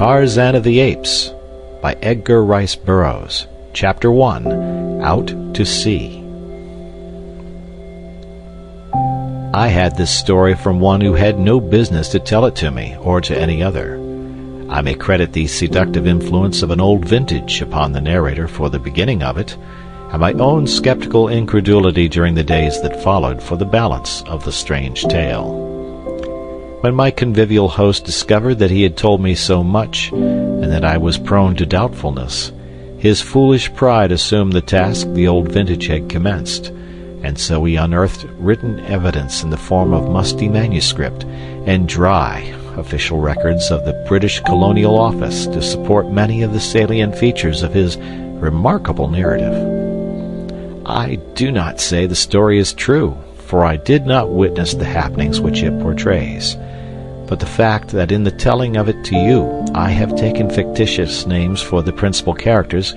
Tarzan of the Apes by Edgar Rice Burroughs. Chapter 1, Out to Sea. I had this story from one who had no business to tell it to me, or to any other. I may credit the seductive influence of an old vintage upon the narrator for the beginning of it, and my own skeptical incredulity during the days that followed for the balance of the strange tale. When my convivial host discovered that he had told me so much, and that I was prone to doubtfulness, his foolish pride assumed the task the old vintage had commenced, and so he unearthed written evidence in the form of musty manuscript and dry official records of the British Colonial Office to support many of the salient features of his remarkable narrative. I do not say the story is true, for I did not witness the happenings which it portrays, but the fact that in the telling of it to you I have taken fictitious names for the principal characters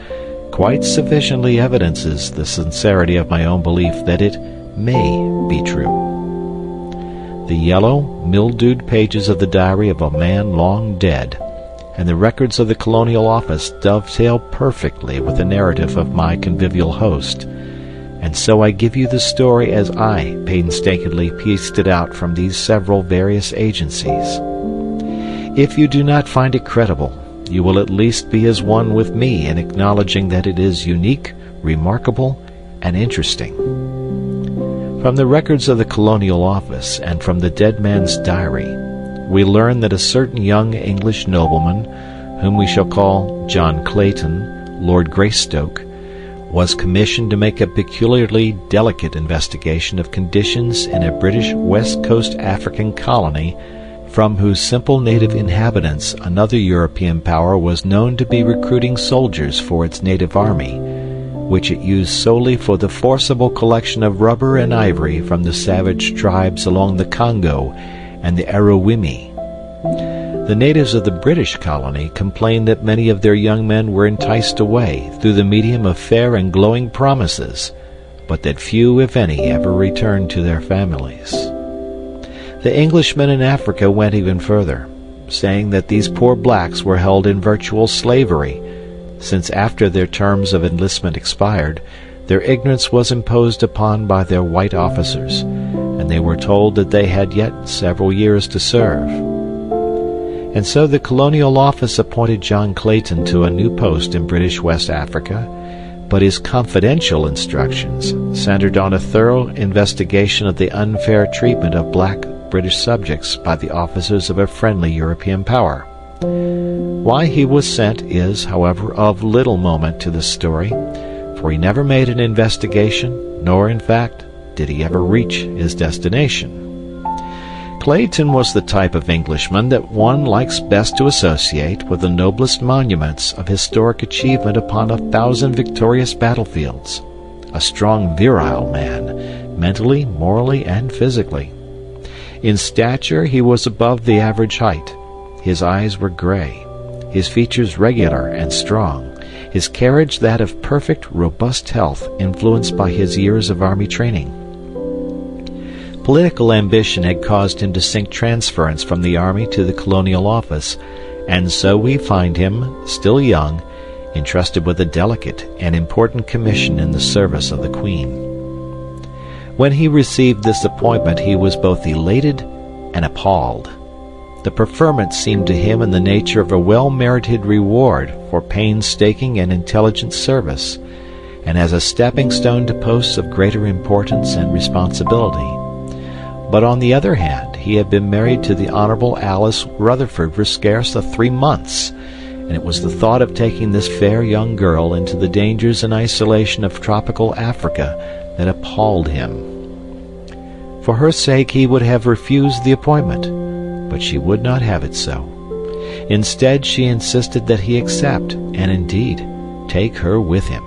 quite sufficiently evidences the sincerity of my own belief that it may be true. The yellow, mildewed pages of the diary of a man long dead, and the records of the Colonial Office dovetail perfectly with the narrative of my convivial host, and so I give you the story as I painstakingly pieced it out from these several various agencies. If you do not find it credible, you will at least be as one with me in acknowledging that it is unique, remarkable, and interesting. From the records of the Colonial Office and from the dead man's diary, we learn that a certain young English nobleman, whom we shall call John Clayton, Lord Greystoke, was commissioned to make a peculiarly delicate investigation of conditions in a British West Coast African colony from whose simple native inhabitants another European power was known to be recruiting soldiers for its native army, which it used solely for the forcible collection of rubber and ivory from the savage tribes along the Congo and the Aruwimi. The natives of the British colony complained that many of their young men were enticed away through the medium of fair and glowing promises, but that few, if any, ever returned to their families. The Englishmen in Africa went even further, saying that these poor blacks were held in virtual slavery, since after their terms of enlistment expired, their ignorance was imposed upon by their white officers, and they were told that they had yet several years to serve. And so the Colonial Office appointed John Clayton to a new post in British West Africa, but his confidential instructions centered on a thorough investigation of the unfair treatment of black British subjects by the officers of a friendly European power. Why he was sent is, however, of little moment to this story, for he never made an investigation, nor, in fact, did he ever reach his destination. Clayton was the type of Englishman that one likes best to associate with the noblest monuments of historic achievement upon 1,000 victorious battlefields. A strong, virile man, mentally, morally, and physically. In stature he was above the average height. His eyes were gray, his features regular and strong, his carriage that of perfect, robust health influenced by his years of army training. Political ambition had caused him to seek transference from the army to the Colonial Office, and so we find him, still young, entrusted with a delicate and important commission in the service of the Queen. When he received this appointment he was both elated and appalled. The preferment seemed to him in the nature of a well-merited reward for painstaking and intelligent service, and as a stepping-stone to posts of greater importance and responsibility. But on the other hand, he had been married to the Honorable Alice Rutherford for scarce 3 months, and it was the thought of taking this fair young girl into the dangers and isolation of tropical Africa that appalled him. For her sake he would have refused the appointment, but she would not have it so. Instead, she insisted that he accept, and indeed, take her with him.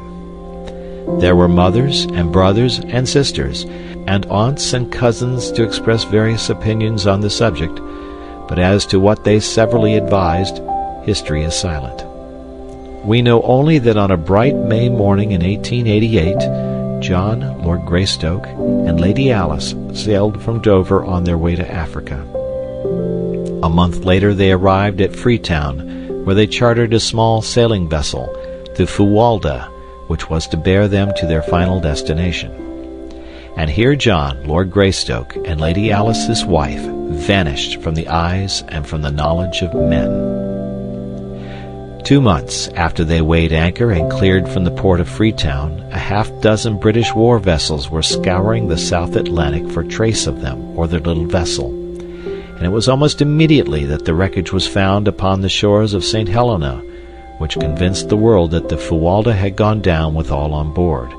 There were mothers and brothers and sisters, and aunts and cousins to express various opinions on the subject, but as to what they severally advised, history is silent. We know only that on a bright May morning in 1888, John, Lord Greystoke, and Lady Alice sailed from Dover on their way to Africa. A month later they arrived at Freetown, where they chartered a small sailing vessel, the Fuwalda, which was to bear them to their final destination. And here John, Lord Greystoke, and Lady Alice's wife vanished from the eyes and from the knowledge of men. 2 months after they weighed anchor and cleared from the port of Freetown, a half-dozen British war vessels were scouring the South Atlantic for trace of them or their little vessel, and it was almost immediately that the wreckage was found upon the shores of St. Helena, which convinced the world that the Fuwalda had gone down with all on board,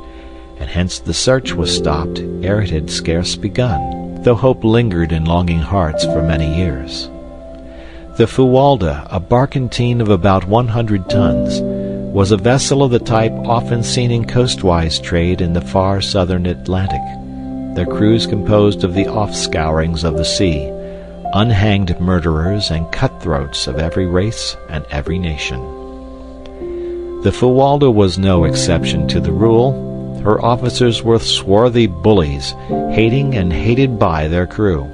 and hence the search was stopped ere it had scarce begun, though hope lingered in longing hearts for many years. The Fuwalda, a barkentine of about 100 tons, was a vessel of the type often seen in coastwise trade in the far southern Atlantic, their crews composed of the offscourings of the sea, unhanged murderers and cutthroats of every race and every nation. The Fuwalda was no exception to the rule. Her officers were swarthy bullies, hating and hated by their crew.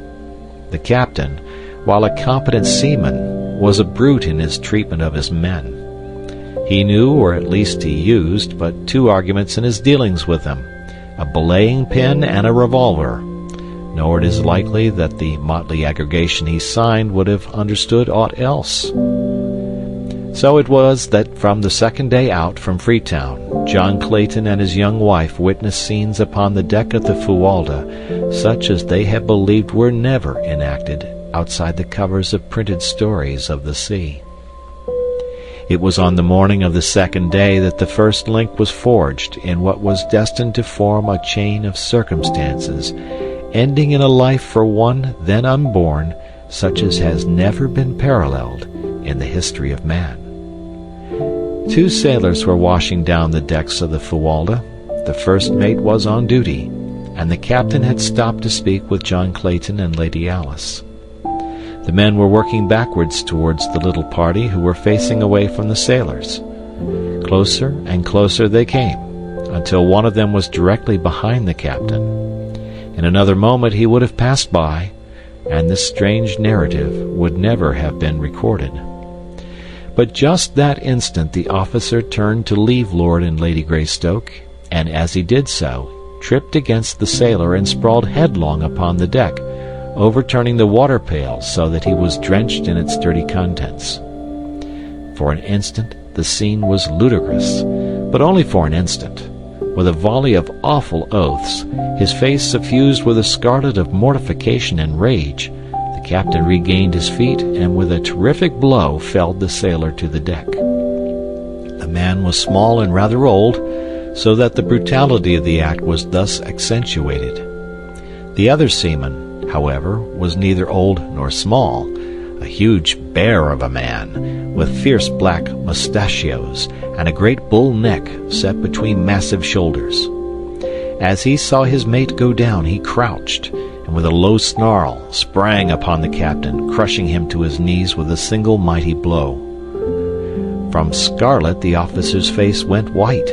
The captain, while a competent seaman, was a brute in his treatment of his men. He knew, or at least he used, but 2 arguments in his dealings with them, a belaying pin and a revolver, nor it is likely that the motley aggregation he signed would have understood aught else. So it was that from the second day out from Freetown, John Clayton and his young wife witnessed scenes upon the deck of the Fuwalda, such as they had believed were never enacted outside the covers of printed stories of the sea. It was on the morning of the second day that the first link was forged in what was destined to form a chain of circumstances, ending in a life for one then unborn, such as has never been paralleled in the history of man. 2 sailors were washing down the decks of the Fuwalda. The first mate was on duty, and the captain had stopped to speak with John Clayton and Lady Alice. The men were working backwards towards the little party who were facing away from the sailors. Closer and closer they came, until one of them was directly behind the captain. In another moment he would have passed by, and this strange narrative would never have been recorded. But just that instant the officer turned to leave Lord and Lady Greystoke, and as he did so, tripped against the sailor and sprawled headlong upon the deck, overturning the water pail so that he was drenched in its dirty contents. For an instant the scene was ludicrous, but only for an instant. With a volley of awful oaths, his face suffused with a scarlet of mortification and rage, the captain regained his feet and with a terrific blow felled the sailor to the deck. The man was small and rather old, so that the brutality of the act was thus accentuated. The other seaman, however, was neither old nor small, a huge bear of a man, with fierce black mustachios and a great bull neck set between massive shoulders. As he saw his mate go down, he crouched, and with a low snarl sprang upon the captain, crushing him to his knees with a single mighty blow. From scarlet the officer's face went white,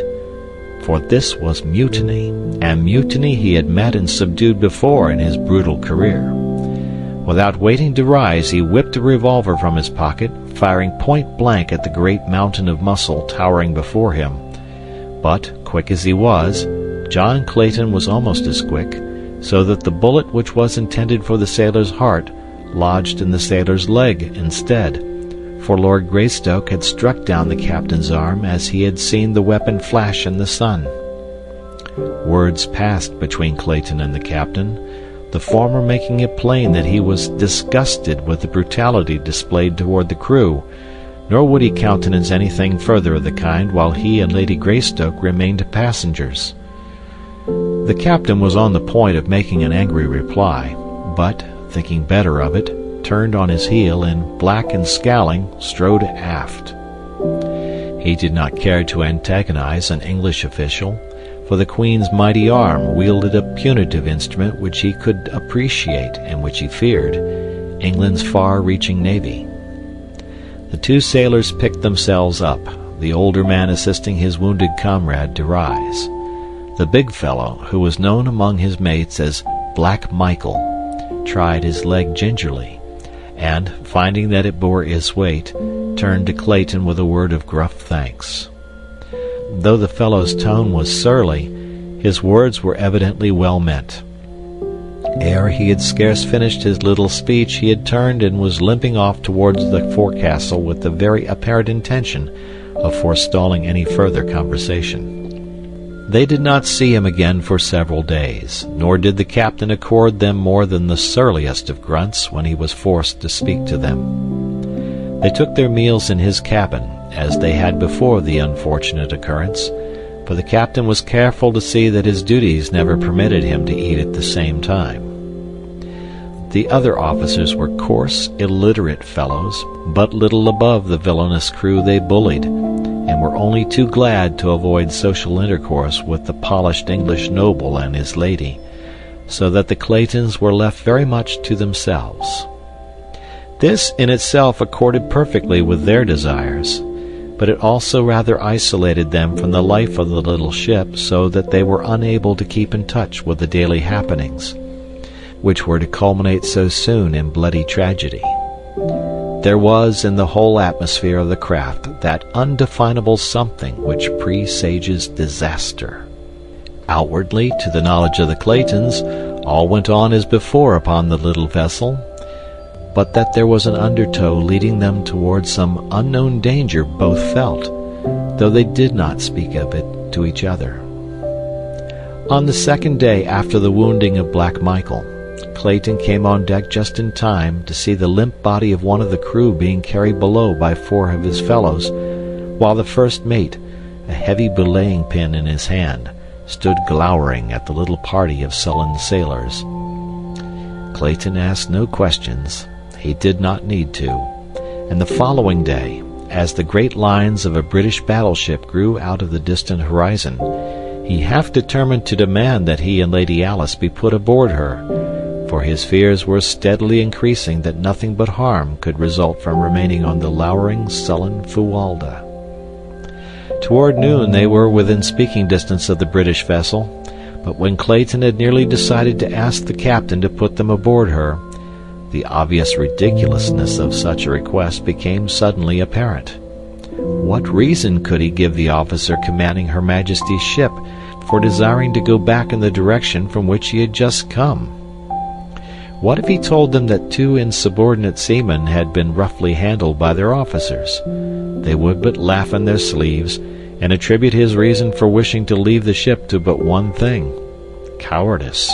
for this was mutiny, and mutiny he had met and subdued before in his brutal career. Without waiting to rise, he whipped a revolver from his pocket, firing point-blank at the great mountain of muscle towering before him. But, quick as he was, John Clayton was almost as quick, so that the bullet which was intended for the sailor's heart lodged in the sailor's leg instead, for Lord Greystoke had struck down the captain's arm as he had seen the weapon flash in the sun. Words passed between Clayton and the captain, the former making it plain that he was disgusted with the brutality displayed toward the crew, nor would he countenance anything further of the kind while he and Lady Greystoke remained passengers. The captain was on the point of making an angry reply, but, thinking better of it, turned on his heel and, black and scowling, strode aft. He did not care to antagonize an English official, for the Queen's mighty arm wielded a punitive instrument which he could appreciate and which he feared, England's far-reaching navy. The 2 sailors picked themselves up, the older man assisting his wounded comrade to rise. The big fellow, who was known among his mates as Black Michael, tried his leg gingerly, and, finding that it bore his weight, turned to Clayton with a word of gruff thanks. Though the fellow's tone was surly, his words were evidently well meant. Ere he had scarce finished his little speech, he had turned and was limping off towards the forecastle with the very apparent intention of forestalling any further conversation. They did not see him again for several days, nor did the captain accord them more than the surliest of grunts when he was forced to speak to them. They took their meals in his cabin, as they had before the unfortunate occurrence, for the captain was careful to see that his duties never permitted him to eat at the same time. The other officers were coarse, illiterate fellows, but little above the villainous crew they bullied, and were only too glad to avoid social intercourse with the polished English noble and his lady, so that the Claytons were left very much to themselves. This in itself accorded perfectly with their desires, but it also rather isolated them from the life of the little ship, so that they were unable to keep in touch with the daily happenings, which were to culminate so soon in bloody tragedy. There was in the whole atmosphere of the craft that undefinable something which presages disaster. Outwardly, to the knowledge of the Claytons, all went on as before upon the little vessel, but that there was an undertow leading them towards some unknown danger both felt, though they did not speak of it to each other. On the second day after the wounding of Black Michael, Clayton came on deck just in time to see the limp body of one of the crew being carried below by 4 of his fellows, while the first mate, a heavy belaying pin in his hand, stood glowering at the little party of sullen sailors. Clayton asked no questions. He did not need to, and the following day, as the great lines of a British battleship grew out of the distant horizon, he half determined to demand that he and Lady Alice be put aboard her, for his fears were steadily increasing that nothing but harm could result from remaining on the lowering, sullen Fualda. Toward noon they were within speaking distance of the British vessel, but when Clayton had nearly decided to ask the captain to put them aboard her, the obvious ridiculousness of such a request became suddenly apparent. What reason could he give the officer commanding Her Majesty's ship for desiring to go back in the direction from which he had just come? What if he told them that 2 insubordinate seamen had been roughly handled by their officers? They would but laugh in their sleeves, and attribute his reason for wishing to leave the ship to but one thing: cowardice.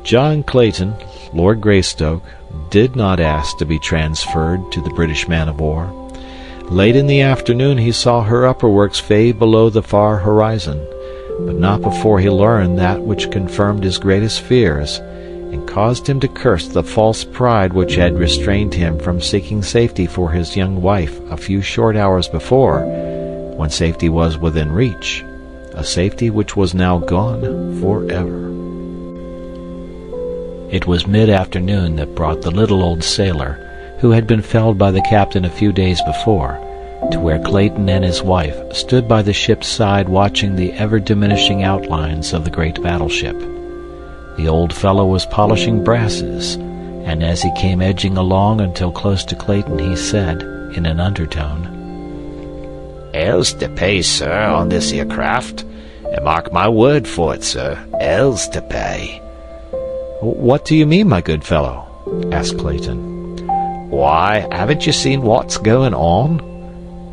John Clayton, Lord Greystoke, did not ask to be transferred to the British man-of-war. Late in the afternoon he saw her upper works fade below the far horizon, but not before he learned that which confirmed his greatest fears, and caused him to curse the false pride which had restrained him from seeking safety for his young wife a few short hours before, when safety was within reach, a safety which was now gone forever. It was mid-afternoon that brought the little old sailor, who had been felled by the captain a few days before, to where Clayton and his wife stood by the ship's side watching the ever-diminishing outlines of the great battleship. The old fellow was polishing brasses, and as he came edging along until close to Clayton, he said, in an undertone, "Hell's to pay, sir, on this here craft, and mark my word for it, sir, hell's to pay." "What do you mean, my good fellow?" asked Clayton. "Why, haven't you seen what's going on?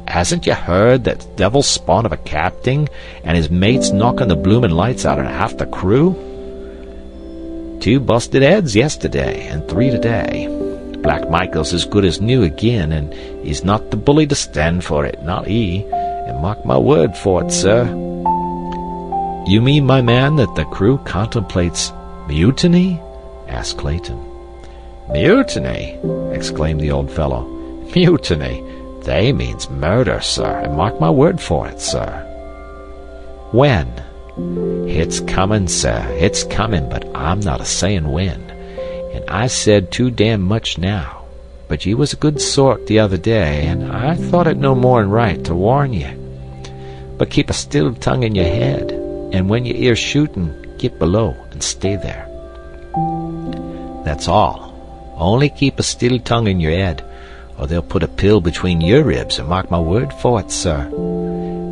Hasn't you heard that devil spawn of a captain and his mates knocking the bloomin' lights out of half the crew? 2 busted heads yesterday, and 3 today. Black Michael's as good as new again, and he's not the bully to stand for it, not he, and mark my word for it, sir." "You mean, my man, that the crew contemplates mutiny?" asked Clayton. "Mutiny!" exclaimed the old fellow. "Mutiny! They means murder, sir, and mark my word for it, sir." "When?" "It's comin', sir, it's comin', but I'm not a-sayin' when. And I said too damn much now. But you was a good sort the other day, and I thought it no more'n right to warn you. But keep a still tongue in your head, and when you hear shootin', get below and stay there. That's all. Only keep a still tongue in your head, or they'll put a pill between your ribs, and mark my word for it, sir."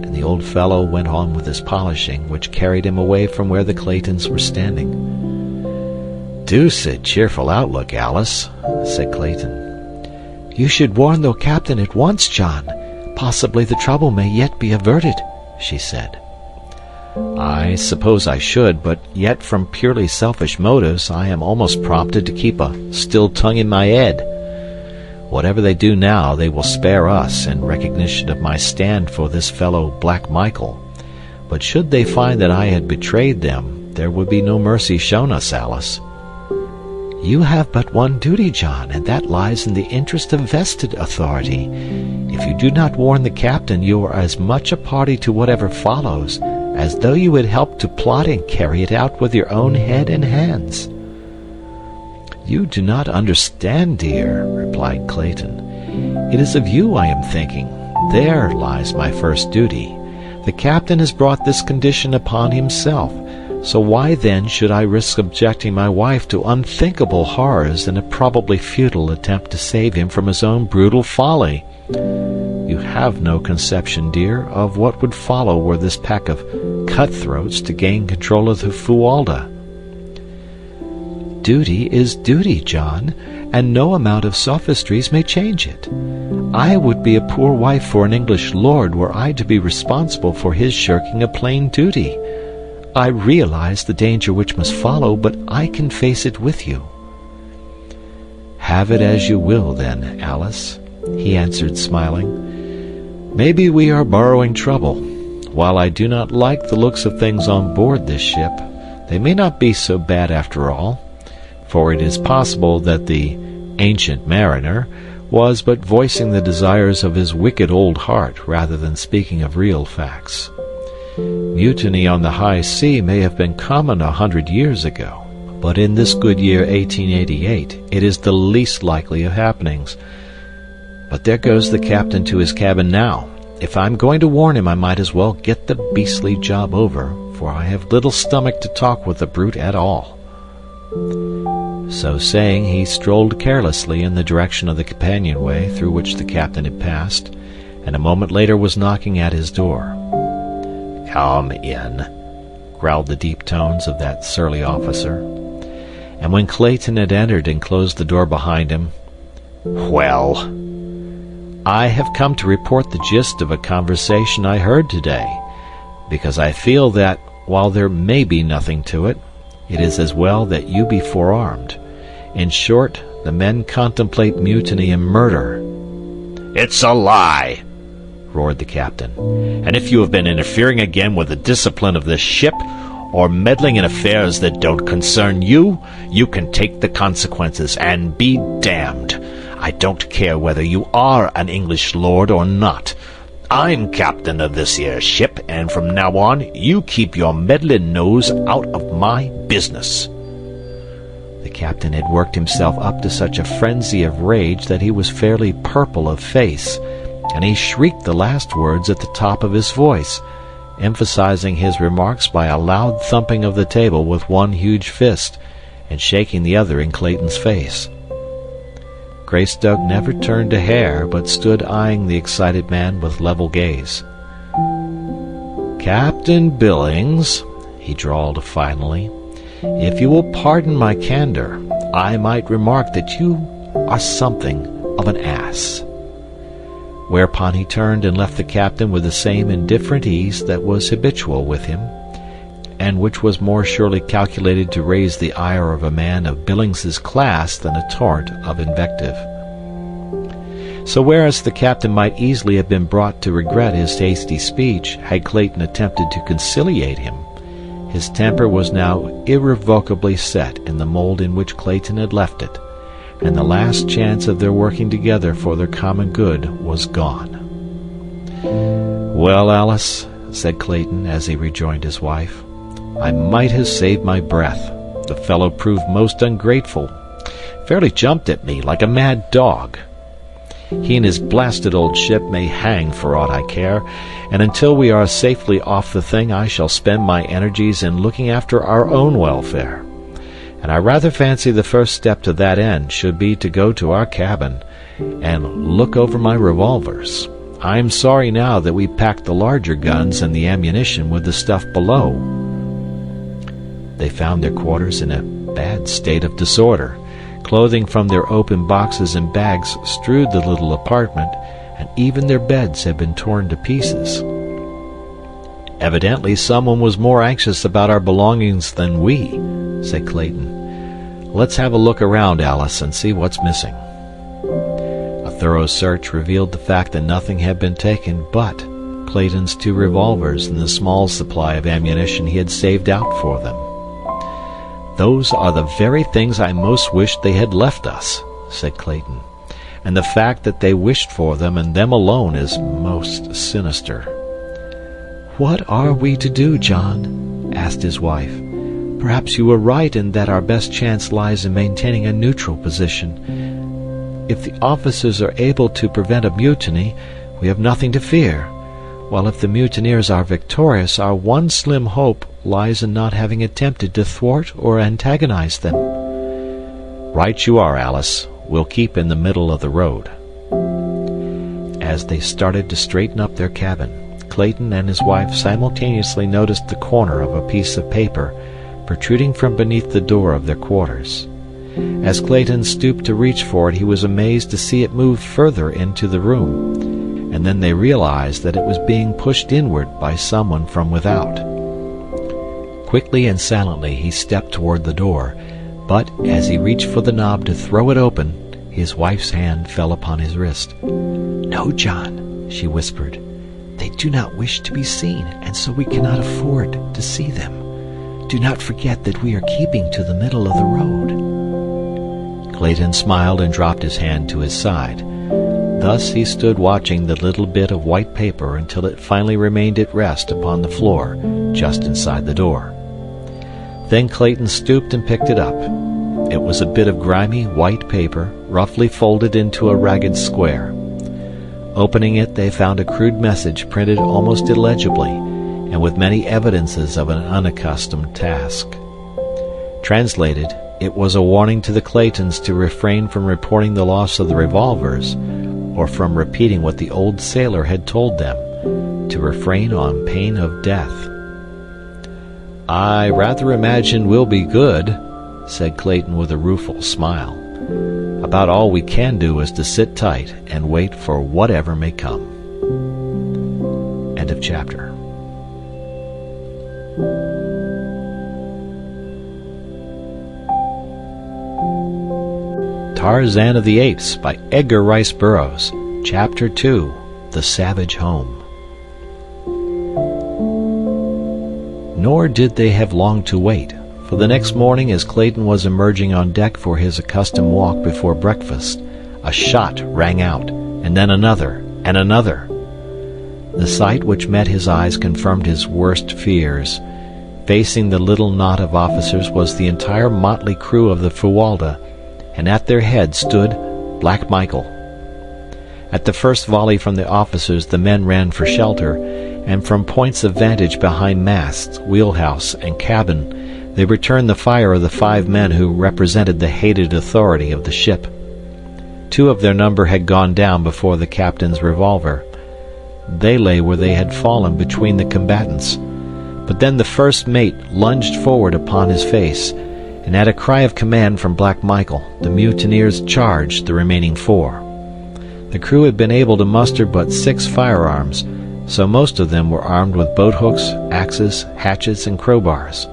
And the old fellow went on with his polishing, which carried him away from where the Claytons were standing. "Deuced cheerful outlook, Alice," said Clayton. "You should warn the captain at once, John. Possibly the trouble may yet be averted," she said. "I suppose I should, but yet from purely selfish motives I am almost prompted to keep a still tongue in my head. Whatever they do now, they will spare us in recognition of my stand for this fellow Black Michael. But should they find that I had betrayed them, there would be no mercy shown us, Alice." "You have but one duty, John, and that lies in the interest of vested authority. If you do not warn the captain, you are as much a party to whatever follows as though you had helped to plot and carry it out with your own head and hands." "You do not understand, dear," replied Clayton. "It is of you I am thinking. There lies my first duty. The captain has brought this condition upon himself, so why then should I risk subjecting my wife to unthinkable horrors in a probably futile attempt to save him from his own brutal folly? You have no conception, dear, of what would follow were this pack of cutthroats to gain control of the Fualda." "Duty is duty, John, and no amount of sophistries may change it. I would be a poor wife for an English lord were I to be responsible for his shirking a plain duty. I realize the danger which must follow, but I can face it with you." "Have it as you will, then, Alice," he answered, smiling. "Maybe we are borrowing trouble. While I do not like the looks of things on board this ship, they may not be so bad after all, for it is possible that the Ancient Mariner was but voicing the desires of his wicked old heart rather than speaking of real facts. Mutiny on the high sea may have been common 100 years ago, but in this good year 1888 it is the least likely of happenings. But there goes the captain to his cabin now. If I'm going to warn him, I might as well get the beastly job over, for I have little stomach to talk with the brute at all." So saying, he strolled carelessly in the direction of the companionway through which the captain had passed, and a moment later was knocking at his door. "Come in," growled the deep tones of that surly officer. And when Clayton had entered and closed the door behind him, "Well?" "I have come to report the gist of a conversation I heard today, because I feel that, while there may be nothing to it, it is as well that you be forearmed. In short, the men contemplate mutiny and murder." "It's a lie!" roared the captain. "And if you have been interfering again with the discipline of this ship, or meddling in affairs that don't concern you, you can take the consequences, and be damned. I don't care whether you are an English lord or not. I'm captain of this here ship, and from now on you keep your meddling nose out of my business." The captain had worked himself up to such a frenzy of rage that he was fairly purple of face, and he shrieked the last words at the top of his voice, emphasizing his remarks by a loud thumping of the table with one huge fist, and shaking the other in Clayton's face. Greystoke never turned a hair, but stood eyeing the excited man with level gaze. "Captain Billings," he drawled finally, "if you will pardon my candor, I might remark that you are something of an ass." Whereupon he turned and left the captain with the same indifferent ease that was habitual with him, and which was more surely calculated to raise the ire of a man of Billings's class than a torrent of invective. So whereas the captain might easily have been brought to regret his hasty speech had Clayton attempted to conciliate him, his temper was now irrevocably set in the mold in which Clayton had left it, and the last chance of their working together for their common good was gone. "Well, Alice," said Clayton as he rejoined his wife, "I might have saved my breath. The fellow proved most ungrateful. Fairly jumped at me like a mad dog. He and his blasted old ship may hang for aught I care, and until we are safely off the thing I shall spend my energies in looking after our own welfare. And I rather fancy the first step to that end should be to go to our cabin, and look over my revolvers. I'm sorry now that we packed the larger guns and the ammunition with the stuff below." They found their quarters in a bad state of disorder. Clothing from their open boxes and bags strewed the little apartment, and even their beds had been torn to pieces. "Evidently someone was more anxious about our belongings than we," said Clayton. "Let's have a look around, Alice, and see what's missing." A thorough search revealed the fact that nothing had been taken but Clayton's 2 revolvers and the small supply of ammunition he had saved out for them. "Those are the very things I most wished they had left us," said Clayton. "And the fact that they wished for them and them alone is most sinister." "What are we to do, John?" asked his wife. "Perhaps you were right in that our best chance lies in maintaining a neutral position. If the officers are able to prevent a mutiny, we have nothing to fear, while if the mutineers are victorious, our one slim hope lies in not having attempted to thwart or antagonize them." "Right you are, Alice. We'll keep in the middle of the road." As they started to straighten up their cabin, Clayton and his wife simultaneously noticed the corner of a piece of paper protruding from beneath the door of their quarters. As Clayton stooped to reach for it, he was amazed to see it move further into the room, and then they realized that it was being pushed inward by someone from without. Quickly and silently he stepped toward the door, but as he reached for the knob to throw it open, his wife's hand fell upon his wrist. "No, John," she whispered. "They do not wish to be seen, and so we cannot afford to see them. Do not forget that we are keeping to the middle of the road." Clayton smiled and dropped his hand to his side. Thus he stood watching the little bit of white paper until it finally remained at rest upon the floor just inside the door. Then Clayton stooped and picked it up. It was a bit of grimy white paper, roughly folded into a ragged square. Opening it, they found a crude message printed almost illegibly, and with many evidences of an unaccustomed task. Translated, it was a warning to the Claytons to refrain from reporting the loss of the revolvers, or from repeating what the old sailor had told them, to refrain on pain of death. "I rather imagine we'll be good," said Clayton with a rueful smile. "About all we can do is to sit tight and wait for whatever may come." End of chapter. Tarzan of the Apes by Edgar Rice Burroughs. Chapter 2. The Savage Home. Nor did they have long to wait, for the next morning as Clayton was emerging on deck for his accustomed walk before breakfast, a shot rang out, and then another, and another. The sight which met his eyes confirmed his worst fears. Facing the little knot of officers was the entire motley crew of the Fuwalda, and at their head stood Black Michael. At the first volley from the officers the men ran for shelter, and from points of vantage behind masts, wheelhouse, and cabin they returned the fire of the 5 men who represented the hated authority of the ship. 2 of their number had gone down before the captain's revolver. They lay where they had fallen between the combatants, but then the first mate lunged forward upon his face, and at a cry of command from Black Michael, the mutineers charged the remaining 4. The crew had been able to muster but 6 firearms, so most of them were armed with boathooks, axes, hatchets, and crowbars.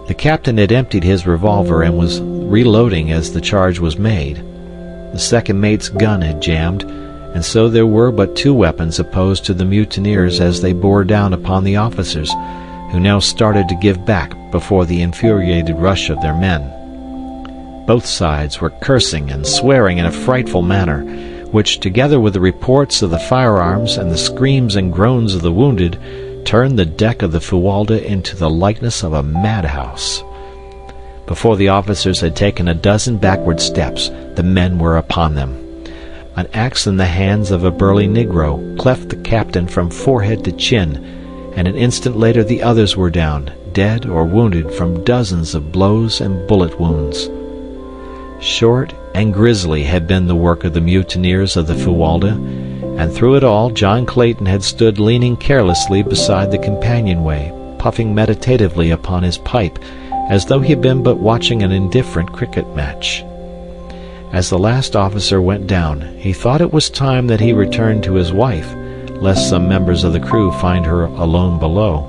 The captain had emptied his revolver and was reloading as the charge was made. The second mate's gun had jammed, and so there were but 2 weapons opposed to the mutineers as they bore down upon the officers, who now started to give back before the infuriated rush of their men. Both sides were cursing and swearing in a frightful manner, which, together with the reports of the firearms and the screams and groans of the wounded, turned the deck of the Fuwalda into the likeness of a madhouse. Before the officers had taken a dozen backward steps, the men were upon them. An axe in the hands of a burly Negro cleft the captain from forehead to chin, and an instant later the others were down, dead or wounded from dozens of blows and bullet wounds. Short and grisly had been the work of the mutineers of the Fuwalda, and through it all John Clayton had stood leaning carelessly beside the companionway, puffing meditatively upon his pipe, as though he had been but watching an indifferent cricket match. As the last officer went down, he thought it was time that he returned to his wife, lest some members of the crew find her alone below.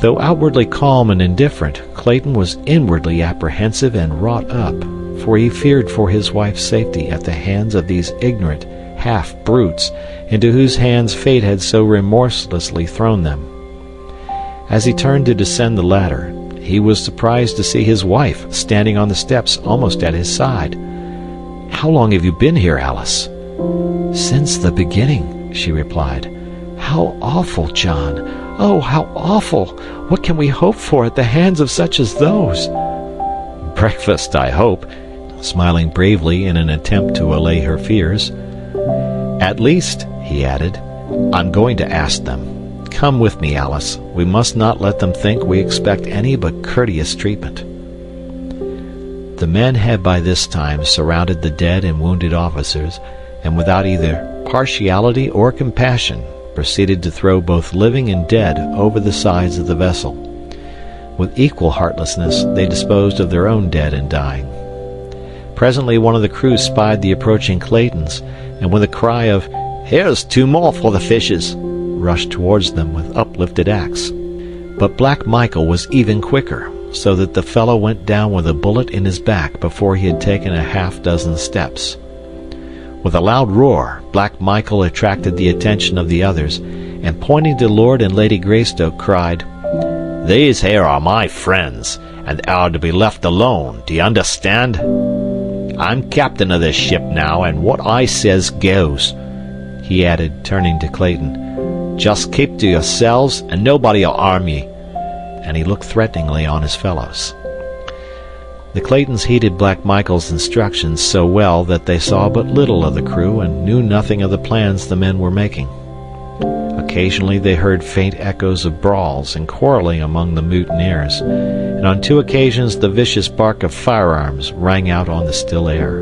Though outwardly calm and indifferent, Clayton was inwardly apprehensive and wrought up, for he feared for his wife's safety at the hands of these ignorant half-brutes into whose hands fate had so remorselessly thrown them. As he turned to descend the ladder, he was surprised to see his wife standing on the steps almost at his side. "How long have you been here, Alice?" "Since the beginning," she replied. "How awful, John! Oh, how awful! What can we hope for at the hands of such as those?" "Breakfast, I hope," smiling bravely in an attempt to allay her fears. "At least," he added, "I'm going to ask them. Come with me, Alice. We must not let them think we expect any but courteous treatment." The men had by this time surrounded the dead and wounded officers, and without either partiality or compassion proceeded to throw both living and dead over the sides of the vessel. With equal heartlessness they disposed of their own dead and dying. Presently one of the crew spied the approaching Claytons, and with a cry of "Here's 2 more for the fishes," rushed towards them with uplifted axe. But Black Michael was even quicker, so that the fellow went down with a bullet in his back before he had taken a half-dozen steps. With a loud roar, Black Michael attracted the attention of the others, and pointing to Lord and Lady Greystoke, cried, "These here are my friends, and are to be left alone, do you understand? I'm captain of this ship now, and what I says goes," he added, turning to Clayton. "Just keep to yourselves, and nobody'll harm ye," and he looked threateningly on his fellows. The Claytons heeded Black Michael's instructions so well that they saw but little of the crew and knew nothing of the plans the men were making. Occasionally they heard faint echoes of brawls and quarreling among the mutineers, and on 2 occasions the vicious bark of firearms rang out on the still air.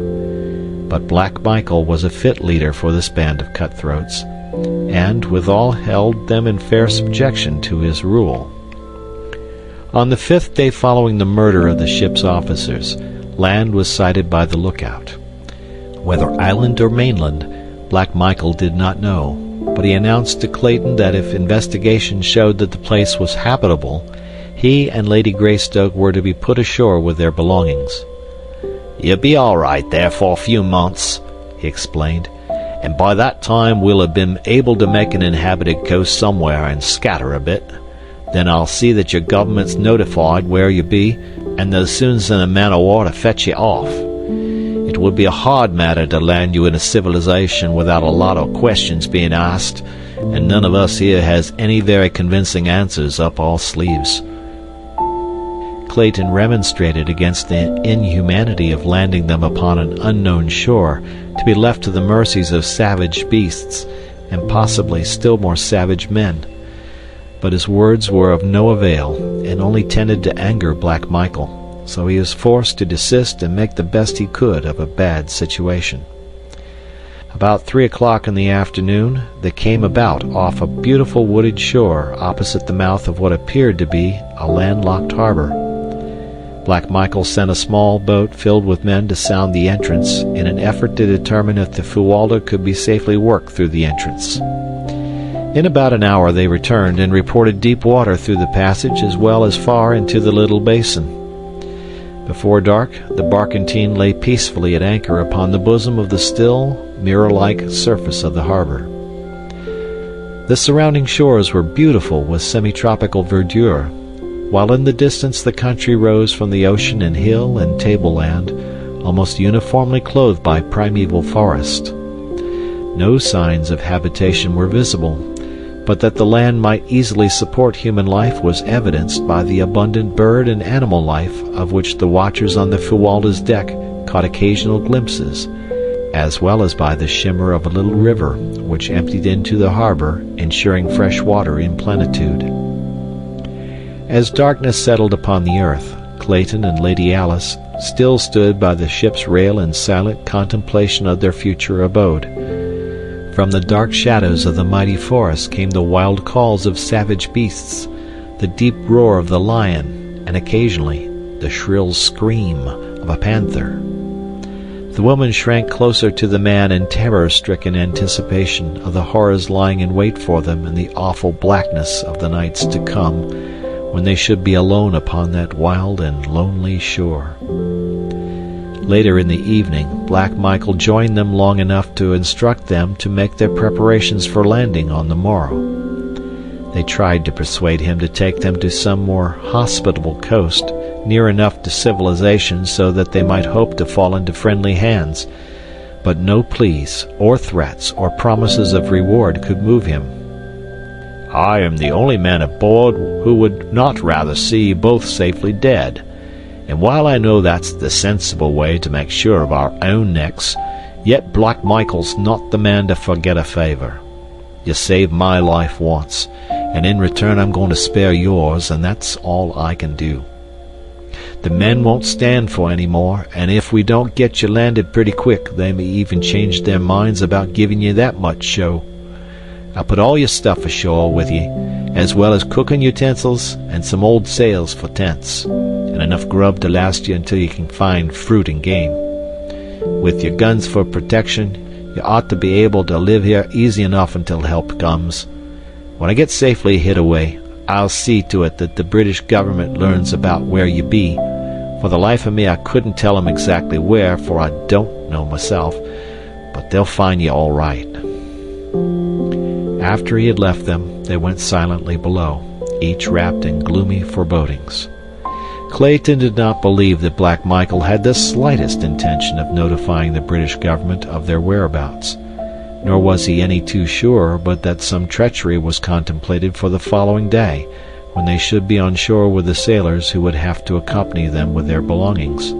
But Black Michael was a fit leader for this band of cutthroats, and withal held them in fair subjection to his rule. On the 5th day following the murder of the ship's officers, land was sighted by the lookout. Whether island or mainland, Black Michael did not know, but he announced to Clayton that if investigation showed that the place was habitable, he and Lady Greystoke were to be put ashore with their belongings. "You'll be all right there for a few months," he explained, "and by that time we'll have been able to make an inhabited coast somewhere and scatter a bit. Then I'll see that your government's notified where you be, and they'll soon send a man o' war to fetch you off. It would be a hard matter to land you in a civilization without a lot of questions being asked, and none of us here has any very convincing answers up our sleeves." Clayton remonstrated against the inhumanity of landing them upon an unknown shore, to be left to the mercies of savage beasts, and possibly still more savage men. But his words were of no avail, and only tended to anger Black Michael, so he was forced to desist and make the best he could of a bad situation. About 3 o'clock in the afternoon they came about off a beautiful wooded shore opposite the mouth of what appeared to be a landlocked harbor. Black Michael sent a small boat filled with men to sound the entrance in an effort to determine if the Fuwalda could be safely worked through the entrance. In about an hour they returned and reported deep water through the passage as well as far into the little basin. Before dark the barkentine lay peacefully at anchor upon the bosom of the still, mirror-like surface of the harbor. The surrounding shores were beautiful with semi-tropical verdure, while in the distance the country rose from the ocean in hill and tableland, almost uniformly clothed by primeval forest. No signs of habitation were visible, but that the land might easily support human life was evidenced by the abundant bird and animal life of which the watchers on the Fuwalda's deck caught occasional glimpses, as well as by the shimmer of a little river which emptied into the harbor, ensuring fresh water in plenitude. As darkness settled upon the earth, Clayton and Lady Alice still stood by the ship's rail in silent contemplation of their future abode. From the dark shadows of the mighty forest came the wild calls of savage beasts, the deep roar of the lion, and occasionally the shrill scream of a panther. The woman shrank closer to the man in terror-stricken anticipation of the horrors lying in wait for them in the awful blackness of the nights to come, when they should be alone upon that wild and lonely shore. Later in the evening, Black Michael joined them long enough to instruct them to make their preparations for landing on the morrow. They tried to persuade him to take them to some more hospitable coast, near enough to civilization so that they might hope to fall into friendly hands, but no pleas, or threats, or promises of reward could move him. I am the only man aboard who would not rather see you both safely dead, and while I know that's the sensible way to make sure of our own necks, yet Black Michael's not the man to forget a favor. You saved my life once, and in return I'm going to spare yours, and that's all I can do. The men won't stand for any more, and if we don't get you landed pretty quick, they may even change their minds about giving you that much show. I'll put all your stuff ashore with you, as well as cooking utensils and some old sails for tents, and enough grub to last you until you can find fruit and game. With your guns for protection, you ought to be able to live here easy enough until help comes. When I get safely hid away, I'll see to it that the British government learns about where you be. For the life of me, I couldn't tell 'em exactly where, for I don't know myself, but they'll find you all right. After he had left them, they went silently below, each wrapped in gloomy forebodings. Clayton did not believe that Black Michael had the slightest intention of notifying the British government of their whereabouts, nor was he any too sure but that some treachery was contemplated for the following day, when they should be on shore with the sailors who would have to accompany them with their belongings.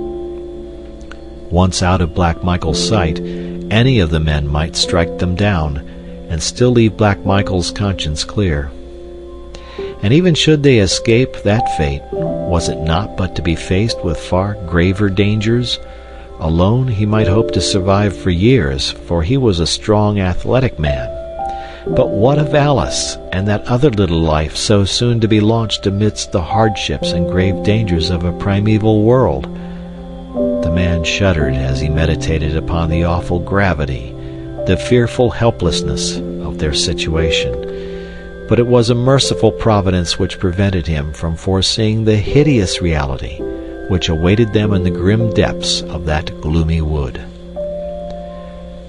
Once out of Black Michael's sight, any of the men might strike them down, and still leave Black Michael's conscience clear. And even should they escape that fate, was it not but to be faced with far graver dangers? Alone he might hope to survive for years, for he was a strong, athletic man. But what of Alice, and that other little life so soon to be launched amidst the hardships and grave dangers of a primeval world? The man shuddered as he meditated upon the awful gravity, the fearful helplessness of their situation. But it was a merciful providence which prevented him from foreseeing the hideous reality which awaited them in the grim depths of that gloomy wood.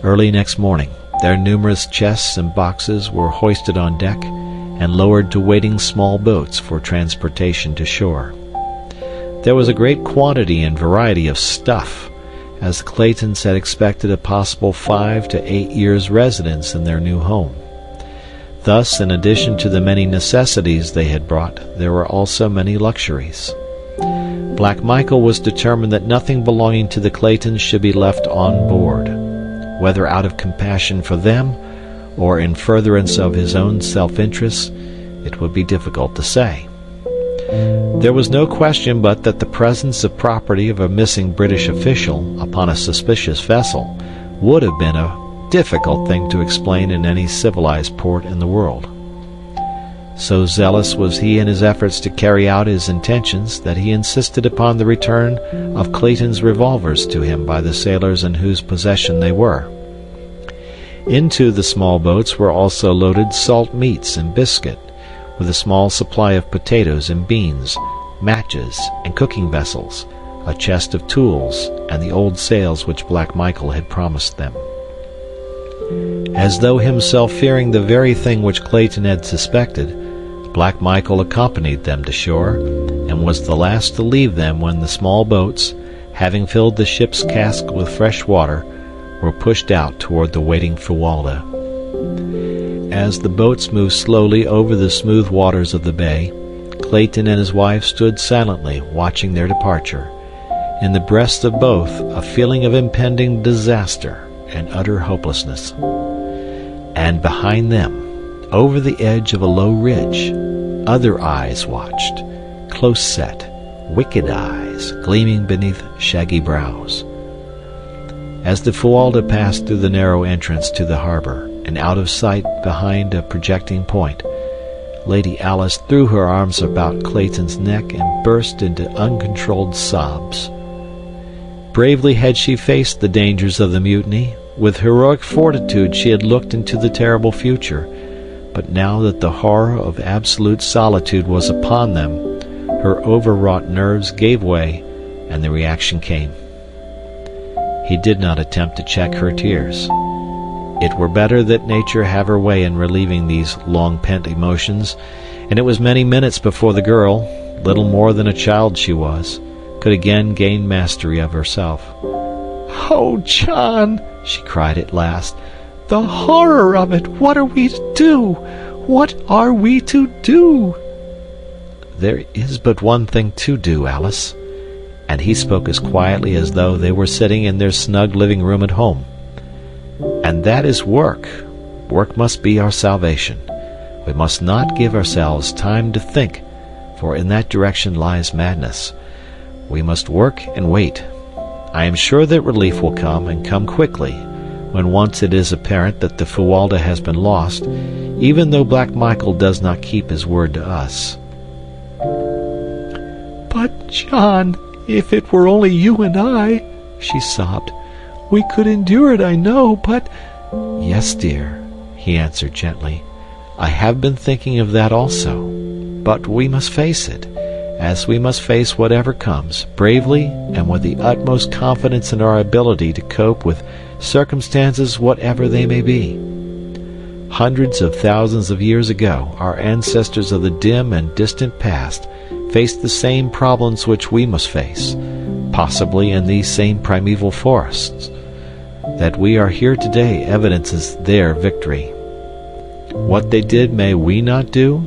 Early next morning, their numerous chests and boxes were hoisted on deck and lowered to waiting small boats for transportation to shore. There was a great quantity and variety of stuff, as the Claytons had expected a possible 5 to 8 years' residence in their new home. Thus, in addition to the many necessities they had brought, there were also many luxuries. Black Michael was determined that nothing belonging to the Claytons should be left on board, whether out of compassion for them or in furtherance of his own self-interest, it would be difficult to say. There was no question but that the presence of property of a missing British official upon a suspicious vessel would have been a difficult thing to explain in any civilized port in the world. So zealous was he in his efforts to carry out his intentions that he insisted upon the return of Clayton's revolvers to him by the sailors in whose possession they were. Into the small boats were also loaded salt meats and biscuit, with a small supply of potatoes and beans, matches and cooking vessels, a chest of tools, and the old sails which Black Michael had promised them. As though himself fearing the very thing which Clayton had suspected, Black Michael accompanied them to shore, and was the last to leave them when the small boats, having filled the ship's cask with fresh water, were pushed out toward the waiting Fuwalda. As the boats moved slowly over the smooth waters of the bay, Clayton and his wife stood silently watching their departure, in the breasts of both a feeling of impending disaster and utter hopelessness. And behind them, over the edge of a low ridge, other eyes watched, close-set, wicked eyes, eyes, gleaming beneath shaggy brows. As the Fualda passed through the narrow entrance to the harbor, and out of sight behind a projecting point, Lady Alice threw her arms about Clayton's neck and burst into uncontrolled sobs. Bravely had she faced the dangers of the mutiny. With heroic fortitude she had looked into the terrible future, but now that the horror of absolute solitude was upon them, her overwrought nerves gave way, and the reaction came. He did not attempt to check her tears. It were better that nature have her way in relieving these long-pent emotions, and it was many minutes before the girl, little more than a child she was, could again gain mastery of herself. "Oh, John," she cried at last, "the horror of it! What are we to do? What are we to do?" "There is but one thing to do, Alice," and he spoke as quietly as though they were sitting in their snug living room at home. "And that is work. Work must be our salvation. We must not give ourselves time to think, for in that direction lies madness. We must work and wait. I am sure that relief will come, and come quickly, when once it is apparent that the Fualda has been lost, even though Black Michael does not keep his word to us." "But, John, if it were only you and I," she sobbed, "we could endure it, I know, but—" "Yes, dear," he answered gently. "I have been thinking of that also. But we must face it, as we must face whatever comes, bravely and with the utmost confidence in our ability to cope with circumstances whatever they may be. Hundreds of thousands of years ago, our ancestors of the dim and distant past faced the same problems which we must face, possibly in these same primeval forests. That we are here today evidences their victory. What they did may we not do?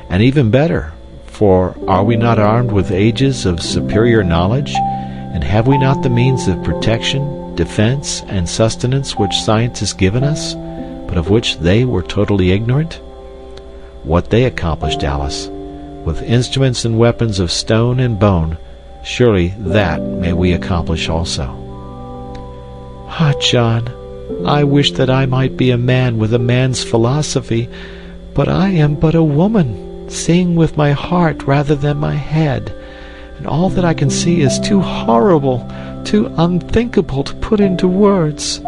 And even better, for are we not armed with ages of superior knowledge, and have we not the means of protection, defense, and sustenance which science has given us, but of which they were totally ignorant? What they accomplished, Alice, with instruments and weapons of stone and bone, surely that may we accomplish also. Ah, John, I wish that I might be a man with a man's philosophy, but I am but a woman, seeing with my heart rather than my head, and all that I can see is too horrible, too unthinkable to put into words.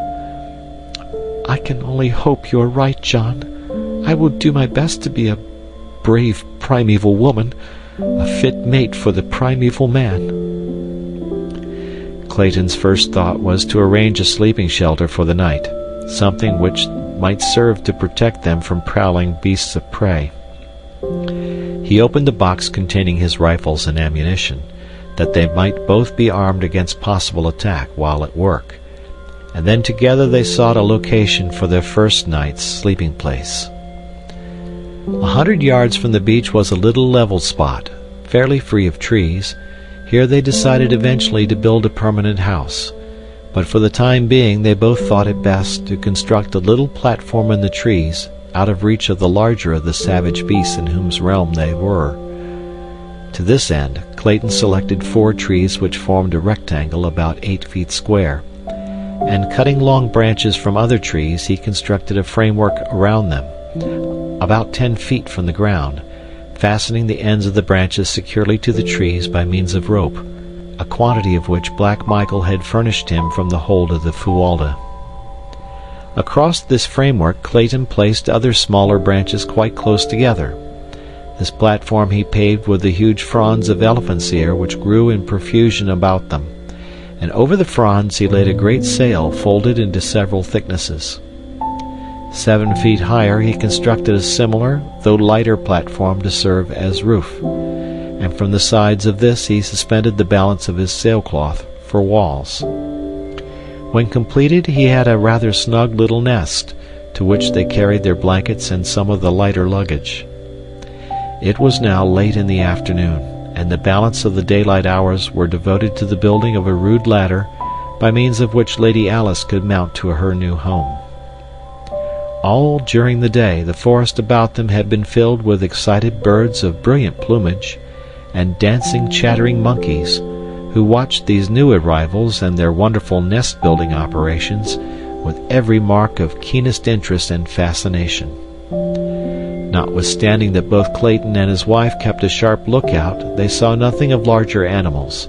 I can only hope you are right, John. I will do my best to be a brave primeval woman, a fit mate for the primeval man." Clayton's first thought was to arrange a sleeping shelter for the night, something which might serve to protect them from prowling beasts of prey. He opened the box containing his rifles and ammunition, that they might both be armed against possible attack while at work, and then together they sought a location for their first night's sleeping place. 100 yards from the beach was a little level spot, fairly free of trees. Here they decided eventually to build a permanent house, but for the time being they both thought it best to construct a little platform in the trees, out of reach of the larger of the savage beasts in whose realm they were. To this end, Clayton selected 4 trees which formed a rectangle about 8 feet square, and cutting long branches from other trees, he constructed a framework around them, about 10 feet from the ground, fastening the ends of the branches securely to the trees by means of rope, a quantity of which Black Michael had furnished him from the hold of the Fualda. Across this framework Clayton placed other smaller branches quite close together. This platform he paved with the huge fronds of elephant's ear which grew in profusion about them, and over the fronds he laid a great sail folded into several thicknesses. 7 feet higher he constructed a similar, though lighter platform to serve as roof, and from the sides of this he suspended the balance of his sailcloth for walls. When completed, he had a rather snug little nest, to which they carried their blankets and some of the lighter luggage. It was now late in the afternoon, and the balance of the daylight hours were devoted to the building of a rude ladder, by means of which Lady Alice could mount to her new home. All during the day, the forest about them had been filled with excited birds of brilliant plumage, and dancing, chattering monkeys, who watched these new arrivals and their wonderful nest-building operations with every mark of keenest interest and fascination. Notwithstanding that both Clayton and his wife kept a sharp lookout, they saw nothing of larger animals,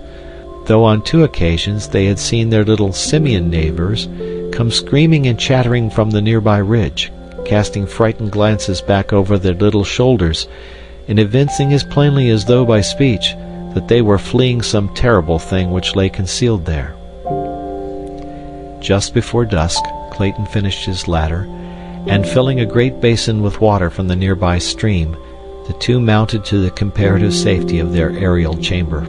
though on 2 occasions they had seen their little simian neighbors come screaming and chattering from the nearby ridge, casting frightened glances back over their little shoulders, and evincing as plainly as though by speech that they were fleeing some terrible thing which lay concealed there. Just before dusk, Clayton finished his ladder, and filling a great basin with water from the nearby stream, the two mounted to the comparative safety of their aerial chamber.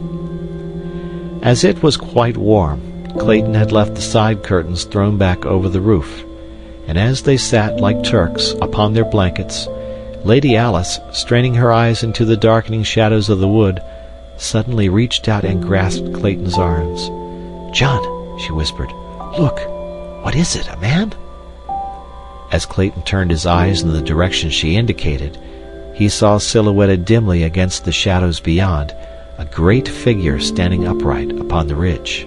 As it was quite warm, Clayton had left the side curtains thrown back over the roof, and as they sat like Turks upon their blankets, Lady Alice, straining her eyes into the darkening shadows of the wood, suddenly reached out and grasped Clayton's arms. "John," she whispered, "look! What is it, a man?" As Clayton turned his eyes in the direction she indicated, he saw silhouetted dimly against the shadows beyond a great figure standing upright upon the ridge.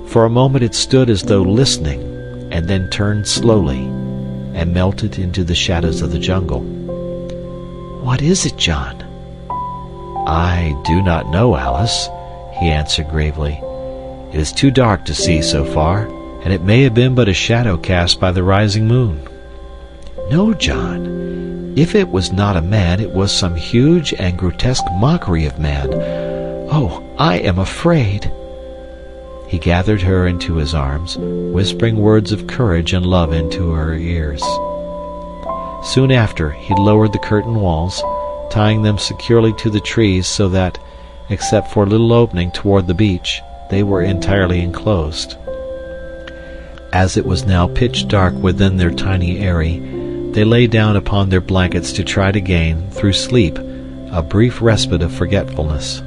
For a moment it stood as though listening, and then turned slowly and melted into the shadows of the jungle. "What is it, John?" "I do not know, Alice," he answered gravely. "It is too dark to see so far, and it may have been but a shadow cast by the rising moon." "No, John. If it was not a man, it was some huge and grotesque mockery of man. Oh, I am afraid." He gathered her into his arms, whispering words of courage and love into her ears. Soon after, he lowered the curtain walls, tying them securely to the trees so that, except for a little opening toward the beach, they were entirely enclosed. As it was now pitch dark within their tiny eyrie, they lay down upon their blankets to try to gain, through sleep, a brief respite of forgetfulness.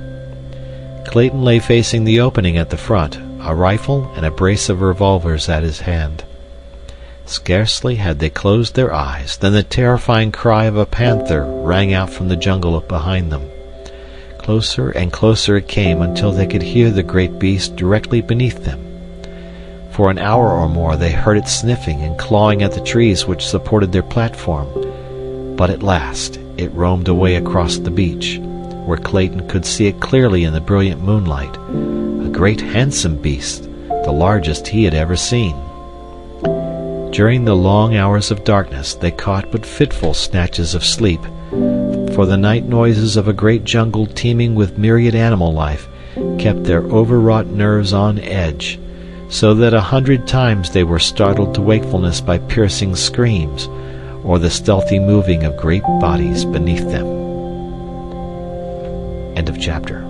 Clayton lay facing the opening at the front, a rifle and a brace of revolvers at his hand. Scarcely had they closed their eyes than the terrifying cry of a panther rang out from the jungle behind them. Closer and closer it came until they could hear the great beast directly beneath them. For an hour or more they heard it sniffing and clawing at the trees which supported their platform, but at last it roamed away across the beach, where Clayton could see it clearly in the brilliant moonlight, a great handsome beast, the largest he had ever seen. During the long hours of darkness they caught but fitful snatches of sleep, for the night noises of a great jungle teeming with myriad animal life kept their overwrought nerves on edge, so that 100 times they were startled to wakefulness by piercing screams, or the stealthy moving of great bodies beneath them. End of chapter.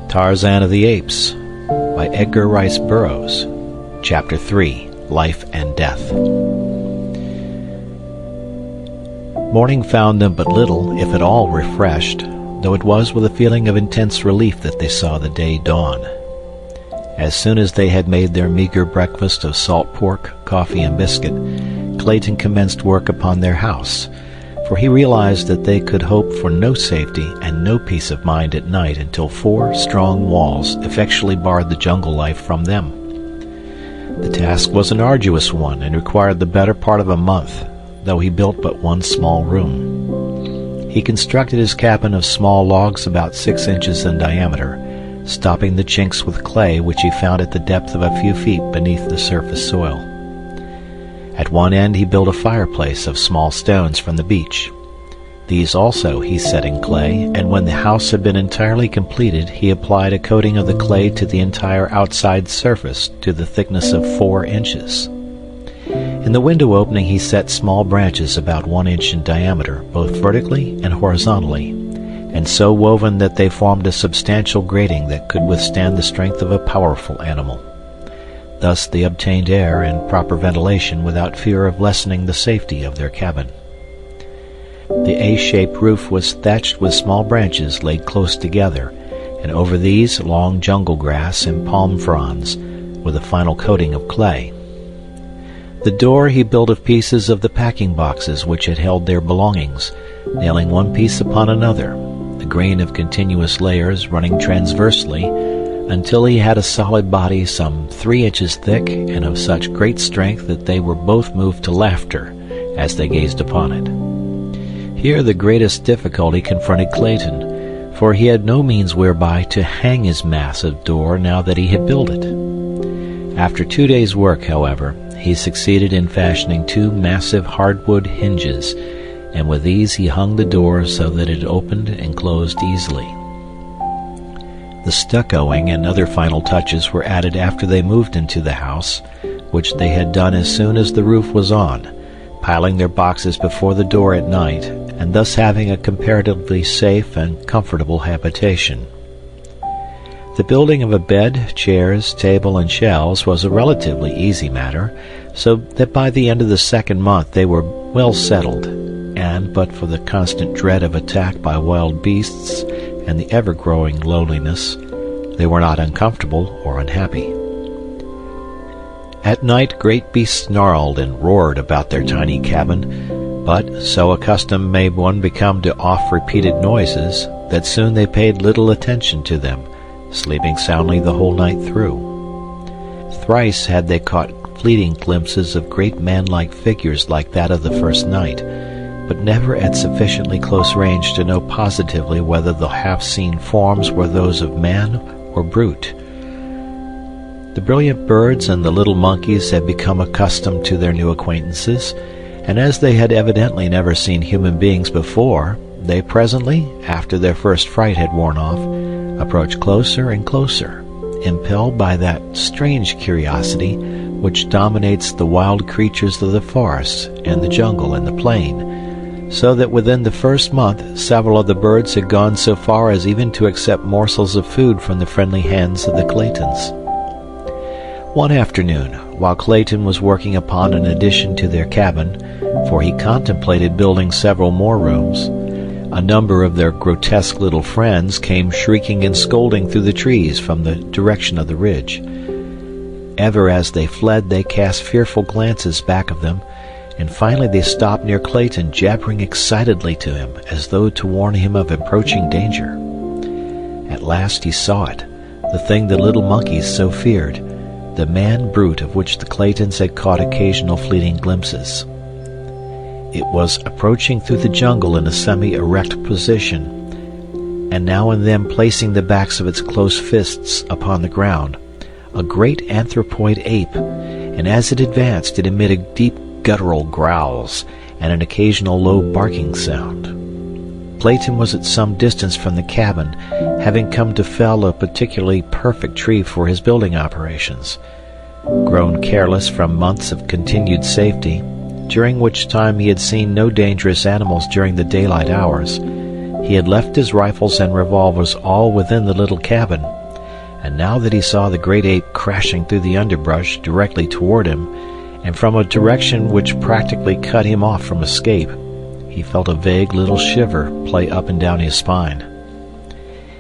Tarzan of the Apes by Edgar Rice Burroughs. Chapter 3, Life and Death. Morning found them but little, if at all, refreshed, though it was with a feeling of intense relief that they saw the day dawn. As soon as they had made their meager breakfast of salt pork, coffee, and biscuit, Clayton commenced work upon their house, for he realized that they could hope for no safety and no peace of mind at night until 4 strong walls effectually barred the jungle life from them. The task was an arduous one and required the better part of a month, though he built but one small room. He constructed his cabin of small logs about 6 inches in diameter, stopping the chinks with clay which he found at the depth of a few feet beneath the surface soil. At one end he built a fireplace of small stones from the beach. These also he set in clay, and when the house had been entirely completed he applied a coating of the clay to the entire outside surface to the thickness of 4 inches. In the window opening he set small branches about 1 inch in diameter, both vertically and horizontally, and so woven that they formed a substantial grating that could withstand the strength of a powerful animal. Thus they obtained air and proper ventilation without fear of lessening the safety of their cabin. The A-shaped roof was thatched with small branches laid close together, and over these long jungle grass and palm fronds, with a final coating of clay. The door he built of pieces of the packing boxes which had held their belongings, nailing one piece upon another, the grain of continuous layers running transversely, until he had a solid body some 3 inches thick and of such great strength that they were both moved to laughter as they gazed upon it. Here the greatest difficulty confronted Clayton, for he had no means whereby to hang his massive door now that he had built it. After 2 days' work, however, he succeeded in fashioning 2 massive hardwood hinges, and with these he hung the door so that it opened and closed easily. The stuccoing and other final touches were added after they moved into the house, which they had done as soon as the roof was on, piling their boxes before the door at night, and thus having a comparatively safe and comfortable habitation. The building of a bed, chairs, table, and shelves was a relatively easy matter, so that by the end of the 2nd month they were well settled, and but for the constant dread of attack by wild beasts and the ever-growing loneliness, they were not uncomfortable or unhappy. At night great beasts snarled and roared about their tiny cabin, but so accustomed may one become to oft-repeated noises that soon they paid little attention to them, sleeping soundly the whole night through. Thrice had they caught fleeting glimpses of great man-like figures like that of the first night, but never at sufficiently close range to know positively whether the half-seen forms were those of man or brute. The brilliant birds and the little monkeys had become accustomed to their new acquaintances, and as they had evidently never seen human beings before, they presently, after their first fright had worn off, approached closer and closer, impelled by that strange curiosity which dominates the wild creatures of the forest and the jungle and the plain, so that within the first month several of the birds had gone so far as even to accept morsels of food from the friendly hands of the Claytons. One afternoon, while Clayton was working upon an addition to their cabin, for he contemplated building several more rooms, a number of their grotesque little friends came shrieking and scolding through the trees from the direction of the ridge. Ever as they fled they cast fearful glances back of them, and finally they stopped near Clayton, jabbering excitedly to him as though to warn him of approaching danger. At last he saw it, the thing the little monkeys so feared, the man-brute of which the Claytons had caught occasional fleeting glimpses. It was approaching through the jungle in a semi-erect position, and now and then placing the backs of its close fists upon the ground, a great anthropoid ape, and as it advanced it emitted deep guttural growls and an occasional low barking sound. Clayton was at some distance from the cabin, having come to fell a particularly perfect tree for his building operations. Grown careless from months of continued safety, during which time he had seen no dangerous animals during the daylight hours, he had left his rifles and revolvers all within the little cabin, and now that he saw the great ape crashing through the underbrush directly toward him, and from a direction which practically cut him off from escape, he felt a vague little shiver play up and down his spine.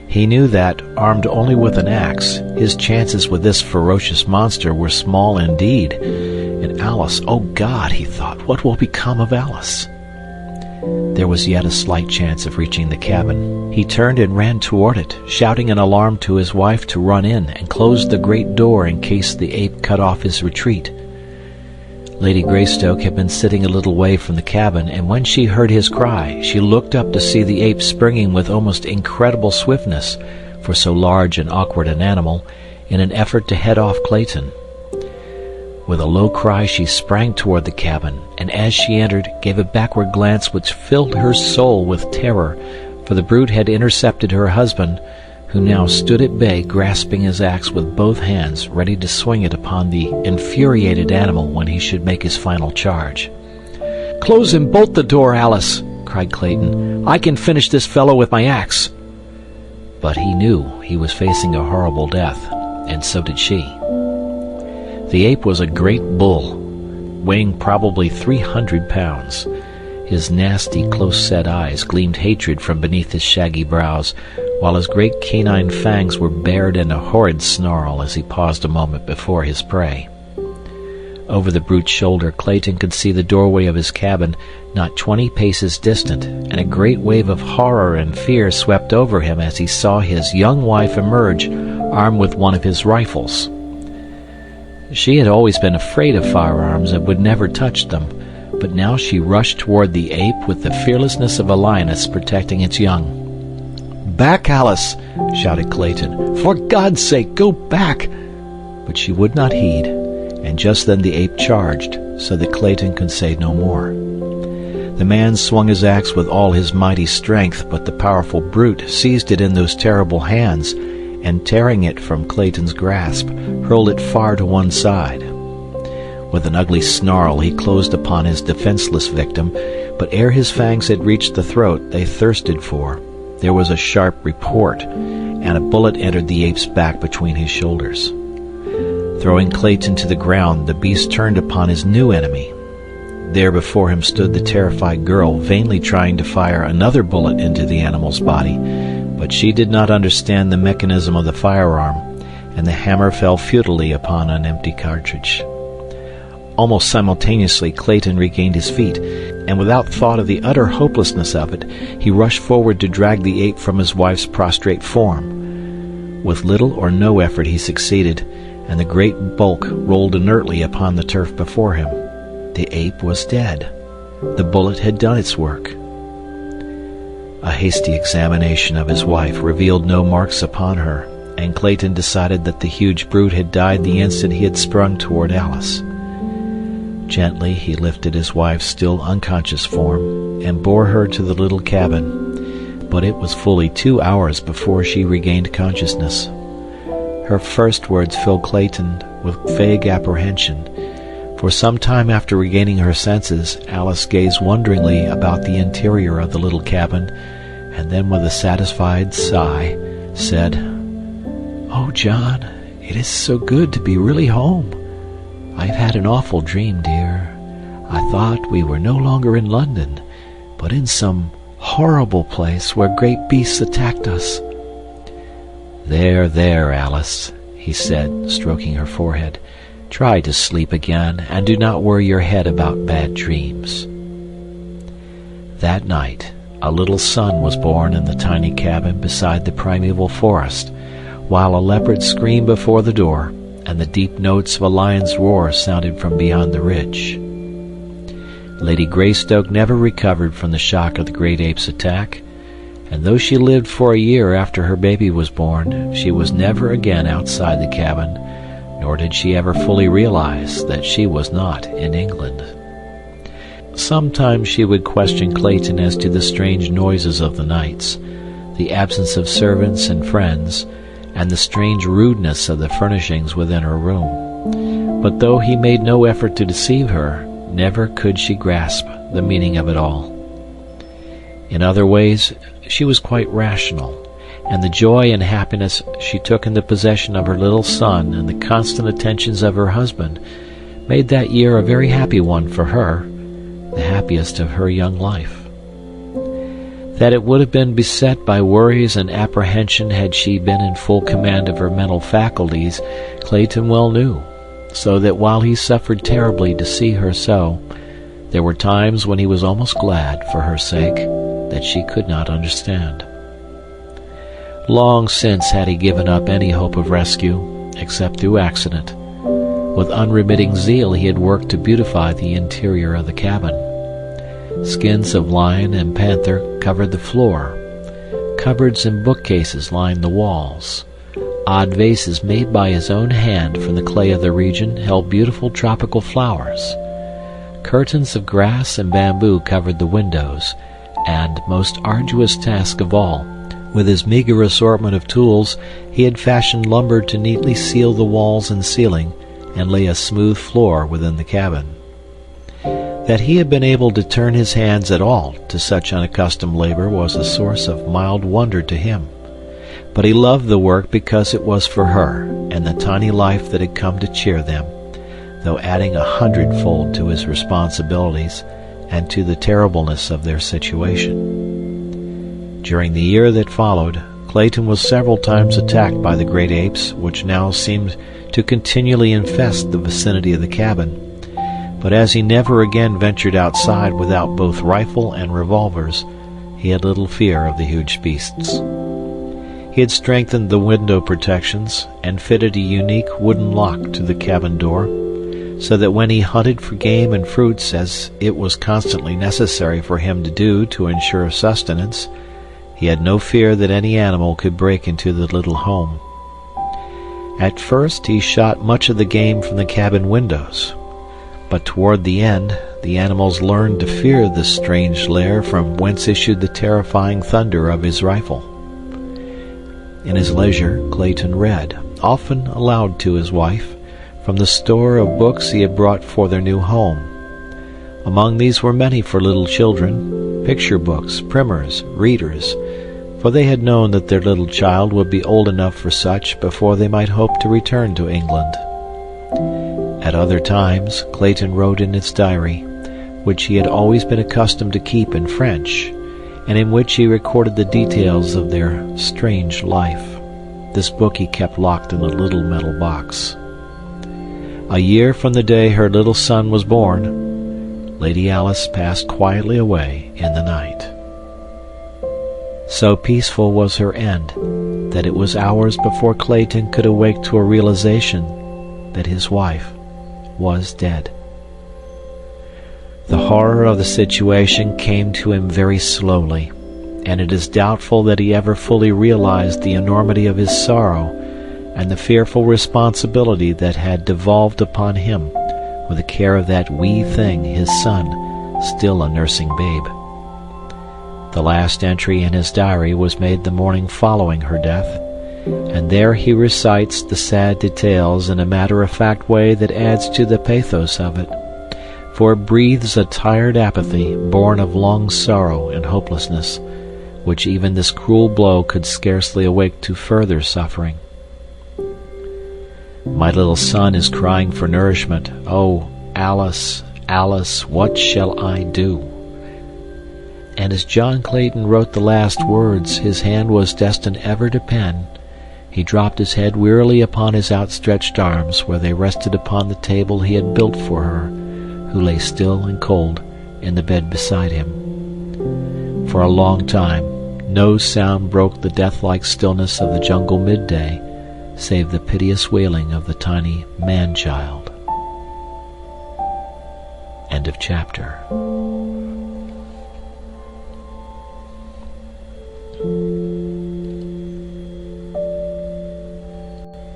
He knew that, armed only with an axe, his chances with this ferocious monster were small indeed, and Alice, oh God, he thought, what will become of Alice? There was yet a slight chance of reaching the cabin. He turned and ran toward it, shouting an alarm to his wife to run in and close the great door in case the ape cut off his retreat. Lady Greystoke had been sitting a little way from the cabin, and when she heard his cry, she looked up to see the ape springing with almost incredible swiftness, for so large and awkward an animal, in an effort to head off Clayton. With a low cry she sprang toward the cabin, and as she entered gave a backward glance which filled her soul with terror, for the brute had intercepted her husband, who now stood at bay grasping his axe with both hands, ready to swing it upon the infuriated animal when he should make his final charge. "Close and bolt the door, Alice!" cried Clayton. "I can finish this fellow with my axe." But he knew he was facing a horrible death, and so did she. The ape was a great bull, weighing probably 300 pounds. His nasty, close-set eyes gleamed hatred from beneath his shaggy brows, while his great canine fangs were bared in a horrid snarl as he paused a moment before his prey. Over the brute's shoulder, Clayton could see the doorway of his cabin not 20 paces distant, and a great wave of horror and fear swept over him as he saw his young wife emerge, armed with one of his rifles. She had always been afraid of firearms and would never touch them, but now she rushed toward the ape with the fearlessness of a lioness protecting its young. "Back, Alice!" shouted Clayton. "For God's sake, go back!" But she would not heed, and just then the ape charged, so that Clayton could say no more. The man swung his axe with all his mighty strength, but the powerful brute seized it in those terrible hands, and tearing it from Clayton's grasp, hurled it far to one side. With an ugly snarl he closed upon his defenseless victim, but ere his fangs had reached the throat they thirsted for, there was a sharp report, and a bullet entered the ape's back between his shoulders. Throwing Clayton to the ground, the beast turned upon his new enemy. There before him stood the terrified girl, vainly trying to fire another bullet into the animal's body, but she did not understand the mechanism of the firearm, and the hammer fell futilely upon an empty cartridge. Almost simultaneously, Clayton regained his feet, and without thought of the utter hopelessness of it, he rushed forward to drag the ape from his wife's prostrate form. With little or no effort he succeeded, and the great bulk rolled inertly upon the turf before him. The ape was dead. The bullet had done its work. A hasty examination of his wife revealed no marks upon her, and Clayton decided that the huge brute had died the instant he had sprung toward Alice. Gently he lifted his wife's still unconscious form and bore her to the little cabin, but it was fully 2 hours before she regained consciousness. Her first words filled Clayton with vague apprehension. For some time after regaining her senses, Alice gazed wonderingly about the interior of the little cabin, and then with a satisfied sigh said, "Oh, John, it is so good to be really home. I've had an awful dream, dear. I thought we were no longer in London, but in some horrible place where great beasts attacked us." "There, there, Alice," he said, stroking her forehead. "Try to sleep again, and do not worry your head about bad dreams." That night, a little son was born in the tiny cabin beside the primeval forest, while a leopard screamed before the door, and the deep notes of a lion's roar sounded from beyond the ridge. Lady Greystoke never recovered from the shock of the great ape's attack, and though she lived for a year after her baby was born, she was never again outside the cabin, nor did she ever fully realize that she was not in England. Sometimes she would question Clayton as to the strange noises of the nights, the absence of servants and friends, and the strange rudeness of the furnishings within her room. But though he made no effort to deceive her, never could she grasp the meaning of it all. In other ways, she was quite rational, and the joy and happiness she took in the possession of her little son and the constant attentions of her husband made that year a very happy one for her, the happiest of her young life. That it would have been beset by worries and apprehension had she been in full command of her mental faculties, Clayton well knew, so that while he suffered terribly to see her so, there were times when he was almost glad, for her sake, that she could not understand. Long since had he given up any hope of rescue, except through accident. With unremitting zeal he had worked to beautify the interior of the cabin. Skins of lion and panther covered the floor. Cupboards and bookcases lined the walls. Odd vases made by his own hand from the clay of the region held beautiful tropical flowers. Curtains of grass and bamboo covered the windows, and, most arduous task of all, with his meager assortment of tools, he had fashioned lumber to neatly seal the walls and ceiling, and lay a smooth floor within the cabin. That he had been able to turn his hands at all to such unaccustomed labor was a source of mild wonder to him. But he loved the work because it was for her and the tiny life that had come to cheer them, though adding 100-fold to his responsibilities and to the terribleness of their situation. During the year that followed, Clayton was several times attacked by the great apes, which now seemed to continually infest the vicinity of the cabin, But as he never again ventured outside without both rifle and revolvers, he had little fear of the huge beasts. He had strengthened the window protections and fitted a unique wooden lock to the cabin door, so that when he hunted for game and fruits, as it was constantly necessary for him to do to ensure sustenance, he had no fear that any animal could break into the little home. At first he shot much of the game from the cabin windows, but toward the end the animals learned to fear this strange lair from whence issued the terrifying thunder of his rifle. In his leisure, Clayton read, often aloud to his wife, from the store of books he had brought for their new home. Among these were many for little children, picture books, primers, readers, for they had known that their little child would be old enough for such before they might hope to return to England. At other times, Clayton wrote in his diary, which he had always been accustomed to keep in French, and in which he recorded the details of their strange life. This book he kept locked in a little metal box. A year from the day her little son was born, Lady Alice passed quietly away in the night. So peaceful was her end that it was hours before Clayton could awake to a realization that his wife was dead. The horror of the situation came to him very slowly, and it is doubtful that he ever fully realized the enormity of his sorrow and the fearful responsibility that had devolved upon him with the care of that wee thing, his son, still a nursing babe. The last entry in his diary was made the morning following her death, and there he recites the sad details in a matter-of-fact way that adds to the pathos of it, for it breathes a tired apathy born of long sorrow and hopelessness, which even this cruel blow could scarcely awake to further suffering. My little son is crying for nourishment. Oh, Alice, Alice, what shall I do? And as John Clayton wrote the last words his hand was destined ever to pen, he dropped his head wearily upon his outstretched arms where they rested upon the table he had built for her, who lay still and cold in the bed beside him. For a long time no sound broke the death-like stillness of the jungle midday, save the piteous wailing of the tiny man-child. End of chapter.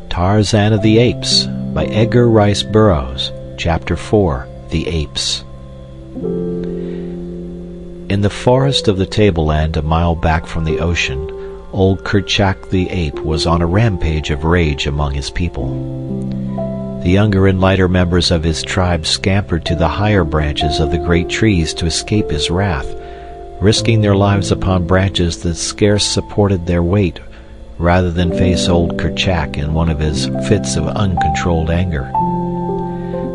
Tarzan of the Apes by Edgar Rice Burroughs. Chapter 4. The Apes. In the forest of the tableland a mile back from the ocean, old Kerchak the ape was on a rampage of rage among his people. The younger and lighter members of his tribe scampered to the higher branches of the great trees to escape his wrath, risking their lives upon branches that scarce supported their weight, rather than face old Kerchak in one of his fits of uncontrolled anger.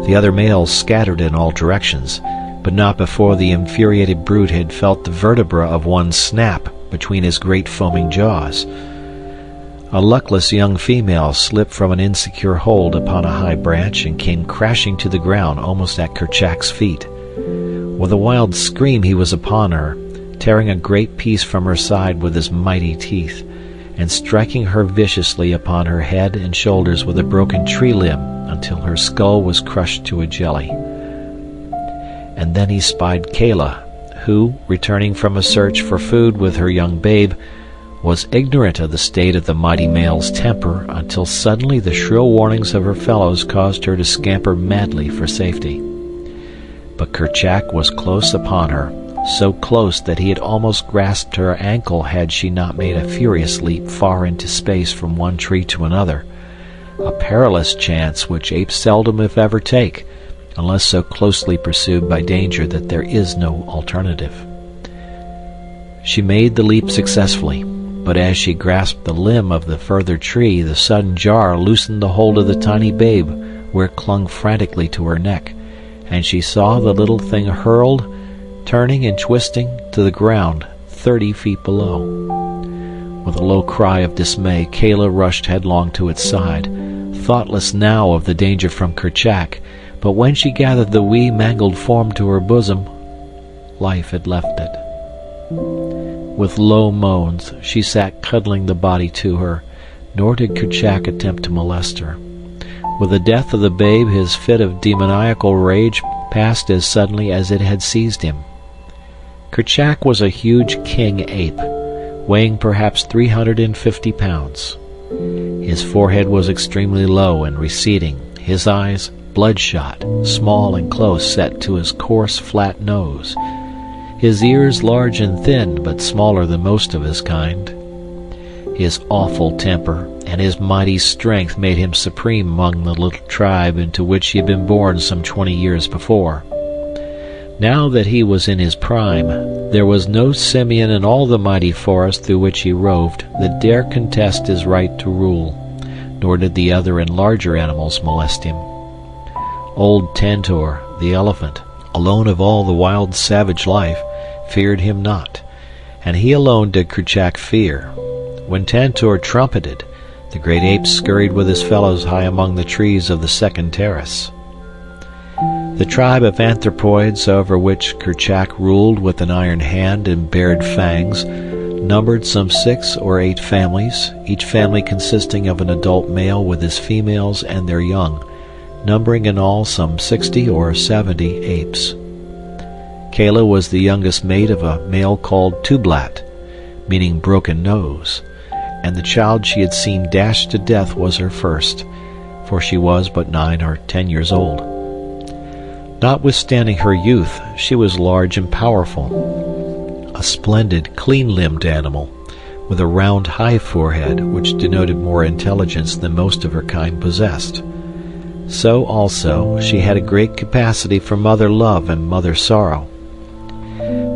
The other males scattered in all directions, but not before the infuriated brute had felt the vertebra of one snap between his great foaming jaws. A luckless young female slipped from an insecure hold upon a high branch and came crashing to the ground almost at Kerchak's feet. With a wild scream he was upon her, tearing a great piece from her side with his mighty teeth, and striking her viciously upon her head and shoulders with a broken tree limb until her skull was crushed to a jelly. And then he spied Kayla, who, returning from a search for food with her young babe, was ignorant of the state of the mighty male's temper until suddenly the shrill warnings of her fellows caused her to scamper madly for safety. But Kerchak was close upon her, so close that he had almost grasped her ankle had she not made a furious leap far into space from one tree to another, a perilous chance which apes seldom if ever take, unless so closely pursued by danger that there is no alternative. She made the leap successfully, but as she grasped the limb of the further tree, the sudden jar loosened the hold of the tiny babe where it clung frantically to her neck, and she saw the little thing hurled, turning and twisting, to the ground 30 feet below. With a low cry of dismay, Kayla rushed headlong to its side, thoughtless now of the danger from Kerchak, But when she gathered the wee mangled form to her bosom, life had left it. With low moans, she sat cuddling the body to her, nor did Kerchak attempt to molest her. With the death of the babe, his fit of demoniacal rage passed as suddenly as it had seized him. Kerchak was a huge king ape, weighing perhaps 350 pounds. His forehead was extremely low and receding, his eyes bloodshot, small and close set to his coarse, flat nose, his ears large and thin, but smaller than most of his kind. His awful temper and his mighty strength made him supreme among the little tribe into which he had been born some 20 years before. Now that he was in his prime, there was no simian in all the mighty forest through which he roved that dare contest his right to rule, nor did the other and larger animals molest him. Old Tantor, the elephant, alone of all the wild savage life, feared him not, and he alone did Kerchak fear. When Tantor trumpeted, the great ape scurried with his fellows high among the trees of the second terrace. The tribe of anthropoids over which Kerchak ruled with an iron hand and bared fangs numbered some 6 or 8 families, each family consisting of an adult male with his females and their young, numbering in all some 60 or 70 apes. Kala was the youngest mate of a male called Tublat, meaning broken nose, and the child she had seen dashed to death was her first, for she was but 9 or 10 years old. Notwithstanding her youth, she was large and powerful, a splendid, clean-limbed animal, with a round, high forehead which denoted more intelligence than most of her kind possessed. So, also, she had a great capacity for mother love and mother sorrow.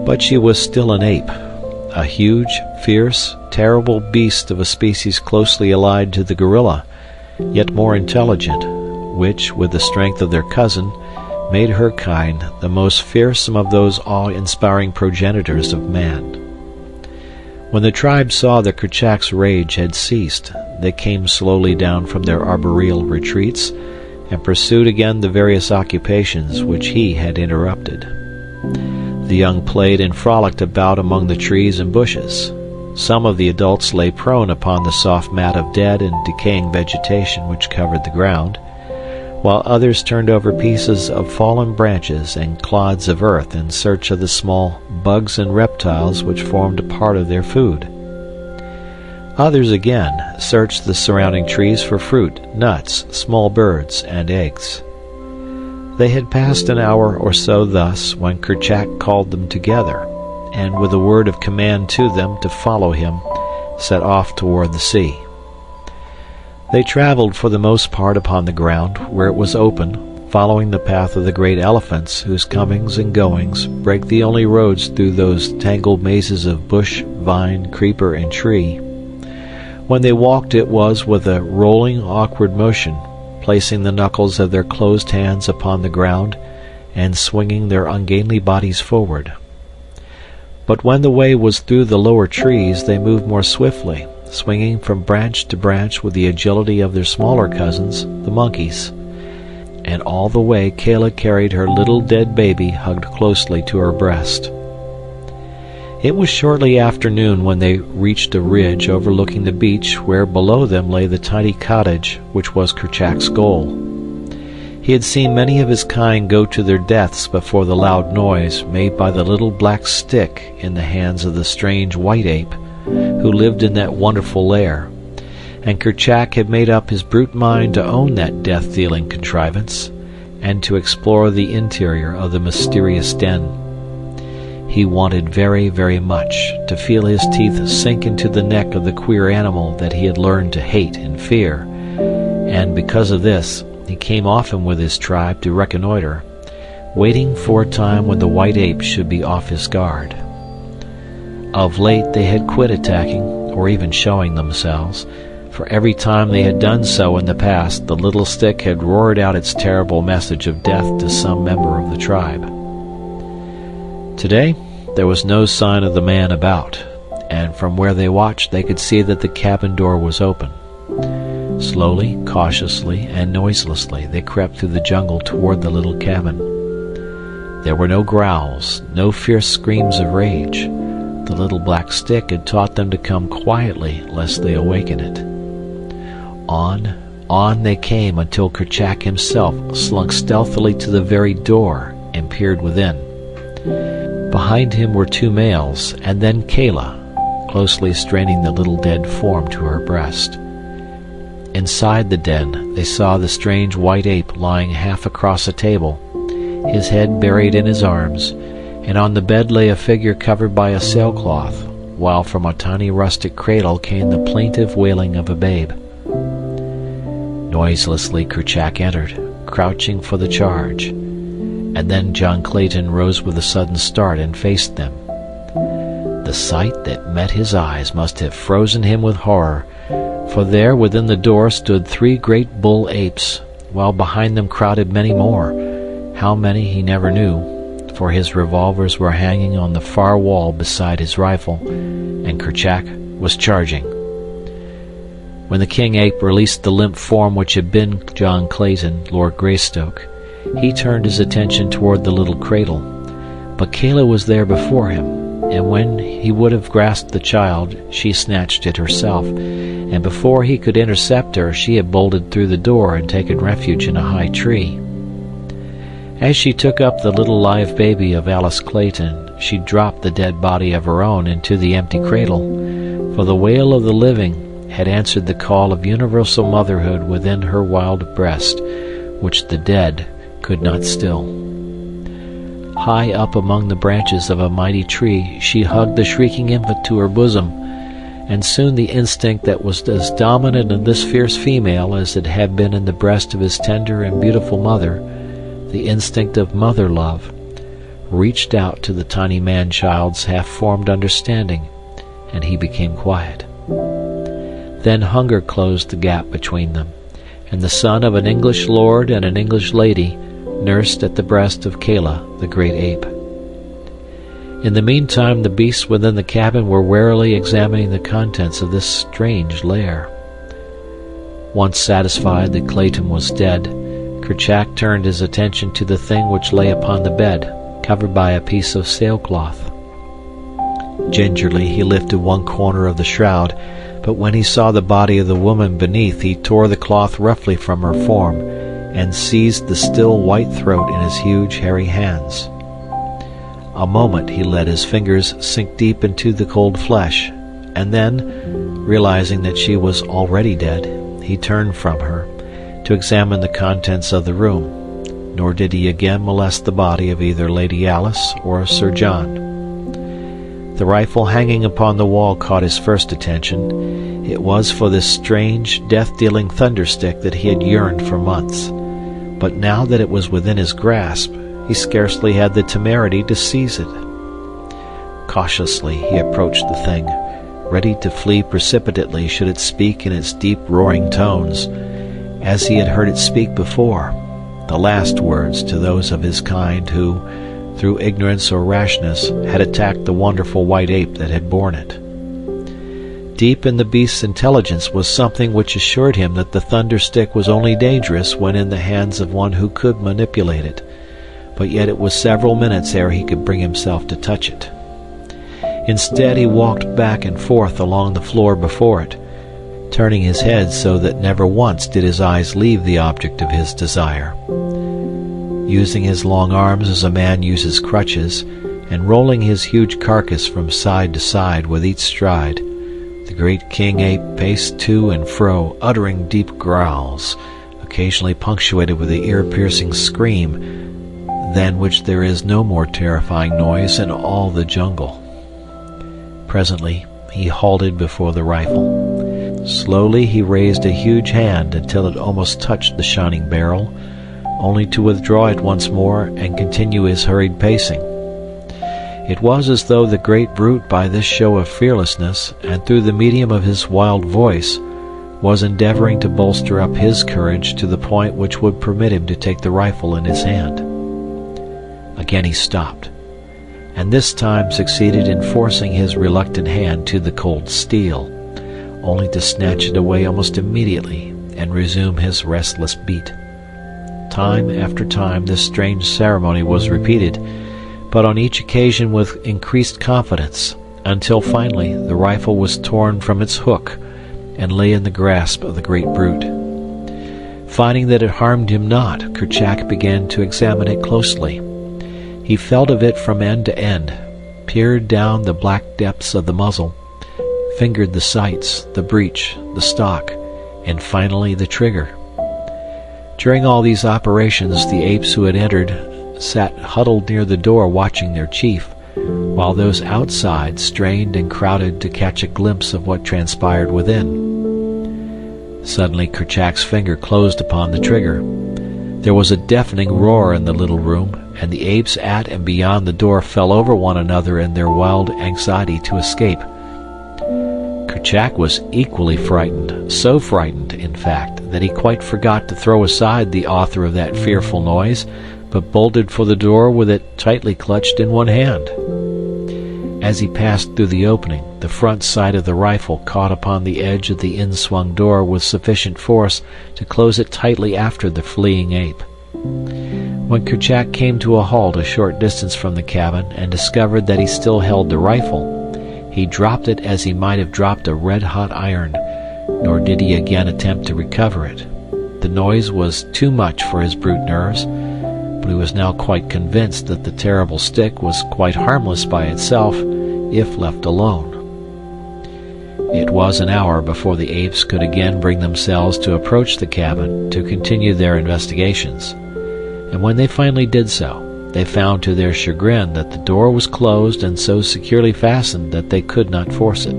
But she was still an ape, a huge, fierce, terrible beast of a species closely allied to the gorilla, yet more intelligent, which, with the strength of their cousin, made her kind the most fearsome of those awe-inspiring progenitors of man. When the tribe saw that Kerchak's rage had ceased, they came slowly down from their arboreal retreats and pursued again the various occupations which he had interrupted. The young played and frolicked about among the trees and bushes. Some of the adults lay prone upon the soft mat of dead and decaying vegetation which covered the ground, while others turned over pieces of fallen branches and clods of earth in search of the small bugs and reptiles which formed a part of their food. Others again searched the surrounding trees for fruit, nuts, small birds, and eggs. They had passed an hour or so thus when Kerchak called them together, and with a word of command to them to follow him, set off toward the sea. They traveled for the most part upon the ground, where it was open, following the path of the great elephants, whose comings and goings break the only roads through those tangled mazes of bush, vine, creeper, and tree. When they walked, it was with a rolling, awkward motion, placing the knuckles of their closed hands upon the ground and swinging their ungainly bodies forward. But when the way was through the lower trees, they moved more swiftly, swinging from branch to branch with the agility of their smaller cousins, the monkeys. And all the way Kala carried her little dead baby hugged closely to her breast. It was shortly after noon when they reached a ridge overlooking the beach, where below them lay the tiny cottage which was Kerchak's goal. He had seen many of his kind go to their deaths before the loud noise made by the little black stick in the hands of the strange white ape who lived in that wonderful lair, and Kerchak had made up his brute mind to own that death-dealing contrivance, and to explore the interior of the mysterious den. He wanted very, very much to feel his teeth sink into the neck of the queer animal that he had learned to hate and fear, and because of this, he came often with his tribe to reconnoiter, waiting for a time when the white ape should be off his guard. Of late they had quit attacking, or even showing themselves, for every time they had done so in the past, the little stick had roared out its terrible message of death to some member of the tribe. Today, there was no sign of the man about, and from where they watched they could see that the cabin door was open. Slowly, cautiously, and noiselessly they crept through the jungle toward the little cabin. There were no growls, no fierce screams of rage. The little black stick had taught them to come quietly lest they awaken it. On they came until Kerchak himself slunk stealthily to the very door and peered within. Behind him were two males, and then Kayla, closely straining the little dead form to her breast. Inside the den, they saw the strange white ape lying half across a table, his head buried in his arms, and on the bed lay a figure covered by a sailcloth, while from a tiny rustic cradle came the plaintive wailing of a babe. Noiselessly Kerchak entered, crouching for the charge, and then John Clayton rose with a sudden start and faced them. The sight that met his eyes must have frozen him with horror, for there within the door stood 3 great bull apes, while behind them crowded many more. How many he never knew, for his revolvers were hanging on the far wall beside his rifle, and Kerchak was charging. When the king ape released the limp form which had been John Clayton, Lord Greystoke, he turned his attention toward the little cradle. But Kayla was there before him, and when he would have grasped the child, she snatched it herself, and before he could intercept her, she had bolted through the door and taken refuge in a high tree. As she took up the little live baby of Alice Clayton, she dropped the dead body of her own into the empty cradle, for the wail of the living had answered the call of universal motherhood within her wild breast, which the dead could not still. High up among the branches of a mighty tree, she hugged the shrieking infant to her bosom, and soon the instinct that was as dominant in this fierce female as it had been in the breast of his tender and beautiful mother, the instinct of mother love, reached out to the tiny man-child's half-formed understanding, and he became quiet. Then hunger closed the gap between them, and the son of an English lord and an English lady nursed at the breast of Kayla, the great ape. In the meantime, the beasts within the cabin were warily examining the contents of this strange lair. Once satisfied that Clayton was dead, Kerchak turned his attention to the thing which lay upon the bed, covered by a piece of sailcloth. Gingerly he lifted one corner of the shroud, but when he saw the body of the woman beneath, he tore the cloth roughly from her form and seized the still white throat in his huge hairy hands. A moment he let his fingers sink deep into the cold flesh, and then, realizing that she was already dead, he turned from her to examine the contents of the room, nor did he again molest the body of either Lady Alice or Sir John. The rifle hanging upon the wall caught his first attention. It was for this strange, death-dealing thunderstick that he had yearned for months. But now that it was within his grasp, he scarcely had the temerity to seize it. Cautiously he approached the thing, ready to flee precipitately should it speak in its deep roaring tones, as he had heard it speak before, the last words to those of his kind who, through ignorance or rashness, had attacked the wonderful white ape that had borne it. Deep in the beast's intelligence was something which assured him that the thunderstick was only dangerous when in the hands of one who could manipulate it, but yet it was several minutes ere he could bring himself to touch it. Instead, he walked back and forth along the floor before it, turning his head so that never once did his eyes leave the object of his desire. Using his long arms as a man uses crutches, and rolling his huge carcass from side to side with each stride, the great king ape paced to and fro, uttering deep growls, occasionally punctuated with the ear-piercing scream, than which there is no more terrifying noise in all the jungle. Presently he halted before the rifle. Slowly he raised a huge hand until it almost touched the shining barrel, only to withdraw it once more and continue his hurried pacing. It was as though the great brute, by this show of fearlessness, and through the medium of his wild voice, was endeavoring to bolster up his courage to the point which would permit him to take the rifle in his hand. Again he stopped, and this time succeeded in forcing his reluctant hand to the cold steel, only to snatch it away almost immediately and resume his restless beat. Time after time this strange ceremony was repeated, but on each occasion with increased confidence, until finally the rifle was torn from its hook and lay in the grasp of the great brute. Finding that it harmed him not, Kerchak began to examine it closely. He felt of it from end to end, peered down the black depths of the muzzle, fingered the sights, the breech, the stock, and finally the trigger. During all these operations, the apes who had entered sat huddled near the door watching their chief, while those outside strained and crowded to catch a glimpse of what transpired within. Suddenly Kerchak's finger closed upon the trigger. There was a deafening roar in the little room, and the apes at and beyond the door fell over one another in their wild anxiety to escape. Kerchak was equally frightened, so frightened, in fact, that he quite forgot to throw aside the author of that fearful noise, but bolted for the door with it tightly clutched in one hand. As he passed through the opening, the front sight of the rifle caught upon the edge of the in-swung door with sufficient force to close it tightly after the fleeing ape. When Kerchak came to a halt a short distance from the cabin and discovered that he still held the rifle, he dropped it as he might have dropped a red-hot iron, nor did he again attempt to recover it. The noise was too much for his brute nerves, but he was now quite convinced that the terrible stick was quite harmless by itself if left alone. It was an hour before the apes could again bring themselves to approach the cabin to continue their investigations, and when they finally did so, they found to their chagrin that the door was closed and so securely fastened that they could not force it.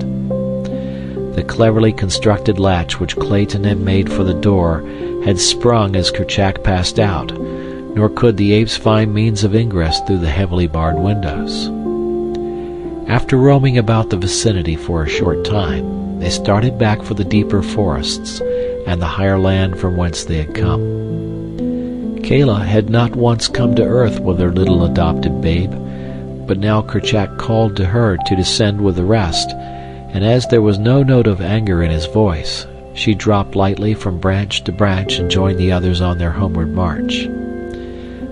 The cleverly constructed latch which Clayton had made for the door had sprung as Kerchak passed out, nor could the apes find means of ingress through the heavily barred windows. After roaming about the vicinity for a short time, they started back for the deeper forests and the higher land from whence they had come. Kayla had not once come to earth with her little adopted babe, but now Kerchak called to her to descend with the rest, and as there was no note of anger in his voice, she dropped lightly from branch to branch and joined the others on their homeward march.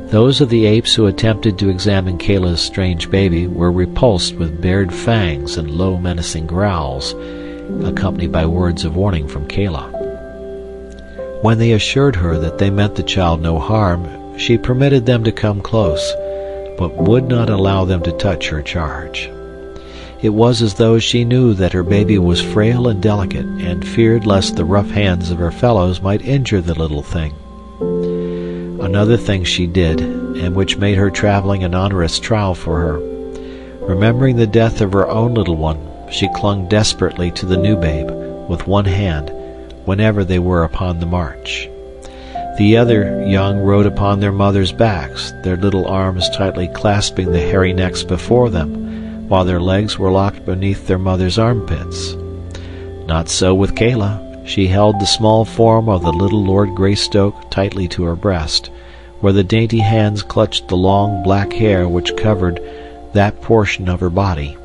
Those of the apes who attempted to examine Kayla's strange baby were repulsed with bared fangs and low menacing growls, accompanied by words of warning from Kayla. When they assured her that they meant the child no harm, she permitted them to come close, but would not allow them to touch her charge. It was as though she knew that her baby was frail and delicate, and feared lest the rough hands of her fellows might injure the little thing. Another thing she did, and which made her traveling an onerous trial for her. Remembering the death of her own little one, she clung desperately to the new babe with one hand whenever they were upon the march. The other young rode upon their mothers' backs, their little arms tightly clasping the hairy necks before them, while their legs were locked beneath their mother's armpits. Not so with Kayla. She held the small form of the little Lord Greystoke tightly to her breast, where the dainty hands clutched the long black hair which covered that portion of her body.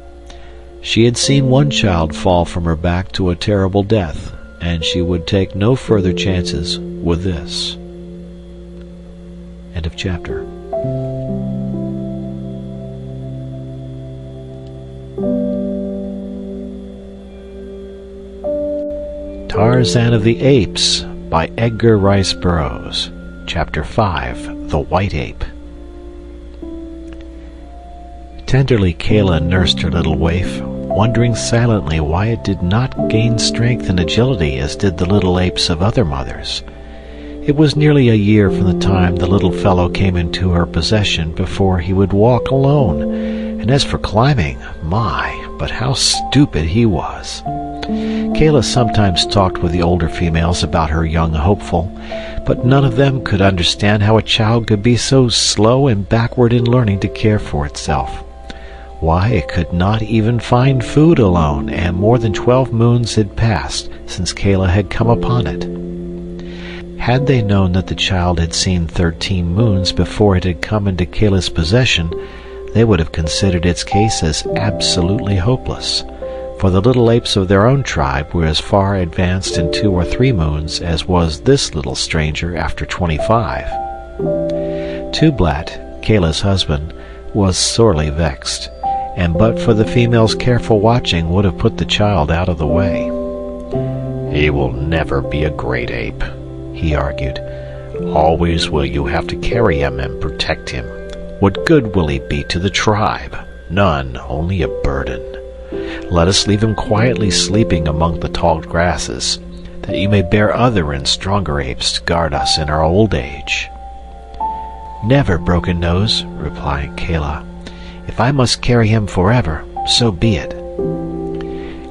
She had seen one child fall from her back to a terrible death, and she would take no further chances with this. End of chapter. Tarzan of the Apes by Edgar Rice Burroughs. Chapter 5. The White Ape. Tenderly Kayla nursed her little waif, wondering silently why it did not gain strength and agility as did the little apes of other mothers. It was nearly a year from the time the little fellow came into her possession before he would walk alone, and as for climbing, my, but how stupid he was. Kayla sometimes talked with the older females about her young hopeful, but none of them could understand how a child could be so slow and backward in learning to care for itself. Why, it could not even find food alone, and more than 12 moons had passed since Kayla had come upon it. Had they known that the child had seen 13 moons before it had come into Kayla's possession, they would have considered its case as absolutely hopeless, for the little apes of their own tribe were as far advanced in 2 or 3 moons as was this little stranger after 25. Tublat, Kayla's husband, was sorely vexed, and but for the female's careful watching would have put the child out of the way. "He will never be a great ape," he argued. "Always will you have to carry him and protect him. What good will he be to the tribe? None, only a burden. Let us leave him quietly sleeping among the tall grasses, that you may bear other and stronger apes to guard us in our old age." "Never, Broken Nose," replied Kayla. "If I must carry him forever, so be it."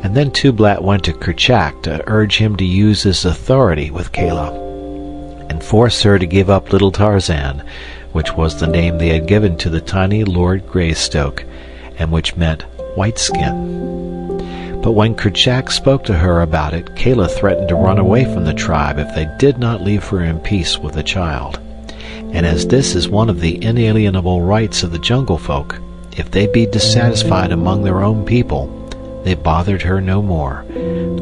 And then Tublat went to Kerchak to urge him to use his authority with Kayla, and force her to give up little Tarzan, which was the name they had given to the tiny Lord Greystoke, and which meant white-skin. But when Kerchak spoke to her about it, Kayla threatened to run away from the tribe if they did not leave her in peace with the child. And as this is one of the inalienable rights of the jungle folk, if they be dissatisfied among their own people, they bothered her no more,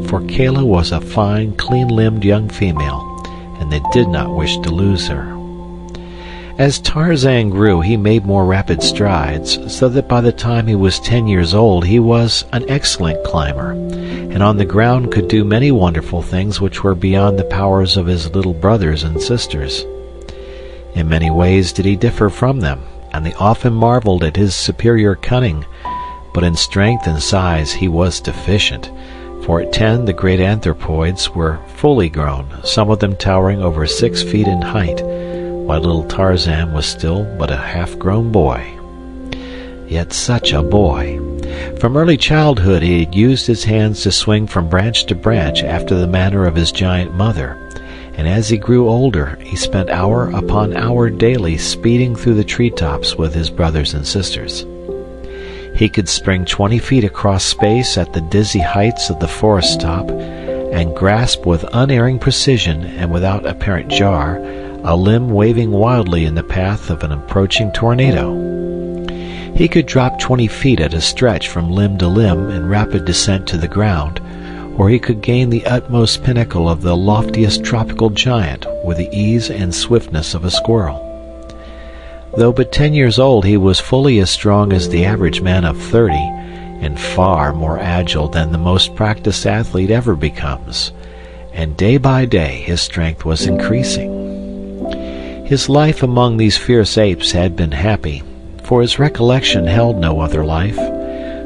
for Kayla was a fine, clean-limbed young female, and they did not wish to lose her. As Tarzan grew, he made more rapid strides, so that by the time he was 10 years old he was an excellent climber, and on the ground could do many wonderful things which were beyond the powers of his little brothers and sisters. In many ways did he differ from them, and they often marveled at his superior cunning, but in strength and size he was deficient, for at 10 the great anthropoids were fully grown, some of them towering over 6 feet in height, while little Tarzan was still but a half-grown boy. Yet such a boy! From early childhood he had used his hands to swing from branch to branch after the manner of his giant mother, and as he grew older he spent hour upon hour daily speeding through the treetops with his brothers and sisters. He could spring 20 feet across space at the dizzy heights of the forest top, and grasp with unerring precision and without apparent jar a limb waving wildly in the path of an approaching tornado. He could drop 20 feet at a stretch from limb to limb in rapid descent to the ground, or he could gain the utmost pinnacle of the loftiest tropical giant with the ease and swiftness of a squirrel. Though but 10 years old, he was fully as strong as the average man of 30, and far more agile than the most practiced athlete ever becomes, and day by day his strength was increasing. His life among these fierce apes had been happy, for his recollection held no other life,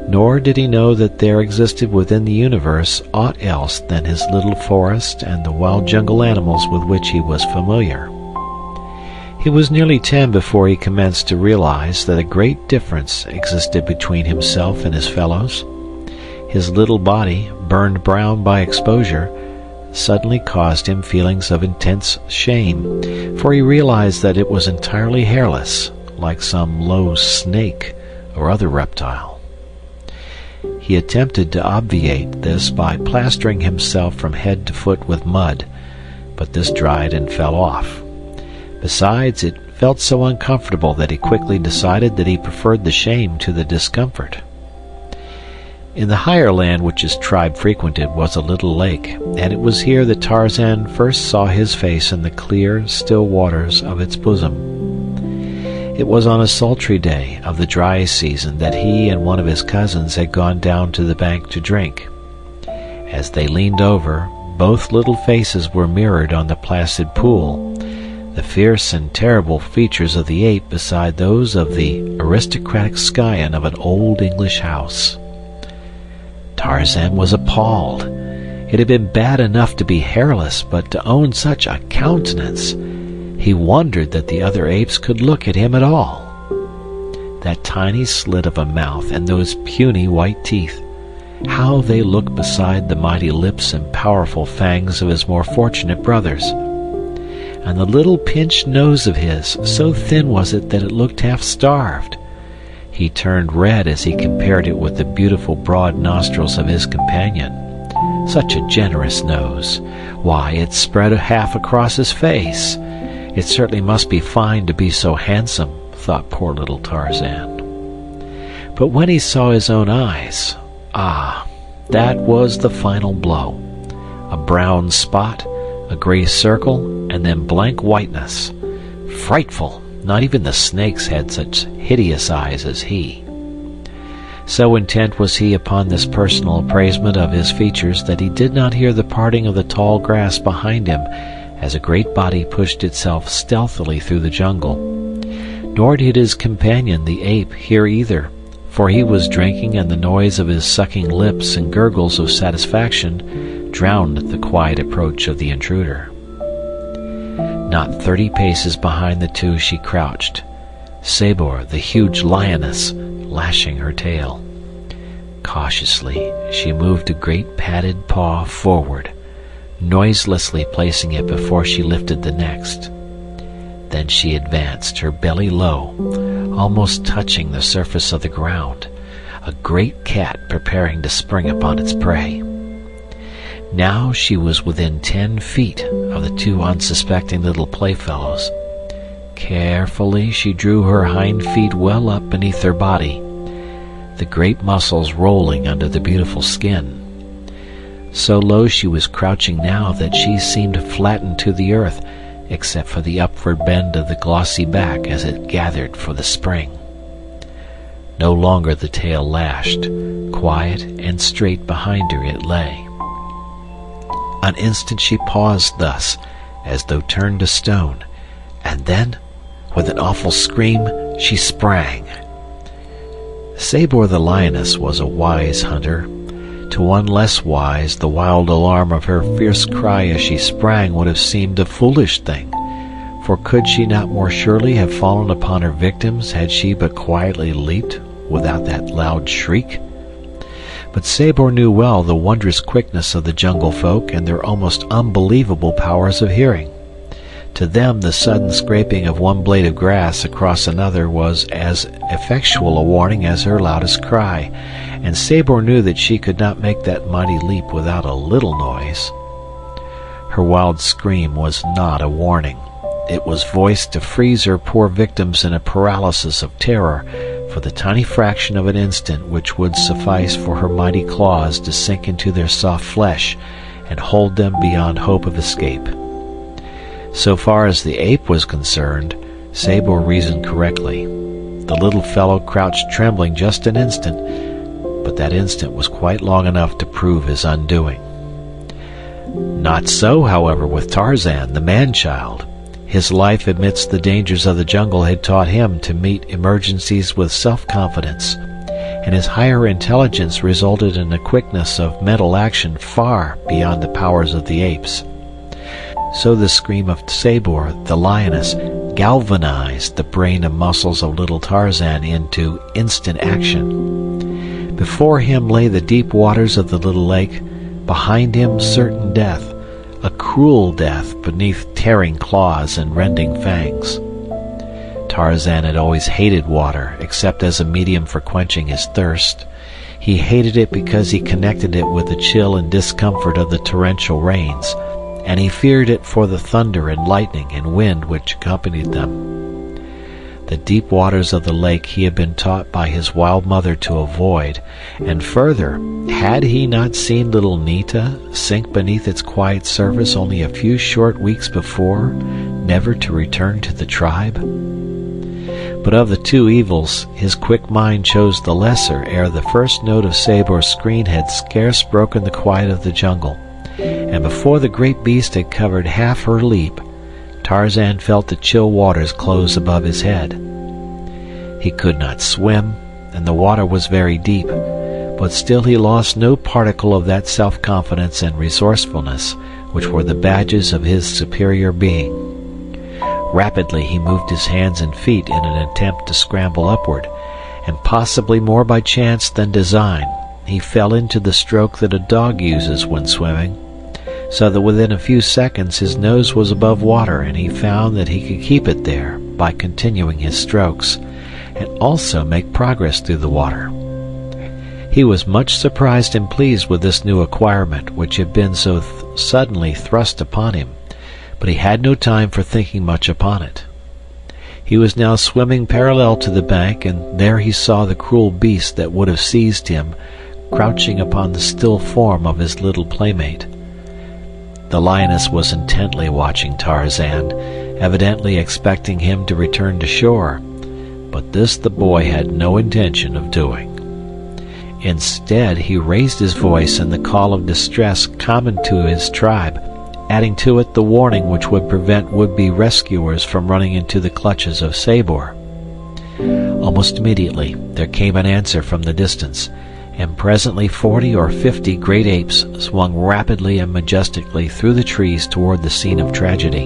nor did he know that there existed within the universe aught else than his little forest and the wild jungle animals with which he was familiar. He was nearly 10 before he commenced to realize that a great difference existed between himself and his fellows. His little body, burned brown by exposure, suddenly caused him feelings of intense shame, for he realized that it was entirely hairless, like some low snake or other reptile. He attempted to obviate this by plastering himself from head to foot with mud, but this dried and fell off. Besides, it felt so uncomfortable that he quickly decided that he preferred the shame to the discomfort. In the higher land which his tribe frequented was a little lake, and it was here that Tarzan first saw his face in the clear, still waters of its bosom. It was on a sultry day of the dry season that he and one of his cousins had gone down to the bank to drink. As they leaned over, both little faces were mirrored on the placid pool, the fierce and terrible features of the ape beside those of the aristocratic scion of an old English house. Tarzan was appalled. It had been bad enough to be hairless, but to own such a countenance! He wondered that the other apes could look at him at all. That tiny slit of a mouth and those puny white teeth, how they looked beside the mighty lips and powerful fangs of his more fortunate brothers! And the little pinched nose of his, so thin was it that it looked half-starved. He turned red as he compared it with the beautiful broad nostrils of his companion. Such a generous nose! Why, it spread half across his face. It certainly must be fine to be so handsome, thought poor little Tarzan. But when he saw his own eyes, that was the final blow. A brown spot, a gray circle, and then blank whiteness. Frightful! Not even the snakes had such hideous eyes as he. So intent was he upon this personal appraisement of his features that he did not hear the parting of the tall grass behind him as a great body pushed itself stealthily through the jungle. Nor did his companion, the ape, hear either, for he was drinking, and the noise of his sucking lips and gurgles of satisfaction drowned the quiet approach of the intruder. Not 30 paces behind the two she crouched, Sabor, the huge lioness, lashing her tail. Cautiously, she moved a great padded paw forward, noiselessly placing it before she lifted the next. Then she advanced, her belly low, almost touching the surface of the ground, a great cat preparing to spring upon its prey. Now she was within 10 feet of the two unsuspecting little playfellows. Carefully she drew her hind feet well up beneath her body, the great muscles rolling under the beautiful skin. So low she was crouching now that she seemed flattened to the earth, except for the upward bend of the glossy back as it gathered for the spring. No longer the tail lashed. Quiet and straight behind her it lay. An instant she paused thus, as though turned to stone, and then, with an awful scream, she sprang. Sabor the lioness was a wise hunter. To one less wise, the wild alarm of her fierce cry as she sprang would have seemed a foolish thing, for could she not more surely have fallen upon her victims had she but quietly leaped without that loud shriek? But Sabor knew well the wondrous quickness of the jungle folk and their almost unbelievable powers of hearing. To them the sudden scraping of one blade of grass across another was as effectual a warning as her loudest cry, and Sabor knew that she could not make that mighty leap without a little noise. Her wild scream was not a warning. It was voiced to freeze her poor victims in a paralysis of terror for the tiny fraction of an instant which would suffice for her mighty claws to sink into their soft flesh and hold them beyond hope of escape. So far as the ape was concerned, Sabor reasoned correctly. The little fellow crouched trembling just an instant, but that instant was quite long enough to prove his undoing. Not so, however, with Tarzan, the man-child. His life amidst the dangers of the jungle had taught him to meet emergencies with self-confidence, and his higher intelligence resulted in a quickness of mental action far beyond the powers of the apes. So the scream of Sabor, the lioness, galvanized the brain and muscles of little Tarzan into instant action. Before him lay the deep waters of the little lake, behind him certain death, a cruel death beneath tearing claws and rending fangs. Tarzan had always hated water, except as a medium for quenching his thirst. He hated it because he connected it with the chill and discomfort of the torrential rains, and he feared it for the thunder and lightning and wind which accompanied them. The deep waters of the lake he had been taught by his wild mother to avoid, and further, had he not seen little Nita sink beneath its quiet surface only a few short weeks before, never to return to the tribe? But of the two evils, his quick mind chose the lesser ere the first note of Sabor's scream had scarce broken the quiet of the jungle, and before the great beast had covered half her leap, Tarzan felt the chill waters close above his head. He could not swim, and the water was very deep, but still he lost no particle of that self-confidence and resourcefulness which were the badges of his superior being. Rapidly he moved his hands and feet in an attempt to scramble upward, and possibly more by chance than design, he fell into the stroke that a dog uses when swimming, so that within a few seconds his nose was above water, and he found that he could keep it there by continuing his strokes, and also make progress through the water. He was much surprised and pleased with this new acquirement which had been so suddenly thrust upon him, but he had no time for thinking much upon it. He was now swimming parallel to the bank, and there he saw the cruel beast that would have seized him, crouching upon the still form of his little playmate. The lioness was intently watching Tarzan, evidently expecting him to return to shore, but this the boy had no intention of doing. Instead, he raised his voice in the call of distress common to his tribe, adding to it the warning which would prevent would-be rescuers from running into the clutches of Sabor. Almost immediately, there came an answer from the distance, and presently 40 or 50 great apes swung rapidly and majestically through the trees toward the scene of tragedy.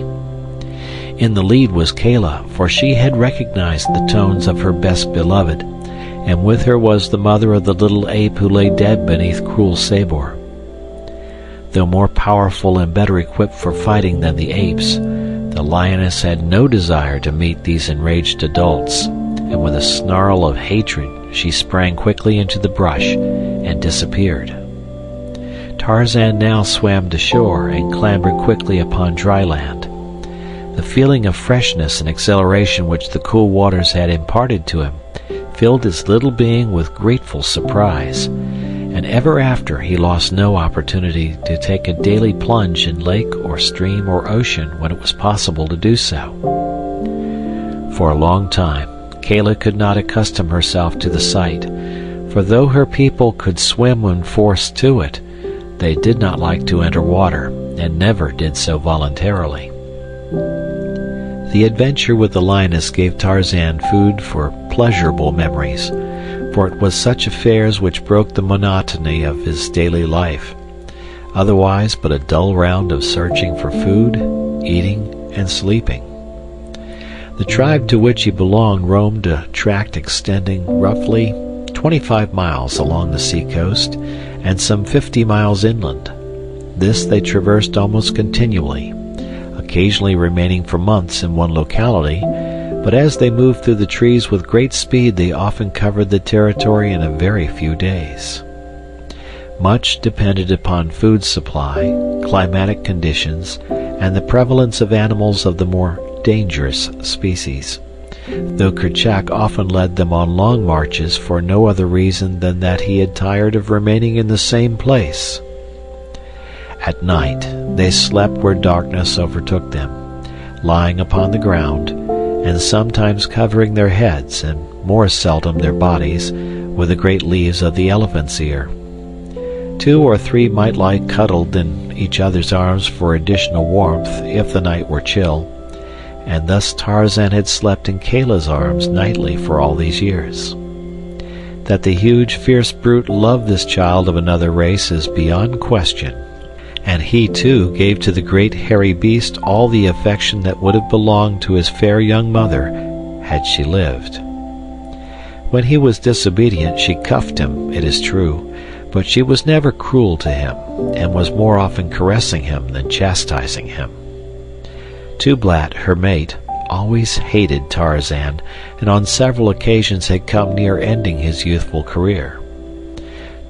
In the lead was Kala, for she had recognized the tones of her best beloved, and with her was the mother of the little ape who lay dead beneath cruel Sabor. Though more powerful and better equipped for fighting than the apes, the lioness had no desire to meet these enraged adults, and with a snarl of hatred she sprang quickly into the brush and disappeared. Tarzan now swam to shore and clambered quickly upon dry land. The feeling of freshness and exhilaration which the cool waters had imparted to him filled his little being with grateful surprise, and ever after he lost no opportunity to take a daily plunge in lake or stream or ocean when it was possible to do so. For a long time, Kala could not accustom herself to the sight, for though her people could swim when forced to it, they did not like to enter water, and never did so voluntarily. The adventure with the lioness gave Tarzan food for pleasurable memories, for it was such affairs which broke the monotony of his daily life, otherwise but a dull round of searching for food, eating, and sleeping. The tribe to which he belonged roamed a tract extending roughly 25 miles along the seacoast and some 50 miles inland. This they traversed almost continually, occasionally remaining for months in one locality, but as they moved through the trees with great speed they often covered the territory in a very few days. Much depended upon food supply, climatic conditions, and the prevalence of animals of the more dangerous species, though Kerchak often led them on long marches for no other reason than that he had tired of remaining in the same place. At night they slept where darkness overtook them, lying upon the ground, and sometimes covering their heads, and more seldom their bodies, with the great leaves of the elephant's ear. 2 or 3 might lie cuddled in each other's arms for additional warmth if the night were chill, and thus Tarzan had slept in Kala's arms nightly for all these years. That the huge, fierce brute loved this child of another race is beyond question, and he, too, gave to the great hairy beast all the affection that would have belonged to his fair young mother had she lived. When he was disobedient she cuffed him, it is true, but she was never cruel to him, and was more often caressing him than chastising him. Tublat, her mate, always hated Tarzan, and on several occasions had come near ending his youthful career.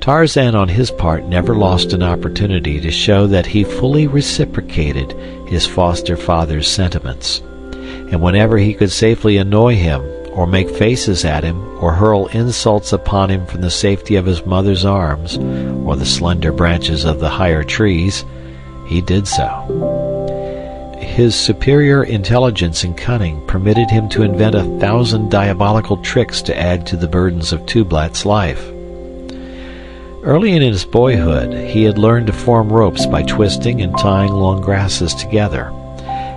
Tarzan on his part never lost an opportunity to show that he fully reciprocated his foster father's sentiments, and whenever he could safely annoy him, or make faces at him, or hurl insults upon him from the safety of his mother's arms, or the slender branches of the higher trees, he did so. His superior intelligence and cunning permitted him to invent 1,000 diabolical tricks to add to the burdens of Tublat's life. Early in his boyhood, he had learned to form ropes by twisting and tying long grasses together,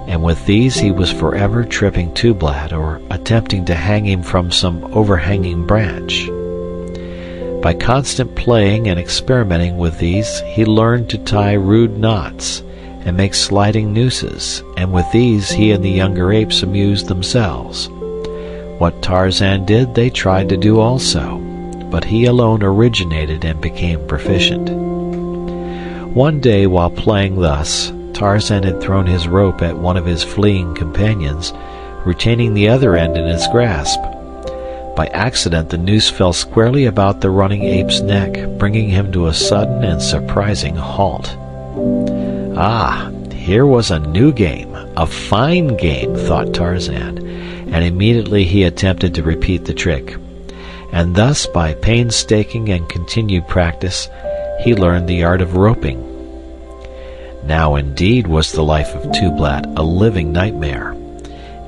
and with these he was forever tripping Tublat or attempting to hang him from some overhanging branch. By constant playing and experimenting with these, he learned to tie rude knots and make sliding nooses, and with these he and the younger apes amused themselves. What Tarzan did they tried to do also, but he alone originated and became proficient. One day while playing thus, Tarzan had thrown his rope at one of his fleeing companions, retaining the other end in his grasp. By accident the noose fell squarely about the running ape's neck, bringing him to a sudden and surprising halt. Ah, here was a new game, a fine game, thought Tarzan, and immediately he attempted to repeat the trick. and thus by painstaking and continued practice he learned the art of roping. Now indeed was the life of Tublat a living nightmare.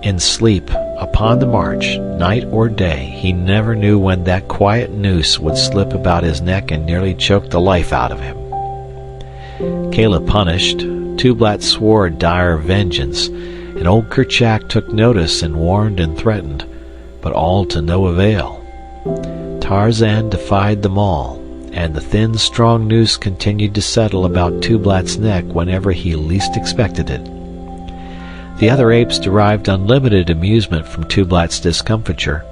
In sleep, upon the march, night or day, he never knew when that quiet noose would slip about his neck and nearly choke the life out of him. Kala punished, Tublat swore dire vengeance, and old Kerchak took notice and warned and threatened, but all to no avail. Tarzan defied them all, and the thin, strong noose continued to settle about Tublat's neck whenever he least expected it. The other apes derived unlimited amusement from Tublat's discomfiture,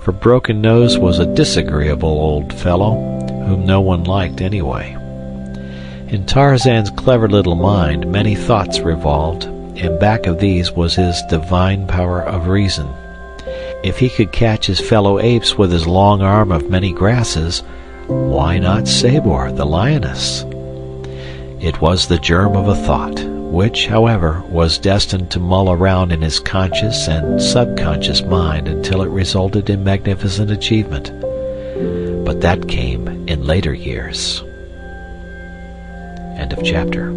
for Broken Nose was a disagreeable old fellow whom no one liked anyway. In Tarzan's clever little mind many thoughts revolved, and back of these was his divine power of reason. If he could catch his fellow apes with his long arm of many grasses, why not Sabor, the lioness? It was the germ of a thought, which, however, was destined to mull around in his conscious and subconscious mind until it resulted in magnificent achievement. But that came in later years. End of chapter.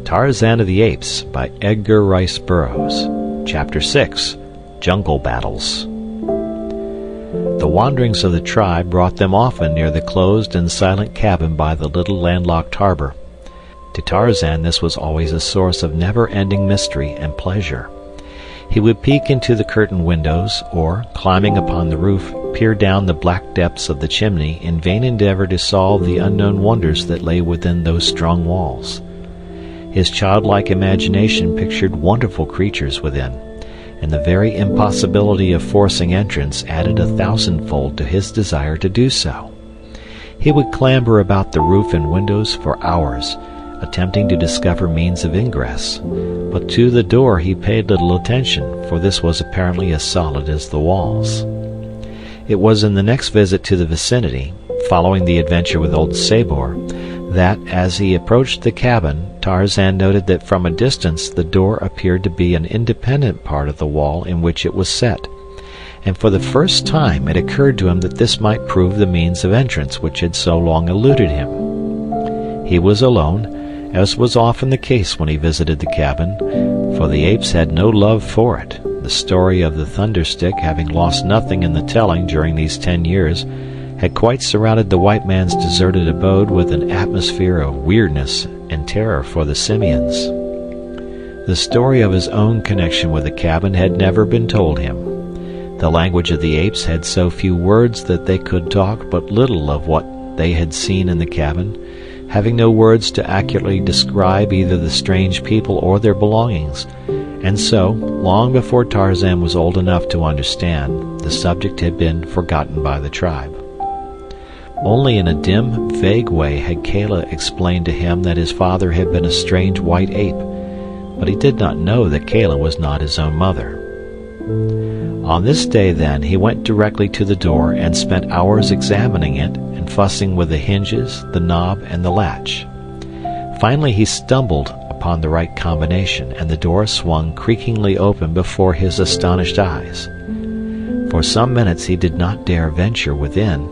Tarzan of the Apes by Edgar Rice Burroughs. Chapter 6. Jungle Battles. The wanderings of the tribe brought them often near the closed and silent cabin by the little landlocked harbor. To Tarzan this was always a source of never-ending mystery and pleasure. He would peek into the curtained windows, or, climbing upon the roof, peer down the black depths of the chimney in vain endeavor to solve the unknown wonders that lay within those strong walls. His childlike imagination pictured wonderful creatures within, and the very impossibility of forcing entrance added 1,000-fold to his desire to do so. He would clamber about the roof and windows for hours, attempting to discover means of ingress, but to the door he paid little attention, for this was apparently as solid as the walls. It was in the next visit to the vicinity, following the adventure with old Sabor, that, as he approached the cabin, Tarzan noted that from a distance the door appeared to be an independent part of the wall in which it was set, and for the first time it occurred to him that this might prove the means of entrance which had so long eluded him. He was alone, as was often the case when he visited the cabin, for the apes had no love for it, the story of the thunderstick having lost nothing in the telling during these 10 years, had quite surrounded the white man's deserted abode with an atmosphere of weirdness and terror for the simians. The story of his own connection with the cabin had never been told him. The language of the apes had so few words that they could talk but little of what they had seen in the cabin, having no words to accurately describe either the strange people or their belongings, and so, long before Tarzan was old enough to understand, the subject had been forgotten by the tribe. Only in a dim, vague way had Kala explained to him that his father had been a strange white ape, but he did not know that Kala was not his own mother. On this day, then, he went directly to the door and spent hours examining it and fussing with the hinges, the knob, and the latch. Finally he stumbled upon the right combination, and the door swung creakingly open before his astonished eyes. For some minutes he did not dare venture within,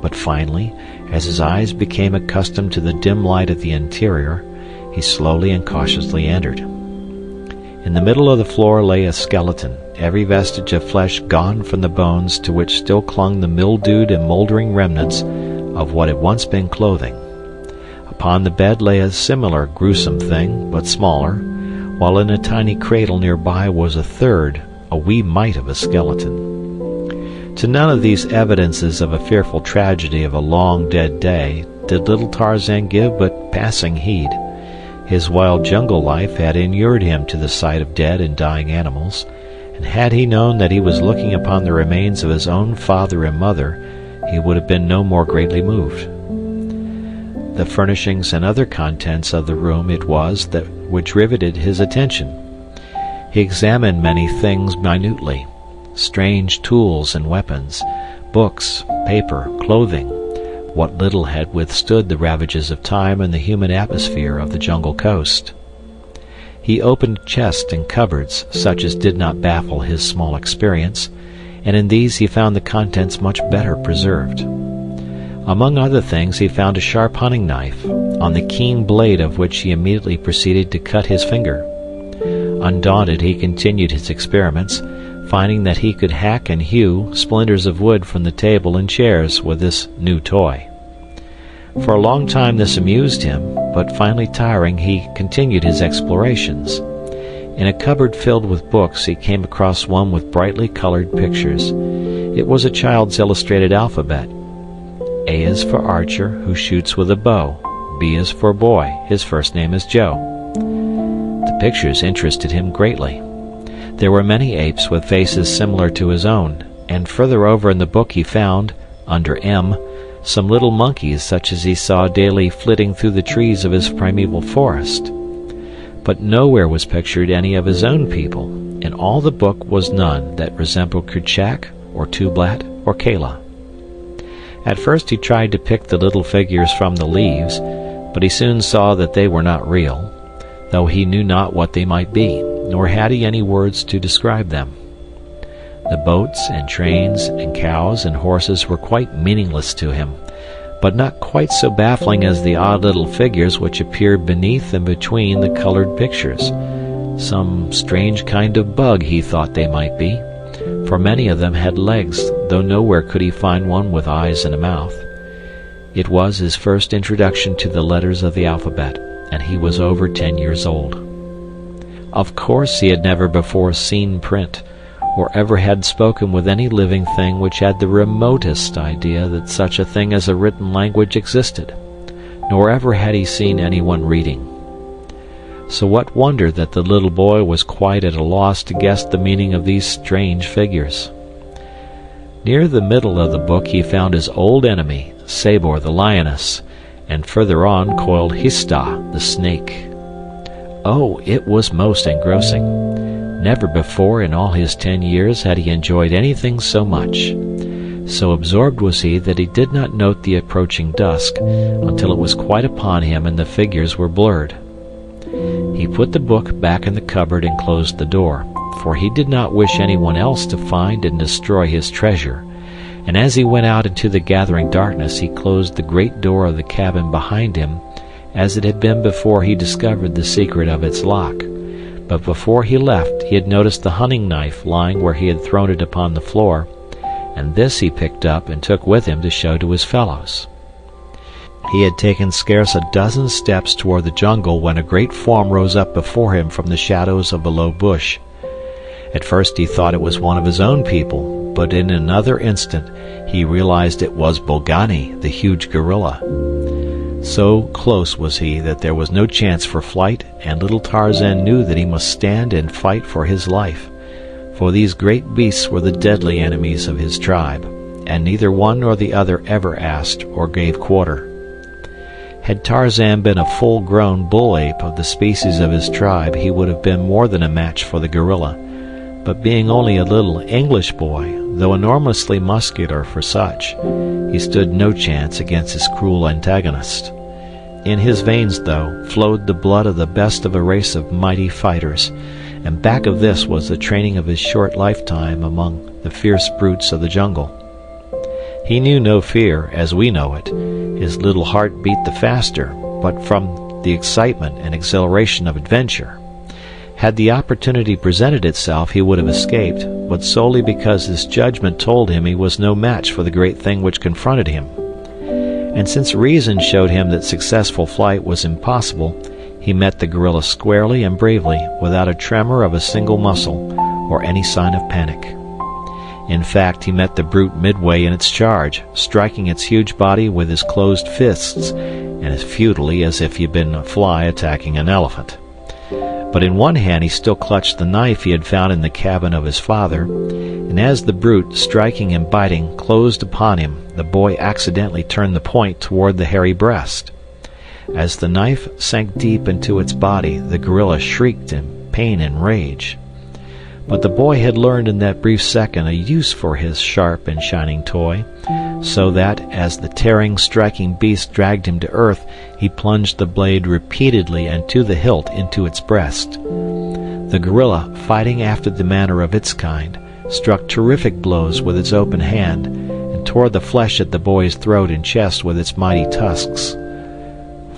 but finally, as his eyes became accustomed to the dim light of the interior, he slowly and cautiously entered. In the middle of the floor lay a skeleton, every vestige of flesh gone from the bones to which still clung the mildewed and moldering remnants of what had once been clothing. Upon the bed lay a similar gruesome thing, but smaller, while in a tiny cradle nearby was a third, a wee mite of a skeleton. To none of these evidences of a fearful tragedy of a long dead day did little Tarzan give but passing heed. His wild jungle life had inured him to the sight of dead and dying animals, and had he known that he was looking upon the remains of his own father and mother, he would have been no more greatly moved. The furnishings and other contents of the room it was that which riveted his attention. He examined many things minutely, strange tools and weapons, books, paper, clothing, what little had withstood the ravages of time and the human atmosphere of the jungle coast. He opened chests and cupboards, such as did not baffle his small experience, and in these he found the contents much better preserved. Among other things he found a sharp hunting knife, on the keen blade of which he immediately proceeded to cut his finger. Undaunted, he continued his experiments, finding that he could hack and hew splinters of wood from the table and chairs with this new toy. For a long time this amused him, but finally tiring, he continued his explorations. In a cupboard filled with books he came across one with brightly colored pictures. It was a child's illustrated alphabet. A is for Archer, who shoots with a bow. B is for Boy. His first name is Joe. The pictures interested him greatly. There were many apes with faces similar to his own, and further over in the book he found, under M, some little monkeys such as he saw daily flitting through the trees of his primeval forest. But nowhere was pictured any of his own people. In all the book was none that resembled Kerchak, or Tublat, or Kala. At first he tried to pick the little figures from the leaves, but he soon saw that they were not real, though he knew not what they might be, nor had he any words to describe them. The boats and trains and cows and horses were quite meaningless to him, but not quite so baffling as the odd little figures which appeared beneath and between the colored pictures. Some strange kind of bug he thought they might be, for many of them had legs, though nowhere could he find one with eyes and a mouth. It was his first introduction to the letters of the alphabet, and he was over 10 years old. Of course he had never before seen print, or ever had spoken with any living thing which had the remotest idea that such a thing as a written language existed, nor ever had he seen anyone reading. So what wonder that the little boy was quite at a loss to guess the meaning of these strange figures. Near the middle of the book he found his old enemy, Sabor the lioness, and further on coiled Hista, the snake. Oh, it was most engrossing. Never before in all his 10 years had he enjoyed anything so much. So absorbed was he that he did not note the approaching dusk until it was quite upon him and the figures were blurred. He put the book back in the cupboard and closed the door, for he did not wish anyone else to find and destroy his treasure, and as he went out into the gathering darkness he closed the great door of the cabin behind him, as it had been before he discovered the secret of its lock. But before he left he had noticed the hunting knife lying where he had thrown it upon the floor, and this he picked up and took with him to show to his fellows. He had taken scarce a dozen steps toward the jungle when a great form rose up before him from the shadows of a low bush. At first he thought it was one of his own people, but in another instant he realized it was Bolgani, the huge gorilla. So close was he that there was no chance for flight, and little Tarzan knew that he must stand and fight for his life, for these great beasts were the deadly enemies of his tribe, and neither one nor the other ever asked or gave quarter. Had Tarzan been a full-grown bull-ape of the species of his tribe, he would have been more than a match for the gorilla, but being only a little English boy, though enormously muscular for such, he stood no chance against his cruel antagonist. In his veins, though, flowed the blood of the best of a race of mighty fighters, and back of this was the training of his short lifetime among the fierce brutes of the jungle. He knew no fear, as we know it. His little heart beat the faster, but from the excitement and exhilaration of adventure. Had the opportunity presented itself, he would have escaped, but solely because his judgment told him he was no match for the great thing which confronted him. And since reason showed him that successful flight was impossible, he met the gorilla squarely and bravely, without a tremor of a single muscle, or any sign of panic. In fact, he met the brute midway in its charge, striking its huge body with his closed fists, and as futilely as if he had been a fly attacking an elephant. But in one hand he still clutched the knife he had found in the cabin of his father, and as the brute, striking and biting, closed upon him, the boy accidentally turned the point toward the hairy breast. As the knife sank deep into its body, the gorilla shrieked in pain and rage. but the boy had learned in that brief second a use for his sharp and shining toy, so that, as the tearing, striking beast dragged him to earth, he plunged the blade repeatedly and to the hilt into its breast. The gorilla, fighting after the manner of its kind, struck terrific blows with its open hand, and tore the flesh at the boy's throat and chest with its mighty tusks.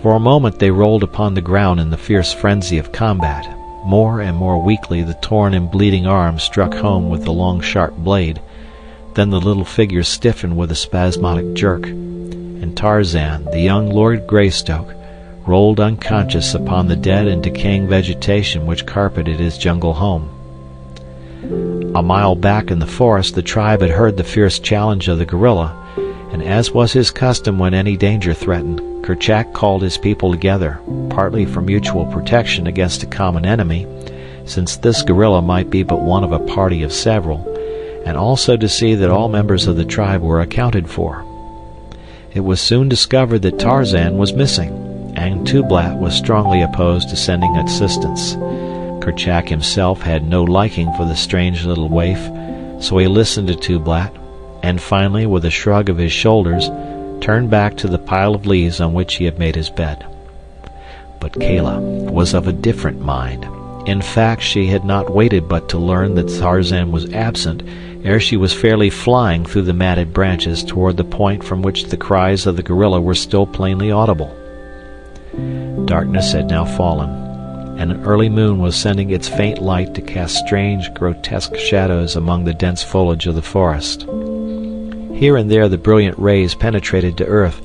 For a moment they rolled upon the ground in the fierce frenzy of combat. More and more weakly the torn and bleeding arm struck home with the long sharp blade. Then the little figure stiffened with a spasmodic jerk, and Tarzan, the young Lord Greystoke, rolled unconscious upon the dead and decaying vegetation which carpeted his jungle home. A mile back in the forest the tribe had heard the fierce challenge of the gorilla, and as was his custom when any danger threatened, Kerchak called his people together, partly for mutual protection against a common enemy, since this gorilla might be but one of a party of several, and also to see that all members of the tribe were accounted for. It was soon discovered that Tarzan was missing, and Tublat was strongly opposed to sending assistance. Kerchak himself had no liking for the strange little waif, so he listened to Tublat, and finally, with a shrug of his shoulders, turned back to the pile of leaves on which he had made his bed. But Kala was of a different mind. In fact, she had not waited but to learn that Tarzan was absent ere she was fairly flying through the matted branches toward the point from which the cries of the gorilla were still plainly audible. Darkness had now fallen, and an early moon was sending its faint light to cast strange, grotesque shadows among the dense foliage of the forest. Here and there the brilliant rays penetrated to earth,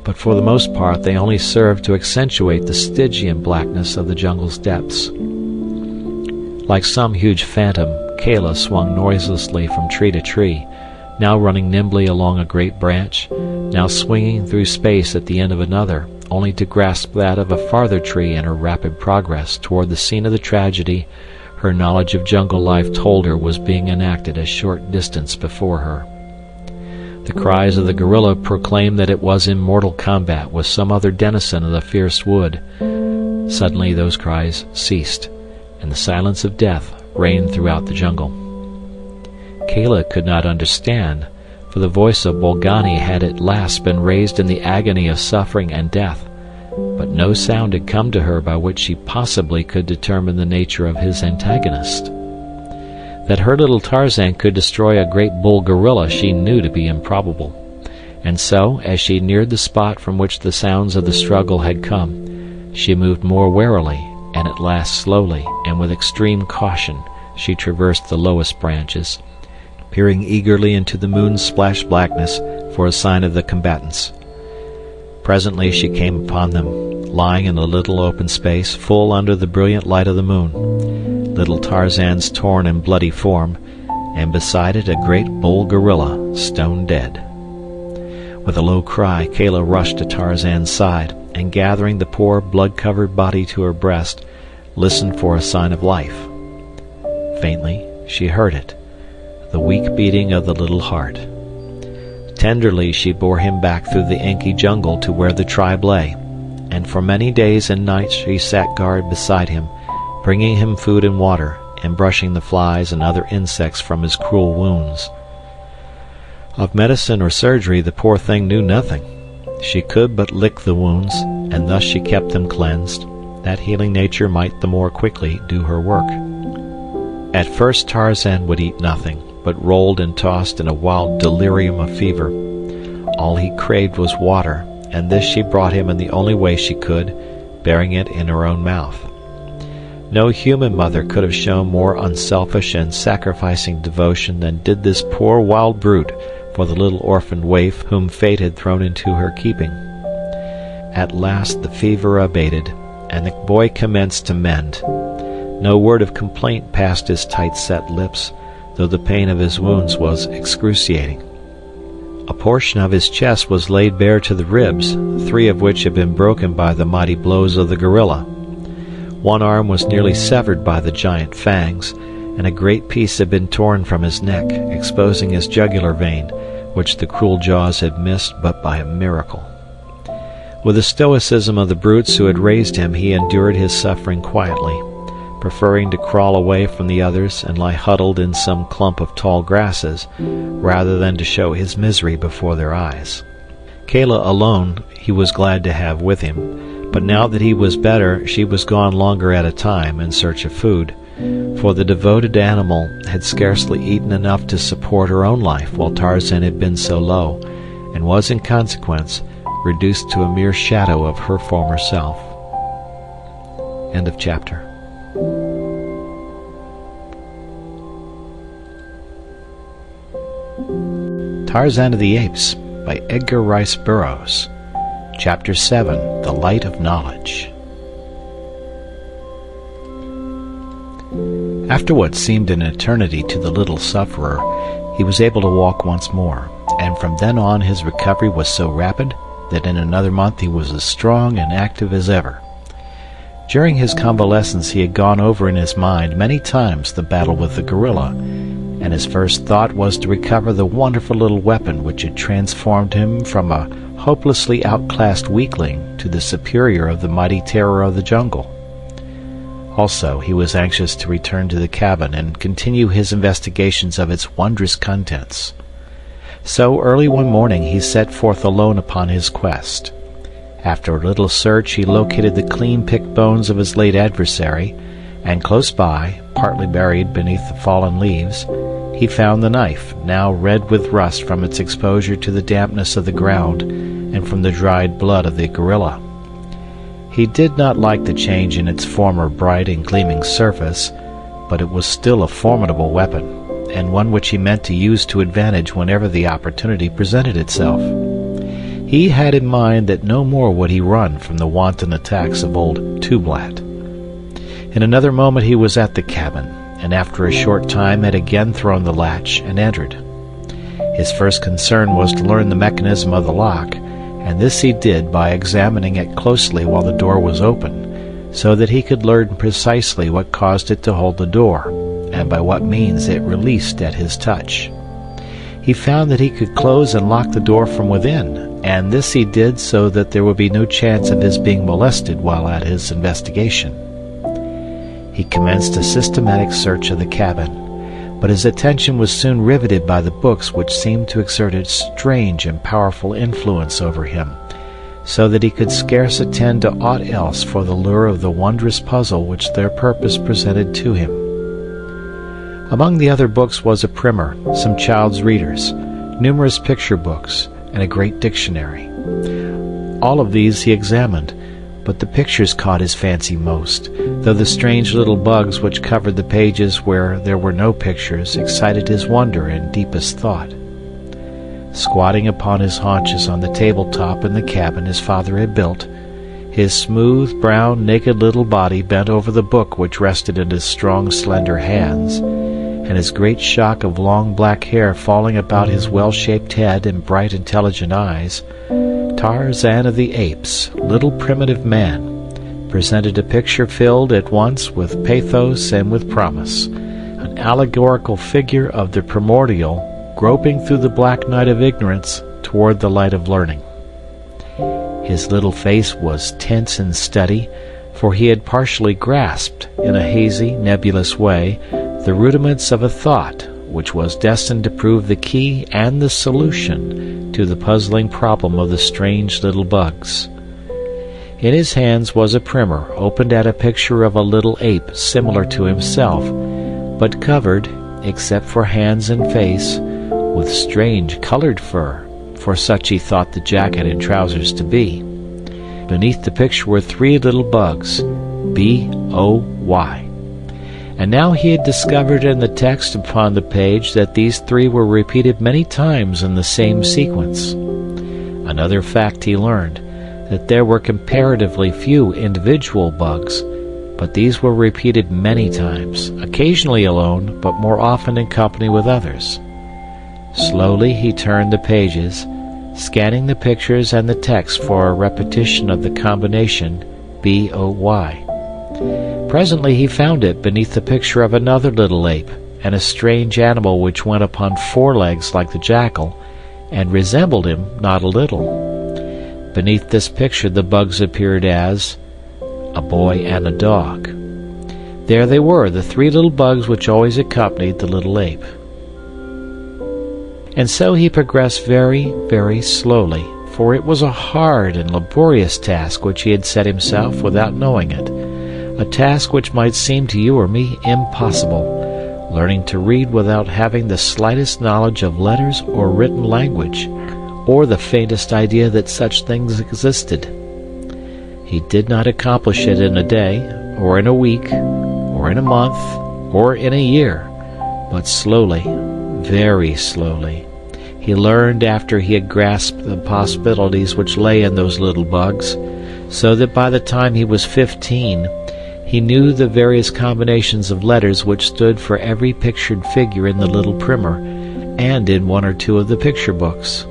but for the most part they only served to accentuate the Stygian blackness of the jungle's depths. Like some huge phantom, Kala swung noiselessly from tree to tree, now running nimbly along a great branch, now swinging through space at the end of another, only to grasp that of a farther tree in her rapid progress toward the scene of the tragedy her knowledge of jungle life told her was being enacted a short distance before her. The cries of the gorilla proclaimed that it was in mortal combat with some other denizen of the fierce wood. Suddenly those cries ceased, and the silence of death reigned throughout the jungle. Kala could not understand, for the voice of Bolgani had at last been raised in the agony of suffering and death, but no sound had come to her by which she possibly could determine the nature of his antagonist. That her little Tarzan could destroy a great bull gorilla she knew to be improbable, and so, as she neared the spot from which the sounds of the struggle had come, she moved more warily, and at last slowly and with extreme caution she traversed the lowest branches, peering eagerly into the moon-splashed blackness for a sign of the combatants. Presently she came upon them, lying in a little open space full under the brilliant light of the moon, little Tarzan's torn and bloody form, and beside it a great bull gorilla, stone dead. With a low cry, Kala rushed to Tarzan's side, and gathering the poor blood-covered body to her breast, listened for a sign of life. Faintly she heard it, the weak beating of the little heart. Tenderly she bore him back through the inky jungle to where the tribe lay, and for many days and nights she sat guard beside him, bringing him food and water, and brushing the flies and other insects from his cruel wounds. Of medicine or surgery the poor thing knew nothing. She could but lick the wounds, and thus she kept them cleansed, that healing nature might the more quickly do her work. At first Tarzan would eat nothing, but rolled and tossed in a wild delirium of fever. All he craved was water, and this she brought him in the only way she could, bearing it in her own mouth. No human mother could have shown more unselfish and sacrificing devotion than did this poor wild brute for the little orphaned waif whom fate had thrown into her keeping. At last the fever abated, and the boy commenced to mend. No word of complaint passed his tight-set lips, though the pain of his wounds was excruciating. A portion of his chest was laid bare to the ribs, 3 of which had been broken by the mighty blows of the gorilla. One arm was nearly severed by the giant fangs, and a great piece had been torn from his neck, exposing his jugular vein, which the cruel jaws had missed but by a miracle. With the stoicism of the brutes who had raised him, he endured his suffering quietly, preferring to crawl away from the others and lie huddled in some clump of tall grasses, rather than to show his misery before their eyes. Kayla alone he was glad to have with him, but now that he was better she was gone longer at a time in search of food, for the devoted animal had scarcely eaten enough to support her own life while Tarzan had been so low, and was in consequence reduced to a mere shadow of her former self. End of chapter. Tarzan of the Apes by Edgar Rice Burroughs. Chapter 7. The Light of Knowledge. After what seemed an eternity to the little sufferer, he was able to walk once more, and from then on his recovery was so rapid that in another month he was as strong and active as ever. During his convalescence he had gone over in his mind many times the battle with the gorilla, and his first thought was to recover the wonderful little weapon which had transformed him from a hopelessly outclassed weakling to the superior of the mighty terror of the jungle. Also, he was anxious to return to the cabin and continue his investigations of its wondrous contents. So early one morning he set forth alone upon his quest. After a little search he located the clean-picked bones of his late adversary, and close by, partly buried beneath the fallen leaves, he found the knife, now red with rust from its exposure to the dampness of the ground and from the dried blood of the gorilla. He did not like the change in its former bright and gleaming surface, but it was still a formidable weapon, and one which he meant to use to advantage whenever the opportunity presented itself. He had in mind that no more would he run from the wanton attacks of old Tublat. In another moment he was at the cabin, and after a short time had again thrown the latch and entered. His first concern was to learn the mechanism of the lock, and this he did by examining it closely while the door was open, so that he could learn precisely what caused it to hold the door, and by what means it released at his touch. He found that he could close and lock the door from within, and this he did so that there would be no chance of his being molested while at his investigation. He commenced a systematic search of the cabin, but his attention was soon riveted by the books which seemed to exert a strange and powerful influence over him, so that he could scarce attend to aught else for the lure of the wondrous puzzle which their purpose presented to him. Among the other books was a primer, some child's readers, numerous picture books, and a great dictionary. All of these he examined, but the pictures caught his fancy most, though the strange little bugs which covered the pages where there were no pictures excited his wonder and deepest thought. Squatting upon his haunches on the tabletop in the cabin his father had built, his smooth, brown, naked little body bent over the book which rested in his strong, slender hands, and his great shock of long black hair falling about his well-shaped head and bright, intelligent eyes, Tarzan of the Apes, little primitive man, presented a picture filled at once with pathos and with promise, an allegorical figure of the primordial groping through the black night of ignorance toward the light of learning. His little face was tense and steady, for he had partially grasped, in a hazy, nebulous way, the rudiments of a thought which was destined to prove the key and the solution to the puzzling problem of the strange little bugs. In his hands was a primer opened at a picture of a little ape similar to himself, but covered, except for hands and face, with strange colored fur, for such he thought the jacket and trousers to be. Beneath the picture were 3 little bugs, B-O-Y. And now he had discovered in the text upon the page that these 3 were repeated many times in the same sequence. Another fact he learned, that there were comparatively few individual bugs, but these were repeated many times, occasionally alone, but more often in company with others. Slowly he turned the pages, scanning the pictures and the text for a repetition of the combination B-O-Y. Presently he found it beneath the picture of another little ape, and a strange animal which went upon 4 legs like the jackal, and resembled him not a little. Beneath this picture the bugs appeared as a boy and a dog. There they were, the 3 little bugs which always accompanied the little ape. And so he progressed very, very slowly, for it was a hard and laborious task which he had set himself without knowing it, a task which might seem to you or me impossible, learning to read without having the slightest knowledge of letters or written language, or the faintest idea that such things existed. He did not accomplish it in a day, or in a week, or in a month, or in a year, but slowly, very slowly. He learned after he had grasped the possibilities which lay in those little bugs, so that by the time he was 15, he knew the various combinations of letters which stood for every pictured figure in the little primer, and in 1 or 2 of the picture books.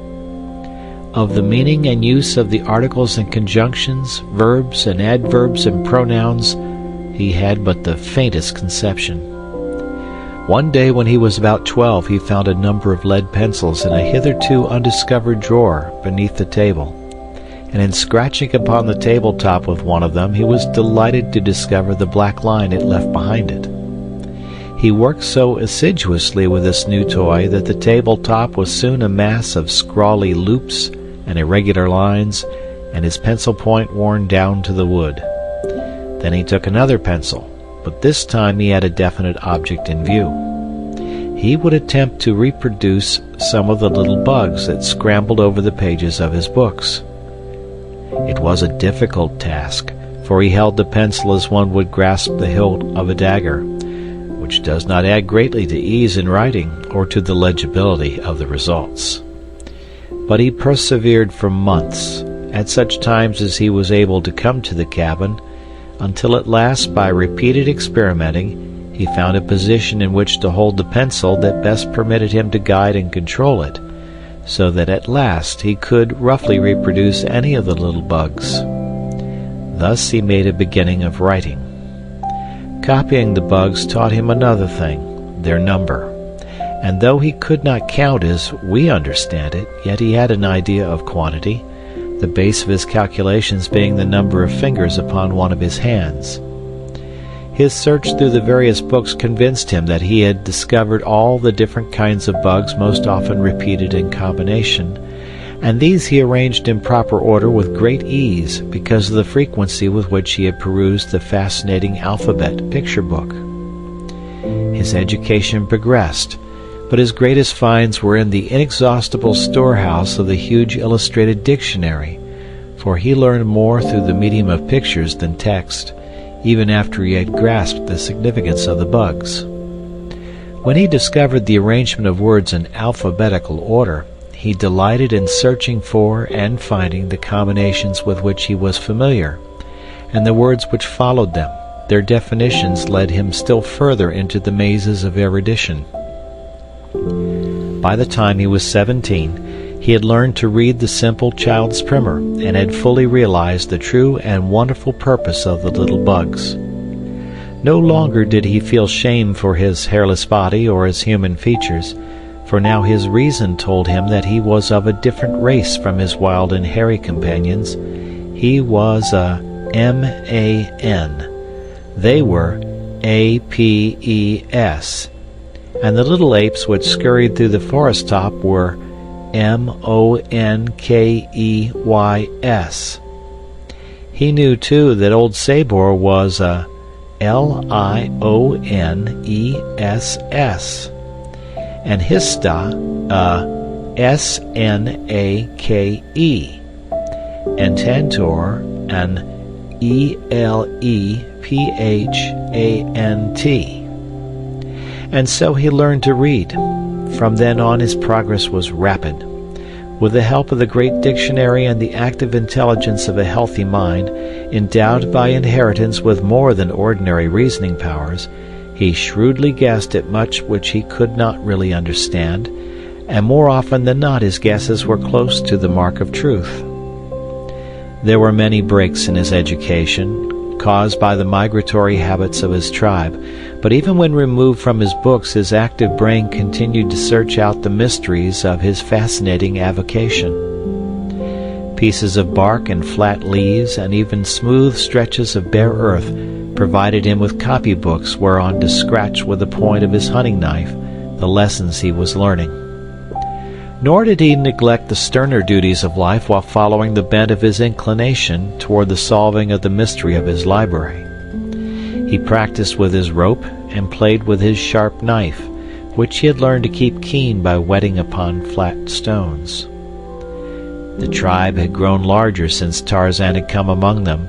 Of the meaning and use of the articles and conjunctions, verbs and adverbs and pronouns, he had but the faintest conception. One day when he was about 12, he found a number of lead pencils in a hitherto undiscovered drawer beneath the table, and in scratching upon the tabletop with one of them, he was delighted to discover the black line it left behind it. He worked so assiduously with this new toy that the tabletop was soon a mass of scrawly loops and irregular lines, and his pencil point worn down to the wood. Then he took another pencil, but this time he had a definite object in view. He would attempt to reproduce some of the little bugs that scrambled over the pages of his books. It was a difficult task, for he held the pencil as one would grasp the hilt of a dagger, which does not add greatly to ease in writing or to the legibility of the results. But he persevered for months, at such times as he was able to come to the cabin, until at last, by repeated experimenting, he found a position in which to hold the pencil that best permitted him to guide and control it, so that at last he could roughly reproduce any of the little bugs. Thus he made a beginning of writing. Copying the bugs taught him another thing, their number, and though he could not count as we understand it, yet he had an idea of quantity, the base of his calculations being the number of fingers upon one of his hands. His search through the various books convinced him that he had discovered all the different kinds of bugs most often repeated in combination, and these he arranged in proper order with great ease because of the frequency with which he had perused the fascinating alphabet picture book. His education progressed, but his greatest finds were in the inexhaustible storehouse of the huge illustrated dictionary, for he learned more through the medium of pictures than text, even after he had grasped the significance of the bugs. When he discovered the arrangement of words in alphabetical order, he delighted in searching for and finding the combinations with which he was familiar, and the words which followed them. Their definitions led him still further into the mazes of erudition. By the time he was 17, he had learned to read the simple child's primer, and had fully realized the true and wonderful purpose of the little bugs. No longer did he feel shame for his hairless body or his human features, for now his reason told him that he was of a different race from his wild and hairy companions. He was a M-A-N. They were A-P-E-S. And the little apes which scurried through the forest top were M-O-N-K-E-Y-S. He knew, too, that old Sabor was a L-I-O-N-E-S-S, and Hista a S-N-A-K-E, and Tantor an E-L-E-P-H-A-N-T. And so he learned to read. From then on his progress was rapid. With the help of the great dictionary and the active intelligence of a healthy mind, endowed by inheritance with more than ordinary reasoning powers, he shrewdly guessed at much which he could not really understand, and more often than not his guesses were close to the mark of truth. There were many breaks in his education, caused by the migratory habits of his tribe, but even when removed from his books, his active brain continued to search out the mysteries of his fascinating avocation. Pieces of bark and flat leaves, and even smooth stretches of bare earth, provided him with copybooks whereon to scratch with the point of his hunting knife the lessons he was learning. Nor did he neglect the sterner duties of life while following the bent of his inclination toward the solving of the mystery of his library. He practiced with his rope and played with his sharp knife, which he had learned to keep keen by whetting upon flat stones. The tribe had grown larger since Tarzan had come among them,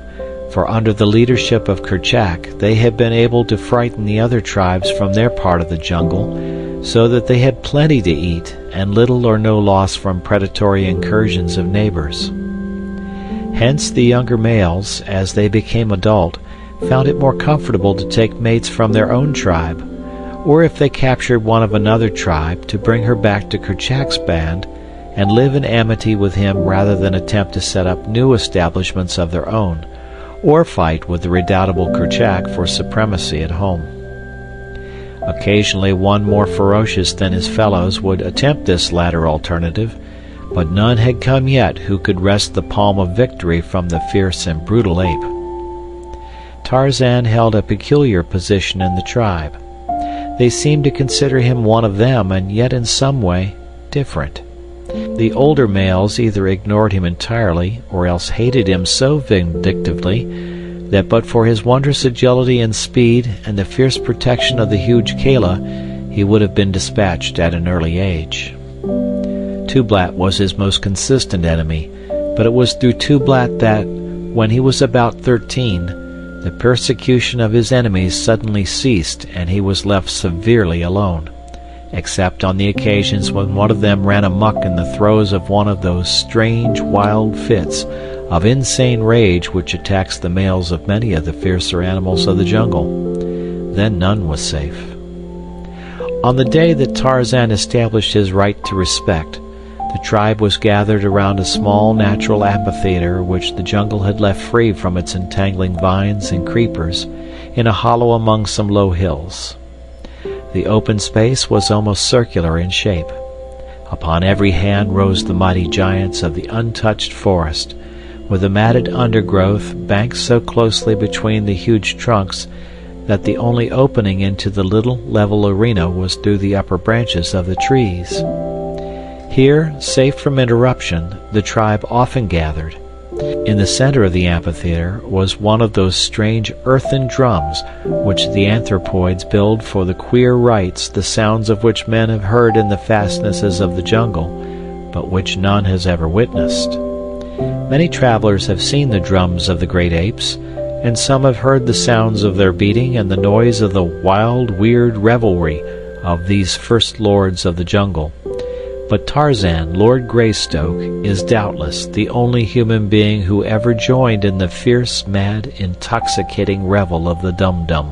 for under the leadership of Kerchak they had been able to frighten the other tribes from their part of the jungle, so that they had plenty to eat and little or no loss from predatory incursions of neighbors. Hence the younger males, as they became adult, found it more comfortable to take mates from their own tribe, or if they captured one of another tribe, to bring her back to Kerchak's band and live in amity with him rather than attempt to set up new establishments of their own, or fight with the redoubtable Kerchak for supremacy at home. Occasionally one more ferocious than his fellows would attempt this latter alternative, but none had come yet who could wrest the palm of victory from the fierce and brutal ape. Tarzan held a peculiar position in the tribe. They seemed to consider him one of them, and yet in some way different. The older males either ignored him entirely, or else hated him so vindictively that but for his wondrous agility and speed and the fierce protection of the huge Kala, he would have been dispatched at an early age. Tublat was his most consistent enemy, but it was through Tublat that, when he was about 13, the persecution of his enemies suddenly ceased and he was left severely alone, except on the occasions when one of them ran amuck in the throes of one of those strange wild fits of insane rage which attacks the males of many of the fiercer animals of the jungle. Then none was safe. On the day that Tarzan established his right to respect, the tribe was gathered around a small natural amphitheater which the jungle had left free from its entangling vines and creepers in a hollow among some low hills. The open space was almost circular in shape. Upon every hand rose the mighty giants of the untouched forest, with the matted undergrowth banked so closely between the huge trunks that the only opening into the little level arena was through the upper branches of the trees. Here, safe from interruption, the tribe often gathered. In the center of the amphitheater was one of those strange earthen drums which the anthropoids build for the queer rites the sounds of which men have heard in the fastnesses of the jungle, but which none has ever witnessed. Many travelers have seen the drums of the great apes, and some have heard the sounds of their beating and the noise of the wild, weird revelry of these first lords of the jungle. But Tarzan, Lord Greystoke, is doubtless the only human being who ever joined in the fierce, mad, intoxicating revel of the dum-dum.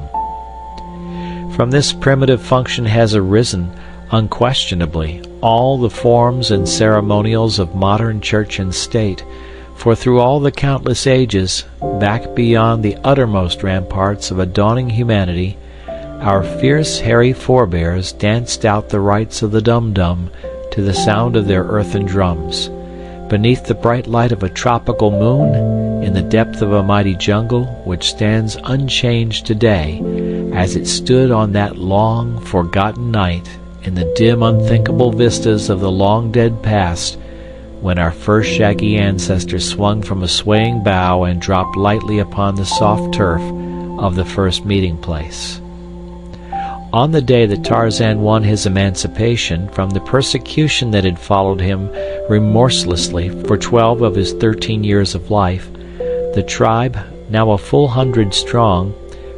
From this primitive function has arisen, unquestionably, all the forms and ceremonials of modern church and state, for through all the countless ages, back beyond the uttermost ramparts of a dawning humanity, our fierce, hairy forebears danced out the rites of the dum-dum to the sound of their earthen drums, beneath the bright light of a tropical moon, in the depth of a mighty jungle which stands unchanged today, as it stood on that long, forgotten night in the dim, unthinkable vistas of the long-dead past, when our first shaggy ancestor swung from a swaying bough and dropped lightly upon the soft turf of the first meeting place. On the day that Tarzan won his emancipation from the persecution that had followed him remorselessly for 12 of his 13 years of life, the tribe, now a full 100 strong,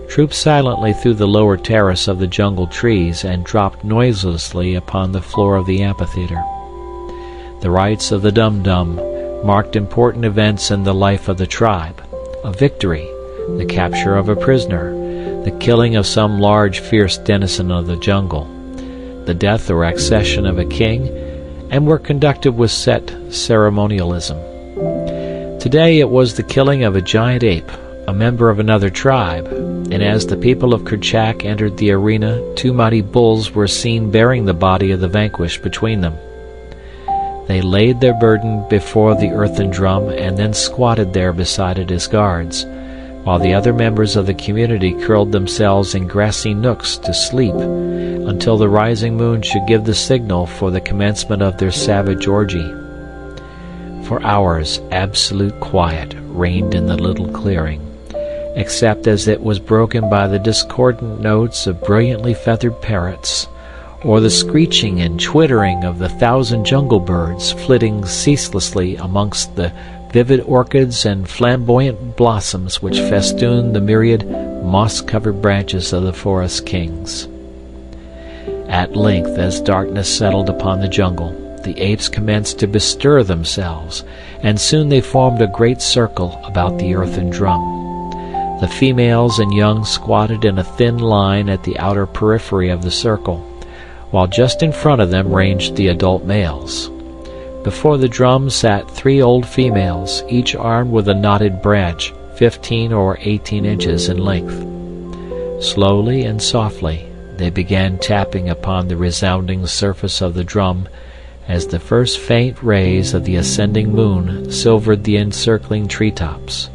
trooped silently through the lower terrace of the jungle trees and dropped noiselessly upon the floor of the amphitheater. The rites of the dum-dum marked important events in the life of the tribe: a victory, the capture of a prisoner, the killing of some large, fierce denizen of the jungle, the death or accession of a king, and were conducted with set ceremonialism. Today it was the killing of a giant ape, a member of another tribe, and as the people of Kerchak entered the arena, 2 mighty bulls were seen bearing the body of the vanquished between them. They laid their burden before the earthen drum and then squatted there beside it as guards, while the other members of the community curled themselves in grassy nooks to sleep until the rising moon should give the signal for the commencement of their savage orgy. For hours absolute quiet reigned in the little clearing, except as it was broken by the discordant notes of brilliantly feathered parrots, or the screeching and twittering of the 1,000 jungle birds flitting ceaselessly amongst the vivid orchids and flamboyant blossoms which festooned the myriad moss-covered branches of the forest kings. At length, as darkness settled upon the jungle, the apes commenced to bestir themselves, and soon they formed a great circle about the earthen drum. The females and young squatted in a thin line at the outer periphery of the circle, while just in front of them ranged the adult males. Before the drum sat 3 old females, each armed with a knotted branch 15 or 18 inches in length. Slowly and softly they began tapping upon the resounding surface of the drum as the first faint rays of the ascending moon silvered the encircling treetops.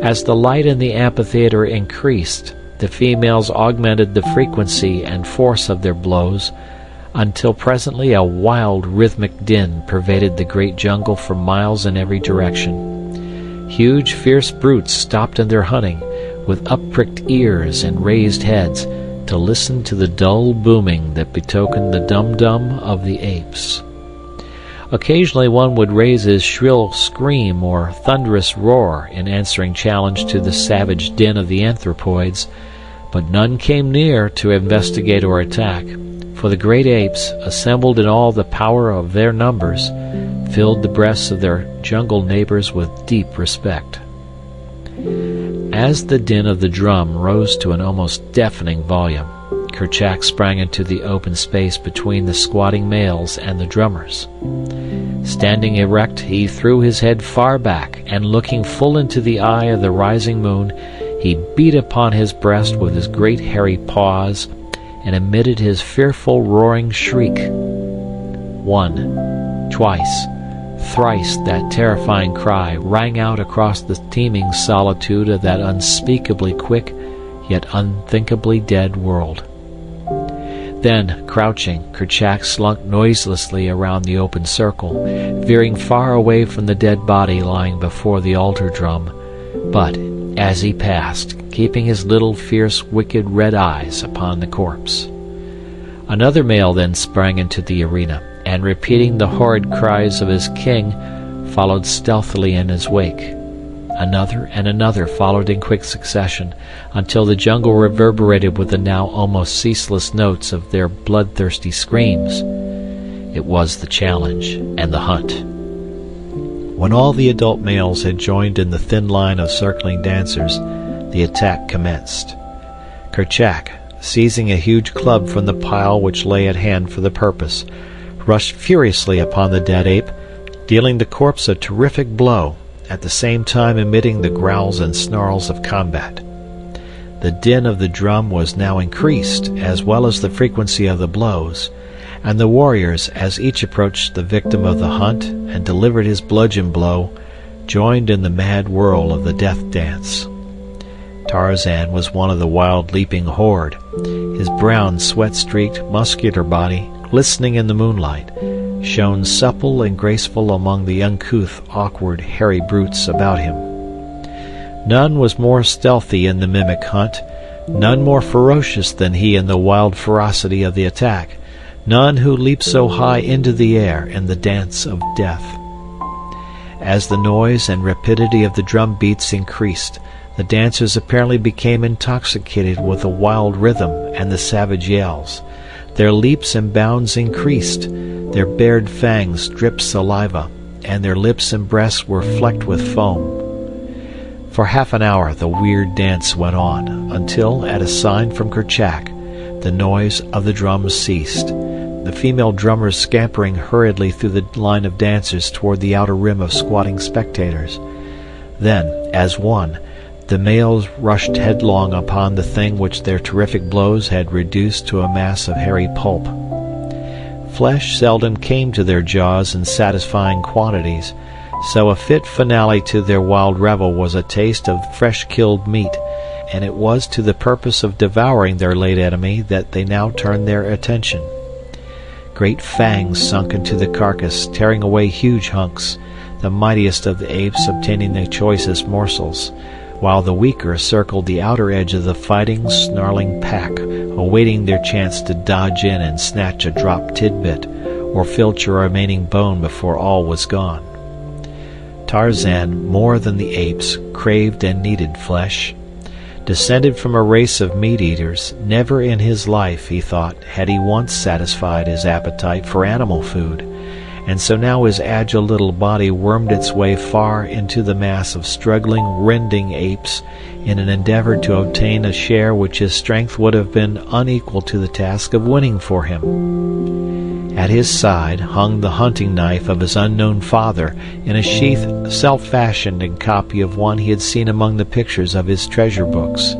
As the light in the amphitheater increased, the females augmented the frequency and force of their blows, until presently a wild rhythmic din pervaded the great jungle for miles in every direction. Huge fierce brutes stopped in their hunting, with up-pricked ears and raised heads, to listen to the dull booming that betokened the dum-dum of the apes. Occasionally one would raise his shrill scream or thunderous roar in answering challenge to the savage din of the anthropoids, but none came near to investigate or attack, for the great apes, assembled in all the power of their numbers, filled the breasts of their jungle neighbors with deep respect. As the din of the drum rose to an almost deafening volume, Kerchak sprang into the open space between the squatting males and the drummers. Standing erect, he threw his head far back, and looking full into the eye of the rising moon, he beat upon his breast with his great hairy paws, and emitted his fearful roaring shriek. 1, twice, thrice that terrifying cry rang out across the teeming solitude of that unspeakably quick, yet unthinkably dead world. Then, crouching, Kerchak slunk noiselessly around the open circle, veering far away from the dead body lying before the altar drum, but, as he passed, keeping his little fierce wicked red eyes upon the corpse. Another male then sprang into the arena, and repeating the horrid cries of his king, followed stealthily in his wake. Another and another followed in quick succession, until the jungle reverberated with the now almost ceaseless notes of their bloodthirsty screams. It was the challenge and the hunt. When all the adult males had joined in the thin line of circling dancers, the attack commenced. Kerchak, seizing a huge club from the pile which lay at hand for the purpose, rushed furiously upon the dead ape, dealing the corpse a terrific blow, at the same time emitting the growls and snarls of combat. The din of the drum was now increased, as well as the frequency of the blows, and the warriors, as each approached the victim of the hunt and delivered his bludgeon blow, joined in the mad whirl of the death dance. Tarzan was one of the wild leaping horde, his brown sweat-streaked, muscular body, glistening in the moonlight, shone supple and graceful among the uncouth, awkward, hairy brutes about him. None was more stealthy in the mimic hunt, none more ferocious than he in the wild ferocity of the attack, none who leaped so high into the air in the dance of death. As the noise and rapidity of the drum beats increased, the dancers apparently became intoxicated with the wild rhythm and the savage yells. Their leaps and bounds increased, their bared fangs dripped saliva, and their lips and breasts were flecked with foam. For half an hour the weird dance went on, until, at a sign from Kerchak, the noise of the drums ceased, the female drummers scampering hurriedly through the line of dancers toward the outer rim of squatting spectators. Then, as one, the males rushed headlong upon the thing which their terrific blows had reduced to a mass of hairy pulp. Flesh seldom came to their jaws in satisfying quantities, So a fit finale to their wild revel was a taste of fresh-killed meat, and it was to the purpose of devouring their late enemy that they now turned their attention. Great fangs sunk into the carcass, tearing away huge hunks, the mightiest of the apes obtaining the choicest morsels, while the weaker circled the outer edge of the fighting, snarling pack, awaiting their chance to dodge in and snatch a dropped tidbit or filch a remaining bone before all was gone. Tarzan, more than the apes, craved and needed flesh. Descended from a race of meat-eaters, never in his life, he thought, had he once satisfied his appetite for animal food, and so now his agile little body wormed its way far into the mass of struggling, rending apes in an endeavor to obtain a share which his strength would have been unequal to the task of winning for him. At his side hung the hunting knife of his unknown father in a sheath self-fashioned in copy of one he had seen among the pictures of his treasure books.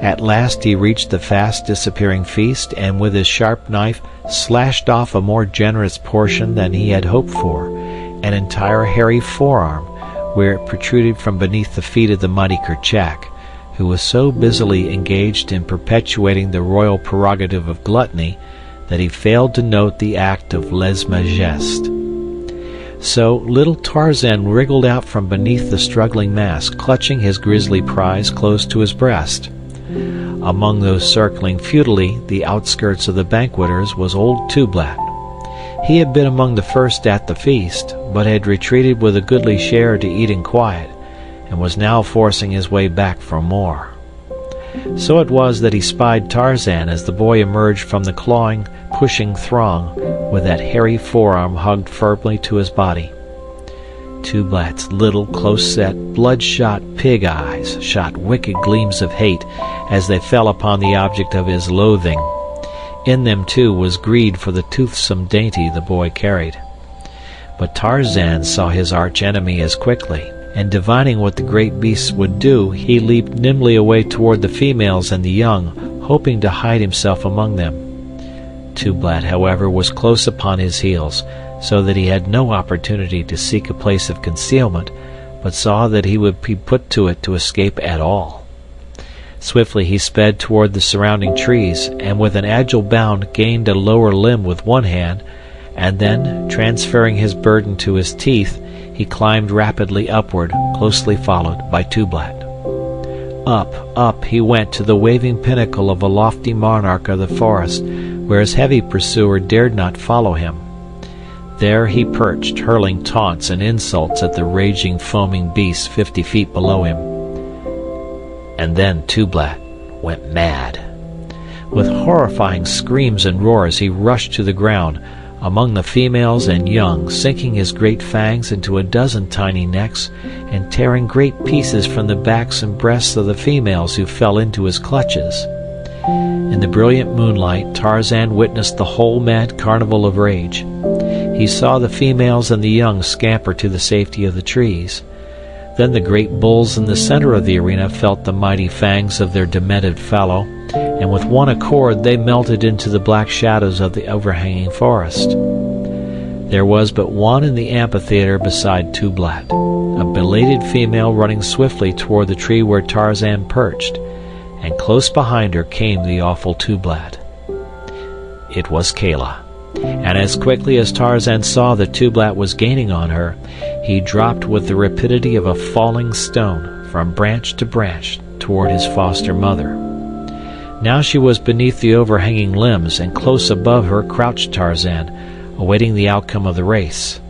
At last he reached the fast-disappearing feast, and with his sharp knife slashed off a more generous portion than he had hoped for, an entire hairy forearm, where it protruded from beneath the feet of the mighty Kerchak, who was so busily engaged in perpetuating the royal prerogative of gluttony that he failed to note the act of lèse-majesté. So little Tarzan wriggled out from beneath the struggling mass, clutching his grisly prize close to his breast. Among those circling futilely the outskirts of the banqueters was old Tublat. He had been among the first at the feast, but had retreated with a goodly share to eat in quiet, and was now forcing his way back for more. So it was that he spied Tarzan as the boy emerged from the clawing, pushing throng, with that hairy forearm hugged firmly to his body. Tublat's little, close-set, bloodshot pig eyes shot wicked gleams of hate as they fell upon the object of his loathing. In them, too, was greed for the toothsome dainty the boy carried. But Tarzan saw his arch-enemy as quickly, and divining what the great beasts would do, he leaped nimbly away toward the females and the young, hoping to hide himself among them. Tublat, however, was close upon his heels, so that he had no opportunity to seek a place of concealment, but saw that he would be put to it to escape at all. Swiftly he sped toward the surrounding trees, and with an agile bound gained a lower limb with one hand, and then, transferring his burden to his teeth, he climbed rapidly upward, closely followed by Tublat. Up, up he went to the waving pinnacle of a lofty monarch of the forest, where his heavy pursuer dared not follow him. There he perched, hurling taunts and insults at the raging, foaming beasts 50 feet below him. And then Tublat went mad. With horrifying screams and roars he rushed to the ground, among the females and young, sinking his great fangs into a dozen tiny necks, and tearing great pieces from the backs and breasts of the females who fell into his clutches. In the brilliant moonlight, Tarzan witnessed the whole mad carnival of rage. He saw the females and the young scamper to the safety of the trees. Then the great bulls in the center of the arena felt the mighty fangs of their demented fellow, and with one accord they melted into the black shadows of the overhanging forest. There was but one in the amphitheater beside Tublat, a belated female running swiftly toward the tree where Tarzan perched, and close behind her came the awful Tublat. It was Kala, and as quickly as Tarzan saw that Tublat was gaining on her, he dropped with the rapidity of a falling stone from branch to branch toward his foster mother. Now she was beneath the overhanging limbs, and close above her crouched Tarzan, awaiting the outcome of the race.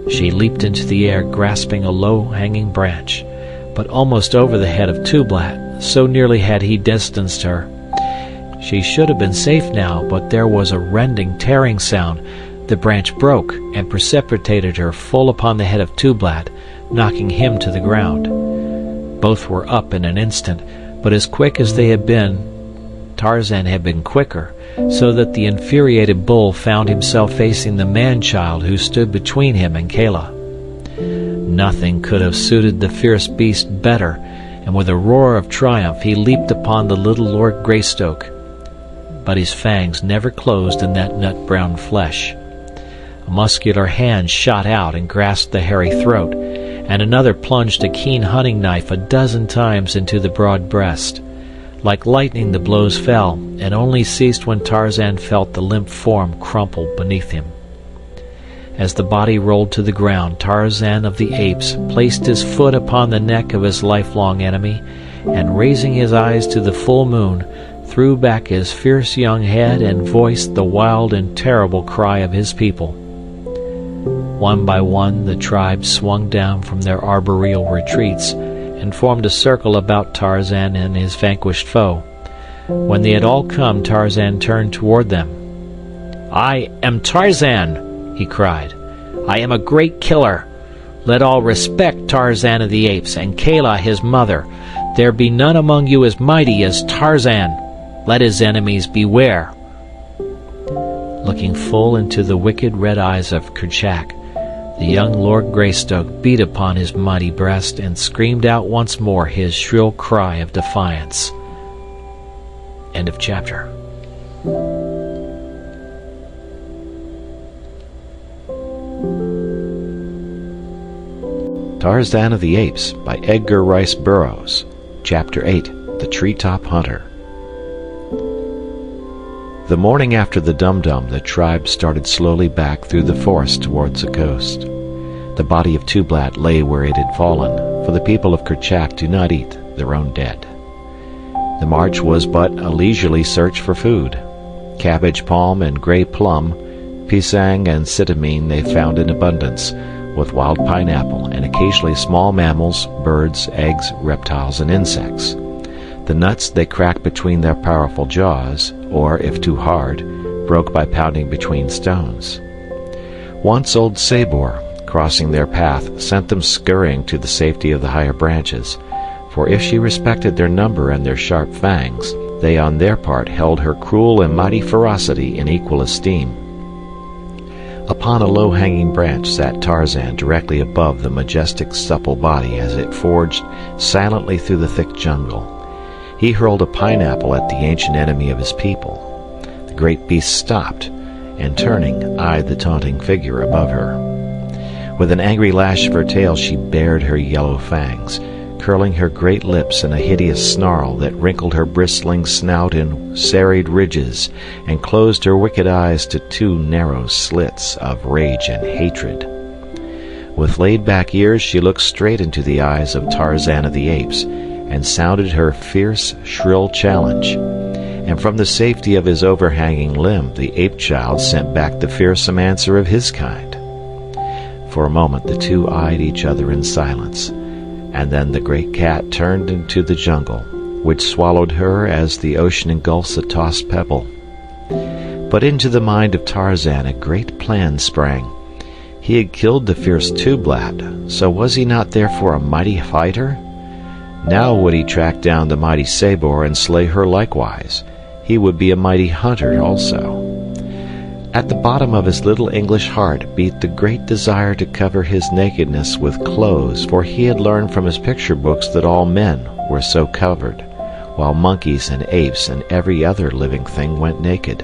She leaped into the air, grasping a low-hanging branch, but almost over the head of Tublat, so nearly had he distanced her. She should have been safe now, but there was a rending, tearing sound. The branch broke and precipitated her full upon the head of Tublat, knocking him to the ground. Both were up in an instant, but as quick as they had been, Tarzan had been quicker, so that the infuriated bull found himself facing the man-child who stood between him and Kala. Nothing could have suited the fierce beast better, and with a roar of triumph he leaped upon the little Lord Greystoke. But his fangs never closed in that nut-brown flesh. A muscular hand shot out and grasped the hairy throat, and another plunged a keen hunting knife a dozen times into the broad breast. Like lightning the blows fell, and only ceased when Tarzan felt the limp form crumple beneath him. As the body rolled to the ground, Tarzan of the Apes placed his foot upon the neck of his lifelong enemy, and raising his eyes to the full moon, threw back his fierce young head and voiced the wild and terrible cry of his people. One by one the tribe swung down from their arboreal retreats and formed a circle about Tarzan and his vanquished foe. When they had all come, Tarzan turned toward them. "I am Tarzan!" he cried. "I am a great killer. Let all respect Tarzan of the Apes and Kala his mother. There be none among you as mighty as Tarzan. Let his enemies beware." Looking full into the wicked red eyes of Kerchak, the young Lord Greystoke beat upon his mighty breast and screamed out once more his shrill cry of defiance. End of chapter. Tarzan of the Apes by Edgar Rice Burroughs. Chapter 8. The Treetop Hunter. The morning after the Dum-Dum, the tribe started slowly back through the forest towards the coast. The body of Tublat lay where it had fallen, for the people of Kerchak do not eat their own dead. The march was but a leisurely search for food. Cabbage palm and gray plum, pisang and citamine they found in abundance, with wild pineapple and occasionally small mammals, birds, eggs, reptiles, and insects. The nuts they cracked between their powerful jaws, or, if too hard, broke by pounding between stones. Once old Sabor, crossing their path, sent them scurrying to the safety of the higher branches, for if she respected their number and their sharp fangs, they on their part held her cruel and mighty ferocity in equal esteem. Upon a low-hanging branch sat Tarzan directly above the majestic supple body as it forged silently through the thick jungle. He hurled a pineapple at the ancient enemy of his people. The great beast stopped, and turning, eyed the taunting figure above her. With an angry lash of her tail she bared her yellow fangs, curling her great lips in a hideous snarl that wrinkled her bristling snout in serried ridges and closed her wicked eyes to two narrow slits of rage and hatred. With laid-back ears she looked straight into the eyes of Tarzan of the Apes and sounded her fierce, shrill challenge. And from the safety of his overhanging limb the ape-child sent back the fearsome answer of his kind. For a moment the two eyed each other in silence, and then the great cat turned into the jungle, which swallowed her as the ocean engulfs a tossed pebble. But into the mind of Tarzan a great plan sprang. He had killed the fierce Tublat, so was he not therefore a mighty fighter? Now would he track down the mighty Sabor and slay her likewise. He would be a mighty hunter also. At the bottom of his little English heart beat the great desire to cover his nakedness with clothes, for he had learned from his picture books that all men were so covered, while monkeys and apes and every other living thing went naked.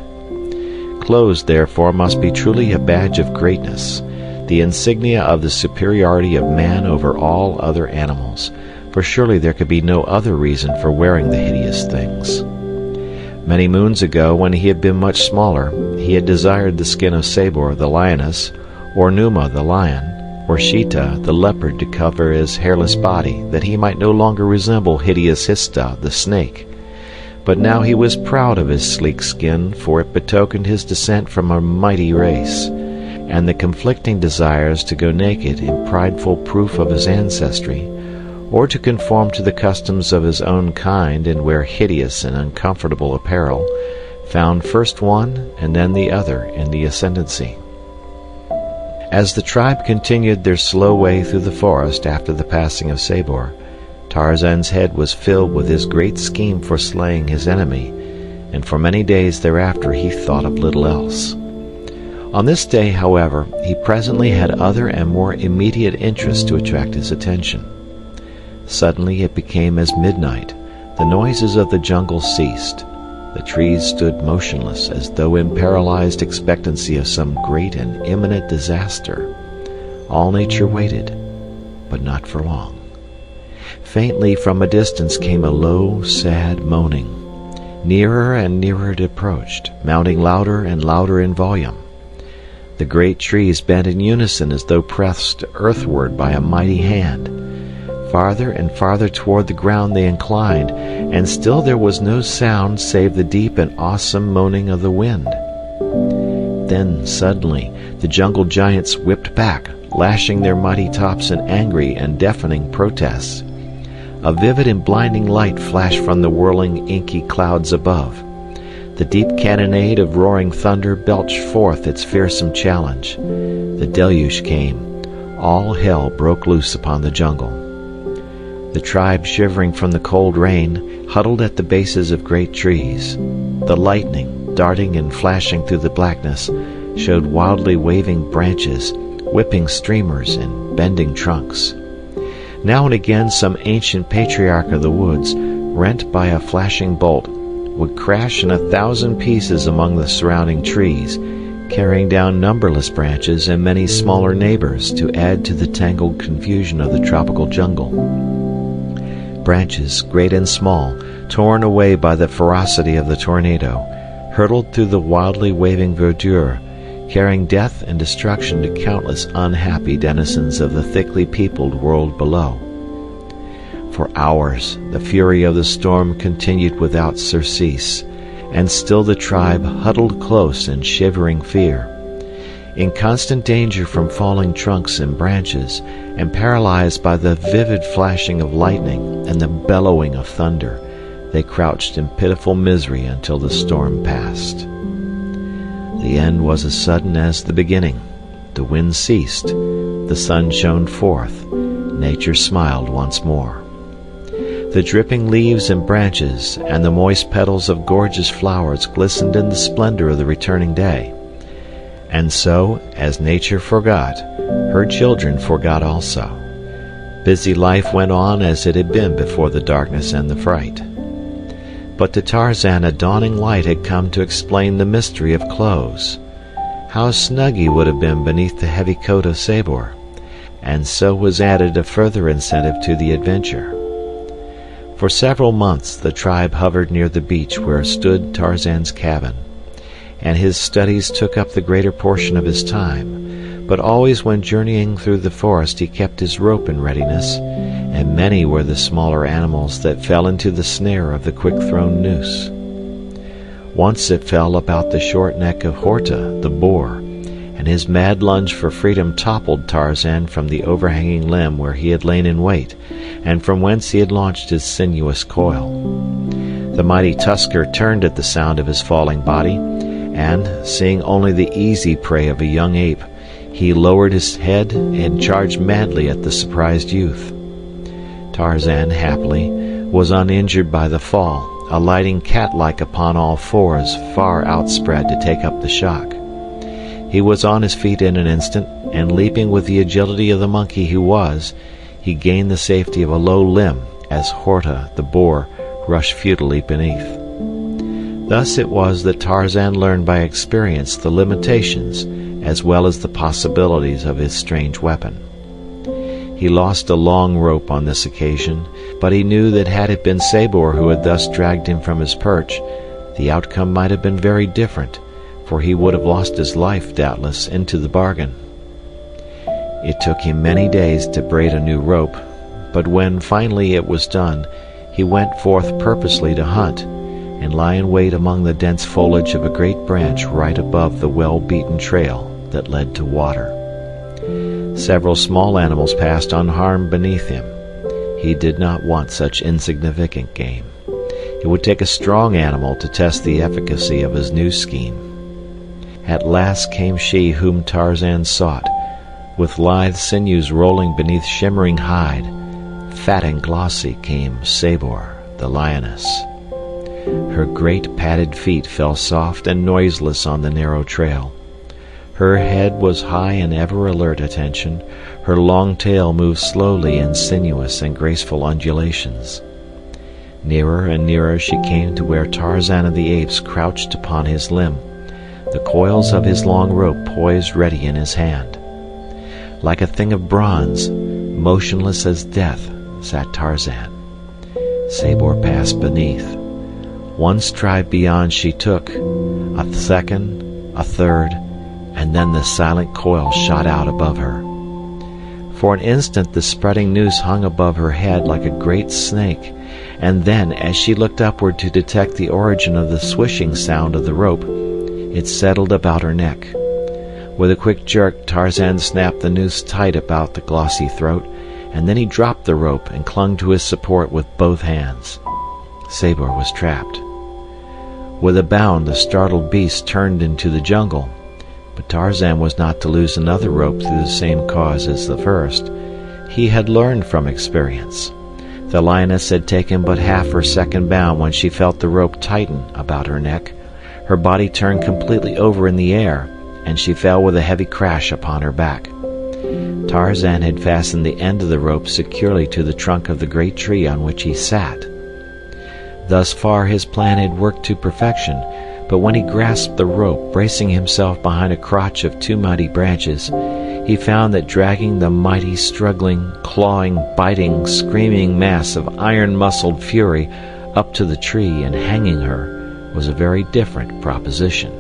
Clothes, therefore, must be truly a badge of greatness, the insignia of the superiority of man over all other animals, for surely there could be no other reason for wearing the hideous things. Many moons ago, when he had been much smaller, he had desired the skin of Sabor the lioness, or Numa the lion, or Sheeta the leopard to cover his hairless body, that he might no longer resemble hideous Hista the snake. But now he was proud of his sleek skin, for it betokened his descent from a mighty race, and the conflicting desires to go naked in prideful proof of his ancestry, or to conform to the customs of his own kind and wear hideous and uncomfortable apparel, found first one and then the other in the ascendancy. As the tribe continued their slow way through the forest after the passing of Sabor, Tarzan's head was filled with his great scheme for slaying his enemy, and for many days thereafter he thought of little else. On this day, however, he presently had other and more immediate interests to attract his attention. Suddenly it became as midnight. The noises of the jungle ceased. The trees stood motionless, as though in paralyzed expectancy of some great and imminent disaster. All nature waited, but not for long. Faintly from a distance came a low, sad moaning. Nearer and nearer it approached, mounting louder and louder in volume. The great trees bent in unison as though pressed earthward by a mighty hand. Farther and farther toward the ground they inclined, and still there was no sound save the deep and awesome moaning of the wind. Then, suddenly, the jungle giants whipped back, lashing their mighty tops in angry and deafening protests. A vivid and blinding light flashed from the whirling, inky clouds above. The deep cannonade of roaring thunder belched forth its fearsome challenge. The deluge came. All hell broke loose upon the jungle. The tribe, shivering from the cold rain, huddled at the bases of great trees. The lightning, darting and flashing through the blackness, showed wildly waving branches, whipping streamers, and bending trunks. Now and again some ancient patriarch of the woods, rent by a flashing bolt, would crash in 1,000 pieces among the surrounding trees, carrying down numberless branches and many smaller neighbors to add to the tangled confusion of the tropical jungle. Branches, great and small, torn away by the ferocity of the tornado, hurtled through the wildly waving verdure, carrying death and destruction to countless unhappy denizens of the thickly peopled world below. For hours the fury of the storm continued without surcease, and still the tribe huddled close in shivering fear. In constant danger from falling trunks and branches, and paralyzed by the vivid flashing of lightning and the bellowing of thunder, they crouched in pitiful misery until the storm passed. The end was as sudden as the beginning. The wind ceased, the sun shone forth, nature smiled once more. The dripping leaves and branches and the moist petals of gorgeous flowers glistened in the splendor of the returning day. And so, as nature forgot, her children forgot also. Busy life went on as it had been before the darkness and the fright. But to Tarzan a dawning light had come to explain the mystery of clothes. How snug he would have been beneath the heavy coat of Sabor, and so was added a further incentive to the adventure. For several months the tribe hovered near the beach where stood Tarzan's cabin, and his studies took up the greater portion of his time, but always when journeying through the forest he kept his rope in readiness, and many were the smaller animals that fell into the snare of the quick-thrown noose. Once it fell about the short neck of Horta, the boar, and his mad lunge for freedom toppled Tarzan from the overhanging limb where he had lain in wait, and from whence he had launched his sinuous coil. The mighty tusker turned at the sound of his falling body, and, seeing only the easy prey of a young ape, he lowered his head and charged madly at the surprised youth. Tarzan, happily, was uninjured by the fall, alighting cat-like upon all fours, far outspread to take up the shock. He was on his feet in an instant, and leaping with the agility of the monkey he was, he gained the safety of a low limb as Horta, the boar, rushed futilely beneath. Thus it was that Tarzan learned by experience the limitations as well as the possibilities of his strange weapon. He lost a long rope on this occasion, but he knew that had it been Sabor who had thus dragged him from his perch, the outcome might have been very different, for he would have lost his life, doubtless, into the bargain. It took him many days to braid a new rope, but when finally it was done, he went forth purposely to hunt, and lie in wait among the dense foliage of a great branch right above the well-beaten trail that led to water. Several small animals passed unharmed beneath him. He did not want such insignificant game. It would take a strong animal to test the efficacy of his new scheme. At last came she whom Tarzan sought, with lithe sinews rolling beneath shimmering hide. Fat and glossy came Sabor, the lioness. Her great padded feet fell soft and noiseless on the narrow trail. Her head was high in ever-alert attention. Her long tail moved slowly in sinuous and graceful undulations. Nearer and nearer she came to where Tarzan of the Apes crouched upon his limb, the coils of his long rope poised ready in his hand. Like a thing of bronze, motionless as death, sat Tarzan. Sabor passed beneath. One stride beyond she took, a second, a third, and then the silent coil shot out above her. For an instant the spreading noose hung above her head like a great snake, and then, as she looked upward to detect the origin of the swishing sound of the rope, it settled about her neck. With a quick jerk, Tarzan snapped the noose tight about the glossy throat, and then he dropped the rope and clung to his support with both hands. Sabor was trapped. With a bound, the startled beast turned into the jungle, but Tarzan was not to lose another rope through the same cause as the first. He had learned from experience. The lioness had taken but half her second bound when she felt the rope tighten about her neck. Her body turned completely over in the air, and she fell with a heavy crash upon her back. Tarzan had fastened the end of the rope securely to the trunk of the great tree on which he sat. Thus far his plan had worked to perfection, but when he grasped the rope, bracing himself behind a crotch of two mighty branches, he found that dragging the mighty, struggling, clawing, biting, screaming mass of iron-muscled fury up to the tree and hanging her was a very different proposition.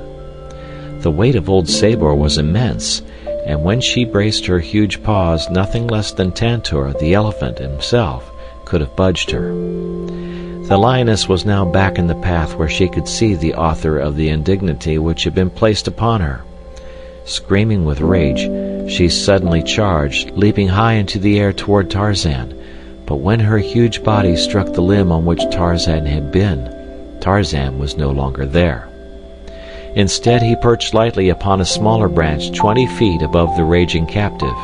The weight of old Sabor was immense, and when she braced her huge paws, nothing less than Tantor, the elephant himself, could have budged her. The lioness was now back in the path where she could see the author of the indignity which had been placed upon her. Screaming with rage, she suddenly charged, leaping high into the air toward Tarzan. But when her huge body struck the limb on which Tarzan had been, Tarzan was no longer there. Instead, he perched lightly upon a smaller branch 20 feet above the raging captive.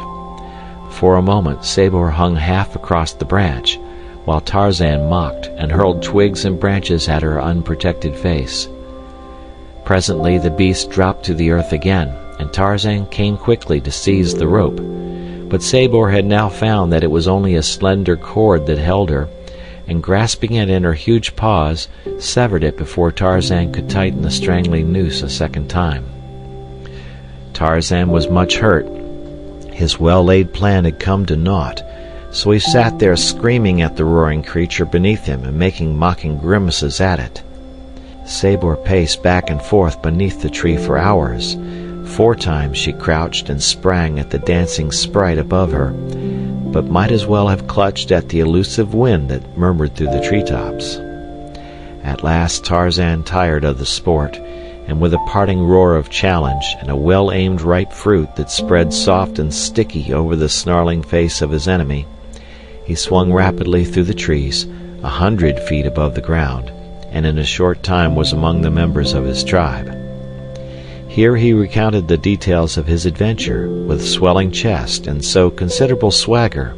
For a moment, Sabor hung half across the branch, while Tarzan mocked and hurled twigs and branches at her unprotected face. Presently the beast dropped to the earth again, and Tarzan came quickly to seize the rope. But Sabor had now found that it was only a slender cord that held her, and grasping it in her huge paws, severed it before Tarzan could tighten the strangling noose a second time. Tarzan was much hurt. His well-laid plan had come to naught, so he sat there screaming at the roaring creature beneath him and making mocking grimaces at it. Sabor paced back and forth beneath the tree for hours. 4 times she crouched and sprang at the dancing sprite above her, but might as well have clutched at the elusive wind that murmured through the treetops. At last Tarzan tired of the sport, and with a parting roar of challenge and a well-aimed ripe fruit that spread soft and sticky over the snarling face of his enemy, he swung rapidly through the trees, 100 feet above the ground, and in a short time was among the members of his tribe. Here he recounted the details of his adventure, with swelling chest and so considerable swagger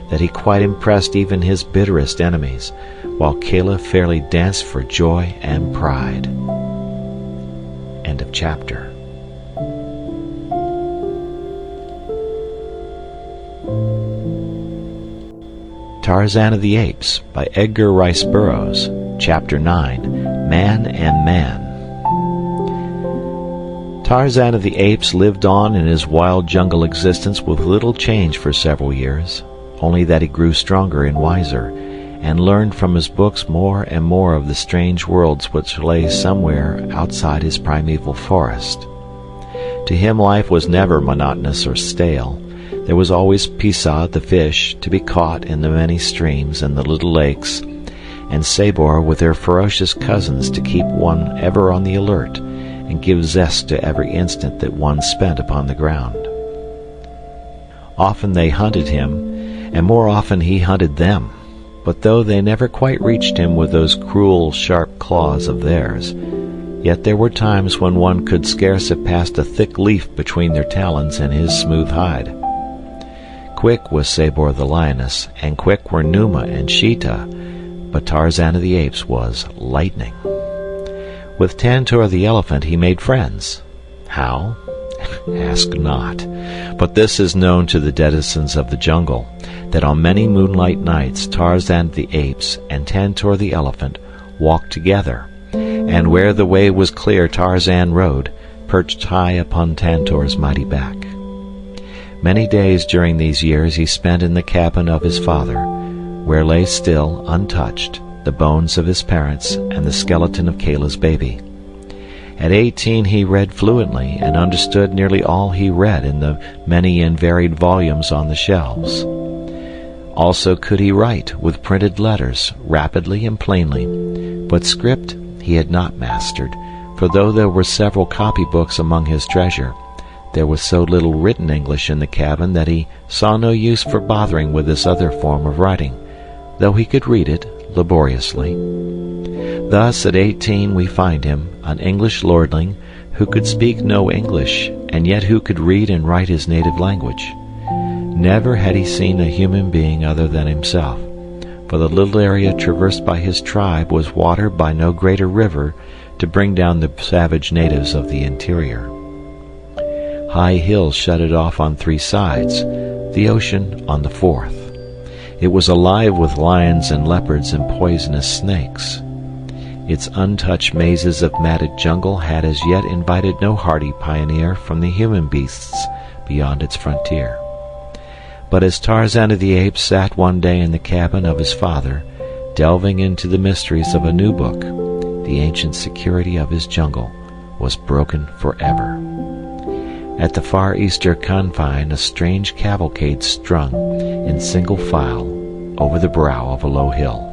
that he quite impressed even his bitterest enemies, while Kala fairly danced for joy and pride. End of chapter. Tarzan of the Apes by Edgar Rice Burroughs. Chapter 9, Man and Man. Tarzan of the Apes lived on in his wild jungle existence with little change for several years, only that he grew stronger and wiser, and learned from his books more and more of the strange worlds which lay somewhere outside his primeval forest. To him life was never monotonous or stale. There was always Pisa the fish to be caught in the many streams and the little lakes, and Sabor with their ferocious cousins to keep one ever on the alert and give zest to every instant that one spent upon the ground. Often they hunted him, and more often he hunted them, but though they never quite reached him with those cruel, sharp claws of theirs, yet there were times when one could scarce have passed a thick leaf between their talons and his smooth hide. Quick was Sabor the lioness, and quick were Numa and Sheeta, but Tarzan of the Apes was lightning. With Tantor the elephant he made friends. How? Ask not. But this is known to the denizens of the jungle, that on many moonlight nights Tarzan the Apes and Tantor the Elephant walked together, and where the way was clear Tarzan rode, perched high upon Tantor's mighty back. Many days during these years he spent in the cabin of his father, where lay still, untouched, the bones of his parents and the skeleton of Kayla's baby. At 18 he read fluently and understood nearly all he read in the many and varied volumes on the shelves. Also could he write with printed letters, rapidly and plainly, but script he had not mastered, for though there were several copybooks among his treasure, there was so little written English in the cabin that he saw no use for bothering with this other form of writing, though he could read it laboriously. Thus, at 18 we find him, an English lordling, who could speak no English, and yet who could read and write his native language. Never had he seen a human being other than himself, for the little area traversed by his tribe was watered by no greater river to bring down the savage natives of the interior. High hills shut it off on 3 sides, the ocean on the 4th. It was alive with lions and leopards and poisonous snakes. Its untouched mazes of matted jungle had as yet invited no hardy pioneer from the human beasts beyond its frontier. But as Tarzan of the Apes sat one day in the cabin of his father, delving into the mysteries of a new book, the ancient security of his jungle was broken forever. At the far eastern confine a strange cavalcade strung in single file over the brow of a low hill.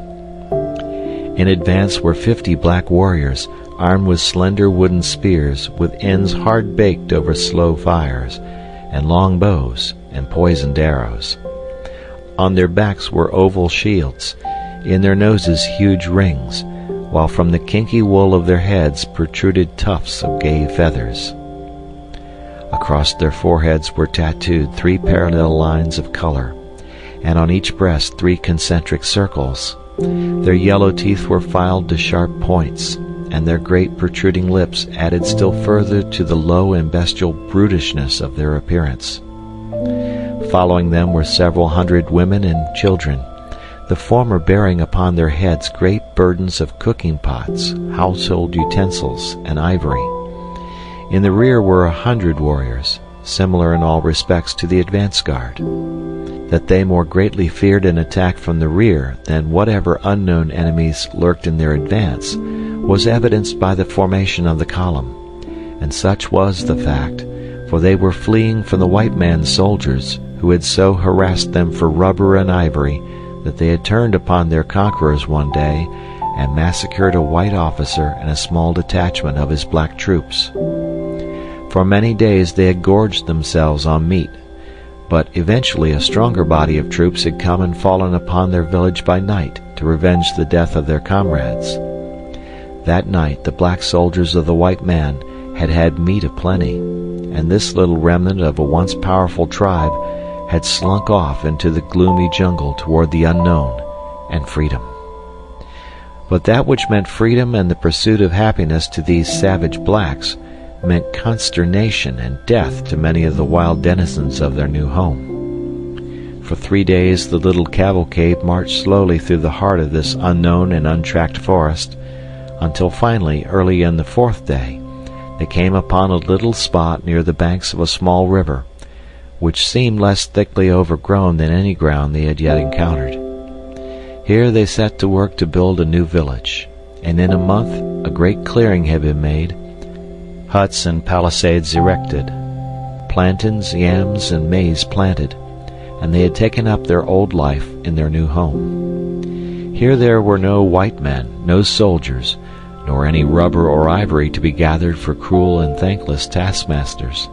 In advance were 50 black warriors, armed with slender wooden spears with ends hard baked over slow fires, and long bows and poisoned arrows. On their backs were oval shields, in their noses huge rings, while from the kinky wool of their heads protruded tufts of gay feathers. Across their foreheads were tattooed 3 parallel lines of color, and on each breast 3 concentric circles. Their yellow teeth were filed to sharp points, and their great protruding lips added still further to the low and bestial brutishness of their appearance. Following them were several hundred women and children, the former bearing upon their heads great burdens of cooking pots, household utensils, and ivory. In the rear were 100 warriors, similar in all respects to the advance guard. That they more greatly feared an attack from the rear than whatever unknown enemies lurked in their advance was evidenced by the formation of the column, and such was the fact, for they were fleeing from the white man's soldiers, who had so harassed them for rubber and ivory that they had turned upon their conquerors one day and massacred a white officer and a small detachment of his black troops. For many days they had gorged themselves on meat, but eventually a stronger body of troops had come and fallen upon their village by night to revenge the death of their comrades. That night the black soldiers of the white man had had meat aplenty, and this little remnant of a once powerful tribe had slunk off into the gloomy jungle toward the unknown and freedom. But that which meant freedom and the pursuit of happiness to these savage blacks meant consternation and death to many of the wild denizens of their new home. For 3 days the little cavalcade marched slowly through the heart of this unknown and untracked forest, until finally, early in the 4th day, they came upon a little spot near the banks of a small river, which seemed less thickly overgrown than any ground they had yet encountered. Here they set to work to build a new village, and in a month a great clearing had been made, huts and palisades erected, plantains, yams, and maize planted, and they had taken up their old life in their new home. Here there were no white men, no soldiers, nor any rubber or ivory to be gathered for cruel and thankless taskmasters.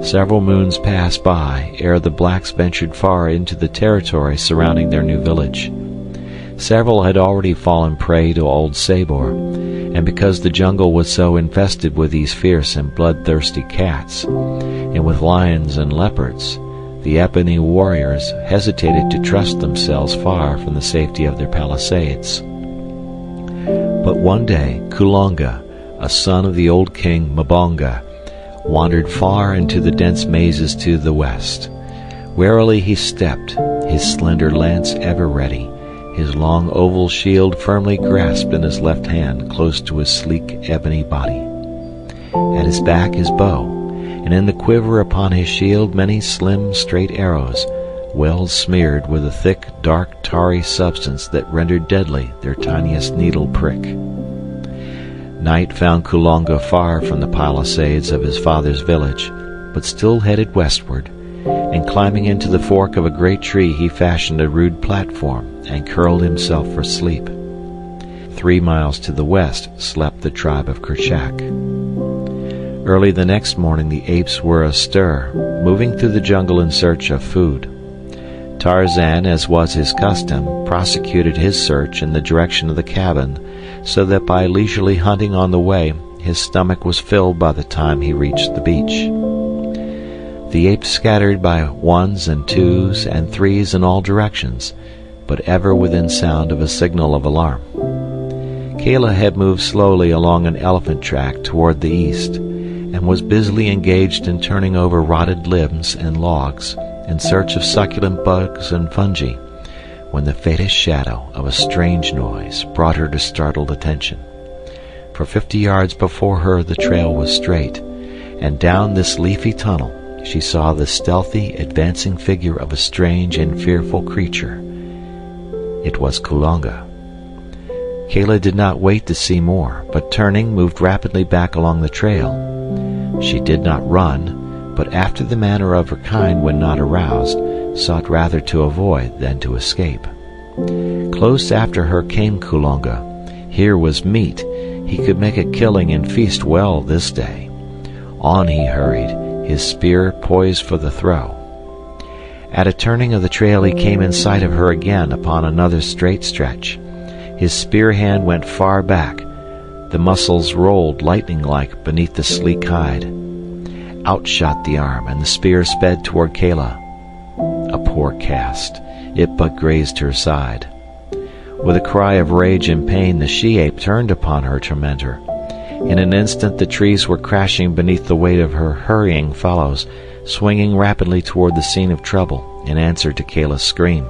Several moons passed by ere the blacks ventured far into the territory surrounding their new village. Several had already fallen prey to old Sabor, and because the jungle was so infested with these fierce and bloodthirsty cats, and with lions and leopards, the ebony warriors hesitated to trust themselves far from the safety of their palisades. But one day Kulonga, a son of the old king Mbonga, wandered far into the dense mazes to the west. Warily he stepped, his slender lance ever ready, his long oval shield firmly grasped in his left hand close to his sleek ebony body. At his back his bow, and in the quiver upon his shield many slim, straight arrows, well smeared with a thick, dark, tarry substance that rendered deadly their tiniest needle prick. Night found Kulonga far from the palisades of his father's village, but still headed westward, and climbing into the fork of a great tree he fashioned a rude platform and curled himself for sleep. 3 miles to the west slept the tribe of Kerchak. Early the next morning the apes were astir, moving through the jungle in search of food. Tarzan, as was his custom, prosecuted his search in the direction of the cabin, so that by leisurely hunting on the way his stomach was filled by the time he reached the beach. The apes scattered by ones and twos and threes in all directions, but ever within sound of a signal of alarm. Kala had moved slowly along an elephant track toward the east, and was busily engaged in turning over rotted limbs and logs in search of succulent bugs and fungi, when the faintest shadow of a strange noise brought her to startled attention. For 50 yards before her the trail was straight, and down this leafy tunnel she saw the stealthy, advancing figure of a strange and fearful creature. It was Kulonga. Kala did not wait to see more, but turning, moved rapidly back along the trail. She did not run, but after the manner of her kind when not aroused, sought rather to avoid than to escape. Close after her came Kulonga. Here was meat. He could make a killing and feast well this day. On he hurried, his spear poised for the throw. At a turning of the trail he came in sight of her again upon another straight stretch. His spear hand went far back. The muscles rolled lightning-like beneath the sleek hide. Out shot the arm, and the spear sped toward Kala. A poor cast. It but grazed her side. With a cry of rage and pain, the she-ape turned upon her tormentor. In an instant the trees were crashing beneath the weight of her hurrying fellows, swinging rapidly toward the scene of trouble in answer to Kala's scream.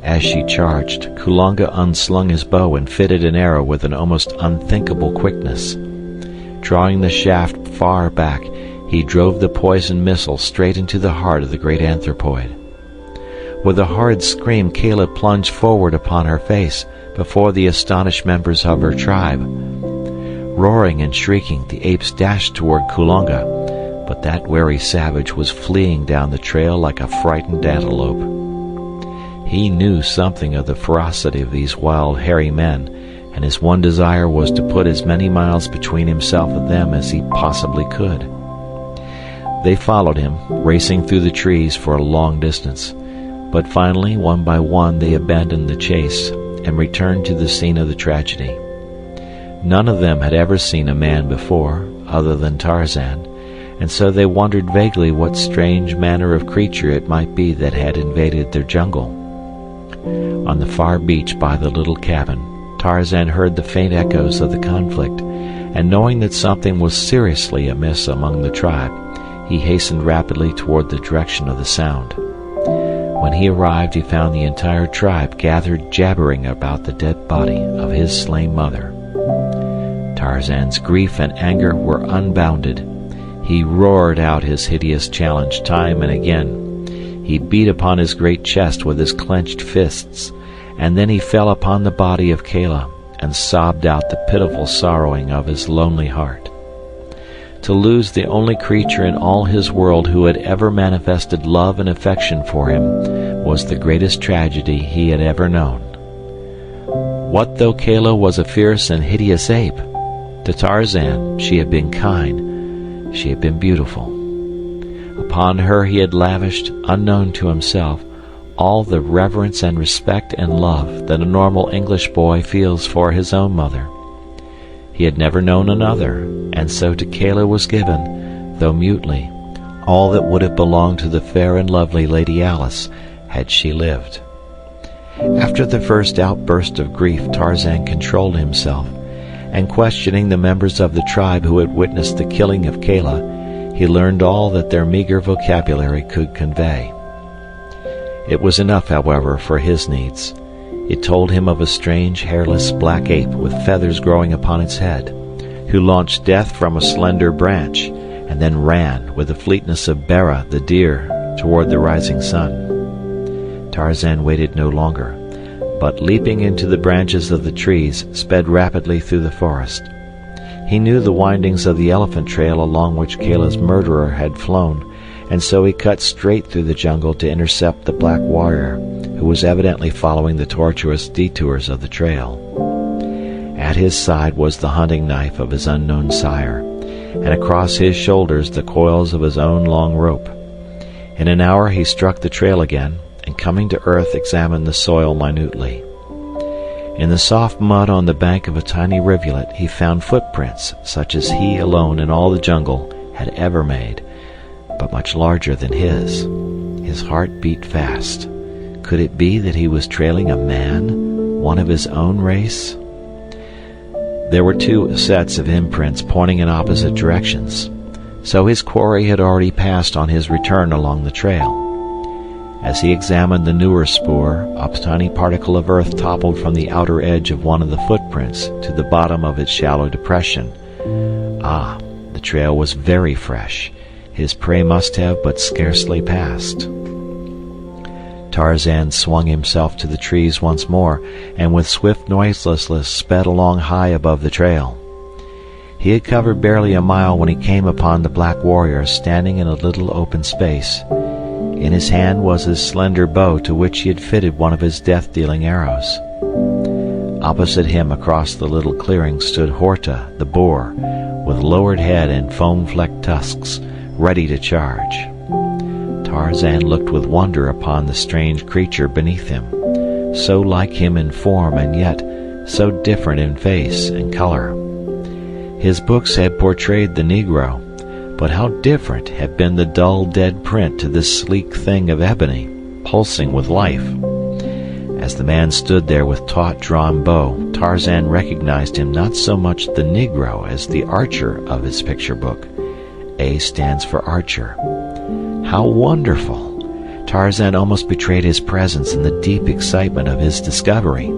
As she charged, Kulonga unslung his bow and fitted an arrow with an almost unthinkable quickness. Drawing the shaft far back, he drove the poisoned missile straight into the heart of the great anthropoid. With a horrid scream, Kala plunged forward upon her face before the astonished members of her tribe. Roaring and shrieking, the apes dashed toward Kulonga, but that wary savage was fleeing down the trail like a frightened antelope. He knew something of the ferocity of these wild, hairy men, and his one desire was to put as many miles between himself and them as he possibly could. They followed him, racing through the trees for a long distance, but finally, one by one, they abandoned the chase and returned to the scene of the tragedy. None of them had ever seen a man before, other than Tarzan, and so they wondered vaguely what strange manner of creature it might be that had invaded their jungle. On the far beach by the little cabin, Tarzan heard the faint echoes of the conflict, and knowing that something was seriously amiss among the tribe, he hastened rapidly toward the direction of the sound. When he arrived, he found the entire tribe gathered jabbering about the dead body of his slain mother. Tarzan's grief and anger were unbounded. He roared out his hideous challenge time and again. He beat upon his great chest with his clenched fists, and then he fell upon the body of Kala and sobbed out the pitiful sorrowing of his lonely heart. To lose the only creature in all his world who had ever manifested love and affection for him was the greatest tragedy he had ever known. What though Kala was a fierce and hideous ape? To Tarzan she had been kind, she had been beautiful. Upon her he had lavished, unknown to himself, all the reverence and respect and love that a normal English boy feels for his own mother. He had never known another, and so to Kala was given, though mutely, all that would have belonged to the fair and lovely Lady Alice had she lived. After the first outburst of grief, Tarzan controlled himself, and questioning the members of the tribe who had witnessed the killing of Kala, he learned all that their meager vocabulary could convey. It was enough, however, for his needs. It told him of a strange, hairless black ape with feathers growing upon its head, who launched death from a slender branch, and then ran, with the fleetness of Bara the deer, toward the rising sun. Tarzan waited no longer, but leaping into the branches of the trees, sped rapidly through the forest. He knew the windings of the elephant trail along which Kala's murderer had flown, and so he cut straight through the jungle to intercept the black warrior, who was evidently following the tortuous detours of the trail. At his side was the hunting knife of his unknown sire, and across his shoulders the coils of his own long rope. In an hour he struck the trail again, and coming to earth examined the soil minutely. In the soft mud on the bank of a tiny rivulet he found footprints such as he alone in all the jungle had ever made, but much larger than his. His heart beat fast. Could it be that he was trailing a man, one of his own race? There were two sets of imprints pointing in opposite directions, so his quarry had already passed on his return along the trail. As he examined the newer spoor, a tiny particle of earth toppled from the outer edge of one of the footprints to the bottom of its shallow depression. Ah, the trail was very fresh. His prey must have but scarcely passed. Tarzan swung himself to the trees once more, and with swift noiselessness sped along high above the trail. He had covered barely a mile when he came upon the black warrior standing in a little open space. In his hand was his slender bow to which he had fitted one of his death-dealing arrows. Opposite him across the little clearing stood Horta, the boar, with lowered head and foam-flecked tusks, ready to charge. Tarzan looked with wonder upon the strange creature beneath him, so like him in form and yet so different in face and color. His books had portrayed the Negro, but how different had been the dull dead print to this sleek thing of ebony, pulsing with life. As the man stood there with taut drawn bow, Tarzan recognized him not so much the Negro as the archer of his picture book. A stands for archer. How wonderful! Tarzan almost betrayed his presence in the deep excitement of his discovery.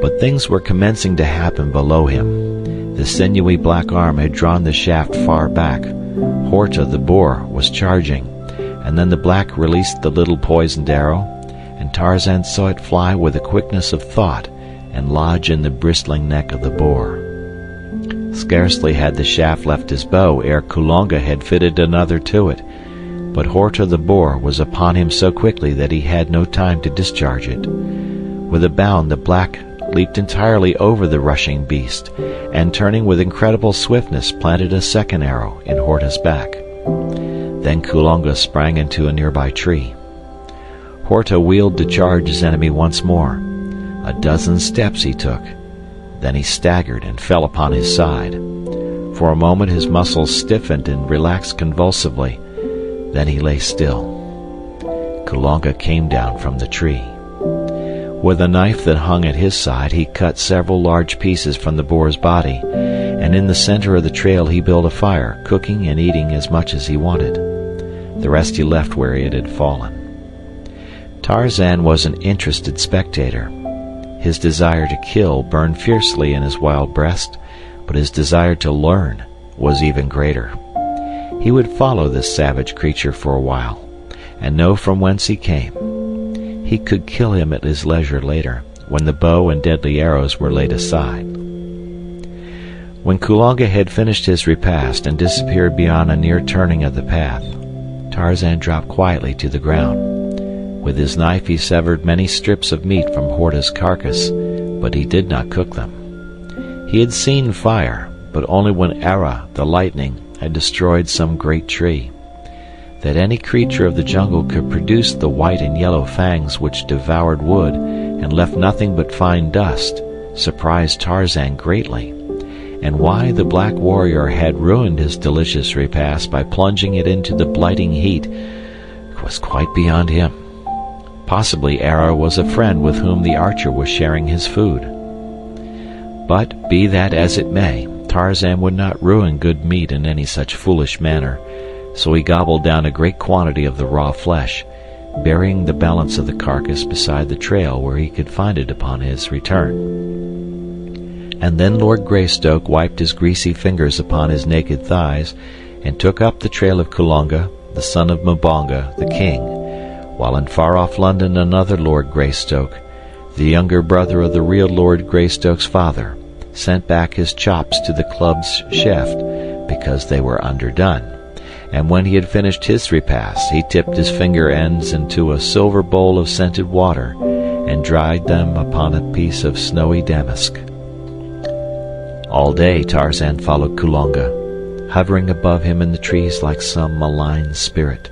But things were commencing to happen below him. The sinewy black arm had drawn the shaft far back. Horta the boar was charging, and then the black released the little poisoned arrow, and Tarzan saw it fly with the quickness of thought and lodge in the bristling neck of the boar. Scarcely had the shaft left his bow ere Kulonga had fitted another to it, but Horta the boar was upon him so quickly that he had no time to discharge it. With a bound the black leaped entirely over the rushing beast, and turning with incredible swiftness planted a second arrow in Horta's back. Then Kulonga sprang into a nearby tree. Horta wheeled to charge his enemy once more. A dozen steps he took. Then he staggered and fell upon his side. For a moment his muscles stiffened and relaxed convulsively. Then he lay still. Kulonga came down from the tree. With a knife that hung at his side he cut several large pieces from the boar's body, and in the center of the trail he built a fire, cooking and eating as much as he wanted. The rest he left where it had fallen. Tarzan was an interested spectator. His desire to kill burned fiercely in his wild breast, but his desire to learn was even greater. He would follow this savage creature for a while, and know from whence he came. He could kill him at his leisure later, when the bow and deadly arrows were laid aside. When Kulonga had finished his repast and disappeared beyond a near turning of the path, Tarzan dropped quietly to the ground. With his knife he severed many strips of meat from Horta's carcass, but he did not cook them. He had seen fire, but only when Ara, the lightning, had destroyed some great tree. That any creature of the jungle could produce the white and yellow fangs which devoured wood and left nothing but fine dust surprised Tarzan greatly, and why the black warrior had ruined his delicious repast by plunging it into the blighting heat was quite beyond him. Possibly Ara was a friend with whom the archer was sharing his food. But be that as it may, Tarzan would not ruin good meat in any such foolish manner, so he gobbled down a great quantity of the raw flesh, burying the balance of the carcass beside the trail where he could find it upon his return. And then Lord Greystoke wiped his greasy fingers upon his naked thighs and took up the trail of Kulonga, the son of Mbonga, the king, while in far-off London another Lord Greystoke, the younger brother of the real Lord Greystoke's father, sent back his chops to the club's chef because they were underdone. And when he had finished his repast, he tipped his finger ends into a silver bowl of scented water and dried them upon a piece of snowy damask. All day Tarzan followed Kulonga, hovering above him in the trees like some malign spirit.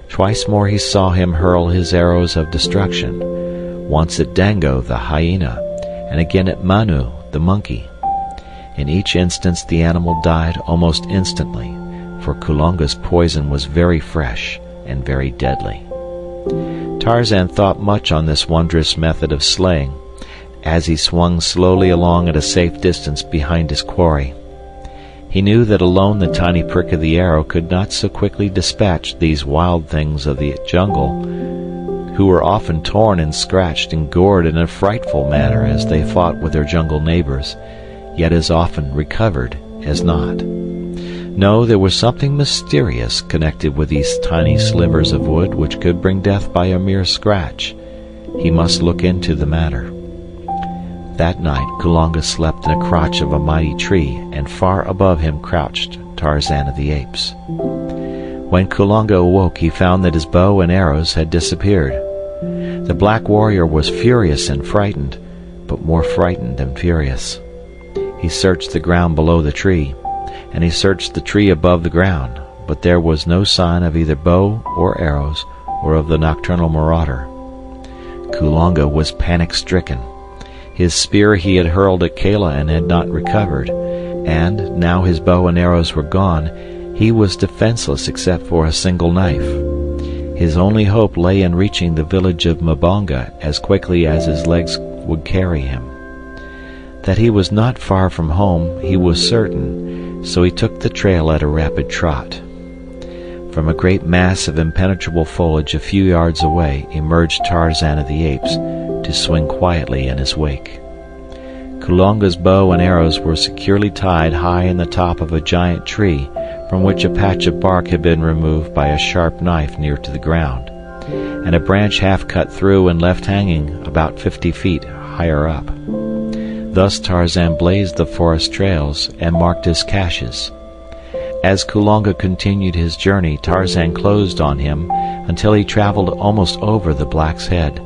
Twice more he saw him hurl his arrows of destruction, once at Dango the hyena, and again at Manu the monkey. In each instance the animal died almost instantly, for Kulonga's poison was very fresh and very deadly. Tarzan thought much on this wondrous method of slaying, as he swung slowly along at a safe distance behind his quarry. He knew that alone the tiny prick of the arrow could not so quickly dispatch these wild things of the jungle, who were often torn and scratched and gored in a frightful manner as they fought with their jungle neighbors, yet as often recovered as not. No, there was something mysterious connected with these tiny slivers of wood which could bring death by a mere scratch. He must look into the matter. That night Kulonga slept in a crotch of a mighty tree, and far above him crouched Tarzan of the Apes. When Kulonga awoke, he found that his bow and arrows had disappeared. The black warrior was furious and frightened, but more frightened than furious. He searched the ground below the tree, and he searched the tree above the ground, but there was no sign of either bow or arrows or of the nocturnal marauder. Kulonga was panic-stricken. His spear he had hurled at Kala and had not recovered, and, now his bow and arrows were gone, he was defenseless except for a single knife. His only hope lay in reaching the village of Mbonga as quickly as his legs would carry him. That he was not far from home he was certain, so he took the trail at a rapid trot. From a great mass of impenetrable foliage a few yards away emerged Tarzan of the Apes to swing quietly in his wake. Kulonga's bow and arrows were securely tied high in the top of a giant tree from which a patch of bark had been removed by a sharp knife near to the ground, and a branch half cut through and left hanging about 50 feet higher up. Thus Tarzan blazed the forest trails and marked his caches. As Kulonga continued his journey, Tarzan closed on him until he traveled almost over the black's head.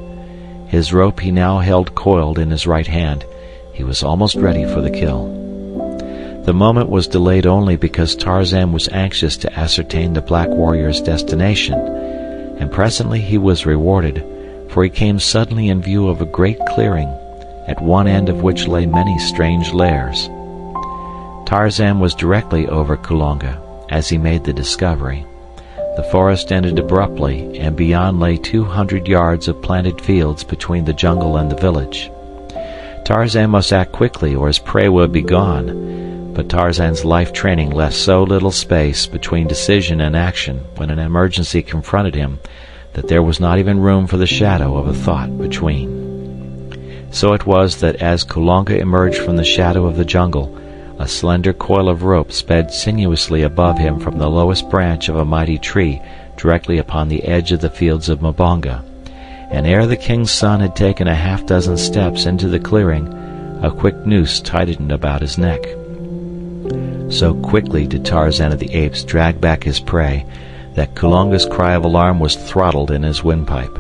His rope he now held coiled in his right hand. He was almost ready for the kill. The moment was delayed only because Tarzan was anxious to ascertain the black warrior's destination, and presently he was rewarded, for he came suddenly in view of a great clearing, at one end of which lay many strange lairs. Tarzan was directly over Kulonga as he made the discovery. The forest ended abruptly, and beyond lay 200 yards of planted fields between the jungle and the village. Tarzan must act quickly or his prey would be gone, but Tarzan's life training left so little space between decision and action when an emergency confronted him that there was not even room for the shadow of a thought between. So it was that as Kulonga emerged from the shadow of the jungle, a slender coil of rope sped sinuously above him from the lowest branch of a mighty tree directly upon the edge of the fields of Mbonga, and ere the king's son had taken a half-dozen steps into the clearing, a quick noose tightened about his neck. So quickly did Tarzan of the Apes drag back his prey that Kulonga's cry of alarm was throttled in his windpipe.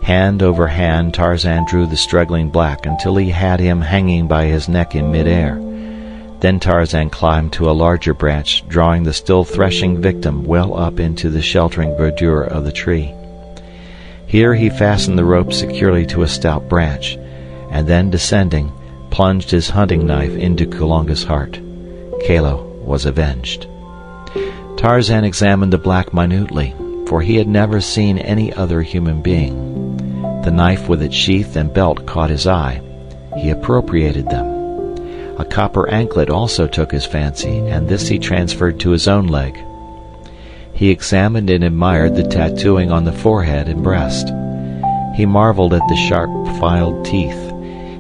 Hand over hand Tarzan drew the struggling black until he had him hanging by his neck in mid-air. Then Tarzan climbed to a larger branch, drawing the still threshing victim well up into the sheltering verdure of the tree. Here he fastened the rope securely to a stout branch, and then, descending, plunged his hunting knife into Kulonga's heart. Kalo was avenged. Tarzan examined the black minutely, for he had never seen any other human being. The knife with its sheath and belt caught his eye. He appropriated them. A copper anklet also took his fancy, and this he transferred to his own leg. He examined and admired the tattooing on the forehead and breast. He marveled at the sharp filed teeth.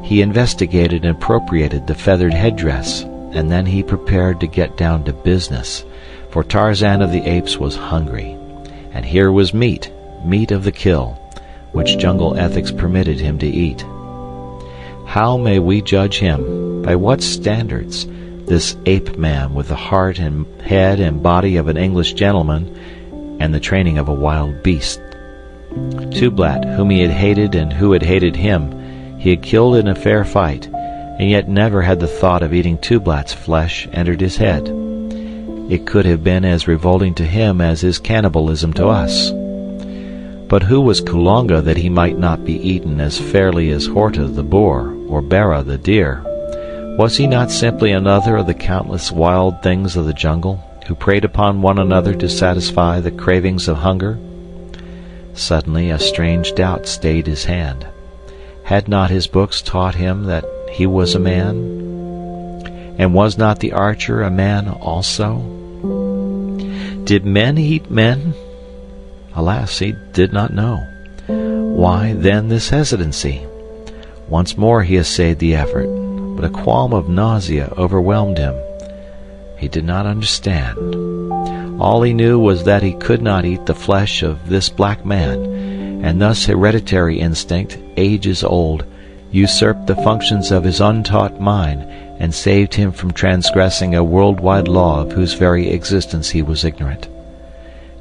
He investigated and appropriated the feathered headdress, and then he prepared to get down to business, for Tarzan of the Apes was hungry, and here was meat of the kill, which jungle ethics permitted him to eat. How may we judge him? By what standards? This ape man with the heart and head and body of an English gentleman and the training of a wild beast. Tublat, whom he had hated and who had hated him, he had killed in a fair fight, and yet never had the thought of eating Tublat's flesh entered his head. It could have been as revolting to him as is cannibalism to us. But who was Kulonga that he might not be eaten as fairly as Horta the boar or Bara the deer? Was he not simply another of the countless wild things of the jungle, who preyed upon one another to satisfy the cravings of hunger? Suddenly a strange doubt stayed his hand. Had not his books taught him that he was a man? And was not the archer a man also? Did men eat men? Alas, he did not know. Why, then, this hesitancy? Once more he essayed the effort, but a qualm of nausea overwhelmed him. He did not understand. All he knew was that he could not eat the flesh of this black man, and thus hereditary instinct, ages old, usurped the functions of his untaught mind and saved him from transgressing a worldwide law of whose very existence he was ignorant.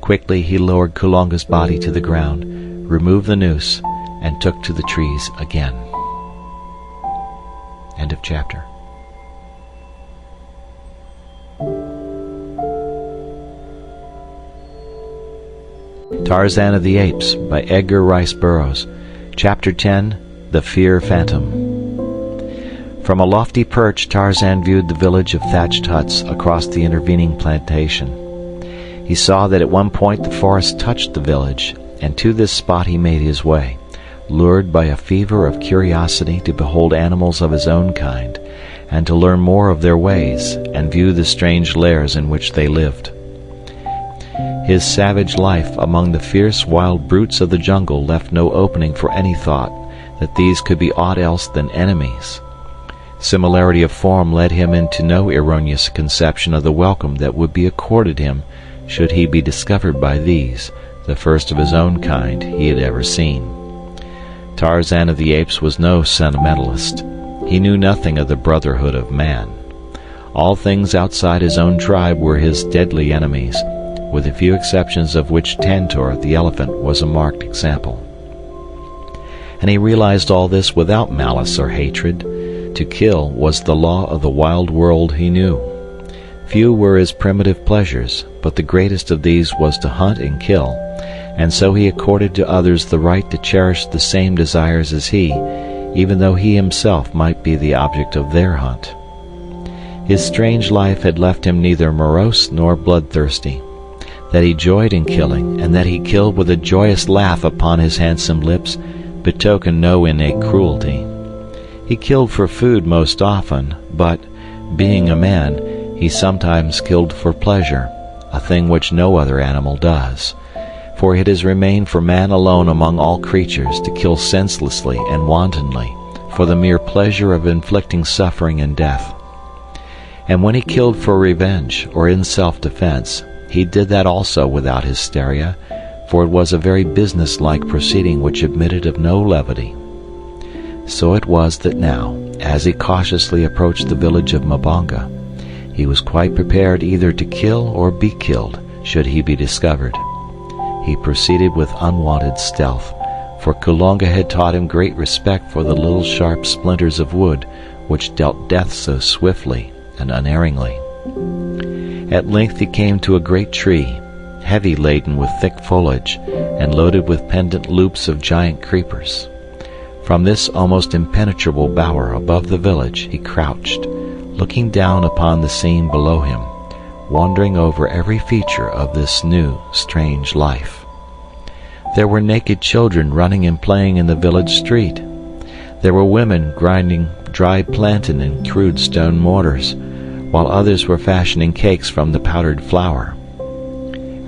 Quickly he lowered Kulonga's body to the ground, removed the noose, and took to the trees again. End of chapter. Tarzan of the Apes by Edgar Rice Burroughs. Chapter 10. The Fear Phantom. From a lofty perch Tarzan viewed the village of thatched huts across the intervening plantation. He saw that at one point the forest touched the village, and to this spot he made his way, lured by a fever of curiosity to behold animals of his own kind, and to learn more of their ways and view the strange lairs in which they lived. His savage life among the fierce wild brutes of the jungle left no opening for any thought that these could be aught else than enemies. Similarity of form led him into no erroneous conception of the welcome that would be accorded him should he be discovered by these, the first of his own kind he had ever seen. Tarzan of the Apes was no sentimentalist. He knew nothing of the brotherhood of man. All things outside his own tribe were his deadly enemies, with a few exceptions of which Tantor the elephant was a marked example. And he realized all this without malice or hatred. To kill was the law of the wild world he knew. Few were his primitive pleasures, but the greatest of these was to hunt and kill, and so he accorded to others the right to cherish the same desires as he, even though he himself might be the object of their hunt. His strange life had left him neither morose nor bloodthirsty. That he joyed in killing, and that he killed with a joyous laugh upon his handsome lips, betokened no innate cruelty. He killed for food most often, but, being a man, he sometimes killed for pleasure, a thing which no other animal does. For it has remained for man alone among all creatures to kill senselessly and wantonly, for the mere pleasure of inflicting suffering and death. And when he killed for revenge or in self-defense, he did that also without hysteria, for it was a very business-like proceeding which admitted of no levity. So it was that now, as he cautiously approached the village of Mbonga, he was quite prepared either to kill or be killed should he be discovered. He proceeded with unwonted stealth, for Kulonga had taught him great respect for the little sharp splinters of wood which dealt death so swiftly and unerringly. At length he came to a great tree, heavy laden with thick foliage and loaded with pendant loops of giant creepers. From this almost impenetrable bower above the village he crouched, looking down upon the scene below him, wondering over every feature of this new, strange life. There were naked children running and playing in the village street. There were women grinding dried plantain in crude stone mortars, while others were fashioning cakes from the powdered flour.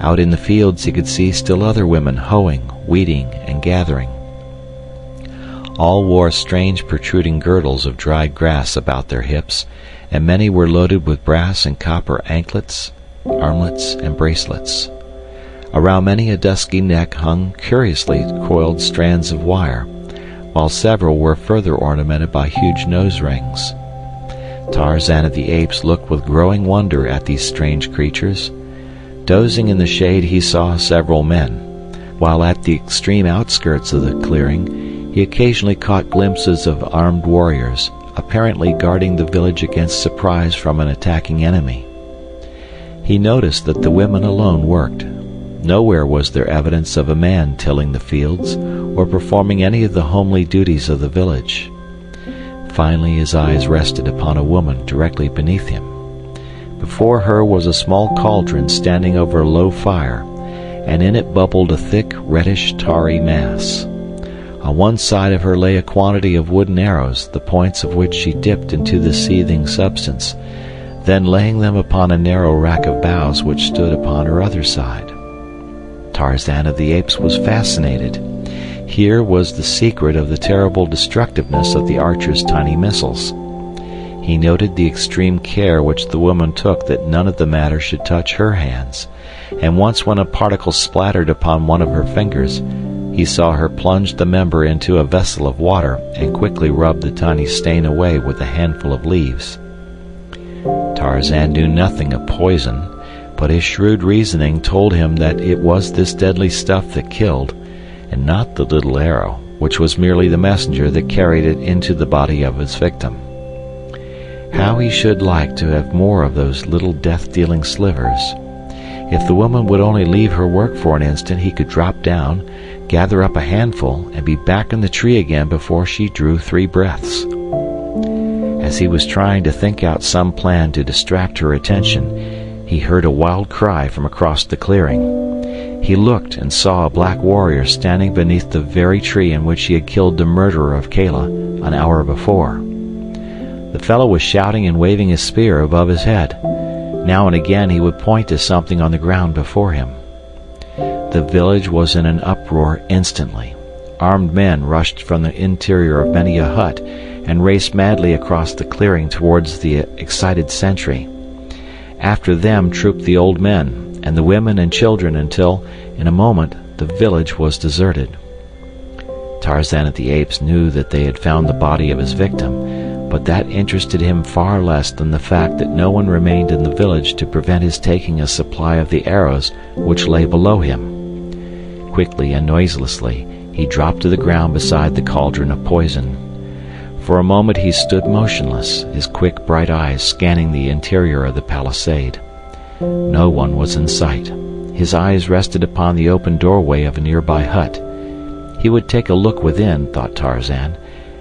Out in the fields he could see still other women hoeing, weeding, and gathering. All wore strange protruding girdles of dried grass about their hips, and many were loaded with brass and copper anklets, armlets, and bracelets. Around many a dusky neck hung curiously coiled strands of wire, while several were further ornamented by huge nose rings. Tarzan of the Apes looked with growing wonder at these strange creatures. Dozing in the shade he saw several men, while at the extreme outskirts of the clearing he occasionally caught glimpses of armed warriors, apparently guarding the village against surprise from an attacking enemy. He noticed that the women alone worked. Nowhere was there evidence of a man tilling the fields or performing any of the homely duties of the village. Finally his eyes rested upon a woman directly beneath him. Before her was a small cauldron standing over a low fire, and in it bubbled a thick, reddish, tarry mass. On one side of her lay a quantity of wooden arrows, the points of which she dipped into the seething substance, then laying them upon a narrow rack of boughs which stood upon her other side. Tarzan of the Apes was fascinated. Here was the secret of the terrible destructiveness of the archer's tiny missiles. He noted the extreme care which the woman took that none of the matter should touch her hands, and once when a particle splattered upon one of her fingers, he saw her plunge the member into a vessel of water and quickly rub the tiny stain away with a handful of leaves. Tarzan knew nothing of poison, but his shrewd reasoning told him that it was this deadly stuff that killed, and not the little arrow, which was merely the messenger that carried it into the body of his victim. How he should like to have more of those little death-dealing slivers. If the woman would only leave her work for an instant, he could drop down, gather up a handful, and be back in the tree again before she drew 3 breaths. As he was trying to think out some plan to distract her attention, he heard a wild cry from across the clearing. He looked and saw a black warrior standing beneath the very tree in which he had killed the murderer of Kala an hour before. The fellow was shouting and waving his spear above his head. Now and again he would point to something on the ground before him. The village was in an uproar instantly. Armed men rushed from the interior of many a hut and raced madly across the clearing towards the excited sentry. After them trooped the old men and the women and children until, in a moment, the village was deserted. Tarzan of the Apes knew that they had found the body of his victim, but that interested him far less than the fact that no one remained in the village to prevent his taking a supply of the arrows which lay below him. Quickly and noiselessly he dropped to the ground beside the cauldron of poison. For a moment he stood motionless, his quick bright eyes scanning the interior of the palisade. No one was in sight. His eyes rested upon the open doorway of a nearby hut. He would take a look within, thought Tarzan,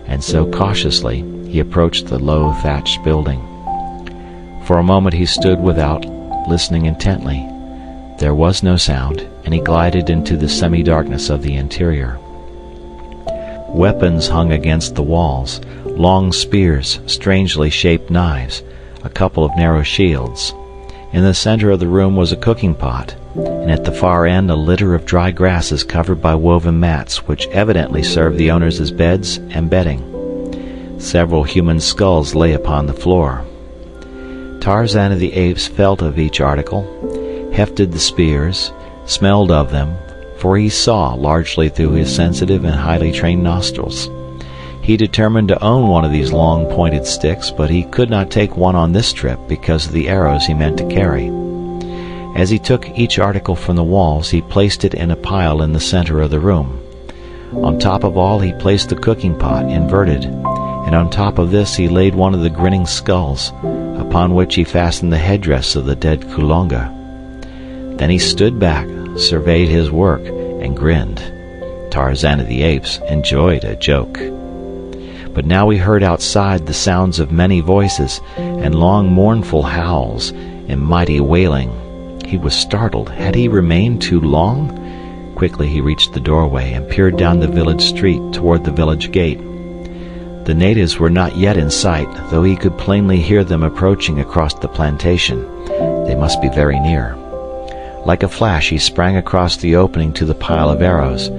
and so cautiously he approached the low thatched building. For a moment he stood without, listening intently. There was no sound, and he glided into the semi-darkness of the interior. Weapons hung against the walls, long spears, strangely shaped knives, a couple of narrow shields. In the center of the room was a cooking pot, and at the far end a litter of dry grasses covered by woven mats which evidently served the owners as beds and bedding. Several human skulls lay upon the floor. Tarzan of the Apes felt of each article, hefted the spears, smelled of them, for he saw largely through his sensitive and highly trained nostrils. He determined to own one of these long pointed sticks, but he could not take one on this trip because of the arrows he meant to carry. As he took each article from the walls, he placed it in a pile in the center of the room. On top of all he placed the cooking pot, inverted, and on top of this he laid one of the grinning skulls, upon which he fastened the headdress of the dead Kulonga. Then he stood back, surveyed his work, and grinned. Tarzan of the Apes enjoyed a joke. But now he heard outside the sounds of many voices, and long mournful howls, and mighty wailing. He was startled. Had he remained too long? Quickly he reached the doorway and peered down the village street toward the village gate. The natives were not yet in sight, though he could plainly hear them approaching across the plantation. They must be very near. Like a flash he sprang across the opening to the pile of arrows.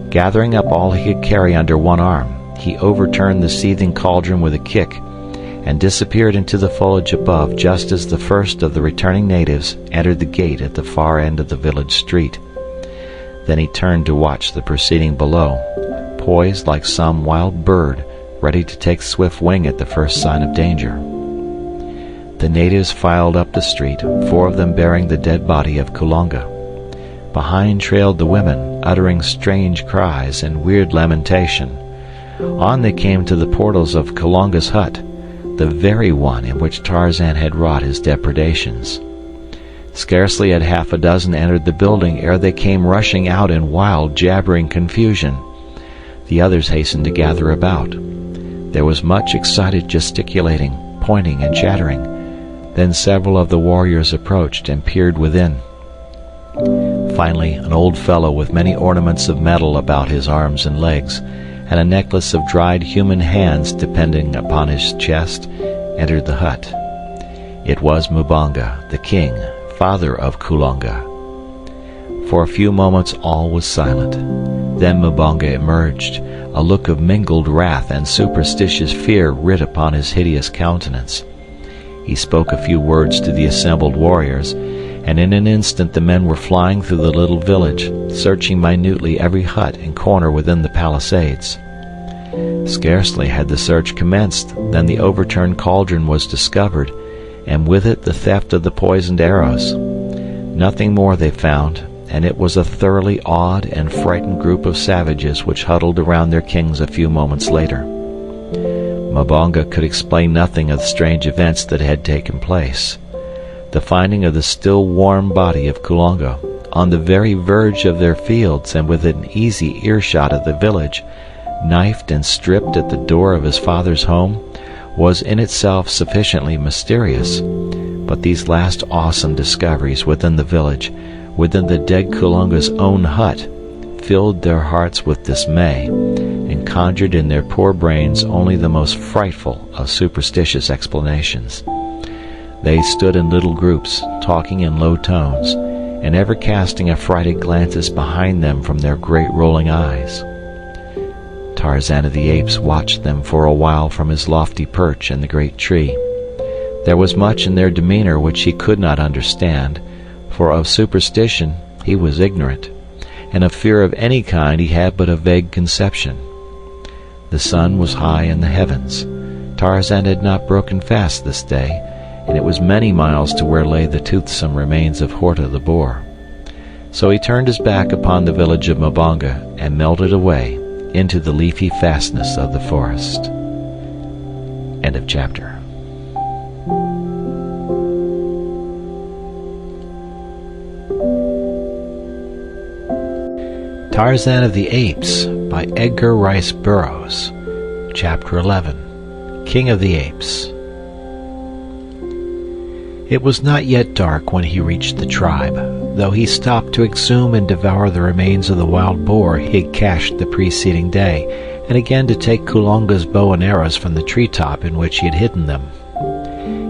Gathering up all he could carry under one arm, he overturned the seething cauldron with a kick, and disappeared into the foliage above just as the first of the returning natives entered the gate at the far end of the village street. Then he turned to watch the proceeding below, poised like some wild bird, ready to take swift wing at the first sign of danger. The natives filed up the street, 4 of them bearing the dead body of Kulonga. Behind trailed the women, uttering strange cries and weird lamentation. On they came to the portals of Kulonga's hut, the very one in which Tarzan had wrought his depredations. Scarcely had half a dozen entered the building ere they came rushing out in wild, jabbering confusion. The others hastened to gather about. There was much excited gesticulating, pointing, and chattering. Then several of the warriors approached and peered within. Finally, an old fellow with many ornaments of metal about his arms and legs, and a necklace of dried human hands depending upon his chest, entered the hut. It was Mbonga, the king, father of Kulonga. For a few moments all was silent. Then Mbonga emerged, a look of mingled wrath and superstitious fear writ upon his hideous countenance. He spoke a few words to the assembled warriors, and in an instant the men were flying through the little village, searching minutely every hut and corner within the palisades. Scarcely had the search commenced than the overturned cauldron was discovered, and with it the theft of the poisoned arrows. Nothing more they found, and it was a thoroughly awed and frightened group of savages which huddled around their kings a few moments later. Mbonga could explain nothing of the strange events that had taken place. The finding of the still warm body of Kulonga, on the very verge of their fields and within easy earshot of the village, knifed and stripped at the door of his father's home, was in itself sufficiently mysterious. But these last awesome discoveries within the village, within the dead Kulonga's own hut, filled their hearts with dismay, and conjured in their poor brains only the most frightful of superstitious explanations. They stood in little groups, talking in low tones, and ever casting affrighted glances behind them from their great rolling eyes. Tarzan of the Apes watched them for a while from his lofty perch in the great tree. There was much in their demeanor which he could not understand, for of superstition he was ignorant, and of fear of any kind he had but a vague conception. The sun was high in the heavens. Tarzan had not broken fast this day, and it was many miles to where lay the toothsome remains of Horta the boar. So he turned his back upon the village of Mbonga and melted away into the leafy fastness of the forest. End of chapter. Tarzan of the Apes by Edgar Rice Burroughs. Chapter 11. King of the Apes. It was not yet dark when he reached the tribe, though he stopped to exhume and devour the remains of the wild boar he had cached the preceding day, and again to take Kulonga's bow and arrows from the treetop in which he had hidden them.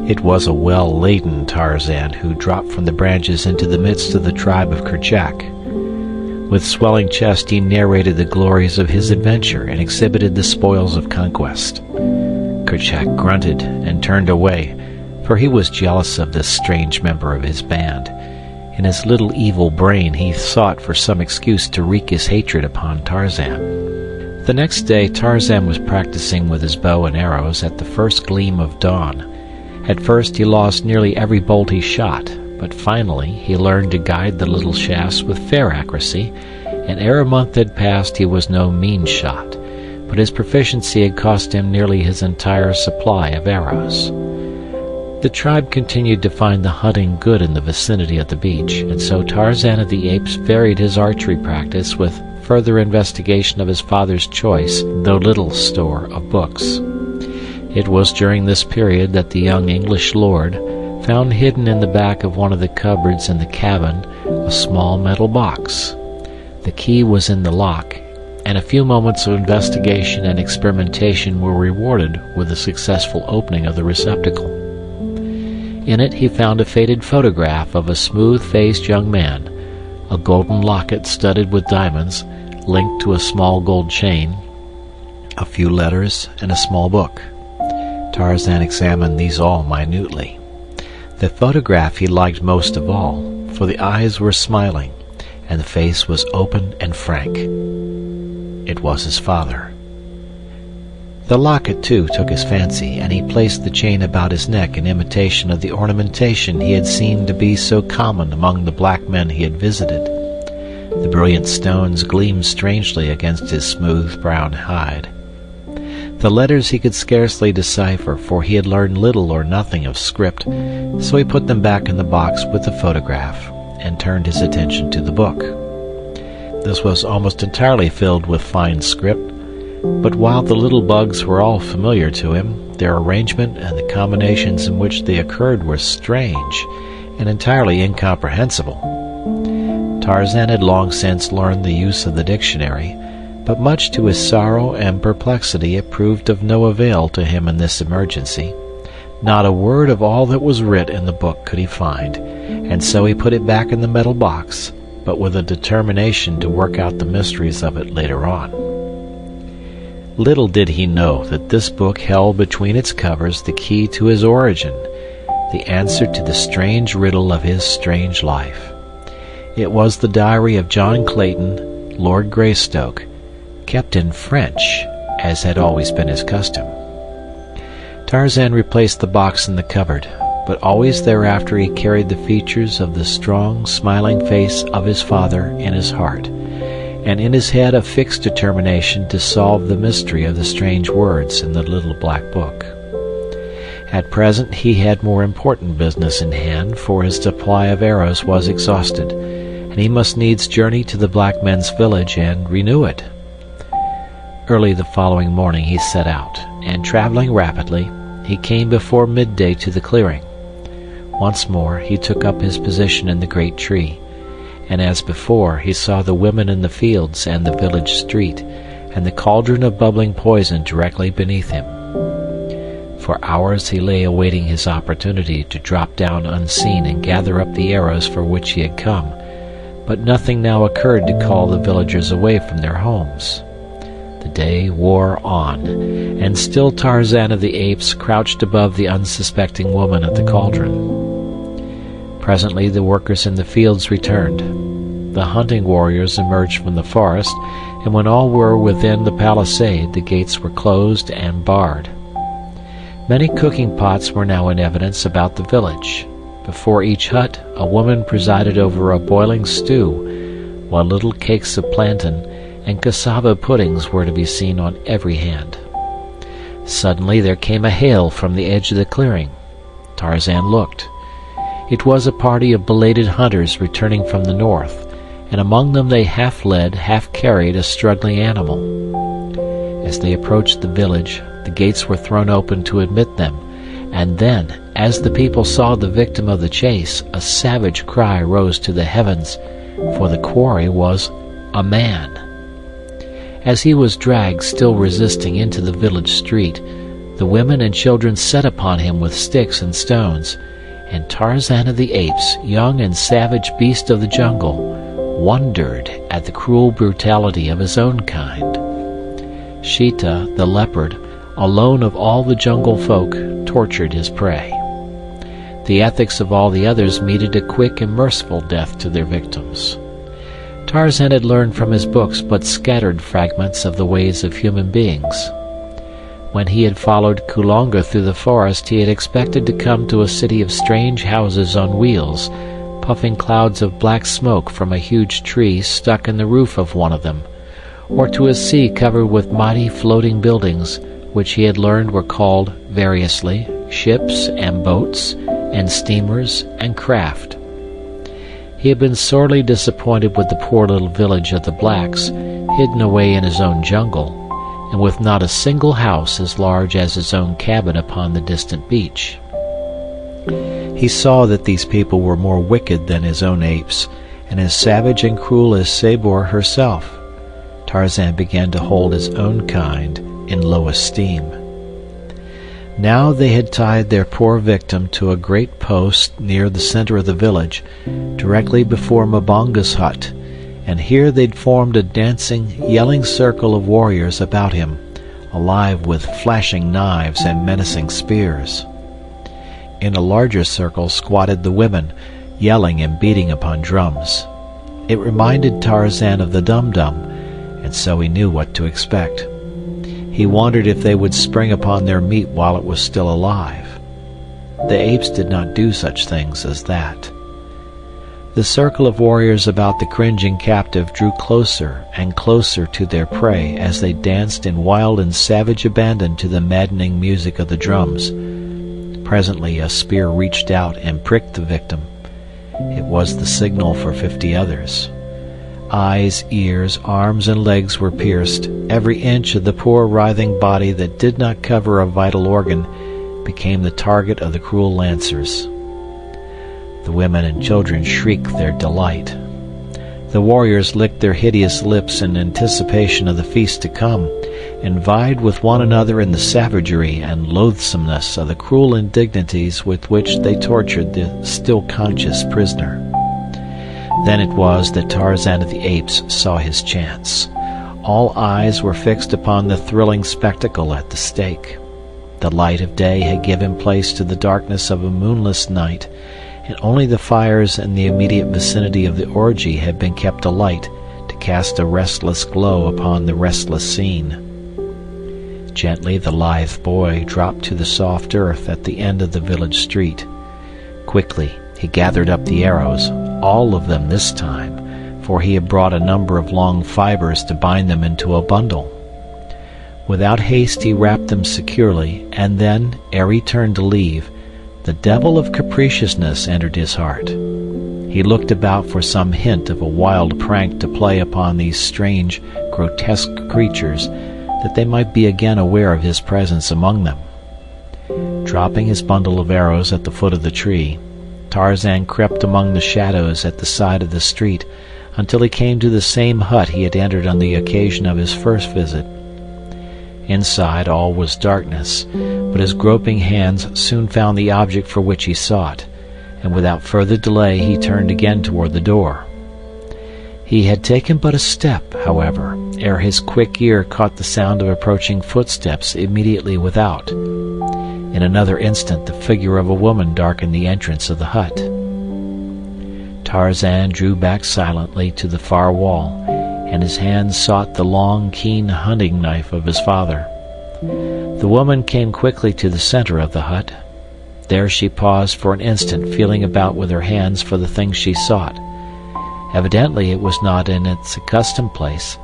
It was a well-laden Tarzan who dropped from the branches into the midst of the tribe of Kerchak. With swelling chest he narrated the glories of his adventure and exhibited the spoils of conquest. Kerchak grunted and turned away, for he was jealous of this strange member of his band. In his little evil brain he sought for some excuse to wreak his hatred upon Tarzan. The next day Tarzan was practicing with his bow and arrows at the first gleam of dawn. At first he lost nearly every bolt he shot, but finally he learned to guide the little shafts with fair accuracy, and ere a month had passed he was no mean shot, but his proficiency had cost him nearly his entire supply of arrows. The tribe continued to find the hunting good in the vicinity of the beach, and so Tarzan of the Apes varied his archery practice with further investigation of his father's choice, though little store of books. It was during this period that the young English lord found hidden in the back of one of the cupboards in the cabin a small metal box. The key was in the lock, and a few moments of investigation and experimentation were rewarded with the successful opening of the receptacle. In it he found a faded photograph of a smooth-faced young man, a golden locket studded with diamonds, linked to a small gold chain, a few letters, and a small book. Tarzan examined these all minutely. The photograph he liked most of all, for the eyes were smiling, and the face was open and frank. It was his father. The locket, too, took his fancy, and he placed the chain about his neck in imitation of the ornamentation he had seen to be so common among the black men he had visited. The brilliant stones gleamed strangely against his smooth brown hide. The letters he could scarcely decipher, for he had learned little or nothing of script, so he put them back in the box with the photograph and turned his attention to the book. This was almost entirely filled with fine script, but while the little bugs were all familiar to him, their arrangement and the combinations in which they occurred were strange and entirely incomprehensible. Tarzan had long since learned the use of the dictionary, but much to his sorrow and perplexity it proved of no avail to him in this emergency. Not a word of all that was writ in the book could he find, and so he put it back in the metal box, but with a determination to work out the mysteries of it later on. Little did he know that this book held between its covers the key to his origin, the answer to the strange riddle of his strange life. It was the diary of John Clayton, Lord Greystoke, kept in French, as had always been his custom. Tarzan replaced the box in the cupboard, but always thereafter he carried the features of the strong, smiling face of his father in his heart, and in his head a fixed determination to solve the mystery of the strange words in the little black book. At present he had more important business in hand, for his supply of arrows was exhausted, and he must needs journey to the black men's village and renew it. Early the following morning he set out, and traveling rapidly, he came before midday to the clearing. Once more he took up his position in the great tree, and as before he saw the women in the fields and the village street, and the cauldron of bubbling poison directly beneath him. For hours he lay awaiting his opportunity to drop down unseen and gather up the arrows for which he had come, but nothing now occurred to call the villagers away from their homes. The day wore on, and still Tarzan of the Apes crouched above the unsuspecting woman at the cauldron. Presently the workers in the fields returned. The hunting warriors emerged from the forest, and when all were within the palisade, the gates were closed and barred. Many cooking pots were now in evidence about the village. Before each hut, a woman presided over a boiling stew, while little cakes of plantain and cassava puddings were to be seen on every hand. Suddenly there came a hail from the edge of the clearing. Tarzan looked. It was a party of belated hunters returning from the north, and among them they half led, half carried a struggling animal. As they approached the village, the gates were thrown open to admit them, and then, as the people saw the victim of the chase, a savage cry rose to the heavens, for the quarry was a man. As he was dragged, still resisting, into the village street, the women and children set upon him with sticks and stones, and Tarzan of the Apes, young and savage beast of the jungle, wondered at the cruel brutality of his own kind. Sheeta, the leopard, alone of all the jungle folk, tortured his prey. The ethics of all the others meted a quick and merciful death to their victims. Tarzan had learned from his books but scattered fragments of the ways of human beings. When he had followed Kulonga through the forest, he had expected to come to a city of strange houses on wheels, puffing clouds of black smoke from a huge tree stuck in the roof of one of them, or to a sea covered with mighty floating buildings, which he had learned were called, variously, ships and boats and steamers and craft. He had been sorely disappointed with the poor little village of the blacks, hidden away in his own jungle, and with not a single house as large as his own cabin upon the distant beach. He saw that these people were more wicked than his own apes, and as savage and cruel as Sabor herself. Tarzan began to hold his own kind in low esteem. Now they had tied their poor victim to a great post near the center of the village, directly before Mbonga's hut, and here they'd formed a dancing, yelling circle of warriors about him, alive with flashing knives and menacing spears. In a larger circle squatted the women, yelling and beating upon drums. It reminded Tarzan of the Dum-Dum, and so he knew what to expect. He wondered if they would spring upon their meat while it was still alive. The apes did not do such things as that. The circle of warriors about the cringing captive drew closer and closer to their prey as they danced in wild and savage abandon to the maddening music of the drums. Presently a spear reached out and pricked the victim. It was the signal for 50 others. Eyes, ears, arms, and legs were pierced. Every inch of the poor writhing body that did not cover a vital organ became the target of the cruel lancers. The women and children shrieked their delight. The warriors licked their hideous lips in anticipation of the feast to come, and vied with one another in the savagery and loathsomeness of the cruel indignities with which they tortured the still conscious prisoner. Then it was that Tarzan of the Apes saw his chance. All eyes were fixed upon the thrilling spectacle at the stake. The light of day had given place to the darkness of a moonless night, and only the fires in the immediate vicinity of the orgy had been kept alight to cast a restless glow upon the restless scene. Gently the lithe boy dropped to the soft earth at the end of the village street. Quickly he gathered up the arrows, all of them this time, for he had brought a number of long fibers to bind them into a bundle. Without haste he wrapped them securely, and then, ere he turned to leave, the devil of capriciousness entered his heart. He looked about for some hint of a wild prank to play upon these strange, grotesque creatures, that they might be again aware of his presence among them. Dropping his bundle of arrows at the foot of the tree, Tarzan crept among the shadows at the side of the street until he came to the same hut he had entered on the occasion of his first visit. Inside all was darkness, but his groping hands soon found the object for which he sought, and without further delay he turned again toward the door. He had taken but a step, however, ere his quick ear caught the sound of approaching footsteps immediately without. In another instant the figure of a woman darkened the entrance of the hut. Tarzan drew back silently to the far wall, and his hand sought the long, keen hunting knife of his father. The woman came quickly to the center of the hut. There she paused for an instant, feeling about with her hands for the thing she sought. Evidently it was not in its accustomed place,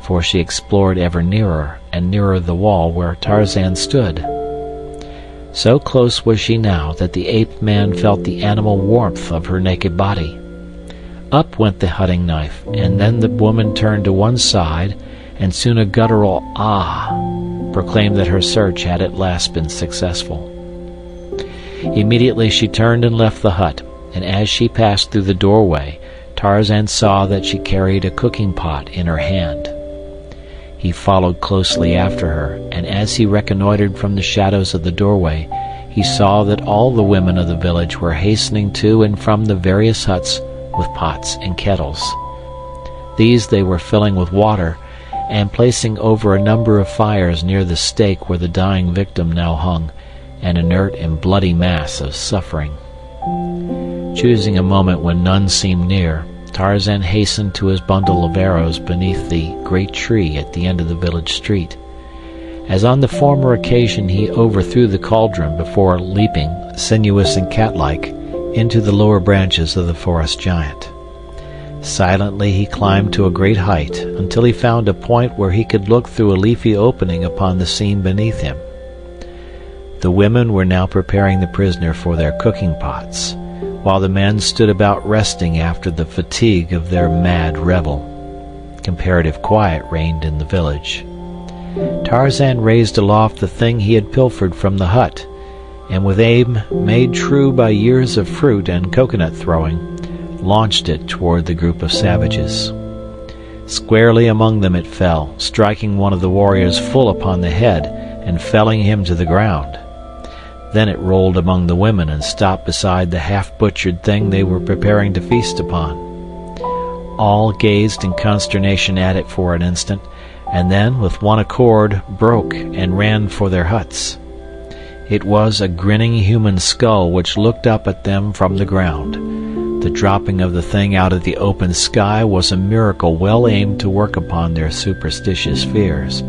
for she explored ever nearer and nearer the wall where Tarzan stood. So close was she now that the ape-man felt the animal warmth of her naked body. Up went the hunting knife, and then the woman turned to one side, and soon a guttural "ah" proclaimed that her search had at last been successful. Immediately she turned and left the hut, and as she passed through the doorway, Tarzan saw that she carried a cooking pot in her hand. He followed closely after her, and as he reconnoitered from the shadows of the doorway, he saw that all the women of the village were hastening to and from the various huts with pots and kettles. These they were filling with water and placing over a number of fires near the stake where the dying victim now hung, an inert and bloody mass of suffering. Choosing a moment when none seemed near, Tarzan hastened to his bundle of arrows beneath the great tree at the end of the village street. As on the former occasion, he overthrew the cauldron before leaping, sinuous and cat-like, into the lower branches of the forest giant. Silently he climbed to a great height until he found a point where he could look through a leafy opening upon the scene beneath him. The women were now preparing the prisoner for their cooking pots, while the men stood about resting after the fatigue of their mad revel. Comparative quiet reigned in the village. Tarzan raised aloft the thing he had pilfered from the hut, and with aim made true by years of fruit and coconut throwing, launched it toward the group of savages. Squarely among them it fell, striking one of the warriors full upon the head and felling him to the ground. Then it rolled among the women and stopped beside the half-butchered thing they were preparing to feast upon. All gazed in consternation at it for an instant, and then, with one accord, broke and ran for their huts. It was a grinning human skull which looked up at them from the ground. The dropping of the thing out of the open sky was a miracle well aimed to work upon their superstitious fears.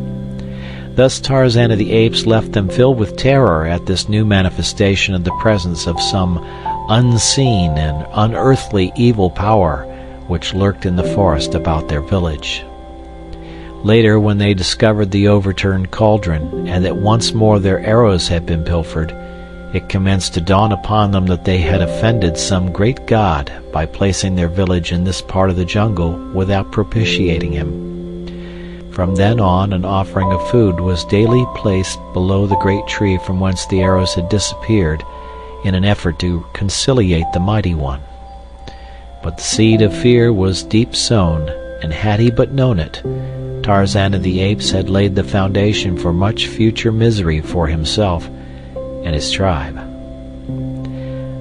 Thus Tarzan of the Apes left them filled with terror at this new manifestation of the presence of some unseen and unearthly evil power which lurked in the forest about their village. Later, when they discovered the overturned cauldron and that once more their arrows had been pilfered, it commenced to dawn upon them that they had offended some great god by placing their village in this part of the jungle without propitiating him. From then on, an offering of food was daily placed below the great tree from whence the arrows had disappeared, in an effort to conciliate the mighty one. But the seed of fear was deep sown, and had he but known it, Tarzan of the Apes had laid the foundation for much future misery for himself and his tribe.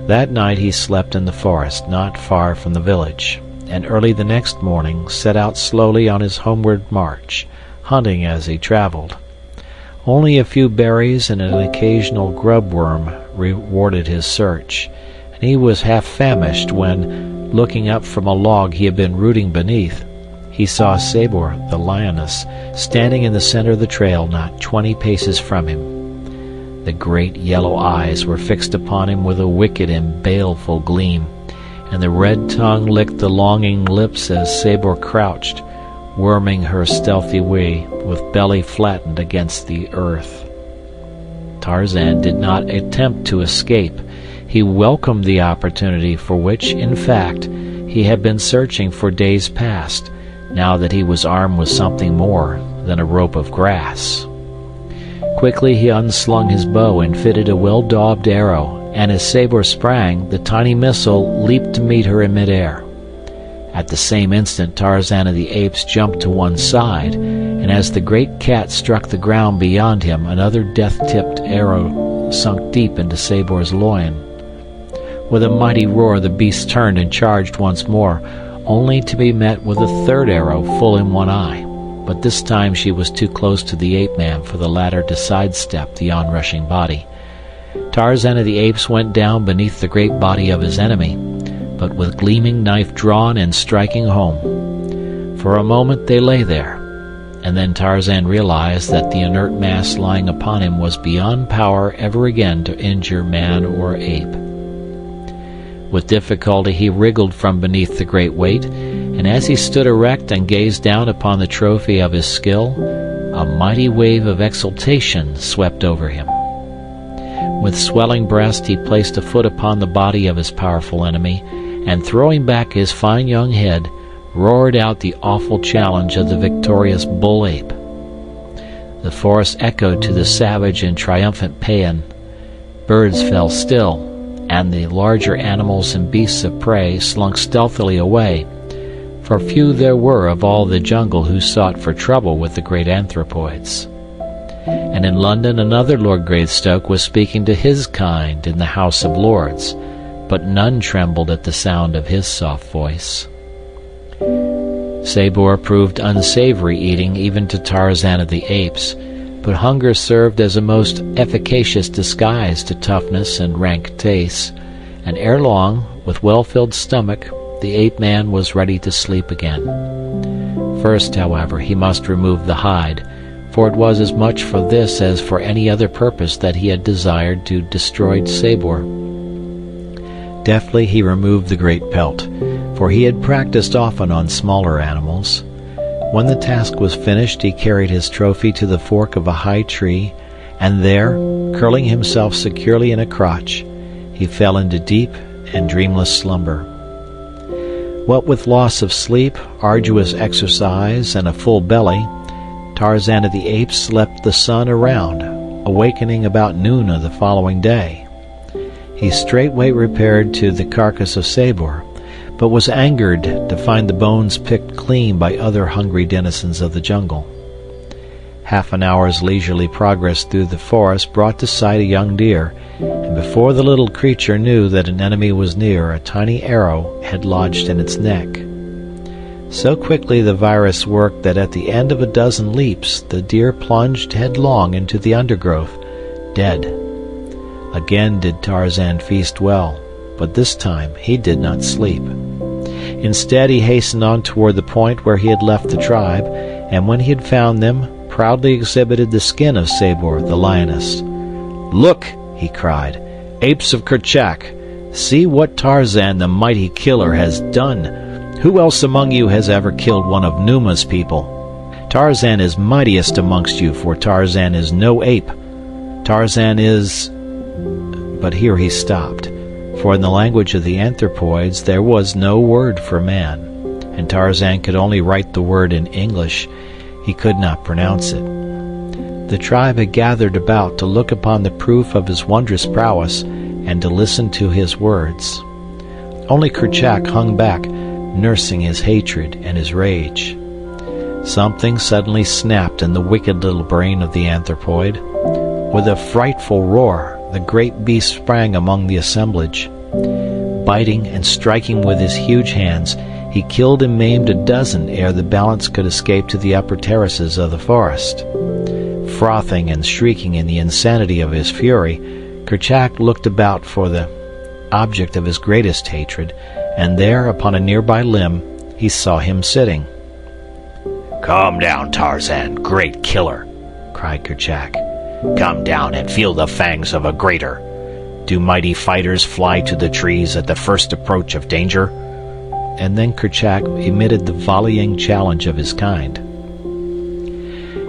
That night he slept in the forest not far from the village, and early the next morning set out slowly on his homeward march, hunting as he traveled. Only a few berries and an occasional grub worm rewarded his search, and he was half famished when, looking up from a log he had been rooting beneath, he saw Sabor, the lioness, standing in the center of the trail not 20 paces from him. The great yellow eyes were fixed upon him with a wicked and baleful gleam, and the red tongue licked the longing lips as Sabor crouched, worming her stealthy way, with belly flattened against the earth. Tarzan did not attempt to escape. He welcomed the opportunity for which, in fact, he had been searching for days past, now that he was armed with something more than a rope of grass. Quickly he unslung his bow and fitted a well-daubed arrow, and as Sabor sprang, the tiny missile leaped to meet her in midair. At the same instant Tarzan of the Apes jumped to one side, and as the great cat struck the ground beyond him, another death-tipped arrow sunk deep into Sabor's loin. With a mighty roar the beast turned and charged once more, only to be met with a third arrow full in one eye. But this time she was too close to the ape-man for the latter to sidestep the onrushing body. Tarzan of the Apes went down beneath the great body of his enemy, but with gleaming knife drawn and striking home. For a moment they lay there, and then Tarzan realized that the inert mass lying upon him was beyond power ever again to injure man or ape. With difficulty he wriggled from beneath the great weight, and as he stood erect and gazed down upon the trophy of his skill, a mighty wave of exultation swept over him. With swelling breast he placed a foot upon the body of his powerful enemy, and throwing back his fine young head, roared out the awful challenge of the victorious bull-ape. The forest echoed to the savage and triumphant paean. Birds fell still, and the larger animals and beasts of prey slunk stealthily away, for few there were of all the jungle who sought for trouble with the great anthropoids. And in London another Lord Greystoke was speaking to his kind in the House of Lords, but none trembled at the sound of his soft voice. Sabor proved unsavory eating even to Tarzan of the Apes, but hunger served as a most efficacious disguise to toughness and rank tastes, and ere long, with well-filled stomach, the ape-man was ready to sleep again. First, however, he must remove the hide, for it was as much for this as for any other purpose that he had desired to destroy Sabor. Deftly he removed the great pelt, for he had practiced often on smaller animals. When the task was finished he carried his trophy to the fork of a high tree, and there, curling himself securely in a crotch, he fell into deep and dreamless slumber. What with loss of sleep, arduous exercise, and a full belly, Tarzan of the Apes slept the sun around, awakening about noon of the following day. He straightway repaired to the carcass of Sabor, but was angered to find the bones picked clean by other hungry denizens of the jungle. Half an hour's leisurely progress through the forest brought to sight a young deer, and before the little creature knew that an enemy was near, a tiny arrow had lodged in its neck. So quickly the virus worked that at the end of a dozen leaps the deer plunged headlong into the undergrowth, dead. Again did Tarzan feast well, but this time he did not sleep. Instead he hastened on toward the point where he had left the tribe, and when he had found them, proudly exhibited the skin of Sabor the lioness. "Look!" he cried. "Apes of Kerchak! See what Tarzan the mighty killer has done! Who else among you has ever killed one of Numa's people? Tarzan is mightiest amongst you, for Tarzan is no ape. Tarzan is—" But here he stopped, for in the language of the anthropoids there was no word for man, and Tarzan could only write the word in English. He could not pronounce it. The tribe had gathered about to look upon the proof of his wondrous prowess and to listen to his words. Only Kerchak hung back, nursing his hatred and his rage. Something suddenly snapped in the wicked little brain of the anthropoid. With a frightful roar, the great beast sprang among the assemblage. Biting and striking with his huge hands, he killed and maimed a dozen ere the balance could escape to the upper terraces of the forest. Frothing and shrieking in the insanity of his fury, Kerchak looked about for the object of his greatest hatred, and there, upon a nearby limb, he saw him sitting. "Come down, Tarzan, great killer!" cried Kerchak. "Come down and feel the fangs of a greater. Do mighty fighters fly to the trees at the first approach of danger?" And then Kerchak emitted the volleying challenge of his kind.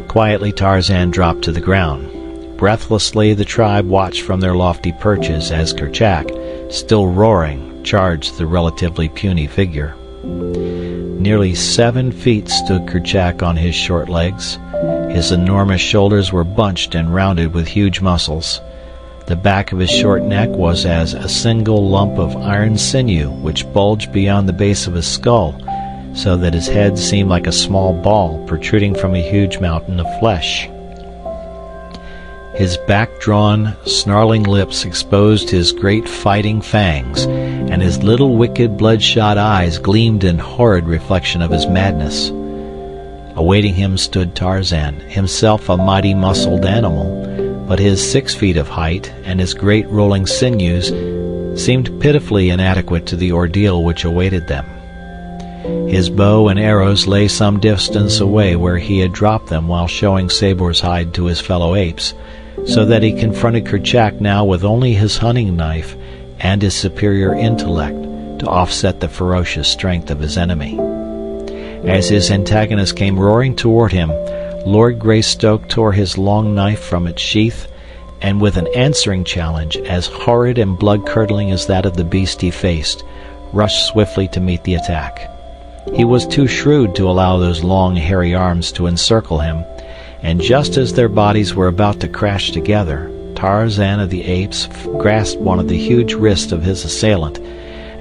Quietly Tarzan dropped to the ground. Breathlessly the tribe watched from their lofty perches as Kerchak, still roaring, charged the relatively puny figure. Nearly 7 feet stood Kerchak on his short legs. His enormous shoulders were bunched and rounded with huge muscles. The back of his short neck was as a single lump of iron sinew which bulged beyond the base of his skull, so that his head seemed like a small ball protruding from a huge mountain of flesh. His back-drawn, snarling lips exposed his great fighting fangs, and his little wicked bloodshot eyes gleamed in horrid reflection of his madness. Awaiting him stood Tarzan, himself a mighty muscled animal, but his 6 feet of height and his great rolling sinews seemed pitifully inadequate to the ordeal which awaited them. His bow and arrows lay some distance away where he had dropped them while showing Sabor's hide to his fellow apes, so that he confronted Kerchak now with only his hunting knife and his superior intellect to offset the ferocious strength of his enemy. As his antagonist came roaring toward him, Lord Greystoke tore his long knife from its sheath, and with an answering challenge as horrid and blood-curdling as that of the beast he faced, rushed swiftly to meet the attack. He was too shrewd to allow those long, hairy arms to encircle him, and just as their bodies were about to crash together, Tarzan of the Apes grasped one of the huge wrists of his assailant,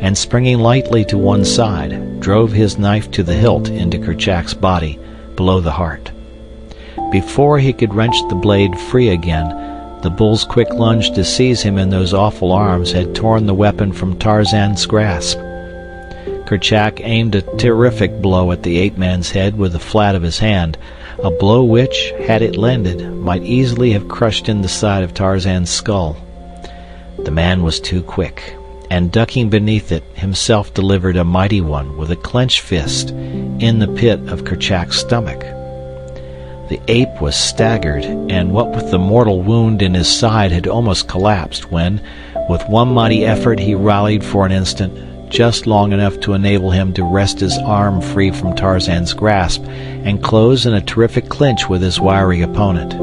and springing lightly to one side, drove his knife to the hilt into Kerchak's body, below the heart. Before he could wrench the blade free again, the bull's quick lunge to seize him in those awful arms had torn the weapon from Tarzan's grasp. Kerchak aimed a terrific blow at the ape-man's head with the flat of his hand, a blow which, had it landed, might easily have crushed in the side of Tarzan's skull. The man was too quick, and ducking beneath it, himself delivered a mighty one with a clenched fist in the pit of Kerchak's stomach. The ape was staggered, and what with the mortal wound in his side had almost collapsed when, with one mighty effort, he rallied for an instant, just long enough to enable him to wrest his arm free from Tarzan's grasp and close in a terrific clinch with his wiry opponent.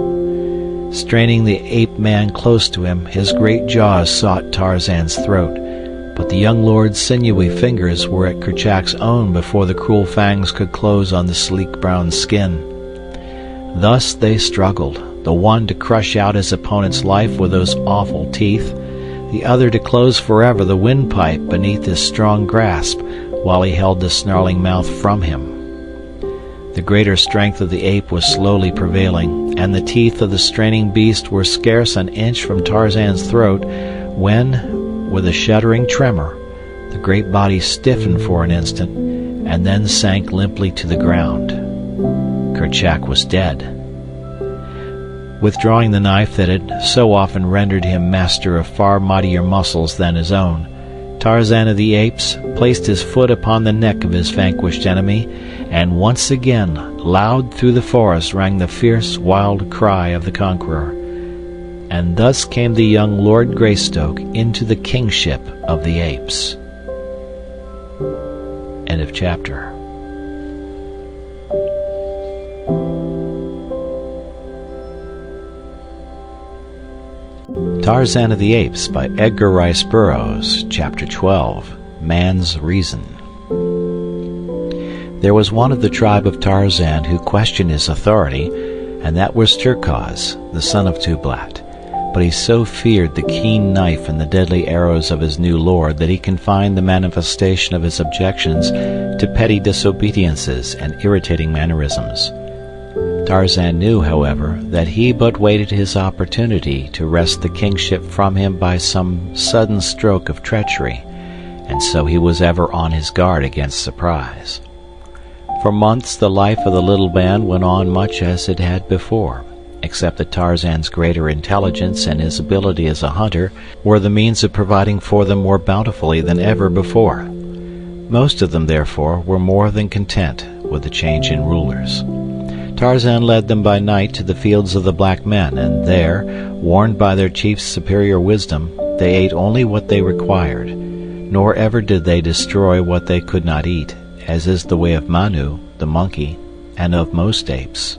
Straining the ape-man close to him, his great jaws sought Tarzan's throat, but the young lord's sinewy fingers were at Kerchak's own before the cruel fangs could close on the sleek brown skin. Thus they struggled, the one to crush out his opponent's life with those awful teeth, the other to close forever the windpipe beneath his strong grasp, while he held the snarling mouth from him. The greater strength of the ape was slowly prevailing, and the teeth of the straining beast were scarce an inch from Tarzan's throat when, with a shuddering tremor, the great body stiffened for an instant and then sank limply to the ground. Kerchak was dead. Withdrawing the knife that had so often rendered him master of far mightier muscles than his own, Tarzan of the Apes placed his foot upon the neck of his vanquished enemy, and once again loud through the forest rang the fierce, wild cry of the conqueror. And thus came the young Lord Greystoke into the kingship of the apes. End of chapter. Tarzan of the Apes by Edgar Rice Burroughs, Chapter 12, Man's Reason. There was one of the tribe of Tarzan who questioned his authority, and that was Terkoz, the son of Tublat. But he so feared the keen knife and the deadly arrows of his new lord that he confined the manifestation of his objections to petty disobediences and irritating mannerisms. Tarzan knew, however, that he but waited his opportunity to wrest the kingship from him by some sudden stroke of treachery, and so he was ever on his guard against surprise. For months the life of the little band went on much as it had before, except that Tarzan's greater intelligence and his ability as a hunter were the means of providing for them more bountifully than ever before. Most of them, therefore, were more than content with the change in rulers. Tarzan led them by night to the fields of the black men, and there, warned by their chief's superior wisdom, they ate only what they required, nor ever did they destroy what they could not eat, as is the way of Manu, the monkey, and of most apes.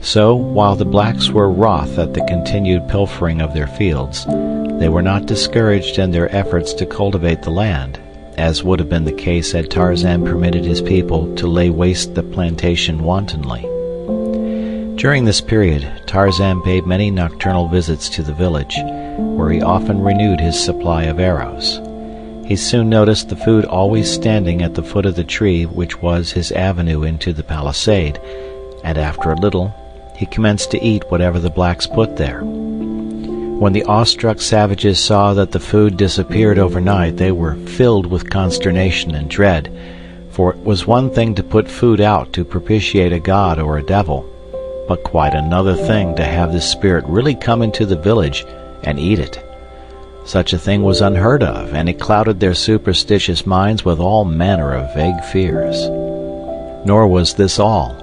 So, while the blacks were wroth at the continued pilfering of their fields, they were not discouraged in their efforts to cultivate the land, as would have been the case had Tarzan permitted his people to lay waste the plantation wantonly. During this period, Tarzan paid many nocturnal visits to the village, where he often renewed his supply of arrows. He soon noticed the food always standing at the foot of the tree which was his avenue into the palisade, and after a little he commenced to eat whatever the blacks put there. When the awestruck savages saw that the food disappeared overnight, they were filled with consternation and dread, for it was one thing to put food out to propitiate a god or a devil, but quite another thing to have this spirit really come into the village and eat it. Such a thing was unheard of, and it clouded their superstitious minds with all manner of vague fears. Nor was this all.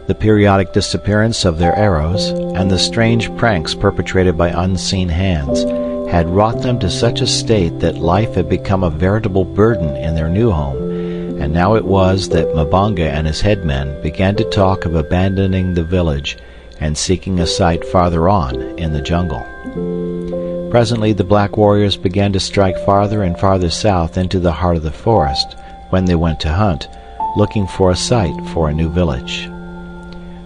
The periodic disappearance of their arrows, and the strange pranks perpetrated by unseen hands, had wrought them to such a state that life had become a veritable burden in their new home, and now it was that Mbonga and his headmen began to talk of abandoning the village and seeking a site farther on in the jungle. Presently the black warriors began to strike farther and farther south into the heart of the forest when they went to hunt, looking for a site for a new village.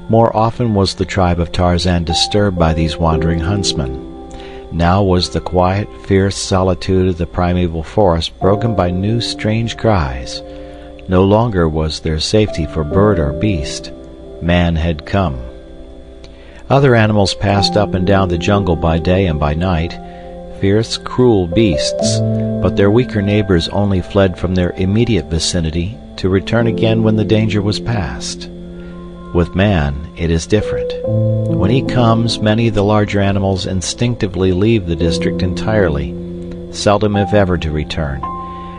More often was the tribe of Tarzan disturbed by these wandering huntsmen. Now was the quiet, fierce solitude of the primeval forest broken by new strange cries. No longer was there safety for bird or beast. Man had come. Other animals passed up and down the jungle by day and by night, fierce, cruel beasts, but their weaker neighbors only fled from their immediate vicinity to return again when the danger was past. With man, it is different. When he comes, many of the larger animals instinctively leave the district entirely, seldom if ever to return,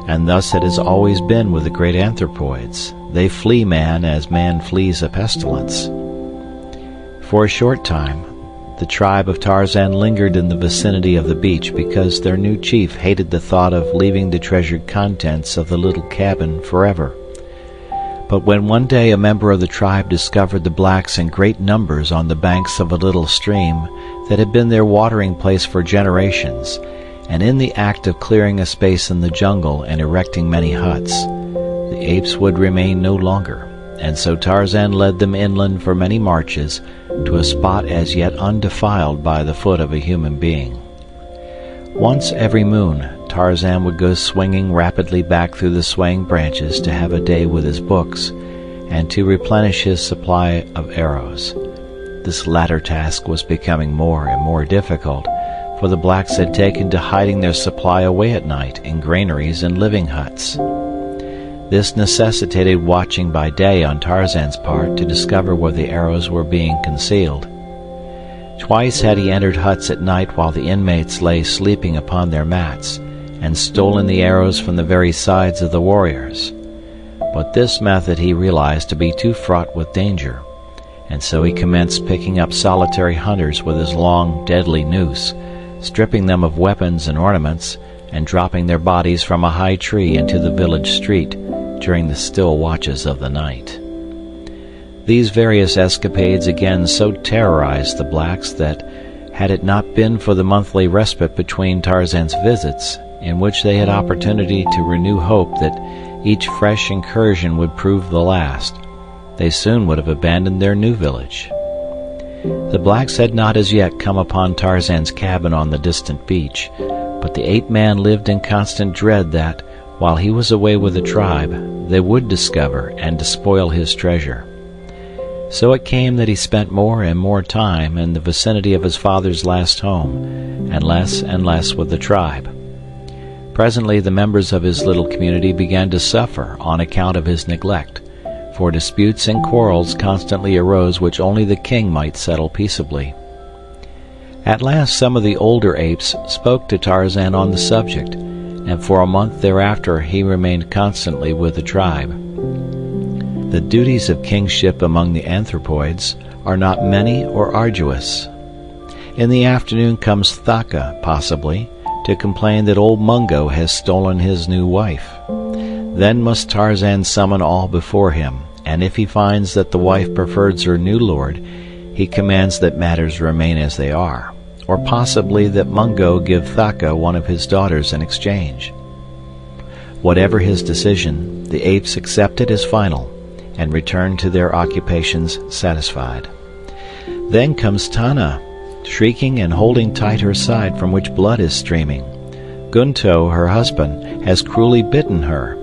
and thus it has always been with the great anthropoids. They flee man as man flees a pestilence. For a short time, the tribe of Tarzan lingered in the vicinity of the beach because their new chief hated the thought of leaving the treasured contents of the little cabin forever. But when one day a member of the tribe discovered the blacks in great numbers on the banks of a little stream that had been their watering place for generations, and in the act of clearing a space in the jungle and erecting many huts, the apes would remain no longer, and so Tarzan led them inland for many marches to a spot as yet undefiled by the foot of a human being. Once every moon, Tarzan would go swinging rapidly back through the swaying branches to have a day with his books, and to replenish his supply of arrows. This latter task was becoming more and more difficult, for the blacks had taken to hiding their supply away at night in granaries and living huts. This necessitated watching by day on Tarzan's part to discover where the arrows were being concealed. Twice had he entered huts at night while the inmates lay sleeping upon their mats, and stolen the arrows from the very sides of the warriors. But this method he realized to be too fraught with danger, and so he commenced picking up solitary hunters with his long, deadly noose, stripping them of weapons and ornaments, and dropping their bodies from a high tree into the village street during the still watches of the night. These various escapades again so terrorized the blacks that, had it not been for the monthly respite between Tarzan's visits, in which they had opportunity to renew hope that each fresh incursion would prove the last, they soon would have abandoned their new village. The blacks had not as yet come upon Tarzan's cabin on the distant beach, but the ape-man lived in constant dread that, while he was away with the tribe, they would discover and despoil his treasure. So it came that he spent more and more time in the vicinity of his father's last home, and less with the tribe. Presently the members of his little community began to suffer on account of his neglect, for disputes and quarrels constantly arose which only the king might settle peaceably. At last some of the older apes spoke to Tarzan on the subject, and for a month thereafter he remained constantly with the tribe. The duties of kingship among the anthropoids are not many or arduous. In the afternoon comes Thaka, possibly, to complain that old Mungo has stolen his new wife. Then must Tarzan summon all before him, and if he finds that the wife prefers her new lord, he commands that matters remain as they are, or possibly that Mungo give Thaka one of his daughters in exchange. Whatever his decision, the apes accept it as final, and return to their occupations satisfied. Then comes Tana, shrieking and holding tight her side from which blood is streaming. Gunto, her husband, has cruelly bitten her,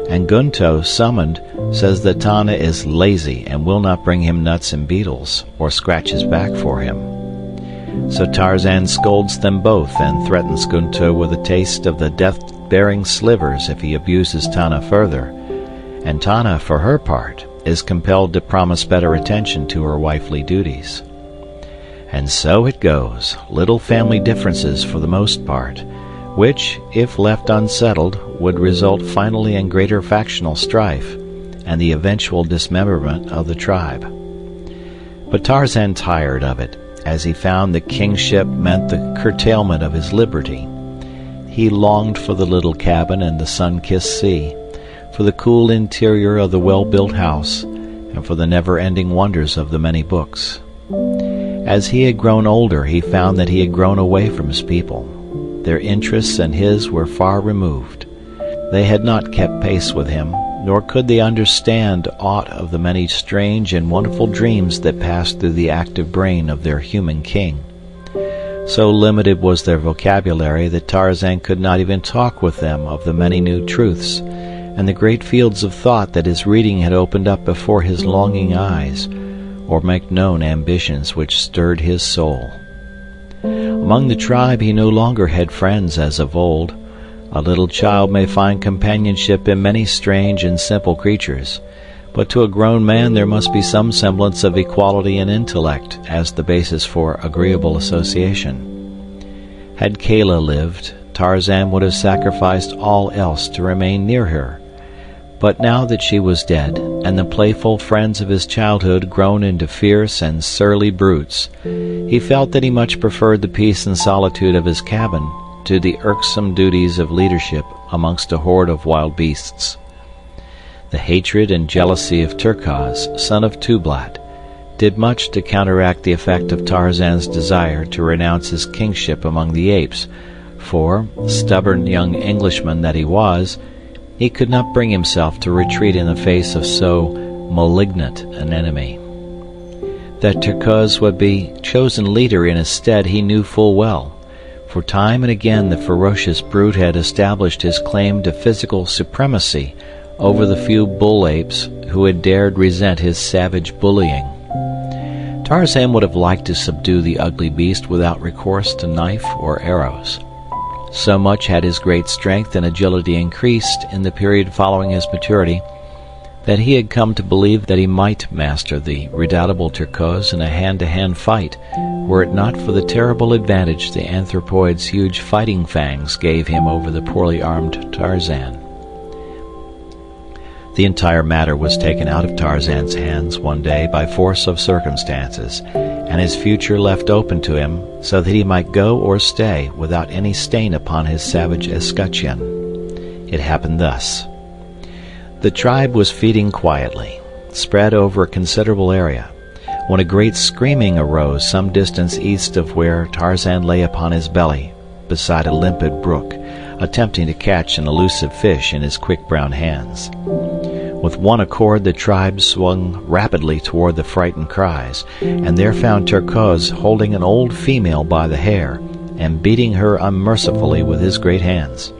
and Gunto, summoned, says that Tana is lazy and will not bring him nuts and beetles, or scratch his back for him. So Tarzan scolds them both and threatens Gunto with a taste of the death-bearing slivers if he abuses Tana further, and Tana, for her part, is compelled to promise better attention to her wifely duties. And so it goes, little family differences for the most part, which, if left unsettled, would result finally in greater factional strife, and the eventual dismemberment of the tribe. But Tarzan tired of it, as he found that kingship meant the curtailment of his liberty. He longed for the little cabin and the sun-kissed sea, for the cool interior of the well-built house, and for the never-ending wonders of the many books. As he had grown older, he found that he had grown away from his people. Their interests and his were far removed. They had not kept pace with him, nor could they understand aught of the many strange and wonderful dreams that passed through the active brain of their human king. So limited was their vocabulary that Tarzan could not even talk with them of the many new truths, and the great fields of thought that his reading had opened up before his longing eyes, or make known ambitions which stirred his soul. Among the tribe he no longer had friends as of old. A little child may find companionship in many strange and simple creatures, but to a grown man there must be some semblance of equality in intellect as the basis for agreeable association. Had Kala lived, Tarzan would have sacrificed all else to remain near her. But now that she was dead, and the playful friends of his childhood grown into fierce and surly brutes, he felt that he much preferred the peace and solitude of his cabin to the irksome duties of leadership amongst a horde of wild beasts. The hatred and jealousy of Turkaz, son of Tublat, did much to counteract the effect of Tarzan's desire to renounce his kingship among the apes, for, stubborn young Englishman that he was, he could not bring himself to retreat in the face of so malignant an enemy. That Turkaz would be chosen leader in his stead he knew full well, For time and again the ferocious brute had established his claim to physical supremacy over the few bull apes who had dared resent his savage bullying. Tarzan would have liked to subdue the ugly beast without recourse to knife or arrows. So much had his great strength and agility increased in the period following his maturity that he had come to believe that he might master the redoubtable Terkoz in a hand-to-hand fight, were it not for the terrible advantage the anthropoid's huge fighting fangs gave him over the poorly armed Tarzan. The entire matter was taken out of Tarzan's hands one day by force of circumstances, and his future left open to him so that he might go or stay without any stain upon his savage escutcheon. It happened thus. The tribe was feeding quietly, spread over a considerable area, when a great screaming arose some distance east of where Tarzan lay upon his belly beside a limpid brook, attempting to catch an elusive fish in his quick brown hands. With one accord the tribe swung rapidly toward the frightened cries, and there found Terkoz holding an old female by the hair and beating her unmercifully with his great hands.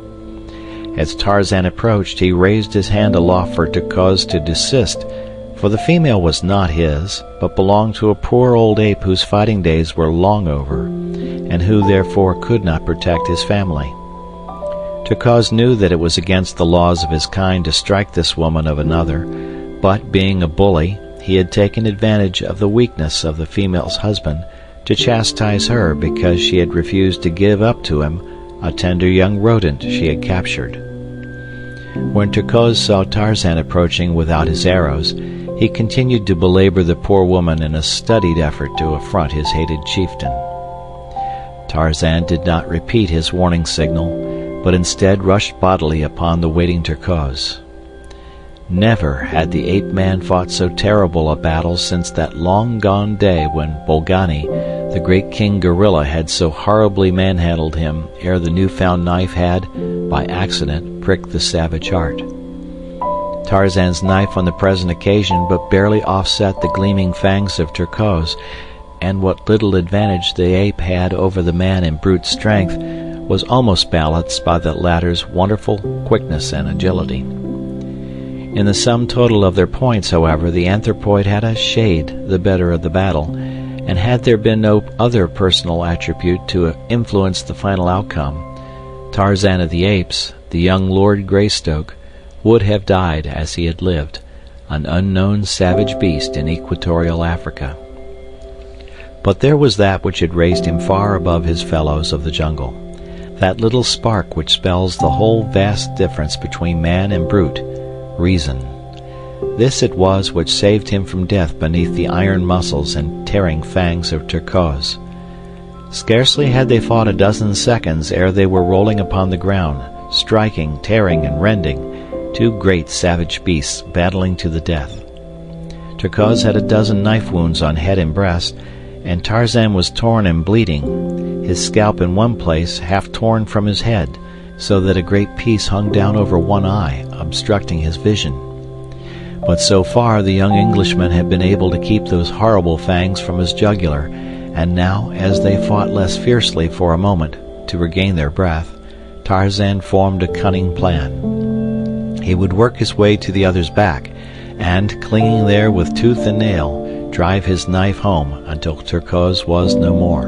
As Tarzan approached, he raised his hand aloft for Terkoz to desist, for the female was not his, but belonged to a poor old ape whose fighting days were long over, and who therefore could not protect his family. Terkoz knew that it was against the laws of his kind to strike this woman of another, but, being a bully, he had taken advantage of the weakness of the female's husband to chastise her because she had refused to give up to him a tender young rodent she had captured. When Terkoz saw Tarzan approaching without his arrows, he continued to belabor the poor woman in a studied effort to affront his hated chieftain. Tarzan did not repeat his warning signal, but instead rushed bodily upon the waiting Terkoz. Never had the ape-man fought so terrible a battle since that long-gone day when Bolgani, the great king gorilla, had so horribly manhandled him ere the new-found knife had, by accident, pricked the savage heart. Tarzan's knife on the present occasion but barely offset the gleaming fangs of Terkoz, and what little advantage the ape had over the man in brute strength was almost balanced by the latter's wonderful quickness and agility. In the sum total of their points, however, the anthropoid had a shade the better of the battle, and had there been no other personal attribute to influence the final outcome, Tarzan of the Apes, the young Lord Greystoke, would have died as he had lived, an unknown savage beast in equatorial Africa. But there was that which had raised him far above his fellows of the jungle, that little spark which spells the whole vast difference between man and brute, reason. This it was which saved him from death beneath the iron muscles and tearing fangs of Terkoz. Scarcely had they fought a dozen seconds ere they were rolling upon the ground, striking, tearing, and rending, two great savage beasts battling to the death. Terkoz had a dozen knife wounds on head and breast, and Tarzan was torn and bleeding, his scalp in one place half torn from his head, so that a great piece hung down over one eye, obstructing his vision. But so far the young Englishman had been able to keep those horrible fangs from his jugular, and now, as they fought less fiercely for a moment to regain their breath, Tarzan formed a cunning plan. He would work his way to the other's back, and, clinging there with tooth and nail, drive his knife home until Terkoz was no more.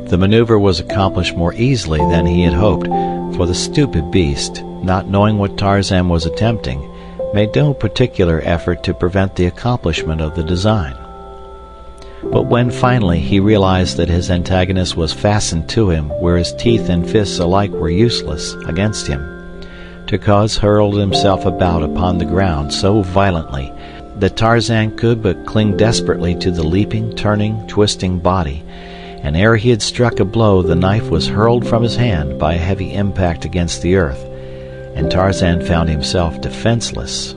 The maneuver was accomplished more easily than he had hoped, for the stupid beast, not knowing what Tarzan was attempting, made no particular effort to prevent the accomplishment of the design. But when finally he realized that his antagonist was fastened to him where his teeth and fists alike were useless against him, Terkoz hurled himself about upon the ground so violently that Tarzan could but cling desperately to the leaping, turning, twisting body, and ere he had struck a blow the knife was hurled from his hand by a heavy impact against the earth, and Tarzan found himself defenseless.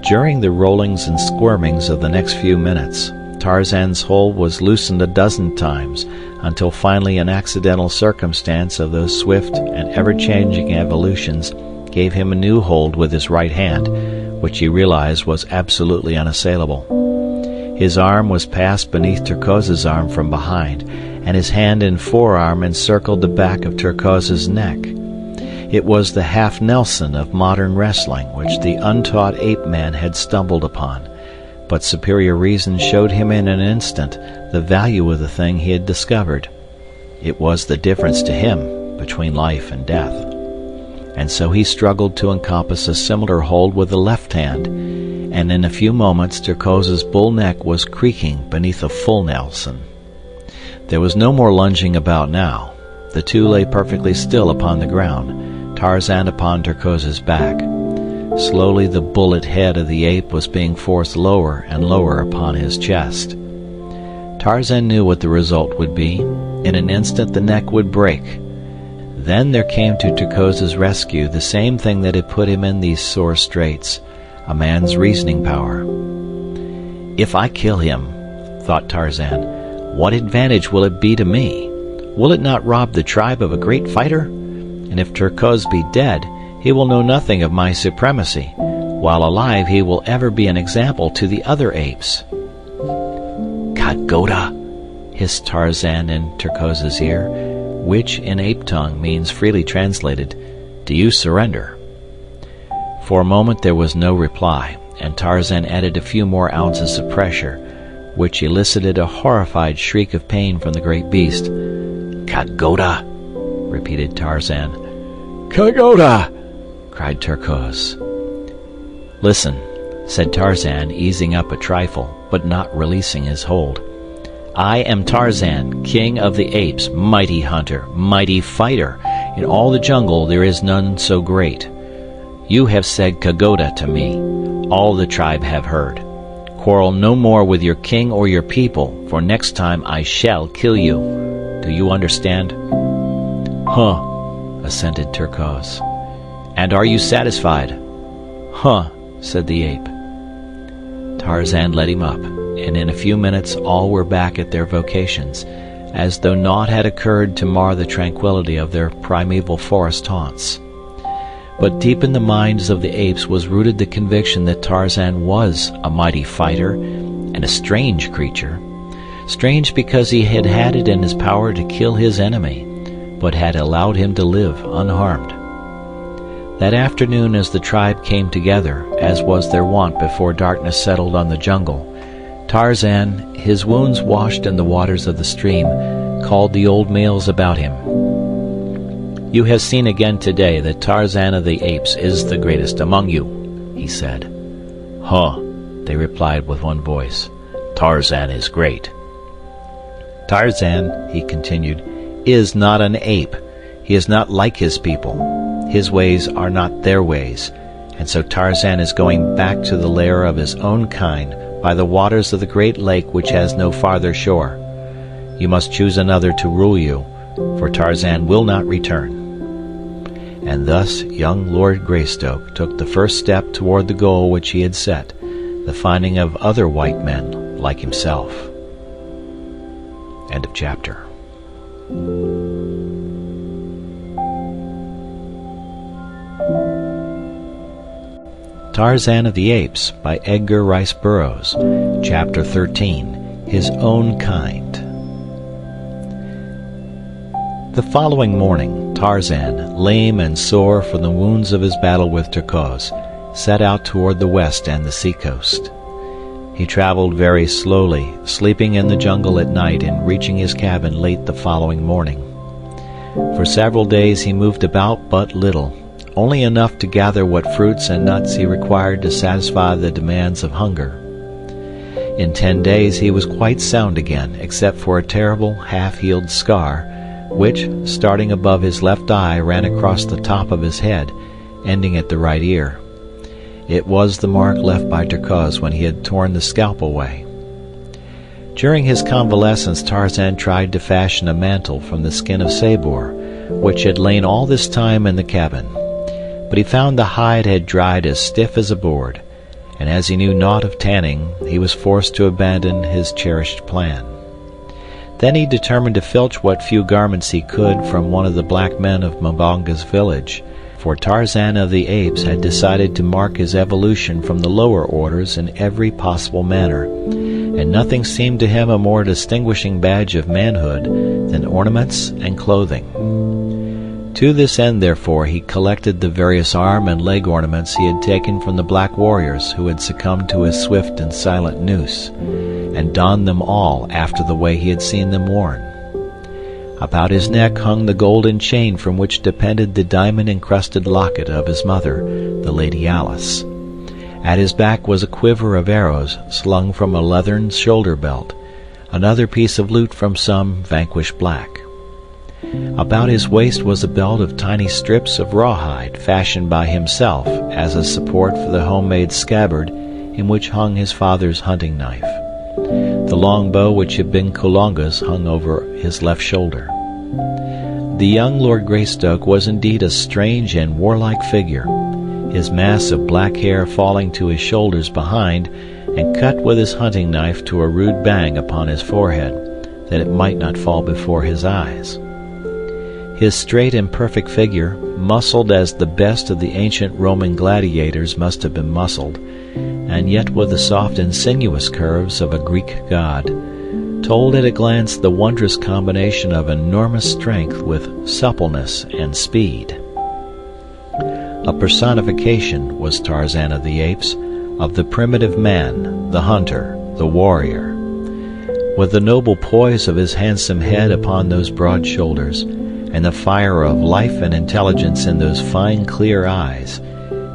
During the rollings and squirmings of the next few minutes, Tarzan's hold was loosened a dozen times, until finally an accidental circumstance of those swift and ever-changing evolutions gave him a new hold with his right hand, which he realized was absolutely unassailable. His arm was passed beneath Terkoz's arm from behind, and his hand and forearm encircled the back of Terkoz's neck. It was the half-Nelson of modern wrestling which the untaught ape-man had stumbled upon, but superior reason showed him in an instant the value of the thing he had discovered. It was the difference to him between life and death. And so he struggled to encompass a similar hold with the left hand, and in a few moments Terkoz's bull neck was creaking beneath a full Nelson. There was no more lunging about now. The two lay perfectly still upon the ground, Tarzan upon Terkoz's back. Slowly the bullet head of the ape was being forced lower and lower upon his chest. Tarzan knew what the result would be. In an instant the neck would break. Then there came to Terkoz's rescue the same thing that had put him in these sore straits, a man's reasoning power. If I kill him, thought Tarzan, what advantage will it be to me? Will it not rob the tribe of a great fighter? And if Terkoz be dead, he will know nothing of my supremacy. While alive, he will ever be an example to the other apes. Kagoda, hissed Tarzan in Terkoz's ear, which in ape tongue means, freely translated, do you surrender? For a moment there was no reply, and Tarzan added a few more ounces of pressure, which elicited a horrified shriek of pain from the great beast. Kagoda, repeated Tarzan. Kagoda, cried Terkoz. Listen, said Tarzan, easing up a trifle, but not releasing his hold. I am Tarzan, king of the apes, mighty hunter, mighty fighter. In all the jungle there is none so great. You have said Kagoda to me. All the tribe have heard. Quarrel no more with your king or your people, for next time I shall kill you. Do you understand? Huh, assented Terkoz. And are you satisfied? Huh, said the ape. Tarzan let him up, and in a few minutes all were back at their vocations, as though naught had occurred to mar the tranquility of their primeval forest haunts. But deep in the minds of the apes was rooted the conviction that Tarzan was a mighty fighter and a strange creature. Strange because he had had it in his power to kill his enemy, but had allowed him to live unharmed. That afternoon, as the tribe came together, as was their wont before darkness settled on the jungle, Tarzan, his wounds washed in the waters of the stream, called the old males about him. You have seen again today that Tarzan of the Apes is the greatest among you, he said. Huh, they replied with one voice. Tarzan is great. Tarzan, he continued, is not an ape. He is not like his people. His ways are not their ways, and so Tarzan is going back to the lair of his own kind by the waters of the great lake which has no farther shore. You must choose another to rule you, for Tarzan will not return. And thus young Lord Greystoke took the first step toward the goal which he had set, the finding of other white men like himself. End of chapter. Tarzan of the Apes by Edgar Rice Burroughs. Chapter 13. His Own Kind. The following morning, Tarzan, lame and sore from the wounds of his battle with Terkoz, set out toward the west and the seacoast. He traveled very slowly, sleeping in the jungle at night and reaching his cabin late the following morning. For several days he moved about but little, only enough to gather what fruits and nuts he required to satisfy the demands of hunger. In 10 days he was quite sound again, except for a terrible half-healed scar, which, starting above his left eye, ran across the top of his head, ending at the right ear. It was the mark left by Terkoz when he had torn the scalp away. During his convalescence Tarzan tried to fashion a mantle from the skin of Sabor, which had lain all this time in the cabin. But he found the hide had dried as stiff as a board, and as he knew naught of tanning, he was forced to abandon his cherished plan. Then he determined to filch what few garments he could from one of the black men of Mbonga's village, for Tarzan of the Apes had decided to mark his evolution from the lower orders in every possible manner, and nothing seemed to him a more distinguishing badge of manhood than ornaments and clothing. To this end, therefore, he collected the various arm and leg ornaments he had taken from the black warriors who had succumbed to his swift and silent noose, and donned them all after the way he had seen them worn. About his neck hung the golden chain from which depended the diamond-encrusted locket of his mother, the Lady Alice. At his back was a quiver of arrows slung from a leathern shoulder-belt, another piece of loot from some vanquished black. About his waist was a belt of tiny strips of rawhide fashioned by himself as a support for the homemade scabbard in which hung his father's hunting knife. The long bow which had been Kulonga's hung over his left shoulder. The young Lord Greystoke was indeed a strange and warlike figure, his mass of black hair falling to his shoulders behind and cut with his hunting knife to a rude bang upon his forehead, that it might not fall before his eyes. His straight and perfect figure, muscled as the best of the ancient Roman gladiators must have been muscled, and yet with the soft and sinuous curves of a Greek god, told at a glance the wondrous combination of enormous strength with suppleness and speed. A personification was Tarzan of the Apes, of the primitive man, the hunter, the warrior. With the noble poise of his handsome head upon those broad shoulders, and the fire of life and intelligence in those fine clear eyes,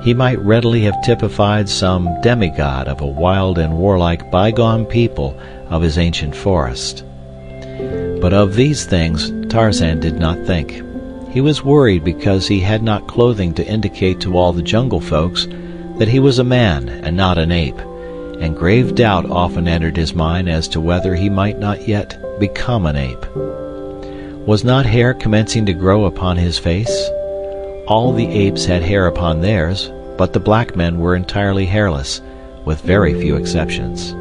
he might readily have typified some demigod of a wild and warlike bygone people of his ancient forest. But of these things Tarzan did not think. He was worried because he had not clothing to indicate to all the jungle folks that he was a man and not an ape, and grave doubt often entered his mind as to whether he might not yet become an ape. Was not hair commencing to grow upon his face? All the apes had hair upon theirs, but the black men were entirely hairless, with very few exceptions.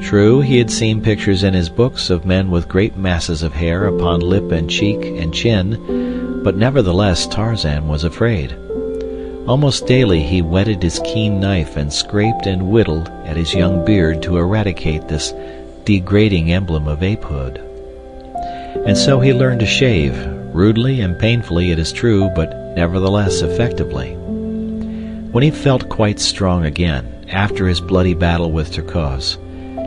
True, he had seen pictures in his books of men with great masses of hair upon lip and cheek and chin, but nevertheless Tarzan was afraid. Almost daily he whetted his keen knife and scraped and whittled at his young beard to eradicate this degrading emblem of apehood. And so he learned to shave, rudely and painfully it is true, but nevertheless effectively. When he felt quite strong again, after his bloody battle with Turcos,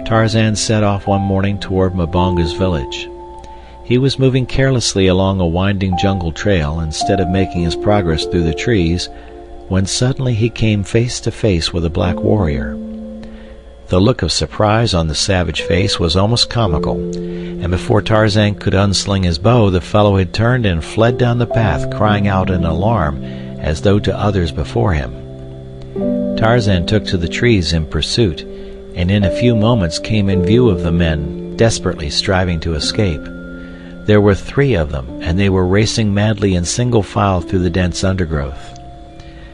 Tarzan set off one morning toward Mbonga's village. He was moving carelessly along a winding jungle trail instead of making his progress through the trees, when suddenly he came face to face with a black warrior. The look of surprise on the savage face was almost comical, and before Tarzan could unsling his bow, the fellow had turned and fled down the path, crying out in alarm as though to others before him. Tarzan took to the trees in pursuit, and in a few moments came in view of the men desperately striving to escape. There were 3 of them, and they were racing madly in single file through the dense undergrowth.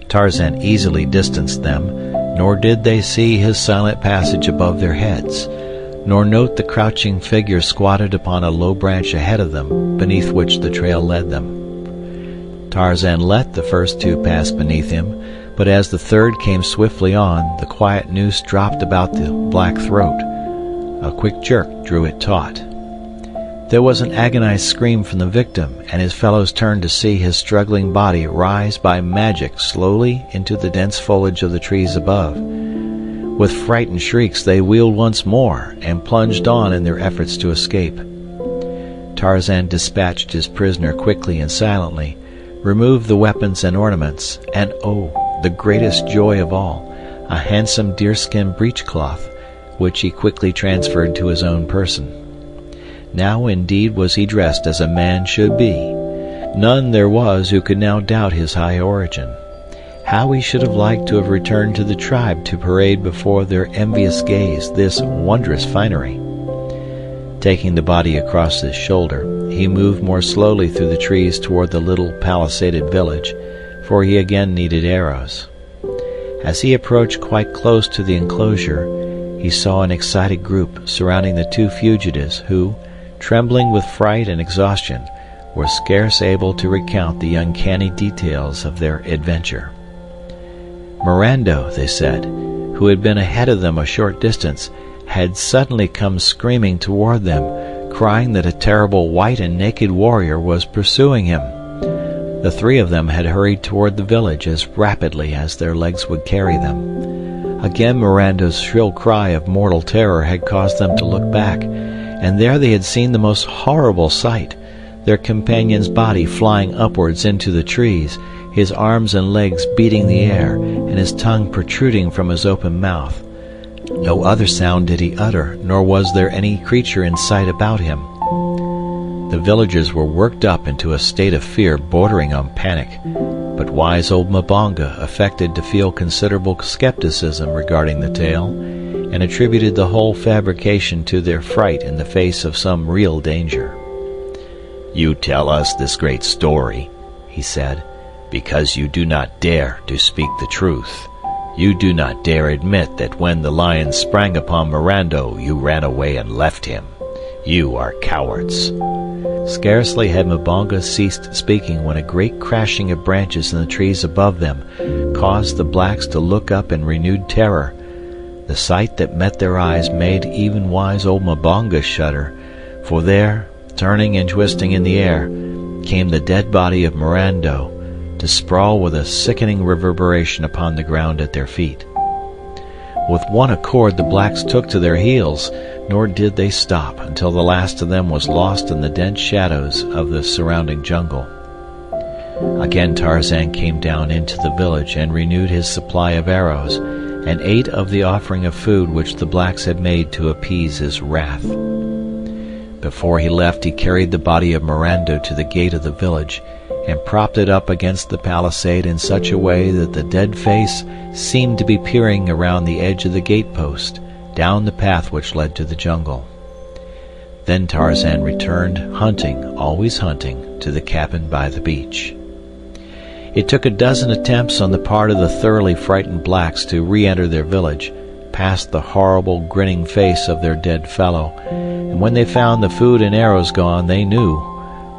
Tarzan easily distanced them, nor did they see his silent passage above their heads, nor note the crouching figure squatted upon a low branch ahead of them, beneath which the trail led them. Tarzan let the first 2 pass beneath him, but as the 3rd came swiftly on, the quiet noose dropped about the black throat. A quick jerk drew it taut. There was an agonized scream from the victim, and his fellows turned to see his struggling body rise by magic slowly into the dense foliage of the trees above. With frightened shrieks they wheeled once more and plunged on in their efforts to escape. Tarzan dispatched his prisoner quickly and silently, removed the weapons and ornaments, and the greatest joy of all, a handsome deerskin breechcloth, which he quickly transferred to his own person. Now indeed was he dressed as a man should be. None there was who could now doubt his high origin. How he should have liked to have returned to the tribe to parade before their envious gaze this wondrous finery. Taking the body across his shoulder, he moved more slowly through the trees toward the little palisaded village, for he again needed arrows. As he approached quite close to the enclosure, he saw an excited group surrounding the 2 fugitives who, trembling with fright and exhaustion, were scarce able to recount the uncanny details of their adventure. Mirando, they said, who had been ahead of them a short distance, had suddenly come screaming toward them, crying that a terrible white and naked warrior was pursuing him. The three of them had hurried toward the village as rapidly as their legs would carry them. Again Mirando's shrill cry of mortal terror had caused them to look back, and there they had seen the most horrible sight, their companion's body flying upwards into the trees, his arms and legs beating the air, and his tongue protruding from his open mouth. No other sound did he utter, nor was there any creature in sight about him. The villagers were worked up into a state of fear bordering on panic, but wise old Mbonga affected to feel considerable skepticism regarding the tale, and attributed the whole fabrication to their fright in the face of some real danger. "You tell us this great story," he said, "because you do not dare to speak the truth. You do not dare admit that when the lion sprang upon Mirando you ran away and left him. You are cowards." Scarcely had Mbonga ceased speaking when a great crashing of branches in the trees above them caused the blacks to look up in renewed terror. The sight that met their eyes made even wise old Mbonga shudder, for there, turning and twisting in the air, came the dead body of Mirando, to sprawl with a sickening reverberation upon the ground at their feet. With one accord the blacks took to their heels, nor did they stop until the last of them was lost in the dense shadows of the surrounding jungle. Again Tarzan came down into the village and renewed his supply of arrows, and ate of the offering of food which the blacks had made to appease his wrath. Before he left he carried the body of Mirando to the gate of the village, and propped it up against the palisade in such a way that the dead face seemed to be peering around the edge of the gatepost, down the path which led to the jungle. Then Tarzan returned, always hunting, to the cabin by the beach. It took a dozen attempts on the part of the thoroughly frightened blacks to re-enter their village, past the horrible grinning face of their dead fellow, and when they found the food and arrows gone they knew,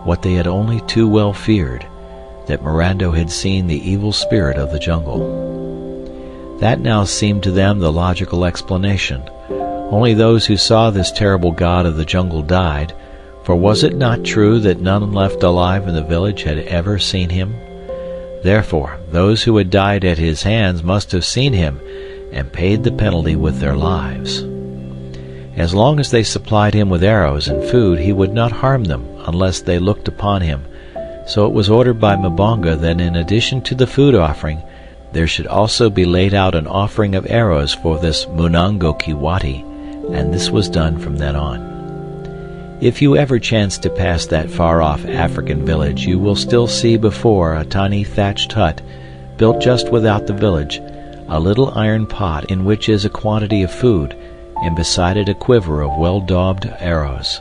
what they had only too well feared, that Mirando had seen the evil spirit of the jungle. That now seemed to them the logical explanation. Only those who saw this terrible god of the jungle died, for was it not true that none left alive in the village had ever seen him? Therefore, those who had died at his hands must have seen him, and paid the penalty with their lives. As long as they supplied him with arrows and food, he would not harm them unless they looked upon him, so it was ordered by Mbonga that in addition to the food offering, there should also be laid out an offering of arrows for this Munango Kiwati, and this was done from then on. If you ever chance to pass that far-off African village, you will still see before a tiny thatched hut, built just without the village, a little iron pot in which is a quantity of food, and beside it a quiver of well-daubed arrows.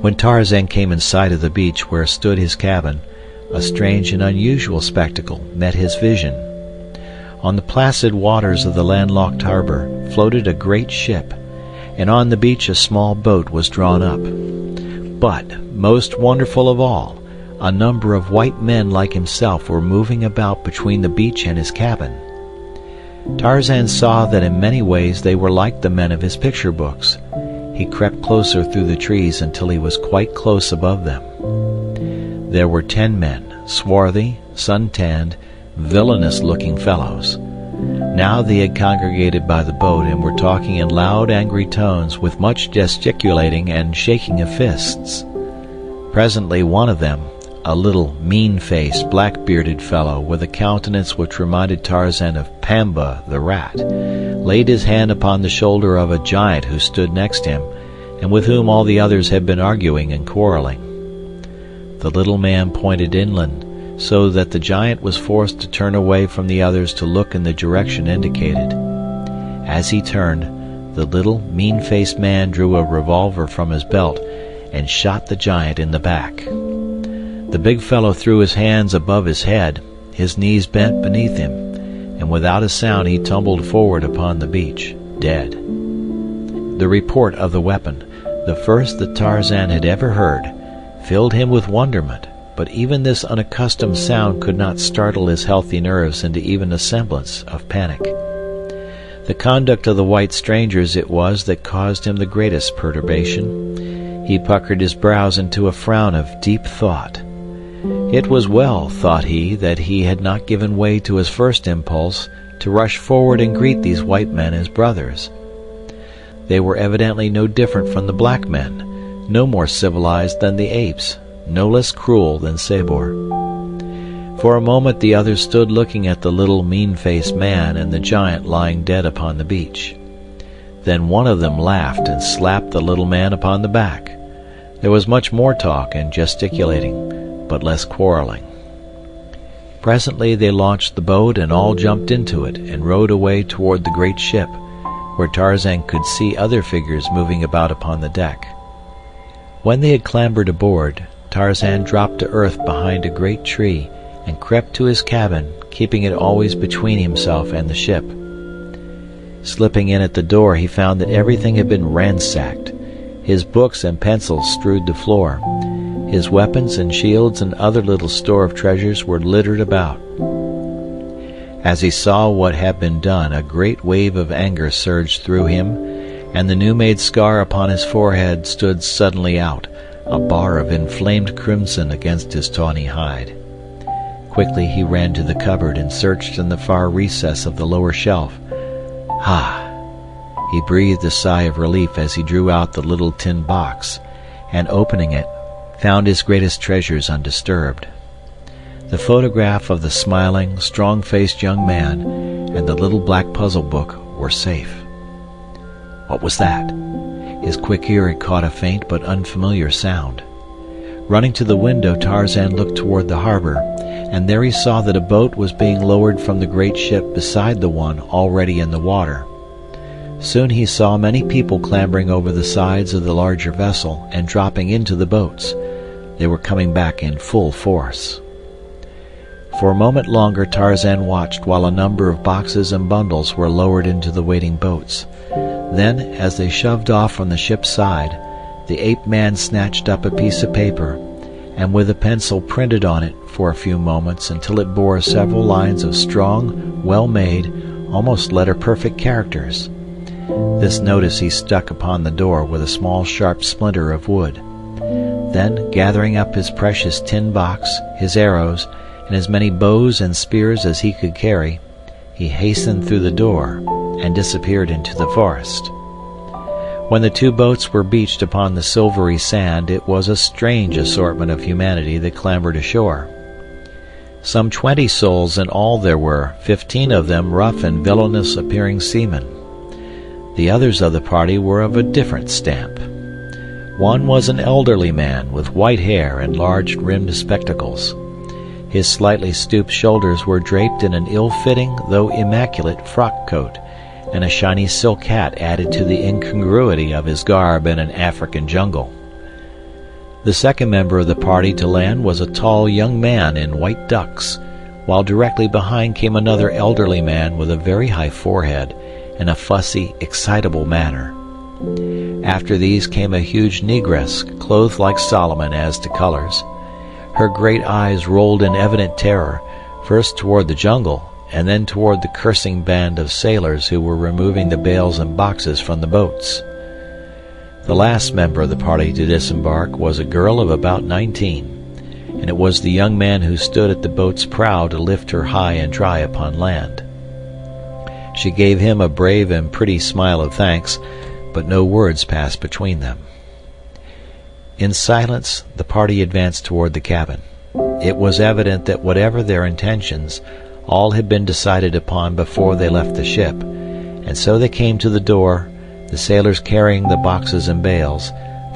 When Tarzan came in sight of the beach where stood his cabin, a strange and unusual spectacle met his vision. On the placid waters of the landlocked harbor floated a great ship, and on the beach a small boat was drawn up. But, most wonderful of all, a number of white men like himself were moving about between the beach and his cabin. Tarzan saw that in many ways they were like the men of his picture books. He crept closer through the trees until he was quite close above them. There were 10 men, swarthy, sun-tanned, villainous-looking fellows. Now they had congregated by the boat and were talking in loud, angry tones with much gesticulating and shaking of fists. Presently one of them, a little, mean-faced, black-bearded fellow with a countenance which reminded Tarzan of Pamba the rat, laid his hand upon the shoulder of a giant who stood next him, and with whom all the others had been arguing and quarreling. The little man pointed inland, so that the giant was forced to turn away from the others to look in the direction indicated. As he turned, the little, mean-faced man drew a revolver from his belt and shot the giant in the back. The big fellow threw his hands above his head, his knees bent beneath him, and without a sound he tumbled forward upon the beach, dead. The report of the weapon, the first that Tarzan had ever heard, filled him with wonderment, but even this unaccustomed sound could not startle his healthy nerves into even a semblance of panic. The conduct of the white strangers it was that caused him the greatest perturbation. He puckered his brows into a frown of deep thought. It was well, thought he, that he had not given way to his first impulse to rush forward and greet these white men as brothers. They were evidently no different from the black men, no more civilized than the apes, no less cruel than Sabor. For a moment the others stood looking at the little mean-faced man and the giant lying dead upon the beach. Then one of them laughed and slapped the little man upon the back. There was much more talk and gesticulating, but less quarreling. Presently they launched the boat and all jumped into it and rowed away toward the great ship, where Tarzan could see other figures moving about upon the deck. When they had clambered aboard, Tarzan dropped to earth behind a great tree and crept to his cabin, keeping it always between himself and the ship. Slipping in at the door, he found that everything had been ransacked. His books and pencils strewed the floor. His weapons and shields and other little store of treasures were littered about. As he saw what had been done, a great wave of anger surged through him, and the new-made scar upon his forehead stood suddenly out, a bar of inflamed crimson against his tawny hide. Quickly he ran to the cupboard and searched in the far recess of the lower shelf. Ah! He breathed a sigh of relief as he drew out the little tin box, and opening it, found his greatest treasures undisturbed. The photograph of the smiling, strong-faced young man and the little black puzzle book were safe. What was that? His quick ear had caught a faint but unfamiliar sound. Running to the window, Tarzan looked toward the harbor, and there he saw that a boat was being lowered from the great ship beside the one already in the water. Soon he saw many people clambering over the sides of the larger vessel and dropping into the boats. They were coming back in full force. For a moment longer Tarzan watched while a number of boxes and bundles were lowered into the waiting boats. Then, as they shoved off from the ship's side, the ape-man snatched up a piece of paper, and with a pencil printed on it for a few moments until it bore several lines of strong, well-made, almost letter-perfect characters. This notice he stuck upon the door with a small sharp splinter of wood. Then, gathering up his precious tin box, his arrows, and as many bows and spears as he could carry, he hastened through the door and disappeared into the forest. When the two boats were beached upon the silvery sand, it was a strange assortment of humanity that clambered ashore. Some 20 souls in all there were, 15 of them rough and villainous-appearing seamen. The others of the party were of a different stamp. One was an elderly man with white hair and large-rimmed spectacles. His slightly stooped shoulders were draped in an ill-fitting, though immaculate, frock-coat, and a shiny silk hat added to the incongruity of his garb in an African jungle. The second member of the party to land was a tall young man in white ducks, while directly behind came another elderly man with a very high forehead and a fussy, excitable manner. After these came a huge negress, clothed like Solomon as to colors. Her great eyes rolled in evident terror, first toward the jungle, and then toward the cursing band of sailors who were removing the bales and boxes from the boats. The last member of the party to disembark was a girl of about 19, and it was the young man who stood at the boat's prow to lift her high and dry upon land. She gave him a brave and pretty smile of thanks, but no words passed between them. In silence, the party advanced toward the cabin. It was evident that whatever their intentions, all had been decided upon before they left the ship, and so they came to the door, the sailors carrying the boxes and bales,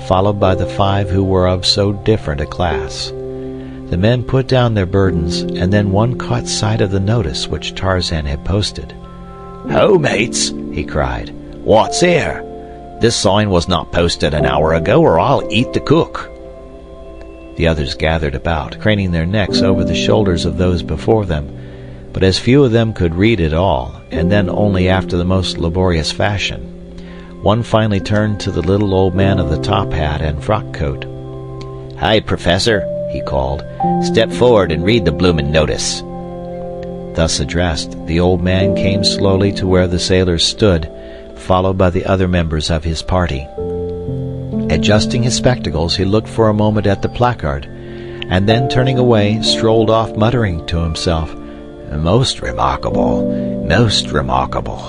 followed by the 5 who were of so different a class. The men put down their burdens, and then one caught sight of the notice which Tarzan had posted. "Ho, mates!" he cried. "What's here? This sign was not posted an hour ago, or I'll eat the cook." The others gathered about, craning their necks over the shoulders of those before them, but as few of them could read at all, and then only after the most laborious fashion. One finally turned to the little old man of the top hat and frock coat. "Hi, Professor," he called. "Step forward and read the bloomin' notice." Thus addressed, the old man came slowly to where the sailors stood, followed by the other members of his party. Adjusting his spectacles, he looked for a moment at the placard, and then turning away, strolled off muttering to himself, "Most remarkable, most remarkable."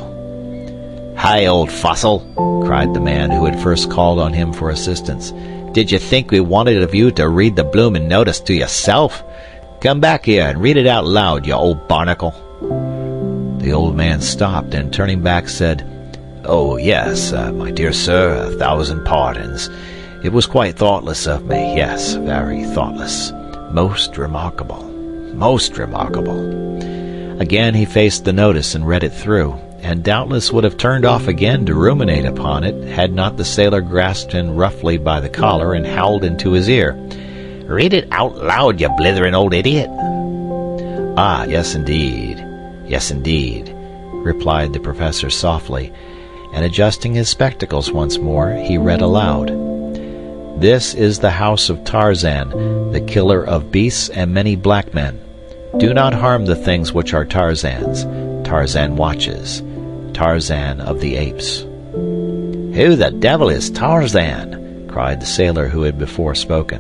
"Hi, old fossil," cried the man who had first called on him for assistance. "Did you think we wanted of you to read the bloomin' notice to yourself? Come back here and read it out loud, you old barnacle." The old man stopped and, turning back, said, "Oh, yes, my dear sir, 1,000 pardons. It was quite thoughtless of me, yes, very thoughtless. Most remarkable, most remarkable." Again he faced the notice and read it through, and doubtless would have turned off again to ruminate upon it, had not the sailor grasped him roughly by the collar and howled into his ear, "Read it out loud, you blithering old idiot." "Ah, yes indeed, yes indeed," replied the professor softly, and adjusting his spectacles once more, he read aloud. "This is the house of Tarzan, the killer of beasts and many black men. Do not harm the things which are Tarzan's. Tarzan watches. Tarzan of the Apes." "Who the devil is Tarzan?" cried the sailor who had before spoken.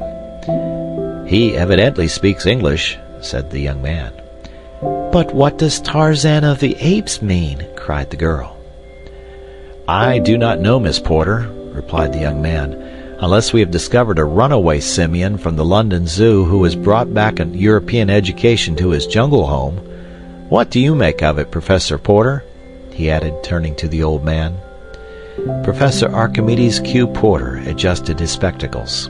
"He evidently speaks English," said the young man. "But what does Tarzan of the Apes mean?" cried the girl. "I do not know, Miss Porter," replied the young man, "unless we have discovered a runaway simian from the London Zoo who has brought back an European education to his jungle home. What do you make of it, Professor Porter?" he added, turning to the old man. Professor Archimedes Q. Porter adjusted his spectacles.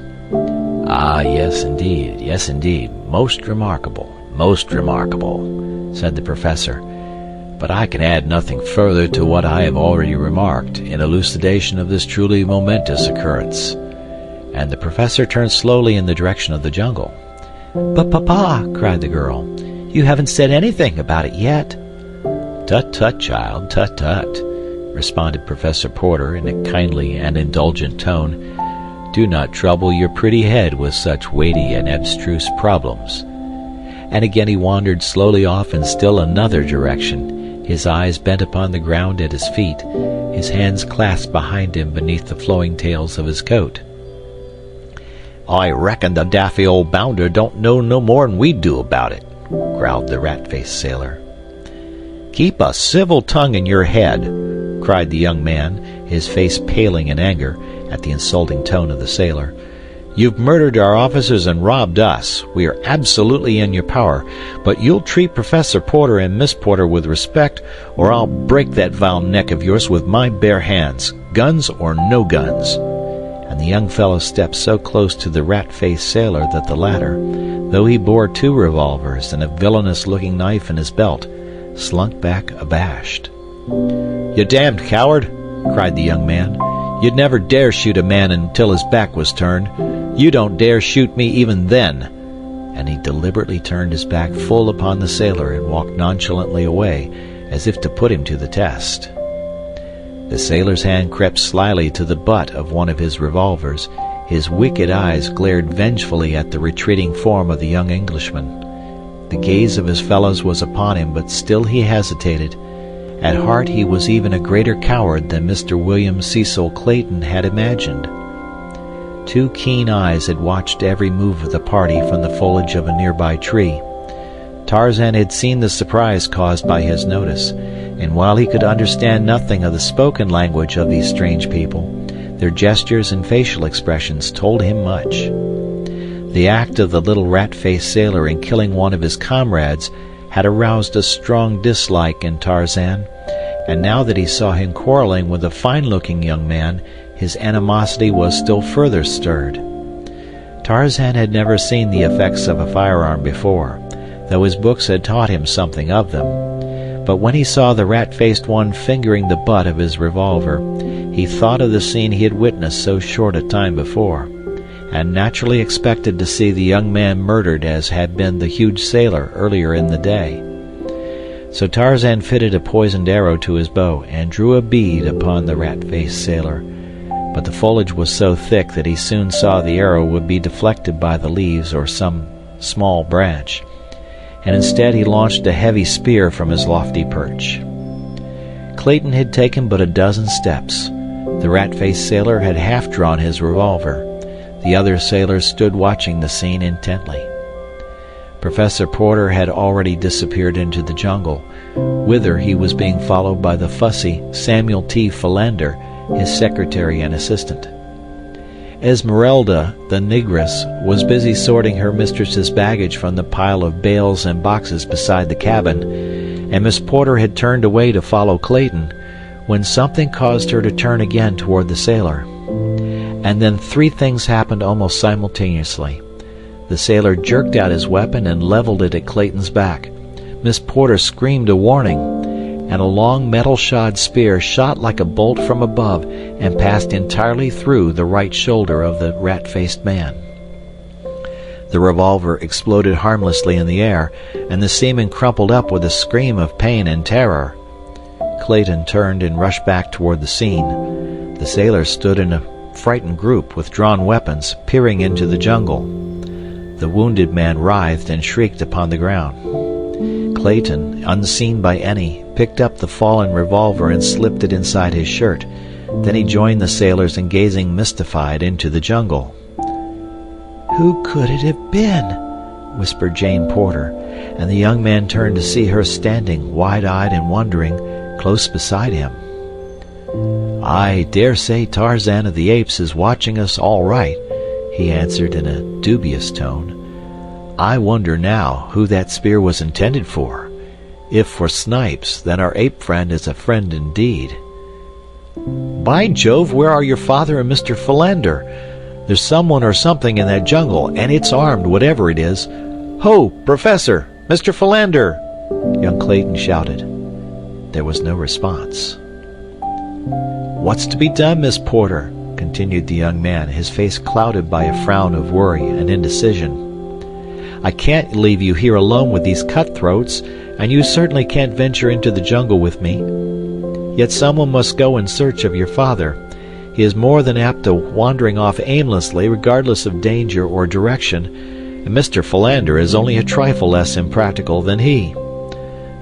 "Ah, yes, indeed, most remarkable, said the professor. "But I can add nothing further to what I have already remarked in elucidation of this truly momentous occurrence." And the professor turned slowly in the direction of the jungle. "But, Papa," cried the girl, "you haven't said anything about it yet." "Tut, tut, child, tut, tut," responded Professor Porter in a kindly and indulgent tone. "Do not trouble your pretty head with such weighty and abstruse problems." And again he wandered slowly off in still another direction, his eyes bent upon the ground at his feet, his hands clasped behind him beneath the flowing tails of his coat. "I reckon the daffy old bounder don't know no more'n we do about it," growled the rat-faced sailor. "Keep a civil tongue in your head," cried the young man, his face paling in anger at the insulting tone of the sailor. "You've murdered our officers and robbed us. We are absolutely in your power, but you'll treat Professor Porter and Miss Porter with respect, or I'll break that vile neck of yours with my bare hands, guns or no guns." And the young fellow stepped so close to the rat-faced sailor that the latter, though he bore 2 revolvers and a villainous-looking knife in his belt, slunk back abashed. "You damned coward!" cried the young man. "You'd never dare shoot a man until his back was turned. You don't dare shoot me even then." And he deliberately turned his back full upon the sailor and walked nonchalantly away, as if to put him to the test. The sailor's hand crept slyly to the butt of one of his revolvers. His wicked eyes glared vengefully at the retreating form of the young Englishman. The gaze of his fellows was upon him, but still he hesitated. At heart he was even a greater coward than Mr. William Cecil Clayton had imagined. 2 keen eyes had watched every move of the party from the foliage of a nearby tree. Tarzan had seen the surprise caused by his notice, and while he could understand nothing of the spoken language of these strange people, their gestures and facial expressions told him much. The act of the little rat-faced sailor in killing one of his comrades had aroused a strong dislike in Tarzan, and now that he saw him quarreling with a fine-looking young man, his animosity was still further stirred. Tarzan had never seen the effects of a firearm before, though his books had taught him something of them. But when he saw the rat-faced one fingering the butt of his revolver, he thought of the scene he had witnessed so short a time before, and naturally expected to see the young man murdered as had been the huge sailor earlier in the day. So Tarzan fitted a poisoned arrow to his bow and drew a bead upon the rat-faced sailor. but the foliage was so thick that he soon saw the arrow would be deflected by the leaves or some small branch, and instead he launched a heavy spear from his lofty perch. Clayton had taken but a dozen steps. The rat-faced sailor had half-drawn his revolver. The other sailors stood watching the scene intently. Professor Porter had already disappeared into the jungle, whither he was being followed by the fussy Samuel T. Philander, his secretary and assistant. Esmeralda, the negress, was busy sorting her mistress's baggage from the pile of bales and boxes beside the cabin, and Miss Porter had turned away to follow Clayton, when something caused her to turn again toward the sailor. And then three things happened almost simultaneously. The sailor jerked out his weapon and leveled it at Clayton's back. Miss Porter screamed a warning, and a long metal-shod spear shot like a bolt from above and passed entirely through the right shoulder of the rat-faced man. The revolver exploded harmlessly in the air, and the seaman crumpled up with a scream of pain and terror. Clayton turned and rushed back toward the scene. The sailors stood in a frightened group with drawn weapons, peering into the jungle. The wounded man writhed and shrieked upon the ground. Clayton, unseen by any, picked up the fallen revolver and slipped it inside his shirt. Then he joined the sailors in gazing mystified into the jungle. "Who could it have been?" whispered Jane Porter, and the young man turned to see her standing, wide-eyed and wondering, close beside him. "I dare say Tarzan of the Apes is watching us all right," he answered in a dubious tone. "I wonder now who that spear was intended for. If for Snipes, then our ape friend is a friend indeed." "By Jove, where are your father and Mr. Philander? There's someone or something in that jungle, and it's armed, whatever it is. Ho, Professor! Mr. Philander!" young Clayton shouted. There was no response. "What's to be done, Miss Porter?" continued the young man, his face clouded by a frown of worry and indecision. "I can't leave you here alone with these cutthroats, and you certainly can't venture into the jungle with me. Yet someone must go in search of your father. He is more than apt to wandering off aimlessly, regardless of danger or direction, and Mr. Philander is only a trifle less impractical than he.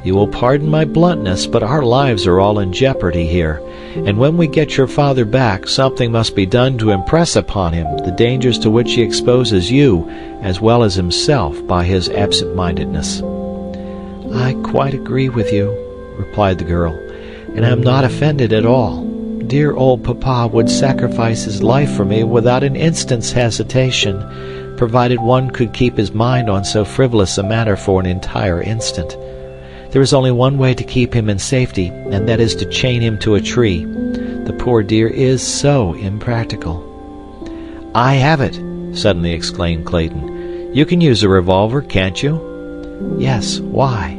You will pardon my bluntness, but our lives are all in jeopardy here, and when we get your father back, something must be done to impress upon him the dangers to which he exposes you, as well as himself, by his absent-mindedness." "I quite agree with you," replied the girl, "and I am not offended at all. Dear old Papa would sacrifice his life for me without an instant's hesitation, provided one could keep his mind on so frivolous a matter for an entire instant. There is only one way to keep him in safety, and that is to chain him to a tree. The poor dear is so impractical." "I have it!" suddenly exclaimed Clayton. "You can use a revolver, can't you?" "Yes, why?"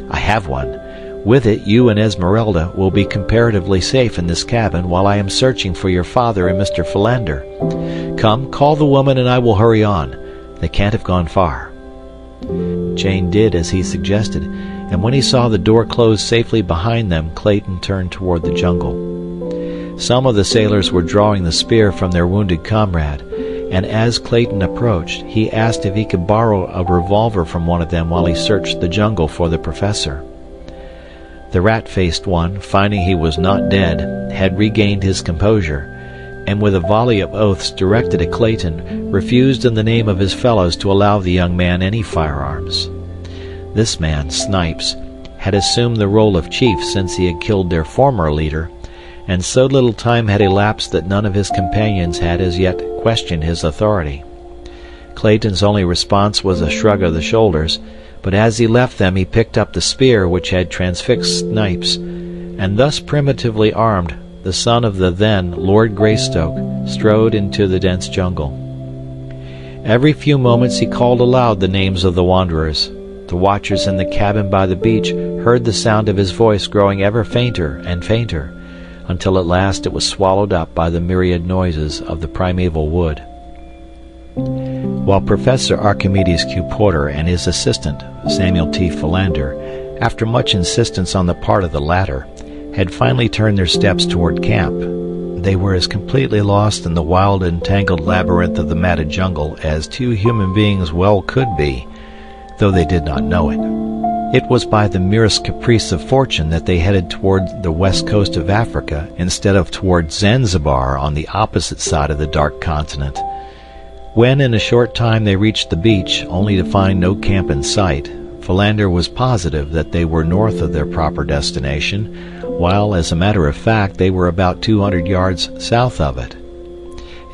"I have one. With it, you and Esmeralda will be comparatively safe in this cabin while I am searching for your father and Mr. Philander. Come, call the woman and I will hurry on. They can't have gone far." Jane did as he suggested, and when he saw the door close safely behind them, Clayton turned toward the jungle. Some of the sailors were drawing the spear from their wounded comrade, and as Clayton approached, he asked if he could borrow a revolver from one of them while he searched the jungle for the professor. The rat-faced one, finding he was not dead, had regained his composure, and with a volley of oaths directed at Clayton, refused in the name of his fellows to allow the young man any firearms. This man, Snipes, had assumed the role of chief since he had killed their former leader, and so little time had elapsed that none of his companions had as yet questioned his authority. Clayton's only response was a shrug of the shoulders, but as he left them he picked up the spear which had transfixed Snipes, and thus primitively armed, the son of the then Lord Greystoke strode into the dense jungle. Every few moments he called aloud the names of the wanderers. The watchers in the cabin by the beach heard the sound of his voice growing ever fainter and fainter, until at last it was swallowed up by the myriad noises of the primeval wood. While Professor Archimedes Q. Porter and his assistant, Samuel T. Philander, after much insistence on the part of the latter, had finally turned their steps toward camp, they were as completely lost in the wild and tangled labyrinth of the matted jungle as two human beings well could be, though they did not know it. It was by the merest caprice of fortune that they headed toward the west coast of Africa instead of toward Zanzibar on the opposite side of the dark continent. When in a short time they reached the beach, only to find no camp in sight, Philander was positive that they were north of their proper destination, while, as a matter of fact, they were about 200 yards south of it.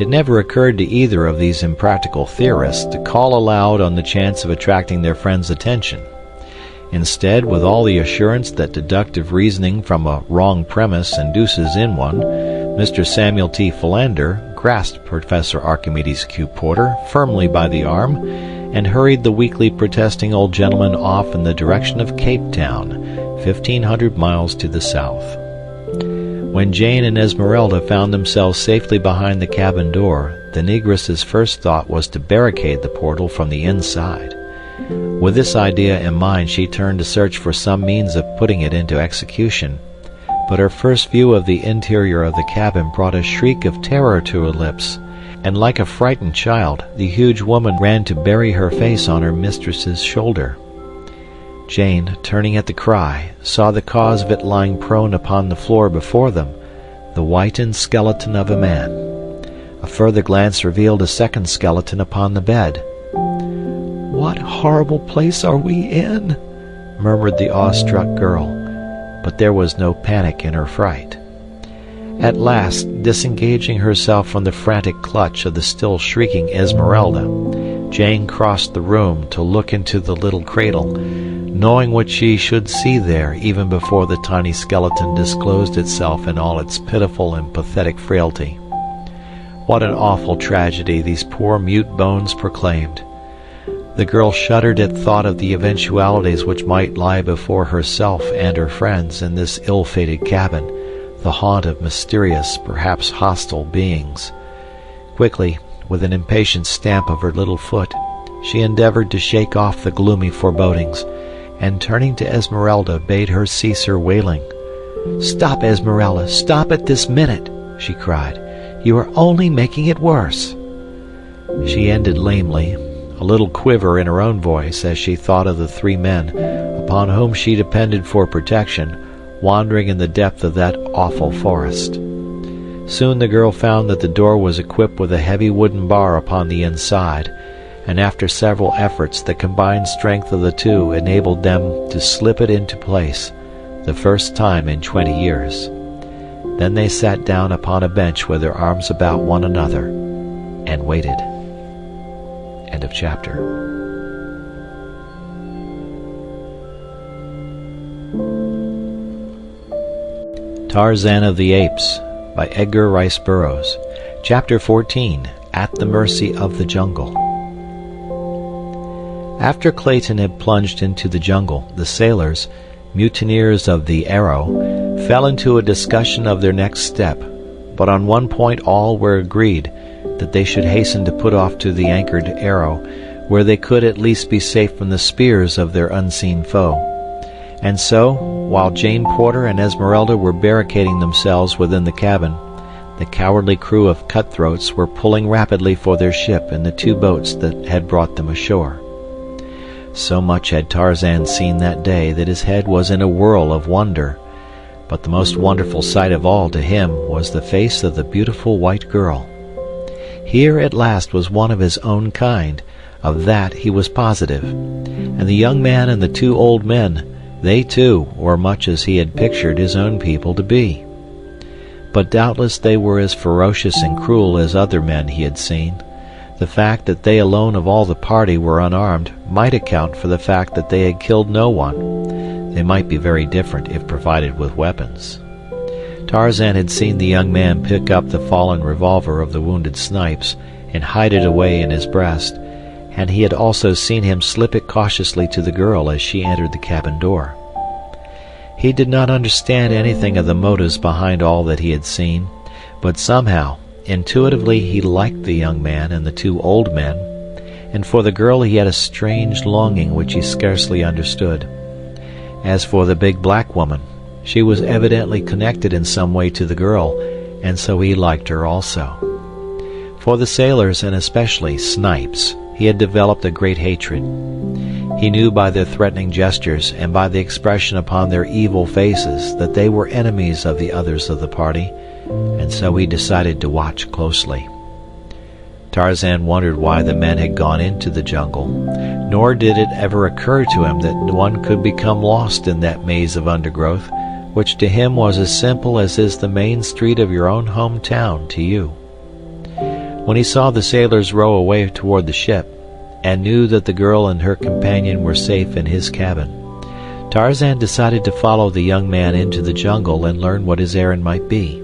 It never occurred to either of these impractical theorists to call aloud on the chance of attracting their friend's attention. Instead, with all the assurance that deductive reasoning from a wrong premise induces in one, Mr. Samuel T. Philander grasped Professor Archimedes Q. Porter firmly by the arm and hurried the weakly protesting old gentleman off in the direction of Cape Town, 1,500 miles to the south. When Jane and Esmeralda found themselves safely behind the cabin door, the negress's first thought was to barricade the portal from the inside. With this idea in mind, she turned to search for some means of putting it into execution, but her first view of the interior of the cabin brought a shriek of terror to her lips, and like a frightened child, the huge woman ran to bury her face on her mistress's shoulder. Jane, turning at the cry, saw the cause of it lying prone upon the floor before them, the whitened skeleton of a man. A further glance revealed a second skeleton upon the bed. "What horrible place are we in?" murmured the awestruck girl, but there was no panic in her fright. At last, disengaging herself from the frantic clutch of the still shrieking Esmeralda, Jane crossed the room to look into the little cradle, knowing what she should see there even before the tiny skeleton disclosed itself in all its pitiful and pathetic frailty. What an awful tragedy these poor mute bones proclaimed. The girl shuddered at thought of the eventualities which might lie before herself and her friends in this ill-fated cabin, the haunt of mysterious, perhaps hostile beings. Quickly, with an impatient stamp of her little foot, she endeavored to shake off the gloomy forebodings, and turning to Esmeralda bade her cease her wailing. "Stop, Esmeralda, stop it this minute!" she cried. "You are only making it worse." She ended lamely, a little quiver in her own voice as she thought of the three men, upon whom she depended for protection, wandering in the depth of that awful forest. Soon the girl found that the door was equipped with a heavy wooden bar upon the inside, and after several efforts the combined strength of the two enabled them to slip it into place, the first time in 20 years. Then they sat down upon a bench with their arms about one another, and waited. End of chapter. Tarzan of the Apes by Edgar Rice Burroughs. Chapter 14, At the Mercy of the Jungle. After Clayton had plunged into the jungle, the sailors, mutineers of the Arrow, fell into a discussion of their next step, but on one point all were agreed, that they should hasten to put off to the anchored Arrow, where they could at least be safe from the spears of their unseen foe. And so, while Jane Porter and Esmeralda were barricading themselves within the cabin, the cowardly crew of cutthroats were pulling rapidly for their ship in the two boats that had brought them ashore. So much had Tarzan seen that day that his head was in a whirl of wonder, but the most wonderful sight of all to him was the face of the beautiful white girl. Here at last was one of his own kind, of that he was positive, and the young man and the two old men, they too were much as he had pictured his own people to be. But doubtless they were as ferocious and cruel as other men he had seen. The fact that they alone of all the party were unarmed might account for the fact that they had killed no one. They might be very different if provided with weapons. Tarzan had seen the young man pick up the fallen revolver of the wounded Snipes and hide it away in his breast, and he had also seen him slip it cautiously to the girl as she entered the cabin door. He did not understand anything of the motives behind all that he had seen, but somehow, intuitively he liked the young man and the two old men, and for the girl he had a strange longing which he scarcely understood. As for the big black woman, she was evidently connected in some way to the girl, and so he liked her also. For the sailors, and especially Snipes, he had developed a great hatred. He knew by their threatening gestures and by the expression upon their evil faces that they were enemies of the others of the party, and so he decided to watch closely. Tarzan wondered why the men had gone into the jungle, nor did it ever occur to him that one could become lost in that maze of undergrowth, which to him was as simple as is the main street of your own hometown to you. When he saw the sailors row away toward the ship, and knew that the girl and her companion were safe in his cabin, Tarzan decided to follow the young man into the jungle and learn what his errand might be.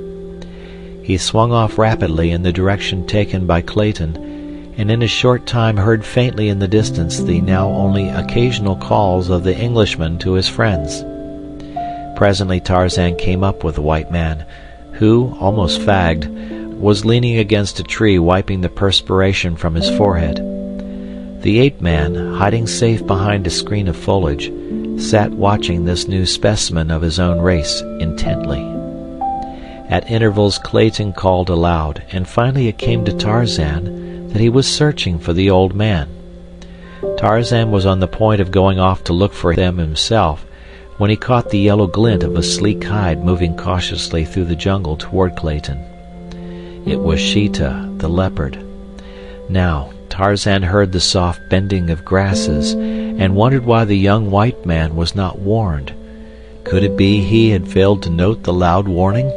He swung off rapidly in the direction taken by Clayton, and in a short time heard faintly in the distance the now only occasional calls of the Englishman to his friends. Presently Tarzan came up with the white man, who, almost fagged, was leaning against a tree wiping the perspiration from his forehead. The ape-man, hiding safe behind a screen of foliage, sat watching this new specimen of his own race intently. At intervals Clayton called aloud, and finally it came to Tarzan that he was searching for the old man. Tarzan was on the point of going off to look for them himself, when he caught the yellow glint of a sleek hide moving cautiously through the jungle toward Clayton. It was Sheeta, the leopard. Now Tarzan heard the soft bending of grasses, and wondered why the young white man was not warned. Could it be he had failed to note the loud warning?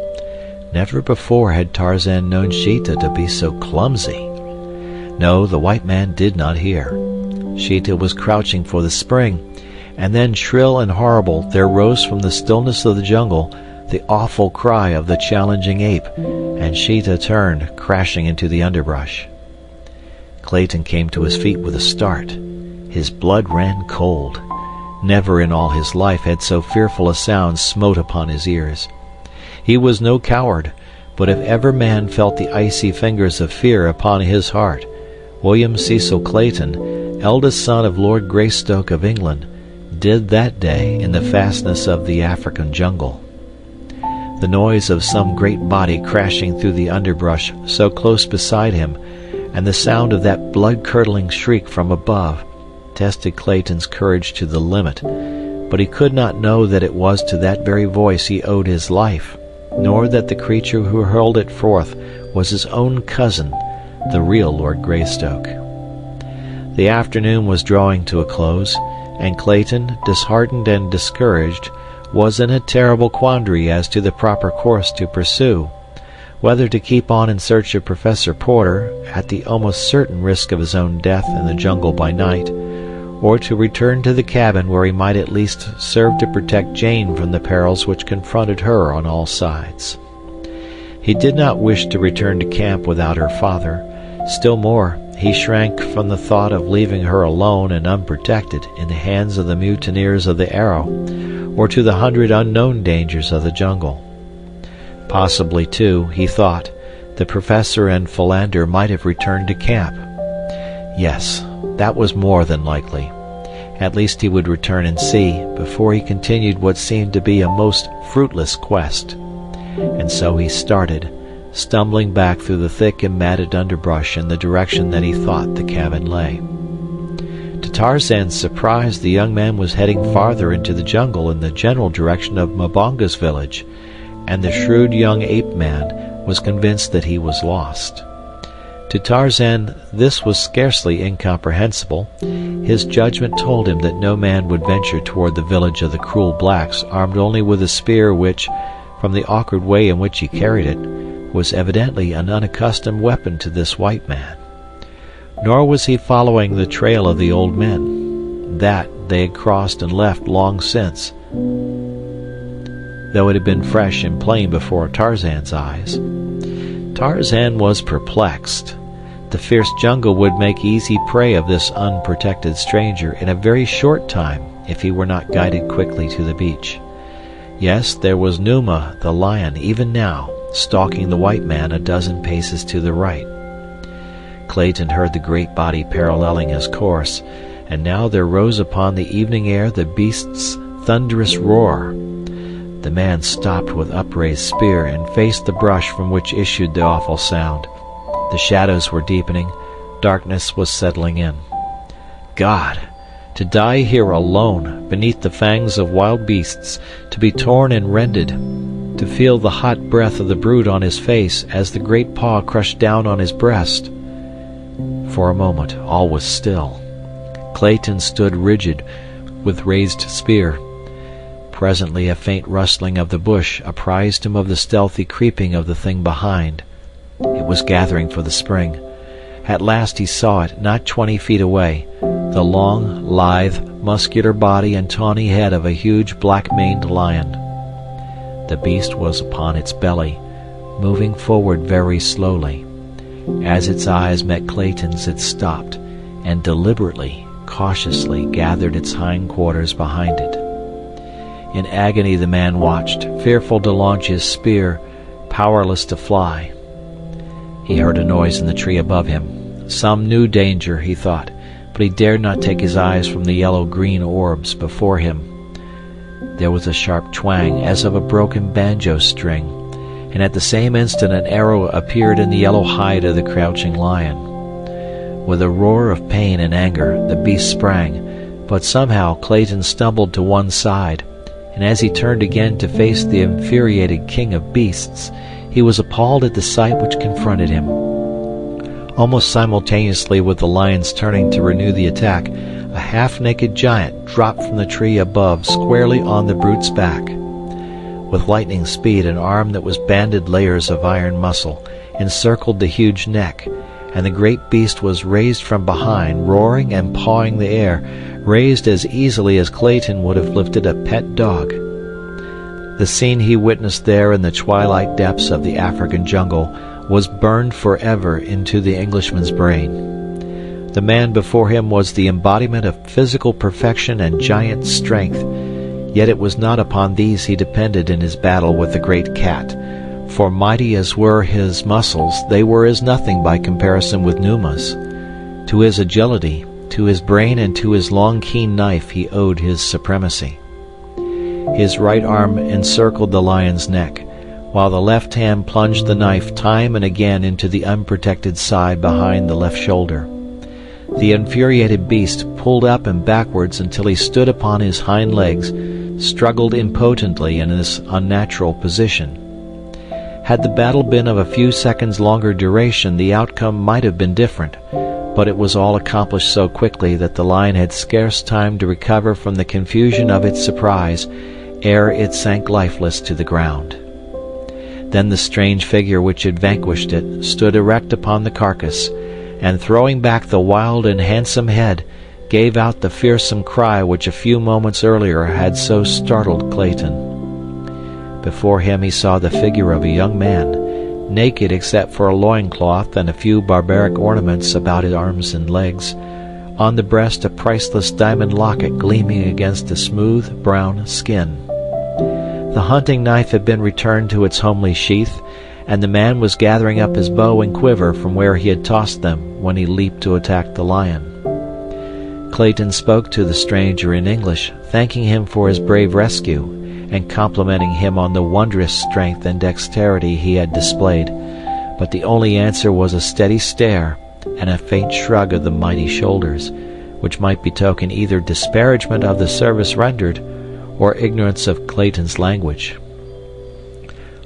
Never before had Tarzan known Sheeta to be so clumsy. No, the white man did not hear. Sheeta was crouching for the spring, and then, shrill and horrible, there rose from the stillness of the jungle the awful cry of the challenging ape, and Sheeta turned, crashing into the underbrush. Clayton came to his feet with a start. His blood ran cold. Never in all his life had so fearful a sound smote upon his ears. He was no coward, but if ever man felt the icy fingers of fear upon his heart, William Cecil Clayton, eldest son of Lord Greystoke of England, did that day in the fastness of the African jungle. The noise of some great body crashing through the underbrush so close beside him, and the sound of that blood-curdling shriek from above, tested Clayton's courage to the limit, but he could not know that it was to that very voice he owed his life, nor that the creature who hurled it forth was his own cousin, the real Lord Greystoke. The afternoon was drawing to a close, and Clayton, disheartened and discouraged, was in a terrible quandary as to the proper course to pursue, whether to keep on in search of Professor Porter, at the almost certain risk of his own death in the jungle by night, or to return to the cabin where he might at least serve to protect Jane from the perils which confronted her on all sides. He did not wish to return to camp without her father. Still more, he shrank from the thought of leaving her alone and unprotected in the hands of the mutineers of the Arrow, or to the 100 unknown dangers of the jungle. Possibly, too, he thought, the professor and Philander might have returned to camp. Yes, that was more than likely. At least he would return and see, before he continued what seemed to be a most fruitless quest. And so he started, stumbling back through the thick and matted underbrush in the direction that he thought the cabin lay. To Tarzan's surprise, the young man was heading farther into the jungle in the general direction of Mbonga's village, and the shrewd young ape-man was convinced that he was lost. To Tarzan this was scarcely incomprehensible. His judgment told him that no man would venture toward the village of the cruel blacks armed only with a spear which, from the awkward way in which he carried it, was evidently an unaccustomed weapon to this white man. Nor was he following the trail of the old men. That they had crossed and left long since, though it had been fresh and plain before Tarzan's eyes. Tarzan was perplexed. The fierce jungle would make easy prey of this unprotected stranger in a very short time if he were not guided quickly to the beach. Yes, there was Numa, the lion, even now, stalking the white man a dozen paces to the right. Clayton heard the great body paralleling his course, and now there rose upon the evening air the beast's thunderous roar. The man stopped with upraised spear and faced the brush from which issued the awful sound. The shadows were deepening. Darkness was settling in. God! To die here alone, beneath the fangs of wild beasts, to be torn and rended, to feel the hot breath of the brute on his face as the great paw crushed down on his breast. For a moment all was still. Clayton stood rigid, with raised spear. Presently a faint rustling of the bush apprised him of the stealthy creeping of the thing behind. It was gathering for the spring. At last he saw it, not 20 feet away, the long, lithe, muscular body and tawny head of a huge black-maned lion. The beast was upon its belly, moving forward very slowly. As its eyes met Clayton's, it stopped, and deliberately, cautiously gathered its hindquarters behind it. In agony the man watched, fearful to launch his spear, powerless to fly. He heard a noise in the tree above him. Some new danger, he thought, but he dared not take his eyes from the yellow-green orbs before him. There was a sharp twang, as of a broken banjo string, and at the same instant an arrow appeared in the yellow hide of the crouching lion. With a roar of pain and anger, the beast sprang, but somehow Clayton stumbled to one side, and as he turned again to face the infuriated king of beasts, he was appalled at the sight which confronted him. Almost simultaneously with the lion's turning to renew the attack, a half-naked giant dropped from the tree above squarely on the brute's back. With lightning speed, an arm that was banded layers of iron muscle encircled the huge neck, and the great beast was raised from behind, roaring and pawing the air, raised as easily as Clayton would have lifted a pet dog. The scene he witnessed there in the twilight depths of the African jungle was burned forever into the Englishman's brain. The man before him was the embodiment of physical perfection and giant strength, yet it was not upon these he depended in his battle with the great cat, for mighty as were his muscles, they were as nothing by comparison with Numa's. To his agility, to his brain, and to his long keen knife he owed his supremacy. His right arm encircled the lion's neck, while the left hand plunged the knife time and again into the unprotected side behind the left shoulder. The infuriated beast pulled up and backwards until he stood upon his hind legs, struggled impotently in this unnatural position. Had the battle been of a few seconds longer duration, the outcome might have been different, but it was all accomplished so quickly that the lion had scarce time to recover from the confusion of its surprise ere it sank lifeless to the ground. Then the strange figure which had vanquished it stood erect upon the carcass, and throwing back the wild and handsome head, gave out the fearsome cry which a few moments earlier had so startled Clayton. Before him he saw the figure of a young man, naked except for a loincloth and a few barbaric ornaments about his arms and legs, on the breast a priceless diamond locket gleaming against the smooth, brown skin. The hunting knife had been returned to its homely sheath, and the man was gathering up his bow and quiver from where he had tossed them when he leaped to attack the lion. Clayton spoke to the stranger in English, thanking him for his brave rescue, and complimenting him on the wondrous strength and dexterity he had displayed, but the only answer was a steady stare and a faint shrug of the mighty shoulders, which might betoken either disparagement of the service rendered or ignorance of Clayton's language.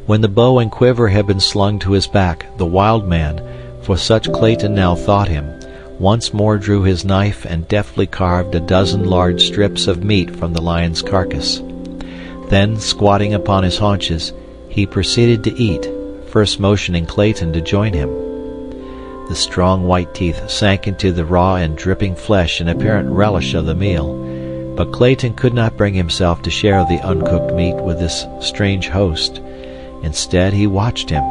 When the bow and quiver had been slung to his back, the wild man, for such Clayton now thought him, once more drew his knife and deftly carved a dozen large strips of meat from the lion's carcass. Then, squatting upon his haunches, he proceeded to eat, first motioning Clayton to join him. The strong white teeth sank into the raw and dripping flesh in apparent relish of the meal, but Clayton could not bring himself to share the uncooked meat with this strange host. Instead, he watched him,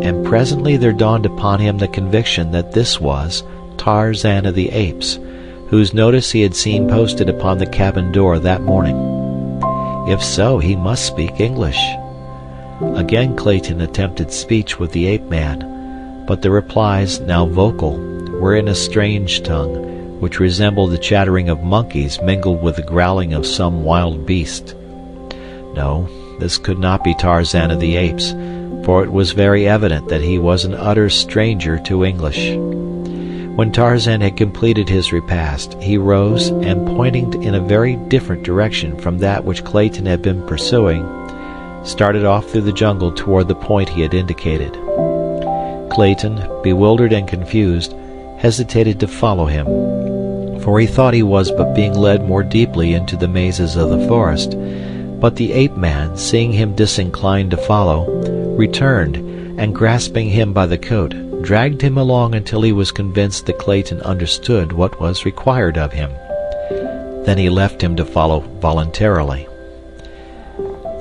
and presently there dawned upon him the conviction that this was Tarzan of the Apes, whose notice he had seen posted upon the cabin door that morning. If so, he must speak English. Again Clayton attempted speech with the ape-man, but the replies, now vocal, were in a strange tongue, which resembled the chattering of monkeys mingled with the growling of some wild beast. No, this could not be Tarzan of the Apes, for it was very evident that he was an utter stranger to English. When Tarzan had completed his repast, he rose and, pointing in a very different direction from that which Clayton had been pursuing, started off through the jungle toward the point he had indicated. Clayton, bewildered and confused, hesitated to follow him, for he thought he was but being led more deeply into the mazes of the forest. But the ape-man, seeing him disinclined to follow, returned, and grasping him by the coat, dragged him along until he was convinced that Clayton understood what was required of him. Then he left him to follow voluntarily.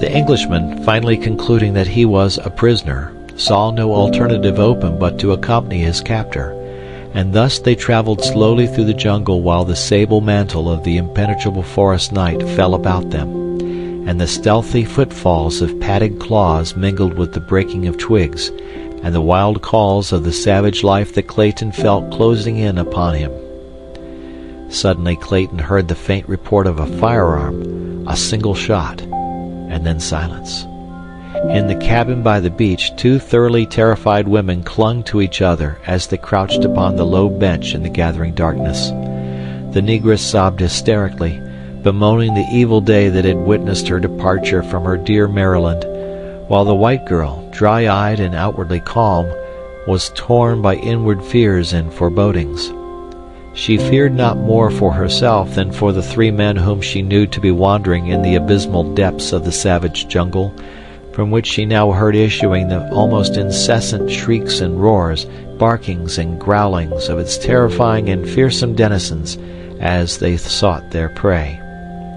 The Englishman, finally concluding that he was a prisoner, saw no alternative open but to accompany his captor, and thus they traveled slowly through the jungle while the sable mantle of the impenetrable forest night fell about them, and the stealthy footfalls of padded claws mingled with the breaking of twigs, and the wild calls of the savage life that Clayton felt closing in upon him. Suddenly Clayton heard the faint report of a firearm, a single shot, and then silence. In the cabin by the beach, two thoroughly terrified women clung to each other as they crouched upon the low bench in the gathering darkness. The negress sobbed hysterically, bemoaning the evil day that had witnessed her departure from her dear Maryland, while the white girl, dry-eyed and outwardly calm, was torn by inward fears and forebodings. She feared not more for herself than for the three men whom she knew to be wandering in the abysmal depths of the savage jungle, from which she now heard issuing the almost incessant shrieks and roars, barkings and growlings of its terrifying and fearsome denizens as they sought their prey.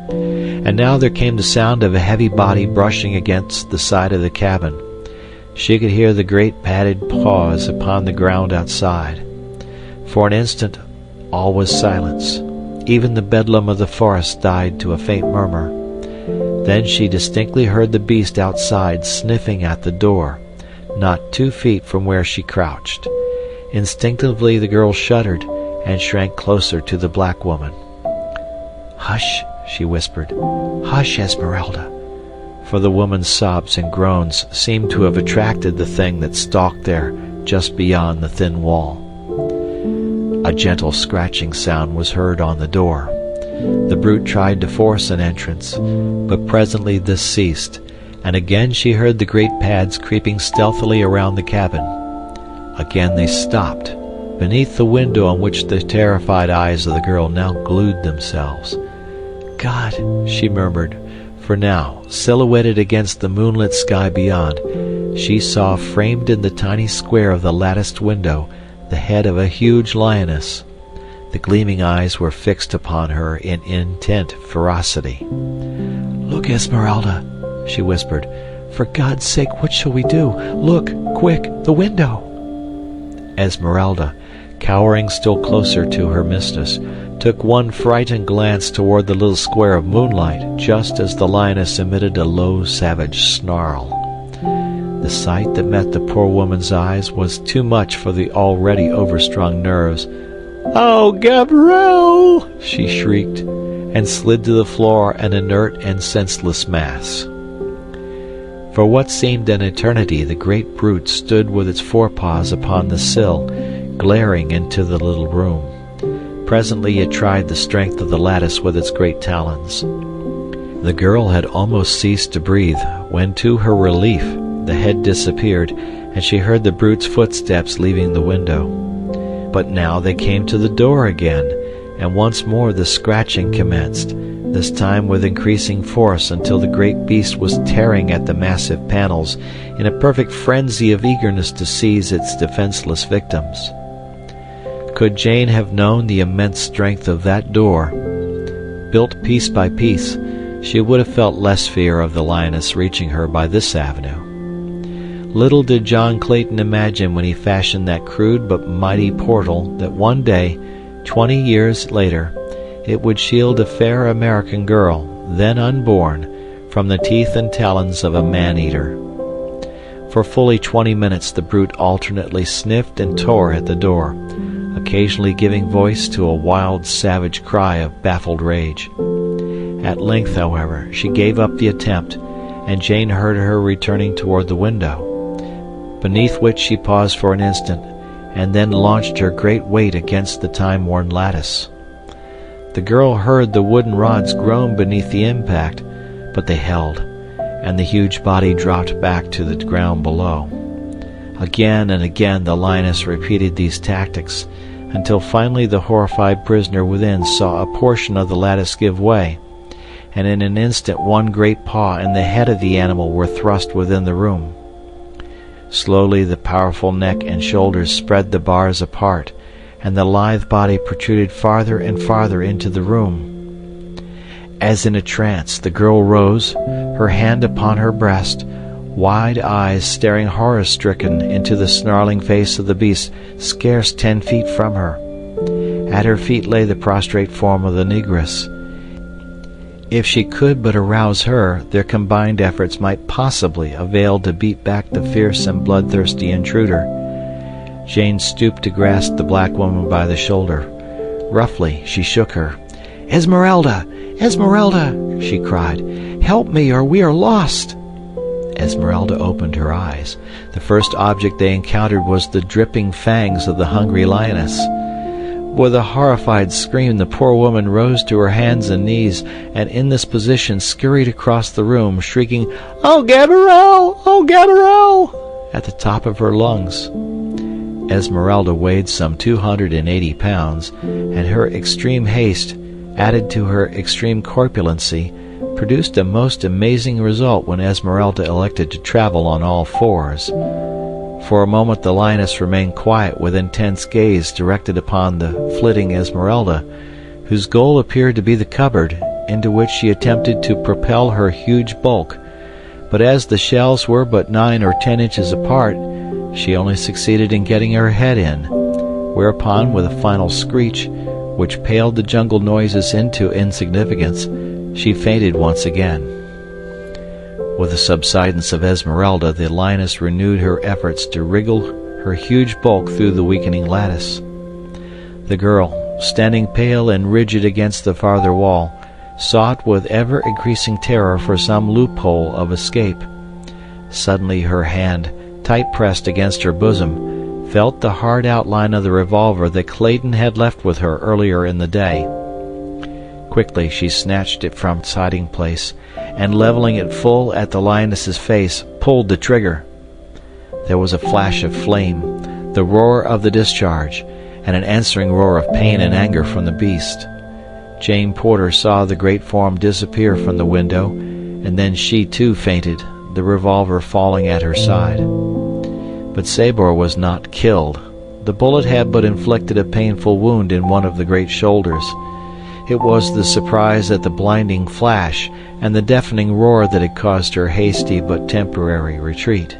And now there came the sound of a heavy body brushing against the side of the cabin. She could hear the great padded paws upon the ground outside. For an instant all was silence. Even the bedlam of the forest died to a faint murmur. Then she distinctly heard the beast outside sniffing at the door, not 2 feet from where she crouched. Instinctively the girl shuddered and shrank closer to the black woman. "Hush," she whispered. "Hush, Esmeralda," for the woman's sobs and groans seemed to have attracted the thing that stalked there just beyond the thin wall. A gentle scratching sound was heard on the door. The brute tried to force an entrance, but presently this ceased, and again she heard the great pads creeping stealthily around the cabin. Again they stopped, beneath the window on which the terrified eyes of the girl now glued themselves. "God," she murmured, for now, silhouetted against the moonlit sky beyond, she saw framed in the tiny square of the latticed window the head of a huge lioness. The gleaming eyes were fixed upon her in intent ferocity. "Look, Esmeralda," she whispered. "For God's sake, what shall we do? Look, quick, the window!" Esmeralda, cowering still closer to her mistress, took one frightened glance toward the little square of moonlight just as the lioness emitted a low, savage snarl. The sight that met the poor woman's eyes was too much for the already overstrung nerves. "Oh, Gabrielle!" she shrieked, and slid to the floor an inert and senseless mass. For what seemed an eternity, the great brute stood with its forepaws upon the sill, glaring into the little room. Presently it tried the strength of the lattice with its great talons. The girl had almost ceased to breathe, when to her relief the head disappeared, and she heard the brute's footsteps leaving the window. But now they came to the door again, and once more the scratching commenced, this time with increasing force until the great beast was tearing at the massive panels in a perfect frenzy of eagerness to seize its defenseless victims. Could Jane have known the immense strength of that door, built piece by piece, she would have felt less fear of the lioness reaching her by this avenue. Little did John Clayton imagine when he fashioned that crude but mighty portal that one day, 20 years later, it would shield a fair American girl, then unborn, from the teeth and talons of a man-eater. For fully 20 minutes the brute alternately sniffed and tore at the door, occasionally giving voice to a wild, savage cry of baffled rage. At length, however, she gave up the attempt, and Jane heard her returning toward the window, beneath which she paused for an instant, and then launched her great weight against the time-worn lattice. The girl heard the wooden rods groan beneath the impact, but they held, and the huge body dropped back to the ground below. Again and again the lioness repeated these tactics, until finally the horrified prisoner within saw a portion of the lattice give way, and in an instant one great paw and the head of the animal were thrust within the room. Slowly the powerful neck and shoulders spread the bars apart, and the lithe body protruded farther and farther into the room. As in a trance, the girl rose, her hand upon her breast, wide eyes staring horror-stricken into the snarling face of the beast scarce 10 feet from her. At her feet lay the prostrate form of the negress. If she could but arouse her, their combined efforts might possibly avail to beat back the fierce and bloodthirsty intruder. Jane stooped to grasp the black woman by the shoulder. Roughly, she shook her. "Esmeralda! Esmeralda!" she cried. "Help me, or we are lost!" Esmeralda opened her eyes. The first object they encountered was the dripping fangs of the hungry lioness. With a horrified scream, the poor woman rose to her hands and knees, and in this position scurried across the room, shrieking, "Oh, Gabrielle! Oh, Gabrielle!" at the top of her lungs. Esmeralda weighed some 280 pounds, and her extreme haste, added to her extreme corpulency, produced a most amazing result when Esmeralda elected to travel on all fours. For a moment the lioness remained quiet with intense gaze directed upon the flitting Esmeralda, whose goal appeared to be the cupboard, into which she attempted to propel her huge bulk, but as the shelves were but 9 or 10 inches apart, she only succeeded in getting her head in, whereupon, with a final screech, which paled the jungle noises into insignificance, she fainted once again. With the subsidence of Esmeralda, the lioness renewed her efforts to wriggle her huge bulk through the weakening lattice. The girl, standing pale and rigid against the farther wall, sought with ever-increasing terror for some loophole of escape. Suddenly her hand, tight pressed against her bosom, felt the hard outline of the revolver that Clayton had left with her earlier in the day. Quickly she snatched it from its hiding place, and leveling it full at the lioness's face, pulled the trigger. There was a flash of flame, the roar of the discharge, and an answering roar of pain and anger from the beast. Jane Porter saw the great form disappear from the window, and then she too fainted, the revolver falling at her side. But Sabor was not killed. The bullet had but inflicted a painful wound in one of the great shoulders. It was the surprise at the blinding flash and the deafening roar that had caused her hasty but temporary retreat.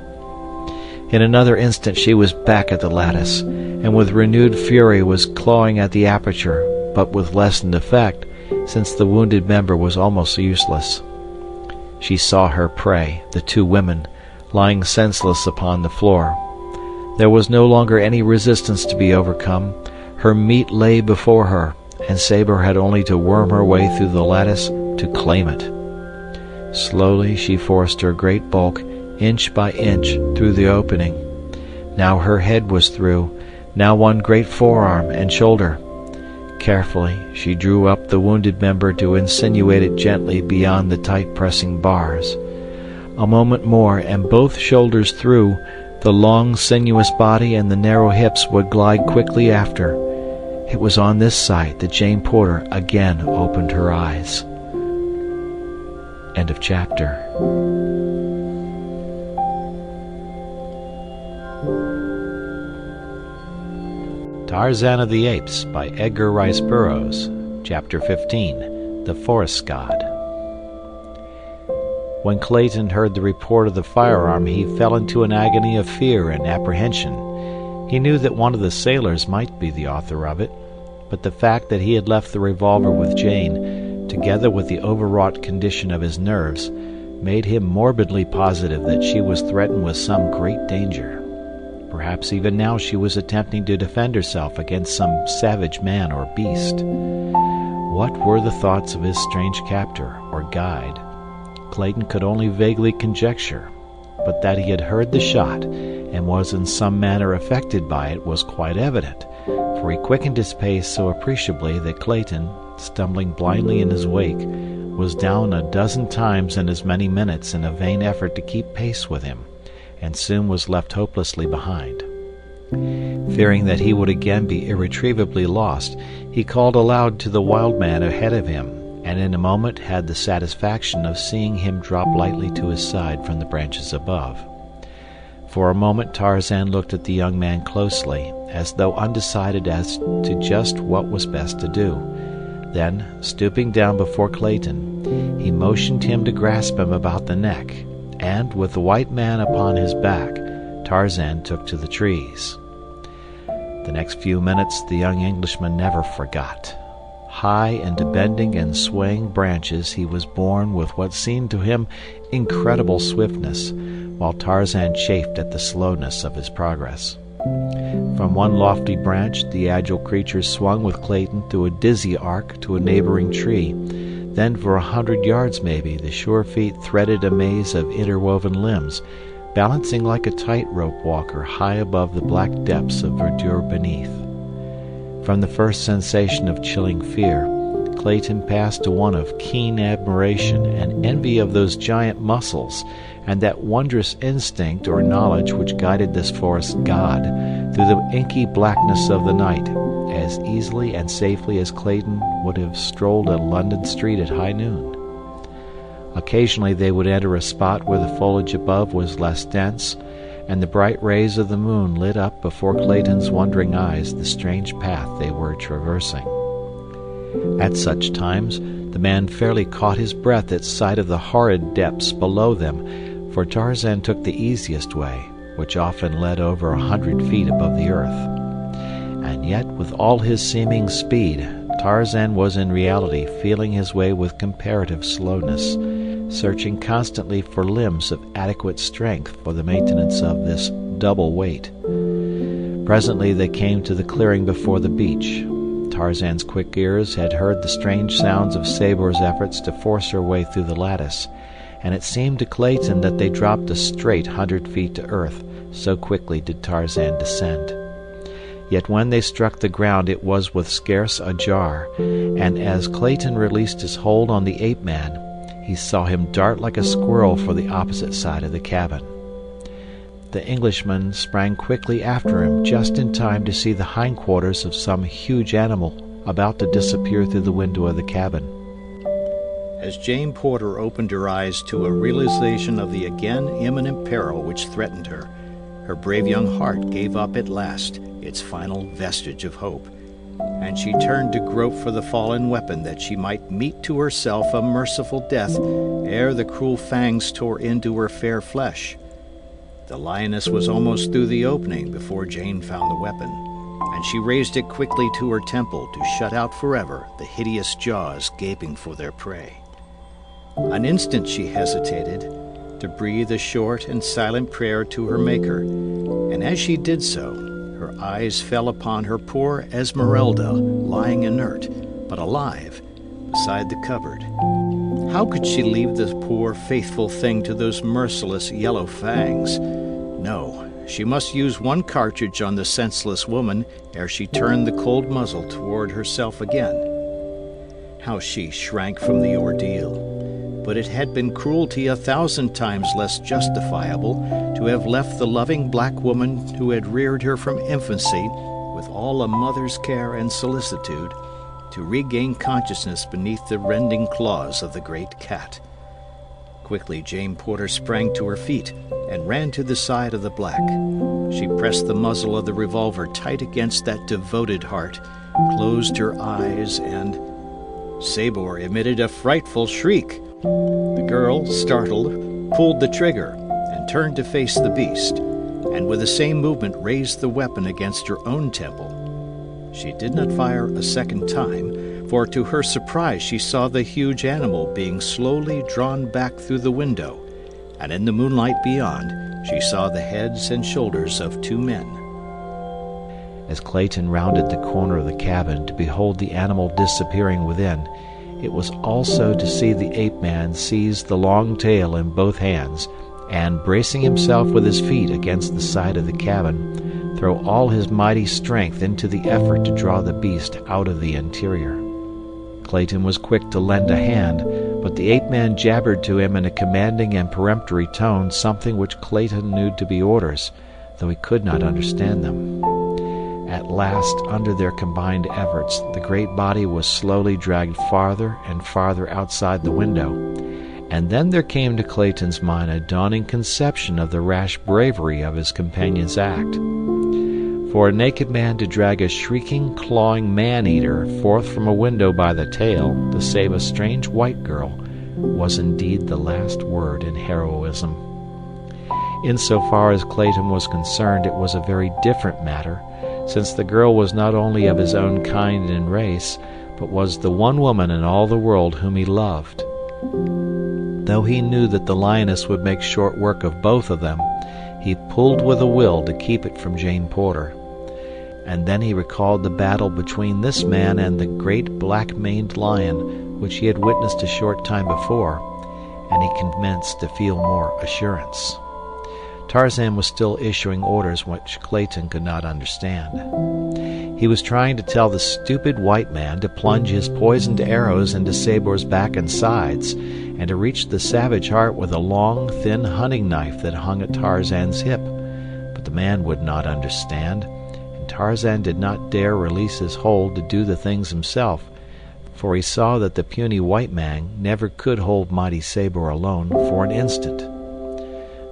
In another instant she was back at the lattice, and with renewed fury was clawing at the aperture, but with lessened effect, since the wounded member was almost useless. She saw her prey, the 2 women, lying senseless upon the floor. There was no longer any resistance to be overcome. Her meat lay before her, and Sabor had only to worm her way through the lattice to claim it. Slowly she forced her great bulk, inch by inch, through the opening. Now her head was through, now one great forearm and shoulder. Carefully she drew up the wounded member to insinuate it gently beyond the tight-pressing bars. A moment more, and both shoulders through, the long, sinuous body and the narrow hips would glide quickly after. It was on this sight that Jane Porter again opened her eyes. End of chapter. Tarzan of the Apes by Edgar Rice Burroughs. Chapter 15. The Forest God. When Clayton heard the report of the firearm, he fell into an agony of fear and apprehension. He knew that one of the sailors might be the author of it, but the fact that he had left the revolver with Jane, together with the overwrought condition of his nerves, made him morbidly positive that she was threatened with some great danger. Perhaps even now she was attempting to defend herself against some savage man or beast. What were the thoughts of his strange captor or guide? Clayton could only vaguely conjecture, but that he had heard the shot and was in some manner affected by it was quite evident, for he quickened his pace so appreciably that Clayton, stumbling blindly in his wake, was down a dozen times in as many minutes in a vain effort to keep pace with him, and soon was left hopelessly behind. Fearing that he would again be irretrievably lost, he called aloud to the wild man ahead of him, and in a moment had the satisfaction of seeing him drop lightly to his side from the branches above. For a moment Tarzan looked at the young man closely, as though undecided as to just what was best to do. Then, stooping down before Clayton, he motioned him to grasp him about the neck, and, with the white man upon his back, Tarzan took to the trees. The next few minutes the young Englishman never forgot. High into bending and swaying branches he was borne with what seemed to him incredible swiftness, while Tarzan chafed at the slowness of his progress. From one lofty branch the agile creature swung with Clayton through a dizzy arc to a neighboring tree. Then for 100 yards maybe the sure feet threaded a maze of interwoven limbs, balancing like a tightrope walker high above the black depths of verdure beneath. From the first sensation of chilling fear, Clayton passed to one of keen admiration and envy of those giant muscles, and that wondrous instinct or knowledge which guided this forest god through the inky blackness of the night as easily and safely as Clayton would have strolled a London street at high noon. Occasionally they would enter a spot where the foliage above was less dense, and the bright rays of the moon lit up before Clayton's wondering eyes the strange path they were traversing. At such times the man fairly caught his breath at sight of the horrid depths below them, for Tarzan took the easiest way, which often led over 100 feet above the earth. And yet, with all his seeming speed, Tarzan was in reality feeling his way with comparative slowness, searching constantly for limbs of adequate strength for the maintenance of this double weight. Presently they came to the clearing before the beach. Tarzan's quick ears had heard the strange sounds of Sabor's efforts to force her way through the lattice, and it seemed to Clayton that they dropped a straight 100 feet to earth, so quickly did Tarzan descend. Yet when they struck the ground it was with scarce a jar, and as Clayton released his hold on the ape-man, he saw him dart like a squirrel for the opposite side of the cabin. The Englishman sprang quickly after him just in time to see the hindquarters of some huge animal about to disappear through the window of the cabin. As Jane Porter opened her eyes to a realization of the again imminent peril which threatened her, her brave young heart gave up at last its final vestige of hope, and she turned to grope for the fallen weapon that she might meet to herself a merciful death ere the cruel fangs tore into her fair flesh. The lioness was almost through the opening before Jane found the weapon, and she raised it quickly to her temple to shut out forever the hideous jaws gaping for their prey. An instant she hesitated, to breathe a short and silent prayer to her Maker, and as she did so, her eyes fell upon her poor Esmeralda lying inert, but alive, beside the cupboard. How could she leave the poor, faithful thing to those merciless yellow fangs? No, she must use one cartridge on the senseless woman ere she turned the cold muzzle toward herself again. How she shrank from the ordeal! But it had been cruelty 1,000 times less justifiable to have left the loving black woman who had reared her from infancy with all a mother's care and solicitude to regain consciousness beneath the rending claws of the great cat. Quickly Jane Porter sprang to her feet and ran to the side of the black. She pressed the muzzle of the revolver tight against that devoted heart, closed her eyes, and Sabor emitted a frightful shriek. The girl, startled, pulled the trigger and turned to face the beast, and with the same movement raised the weapon against her own temple. She did not fire a second time, for to her surprise she saw the huge animal being slowly drawn back through the window, and in the moonlight beyond she saw the heads and shoulders of 2 men. As Clayton rounded the corner of the cabin to behold the animal disappearing within, It was also to see the ape-man seize the long tail in both hands, and, bracing himself with his feet against the side of the cabin, throw all his mighty strength into the effort to draw the beast out of the interior. Clayton was quick to lend a hand, but the ape-man jabbered to him in a commanding and peremptory tone something which Clayton knew to be orders, though he could not understand them. At last, under their combined efforts, the great body was slowly dragged farther and farther outside the window, and then there came to Clayton's mind a dawning conception of the rash bravery of his companion's act. For a naked man to drag a shrieking, clawing man-eater forth from a window by the tail to save a strange white girl was indeed the last word in heroism. Insofar as Clayton was concerned, it was a very different matter, since the girl was not only of his own kind and race, but was the one woman in all the world whom he loved. Though he knew that the lioness would make short work of both of them, he pulled with a will to keep it from Jane Porter. And then he recalled the battle between this man and the great black-maned lion which he had witnessed a short time before, and he commenced to feel more assurance. Tarzan was still issuing orders which Clayton could not understand. He was trying to tell the stupid white man to plunge his poisoned arrows into Sabor's back and sides, and to reach the savage heart with a long, thin hunting knife that hung at Tarzan's hip. But the man would not understand, and Tarzan did not dare release his hold to do the things himself, for he saw that the puny white man never could hold mighty Sabor alone for an instant.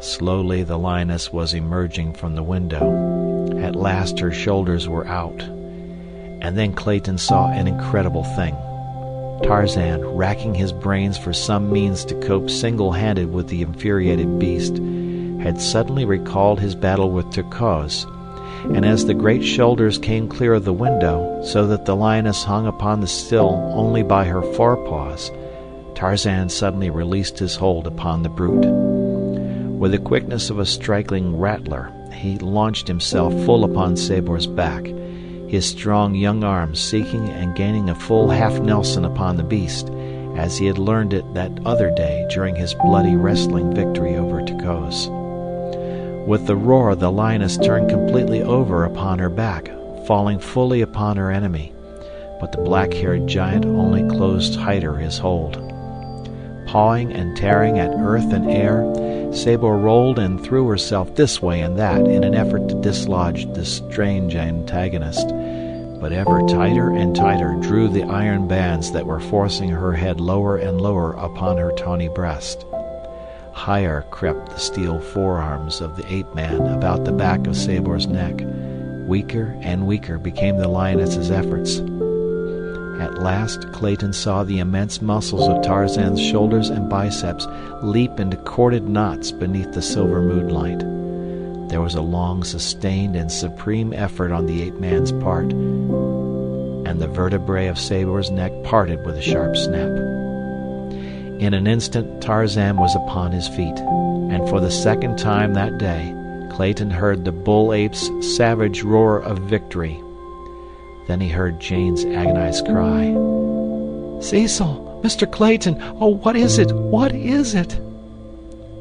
Slowly the lioness was emerging from the window. At last her shoulders were out. And then Clayton saw an incredible thing. Tarzan, racking his brains for some means to cope single-handed with the infuriated beast, had suddenly recalled his battle with Terkoz, and as the great shoulders came clear of the window, so that the lioness hung upon the sill only by her forepaws, Tarzan suddenly released his hold upon the brute. With the quickness of a striking rattler, he launched himself full upon Sabor's back, his strong young arms seeking and gaining a full half-Nelson upon the beast, as he had learned it that other day during his bloody wrestling victory over Terkoz. With the roar, the lioness turned completely over upon her back, falling fully upon her enemy, but the black-haired giant only closed tighter his hold. Pawing and tearing at earth and air, Sabor rolled and threw herself this way and that in an effort to dislodge this strange antagonist, but ever tighter and tighter drew the iron bands that were forcing her head lower and lower upon her tawny breast. Higher crept the steel forearms of the ape-man about the back of Sabor's neck. Weaker and weaker became the lioness's efforts. At last Clayton saw the immense muscles of Tarzan's shoulders and biceps leap into corded knots beneath the silver moonlight. There was a long, sustained, and supreme effort on the ape-man's part, and the vertebrae of Sabor's neck parted with a sharp snap. In an instant Tarzan was upon his feet, and for the second time that day Clayton heard the bull ape's savage roar of victory. Then he heard Jane's agonized cry. "Cecil! Mr. Clayton! Oh, what is it? What is it?"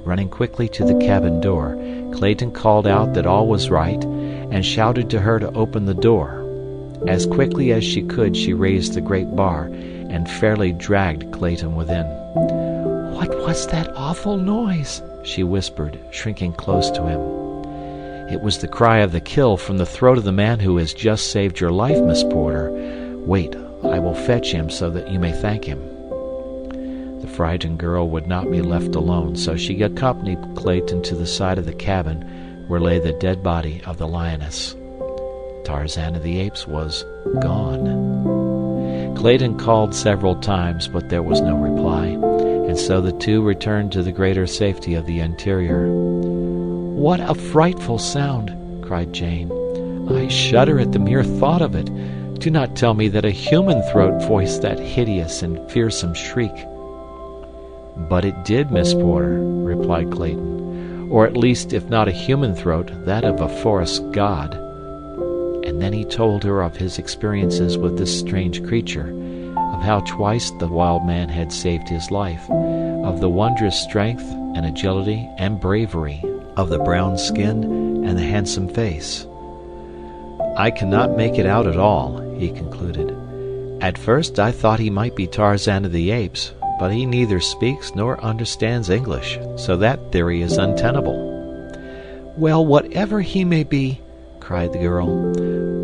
Running quickly to the cabin door, Clayton called out that all was right, and shouted to her to open the door. As quickly as she could, she raised the great bar, and fairly dragged Clayton within. "What was that awful noise?" she whispered, shrinking close to him. "It was the cry of the kill from the throat of the man who has just saved your life, Miss Porter. Wait, I will fetch him so that you may thank him." The frightened girl would not be left alone, so she accompanied Clayton to the side of the cabin where lay the dead body of the lioness. Tarzan of the Apes was gone. Clayton called several times, but there was no reply, and so the two returned to the greater safety of the interior. "What a frightful sound!" cried Jane. "I shudder at the mere thought of it. Do not tell me that a human throat voiced that hideous and fearsome shriek." "But it did, Miss Porter," replied Clayton. "Or at least, if not a human throat, that of a forest god." And then he told her of his experiences with this strange creature, of how twice the wild man had saved his life, of the wondrous strength and agility and bravery of the brown skin and the handsome face. "I cannot make it out at all," he concluded. "At first I thought he might be Tarzan of the Apes, but he neither speaks nor understands English, so that theory is untenable." "Well, whatever he may be," cried the girl,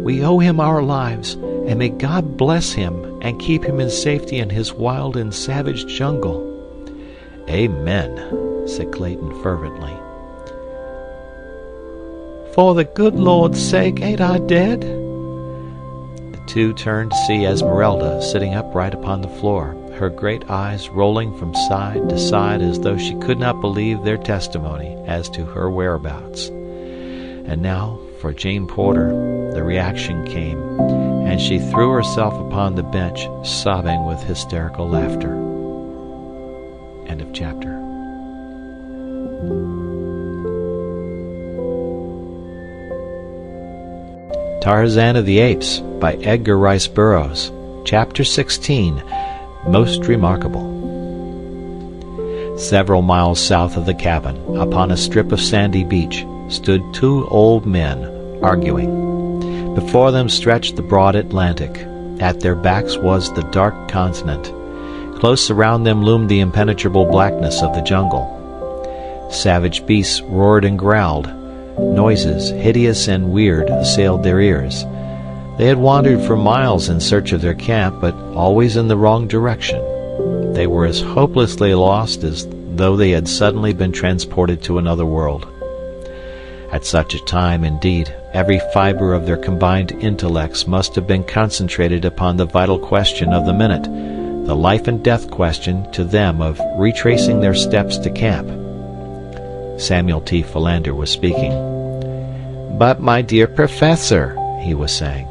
"we owe him our lives, and may God bless him and keep him in safety in his wild and savage jungle." "Amen," said Clayton fervently. "For the good Lord's sake, ain't I dead?" The two turned to see Esmeralda sitting upright upon the floor, her great eyes rolling from side to side as though she could not believe their testimony as to her whereabouts. And now, for Jane Porter, the reaction came, and she threw herself upon the bench, sobbing with hysterical laughter. End of chapter. Tarzan of the Apes by Edgar Rice Burroughs. Chapter 16. Most Remarkable. Several miles south of the cabin, upon a strip of sandy beach, stood two old men, arguing. Before them stretched the broad Atlantic. At their backs was the dark continent. Close around them loomed the impenetrable blackness of the jungle. Savage beasts roared and growled. Noises, hideous and weird, assailed their ears. They had wandered for miles in search of their camp, but always in the wrong direction. They were as hopelessly lost as though they had suddenly been transported to another world. At such a time, indeed, every fiber of their combined intellects must have been concentrated upon the vital question of the minute, the life and death question to them of retracing their steps to camp. Samuel T. Philander was speaking. "But, my dear Professor," he was saying,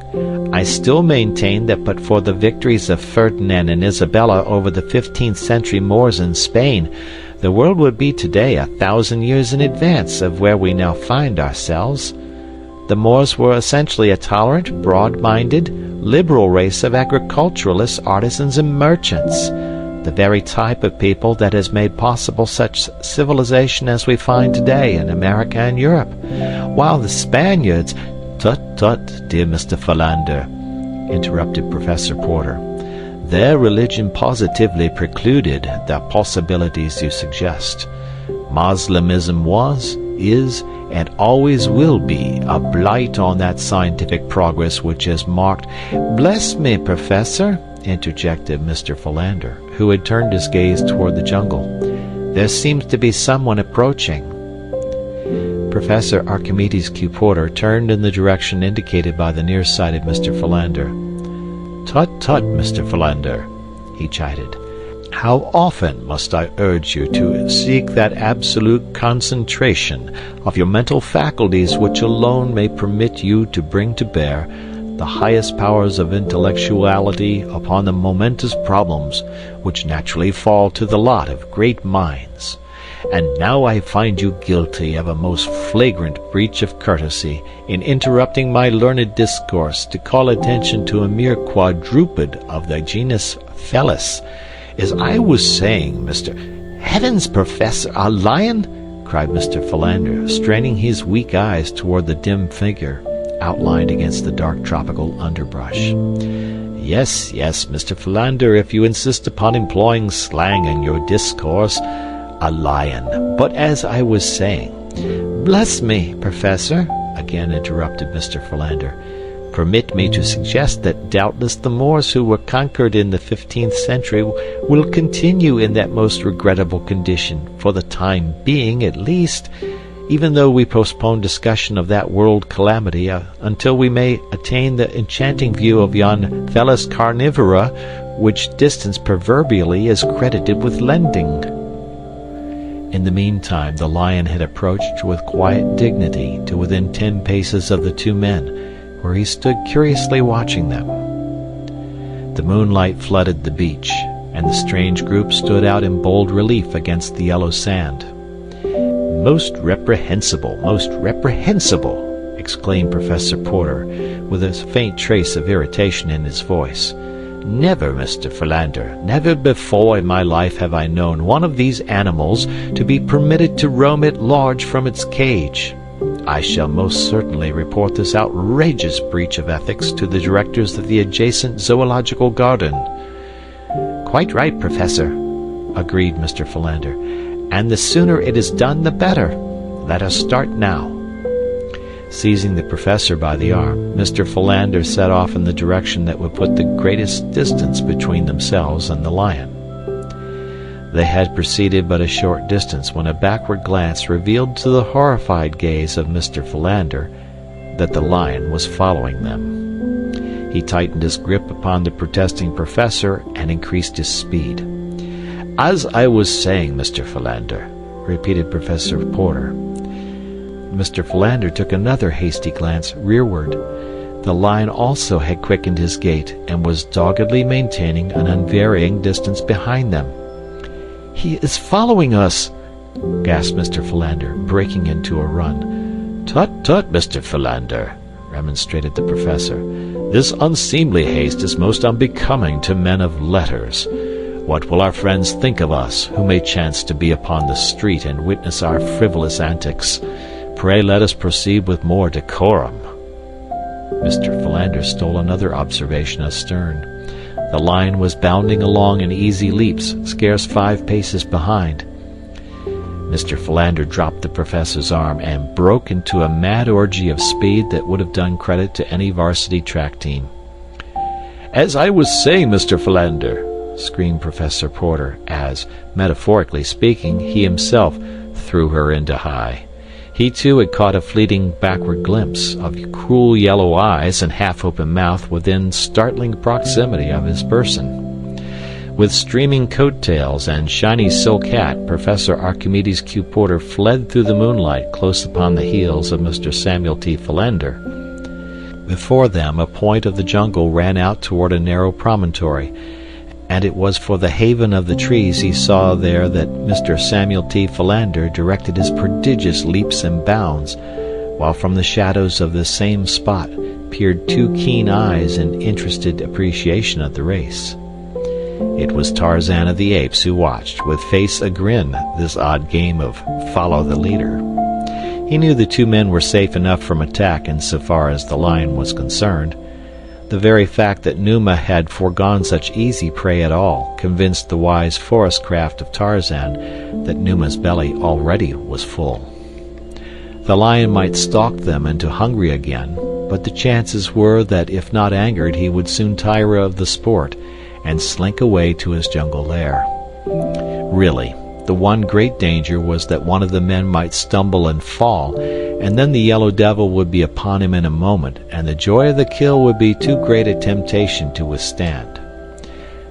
"I still maintain that but for the victories of Ferdinand and Isabella over the 15th century Moors in Spain, the world would be today 1,000 years in advance of where we now find ourselves. The Moors were essentially a tolerant, broad-minded, liberal race of agriculturalists, artisans, and merchants, the very type of people that has made possible such civilization as we find today in America and Europe, while the Spaniards—" "Tut, tut, dear Mr. Philander," interrupted Professor Porter. "Their religion positively precluded the possibilities you suggest. Moslemism was, is, and always will be a blight on that scientific progress which has marked—" "Bless me, Professor," interjected Mr. Philander, who had turned his gaze toward the jungle. "There seems to be someone approaching." Professor Archimedes Q. Porter turned in the direction indicated by the near-sighted Mr. Philander. "Tut, tut, Mr. Philander," he chided. "How often must I urge you to seek that absolute concentration of your mental faculties which alone may permit you to bring to bear the highest powers of intellectuality upon the momentous problems which naturally fall to the lot of great minds. And now I find you guilty of a most flagrant breach of courtesy in interrupting my learned discourse to call attention to a mere quadruped of the genus Felis. As I was saying, Mr. "Heavens, Professor, a lion!" cried Mr. Philander, straining his weak eyes toward the dim figure outlined against the dark tropical underbrush. "Yes, yes, Mr. Philander, if you insist upon employing slang in your discourse, a lion. But as I was saying—" "Bless me, Professor," again interrupted Mr. Philander. "Permit me to suggest that doubtless the Moors who were conquered in the 15th century will continue in that most regrettable condition, for the time being at least, even though we postpone discussion of that world calamity until we may attain the enchanting view of yon Felis carnivora, which distance proverbially is credited with lending." In the meantime the lion had approached with quiet dignity to within 10 paces of the two men, where he stood curiously watching them. The moonlight flooded the beach, and the strange group stood out in bold relief against the yellow sand. "Most reprehensible, most reprehensible!" exclaimed Professor Porter, with a faint trace of irritation in his voice. Never, Mr. Philander, never before in my life have I known one of these animals to be permitted to roam at large from its cage. I shall most certainly report this outrageous breach of ethics to the directors of the adjacent zoological garden." "Quite right, Professor," agreed Mr. Philander, "and the sooner it is done the better. Let us start now." Seizing the Professor by the arm, Mr. Philander set off in the direction that would put the greatest distance between themselves and the lion. They had proceeded but a short distance when a backward glance revealed to the horrified gaze of Mr. Philander that the lion was following them. He tightened his grip upon the protesting Professor and increased his speed. "As I was saying, Mr. Philander," repeated Professor Porter. Mr. Philander took another hasty glance rearward. The lion also had quickened his gait and was doggedly maintaining an unvarying distance behind them. "He is following us!" gasped Mr. Philander, breaking into a run. "Tut, tut, Mr. Philander," remonstrated the Professor. "This unseemly haste is most unbecoming to men of letters. What will our friends think of us, who may chance to be upon the street and witness our frivolous antics? Pray let us proceed with more decorum." Mr. Philander stole another observation astern. The lion was bounding along in easy leaps, scarce 5 paces behind. Mr. Philander dropped the Professor's arm and broke into a mad orgy of speed that would have done credit to any varsity track team. "As I was saying, Mr. Philander," screamed Professor Porter, as, metaphorically speaking, he himself threw her into high. He too had caught a fleeting backward glimpse of cruel yellow eyes and half-open mouth within startling proximity of his person. With streaming coat-tails and shiny silk hat, Professor Archimedes Q. Porter fled through the moonlight close upon the heels of Mr. Samuel T. Philander. Before them a point of the jungle ran out toward a narrow promontory, and it was for the haven of the trees he saw there that Mr. Samuel T. Philander directed his prodigious leaps and bounds, while from the shadows of this same spot peered 2 keen eyes in interested appreciation of the race. It was Tarzan of the Apes who watched, with face agrin, this odd game of follow the leader. He knew the 2 men were safe enough from attack in so far as the lion was concerned. The very fact that Numa had foregone such easy prey at all convinced the wise forest craft of Tarzan that Numa's belly already was full. The lion might stalk them into hungry again, but the chances were that if not angered he would soon tire of the sport and slink away to his jungle lair. Really, the one great danger was that one of the men might stumble and fall, and then the yellow devil would be upon him in a moment, and the joy of the kill would be too great a temptation to withstand.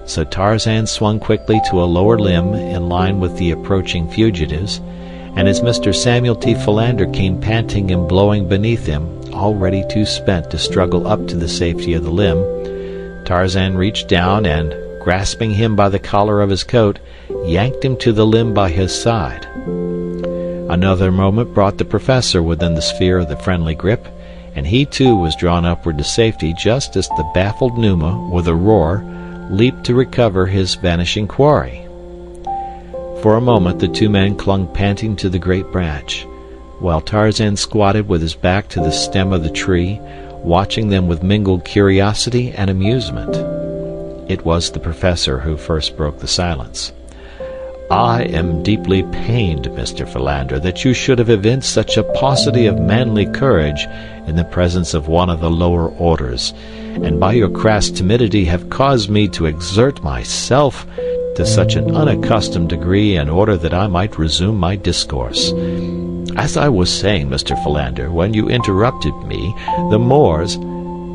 So Tarzan swung quickly to a lower limb in line with the approaching fugitives, and as Mr. Samuel T. Philander came panting and blowing beneath him, already too spent to struggle up to the safety of the limb, Tarzan reached down and, grasping him by the collar of his coat, yanked him to the limb by his side. Another moment brought the Professor within the sphere of the friendly grip, and he too was drawn upward to safety just as the baffled Numa, with a roar, leaped to recover his vanishing quarry. For a moment the 2 men clung panting to the great branch, while Tarzan squatted with his back to the stem of the tree, watching them with mingled curiosity and amusement. It was the Professor who first broke the silence. "I am deeply pained, Mr. Philander, that you should have evinced such a paucity of manly courage in the presence of one of the lower orders, and by your crass timidity have caused me to exert myself to such an unaccustomed degree in order that I might resume my discourse. As I was saying, Mr. Philander, when you interrupted me, the Moors—"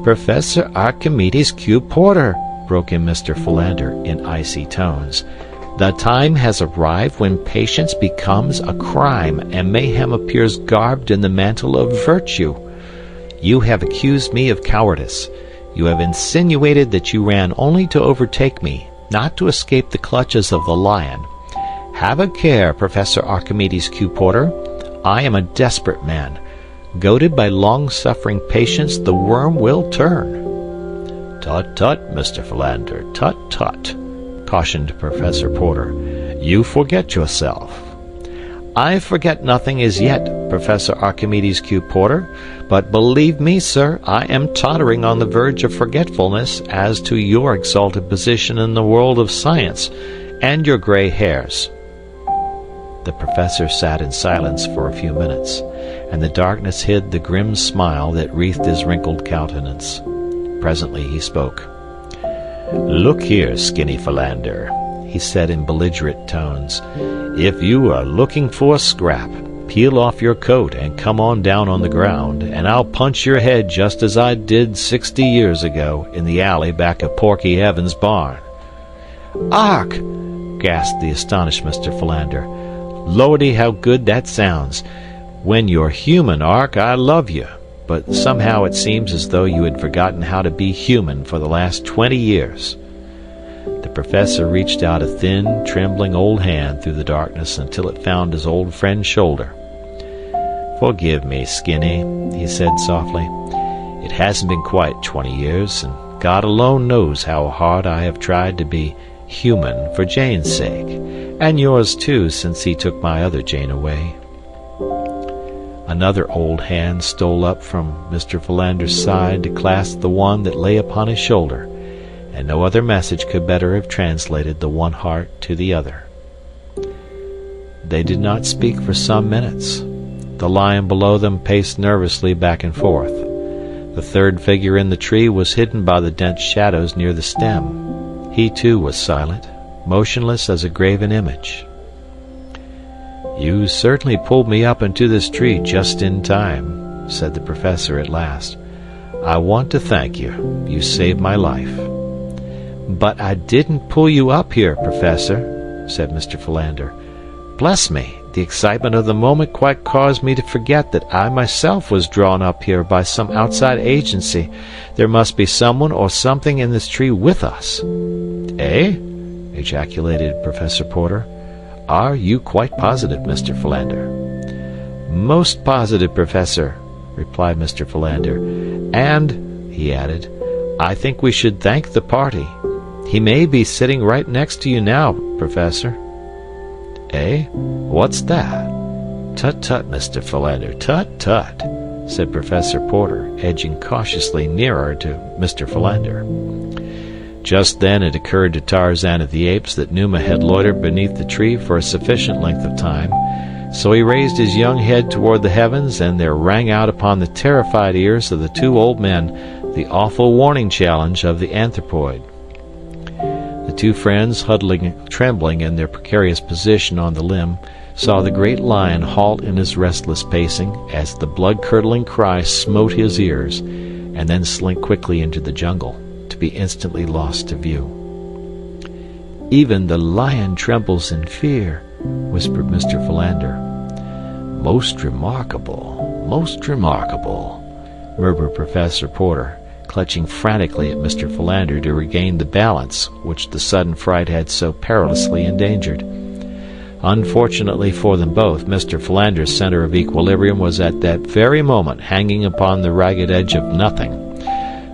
"Professor Archimedes Q. Porter," broke in Mr. Philander in icy tones, "the time has arrived when patience becomes a crime and mayhem appears garbed in the mantle of virtue. You have accused me of cowardice. You have insinuated that you ran only to overtake me, not to escape the clutches of the lion. Have a care, Professor Archimedes Q. Porter. I am a desperate man. Goaded by long-suffering patience, the worm will turn." Tut, tut, Mr. Philander, tut, tut, cautioned Professor Porter. You forget yourself. I forget nothing as yet, Professor Archimedes Q. Porter, but believe me, sir, I am tottering on the verge of forgetfulness as to your exalted position in the world of science, and your gray hairs. The professor sat in silence for a few minutes, and the darkness hid the grim smile that wreathed his wrinkled countenance. Presently he spoke. Look here, Skinny Philander, he said in belligerent tones. If you are looking for a scrap, peel off your coat and come on down on the ground, and I'll punch your head just as I did 60 years ago in the alley back of Porky Evans' barn. Ark! Gasped the astonished Mr. Philander. Lordy, how good that sounds. When you're human, Ark, I love you. But somehow it seems as though you had forgotten how to be human for the last 20 years. The professor reached out a thin, trembling old hand through the darkness until it found his old friend's shoulder. Forgive me, Skinny, he said softly. It hasn't been quite 20 years, and God alone knows how hard I have tried to be human for Jane's sake, and yours too, since he took my other Jane away. Another old hand stole up from Mr. Philander's side to clasp the one that lay upon his shoulder, and no other message could better have translated the one heart to the other. They did not speak for some minutes. The lion below them paced nervously back and forth. The third figure in the tree was hidden by the dense shadows near the stem. He too was silent, motionless as a graven image. You certainly pulled me up into this tree just in time, said the professor at last. I want to thank you. You saved my life. But I didn't pull you up here, Professor, said Mr. Philander. Bless me, the excitement of the moment quite caused me to forget that I myself was drawn up here by some outside agency. There must be someone or something in this tree with us. Eh? Ejaculated Professor Porter. Are you quite positive, Mr. Philander? Most positive, Professor, replied Mr. Philander. And, he added, I think we should thank the party. He may be sitting right next to you now, Professor. Eh? What's that? Tut, tut, Mr. Philander, tut, tut, said Professor Porter, edging cautiously nearer to Mr. Philander. Just then it occurred to Tarzan of the Apes that Numa had loitered beneath the tree for a sufficient length of time, so he raised his young head toward the heavens, and there rang out upon the terrified ears of the two old men the awful warning challenge of the anthropoid. The two friends, huddling, trembling in their precarious position on the limb, saw the great lion halt in his restless pacing as the blood-curdling cry smote his ears, and then slink quickly into the jungle, to be instantly lost to view. Even the lion trembles in fear, whispered Mr. Philander. Most remarkable, murmured Professor Porter, clutching frantically at Mr. Philander to regain the balance which the sudden fright had so perilously endangered. Unfortunately for them both, Mr. Philander's center of equilibrium was at that very moment hanging upon the ragged edge of nothing,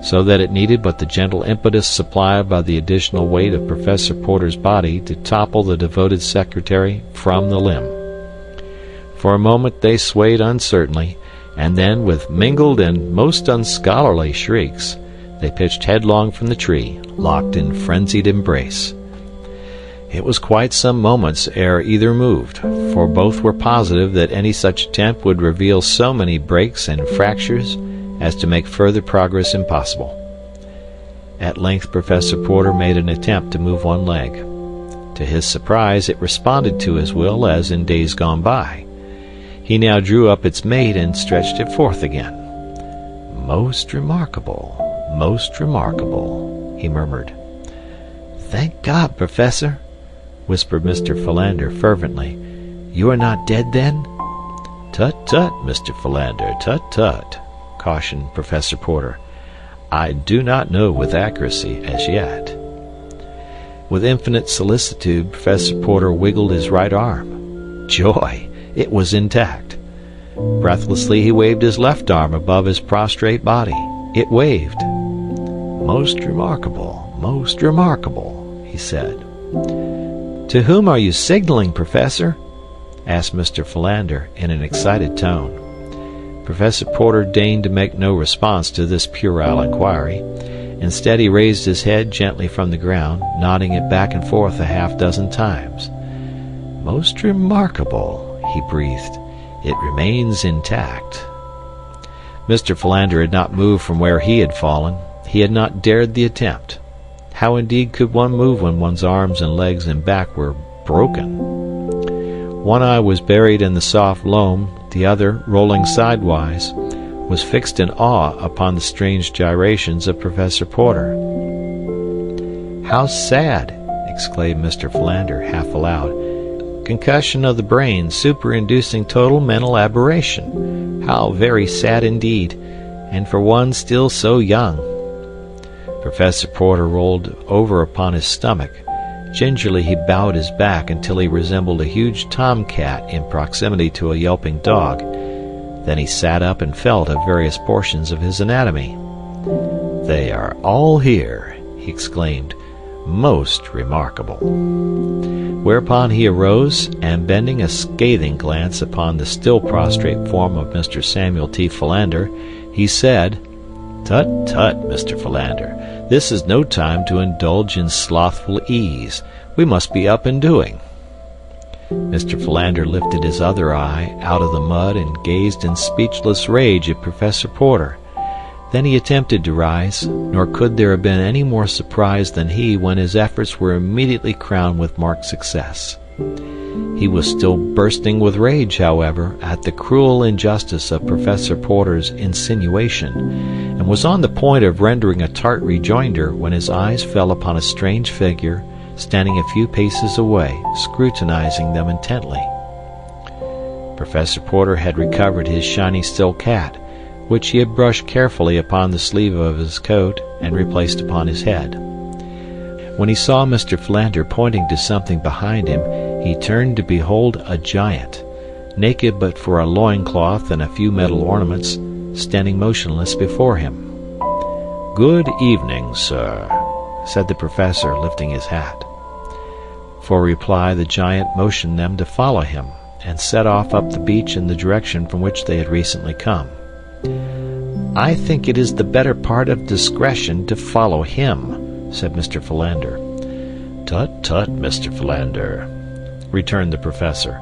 so that it needed but the gentle impetus supplied by the additional weight of Professor Porter's body to topple the devoted secretary from the limb. For a moment they swayed uncertainly, and then, with mingled and most unscholarly shrieks, they pitched headlong from the tree, locked in frenzied embrace. It was quite some moments ere either moved, for both were positive that any such attempt would reveal so many breaks and fractures as to make further progress impossible. At length Professor Porter made an attempt to move one leg. To his surprise, it responded to his will as in days gone by. He now drew up its mate and stretched it forth again. Most remarkable, he murmured. Thank God, Professor, whispered Mr. Philander fervently. You are not dead, then? Tut, tut, Mr. Philander, tut, tut, cautioned Professor Porter. I do not know with accuracy as yet. With infinite solicitude, Professor Porter wiggled his right arm. Joy! It was intact. Breathlessly he waved his left arm above his prostrate body. It waved. Most remarkable, he said. To whom are you signaling, Professor? Asked Mr. Philander in an excited tone. Professor Porter deigned to make no response to this puerile inquiry. Instead, he raised his head gently from the ground, nodding it back and forth a half-dozen times. Most remarkable, he breathed. It remains intact. Mr. Philander had not moved from where he had fallen. He had not dared the attempt. How indeed could one move when one's arms and legs and back were broken? One eye was buried in the soft loam, the other, rolling sidewise, was fixed in awe upon the strange gyrations of Professor Porter. "How sad!" exclaimed Mr. Philander, half aloud. "Concussion of the brain, superinducing total mental aberration. How very sad indeed, and for one still so young." Professor Porter rolled over upon his stomach. Gingerly he bowed his back until he resembled a huge tomcat in proximity to a yelping dog. Then he sat up and felt of various portions of his anatomy. "They are all here," he exclaimed. "Most remarkable." Whereupon he arose, and bending a scathing glance upon the still prostrate form of Mr. Samuel T. Philander, he said, "Tut, tut, Mr. Philander, this is no time to indulge in slothful ease. We must be up and doing." Mr. Philander lifted his other eye out of the mud and gazed in speechless rage at Professor Porter. Then he attempted to rise, nor could there have been any more surprise than he when his efforts were immediately crowned with marked success. He was still bursting with rage, however, at the cruel injustice of Professor Porter's insinuation, and was on the point of rendering a tart rejoinder when his eyes fell upon a strange figure standing a few paces away, scrutinizing them intently. Professor Porter had recovered his shiny silk hat, which he had brushed carefully upon the sleeve of his coat and replaced upon his head. When he saw Mr. Philander pointing to something behind him, he turned to behold a giant, naked but for a loincloth and a few metal ornaments, standing motionless before him. "Good evening, sir," said the professor, lifting his hat. For reply, the giant motioned them to follow him, and set off up the beach in the direction from which they had recently come. "I think it is the better part of discretion to follow him," said Mr. Philander. "Tut, tut, Mr. Philander," returned the professor.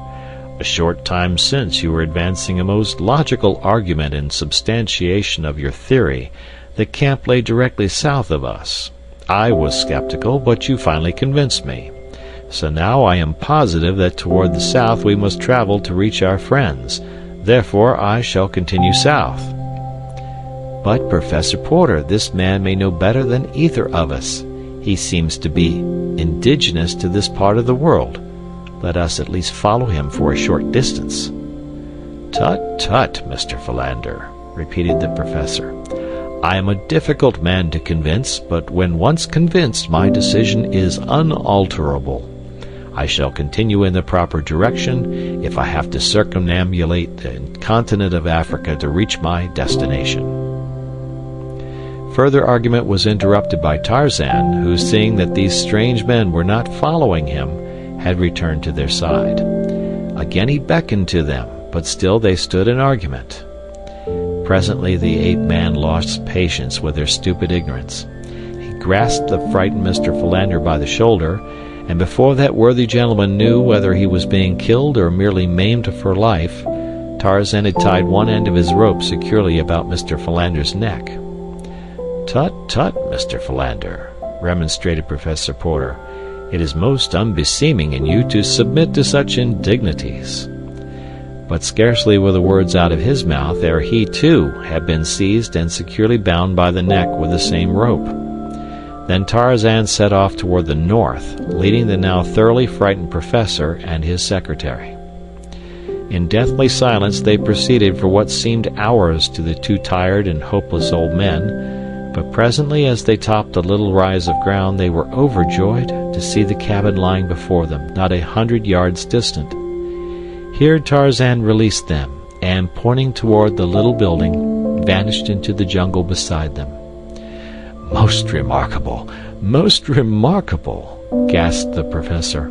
"A short time since you were advancing a most logical argument in substantiation of your theory that camp lay directly south of us. I was skeptical, but you finally convinced me. So now I am positive that toward the south we must travel to reach our friends. Therefore I shall continue south." "But, Professor Porter, this man may know better than either of us. He seems to be indigenous to this part of the world. Let us at least follow him for a short distance." "Tut, tut, Mr. Philander," repeated the professor. "I am a difficult man to convince, but when once convinced, my decision is unalterable. I shall continue in the proper direction if I have to circumambulate the continent of Africa to reach my destination." Further argument was interrupted by Tarzan, who, seeing that these strange men were not following him, had returned to their side. Again he beckoned to them, but still they stood in argument. Presently the ape-man lost patience with their stupid ignorance. He grasped the frightened Mr. Philander by the shoulder, and before that worthy gentleman knew whether he was being killed or merely maimed for life, Tarzan had tied one end of his rope securely about Mr. Philander's neck. "Tut, tut, Mr. Philander," remonstrated Professor Porter. "It is most unbeseeming in you to submit to such indignities." But scarcely were the words out of his mouth ere he, too, had been seized and securely bound by the neck with the same rope. Then Tarzan set off toward the north, leading the now thoroughly frightened professor and his secretary. In deathly silence they proceeded for what seemed hours to the two tired and hopeless old men, but presently as they topped a little rise of ground they were overjoyed to see the cabin lying before them, not 100 yards distant. Here Tarzan released them, and pointing toward the little building, vanished into the jungle beside them. Most remarkable, most remarkable, gasped the professor.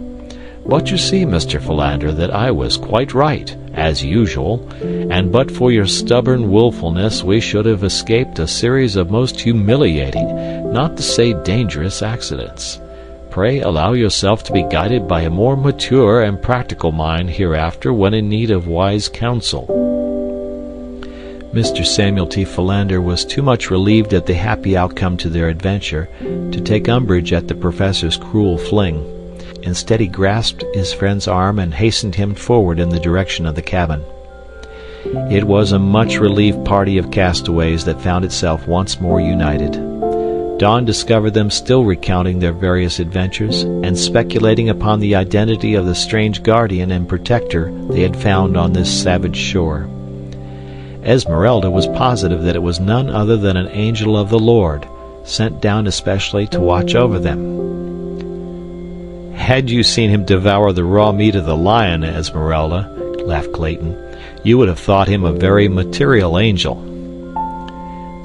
But you see, Mr. Philander, that I was quite right, as usual, and but for your stubborn willfulness we should have escaped a series of most humiliating, not to say dangerous, accidents. Pray allow yourself to be guided by a more mature and practical mind hereafter when in need of wise counsel. Mr. Samuel T. Philander was too much relieved at the happy outcome to their adventure to take umbrage at the professor's cruel fling. Instead, he grasped his friend's arm and hastened him forward in the direction of the cabin. It was a much-relieved party of castaways that found itself once more united. Dawn discovered them still recounting their various adventures and speculating upon the identity of the strange guardian and protector they had found on this savage shore. Esmeralda was positive that it was none other than an angel of the Lord, sent down especially to watch over them. "Had you seen him devour the raw meat of the lion, Esmeralda," laughed Clayton, "you would have thought him a very material angel."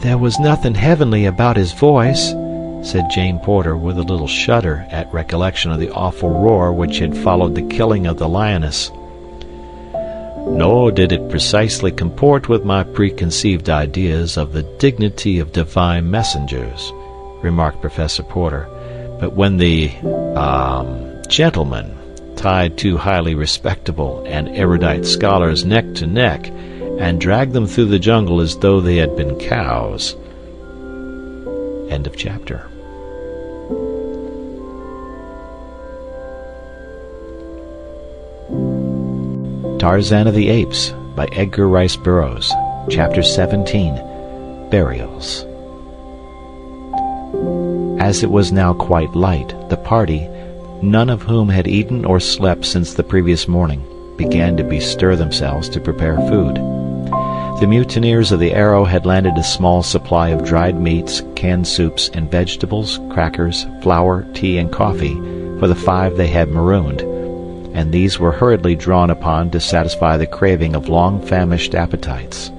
"There was nothing heavenly about his voice," said Jane Porter with a little shudder at recollection of the awful roar which had followed the killing of the lioness. "Nor did it precisely comport with my preconceived ideas of the dignity of divine messengers," remarked Professor Porter. "But when the, gentleman tied two highly respectable and erudite scholars neck to neck and dragged them through the jungle as though they had been cows." End of chapter. Tarzan of the Apes by Edgar Rice Burroughs. Chapter 17. Burials. As it was now quite light, the party, none of whom had eaten or slept since the previous morning, began to bestir themselves to prepare food. The mutineers of the Arrow had landed a small supply of dried meats, canned soups, and vegetables, crackers, flour, tea, and coffee for the 5 they had marooned, and these were hurriedly drawn upon to satisfy the craving of long-famished appetites.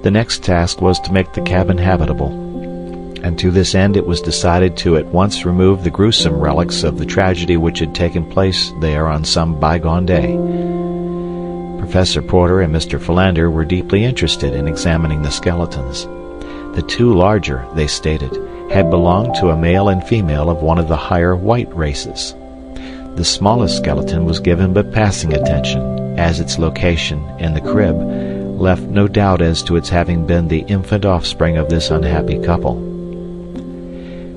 The next task was to make the cabin habitable, and to this end it was decided to at once remove the gruesome relics of the tragedy which had taken place there on some bygone day. Professor Porter and Mr. Philander were deeply interested in examining the skeletons. The 2 larger, they stated, had belonged to a male and female of one of the higher white races. The smallest skeleton was given but passing attention, as its location, in the crib, left no doubt as to its having been the infant offspring of this unhappy couple.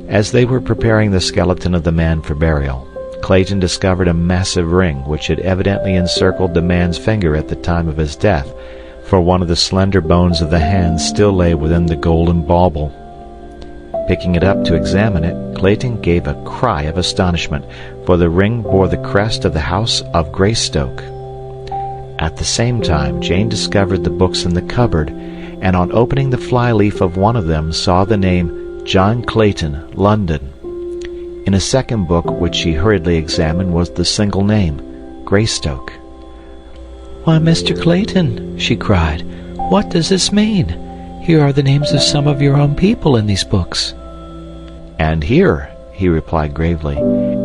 As they were preparing the skeleton of the man for burial, Clayton discovered a massive ring which had evidently encircled the man's finger at the time of his death, for one of the slender bones of the hand still lay within the golden bauble. Picking it up to examine it, Clayton gave a cry of astonishment, for the ring bore the crest of the house of Greystoke. At the same time, Jane discovered the books in the cupboard, and on opening the fly-leaf of one of them saw the name John Clayton, London. In a second book, which she hurriedly examined, was the single name, Greystoke. "Why, Mr. Clayton," she cried, "what does this mean? Here are the names of some of your own people in these books." "And here," he replied gravely,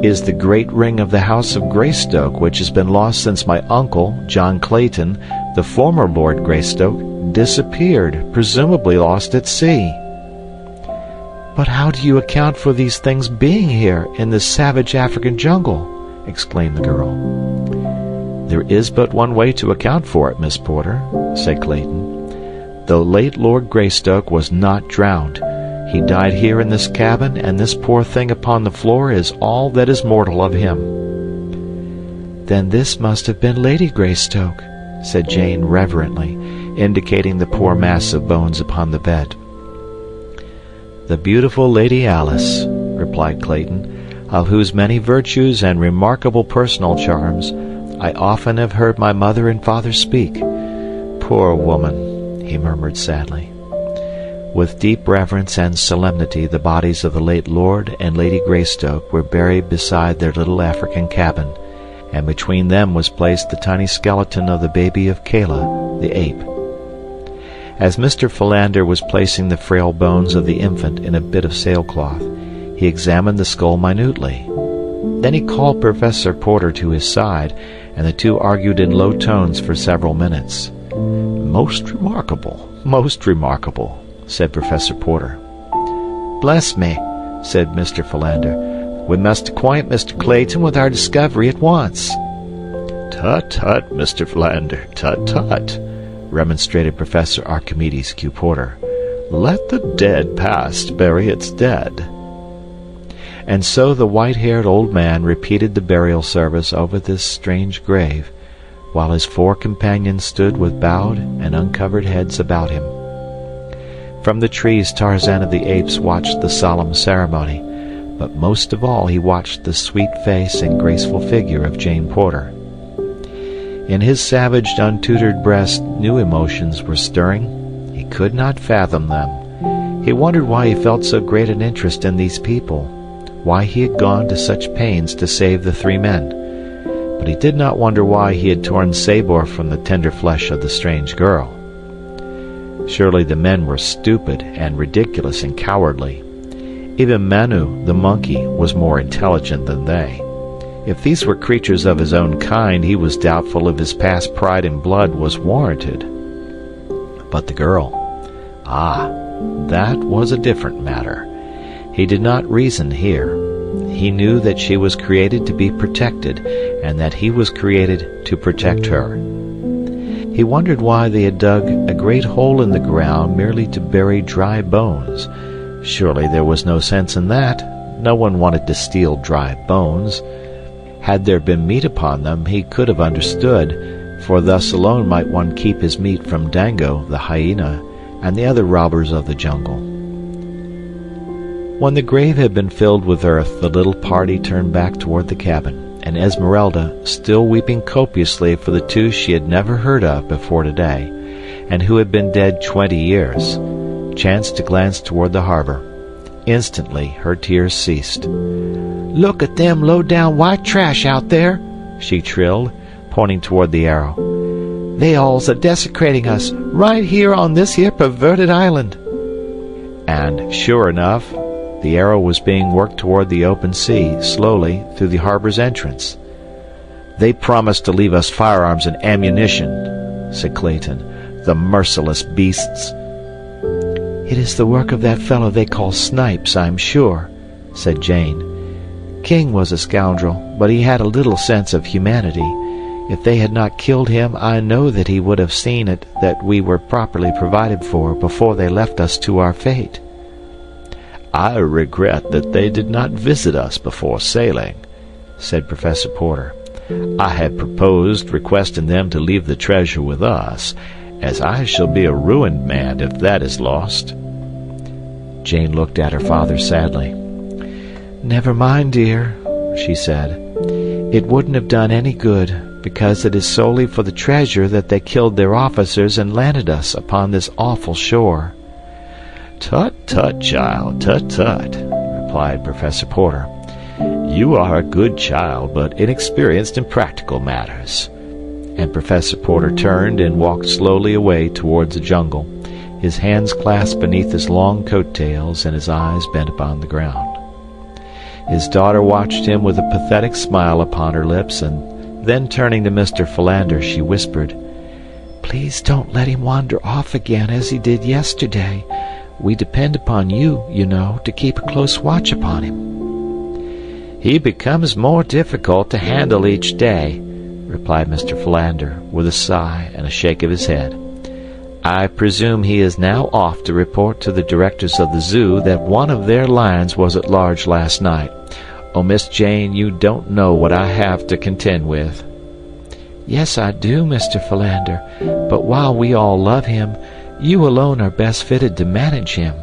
"is the great ring of the house of Greystoke, which has been lost since my uncle, John Clayton, the former Lord Greystoke, disappeared, presumably lost at sea." "But how do you account for these things being here in this savage African jungle?" exclaimed the girl. "There is but one way to account for it, Miss Porter," said Clayton. "The late Lord Greystoke was not drowned. He died here in this cabin, and this poor thing upon the floor is all that is mortal of him." "Then this must have been Lady Greystoke," said Jane reverently, indicating the poor mass of bones upon the bed. "The beautiful Lady Alice," replied Clayton, "of whose many virtues and remarkable personal charms I often have heard my mother and father speak. Poor woman," he murmured sadly. With deep reverence and solemnity the bodies of the late Lord and Lady Greystoke were buried beside their little African cabin, and between them was placed the tiny skeleton of the baby of Kala, the ape. As Mr. Philander was placing the frail bones of the infant in a bit of sailcloth, he examined the skull minutely. Then he called Professor Porter to his side, and the two argued in low tones for several minutes. Most remarkable, said Professor Porter. Bless me, said Mr. Philander. We must acquaint Mr. Clayton with our discovery at once. Tut, Mr. Philander, tut, remonstrated Professor Archimedes Q. Porter. Let the dead past bury its dead. And so the white-haired old man repeated the burial service over this strange grave, while his four companions stood with bowed and uncovered heads about him. From the trees Tarzan of the Apes watched the solemn ceremony, but most of all he watched the sweet face and graceful figure of Jane Porter. In his savage, untutored breast new emotions were stirring. He could not fathom them. He wondered why he felt so great an interest in these people, why he had gone to such pains to save the three men. But he did not wonder why he had torn Sabor from the tender flesh of the strange girl. Surely the men were stupid and ridiculous and cowardly. Even Manu, the monkey, was more intelligent than they. If these were creatures of his own kind, he was doubtful if his past pride in blood was warranted. But the girl, that was a different matter. He did not reason here. He knew that she was created to be protected, and that he was created to protect her. He wondered why they had dug a great hole in the ground merely to bury dry bones. Surely there was no sense in that. No one wanted to steal dry bones. Had there been meat upon them, he could have understood, for thus alone might one keep his meat from Dango, the hyena, and the other robbers of the jungle. When the grave had been filled with earth, the little party turned back toward the cabin, and Esmeralda, still weeping copiously for the two she had never heard of before today, and who had been dead 20 years, chanced to glance toward the harbor. Instantly her tears ceased. "Look at them low-down white trash out there," she trilled, pointing toward the arrow. "They all's a desecrating us, right here on this here perverted island." And, sure enough, the arrow was being worked toward the open sea, slowly, through the harbor's entrance. "They promised to leave us firearms and ammunition," said Clayton. "The merciless beasts." "It is the work of that fellow they call Snipes, I'm sure," said Jane. "King was a scoundrel, but he had a little sense of humanity. If they had not killed him, I know that he would have seen it that we were properly provided for before they left us to our fate." "I regret that they did not visit us before sailing," said Professor Porter. "I had proposed requesting them to leave the treasure with us, as I shall be a ruined man if that is lost." Jane looked at her father sadly. "Never mind, dear," she said. "It wouldn't have done any good, because it is solely for the treasure that they killed their officers and landed us upon this awful shore." "Tut, child, tut," replied Professor Porter. "You are a good child, but inexperienced in practical matters." And Professor Porter turned and walked slowly away towards the jungle, his hands clasped beneath his long coat-tails and his eyes bent upon the ground. His daughter watched him with a pathetic smile upon her lips, and then turning to Mr. Philander, she whispered, "Please don't let him wander off again as he did yesterday. We depend upon you, you know, to keep a close watch upon him." "He becomes more difficult to handle each day," replied Mr. Philander, with a sigh and a shake of his head. "I presume he is now off to report to the directors of the zoo that one of their lions was at large last night. Oh, Miss Jane, you don't know what I have to contend with." "Yes, I do, Mr. Philander, but while we all love him, you alone are best fitted to manage him,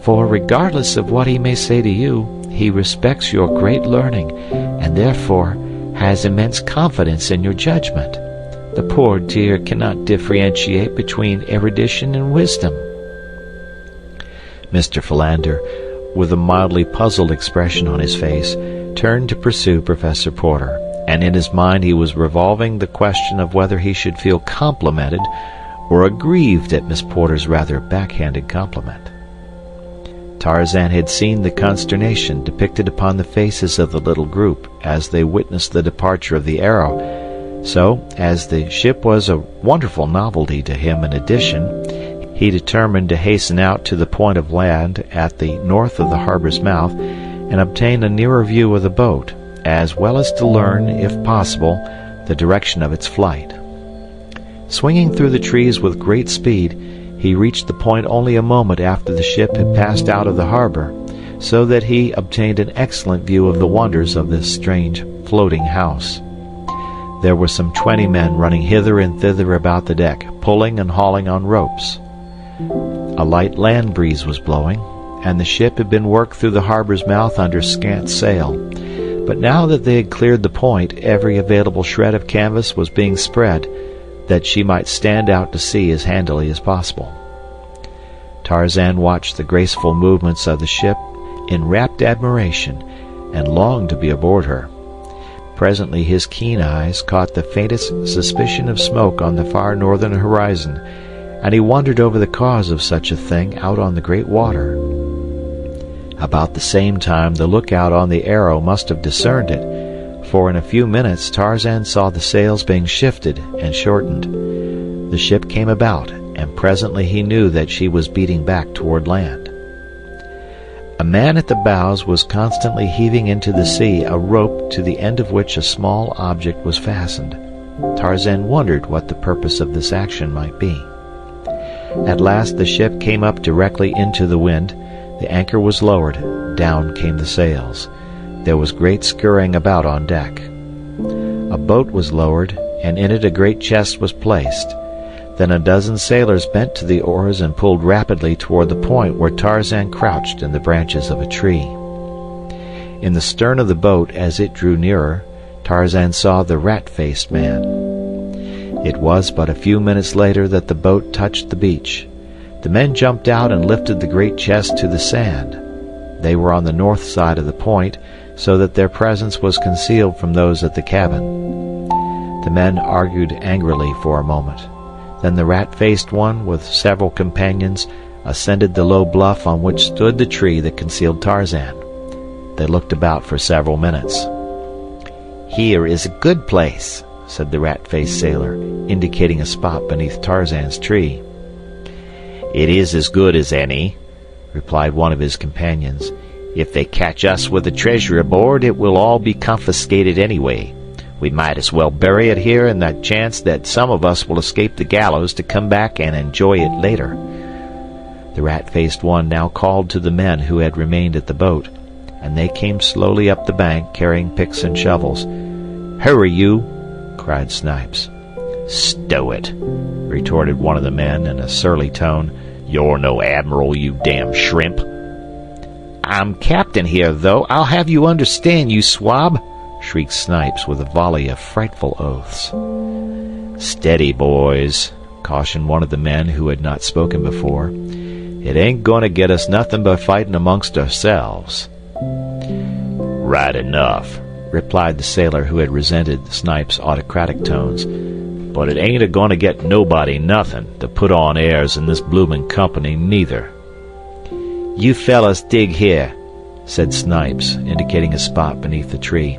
for regardless of what he may say to you, he respects your great learning, and therefore has immense confidence in your judgment. The poor dear cannot differentiate between erudition and wisdom." Mr. Philander, with a mildly puzzled expression on his face, turned to pursue Professor Porter, and in his mind he was revolving the question of whether he should feel complimented or aggrieved at Miss Porter's rather backhanded compliment. Tarzan had seen the consternation depicted upon the faces of the little group as they witnessed the departure of the Arrow, so, as the ship was a wonderful novelty to him in addition, he determined to hasten out to the point of land at the north of the harbor's mouth and obtain a nearer view of the boat, as well as to learn, if possible, the direction of its flight. Swinging through the trees with great speed, he reached the point only a moment after the ship had passed out of the harbor, so that he obtained an excellent view of the wonders of this strange floating house. There were some 20 men running hither and thither about the deck, pulling and hauling on ropes. A light land breeze was blowing, and the ship had been worked through the harbor's mouth under scant sail. But now that they had cleared the point, every available shred of canvas was being spread, that she might stand out to sea as handily as possible. Tarzan watched the graceful movements of the ship in rapt admiration and longed to be aboard her. Presently his keen eyes caught the faintest suspicion of smoke on the far northern horizon, and he wondered over the cause of such a thing out on the great water. About the same time the lookout on the Arrow must have discerned it, for in a few minutes Tarzan saw the sails being shifted and shortened. The ship came about, and presently he knew that she was beating back toward land. A man at the bows was constantly heaving into the sea a rope to the end of which a small object was fastened. Tarzan wondered what the purpose of this action might be. At last the ship came up directly into the wind, the anchor was lowered, down came the sails. There was great scurrying about on deck. A boat was lowered, and in it a great chest was placed. Then a dozen sailors bent to the oars and pulled rapidly toward the point where Tarzan crouched in the branches of a tree. In the stern of the boat, as it drew nearer, Tarzan saw the rat-faced man. It was but a few minutes later that the boat touched the beach. The men jumped out and lifted the great chest to the sand. They were on the north side of the point, so that their presence was concealed from those at the cabin. The men argued angrily for a moment. Then the rat-faced one, with several companions, ascended the low bluff on which stood the tree that concealed Tarzan. They looked about for several minutes. "Here is a good place," said the rat-faced sailor, indicating a spot beneath Tarzan's tree. "It is as good as any," replied one of his companions. "If they catch us with the treasure aboard, it will all be confiscated anyway. We might as well bury it here in the chance that some of us will escape the gallows to come back and enjoy it later." The rat-faced one now called to the men who had remained at the boat, and they came slowly up the bank carrying picks and shovels. "Hurry, you!" cried Snipes. "Stow it," retorted one of the men in a surly tone. "You're no admiral, you damn shrimp." "I'm captain here, though, I'll have you understand, you swab!" shrieked Snipes with a volley of frightful oaths. "Steady, boys," cautioned one of the men who had not spoken before. "It ain't going to get us nothing but fighting amongst ourselves." "Right enough," replied the sailor who had resented Snipes' autocratic tones. "But it ain't a-going to get nobody nothing to put on airs in this bloomin' company, neither." "You fellas dig here," said Snipes, indicating a spot beneath the tree.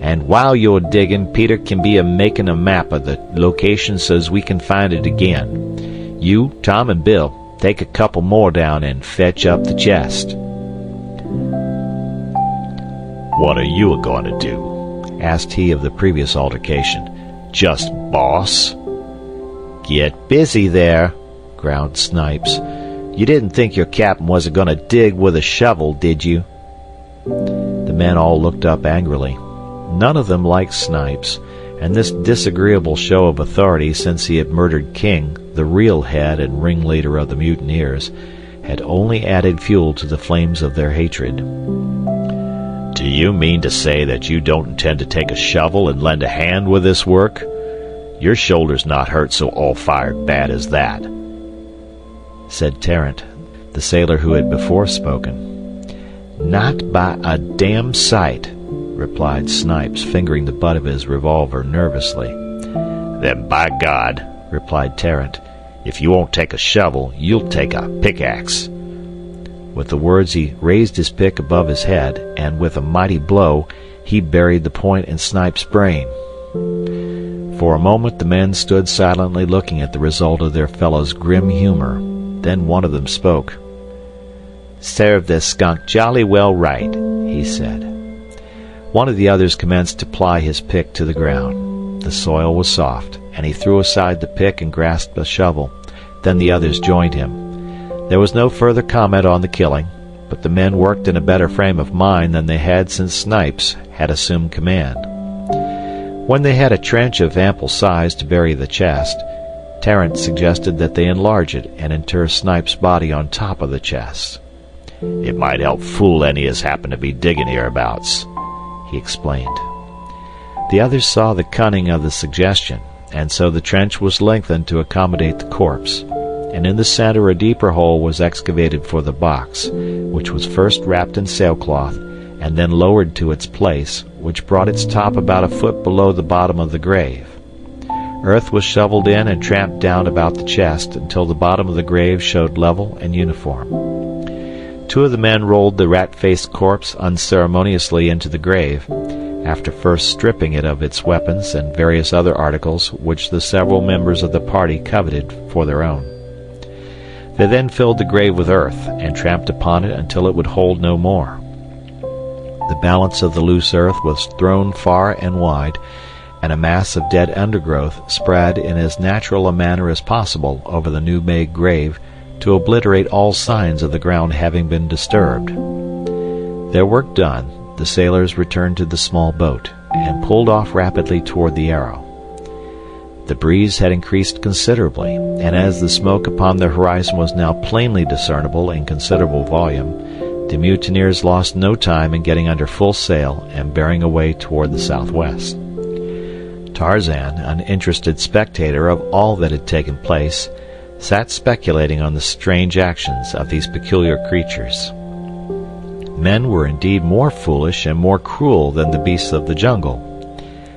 "And while you're digging, Peter can be making a map of the location so's we can find it again. You, Tom, and Bill, take a couple more down and fetch up the chest." "What are you a-going to do?" asked he of the previous altercation. "Just boss?" "Get busy there," growled Snipes. "You didn't think your captain was a-going to dig with a shovel, did you?" The men all looked up angrily. None of them liked Snipes, and this disagreeable show of authority since he had murdered King, the real head and ringleader of the mutineers, had only added fuel to the flames of their hatred. "Do you mean to say that you don't intend to take a shovel and lend a hand with this work? Your shoulder's not hurt so all-fired bad as that," said Tarrant, the sailor who had before spoken. "Not by a damn sight," replied Snipes, fingering the butt of his revolver nervously. "Then by God," replied Tarrant, If you won't take a shovel, you'll take a pickaxe." With the words he raised his pick above his head, and with a mighty blow he buried the point in Snipe's brain. For a moment the men stood silently looking at the result of their fellow's grim humor. Then one of them spoke. "Served the skunk jolly well right," he said. One of the others commenced to ply his pick to the ground. The soil was soft, and he threw aside the pick and grasped a shovel. Then the others joined him. There was no further comment on the killing, but the men worked in a better frame of mind than they had since Snipes had assumed command. When they had a trench of ample size to bury the chest, Terence suggested that they enlarge it and inter Snipes' body on top of the chest. "It might help fool any as happen to be digging hereabouts," he explained. The others saw the cunning of the suggestion, and so the trench was lengthened to accommodate the corpse, and in the center a deeper hole was excavated for the box, which was first wrapped in sailcloth and then lowered to its place, which brought its top about a foot below the bottom of the grave. Earth was shoveled in and tramped down about the chest until the bottom of the grave showed level and uniform. Two of the men rolled the rat-faced corpse unceremoniously into the grave, after first stripping it of its weapons and various other articles which the several members of the party coveted for their own. They then filled the grave with earth and tramped upon it until it would hold no more. The balance of the loose earth was thrown far and wide, and a mass of dead undergrowth spread in as natural a manner as possible over the new-made grave to obliterate all signs of the ground having been disturbed. Their work done, the sailors returned to the small boat and pulled off rapidly toward the Arrow. The breeze had increased considerably, and as the smoke upon the horizon was now plainly discernible in considerable volume, the mutineers lost no time in getting under full sail and bearing away toward the southwest. Tarzan, an interested spectator of all that had taken place, sat speculating on the strange actions of these peculiar creatures. Men were indeed more foolish and more cruel than the beasts of the jungle.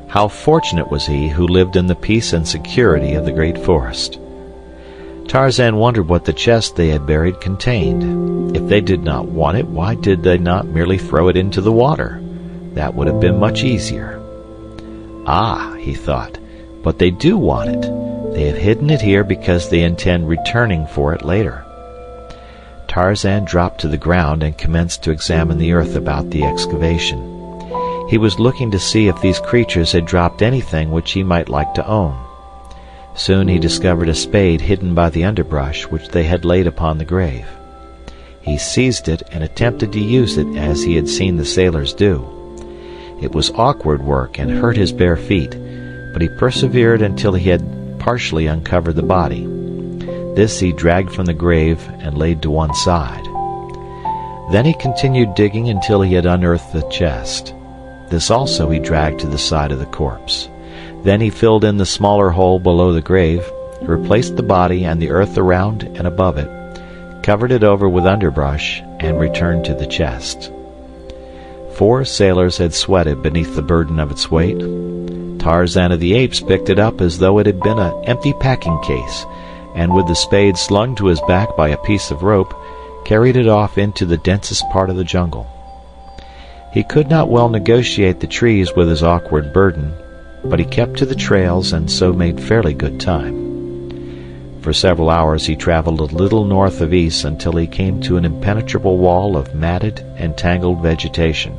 How fortunate was he who lived in the peace and security of the great forest. Tarzan wondered what the chest they had buried contained. If they did not want it, why did they not merely throw it into the water? That would have been much easier. Ah, he thought, but they do want it. They have hidden it here because they intend returning for it later. Tarzan dropped to the ground and commenced to examine the earth about the excavation. He was looking to see if these creatures had dropped anything which he might like to own. Soon he discovered a spade hidden by the underbrush which they had laid upon the grave. He seized it and attempted to use it as he had seen the sailors do. It was awkward work and hurt his bare feet, but he persevered until he had partially uncovered the body. This he dragged from the grave and laid to one side. Then he continued digging until he had unearthed the chest. This also he dragged to the side of the corpse. Then he filled in the smaller hole below the grave, replaced the body and the earth around and above it, covered it over with underbrush, and returned to the chest. 4 sailors had sweated beneath the burden of its weight. Tarzan of the Apes picked it up as though it had been an empty packing case, and with the spade slung to his back by a piece of rope, carried it off into the densest part of the jungle. He could not well negotiate the trees with his awkward burden, but he kept to the trails and so made fairly good time. For several hours he traveled a little north of east until he came to an impenetrable wall of matted and tangled vegetation.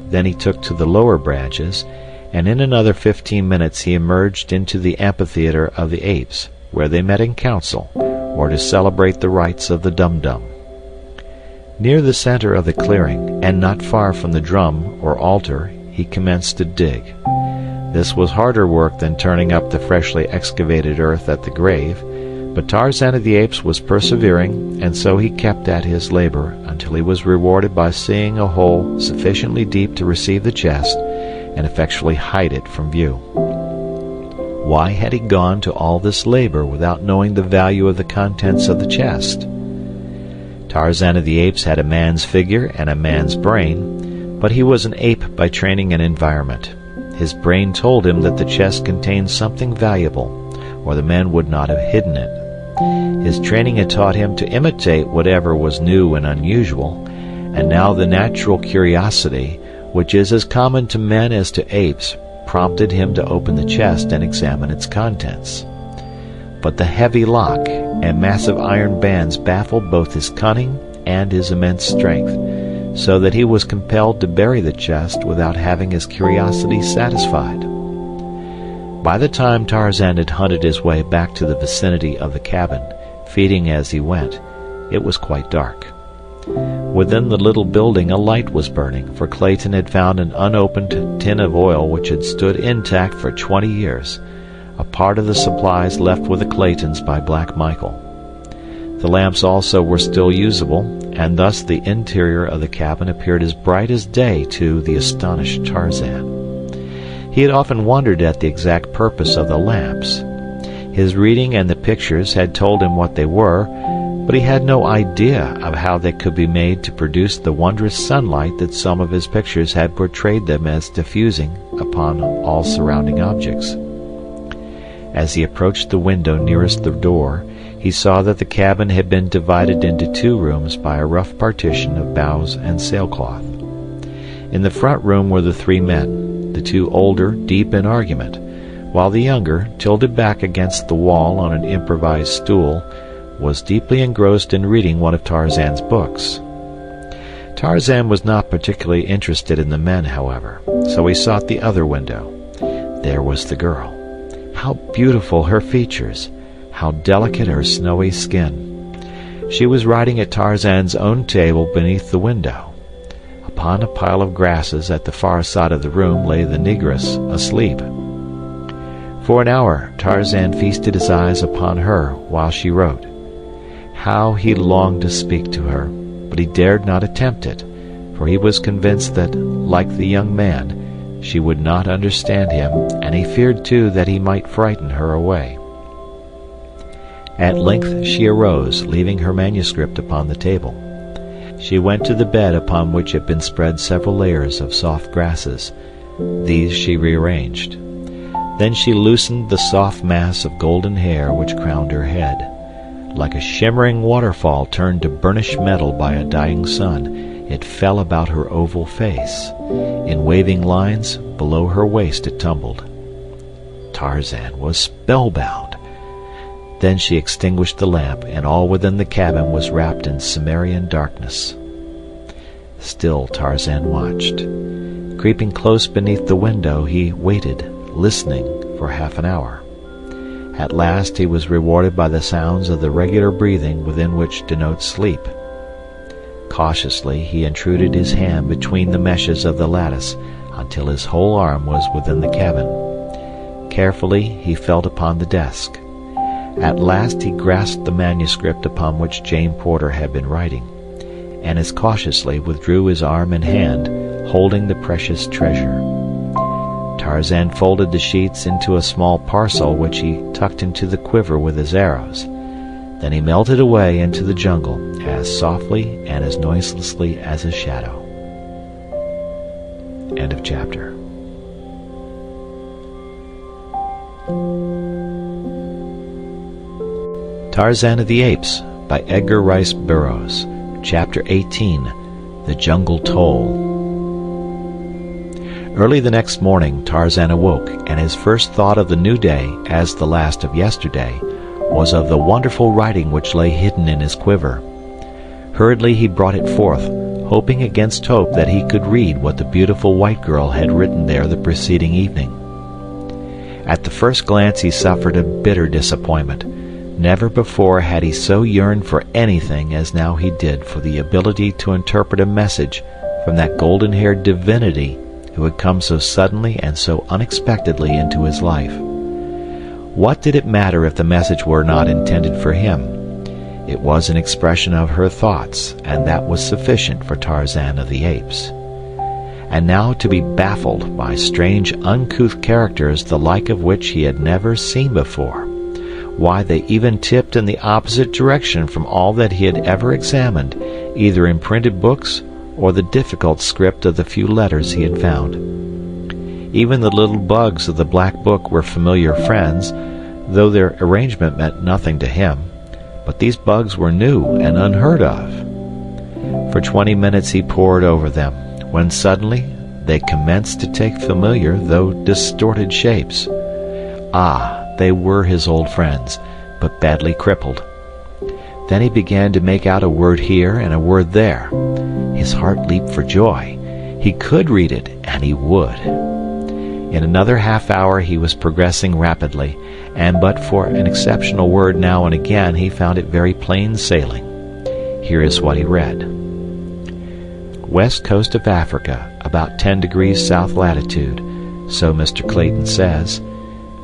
Then he took to the lower branches, and in another 15 minutes he emerged into the amphitheater of the apes, where they met in council, or to celebrate the rites of the dum-dum. Near the center of the clearing, and not far from the drum or altar, he commenced to dig. This was harder work than turning up the freshly excavated earth at the grave, but Tarzan of the Apes was persevering, and so he kept at his labor until he was rewarded by seeing a hole sufficiently deep to receive the chest and effectually hide it from view. Why had he gone to all this labor without knowing the value of the contents of the chest? Tarzan of the Apes had a man's figure and a man's brain, but he was an ape by training and environment. His brain told him that the chest contained something valuable, or the men would not have hidden it. His training had taught him to imitate whatever was new and unusual, and now the natural curiosity, which is as common to men as to apes, prompted him to open the chest and examine its contents. But the heavy lock and massive iron bands baffled both his cunning and his immense strength, so that he was compelled to bury the chest without having his curiosity satisfied. By the time Tarzan had hunted his way back to the vicinity of the cabin, feeding as he went, it was quite dark. Within the little building a light was burning, for Clayton had found an unopened tin of oil which had stood intact for 20 years, a part of the supplies left with the Claytons by Black Michael. The lamps also were still usable, and thus the interior of the cabin appeared as bright as day to the astonished Tarzan. He had often wondered at the exact purpose of the lamps. His reading and the pictures had told him what they were, but he had no idea of how they could be made to produce the wondrous sunlight that some of his pictures had portrayed them as diffusing upon all surrounding objects. As he approached the window nearest the door, he saw that the cabin had been divided into 2 rooms by a rough partition of boughs and sailcloth. In the front room were the 3 men, the 2 older deep in argument, while the younger, tilted back against the wall on an improvised stool, was deeply engrossed in reading one of Tarzan's books. Tarzan was not particularly interested in the men, however, so he sought the other window. There was the girl. How beautiful her features! How delicate her snowy skin! She was writing at Tarzan's own table beneath the window. Upon a pile of grasses at the far side of the room lay the negress, asleep. For an hour Tarzan feasted his eyes upon her while she wrote. How he longed to speak to her, but he dared not attempt it, for he was convinced that, like the young man, she would not understand him, and he feared too that he might frighten her away. At length she arose, leaving her manuscript upon the table. She went to the bed upon which had been spread several layers of soft grasses. These she rearranged. Then she loosened the soft mass of golden hair which crowned her head. Like a shimmering waterfall turned to burnished metal by a dying sun, it fell about her oval face. In waving lines, below her waist it tumbled. Tarzan was spellbound. Then she extinguished the lamp, and all within the cabin was wrapped in Cimmerian darkness. Still Tarzan watched. Creeping close beneath the window, he waited, listening, for half an hour. At last he was rewarded by the sounds of the regular breathing within which denotes sleep. Cautiously he intruded his hand between the meshes of the lattice until his whole arm was within the cabin. Carefully he felt upon the desk. At last he grasped the manuscript upon which Jane Porter had been writing, and as cautiously withdrew his arm and hand, holding the precious treasure. Tarzan folded the sheets into a small parcel which he tucked into the quiver with his arrows. Then he melted away into the jungle as softly and as noiselessly as a shadow. End of chapter. Tarzan of the Apes by Edgar Rice Burroughs. Chapter 18. The Jungle Toll. Early the next morning Tarzan awoke, and his first thought of the new day, as the last of yesterday, was of the wonderful writing which lay hidden in his quiver. Hurriedly he brought it forth, hoping against hope that he could read what the beautiful white girl had written there the preceding evening. At the first glance he suffered a bitter disappointment. Never before had he so yearned for anything as now he did for the ability to interpret a message from that golden-haired divinity who had come so suddenly and so unexpectedly into his life. What did it matter if the message were not intended for him? It was an expression of her thoughts, and that was sufficient for Tarzan of the Apes. And now to be baffled by strange, uncouth characters the like of which he had never seen before. Why, they even tipped in the opposite direction from all that he had ever examined, either in printed books or the difficult script of the few letters he had found. Even the little bugs of the black book were familiar friends, though their arrangement meant nothing to him, but these bugs were new and unheard of. For 20 minutes he pored over them, when suddenly they commenced to take familiar, though distorted shapes. Ah, they were his old friends, but badly crippled. Then he began to make out a word here and a word there. His heart leaped for joy. He could read it, and he would. In another half hour he was progressing rapidly, and but for an exceptional word now and again he found it very plain sailing. Here is what he read. West coast of Africa, about 10 degrees south latitude, so Mr. Clayton says.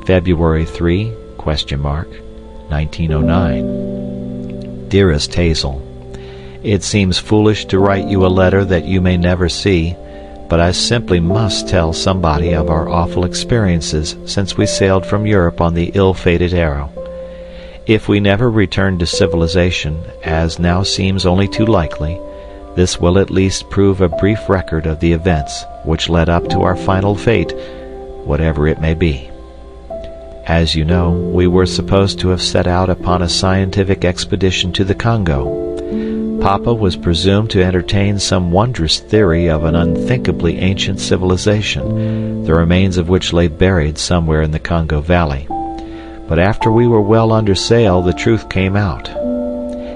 February 3, 1909. Dearest Hazel, it seems foolish to write you a letter that you may never see, but I simply must tell somebody of our awful experiences since we sailed from Europe on the ill-fated Arrow. If we never return to civilization, as now seems only too likely, this will at least prove a brief record of the events which led up to our final fate, whatever it may be. As you know, we were supposed to have set out upon a scientific expedition to the Congo. Papa was presumed to entertain some wondrous theory of an unthinkably ancient civilization, the remains of which lay buried somewhere in the Congo Valley. But after we were well under sail, the truth came out.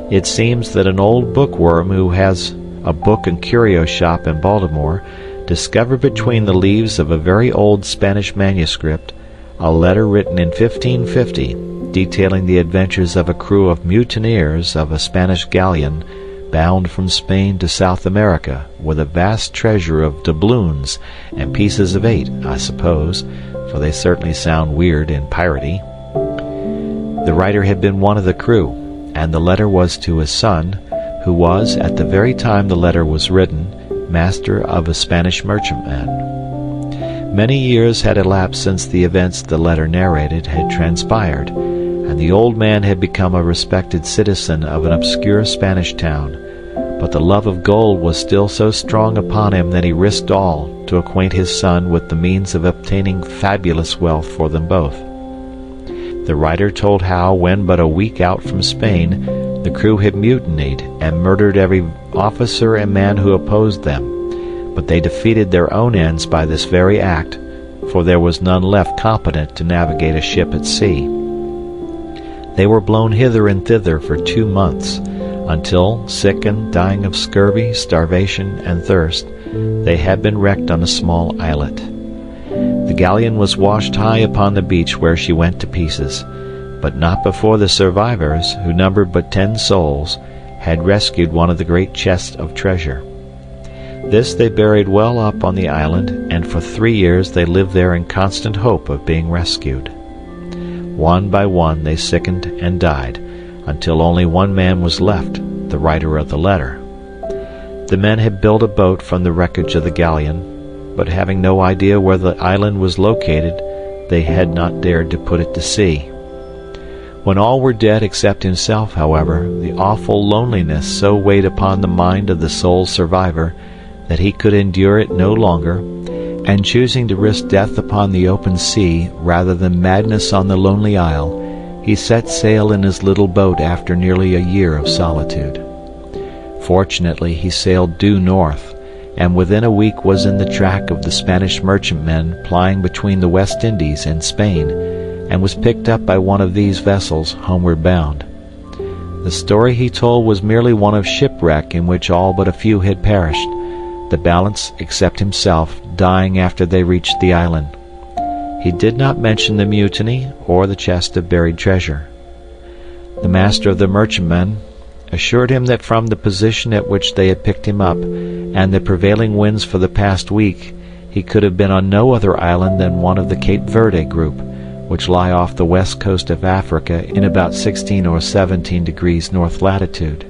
It seems that an old bookworm who has a book and curio shop in Baltimore discovered between the leaves of a very old Spanish manuscript a letter written in 1550 detailing the adventures of a crew of mutineers of a Spanish galleon bound from Spain to South America with a vast treasure of doubloons and pieces of 8, I suppose, for they certainly sound weird and piratey. The writer had been one of the crew, and the letter was to his son, who was, at the very time the letter was written, master of a Spanish merchantman. Many years had elapsed since the events the letter narrated had transpired, and the old man had become a respected citizen of an obscure Spanish town, but the love of gold was still so strong upon him that he risked all to acquaint his son with the means of obtaining fabulous wealth for them both. The writer told how, when but a week out from Spain, the crew had mutinied and murdered every officer and man who opposed them, but they defeated their own ends by this very act, for there was none left competent to navigate a ship at sea. They were blown hither and thither for 2 months, until, sick and dying of scurvy, starvation, and thirst, they had been wrecked on a small islet. The galleon was washed high upon the beach where she went to pieces, but not before the survivors, who numbered but 10 souls, had rescued one of the great chests of treasure. This they buried well up on the island, and for 3 years they lived there in constant hope of being rescued. One by one they sickened and died, until only one man was left, the writer of the letter. The men had built a boat from the wreckage of the galleon, but having no idea where the island was located, they had not dared to put it to sea. When all were dead except himself, however, the awful loneliness so weighed upon the mind of the sole survivor that he could endure it no longer, and choosing to risk death upon the open sea rather than madness on the lonely isle, he set sail in his little boat after nearly a year of solitude. Fortunately he sailed due north, and within a week was in the track of the Spanish merchantmen plying between the West Indies and Spain, and was picked up by one of these vessels homeward bound. The story he told was merely one of shipwreck in which all but a few had perished, the balance, except himself, dying after they reached the island. He did not mention the mutiny or the chest of buried treasure. The master of the merchantmen assured him that from the position at which they had picked him up, and the prevailing winds for the past week, he could have been on no other island than one of the Cape Verde group, which lie off the west coast of Africa in about 16 or 17 degrees north latitude.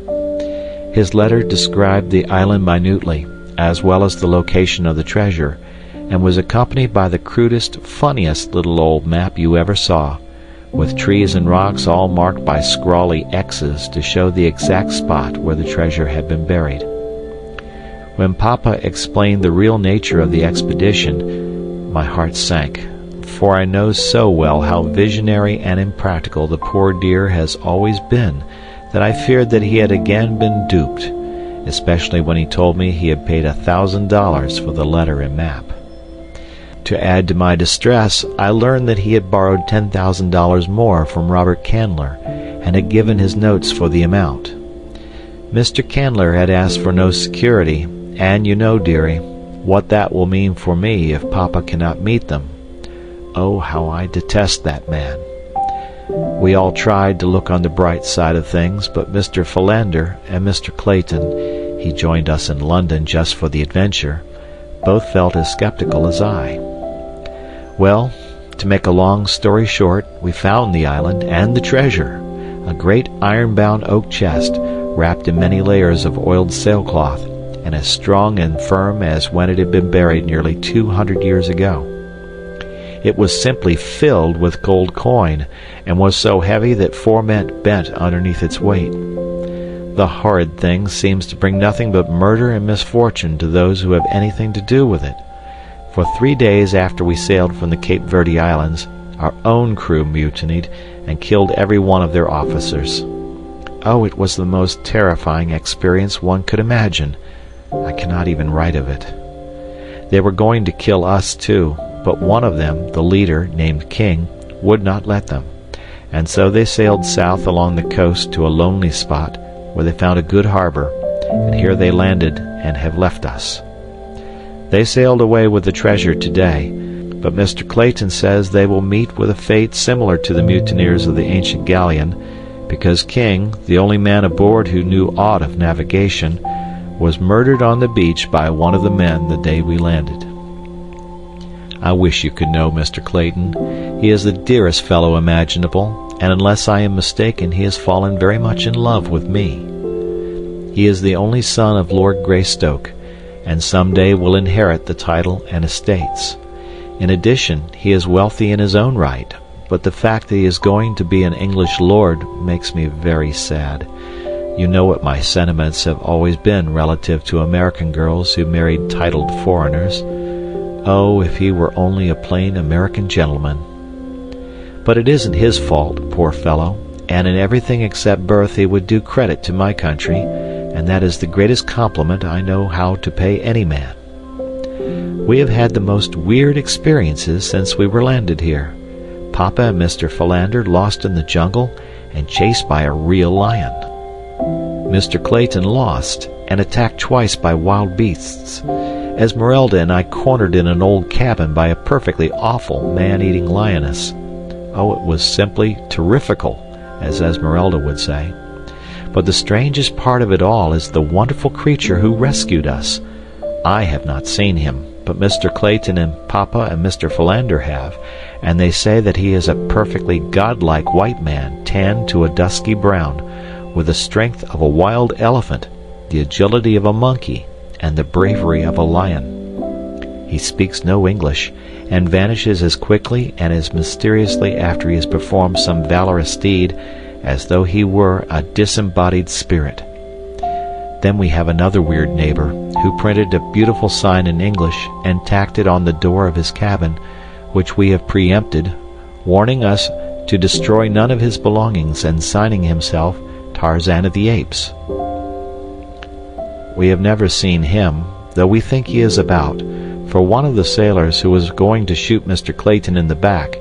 His letter described the island minutely, as well as the location of the treasure, and was accompanied by the crudest, funniest little old map you ever saw, with trees and rocks all marked by scrawly X's to show the exact spot where the treasure had been buried. When Papa explained the real nature of the expedition, my heart sank, for I know so well how visionary and impractical the poor dear has always been, that I feared that he had again been duped, especially when he told me he had paid $1,000 for the letter and map. To add to my distress, I learned that he had borrowed $10,000 more from Robert Candler and had given his notes for the amount. Mr. Candler had asked for no security, and you know, dearie, what that will mean for me if Papa cannot meet them. Oh, how I detest that man. We all tried to look on the bright side of things, but Mr. Philander and Mr. Clayton, he joined us in London just for the adventure, both felt as skeptical as I. Well, to make a long story short, we found the island and the treasure, a great iron-bound oak chest wrapped in many layers of oiled sailcloth, and as strong and firm as when it had been buried nearly 200 years ago. It was simply filled with gold coin, and was so heavy that 4 men bent underneath its weight. The horrid thing seems to bring nothing but murder and misfortune to those who have anything to do with it. For 3 days after we sailed from the Cape Verde Islands, our own crew mutinied and killed every one of their officers. Oh, it was the most terrifying experience one could imagine. I cannot even write of it. They were going to kill us too, but one of them, the leader, named King, would not let them, and so they sailed south along the coast to a lonely spot where they found a good harbor, and here they landed and have left us. They sailed away with the treasure today, but Mr. Clayton says they will meet with a fate similar to the mutineers of the ancient galleon, because King, the only man aboard who knew aught of navigation, was murdered on the beach by one of the men the day we landed. I wish you could know Mr. Clayton. He is the dearest fellow imaginable, and unless I am mistaken, he has fallen very much in love with me. He is the only son of Lord Greystoke, and some day will inherit the title and estates. In addition, he is wealthy in his own right, but the fact that he is going to be an English lord makes me very sad. You know what my sentiments have always been relative to American girls who married titled foreigners. Oh, if he were only a plain American gentleman. But it isn't his fault, poor fellow, and in everything except birth he would do credit to my country, and that is the greatest compliment I know how to pay any man. We have had the most weird experiences since we were landed here. Papa and Mr. Philander lost in the jungle and chased by a real lion. Mr. Clayton lost and attacked twice by wild beasts. Esmeralda and I cornered in an old cabin by a perfectly awful man-eating lioness. Oh, it was simply terrifical, as Esmeralda would say. But the strangest part of it all is the wonderful creature who rescued us. I have not seen him, but Mr. Clayton and Papa and Mr. Philander have, and they say that he is a perfectly godlike white man tanned to a dusky brown, with the strength of a wild elephant, the agility of a monkey, and the bravery of a lion. He speaks no English, and vanishes as quickly and as mysteriously after he has performed some valorous deed as though he were a disembodied spirit. Then we have another weird neighbor who printed a beautiful sign in English and tacked it on the door of his cabin, which we have preempted, warning us to destroy none of his belongings and signing himself Tarzan of the Apes. We have never seen him, though we think he is about, for one of the sailors who was going to shoot Mr. Clayton in the back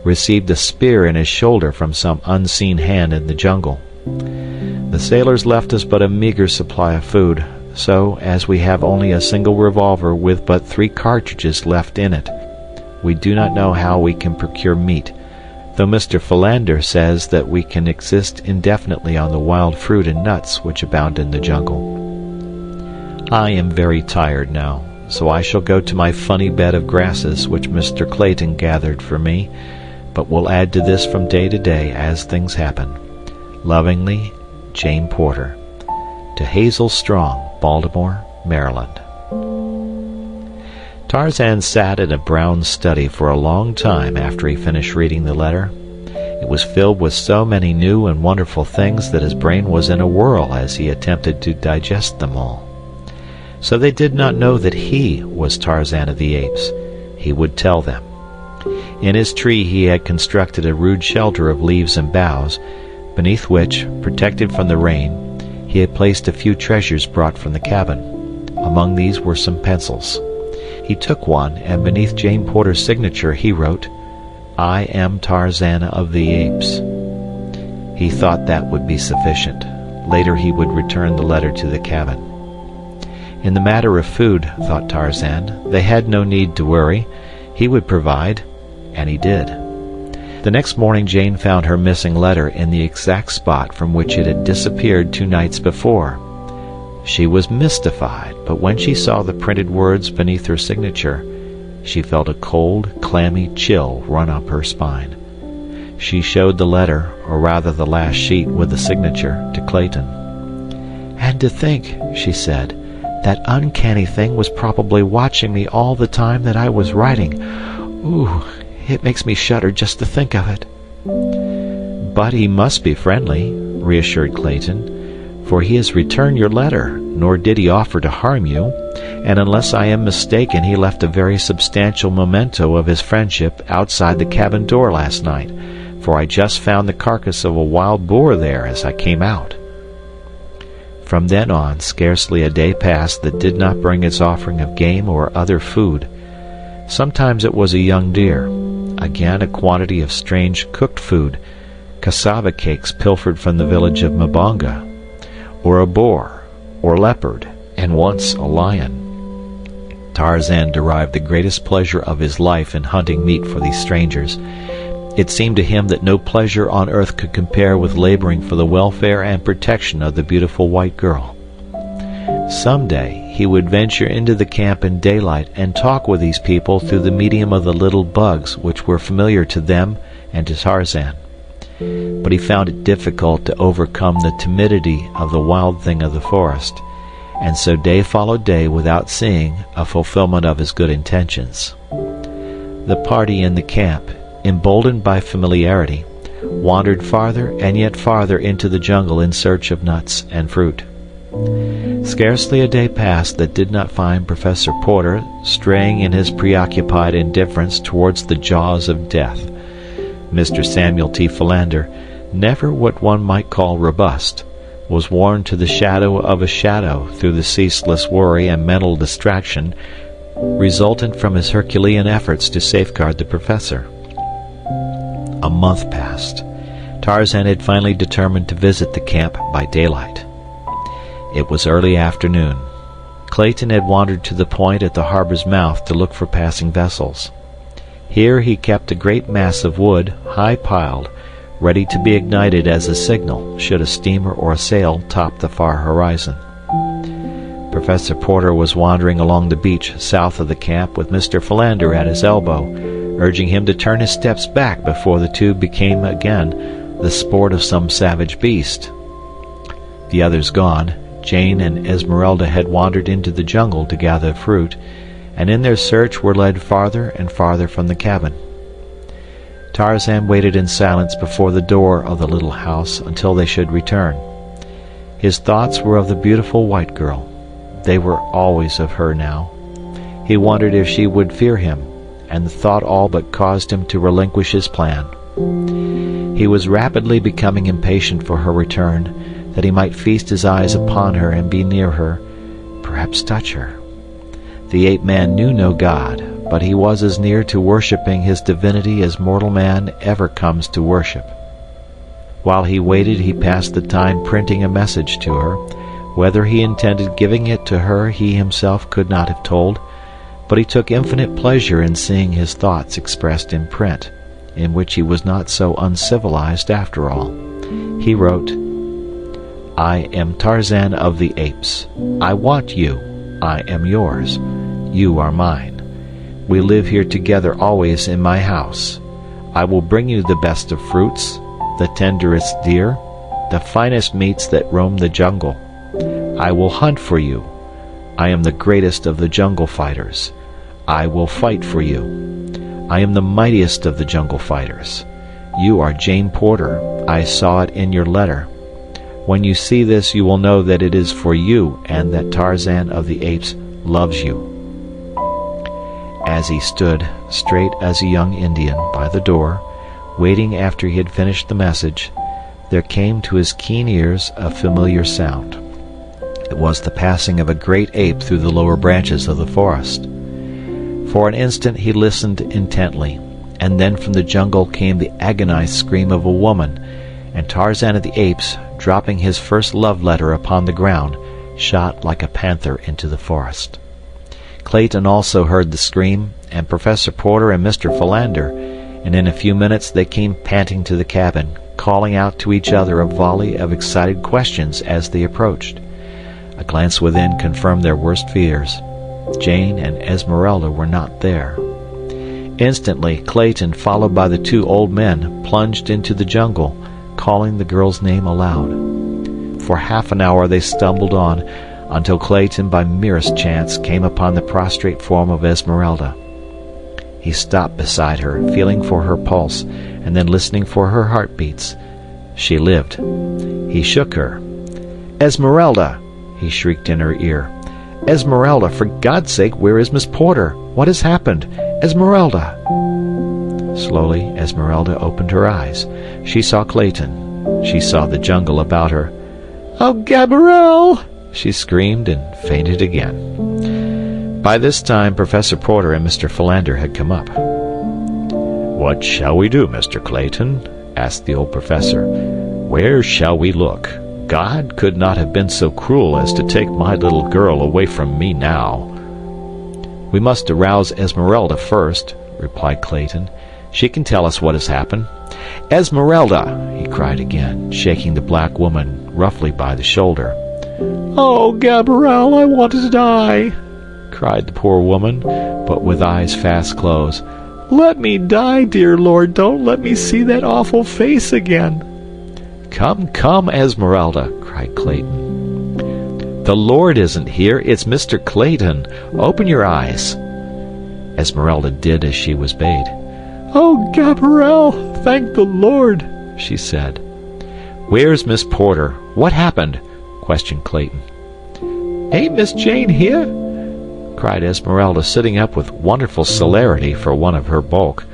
received a spear in his shoulder from some unseen hand in the jungle. The sailors left us but a meager supply of food, so, as we have only a single revolver with but 3 cartridges left in it, we do not know how we can procure meat, though Mr. Philander says that we can exist indefinitely on the wild fruit and nuts which abound in the jungle. I am very tired now, so I shall go to my funny bed of grasses which Mr. Clayton gathered for me, but will add to this from day to day as things happen. Lovingly, Jane Porter. To Hazel Strong, Baltimore, Maryland. Tarzan sat in a brown study for a long time after he finished reading the letter. It was filled with so many new and wonderful things that his brain was in a whirl as he attempted to digest them all. So they did not know that he was Tarzan of the Apes. He would tell them. In his tree he had constructed a rude shelter of leaves and boughs, beneath which, protected from the rain, he had placed a few treasures brought from the cabin. Among these were some pencils. He took one, and beneath Jane Porter's signature he wrote, "I am Tarzan of the Apes." He thought that would be sufficient. Later he would return the letter to the cabin. In the matter of food, thought Tarzan, they had no need to worry. He would provide, and he did. The next morning Jane found her missing letter in the exact spot from which it had disappeared 2 nights before. She was mystified, but when she saw the printed words beneath her signature, she felt a cold, clammy chill run up her spine. She showed the letter, or rather the last sheet with the signature, to Clayton. "And to think," she said, "that uncanny thing was probably watching me all the time that I was writing. Ooh, it makes me shudder just to think of it." "But he must be friendly," reassured Clayton, "for he has returned your letter, nor did he offer to harm you, and unless I am mistaken he left a very substantial memento of his friendship outside the cabin door last night, for I just found the carcass of a wild boar there as I came out." From then on, scarcely a day passed that did not bring its offering of game or other food. Sometimes it was a young deer, again a quantity of strange cooked food, cassava cakes pilfered from the village of Mbonga, or a boar, or leopard, and once a lion. Tarzan derived the greatest pleasure of his life in hunting meat for these strangers. It seemed to him that no pleasure on earth could compare with laboring for the welfare and protection of the beautiful white girl. Some day he would venture into the camp in daylight and talk with these people through the medium of the little bugs which were familiar to them and to Tarzan. But he found it difficult to overcome the timidity of the wild thing of the forest, and so day followed day without seeing a fulfillment of his good intentions. The party in the camp, emboldened by familiarity, wandered farther and yet farther into the jungle in search of nuts and fruit. Scarcely a day passed that did not find Professor Porter straying in his preoccupied indifference towards the jaws of death. Mr. Samuel T. Philander, never what one might call robust, was worn to the shadow of a shadow through the ceaseless worry and mental distraction resultant from his Herculean efforts to safeguard the professor. A month passed. Tarzan had finally determined to visit the camp by daylight. It was early afternoon. Clayton had wandered to the point at the harbor's mouth to look for passing vessels. Here he kept a great mass of wood, high piled, ready to be ignited as a signal should a steamer or a sail top the far horizon. Professor Porter was wandering along the beach south of the camp with Mr. Philander at his elbow, urging him to turn his steps back before the two became again the sport of some savage beast. The others gone, Jane and Esmeralda had wandered into the jungle to gather fruit, and in their search were led farther and farther from the cabin. Tarzan waited in silence before the door of the little house until they should return. His thoughts were of the beautiful white girl. They were always of her now. He wondered if she would fear him, and the thought all but caused him to relinquish his plan. He was rapidly becoming impatient for her return, that he might feast his eyes upon her and be near her, perhaps touch her. The ape-man knew no god, but he was as near to worshipping his divinity as mortal man ever comes to worship. While he waited, he passed the time printing a message to her. Whether he intended giving it to her he himself could not have told, but he took infinite pleasure in seeing his thoughts expressed in print, in which he was not so uncivilized after all. He wrote, "I am Tarzan of the Apes. I want you. I am yours. You are mine. We live here together always in my house. I will bring you the best of fruits, the tenderest deer, the finest meats that roam the jungle. I will hunt for you. I am the greatest of the jungle fighters. I will fight for you. I am the mightiest of the jungle fighters. You are Jane Porter. I saw it in your letter. When you see this, you will know that it is for you and that Tarzan of the Apes loves you." As he stood, straight as a young Indian, by the door, waiting after he had finished the message, there came to his keen ears a familiar sound. It was the passing of a great ape through the lower branches of the forest. For an instant he listened intently, and then from the jungle came the agonized scream of a woman, and Tarzan of the Apes, dropping his first love letter upon the ground, shot like a panther into the forest. Clayton also heard the scream, and Professor Porter and Mr. Philander, and in a few minutes they came panting to the cabin, calling out to each other a volley of excited questions as they approached. A glance within confirmed their worst fears. Jane and Esmeralda were not there. Instantly, Clayton, followed by the two old men, plunged into the jungle, calling the girl's name aloud. For half an hour they stumbled on, until Clayton, by merest chance, came upon the prostrate form of Esmeralda. He stopped beside her, feeling for her pulse, and then listening for her heartbeats. She lived. He shook her. "Esmeralda!" he shrieked in her ear. "Esmeralda, for God's sake, where is Miss Porter? What has happened? Esmeralda!" Slowly, Esmeralda opened her eyes. She saw Clayton. She saw the jungle about her. "Oh, Gabrielle!" she screamed and fainted again. By this time, Professor Porter and Mr. Philander had come up. "What shall we do, Mr. Clayton?" asked the old professor. "Where shall we look? God could not have been so cruel as to take my little girl away from me now." "We must arouse Esmeralda first," replied Clayton. "She can tell us what has happened." "Esmeralda!" he cried again, shaking the black woman roughly by the shoulder. "Oh, Gabrielle, I want to die!" cried the poor woman, but with eyes fast closed. "Let me die, dear Lord, don't let me see that awful face again." "Come, come, Esmeralda," cried Clayton. "The Lord isn't here, it's Mr. Clayton. Open your eyes." Esmeralda did as she was bade. "Oh, Gabrielle, thank the Lord," she said. "Where's Miss Porter? What happened?" questioned Clayton. "Ain't Miss Jane here?" cried Esmeralda, sitting up with wonderful celerity for one of her bulk.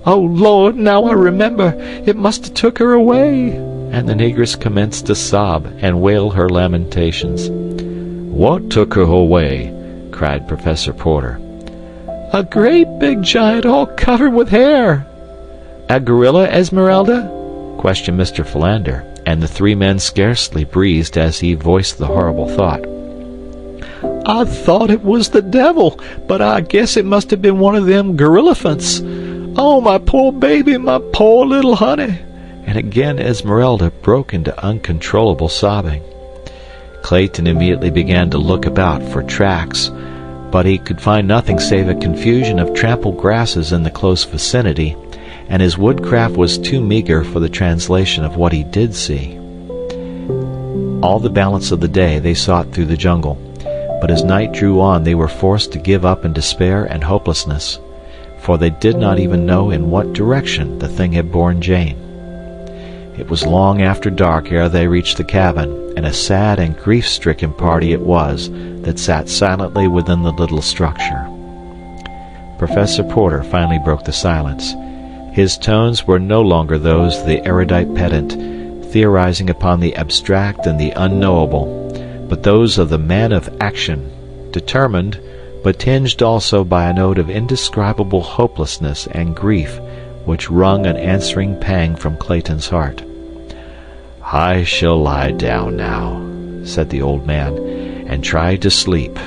"Oh, Lord, now I remember. It must have took her away." And the negress commenced to sob and wail her lamentations. "What took her away?" cried Professor Porter. "A great big giant all covered with hair." "A gorilla, Esmeralda?" questioned Mr. Philander, and the three men scarcely breathed as he voiced the horrible thought. "I thought it was the devil, but I guess it must have been one of them gorillafants. Oh, my poor baby, my poor little honey." And again Esmeralda broke into uncontrollable sobbing. Clayton immediately began to look about for tracks, but he could find nothing save a confusion of trampled grasses in the close vicinity, and his woodcraft was too meager for the translation of what he did see. All the balance of the day they sought through the jungle, but as night drew on they were forced to give up in despair and hopelessness, for they did not even know in what direction the thing had borne Jane. It was long after dark ere they reached the cabin, and a sad and grief-stricken party it was that sat silently within the little structure. Professor Porter finally broke the silence. His tones were no longer those of the erudite pedant, theorizing upon the abstract and the unknowable, but those of the man of action, determined, but tinged also by a note of indescribable hopelessness and grief which wrung an answering pang from Clayton's heart. "I shall lie down now," said the old man, "and try to sleep.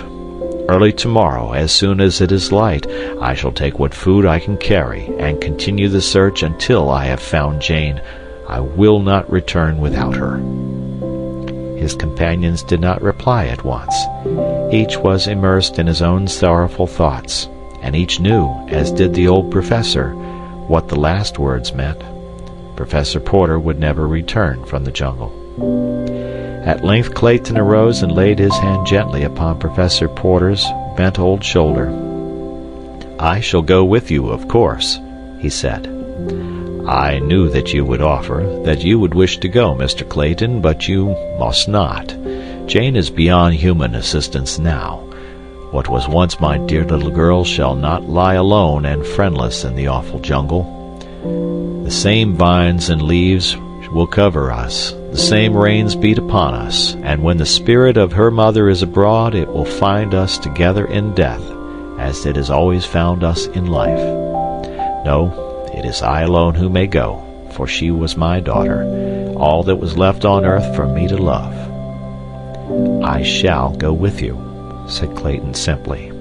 Early tomorrow, as soon as it is light, I shall take what food I can carry, and continue the search until I have found Jane. I will not return without her." His companions did not reply at once. Each was immersed in his own sorrowful thoughts, and each knew, as did the old professor, what the last words meant. Professor Porter would never return from the jungle. At length Clayton arose and laid his hand gently upon Professor Porter's bent old shoulder. "I shall go with you, of course," he said. "I knew that you would offer, that you would wish to go, Mr. Clayton, but you must not. Jane is beyond human assistance now. What was once my dear little girl shall not lie alone and friendless in the awful jungle. The same vines and leaves will cover us, the same rains beat upon us, and when the spirit of her mother is abroad, it will find us together in death, as it has always found us in life. No, it is I alone who may go, for she was my daughter, all that was left on earth for me to love. I shall go with you, said Clayton simply.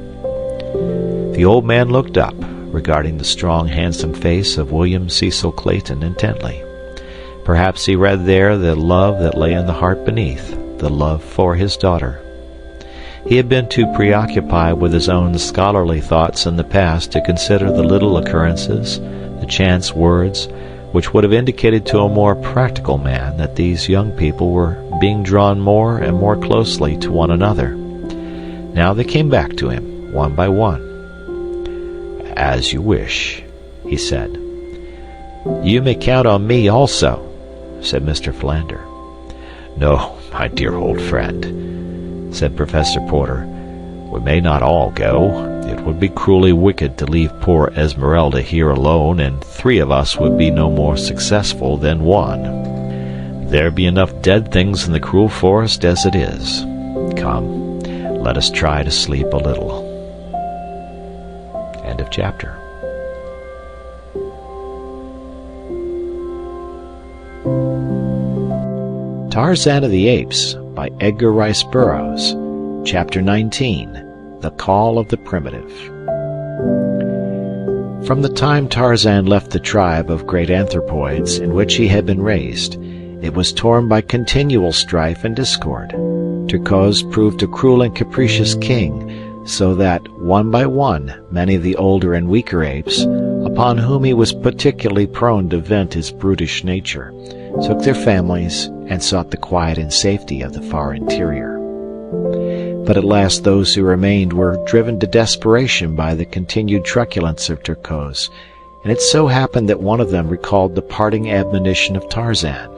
The old man looked up, regarding the strong, handsome face of William Cecil Clayton intently. Perhaps he read there the love that lay in the heart beneath, the love for his daughter. He had been too preoccupied with his own scholarly thoughts in the past to consider the little occurrences, the chance words, which would have indicated to a more practical man that these young people were being drawn more and more closely to one another. Now they came back to him, one by one. "As you wish," he said. "You may count on me also," said Mr. Philander. "No, my dear old friend," said Professor Porter. "We may not all go. It would be cruelly wicked to leave poor Esmeralda here alone, and 3 of us would be no more successful than 1. There be enough dead things in the cruel forest as it is. Come, let us try to sleep a little." End of chapter. Tarzan of the Apes by Edgar Rice Burroughs. Chapter 19. The Call of the Primitive. From the time Tarzan left the tribe of great anthropoids in which he had been raised, it was torn by continual strife and discord. Terkoz proved a cruel and capricious king, so that, one by one, many of the older and weaker apes, upon whom he was particularly prone to vent his brutish nature, took their families and sought the quiet and safety of the far interior. But at last those who remained were driven to desperation by the continued truculence of Terkoz, and it so happened that one of them recalled the parting admonition of Tarzan.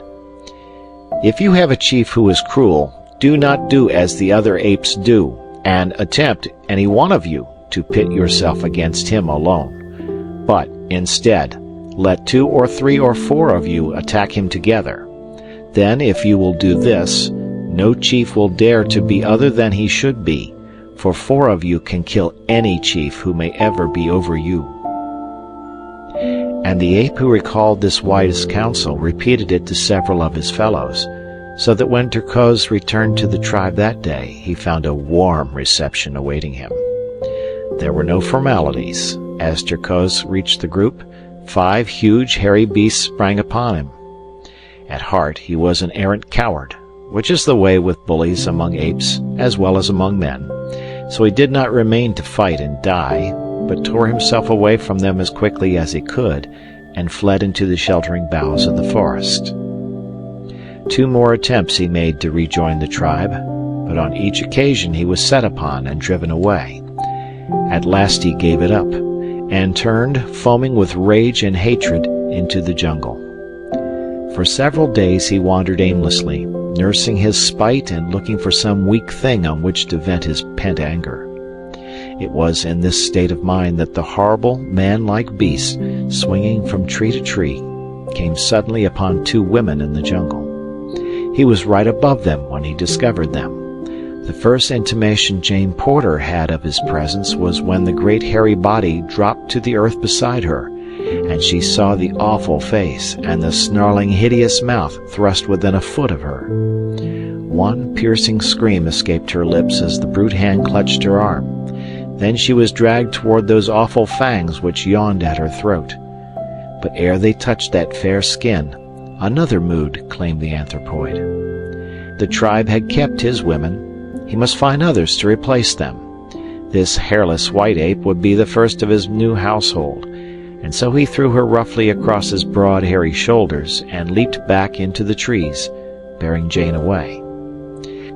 "If you have a chief who is cruel, do not do as the other apes do, and attempt, any one of you, to pit yourself against him alone. But, instead, let 2 or 3 or 4 of you attack him together. Then, if you will do this, no chief will dare to be other than he should be, for 4 of you can kill any chief who may ever be over you." And the ape who recalled this wise counsel repeated it to several of his fellows, so that when Terkoz returned to the tribe that day, he found a warm reception awaiting him. There were no formalities. As Terkoz reached the group, 5 huge, hairy beasts sprang upon him. At heart, he was an arrant coward, which is the way with bullies among apes as well as among men. So he did not remain to fight and die, but tore himself away from them as quickly as he could, and fled into the sheltering boughs of the forest. 2 more attempts he made to rejoin the tribe, but on each occasion he was set upon and driven away. At last he gave it up, and turned, foaming with rage and hatred, into the jungle. For several days he wandered aimlessly, nursing his spite and looking for some weak thing on which to vent his pent anger. It was in this state of mind that the horrible, man-like beast, swinging from tree to tree, came suddenly upon 2 women in the jungle. He was right above them when he discovered them. The first intimation Jane Porter had of his presence was when the great hairy body dropped to the earth beside her, and she saw the awful face and the snarling, hideous mouth thrust within a foot of her. One piercing scream escaped her lips as the brute hand clutched her arm. Then she was dragged toward those awful fangs which yawned at her throat. But ere they touched that fair skin, another mood claimed the anthropoid. The tribe had kept his women. He must find others to replace them. This hairless white ape would be the first of his new household, and so he threw her roughly across his broad, hairy shoulders and leaped back into the trees, bearing Jane away.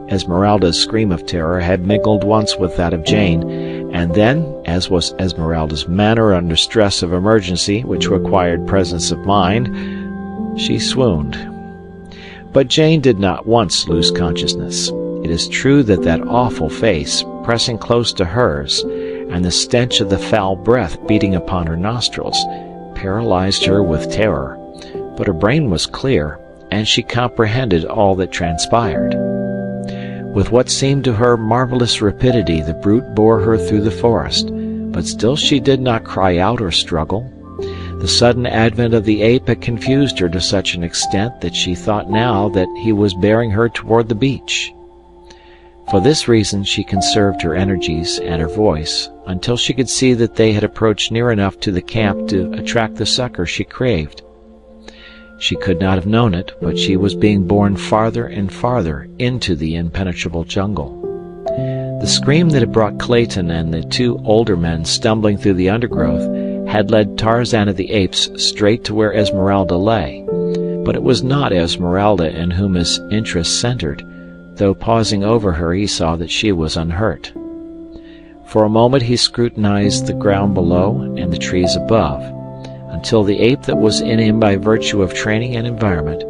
Esmeralda's scream of terror had mingled once with that of Jane, and then, as was Esmeralda's manner under stress of emergency which required presence of mind, she swooned. But Jane did not once lose consciousness. It is true that that awful face, pressing close to hers, and the stench of the foul breath beating upon her nostrils, paralyzed her with terror, but her brain was clear, and she comprehended all that transpired. With what seemed to her marvelous rapidity, the brute bore her through the forest, but still she did not cry out or struggle. The sudden advent of the ape had confused her to such an extent that she thought now that he was bearing her toward the beach. For this reason she conserved her energies and her voice until she could see that they had approached near enough to the camp to attract the succor she craved. She could not have known it, but she was being borne farther and farther into the impenetrable jungle. The scream that had brought Clayton and the two older men stumbling through the undergrowth had led Tarzan of the Apes straight to where Esmeralda lay, but it was not Esmeralda in whom his interest centered, though pausing over her he saw that she was unhurt. For a moment he scrutinized the ground below and the trees above, until the ape that was in him by virtue of training and environment,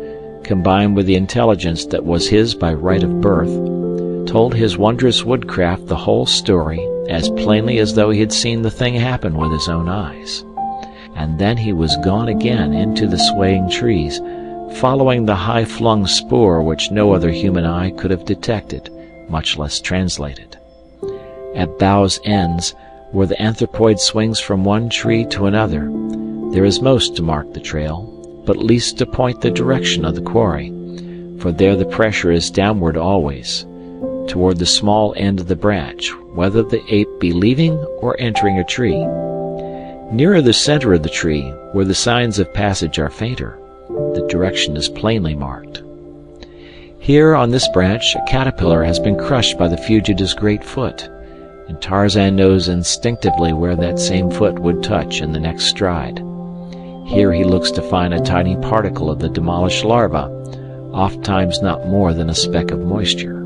combined with the intelligence that was his by right of birth, told his wondrous woodcraft the whole story as plainly as though he had seen the thing happen with his own eyes. And then he was gone again into the swaying trees, following the high-flung spoor which no other human eye could have detected, much less translated. At boughs' ends, where the anthropoid swings from one tree to another, there is most to mark the trail, but least to point the direction of the quarry, for there the pressure is downward always, toward the small end of the branch, whether the ape be leaving or entering a tree. Nearer the center of the tree, where the signs of passage are fainter, the direction is plainly marked. Here on this branch a caterpillar has been crushed by the fugitive's great foot, and Tarzan knows instinctively where that same foot would touch in the next stride. Here he looks to find a tiny particle of the demolished larva, ofttimes not more than a speck of moisture.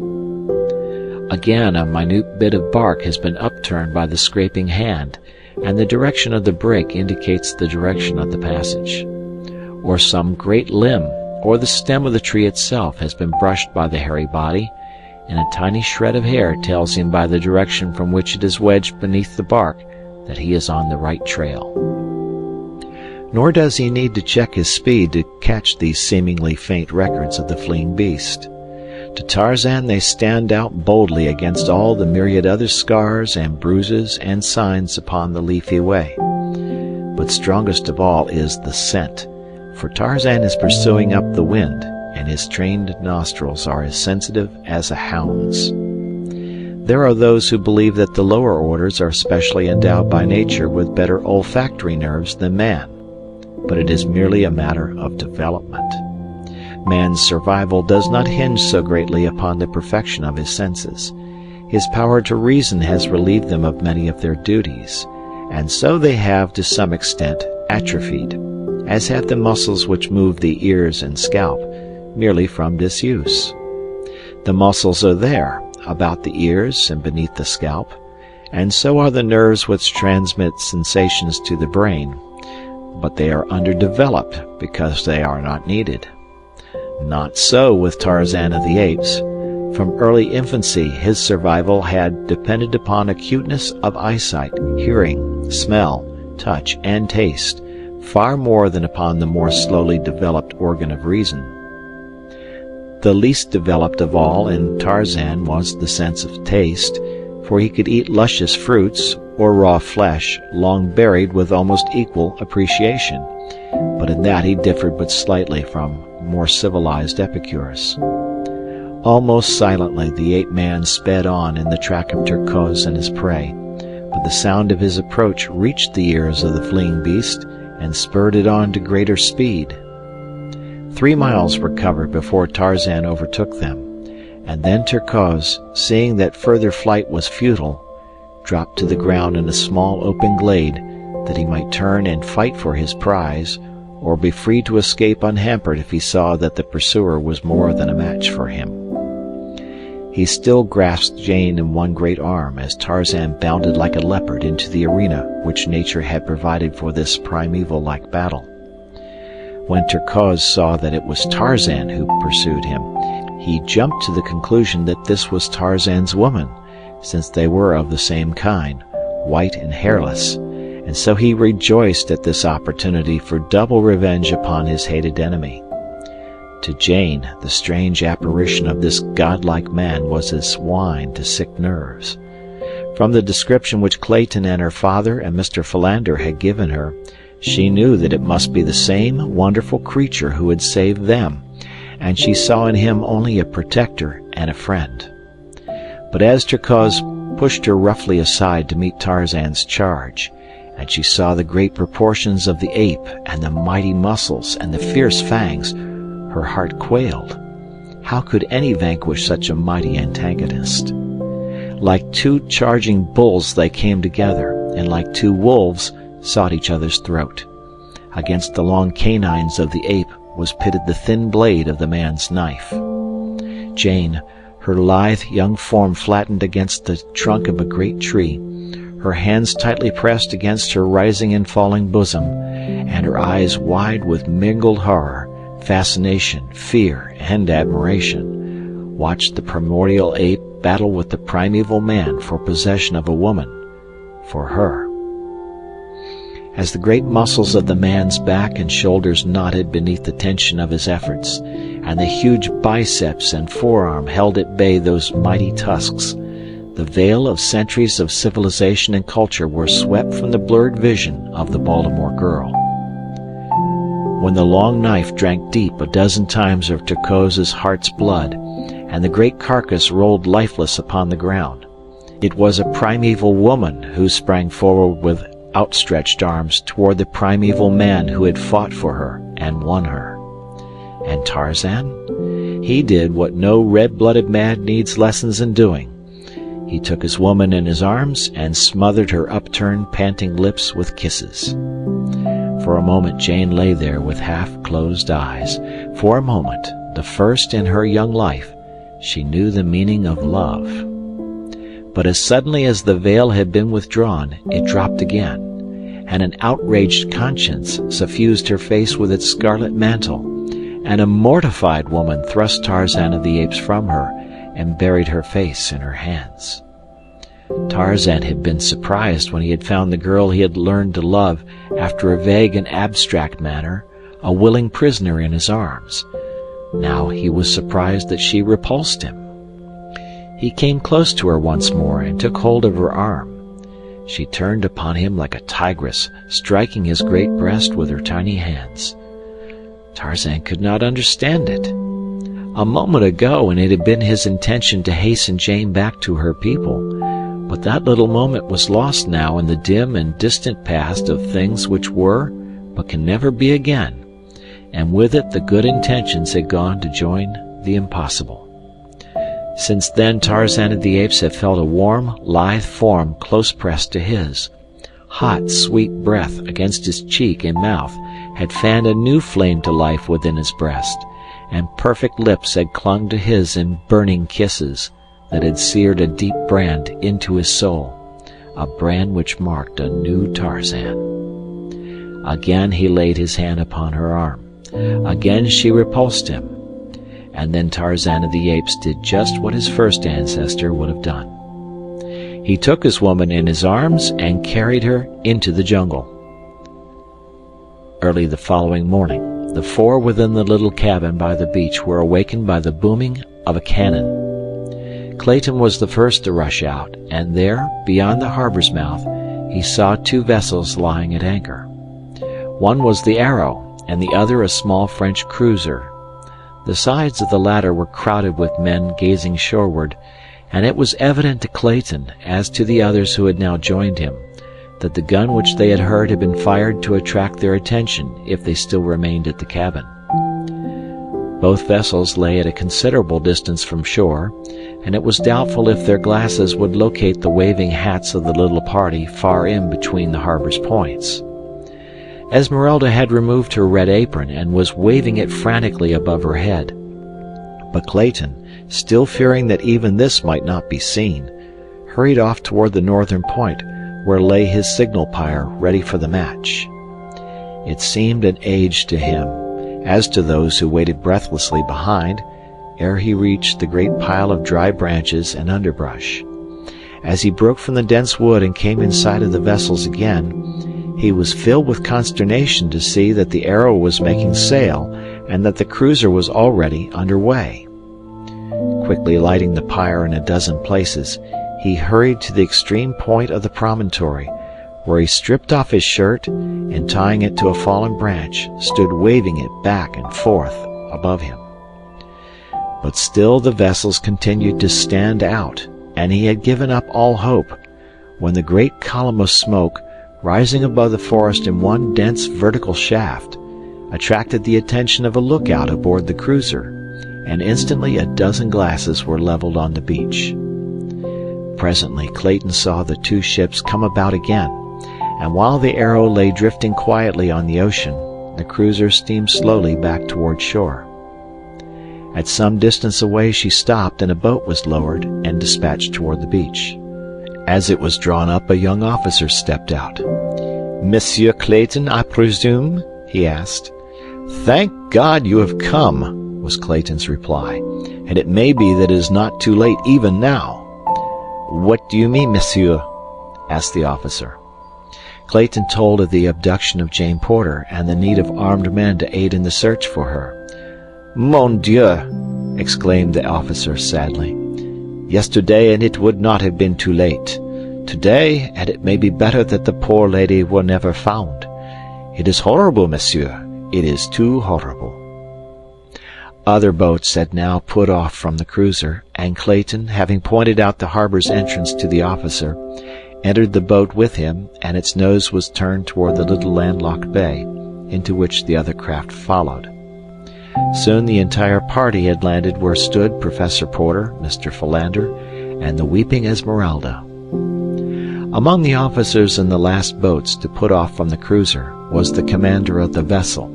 Again a minute bit of bark has been upturned by the scraping hand, and the direction of the break indicates the direction of the passage. Or some great limb, or the stem of the tree itself has been brushed by the hairy body, and a tiny shred of hair tells him by the direction from which it is wedged beneath the bark that he is on the right trail. Nor does he need to check his speed to catch these seemingly faint records of the fleeing beast. To Tarzan they stand out boldly against all the myriad other scars and bruises and signs upon the leafy way. But strongest of all is the scent, for Tarzan is pursuing up the wind, and his trained nostrils are as sensitive as a hound's. There are those who believe that the lower orders are specially endowed by nature with better olfactory nerves than man, but it is merely a matter of development. Man's survival does not hinge so greatly upon the perfection of his senses. His power to reason has relieved them of many of their duties, and so they have to some extent atrophied, as have the muscles which move the ears and scalp, merely from disuse. The muscles are there, about the ears and beneath the scalp, and so are the nerves which transmit sensations to the brain, but they are underdeveloped because they are not needed. Not so with Tarzan of the Apes. From early infancy his survival had depended upon acuteness of eyesight, hearing, smell, touch, and taste, far more than upon the more slowly developed organ of reason. The least developed of all in Tarzan was the sense of taste, for he could eat luscious fruits or raw flesh long buried with almost equal appreciation, but in that he differed but slightly from more civilized epicures. Almost silently the ape-man sped on in the track of Terkoz and his prey, but the sound of his approach reached the ears of the fleeing beast and spurred it on to greater speed. 3 miles were covered before Tarzan overtook them, and then Terkoz, seeing that further flight was futile, dropped to the ground in a small open glade that he might turn and fight for his prize, or be free to escape unhampered if he saw that the pursuer was more than a match for him. He still grasped Jane in one great arm as Tarzan bounded like a leopard into the arena which nature had provided for this primeval-like battle. When Terkoz saw that it was Tarzan who pursued him, he jumped to the conclusion that this was Tarzan's woman, since they were of the same kind, white and hairless, and so he rejoiced at this opportunity for double revenge upon his hated enemy. To Jane, the strange apparition of this godlike man was as wine to sick nerves. From the description which Clayton and her father and Mr. Philander had given her, she knew that it must be the same wonderful creature who had saved them, and she saw in him only a protector and a friend. But as Terkoz pushed her roughly aside to meet Tarzan's charge, and she saw the great proportions of the ape and the mighty muscles and the fierce fangs, her heart quailed. How could any vanquish such a mighty antagonist? Like two charging bulls they came together, and like two wolves sought each other's throat. Against the long canines of the ape was pitted the thin blade of the man's knife. Jane, her lithe young form flattened against the trunk of a great tree, her hands tightly pressed against her rising and falling bosom, and her eyes wide with mingled horror, fascination, fear, and admiration, watched the primordial ape battle with the primeval man for possession of a woman, for her. As the great muscles of the man's back and shoulders knotted beneath the tension of his efforts, and the huge biceps and forearm held at bay those mighty tusks, the veil of centuries of civilization and culture were swept from the blurred vision of the Baltimore girl. When the long knife drank deep a dozen times of Terkoz's heart's blood, and the great carcass rolled lifeless upon the ground, it was a primeval woman who sprang forward with outstretched arms toward the primeval man who had fought for her and won her. And Tarzan? He did what no red-blooded man needs lessons in doing. He took his woman in his arms and smothered her upturned, panting lips with kisses. For a moment Jane lay there with half-closed eyes. For a moment, the first in her young life, she knew the meaning of love. But as suddenly as the veil had been withdrawn, it dropped again, and an outraged conscience suffused her face with its scarlet mantle, and a mortified woman thrust Tarzan of the Apes from her and buried her face in her hands. Tarzan had been surprised when he had found the girl he had learned to love after a vague and abstract manner, a willing prisoner in his arms. Now he was surprised that she repulsed him. He came close to her once more and took hold of her arm. She turned upon him like a tigress, striking his great breast with her tiny hands. Tarzan could not understand it. A moment ago, and it had been his intention to hasten Jane back to her people, but that little moment was lost now in the dim and distant past of things which were, but can never be again, and with it the good intentions had gone to join the impossible. Since then Tarzan of the Apes had felt a warm, lithe form close pressed to his. Hot, sweet breath against his cheek and mouth had fanned a new flame to life within his breast, and perfect lips had clung to his in burning kisses that had seared a deep brand into his soul, a brand which marked a new Tarzan. Again he laid his hand upon her arm. Again she repulsed him. And then Tarzan of the Apes did just what his first ancestor would have done. He took his woman in his arms and carried her into the jungle. Early the following morning, the four within the little cabin by the beach were awakened by the booming of a cannon. Clayton was the first to rush out, and there, beyond the harbor's mouth, he saw two vessels lying at anchor. One was the Arrow, and the other a small French cruiser. The sides of the latter were crowded with men gazing shoreward, and it was evident to Clayton, as to the others who had now joined him, that the gun which they had heard had been fired to attract their attention if they still remained at the cabin. Both vessels lay at a considerable distance from shore, and it was doubtful if their glasses would locate the waving hats of the little party far in between the harbor's points. Esmeralda had removed her red apron and was waving it frantically above her head. But Clayton, still fearing that even this might not be seen, hurried off toward the northern point, where lay his signal pyre ready for the match. It seemed an age to him, as to those who waited breathlessly behind, ere he reached the great pile of dry branches and underbrush. As he broke from the dense wood and came in sight of the vessels again, he was filled with consternation to see that the Arrow was making sail, and that the cruiser was already underway. Quickly lighting the pyre in a dozen places, he hurried to the extreme point of the promontory, where he stripped off his shirt and, tying it to a fallen branch, stood waving it back and forth above him. But still the vessels continued to stand out, and he had given up all hope, when the great column of smoke, rising above the forest in one dense vertical shaft, attracted the attention of a lookout aboard the cruiser, and instantly a dozen glasses were leveled on the beach. Presently Clayton saw the two ships come about again, and while the Arrow lay drifting quietly on the ocean, the cruiser steamed slowly back toward shore. At some distance away she stopped, and a boat was lowered and dispatched toward the beach. As it was drawn up, a young officer stepped out. "Monsieur Clayton, I presume?" he asked. "Thank God you have come," was Clayton's reply, "and it may be that it is not too late even now." "What do you mean, monsieur?" asked the officer. Clayton told of the abduction of Jane Porter and the need of armed men to aid in the search for her. "Mon Dieu!" exclaimed the officer sadly. "Yesterday, and it would not have been too late. Today, and it may be better that the poor lady were never found. It is horrible, monsieur. It is too horrible." Other boats had now put off from the cruiser, and Clayton, having pointed out the harbor's entrance to the officer, entered the boat with him, and its nose was turned toward the little landlocked bay, into which the other craft followed. Soon the entire party had landed where stood Professor Porter, Mr. Philander, and the weeping Esmeralda. Among the officers in the last boats to put off from the cruiser was the commander of the vessel,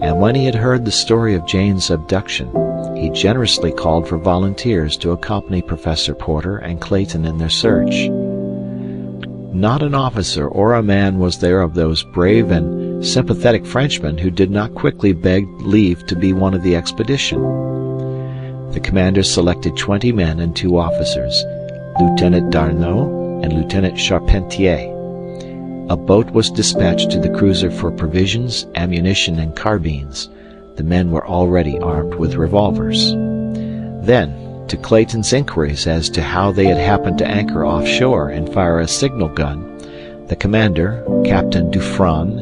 and when he had heard the story of Jane's abduction, he generously called for volunteers to accompany Professor Porter and Clayton in their search. Not an officer or a man was there of those brave and sympathetic Frenchmen who did not quickly beg leave to be one of the expedition. The commander selected 20 men and 2 officers, Lieutenant Darnaud and Lieutenant Charpentier. A boat was dispatched to the cruiser for provisions, ammunition, and carbines. The men were already armed with revolvers. Then, to Clayton's inquiries as to how they had happened to anchor offshore and fire a signal gun, the commander, Captain Dufresne,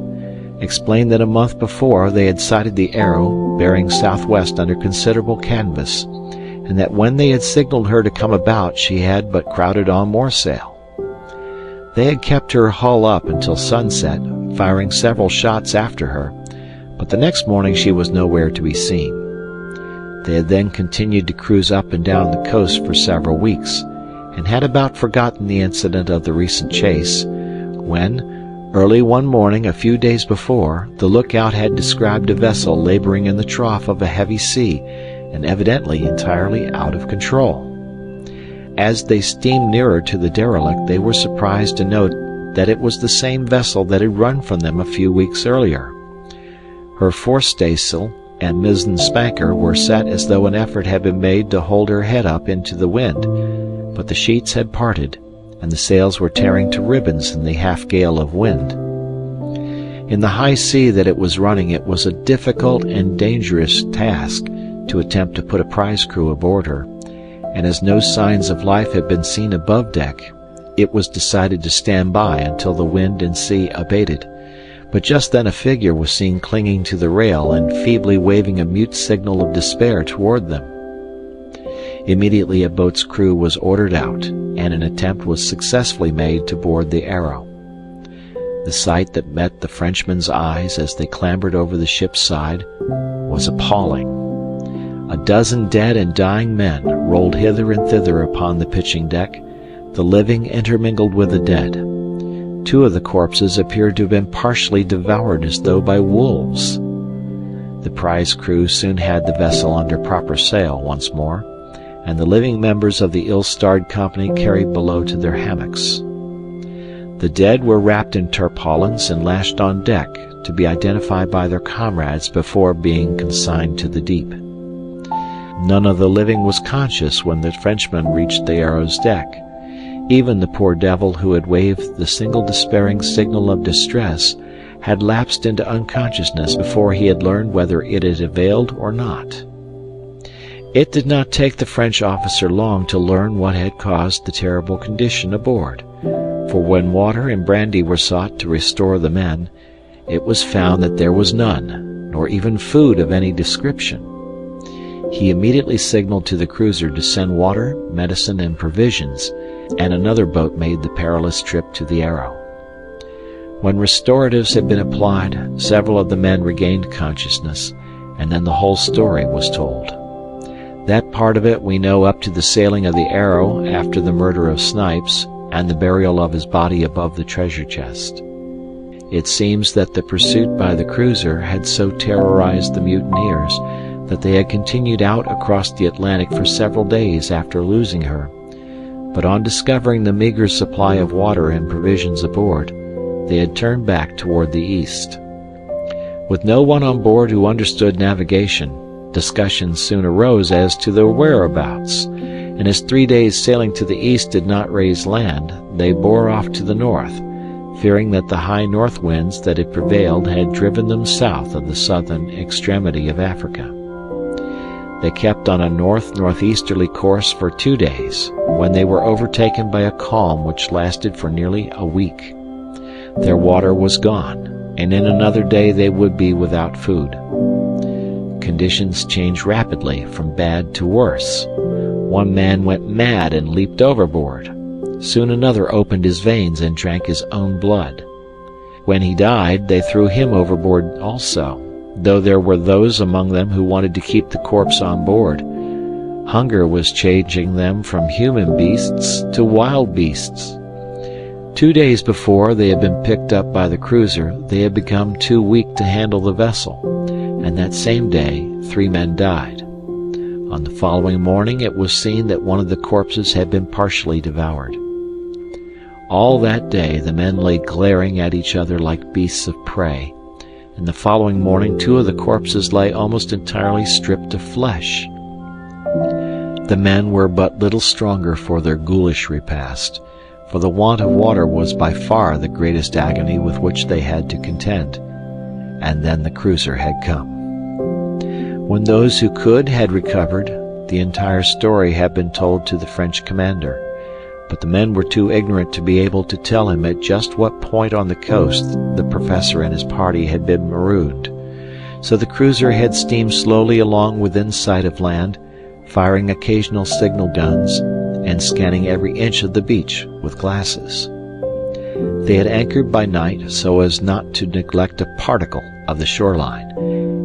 explained that a month before they had sighted the Arrow bearing southwest under considerable canvas, and that when they had signaled her to come about she had but crowded on more sail. They had kept her hull up until sunset, firing several shots after her, but the next morning she was nowhere to be seen. They had then continued to cruise up and down the coast for several weeks, and had about forgotten the incident of the recent chase, when, early one morning a few days before, the lookout had described a vessel laboring in the trough of a heavy sea, and evidently entirely out of control. As they steamed nearer to the derelict, they were surprised to note that it was the same vessel that had run from them a few weeks earlier. Her forestaysail and mizzen spanker were set as though an effort had been made to hold her head up into the wind, but the sheets had parted, and the sails were tearing to ribbons in the half-gale of wind. In the high sea that it was running, it was a difficult and dangerous task to attempt to put a prize crew aboard her, and as no signs of life had been seen above deck, it was decided to stand by until the wind and sea abated. But just then a figure was seen clinging to the rail and feebly waving a mute signal of despair toward them. Immediately a boat's crew was ordered out, and an attempt was successfully made to board the Arrow. The sight that met the Frenchmen's eyes as they clambered over the ship's side was appalling. A dozen dead and dying men rolled hither and thither upon the pitching deck, the living intermingled with the dead. 2 of the corpses appeared to have been partially devoured as though by wolves. The prize crew soon had the vessel under proper sail once more, and the living members of the ill-starred company carried below to their hammocks. The dead were wrapped in tarpaulins and lashed on deck to be identified by their comrades before being consigned to the deep. None of the living was conscious when the Frenchmen reached the Arrow's deck. Even the poor devil who had waved the single despairing signal of distress had lapsed into unconsciousness before he had learned whether it had availed or not. It did not take the French officer long to learn what had caused the terrible condition aboard, for when water and brandy were sought to restore the men, it was found that there was none, nor even food of any description. He immediately signaled to the cruiser to send water, medicine, and provisions, and another boat made the perilous trip to the Arrow. When restoratives had been applied, several of the men regained consciousness, and then the whole story was told. That part of it we know up to the sailing of the Arrow after the murder of Snipes and the burial of his body above the treasure chest. It seems that the pursuit by the cruiser had so terrorized the mutineers that they had continued out across the Atlantic for several days after losing her, but on discovering the meager supply of water and provisions aboard, they had turned back toward the east. With no one on board who understood navigation, discussions soon arose as to their whereabouts, and as 3 days' sailing to the east did not raise land, they bore off to the north, fearing that the high north winds that had prevailed had driven them south of the southern extremity of Africa. They kept on a north-northeasterly course for 2 days, when they were overtaken by a calm which lasted for nearly a week. Their water was gone, and in another day they would be without food. Conditions changed rapidly from bad to worse. One man went mad and leaped overboard. Soon another opened his veins and drank his own blood. When he died, they threw him overboard also, though there were those among them who wanted to keep the corpse on board. Hunger was changing them from human beasts to wild beasts. 2 days before they had been picked up by the cruiser, they had become too weak to handle the vessel, and that same day 3 men died. On the following morning it was seen that one of the corpses had been partially devoured. All that day the men lay glaring at each other like beasts of prey, and the following morning 2 of the corpses lay almost entirely stripped of flesh. The men were but little stronger for their ghoulish repast, for the want of water was by far the greatest agony with which they had to contend, and then the cruiser had come. When those who could had recovered, the entire story had been told to the French commander, but the men were too ignorant to be able to tell him at just what point on the coast the professor and his party had been marooned. So the cruiser had steamed slowly along within sight of land, firing occasional signal guns and scanning every inch of the beach with glasses. They had anchored by night so as not to neglect a particle of the shoreline,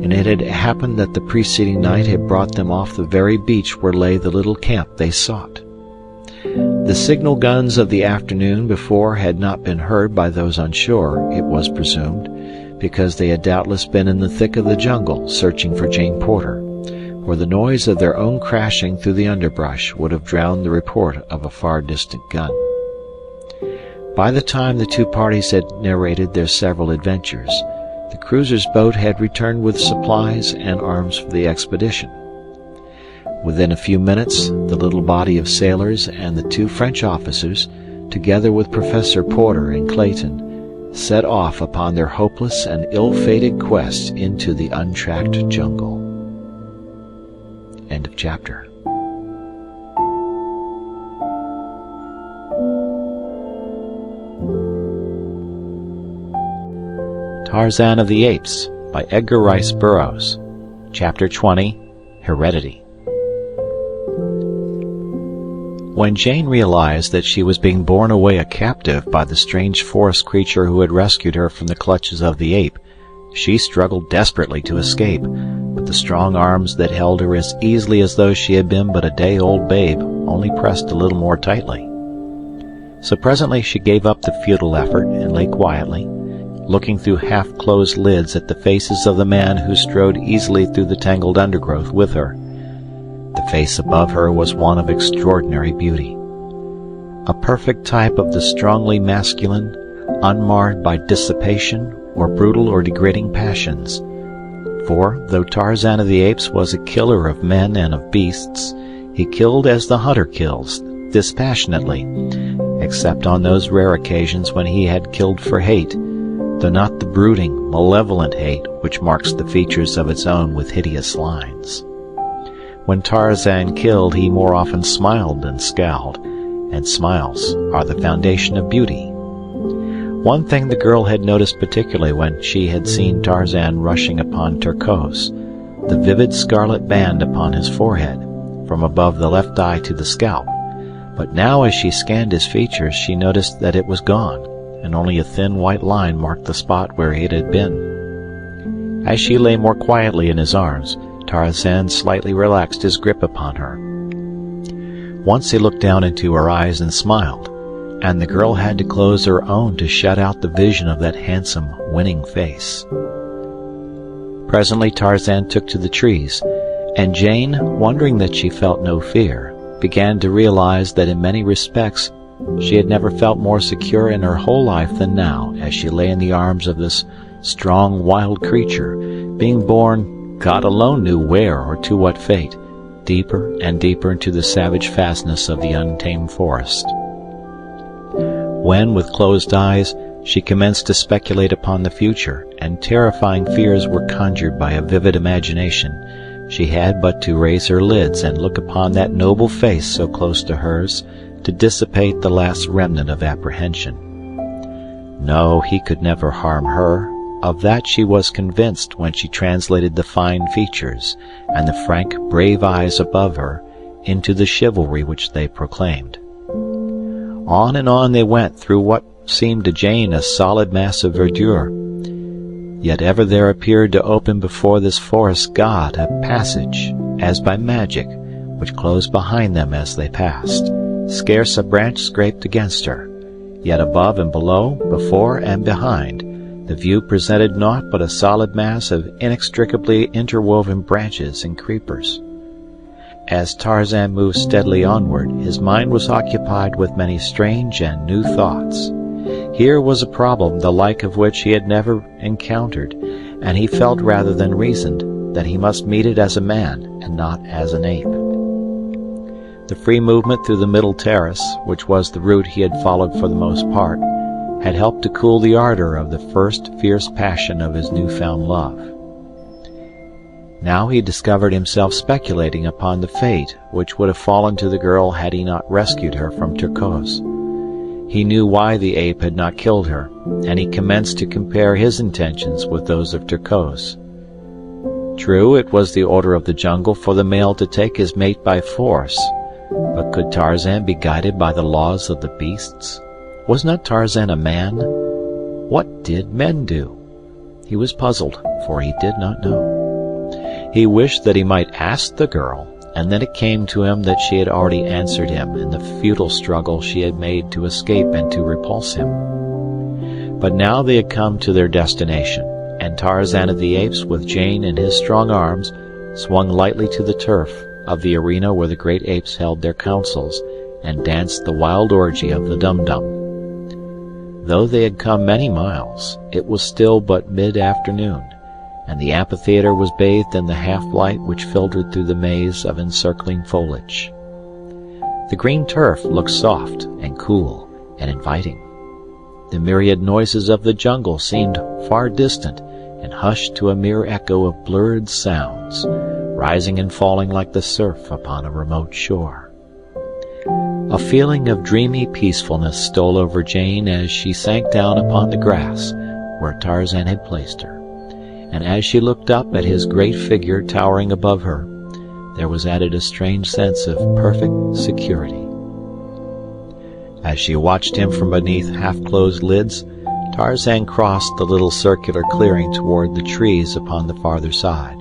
and it had happened that the preceding night had brought them off the very beach where lay the little camp they sought. The signal guns of the afternoon before had not been heard by those on shore, it was presumed, because they had doubtless been in the thick of the jungle searching for Jane Porter, where the noise of their own crashing through the underbrush would have drowned the report of a far distant gun. By the time the 2 parties had narrated their several adventures, the cruiser's boat had returned with supplies and arms for the expedition. Within a few minutes, the little body of sailors and the 2 French officers, together with Professor Porter and Clayton, set off upon their hopeless and ill-fated quest into the untracked jungle. End of chapter. Tarzan of the Apes by Edgar Rice Burroughs. Chapter 20, Heredity. When Jane realized that she was being borne away a captive by the strange forest creature who had rescued her from the clutches of the ape, she struggled desperately to escape, but the strong arms that held her as easily as though she had been but a day-old babe only pressed a little more tightly. So presently she gave up the futile effort and lay quietly, looking through half-closed lids at the faces of the man who strode easily through the tangled undergrowth with her. The face above her was one of extraordinary beauty, a perfect type of the strongly masculine, unmarred by dissipation or brutal or degrading passions. For, though Tarzan of the Apes was a killer of men and of beasts, he killed as the hunter kills, dispassionately, except on those rare occasions when he had killed for hate, though not the brooding, malevolent hate which marks the features of its own with hideous lines. When Tarzan killed, he more often smiled than scowled, and smiles are the foundation of beauty. One thing the girl had noticed particularly when she had seen Tarzan rushing upon Turcos, the vivid scarlet band upon his forehead, from above the left eye to the scalp. But now as she scanned his features, she noticed that it was gone, and only a thin white line marked the spot where it had been. As she lay more quietly in his arms, Tarzan slightly relaxed his grip upon her. Once he looked down into her eyes and smiled, and the girl had to close her own to shut out the vision of that handsome, winning face. Presently Tarzan took to the trees, and Jane, wondering that she felt no fear, began to realize that in many respects she had never felt more secure in her whole life than now, as she lay in the arms of this strong, wild creature, being born, God alone knew where or to what fate, deeper and deeper into the savage fastness of the untamed forest. When, with closed eyes, she commenced to speculate upon the future, and terrifying fears were conjured by a vivid imagination, she had but to raise her lids and look upon that noble face so close to hers to dissipate the last remnant of apprehension. No, he could never harm her. Of that she was convinced when she translated the fine features and the frank, brave eyes above her into the chivalry which they proclaimed. On and on they went through what seemed to Jane a solid mass of verdure. Yet ever there appeared to open before this forest god a passage, as by magic, which closed behind them as they passed. Scarce a branch scraped against her, yet above and below, before and behind, the view presented naught but a solid mass of inextricably interwoven branches and creepers. As Tarzan moved steadily onward, his mind was occupied with many strange and new thoughts. Here was a problem the like of which he had never encountered, and he felt rather than reasoned that he must meet it as a man and not as an ape. The free movement through the middle terrace, which was the route he had followed for the most part, had helped to cool the ardor of the first fierce passion of his newfound love. Now he discovered himself speculating upon the fate which would have fallen to the girl had he not rescued her from Turcos. He knew why the ape had not killed her, and he commenced to compare his intentions with those of Turcos. True, it was the order of the jungle for the male to take his mate by force, but could Tarzan be guided by the laws of the beasts? Was not Tarzan a man? What did men do? He was puzzled, for he did not know. He wished that he might ask the girl, and then it came to him that she had already answered him in the futile struggle she had made to escape and to repulse him. But now they had come to their destination, and Tarzan of the Apes, with Jane in his strong arms, swung lightly to the turf of the arena where the great apes held their councils and danced the wild orgy of the dum-dum. Though they had come many miles, it was still but mid-afternoon, and the amphitheater was bathed in the half-light which filtered through the maze of encircling foliage. The green turf looked soft and cool and inviting. The myriad noises of the jungle seemed far distant and hushed to a mere echo of blurred sounds, rising and falling like the surf upon a remote shore. A feeling of dreamy peacefulness stole over Jane as she sank down upon the grass where Tarzan had placed her, and as she looked up at his great figure towering above her, there was added a strange sense of perfect security. As she watched him from beneath half-closed lids, Tarzan crossed the little circular clearing toward the trees upon the farther side.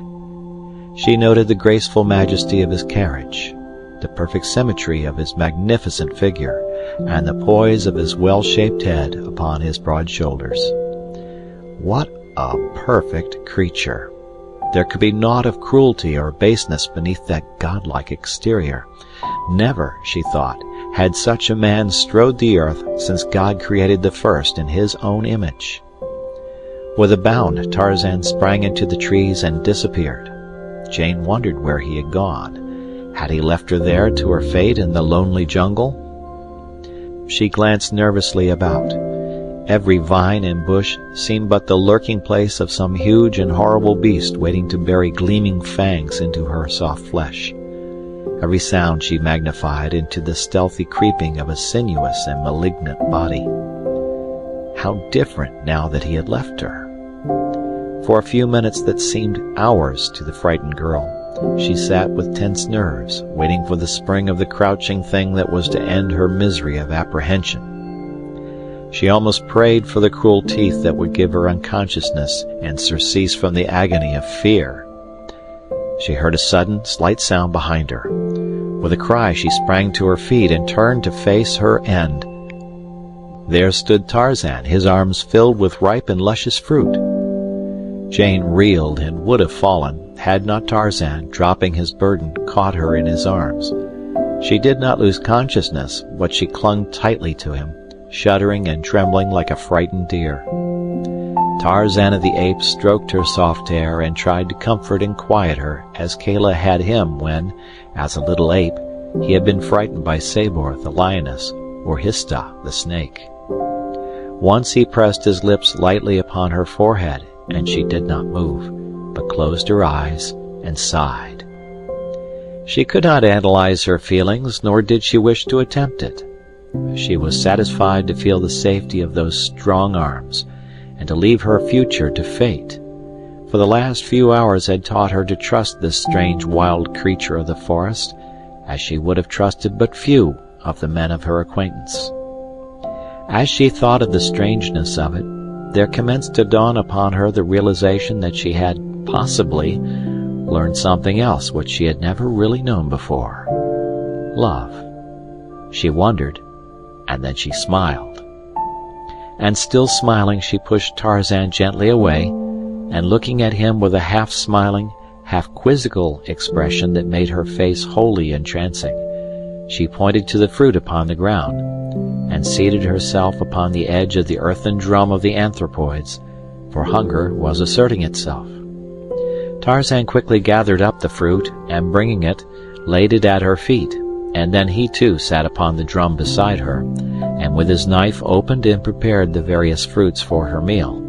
She noted the graceful majesty of his carriage, the perfect symmetry of his magnificent figure, and the poise of his well-shaped head upon his broad shoulders. What a perfect creature! There could be naught of cruelty or baseness beneath that godlike exterior. Never, she thought, had such a man strode the earth since God created the first in his own image. With a bound, Tarzan sprang into the trees and disappeared. Jane wondered where he had gone. Had he left her there to her fate in the lonely jungle? She glanced nervously about. Every vine and bush seemed but the lurking place of some huge and horrible beast waiting to bury gleaming fangs into her soft flesh. Every sound she magnified into the stealthy creeping of a sinuous and malignant body. How different now that he had left her! For a few minutes that seemed hours to the frightened girl, she sat with tense nerves, waiting for the spring of the crouching thing that was to end her misery of apprehension. She almost prayed for the cruel teeth that would give her unconsciousness and surcease from the agony of fear. She heard a sudden, slight sound behind her. With a cry she sprang to her feet and turned to face her end. There stood Tarzan, his arms filled with ripe and luscious fruit. Jane reeled and would have fallen, had not Tarzan, dropping his burden, caught her in his arms. She did not lose consciousness, but she clung tightly to him, shuddering and trembling like a frightened deer. Tarzan of the Apes stroked her soft hair and tried to comfort and quiet her, as Kala had him when, as a little ape, he had been frightened by Sabor the lioness, or Hista the snake. Once he pressed his lips lightly upon her forehead, and she did not move, but closed her eyes and sighed. She could not analyze her feelings, nor did she wish to attempt it. She was satisfied to feel the safety of those strong arms, and to leave her future to fate, for the last few hours had taught her to trust this strange wild creature of the forest, as she would have trusted but few of the men of her acquaintance. As she thought of the strangeness of it, there commenced to dawn upon her the realization that she had, possibly, learned something else which she had never really known before. Love. She wondered, and then she smiled. And still smiling, she pushed Tarzan gently away, and looking at him with a half-smiling, half-quizzical expression that made her face wholly entrancing, she pointed to the fruit upon the ground, and seated herself upon the edge of the earthen drum of the anthropoids, for hunger was asserting itself. Tarzan quickly gathered up the fruit, and bringing it, laid it at her feet, and then he too sat upon the drum beside her, and with his knife opened and prepared the various fruits for her meal.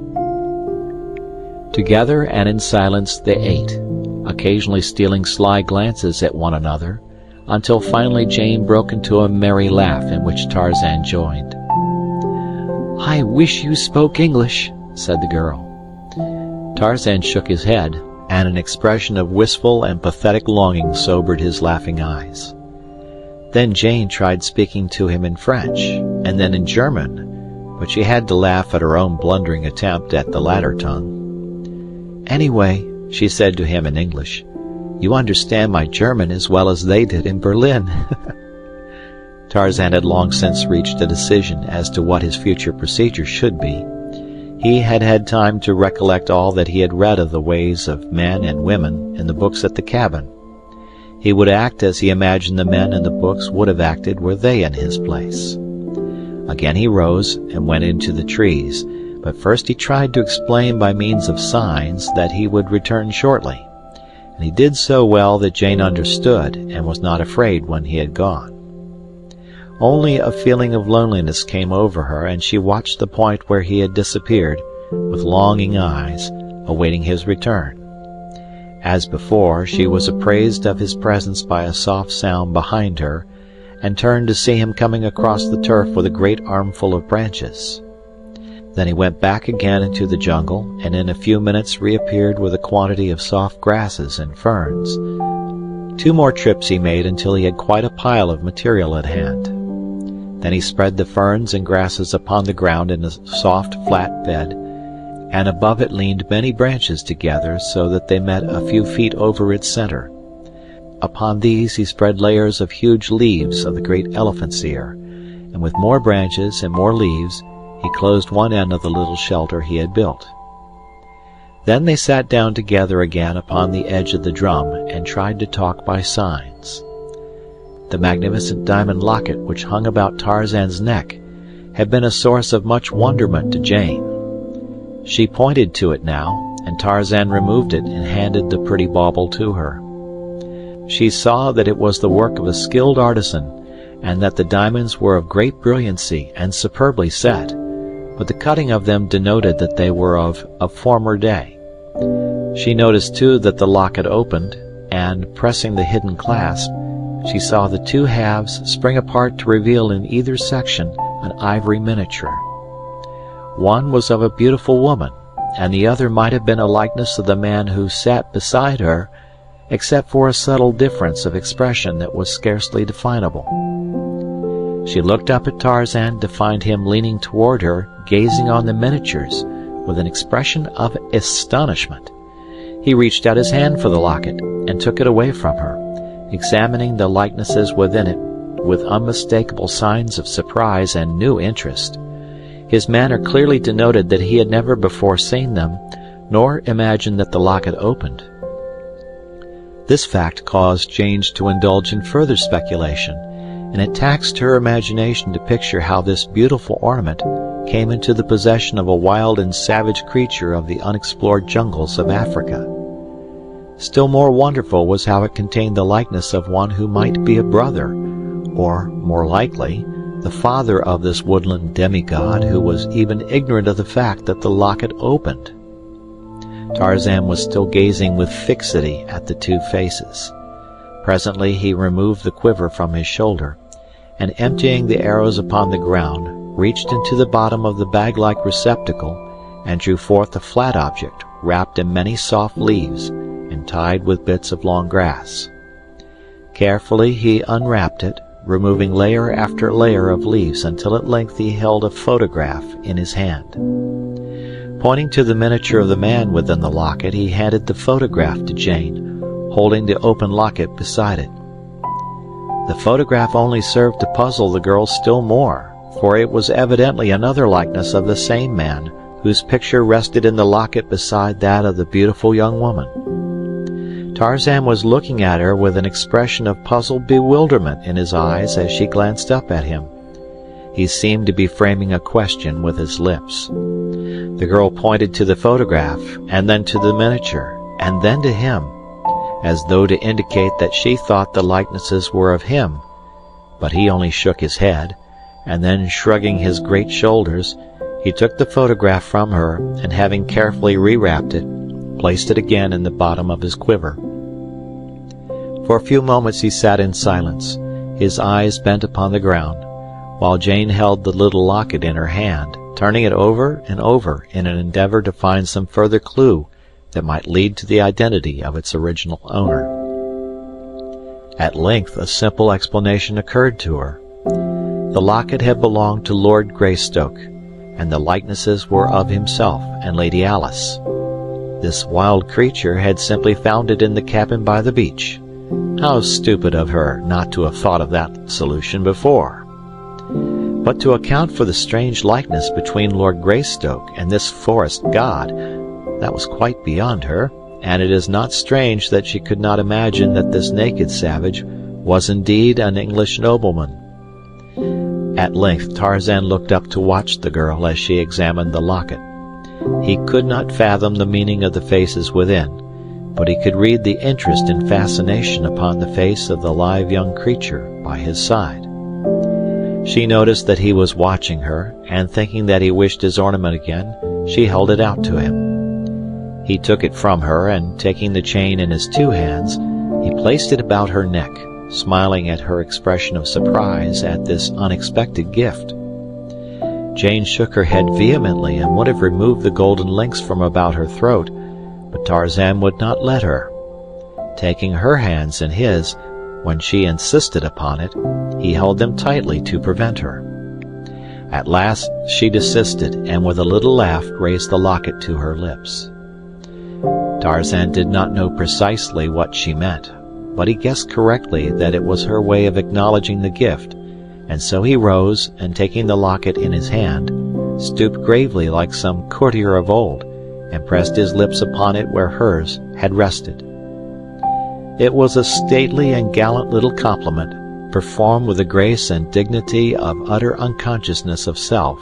Together and in silence they ate, occasionally stealing sly glances at one another, until finally Jane broke into a merry laugh in which Tarzan joined. "I wish you spoke English," said the girl. Tarzan shook his head, and an expression of wistful and pathetic longing sobered his laughing eyes. Then Jane tried speaking to him in French, and then in German, but she had to laugh at her own blundering attempt at the latter tongue. "Anyway," she said to him in English, "you understand my German as well as they did in Berlin." Tarzan had long since reached a decision as to what his future procedure should be. He had had time to recollect all that he had read of the ways of men and women in the books at the cabin. He would act as he imagined the men in the books would have acted were they in his place. Again he rose and went into the trees, but first he tried to explain by means of signs that he would return shortly, and he did so well that Jane understood and was not afraid when he had gone. Only a feeling of loneliness came over her, and she watched the point where he had disappeared, with longing eyes, awaiting his return. As before, she was appraised of his presence by a soft sound behind her, and turned to see him coming across the turf with a great armful of branches. Then he went back again into the jungle, and in a few minutes reappeared with a quantity of soft grasses and ferns. 2 more trips he made until he had quite a pile of material at hand. Then he spread the ferns and grasses upon the ground in a soft, flat bed, and above it leaned many branches together so that they met a few feet over its center. Upon these he spread layers of huge leaves of the great elephant's ear, and with more branches and more leaves he closed one end of the little shelter he had built. Then they sat down together again upon the edge of the drum and tried to talk by signs. The magnificent diamond locket which hung about Tarzan's neck had been a source of much wonderment to Jane. She pointed to it now, and Tarzan removed it and handed the pretty bauble to her. She saw that it was the work of a skilled artisan, and that the diamonds were of great brilliancy and superbly set, but the cutting of them denoted that they were of a former day. She noticed too that the locket opened, and, pressing the hidden clasp, she saw the two halves spring apart to reveal in either section an ivory miniature. One was of a beautiful woman, and the other might have been a likeness of the man who sat beside her, except for a subtle difference of expression that was scarcely definable. She looked up at Tarzan to find him leaning toward her, gazing on the miniatures with an expression of astonishment. He reached out his hand for the locket and took it away from her, examining the likenesses within it with unmistakable signs of surprise and new interest. His manner clearly denoted that he had never before seen them, nor imagined that the locket opened. This fact caused Jane to indulge in further speculation, and it taxed her imagination to picture how this beautiful ornament came into the possession of a wild and savage creature of the unexplored jungles of Africa. Still more wonderful was how it contained the likeness of one who might be a brother, or, more likely, the father of this woodland demigod who was even ignorant of the fact that the locket opened. Tarzan was still gazing with fixity at the two faces. Presently he removed the quiver from his shoulder, and emptying the arrows upon the ground, reached into the bottom of the bag-like receptacle and drew forth a flat object wrapped in many soft leaves and tied with bits of long grass. Carefully he unwrapped it, removing layer after layer of leaves until at length he held a photograph in his hand. Pointing to the miniature of the man within the locket, he handed the photograph to Jane, holding the open locket beside it. The photograph only served to puzzle the girl still more, for it was evidently another likeness of the same man, whose picture rested in the locket beside that of the beautiful young woman. Tarzan was looking at her with an expression of puzzled bewilderment in his eyes as she glanced up at him. He seemed to be framing a question with his lips. The girl pointed to the photograph, and then to the miniature, and then to him, as though to indicate that she thought the likenesses were of him, but he only shook his head, and then, shrugging his great shoulders, he took the photograph from her, and having carefully rewrapped it, placed it again in the bottom of his quiver. For a few moments he sat in silence, his eyes bent upon the ground, while Jane held the little locket in her hand, turning it over and over in an endeavor to find some further clue that might lead to the identity of its original owner. At length a simple explanation occurred to her. The locket had belonged to Lord Greystoke, and the likenesses were of himself and Lady Alice. This wild creature had simply found it in the cabin by the beach. How stupid of her not to have thought of that solution before! But to account for the strange likeness between Lord Greystoke and this forest god, that was quite beyond her, and it is not strange that she could not imagine that this naked savage was indeed an English nobleman. At length Tarzan looked up to watch the girl as she examined the locket. He could not fathom the meaning of the faces within, but he could read the interest and fascination upon the face of the live young creature by his side. She noticed that he was watching her, and thinking that he wished his ornament again, she held it out to him. He took it from her, and taking the chain in his two hands, he placed it about her neck, smiling at her expression of surprise at this unexpected gift. Jane shook her head vehemently and would have removed the golden links from about her throat, but Tarzan would not let her. Taking her hands in his, when she insisted upon it, he held them tightly to prevent her. At last she desisted, and with a little laugh raised the locket to her lips. Tarzan did not know precisely what she meant, but he guessed correctly that it was her way of acknowledging the gift, and so he rose, and taking the locket in his hand, stooped gravely like some courtier of old, and pressed his lips upon it where hers had rested. It was a stately and gallant little compliment, performed with the grace and dignity of utter unconsciousness of self.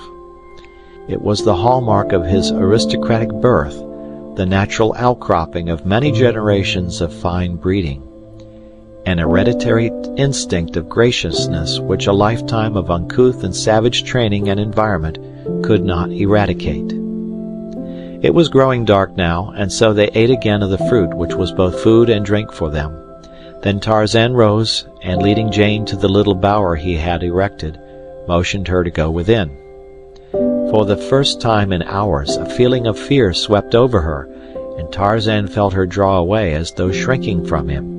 It was the hallmark of his aristocratic birth, the natural outcropping of many generations of fine breeding, an hereditary instinct of graciousness which a lifetime of uncouth and savage training and environment could not eradicate. It was growing dark now, and so they ate again of the fruit, which was both food and drink for them. Then Tarzan rose, and leading Jane to the little bower he had erected, motioned her to go within. For the first time in hours, a feeling of fear swept over her, and Tarzan felt her draw away as though shrinking from him.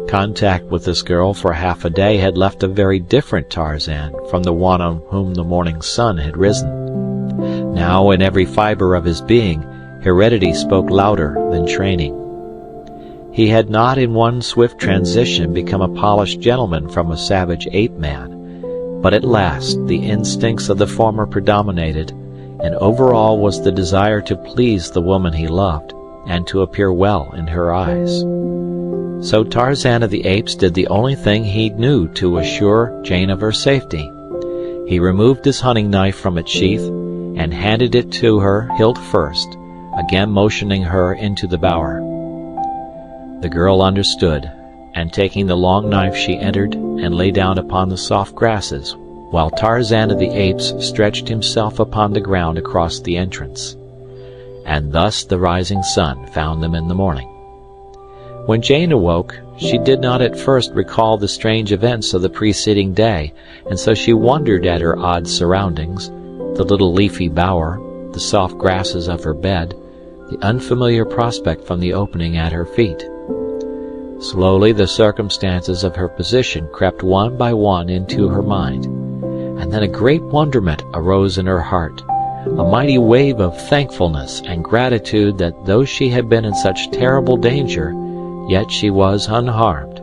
Contact with this girl for half a day had left a very different Tarzan from the one on whom the morning sun had risen. Now, in every fiber of his being, heredity spoke louder than training. He had not in one swift transition become a polished gentleman from a savage ape-man, but at last the instincts of the former predominated, and over all was the desire to please the woman he loved, and to appear well in her eyes. So Tarzan of the Apes did the only thing he knew to assure Jane of her safety. He removed his hunting knife from its sheath, and handed it to her hilt first, again motioning her into the bower. The girl understood, and taking the long knife she entered and lay down upon the soft grasses, while Tarzan of the Apes stretched himself upon the ground across the entrance. And thus the rising sun found them in the morning. When Jane awoke, she did not at first recall the strange events of the preceding day, and so she wondered at her odd surroundings, the little leafy bower, the soft grasses of her bed, the unfamiliar prospect from the opening at her feet. Slowly the circumstances of her position crept one by one into her mind, and then a great wonderment arose in her heart, a mighty wave of thankfulness and gratitude that though she had been in such terrible danger, yet she was unharmed.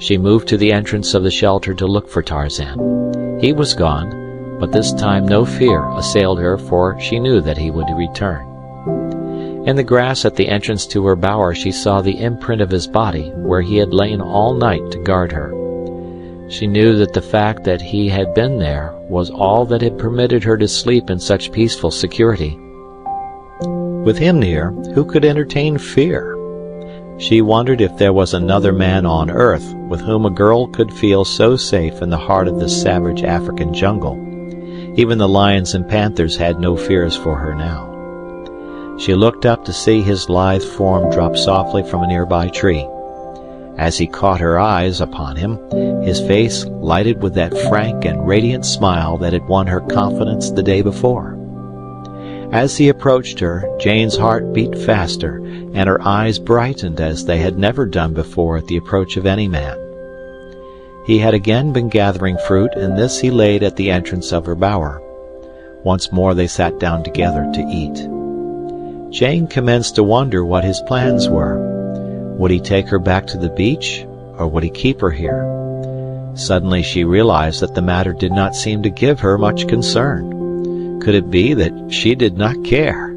She moved to the entrance of the shelter to look for Tarzan. He was gone, but this time no fear assailed her, for she knew that he would return. In the grass at the entrance to her bower she saw the imprint of his body, where he had lain all night to guard her. She knew that the fact that he had been there was all that had permitted her to sleep in such peaceful security. With him near, who could entertain fear? She wondered if there was another man on earth with whom a girl could feel so safe in the heart of this savage African jungle. Even the lions and panthers had no fears for her now. She looked up to see his lithe form drop softly from a nearby tree. As he caught her eyes upon him, his face lighted with that frank and radiant smile that had won her confidence the day before. As he approached her, Jane's heart beat faster, and her eyes brightened as they had never done before at the approach of any man. He had again been gathering fruit, and this he laid at the entrance of her bower. Once more they sat down together to eat. Jane commenced to wonder what his plans were. Would he take her back to the beach, or would he keep her here? Suddenly she realized that the matter did not seem to give her much concern. Could it be that she did not care?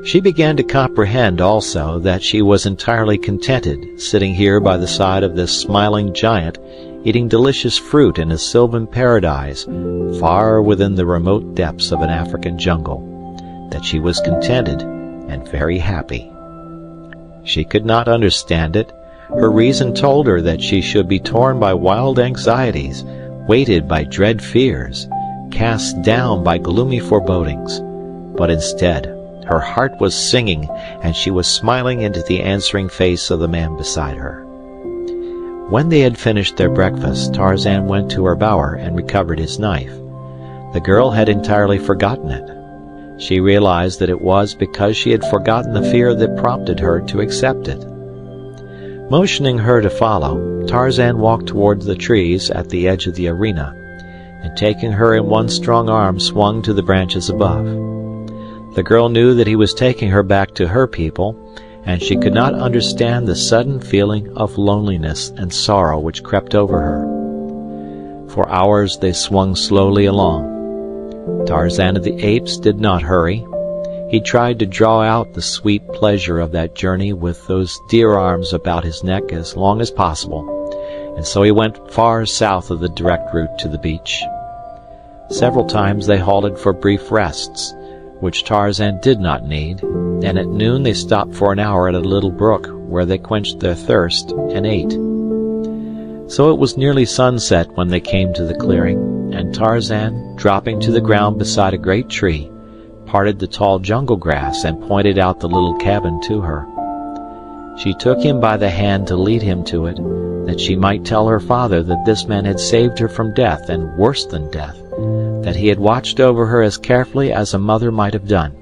She began to comprehend also that she was entirely contented, sitting here by the side of this smiling giant, eating delicious fruit in a sylvan paradise, far within the remote depths of an African jungle, that she was contented and very happy. She could not understand it. Her reason told her that she should be torn by wild anxieties, weighted by dread fears, cast down by gloomy forebodings. But instead, her heart was singing, and she was smiling into the answering face of the man beside her. When they had finished their breakfast, Tarzan went to her bower and recovered his knife. The girl had entirely forgotten it. She realized that it was because she had forgotten the fear that prompted her to accept it. Motioning her to follow, Tarzan walked towards the trees at the edge of the arena, and taking her in one strong arm swung to the branches above. The girl knew that he was taking her back to her people, and she could not understand the sudden feeling of loneliness and sorrow which crept over her. For hours they swung slowly along. Tarzan of the Apes did not hurry. He tried to draw out the sweet pleasure of that journey with those dear arms about his neck as long as possible, and so he went far south of the direct route to the beach. Several times they halted for brief rests, which Tarzan did not need, and at noon they stopped for an hour at a little brook where they quenched their thirst and ate. So it was nearly sunset when they came to the clearing, and Tarzan, dropping to the ground beside a great tree, parted the tall jungle grass and pointed out the little cabin to her. She took him by the hand to lead him to it, that she might tell her father that this man had saved her from death, and worse than death, that he had watched over her as carefully as a mother might have done.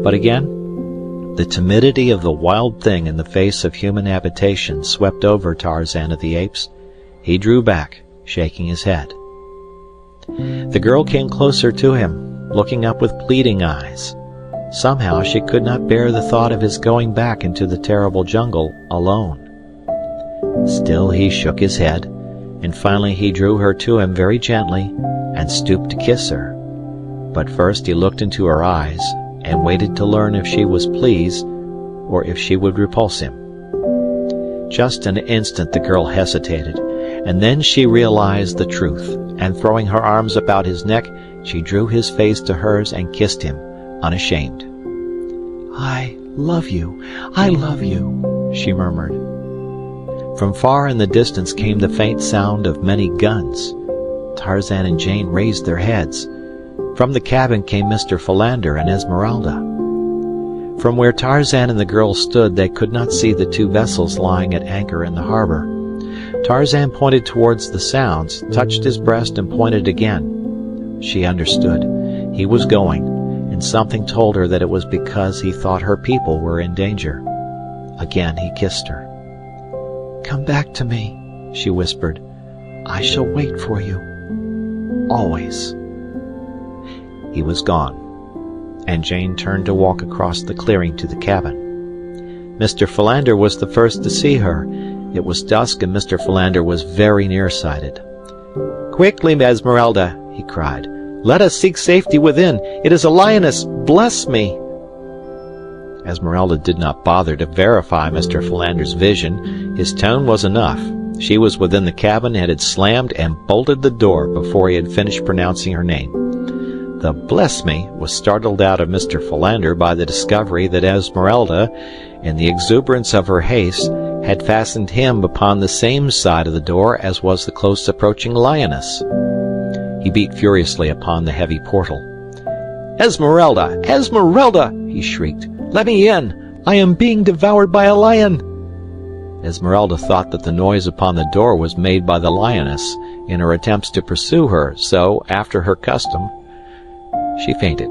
But again, the timidity of the wild thing in the face of human habitation swept over Tarzan of the Apes. He drew back, shaking his head. The girl came closer to him, looking up with pleading eyes. Somehow she could not bear the thought of his going back into the terrible jungle alone. Still he shook his head, and finally he drew her to him very gently and stooped to kiss her. But first he looked into her eyes and waited to learn if she was pleased or if she would repulse him. Just an instant the girl hesitated, and then she realized the truth, and throwing her arms about his neck, she drew his face to hers and kissed him, unashamed. "I love you, I love you," she murmured. From far in the distance came the faint sound of many guns. Tarzan and Jane raised their heads. From the cabin came Mr. Philander and Esmeralda. From where Tarzan and the girl stood, they could not see the two vessels lying at anchor in the harbor. Tarzan pointed towards the sounds, touched his breast, and pointed again. She understood. He was going, and something told her that it was because he thought her people were in danger. Again he kissed her. "Come back to me," she whispered. "I shall wait for you. Always." He was gone, and Jane turned to walk across the clearing to the cabin. Mr. Philander was the first to see her. It was dusk, and Mr. Philander was very nearsighted. "Quickly, Esmeralda," he cried. "Let us seek safety within. It is a lioness. Bless me." Esmeralda did not bother to verify Mr. Philander's vision. His tone was enough. She was within the cabin and had slammed and bolted the door before he had finished pronouncing her name. The "bless me" was startled out of Mr. Philander by the discovery that Esmeralda, in the exuberance of her haste, had fastened him upon the same side of the door as was the close approaching lioness. He beat furiously upon the heavy portal. "Esmeralda! Esmeralda!" he shrieked. "Let me in! I am being devoured by a lion!" Esmeralda thought that the noise upon the door was made by the lioness in her attempts to pursue her, so, after her custom, she fainted.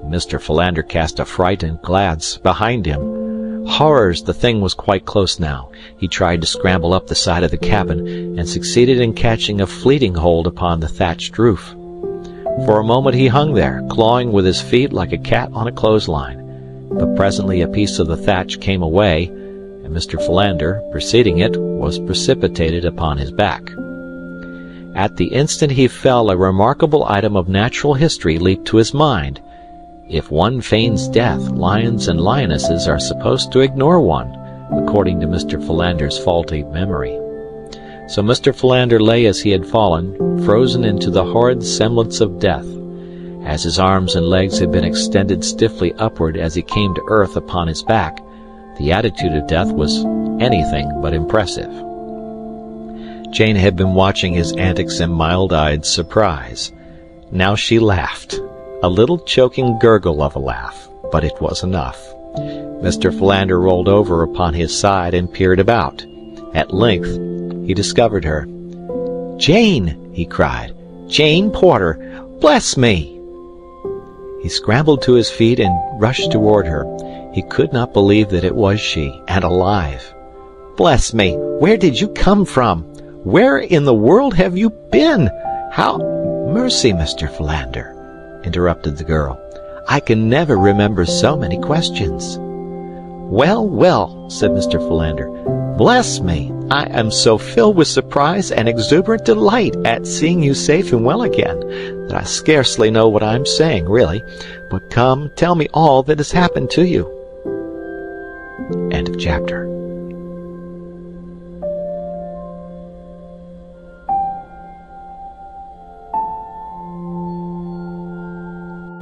Mr. Philander cast a frightened glance behind him. Horrors, the thing was quite close now. He tried to scramble up the side of the cabin, and succeeded in catching a fleeting hold upon the thatched roof. For a moment he hung there, clawing with his feet like a cat on a clothesline. But presently a piece of the thatch came away, and Mr. Philander, preceding it, was precipitated upon his back. At the instant he fell, a remarkable item of natural history leaped to his mind. If one feigns death, lions and lionesses are supposed to ignore one, according to Mr. Philander's faulty memory. So Mr. Philander lay as he had fallen, frozen into the horrid semblance of death. As his arms and legs had been extended stiffly upward as he came to earth upon his back, the attitude of death was anything but impressive. Jane had been watching his antics in mild-eyed surprise. Now she laughed. A little choking gurgle of a laugh, but it was enough. Mr. Philander rolled over upon his side and peered about. At length he discovered her. "Jane!" he cried. "Jane Porter! Bless me!" He scrambled to his feet and rushed toward her. He could not believe that it was she, and alive. "Bless me! Where did you come from? Where in the world have you been? How—" "Mercy, Mr. Philander," interrupted the girl. "I can never remember so many questions." "Well, well," said Mr. Philander. "Bless me! I am so filled with surprise and exuberant delight at seeing you safe and well again, that I scarcely know what I am saying, really. But come, tell me all that has happened to you." End of chapter.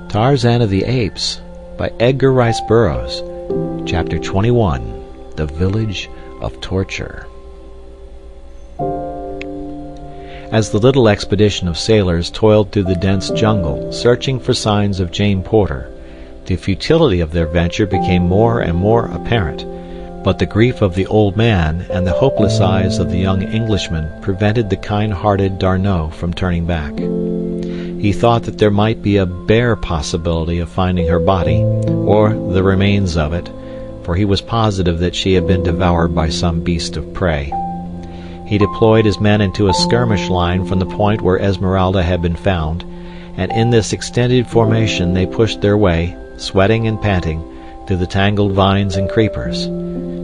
Tarzan of the Apes by Edgar Rice Burroughs. Chapter 21. The Village of Torture. As the little expedition of sailors toiled through the dense jungle, searching for signs of Jane Porter, the futility of their venture became more and more apparent, but the grief of the old man and the hopeless eyes of the young Englishman prevented the kind-hearted D'Arnot from turning back. He thought that there might be a bare possibility of finding her body, or the remains of it, for he was positive that she had been devoured by some beast of prey. He deployed his men into a skirmish line from the point where Esmeralda had been found, and in this extended formation they pushed their way, sweating and panting, through the tangled vines and creepers.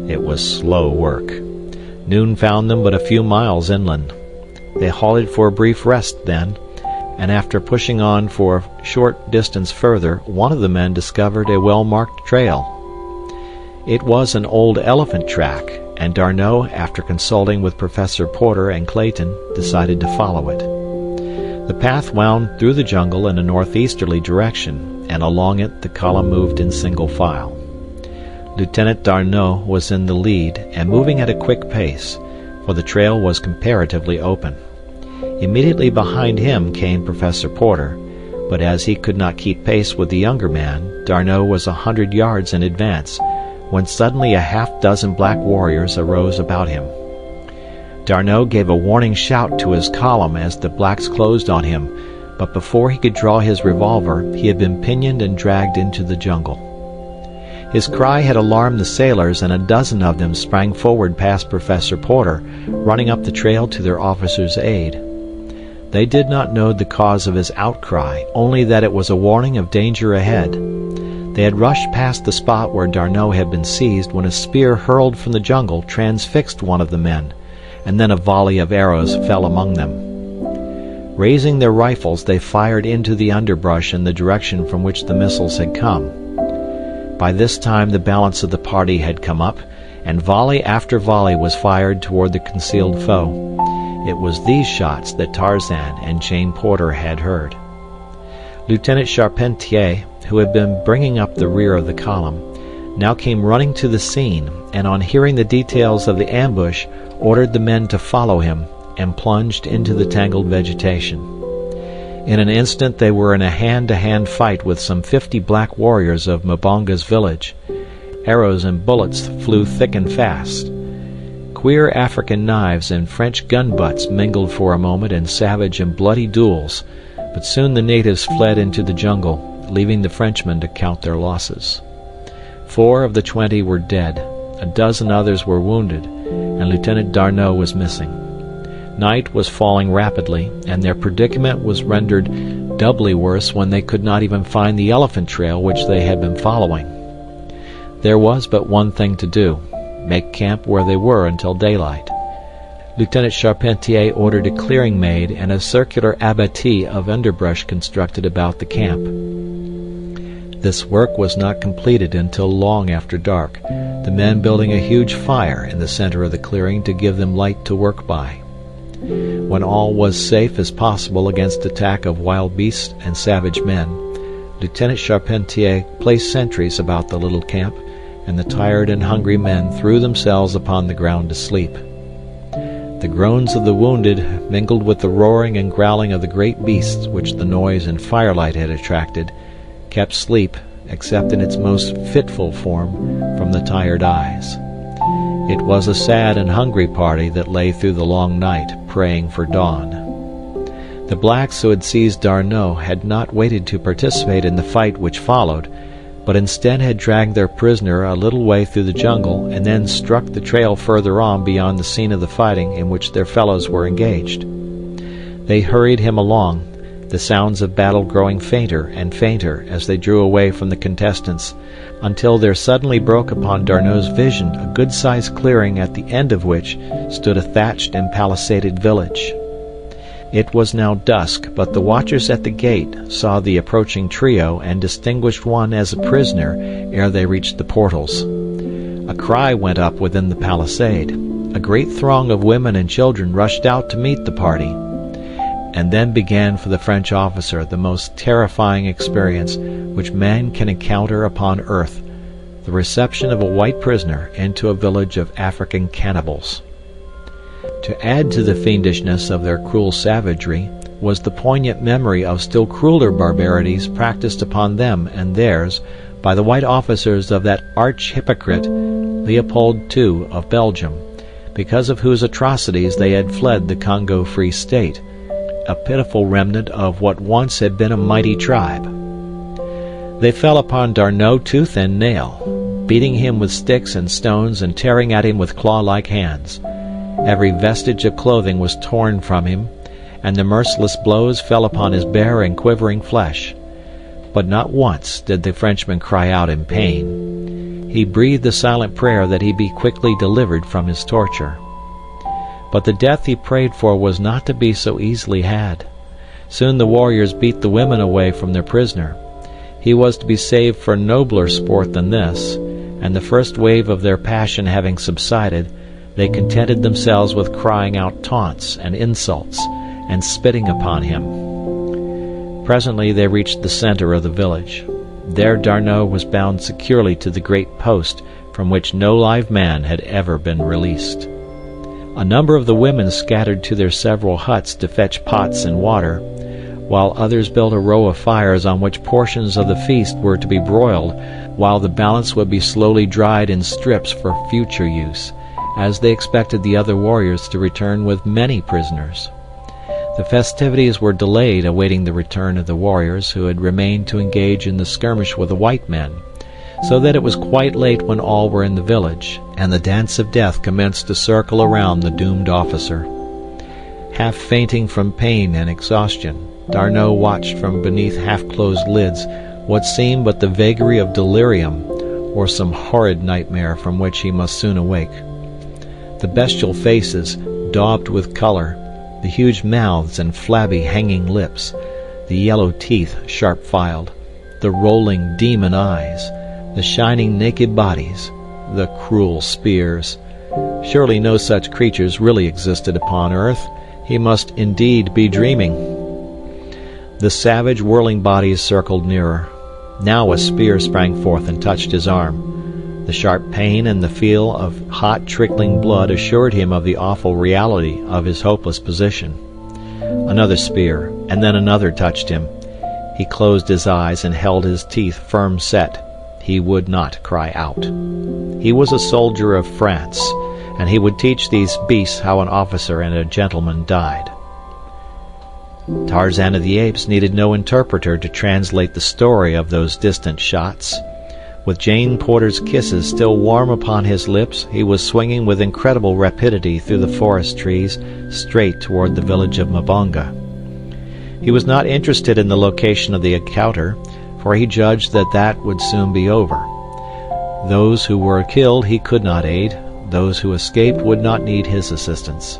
It was slow work. Noon found them but a few miles inland. They halted for a brief rest then, and after pushing on for a short distance further, one of the men discovered a well-marked trail. It was an old elephant track, and D'Arnot, after consulting with Professor Porter and Clayton, decided to follow it. The path wound through the jungle in a northeasterly direction, and along it the column moved in single file. Lieutenant D'Arnot was in the lead and moving at a quick pace, for the trail was comparatively open. Immediately behind him came Professor Porter, but as he could not keep pace with the younger man, D'Arnot was 100 yards in advance, when suddenly a half-dozen black warriors arose about him. D'Arnot gave a warning shout to his column as the blacks closed on him, but before he could draw his revolver, he had been pinioned and dragged into the jungle. His cry had alarmed the sailors, and a dozen of them sprang forward past Professor Porter, running up the trail to their officer's aid. They did not know the cause of his outcry, only that it was a warning of danger ahead. They had rushed past the spot where D'Arnot had been seized when a spear hurled from the jungle transfixed one of the men, and then a volley of arrows fell among them. Raising their rifles, they fired into the underbrush in the direction from which the missiles had come. By this time the balance of the party had come up, and volley after volley was fired toward the concealed foe. It was these shots that Tarzan and Jane Porter had heard. Lieutenant Charpentier, who had been bringing up the rear of the column, now came running to the scene, and on hearing the details of the ambush, ordered the men to follow him, and plunged into the tangled vegetation. In an instant they were in a hand-to-hand fight with some 50 black warriors of Mbonga's village. Arrows and bullets flew thick and fast. Queer African knives and French gun butts mingled for a moment in savage and bloody duels, but soon the natives fled into the jungle, leaving the Frenchmen to count their losses. 4 of the 20 were dead, a dozen others were wounded, and Lieutenant D'Arnot was missing. Night was falling rapidly, and their predicament was rendered doubly worse when they could not even find the elephant trail which they had been following. There was but one thing to do: make camp where they were until daylight. Lieutenant Charpentier ordered a clearing made and a circular abattis of underbrush constructed about the camp. This work was not completed until long after dark, the men building a huge fire in the center of the clearing to give them light to work by. When all was safe as possible against attack of wild beasts and savage men, Lieutenant Charpentier placed sentries about the little camp, and the tired and hungry men threw themselves upon the ground to sleep. The groans of the wounded, mingled with the roaring and growling of the great beasts which the noise and firelight had attracted, kept sleep, except in its most fitful form, from the tired eyes. It was a sad and hungry party that lay through the long night, praying for dawn. The blacks who had seized D'Arnot had not waited to participate in the fight which followed, but instead had dragged their prisoner a little way through the jungle and then struck the trail further on beyond the scene of the fighting in which their fellows were engaged. They hurried him along, the sounds of battle growing fainter and fainter as they drew away from the contestants, until there suddenly broke upon D'Arnot's vision a good-sized clearing at the end of which stood a thatched and palisaded village. It was now dusk, but the watchers at the gate saw the approaching trio and distinguished one as a prisoner ere they reached the portals. A cry went up within the palisade. A great throng of women and children rushed out to meet the party. And then began for the French officer the most terrifying experience which man can encounter upon earth, the reception of a white prisoner into a village of African cannibals. To add to the fiendishness of their cruel savagery was the poignant memory of still crueler barbarities practiced upon them and theirs by the white officers of that arch-hypocrite Leopold II of Belgium, because of whose atrocities they had fled the Congo Free State, a pitiful remnant of what once had been a mighty tribe. They fell upon D'Arnot tooth and nail, beating him with sticks and stones and tearing at him with claw-like hands. Every vestige of clothing was torn from him, and the merciless blows fell upon his bare and quivering flesh. But not once did the Frenchman cry out in pain. He breathed a silent prayer that he be quickly delivered from his torture. But the death he prayed for was not to be so easily had. Soon the warriors beat the women away from their prisoner. He was to be saved for nobler sport than this, and the first wave of their passion having subsided, they contented themselves with crying out taunts and insults, and spitting upon him. Presently they reached the center of the village. There D'Arnot was bound securely to the great post from which no live man had ever been released. A number of the women scattered to their several huts to fetch pots and water, while others built a row of fires on which portions of the feast were to be broiled, while the balance would be slowly dried in strips for future use, as they expected the other warriors to return with many prisoners. The festivities were delayed, awaiting the return of the warriors who had remained to engage in the skirmish with the white men, so that it was quite late when all were in the village, and the dance of death commenced to circle around the doomed officer. Half fainting from pain and exhaustion, D'Arnot watched from beneath half-closed lids what seemed but the vagary of delirium, or some horrid nightmare from which he must soon awake. The bestial faces, daubed with color, the huge mouths and flabby hanging lips, the yellow teeth sharp-filed, the rolling demon eyes, the shining naked bodies, the cruel spears. Surely no such creatures really existed upon earth. He must indeed be dreaming. The savage, whirling bodies circled nearer. Now a spear sprang forth and touched his arm. The sharp pain and the feel of hot, trickling blood assured him of the awful reality of his hopeless position. Another spear, and then another touched him. He closed his eyes and held his teeth firm set. He would not cry out. He was a soldier of France, and he would teach these beasts how an officer and a gentleman died. Tarzan of the Apes needed no interpreter to translate the story of those distant shots. With Jane Porter's kisses still warm upon his lips, he was swinging with incredible rapidity through the forest trees, straight toward the village of Mbonga. He was not interested in the location of the encounter, for he judged that that would soon be over. Those who were killed he could not aid, those who escaped would not need his assistance.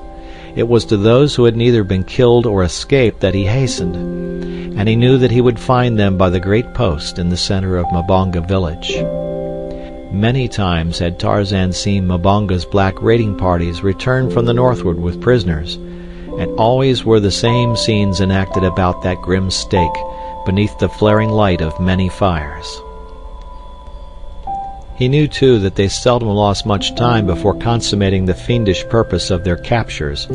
It was to those who had neither been killed or escaped that he hastened, and he knew that he would find them by the great post in the center of Mbonga village. Many times had Tarzan seen Mbonga's black raiding parties return from the northward with prisoners, and always were the same scenes enacted about that grim stake, beneath the flaring light of many fires. He knew, too, that they seldom lost much time before consummating the fiendish purpose of their captures.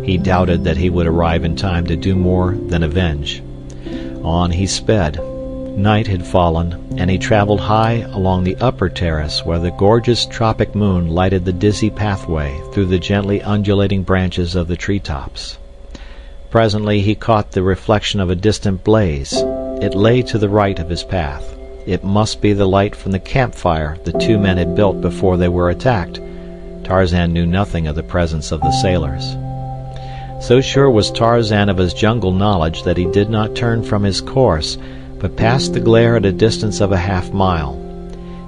He doubted that he would arrive in time to do more than avenge. On he sped. Night had fallen, and he traveled high along the upper terrace where the gorgeous tropic moon lighted the dizzy pathway through the gently undulating branches of the treetops. Presently he caught the reflection of a distant blaze. It lay to the right of his path. It must be the light from the campfire the two men had built before they were attacked. Tarzan knew nothing of the presence of the sailors. So sure was Tarzan of his jungle knowledge that he did not turn from his course, but passed the glare at a distance of a half-mile.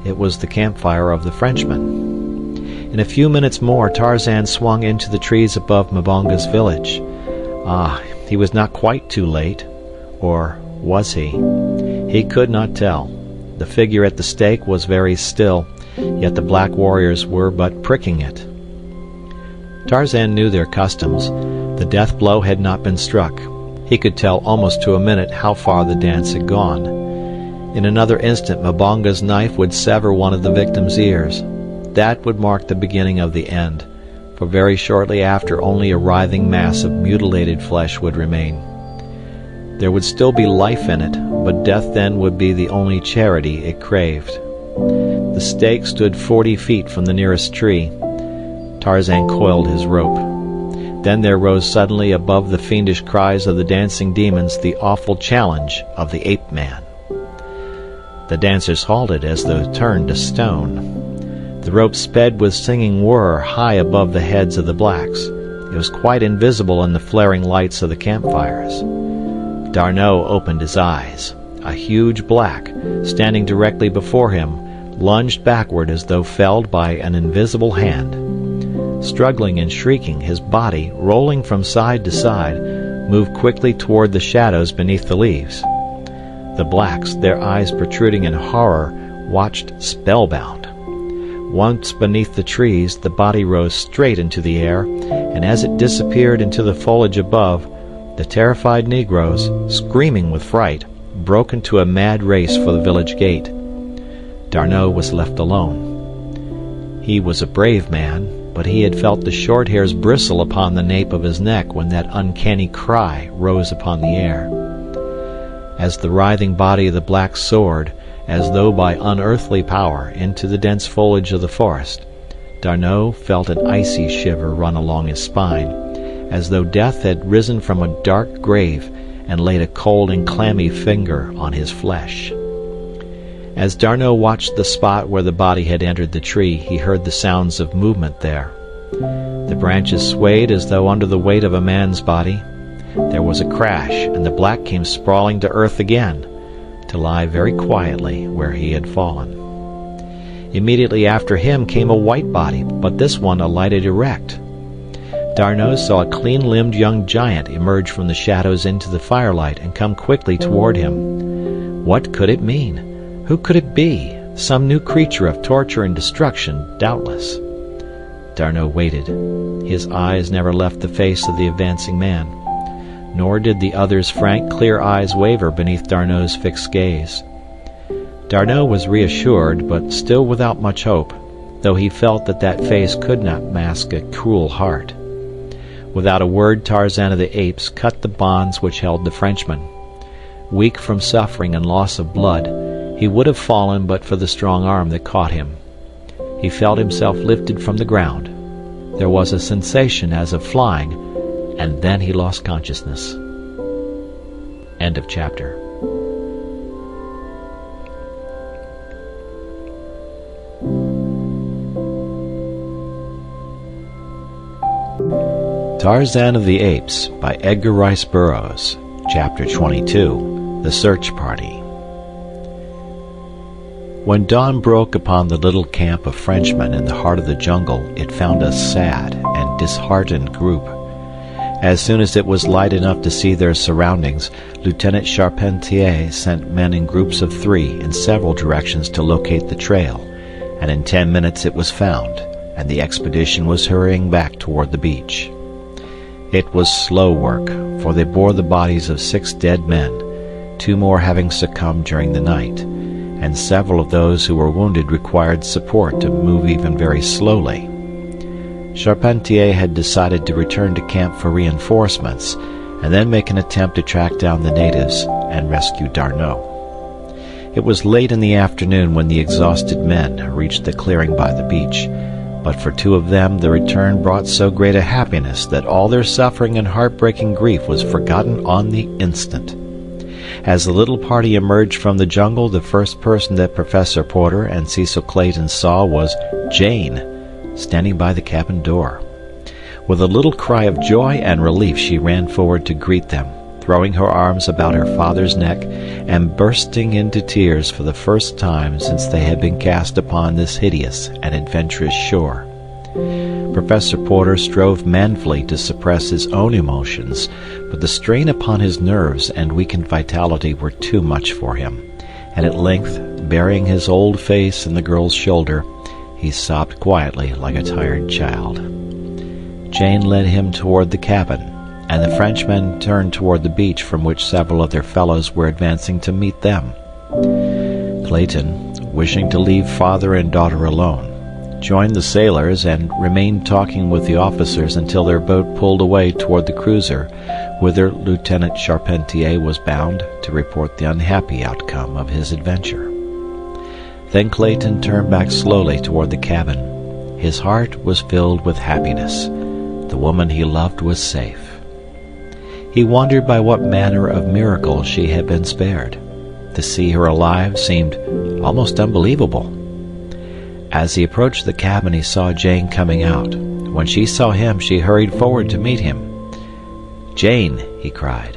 It was the campfire of the Frenchman. In a few minutes more Tarzan swung into the trees above Mbonga's village. Ah, he was not quite too late. Or was he? He could not tell. The figure at the stake was very still, yet the black warriors were but pricking it. Tarzan knew their customs. The death blow had not been struck. He could tell almost to a minute how far the dance had gone. In another instant Mbonga's knife would sever one of the victim's ears. That would mark the beginning of the end, for very shortly after only a writhing mass of mutilated flesh would remain. There would still be life in it, but death then would be the only charity it craved. The stake stood 40 feet from the nearest tree. Tarzan coiled his rope. Then there rose suddenly above the fiendish cries of the dancing demons the awful challenge of the ape-man. The dancers halted as though turned to stone. The rope sped with singing whir high above the heads of the blacks. It was quite invisible in the flaring lights of the campfires. D'Arnot opened his eyes. A huge black, standing directly before him, lunged backward as though felled by an invisible hand. Struggling and shrieking, his body, rolling from side to side, moved quickly toward the shadows beneath the leaves. The blacks, their eyes protruding in horror, watched spellbound. Once beneath the trees, the body rose straight into the air, and as it disappeared into the foliage above, the terrified negroes, screaming with fright, broke into a mad race for the village gate. D'Arnot was left alone. He was a brave man, but he had felt the short hairs bristle upon the nape of his neck when that uncanny cry rose upon the air. As the writhing body of the black soared, as though by unearthly power, into the dense foliage of the forest, D'Arnot felt an icy shiver run along his spine, as though death had risen from a dark grave and laid a cold and clammy finger on his flesh. As D'Arnot watched the spot where the body had entered the tree, he heard the sounds of movement there. The branches swayed as though under the weight of a man's body. There was a crash, and the black came sprawling to earth again, to lie very quietly where he had fallen. Immediately after him came a white body, but this one alighted erect. D'Arnot saw a clean-limbed young giant emerge from the shadows into the firelight and come quickly toward him. What could it mean? Who could it be? Some new creature of torture and destruction, doubtless. D'Arnot waited. His eyes never left the face of the advancing man, nor did the other's frank, clear eyes waver beneath D'Arnot's fixed gaze. D'Arnot was reassured, but still without much hope, though he felt that that face could not mask a cruel heart. Without a word, Tarzan of the Apes cut the bonds which held the Frenchman. Weak from suffering and loss of blood, he would have fallen but for the strong arm that caught him. He felt himself lifted from the ground. There was a sensation as of flying, and then he lost consciousness. End of chapter. Tarzan of the Apes by Edgar Rice Burroughs. Chapter 22. The Search Party. When dawn broke upon the little camp of Frenchmen in the heart of the jungle, it found a sad and disheartened group. As soon as it was light enough to see their surroundings, Lieutenant Charpentier sent men in groups of 3 in several directions to locate the trail, and in 10 minutes it was found, and the expedition was hurrying back toward the beach. It was slow work, for they bore the bodies of 6 dead men, 2 more having succumbed during the night, and several of those who were wounded required support to move even very slowly. Charpentier had decided to return to camp for reinforcements, and then make an attempt to track down the natives and rescue D'Arnot. It was late in the afternoon when the exhausted men reached the clearing by the beach, but for 2 of them the return brought so great a happiness that all their suffering and heartbreaking grief was forgotten on the instant. As the little party emerged from the jungle, the first person that Professor Porter and Cecil Clayton saw was Jane, standing by the cabin door. With a little cry of joy and relief, she ran forward to greet them, throwing her arms about her father's neck and bursting into tears for the first time since they had been cast upon this hideous and adventurous shore. Professor Porter strove manfully to suppress his own emotions, but the strain upon his nerves and weakened vitality were too much for him, and at length, burying his old face in the girl's shoulder, he sobbed quietly like a tired child. Jane led him toward the cabin, and the Frenchmen turned toward the beach from which several of their fellows were advancing to meet them. Clayton, wishing to leave father and daughter alone, joined the sailors, and remained talking with the officers until their boat pulled away toward the cruiser, whither Lieutenant Charpentier was bound to report the unhappy outcome of his adventure. Then Clayton turned back slowly toward the cabin. His heart was filled with happiness. The woman he loved was safe. He wondered by what manner of miracle she had been spared. To see her alive seemed almost unbelievable. As he approached the cabin, he saw Jane coming out. When she saw him, she hurried forward to meet him. "Jane," he cried,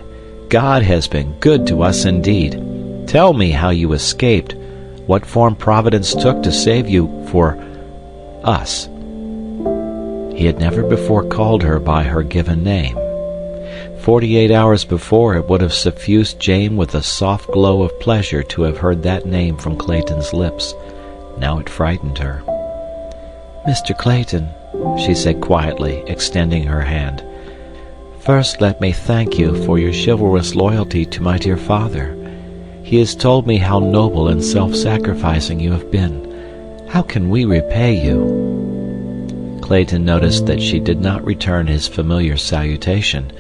"God has been good to us indeed. Tell me how you escaped, what form Providence took to save you for us." He had never before called her by her given name. 48 hours before, it would have suffused Jane with a soft glow of pleasure to have heard that name from Clayton's lips. Now it frightened her. "Mr. Clayton," she said quietly, extending her hand, "first let me thank you for your chivalrous loyalty to my dear father. He has told me how noble and self-sacrificing you have been. How can we repay you?" Clayton noticed that she did not return his familiar salutation,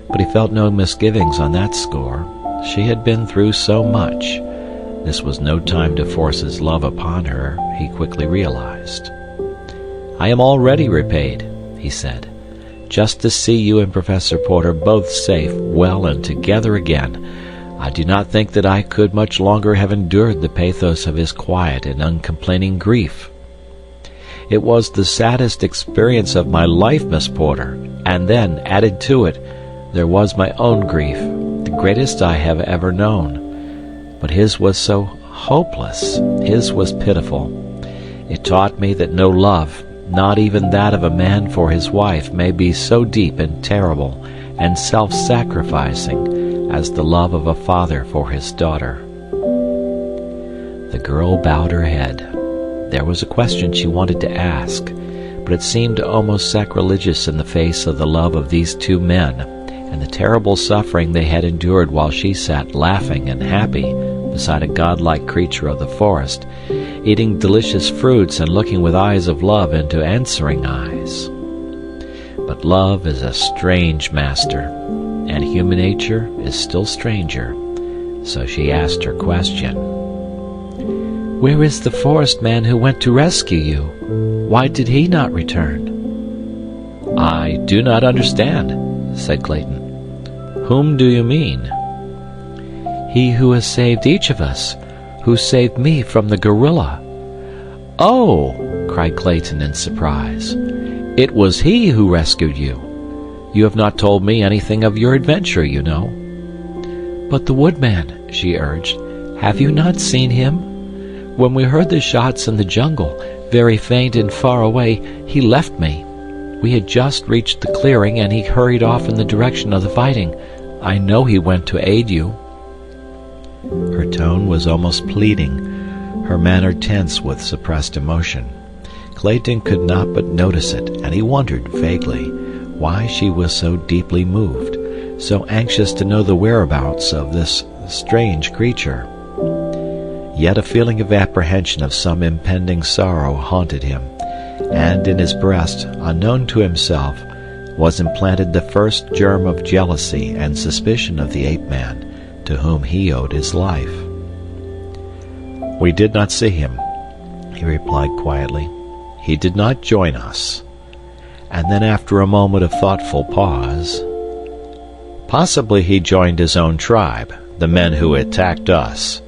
but he felt no misgivings on that score. She had been through so much. This was no time to force his love upon her, he quickly realized. "I am already repaid," he said. "Just to see you and Professor Porter both safe, well, and together again, I do not think that I could much longer have endured the pathos of his quiet and uncomplaining grief. It was the saddest experience of my life, Miss Porter, and then, added to it, there was my own grief, the greatest I have ever known. But his was so hopeless, his was pitiful. It taught me that no love, not even that of a man for his wife, may be so deep and terrible and self-sacrificing as the love of a father for his daughter." The girl bowed her head. There was a question she wanted to ask, but it seemed almost sacrilegious in the face of the love of these two men and the terrible suffering they had endured while she sat laughing and happy beside a godlike creature of the forest, eating delicious fruits and looking with eyes of love into answering eyes. But love is a strange master, and human nature is still stranger, so she asked her question. "Where is the forest man who went to rescue you? Why did he not return?" "I do not understand," said Clayton. "Whom do you mean?" "He who has saved each of us, who saved me from the gorilla." "Oh!" cried Clayton in surprise. "It was he who rescued you. You have not told me anything of your adventure, you know." "But the woodman," she urged, "have you not seen him? When we heard the shots in the jungle, very faint and far away, he left me. We had just reached the clearing, and he hurried off in the direction of the fighting. I know he went to aid you." Her tone was almost pleading, her manner tense with suppressed emotion. Clayton could not but notice it, and he wondered, vaguely, why she was so deeply moved, so anxious to know the whereabouts of this strange creature. Yet a feeling of apprehension of some impending sorrow haunted him, and in his breast, unknown to himself, was implanted the first germ of jealousy and suspicion of the ape-man, to whom he owed his life. "We did not see him," he replied quietly. "He did not join us." And then, after a moment of thoughtful pause, "Possibly he joined his own tribe, the men who attacked us."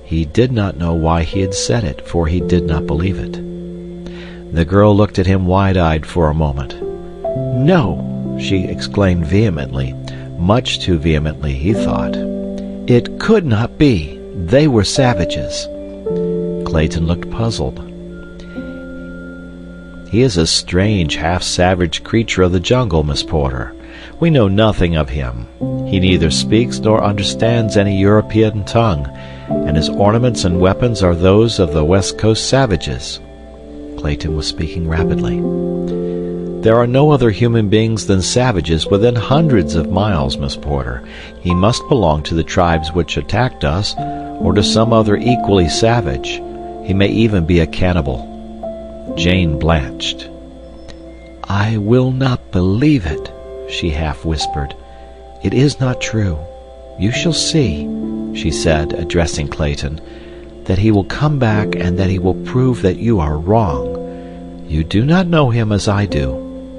He did not know why he had said it, for he did not believe it. The girl looked at him wide-eyed for a moment. "No!" she exclaimed vehemently, much too vehemently, he thought. "It could not be. They were savages." Clayton looked puzzled. "He is a strange, half-savage creature of the jungle, Miss Porter. We know nothing of him. He neither speaks nor understands any European tongue, and his ornaments and weapons are those of the West Coast savages." Clayton was speaking rapidly. "There are no other human beings than savages within hundreds of miles, Miss Porter. He must belong to the tribes which attacked us, or to some other equally savage. He may even be a cannibal." Jane blanched. "I will not believe it," she half whispered. "It is not true. You shall see," she said, addressing Clayton, "that he will come back and that he will prove that you are wrong. You do not know him as I do.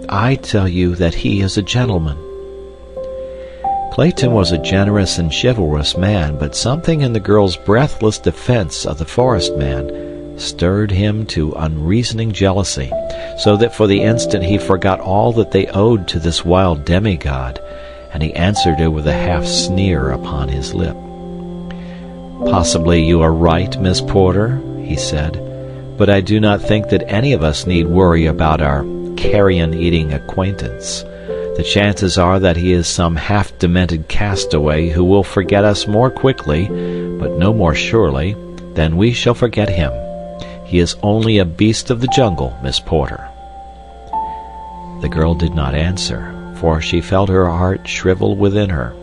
I tell you that he is a gentleman." Clayton was a generous and chivalrous man, but something in the girl's breathless defense of the forest man stirred him to unreasoning jealousy, so that for the instant he forgot all that they owed to this wild demigod, and he answered her with a half-sneer upon his lip. "Possibly you are right, Miss Porter," he said, "but I do not think that any of us need worry about our carrion-eating acquaintance. The chances are that he is some half-demented castaway who will forget us more quickly, but no more surely, than we shall forget him. He is only a beast of the jungle, Miss Porter." The girl did not answer, for she felt her heart shrivel within her.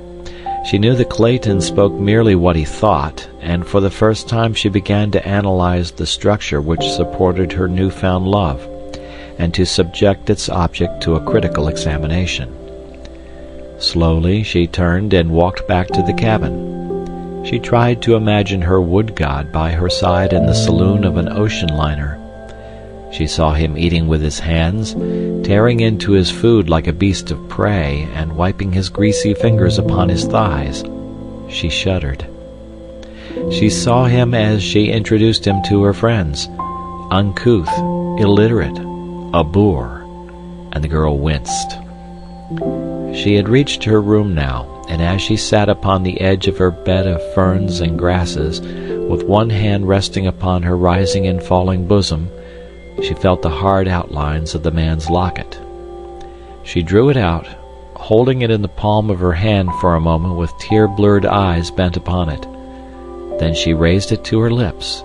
She knew that Clayton spoke merely what he thought, and for the first time she began to analyze the structure which supported her newfound love, and to subject its object to a critical examination. Slowly she turned and walked back to the cabin. She tried to imagine her wood god by her side in the saloon of an ocean liner. She saw him eating with his hands, tearing into his food like a beast of prey, and wiping his greasy fingers upon his thighs. She shuddered. She saw him as she introduced him to her friends, uncouth, illiterate, a boor, and the girl winced. She had reached her room now, and as she sat upon the edge of her bed of ferns and grasses, with one hand resting upon her rising and falling bosom, she felt the hard outlines of the man's locket. She drew it out, holding it in the palm of her hand for a moment with tear-blurred eyes bent upon it. Then she raised it to her lips,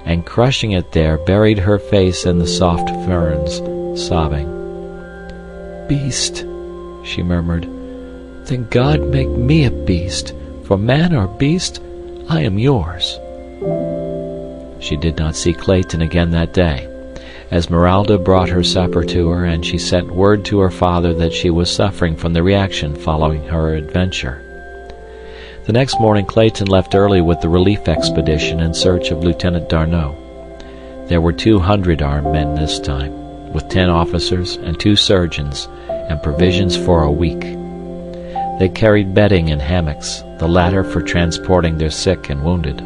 and crushing it there, buried her face in the soft ferns, sobbing. "Beast," she murmured. "Then God make me a beast, for man or beast, I am yours." She did not see Clayton again that day. Esmeralda brought her supper to her, and she sent word to her father that she was suffering from the reaction following her adventure. The next morning Clayton left early with the relief expedition in search of Lieutenant D'Arnot. There were 200 armed men this time, with 10 officers and 2 surgeons, and provisions for a week. They carried bedding and hammocks, the latter for transporting their sick and wounded.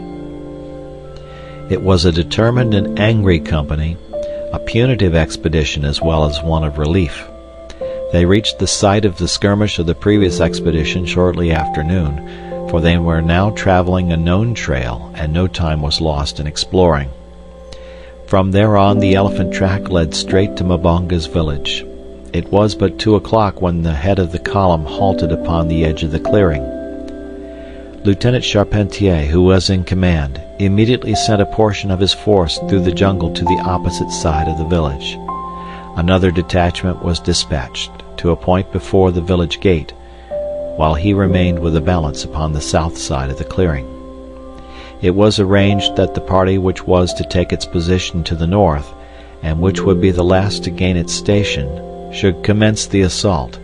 It was a determined and angry company, a punitive expedition as well as one of relief. They reached the site of the skirmish of the previous expedition shortly after noon, for they were now traveling a known trail, and no time was lost in exploring. From there on, the elephant track led straight to Mbonga's village. It was but 2 o'clock when the head of the column halted upon the edge of the clearing. Lieutenant Charpentier, who was in command, immediately sent a portion of his force through the jungle to the opposite side of the village. Another detachment was dispatched to a point before the village gate, while he remained with the balance upon the south side of the clearing. It was arranged that the party which was to take its position to the north, and which would be the last to gain its station, should commence the assault,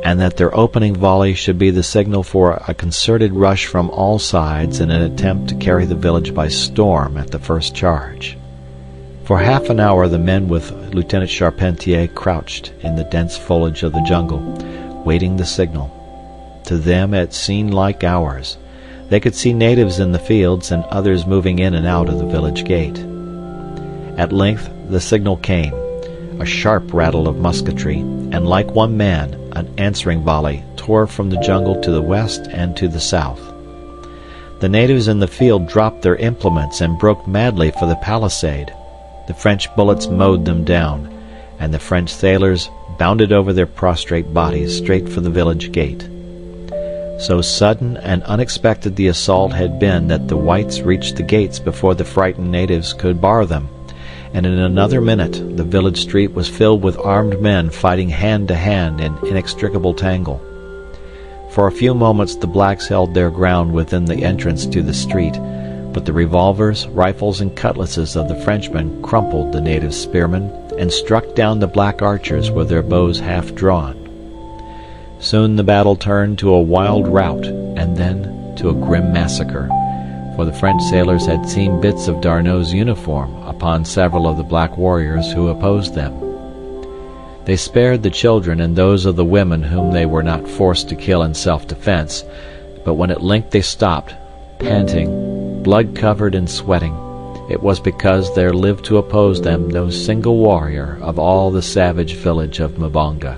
and that their opening volley should be the signal for a concerted rush from all sides in an attempt to carry the village by storm at the first charge. For half an hour the men with Lieutenant Charpentier crouched in the dense foliage of the jungle, waiting the signal. To them it seemed like hours. They could see natives in the fields and others moving in and out of the village gate. At length the signal came, a sharp rattle of musketry, and like one man, an answering volley tore from the jungle to the west and to the south. The natives in the field dropped their implements and broke madly for the palisade. The French bullets mowed them down, and the French sailors bounded over their prostrate bodies straight for the village gate. So sudden and unexpected the assault had been that the whites reached the gates before the frightened natives could bar them, and in another minute the village street was filled with armed men fighting hand to hand in inextricable tangle. For a few moments the blacks held their ground within the entrance to the street, but the revolvers, rifles, and cutlasses of the Frenchmen crumpled the native spearmen and struck down the black archers with their bows half drawn. Soon the battle turned to a wild rout, and then to a grim massacre, for the French sailors had seen bits of D'Arnot's uniform upon several of the black warriors who opposed them. They spared the children and those of the women whom they were not forced to kill in self-defense, but when at length they stopped, panting, blood-covered and sweating, it was because there lived to oppose them no single warrior of all the savage village of Mbonga.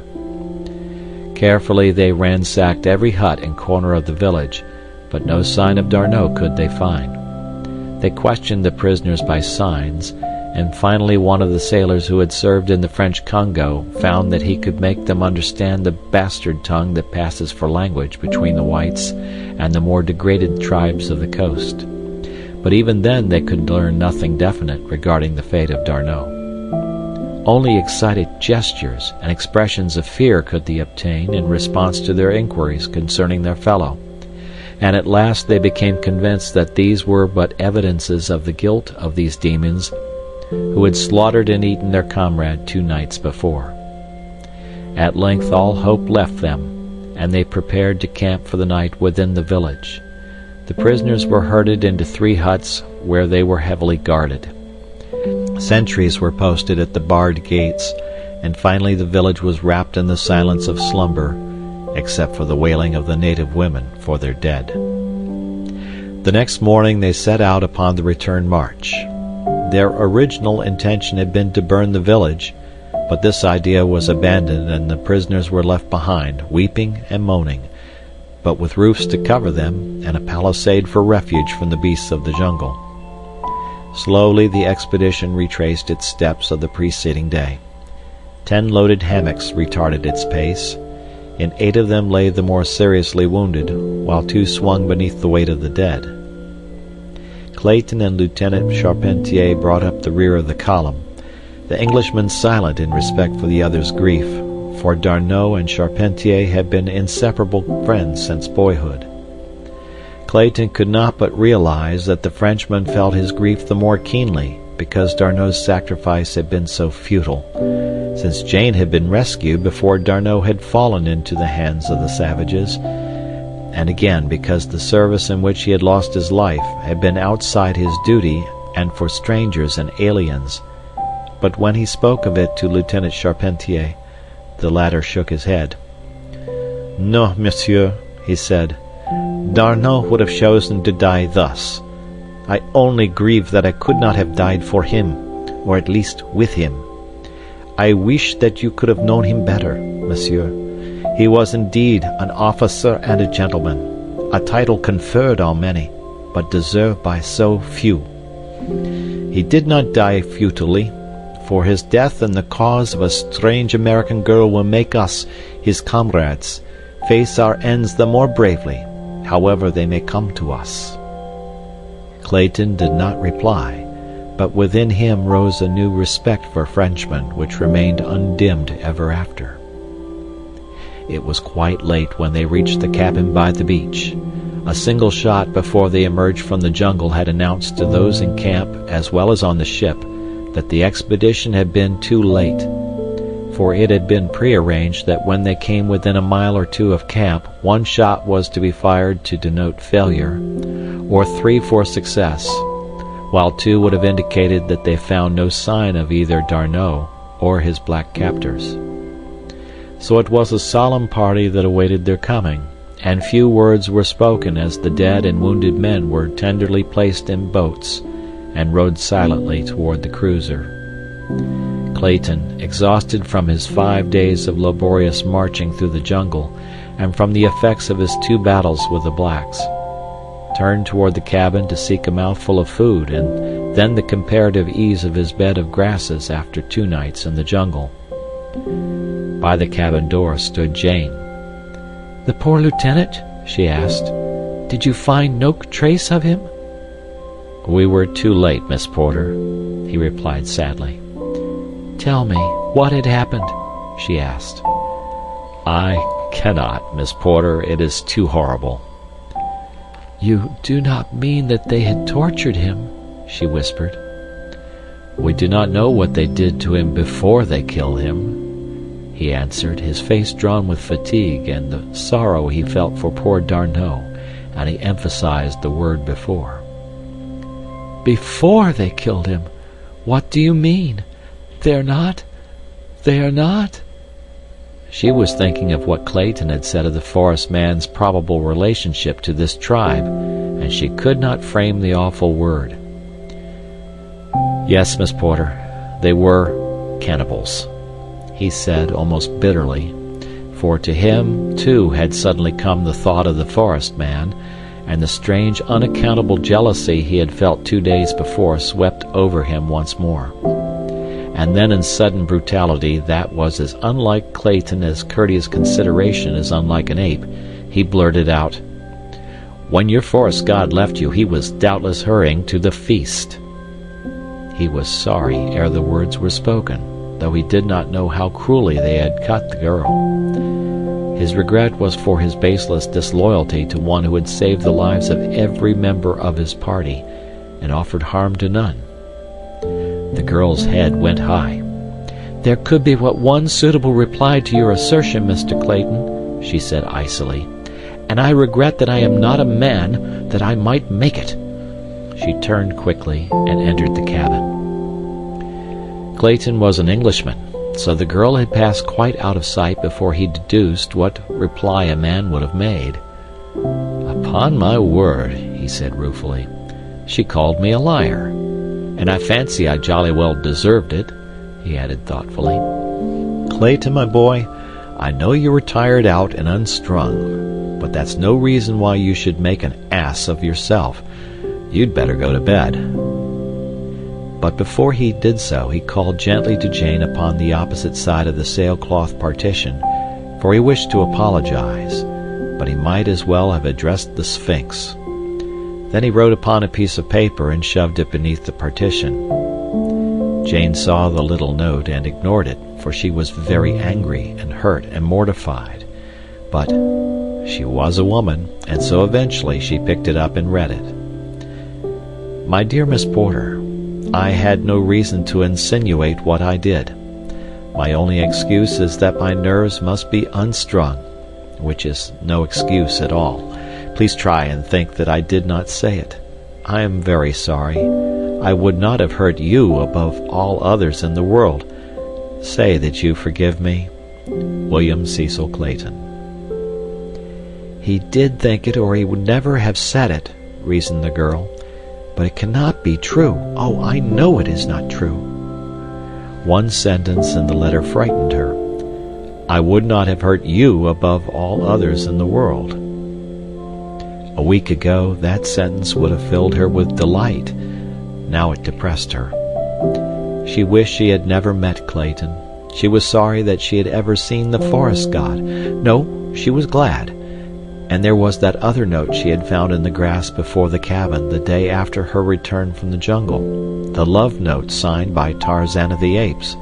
Carefully they ransacked every hut and corner of the village, but no sign of D'Arnot could they find. They questioned the prisoners by signs, and finally one of the sailors who had served in the French Congo found that he could make them understand the bastard tongue that passes for language between the whites and the more degraded tribes of the coast. But even then they could learn nothing definite regarding the fate of D'Arnot. Only excited gestures and expressions of fear could they obtain in response to their inquiries concerning their fellow, and at last they became convinced that these were but evidences of the guilt of these demons who had slaughtered and eaten their comrade 2 nights before. At length all hope left them, and they prepared to camp for the night within the village. The prisoners were herded into 3 huts where they were heavily guarded. Sentries were posted at the barred gates, and finally the village was wrapped in the silence of slumber, except for the wailing of the native women for their dead. The next morning they set out upon the return march. Their original intention had been to burn the village, but this idea was abandoned and the prisoners were left behind, weeping and moaning, but with roofs to cover them and a palisade for refuge from the beasts of the jungle. Slowly the expedition retraced its steps of the preceding day. 10 loaded hammocks retarded its pace. In 8 of them lay the more seriously wounded, while 2 swung beneath the weight of the dead. Clayton and Lieutenant Charpentier brought up the rear of the column, the Englishman silent in respect for the other's grief, for D'Arnot and Charpentier had been inseparable friends since boyhood. Clayton could not but realize that the Frenchman felt his grief the more keenly because D'Arnot's sacrifice had been so futile, since Jane had been rescued before D'Arnot had fallen into the hands of the savages, and again because the service in which he had lost his life had been outside his duty and for strangers and aliens. But when he spoke of it to Lieutenant Charpentier, the latter shook his head. "No, monsieur," he said. "D'Arnot would have chosen to die thus. I only grieve that I could not have died for him, or at least with him. I wish that you could have known him better, monsieur. He was indeed an officer and a gentleman, a title conferred on many, but deserved by so few. He did not die futilely, for his death in the cause of a strange American girl will make us, his comrades, face our ends the more bravely, however they may come to us." Clayton did not reply, but within him rose a new respect for Frenchmen which remained undimmed ever after. It was quite late when they reached the cabin by the beach. A single shot before they emerged from the jungle had announced to those in camp as well as on the ship that the expedition had been too late, for it had been prearranged that when they came within a mile or 2 of camp 1 shot was to be fired to denote failure, or 3 for success, while 2 would have indicated that they found no sign of either D'Arnot or his black captors. So it was a solemn party that awaited their coming, and few words were spoken as the dead and wounded men were tenderly placed in boats and rowed silently toward the cruiser. Clayton, exhausted from his 5 days of laborious marching through the jungle and from the effects of his 2 battles with the blacks, turned toward the cabin to seek a mouthful of food and then the comparative ease of his bed of grasses after 2 nights in the jungle. By the cabin door stood Jane. "The poor lieutenant?" she asked. "Did you find no trace of him?" "We were too late, Miss Porter," he replied sadly. "Tell me, what had happened?" she asked. "I cannot, Miss Porter. It is too horrible." "You do not mean that they had tortured him?" she whispered. "We do not know what they did to him before they killed him," he answered, his face drawn with fatigue and the sorrow he felt for poor D'Arnot, and he emphasized the word before. "Before they killed him? What do you mean? They are not... She was thinking of what Clayton had said of the forest man's probable relationship to this tribe, and she could not frame the awful word. "Yes, Miss Porter, they were cannibals," he said almost bitterly, for to him, too, had suddenly come the thought of the forest man, and the strange, unaccountable jealousy he had felt 2 days before swept over him once more. And then in sudden brutality that was as unlike Clayton as courteous consideration is unlike an ape, he blurted out, "When your forest god left you, he was doubtless hurrying to the feast." He was sorry ere the words were spoken, though he did not know how cruelly they had cut the girl. His regret was for his baseless disloyalty to one who had saved the lives of every member of his party, and offered harm to none. The girl's head went high. "There could be but one suitable reply to your assertion, Mr. Clayton," she said icily, "and I regret that I am not a man that I might make it." She turned quickly and entered the cabin. Clayton was an Englishman, so the girl had passed quite out of sight before he deduced what reply a man would have made. "Upon my word," he said ruefully, "she called me a liar. And I fancy I jolly well deserved it," he added thoughtfully. "Clayton, my boy, I know you were tired out and unstrung, but that's no reason why you should make an ass of yourself. You'd better go to bed." But before he did so, he called gently to Jane upon the opposite side of the sailcloth partition, for he wished to apologize, but he might as well have addressed the Sphinx. Then he wrote upon a piece of paper and shoved it beneath the partition. Jane saw the little note and ignored it, for she was very angry and hurt and mortified. But she was a woman, and so eventually she picked it up and read it. "My dear Miss Porter, I had no reason to insinuate what I did. My only excuse is that my nerves must be unstrung, which is no excuse at all. Please try and think that I did not say it. I am very sorry. I would not have hurt you above all others in the world. Say that you forgive me. William Cecil Clayton." "He did think it, or he would never have said it," reasoned the girl. "But it cannot be true. Oh, I know it is not true." One sentence in the letter frightened her. "I would not have hurt you above all others in the world." A week ago, that sentence would have filled her with delight. Now it depressed her. She wished she had never met Clayton. She was sorry that she had ever seen the forest god. No, she was glad. And there was that other note she had found in the grass before the cabin the day after her return from the jungle, the love note signed by Tarzan of the Apes.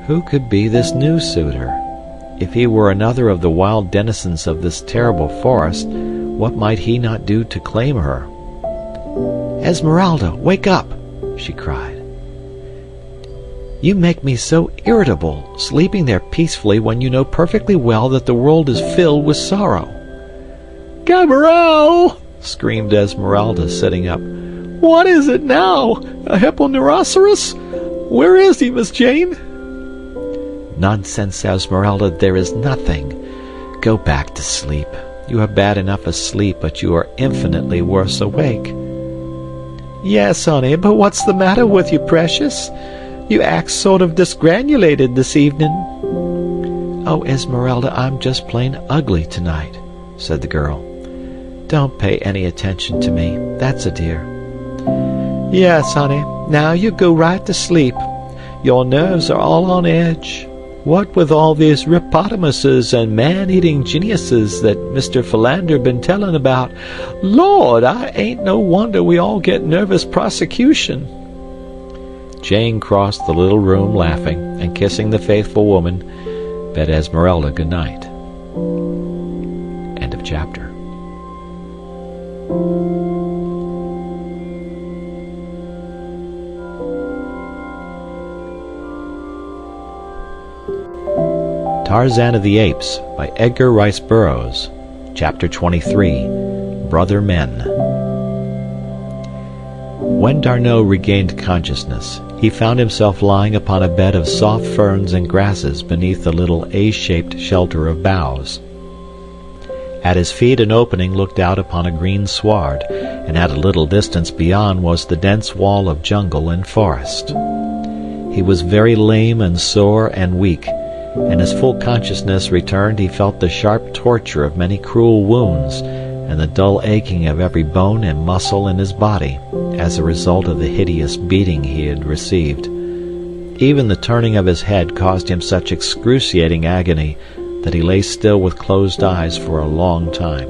Who could be this new suitor? If he were another of the wild denizens of this terrible forest, what might he not do to claim her? "Esmeralda, wake up!" she cried. "You make me so irritable, sleeping there peacefully when you know perfectly well that the world is filled with sorrow." "Gabrielle!" screamed Esmeralda, sitting up. "What is it now? A hipponeurosauros? Where is he, Miss Jane?" "Nonsense, Esmeralda, there is nothing. Go back to sleep. You are bad enough asleep, but you are infinitely worse awake." "Yes, honey, but what's the matter with you, precious? You act sort of disgranulated this evening." "Oh, Esmeralda, I'm just plain ugly tonight," said the girl. "Don't pay any attention to me, that's a dear." "Yes, honey, now you go right to sleep. Your nerves are all on edge. What with all these hippopotamuses and man-eating geniuses that Mr. Philander been telling about, Lord, I ain't no wonder we all get nervous prosecution." Jane crossed the little room laughing, and kissing the faithful woman, bade Esmeralda good night. End of chapter. Tarzan of the Apes by Edgar Rice Burroughs. Chapter 23. Brother Men. When D'Arnot regained consciousness, he found himself lying upon a bed of soft ferns and grasses beneath a little A-shaped shelter of boughs. At his feet an opening looked out upon a green sward, and at a little distance beyond was the dense wall of jungle and forest. He was very lame and sore and weak, and as full consciousness returned he felt the sharp torture of many cruel wounds and the dull aching of every bone and muscle in his body as a result of the hideous beating he had received. Even the turning of his head caused him such excruciating agony that he lay still with closed eyes for a long time.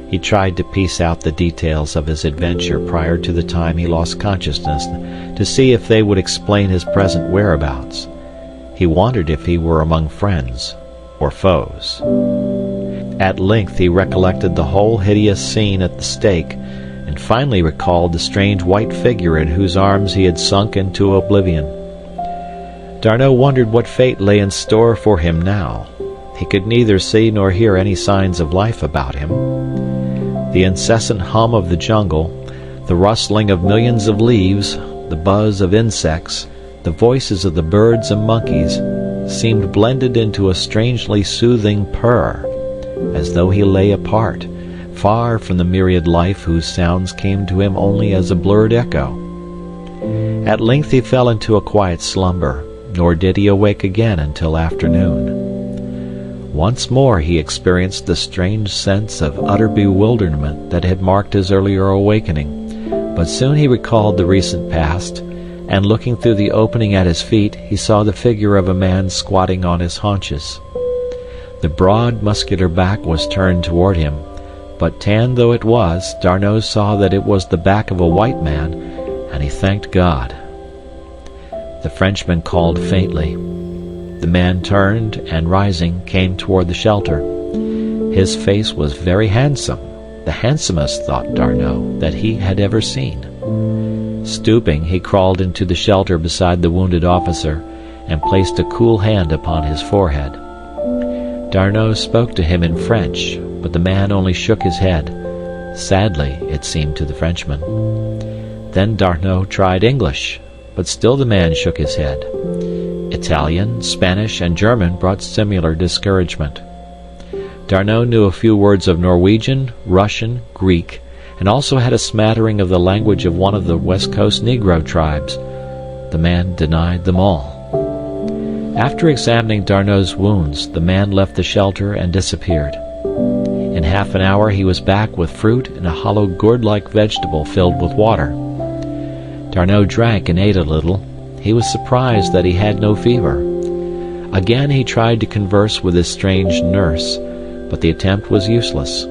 He tried to piece out the details of his adventure prior to the time he lost consciousness to see if they would explain his present whereabouts. He wondered if he were among friends or foes. At length he recollected the whole hideous scene at the stake, and finally recalled the strange white figure in whose arms he had sunk into oblivion. D'Arnot wondered what fate lay in store for him now. He could neither see nor hear any signs of life about him. The incessant hum of the jungle, the rustling of millions of leaves, the buzz of insects, the voices of the birds and monkeys, seemed blended into a strangely soothing purr, as though he lay apart, far from the myriad life whose sounds came to him only as a blurred echo. At length he fell into a quiet slumber, nor did he awake again until afternoon. Once more he experienced the strange sense of utter bewilderment that had marked his earlier awakening, but soon he recalled the recent past, and looking through the opening at his feet he saw the figure of a man squatting on his haunches. The broad, muscular back was turned toward him, but tanned though it was, D'Arnot saw that it was the back of a white man, and he thanked God. The Frenchman called faintly. The man turned, and rising, came toward the shelter. His face was very handsome, the handsomest, thought D'Arnot, that he had ever seen. Stooping, he crawled into the shelter beside the wounded officer, and placed a cool hand upon his forehead. D'Arnot spoke to him in French, but the man only shook his head, sadly, it seemed to the Frenchman. Then D'Arnot tried English, but still the man shook his head. Italian, Spanish, and German brought similar discouragement. D'Arnot knew a few words of Norwegian, Russian, Greek, and also had a smattering of the language of one of the West Coast Negro tribes. The man denied them all. After examining D'Arnot's wounds, the man left the shelter and disappeared. In half an hour he was back with fruit and a hollow gourd-like vegetable filled with water. D'Arnot drank and ate a little. He was surprised that he had no fever. Again he tried to converse with his strange nurse, but the attempt was useless.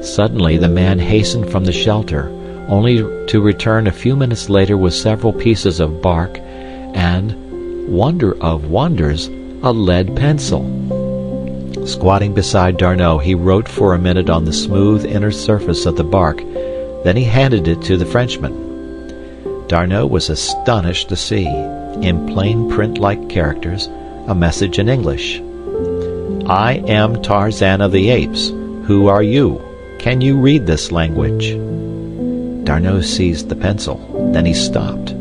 Suddenly the man hastened from the shelter, only to return a few minutes later with several pieces of bark and, wonder of wonders, a lead pencil. Squatting beside D'Arnot, he wrote for a minute on the smooth inner surface of the bark. Then he handed it to the Frenchman. D'Arnot was astonished to see, in plain print-like characters, a message in English. "I am Tarzan of the Apes. Who are you? Can you read this language?" D'Arnot seized the pencil. Then he stopped.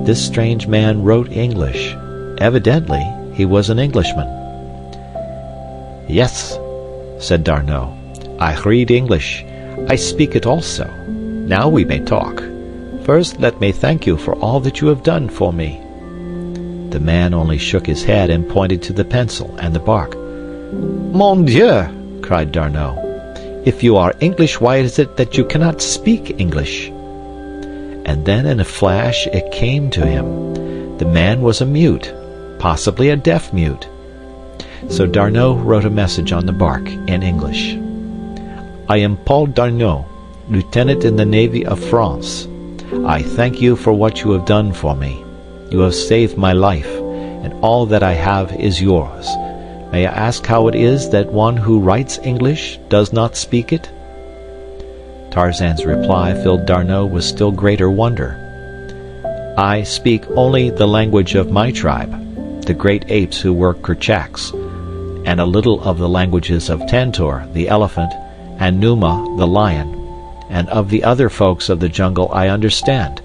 This strange man wrote English. Evidently, he was an Englishman. "Yes," said D'Arnot. "I read English. I speak it also. Now we may talk. First, let me thank you for all that you have done for me." The man only shook his head and pointed to the pencil and the bark. "Mon Dieu!" cried D'Arnot. "If you are English, why is it that you cannot speak English?" And then in a flash it came to him. The man was a mute, possibly a deaf mute. So D'Arnot wrote a message on the bark in English. "I am Paul D'Arnot, Lieutenant in the Navy of France. I thank you for what you have done for me. You have saved my life, and all that I have is yours. May I ask how it is that one who writes English does not speak it?" Tarzan's reply filled D'Arnot with still greater wonder. "I speak only the language of my tribe, the great apes who were Kerchaks, and a little of the languages of Tantor, the elephant, and Numa, the lion, and of the other folks of the jungle I understand.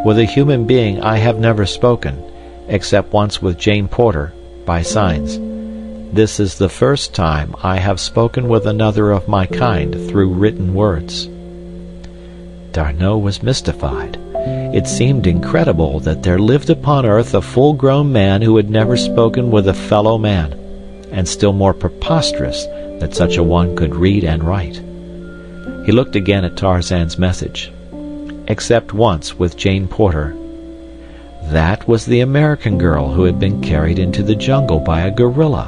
With a human being I have never spoken, except once with Jane Porter, by signs. This is the first time I have spoken with another of my kind through written words." D'Arnot was mystified. It seemed incredible that there lived upon earth a full-grown man who had never spoken with a fellow man, and still more preposterous that such a one could read and write. He looked again at Tarzan's message. Except once with Jane Porter. That was the American girl who had been carried into the jungle by a gorilla.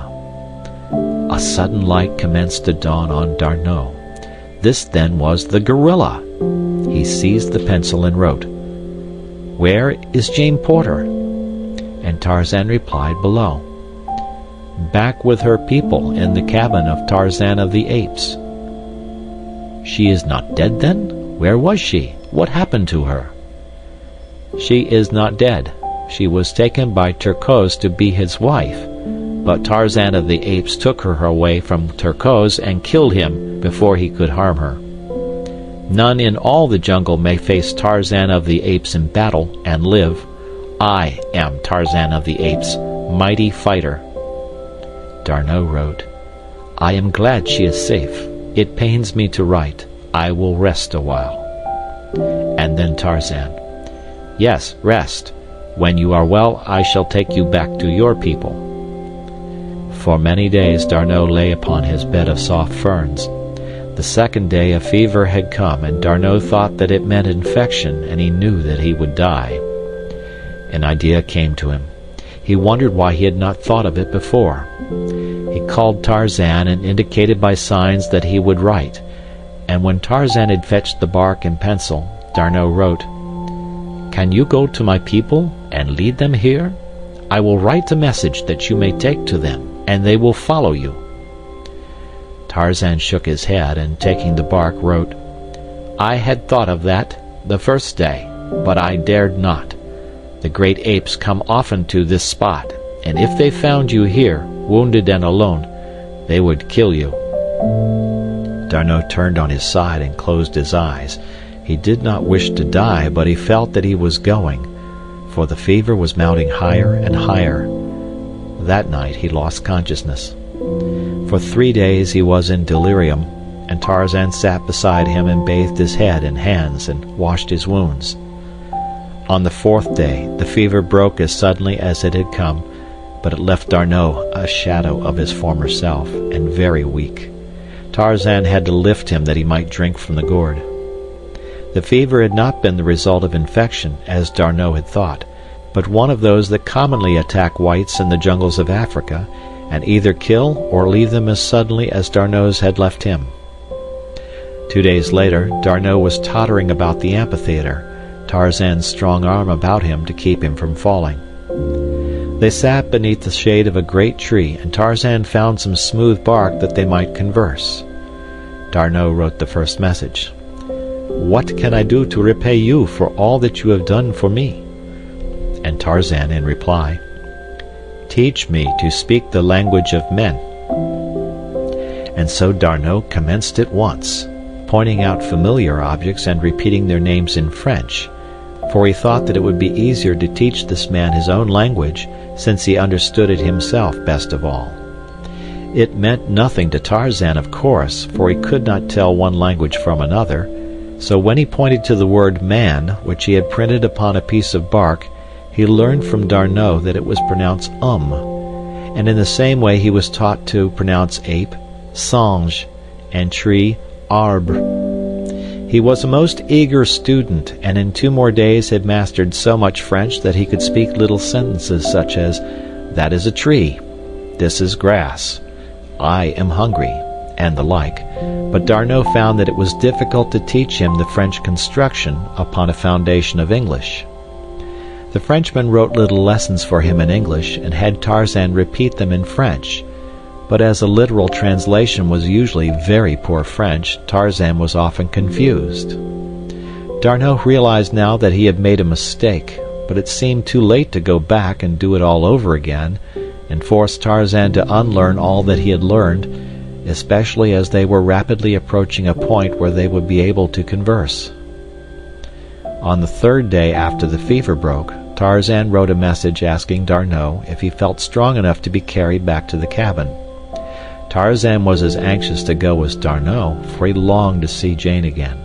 A sudden light commenced to dawn on D'Arnot. This then was the gorilla. He seized the pencil and wrote, "Where is Jane Porter?" And Tarzan replied below, "Back with her people in the cabin of Tarzan of the Apes." "She is not dead then? Where was she? What happened to her?" "She is not dead. She was taken by Terkoz to be his wife, but Tarzan of the Apes took her away from Terkoz and killed him before he could harm her. None in all the jungle may face Tarzan of the Apes in battle and live. I am Tarzan of the Apes, mighty fighter." D'Arnot wrote, "I am glad she is safe. It pains me to write. I will rest a while." And then Tarzan, "Yes, rest. When you are well, I shall take you back to your people." For many days D'Arnot lay upon his bed of soft ferns. The second day a fever had come, and D'Arnot thought that it meant infection, and he knew that he would die. An idea came to him. He wondered why he had not thought of it before. He called Tarzan and indicated by signs that he would write, and when Tarzan had fetched the bark and pencil, D'Arnot wrote, "Can you go to my people and lead them here? I will write a message that you may take to them, and they will follow you." Tarzan shook his head, and taking the bark wrote, "I had thought of that the first day, but I dared not. The great apes come often to this spot, and if they found you here, wounded and alone, they would kill you." D'Arnot turned on his side and closed his eyes. He did not wish to die, but he felt that he was going, for the fever was mounting higher and higher. That night he lost consciousness. For 3 days he was in delirium, and Tarzan sat beside him and bathed his head and hands and washed his wounds. On the 4th day the fever broke as suddenly as it had come, but it left D'Arnot a shadow of his former self, and very weak. Tarzan had to lift him that he might drink from the gourd. The fever had not been the result of infection, as D'Arnot had thought, but one of those that commonly attack whites in the jungles of Africa, and either kill or leave them as suddenly as D'Arnot's had left him. 2 days later, D'Arnot was tottering about the amphitheater, Tarzan's strong arm about him to keep him from falling. They sat beneath the shade of a great tree, and Tarzan found some smooth bark that they might converse. D'Arnot wrote the first message. "What can I do to repay you for all that you have done for me?" And Tarzan in reply, "Teach me to speak the language of men." And so D'Arnot commenced at once, pointing out familiar objects and repeating their names in French, for he thought that it would be easier to teach this man his own language, since he understood it himself best of all. It meant nothing to Tarzan, of course, for he could not tell one language from another, so when he pointed to the word man, which he had printed upon a piece of bark, he learned from D'Arnot that it was pronounced and in the same way he was taught to pronounce ape, singe, and tree, arbre. He was a most eager student, and in 2 more days had mastered so much French that he could speak little sentences such as, "That is a tree," "This is grass," "I am hungry," and the like, but D'Arnot found that it was difficult to teach him the French construction upon a foundation of English. The Frenchman wrote little lessons for him in English, and had Tarzan repeat them in French, but as a literal translation was usually very poor French, Tarzan was often confused. D'Arnot realized now that he had made a mistake, but it seemed too late to go back and do it all over again, and force Tarzan to unlearn all that he had learned, especially as they were rapidly approaching a point where they would be able to converse. On the third day after the fever broke, Tarzan wrote a message asking D'Arnot if he felt strong enough to be carried back to the cabin. Tarzan was as anxious to go as D'Arnot, for he longed to see Jane again.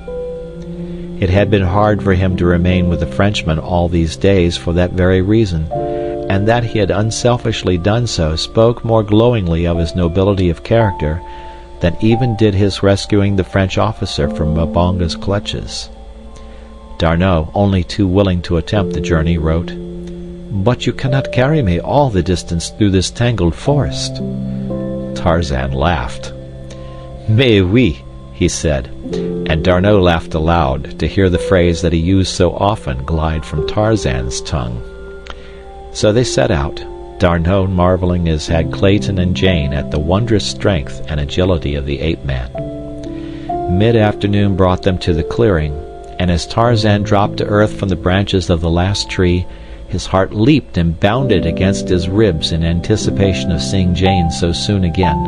It had been hard for him to remain with the Frenchman all these days for that very reason, and that he had unselfishly done so spoke more glowingly of his nobility of character than even did his rescuing the French officer from Mbonga's clutches. D'Arnot, only too willing to attempt the journey, wrote, "But you cannot carry me all the distance through this tangled forest." Tarzan laughed. "Mais oui," he said, and D'Arnot laughed aloud to hear the phrase that he used so often glide from Tarzan's tongue. So they set out, D'Arnot marveling as had Clayton and Jane at the wondrous strength and agility of the ape-man. Mid-afternoon brought them to the clearing, and as Tarzan dropped to earth from the branches of the last tree, his heart leaped and bounded against his ribs in anticipation of seeing Jane so soon again.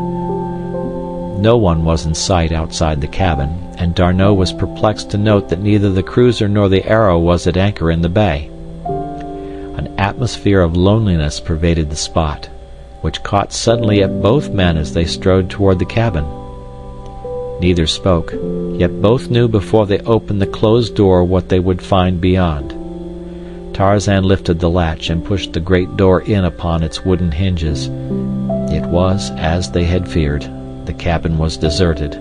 No one was in sight outside the cabin, and D'Arnot was perplexed to note that neither the cruiser nor the Arrow was at anchor in the bay. An atmosphere of loneliness pervaded the spot, which caught suddenly at both men as they strode toward the cabin. Neither spoke, yet both knew before they opened the closed door what they would find beyond. Tarzan lifted the latch and pushed the great door in upon its wooden hinges. It was as they had feared. The cabin was deserted.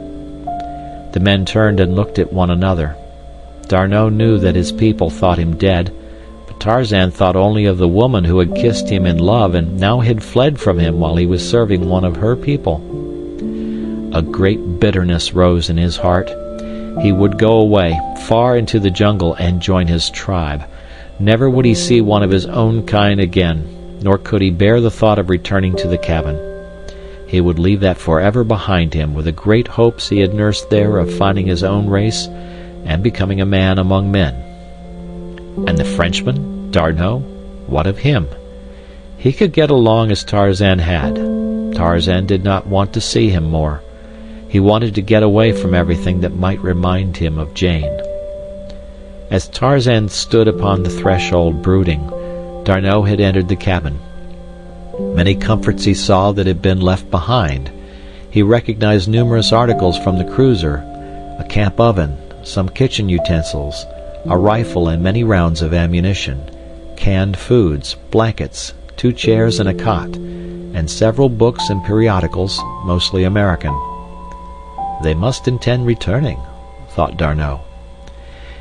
The men turned and looked at one another. D'Arnot knew that his people thought him dead, but Tarzan thought only of the woman who had kissed him in love and now had fled from him while he was serving one of her people. A great bitterness rose in his heart. He would go away, far into the jungle, and join his tribe. Never would he see one of his own kind again, nor could he bear the thought of returning to the cabin. He would leave that forever behind him with the great hopes he had nursed there of finding his own race and becoming a man among men. And the Frenchman, D'Arnot, what of him? He could get along as Tarzan had. Tarzan did not want to see him more. He wanted to get away from everything that might remind him of Jane. As Tarzan stood upon the threshold brooding, D'Arnot had entered the cabin. Many comforts he saw that had been left behind. He recognized numerous articles from the cruiser, a camp oven, some kitchen utensils, a rifle and many rounds of ammunition, canned foods, blankets, 2 chairs and a cot, and several books and periodicals, mostly American. They must intend returning, thought D'Arnot.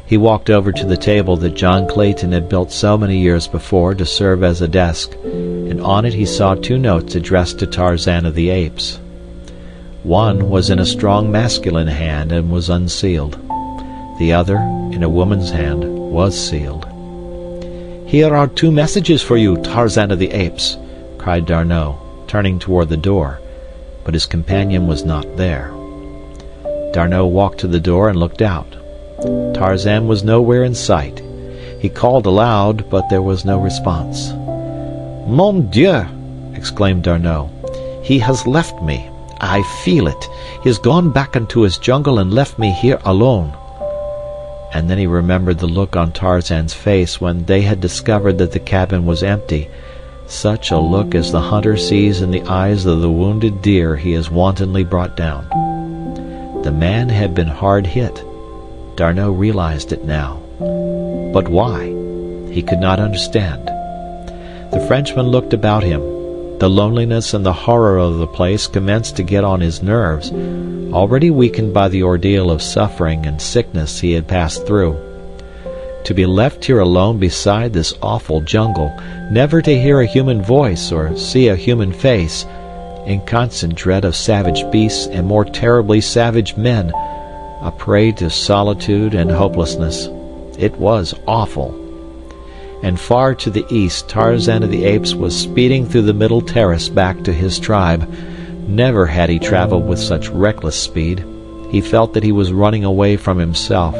He walked over to the table that John Clayton had built so many years before to serve as a desk, and on it he saw 2 notes addressed to Tarzan of the Apes. One was in a strong masculine hand and was unsealed. The other, in a woman's hand, was sealed. "Here are 2 messages for you, Tarzan of the Apes," cried D'Arnot, turning toward the door, but his companion was not there. D'Arnot walked to the door and looked out. Tarzan was nowhere in sight. He called aloud, but there was no response. "Mon Dieu!" exclaimed D'Arnot. "He has left me. I feel it. He has gone back into his jungle and left me here alone." And then he remembered the look on Tarzan's face when they had discovered that the cabin was empty, such a look as the hunter sees in the eyes of the wounded deer he has wantonly brought down. The man had been hard hit. D'Arnot realized it now. But why? He could not understand. The Frenchman looked about him. The loneliness and the horror of the place commenced to get on his nerves, already weakened by the ordeal of suffering and sickness he had passed through. To be left here alone beside this awful jungle, never to hear a human voice or see a human face, in constant dread of savage beasts and more terribly savage men, a prey to solitude and hopelessness. It was awful. And far to the east, Tarzan of the Apes was speeding through the middle terrace back to his tribe. Never had he traveled with such reckless speed. He felt that he was running away from himself,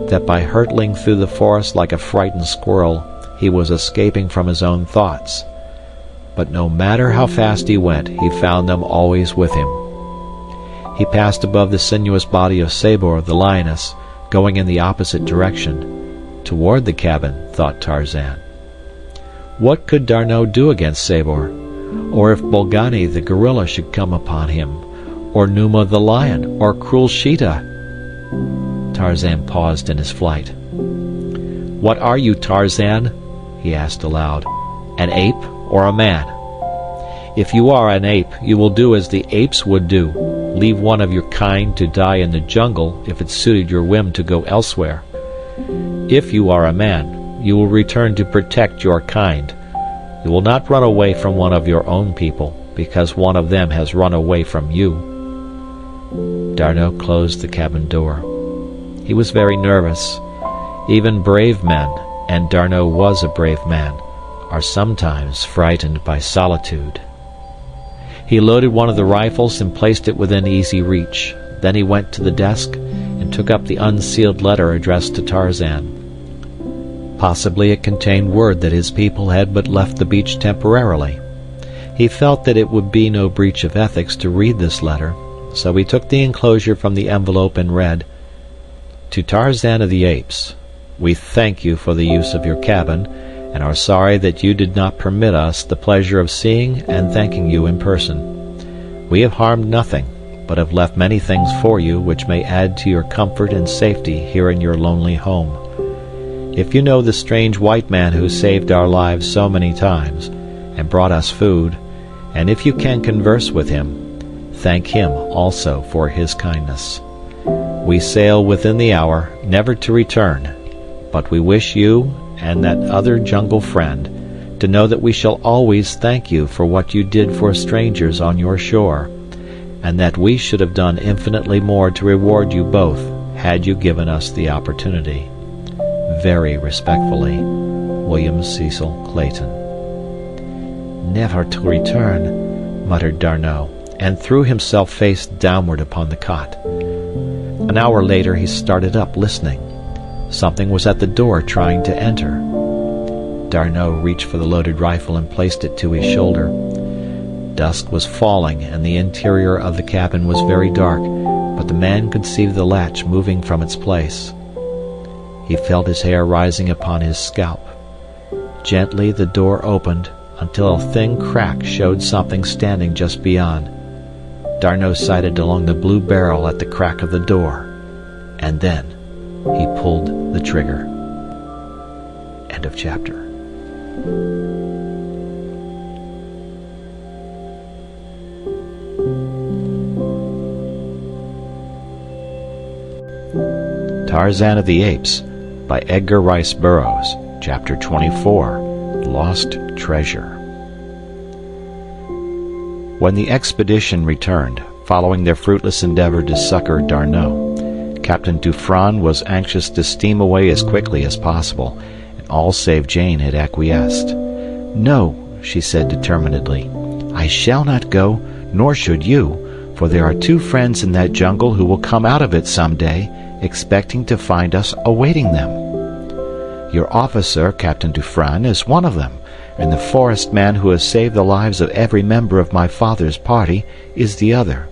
that by hurtling through the forest like a frightened squirrel, he was escaping from his own thoughts. But no matter how fast he went, he found them always with him. He passed above the sinuous body of Sabor, the lioness, going in the opposite direction. Toward the cabin, thought Tarzan. What could D'Arnot do against Sabor? Or if Bolgani the gorilla should come upon him? Or Numa the lion? Or cruel Sheeta? Tarzan paused in his flight. "What are you, Tarzan?" he asked aloud. "An ape or a man? If you are an ape, you will do as the apes would do. Leave one of your kind to die in the jungle if it suited your whim to go elsewhere. If you are a man, you will return to protect your kind. You will not run away from one of your own people, because one of them has run away from you." D'Arnot closed the cabin door. He was very nervous. Even brave men, and D'Arnot was a brave man, are sometimes frightened by solitude. He loaded one of the rifles and placed it within easy reach. Then he went to the desk and took up the unsealed letter addressed to Tarzan. Possibly it contained word that his people had but left the beach temporarily. He felt that it would be no breach of ethics to read this letter, so he took the enclosure from the envelope and read, "To Tarzan of the Apes, we thank you for the use of your cabin, and are sorry that you did not permit us the pleasure of seeing and thanking you in person. We have harmed nothing, but have left many things for you which may add to your comfort and safety here in your lonely home. If you know the strange white man who saved our lives so many times, and brought us food, and if you can converse with him, thank him also for his kindness. We sail within the hour, never to return, but we wish you and that other jungle friend to know that we shall always thank you for what you did for strangers on your shore, and that we should have done infinitely more to reward you both had you given us the opportunity. Very respectfully, William Cecil Clayton." "Never to return," muttered D'Arnot, and threw himself face downward upon the cot. An hour later he started up, listening. Something was at the door trying to enter. D'Arnot reached for the loaded rifle and placed it to his shoulder. Dusk was falling, and the interior of the cabin was very dark, but the man could see the latch moving from its place. He felt his hair rising upon his scalp. Gently the door opened until a thin crack showed something standing just beyond. D'Arnot sighted along the blue barrel at the crack of the door, and then he pulled the trigger. End of chapter. Tarzan of the Apes by Edgar Rice Burroughs. Chapter 24. Lost Treasure. When the expedition returned, following their fruitless endeavor to succor D'Arnot, Captain Dufresne was anxious to steam away as quickly as possible, and all save Jane had acquiesced. "No," she said determinedly, "I shall not go, nor should you, for there are two friends in that jungle who will come out of it some day, expecting to find us awaiting them. Your officer, Captain Dufresne, is one of them, and the forest man who has saved the lives of every member of my father's party is the other.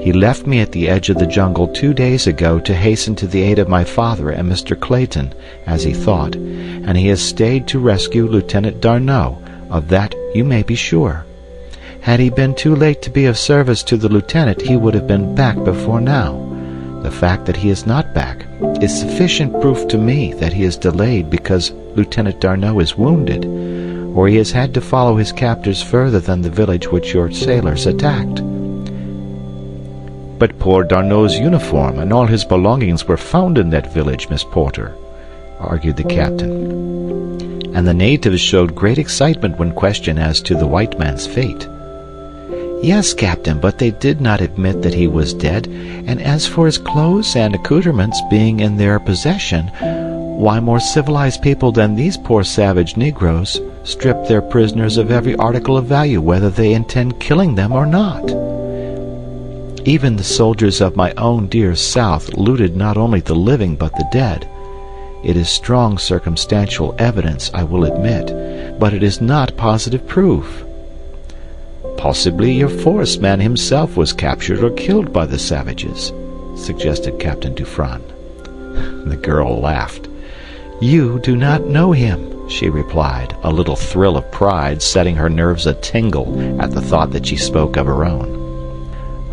He left me at the edge of the jungle 2 days ago to hasten to the aid of my father and Mr. Clayton, as he thought, and he has stayed to rescue Lieutenant D'Arnot, of that you may be sure. Had he been too late to be of service to the lieutenant, he would have been back before now. The fact that he is not back is sufficient proof to me that he is delayed because Lieutenant D'Arnot is wounded, or he has had to follow his captors further than the village which your sailors attacked." "But poor D'Arnot's uniform and all his belongings were found in that village, Miss Porter," argued the captain. "And the natives showed great excitement when questioned as to the white man's fate." "Yes, Captain, but they did not admit that he was dead, and as for his clothes and accoutrements being in their possession, why more civilized people than these poor savage Negroes strip their prisoners of every article of value whether they intend killing them or not. Even the soldiers of my own dear South looted not only the living but the dead. It is strong circumstantial evidence, I will admit, but it is not positive proof." "Possibly your forest man himself was captured or killed by the savages," suggested Captain Dufranne. The girl laughed. "You do not know him," she replied, a little thrill of pride setting her nerves a-tingle at the thought that she spoke of her own.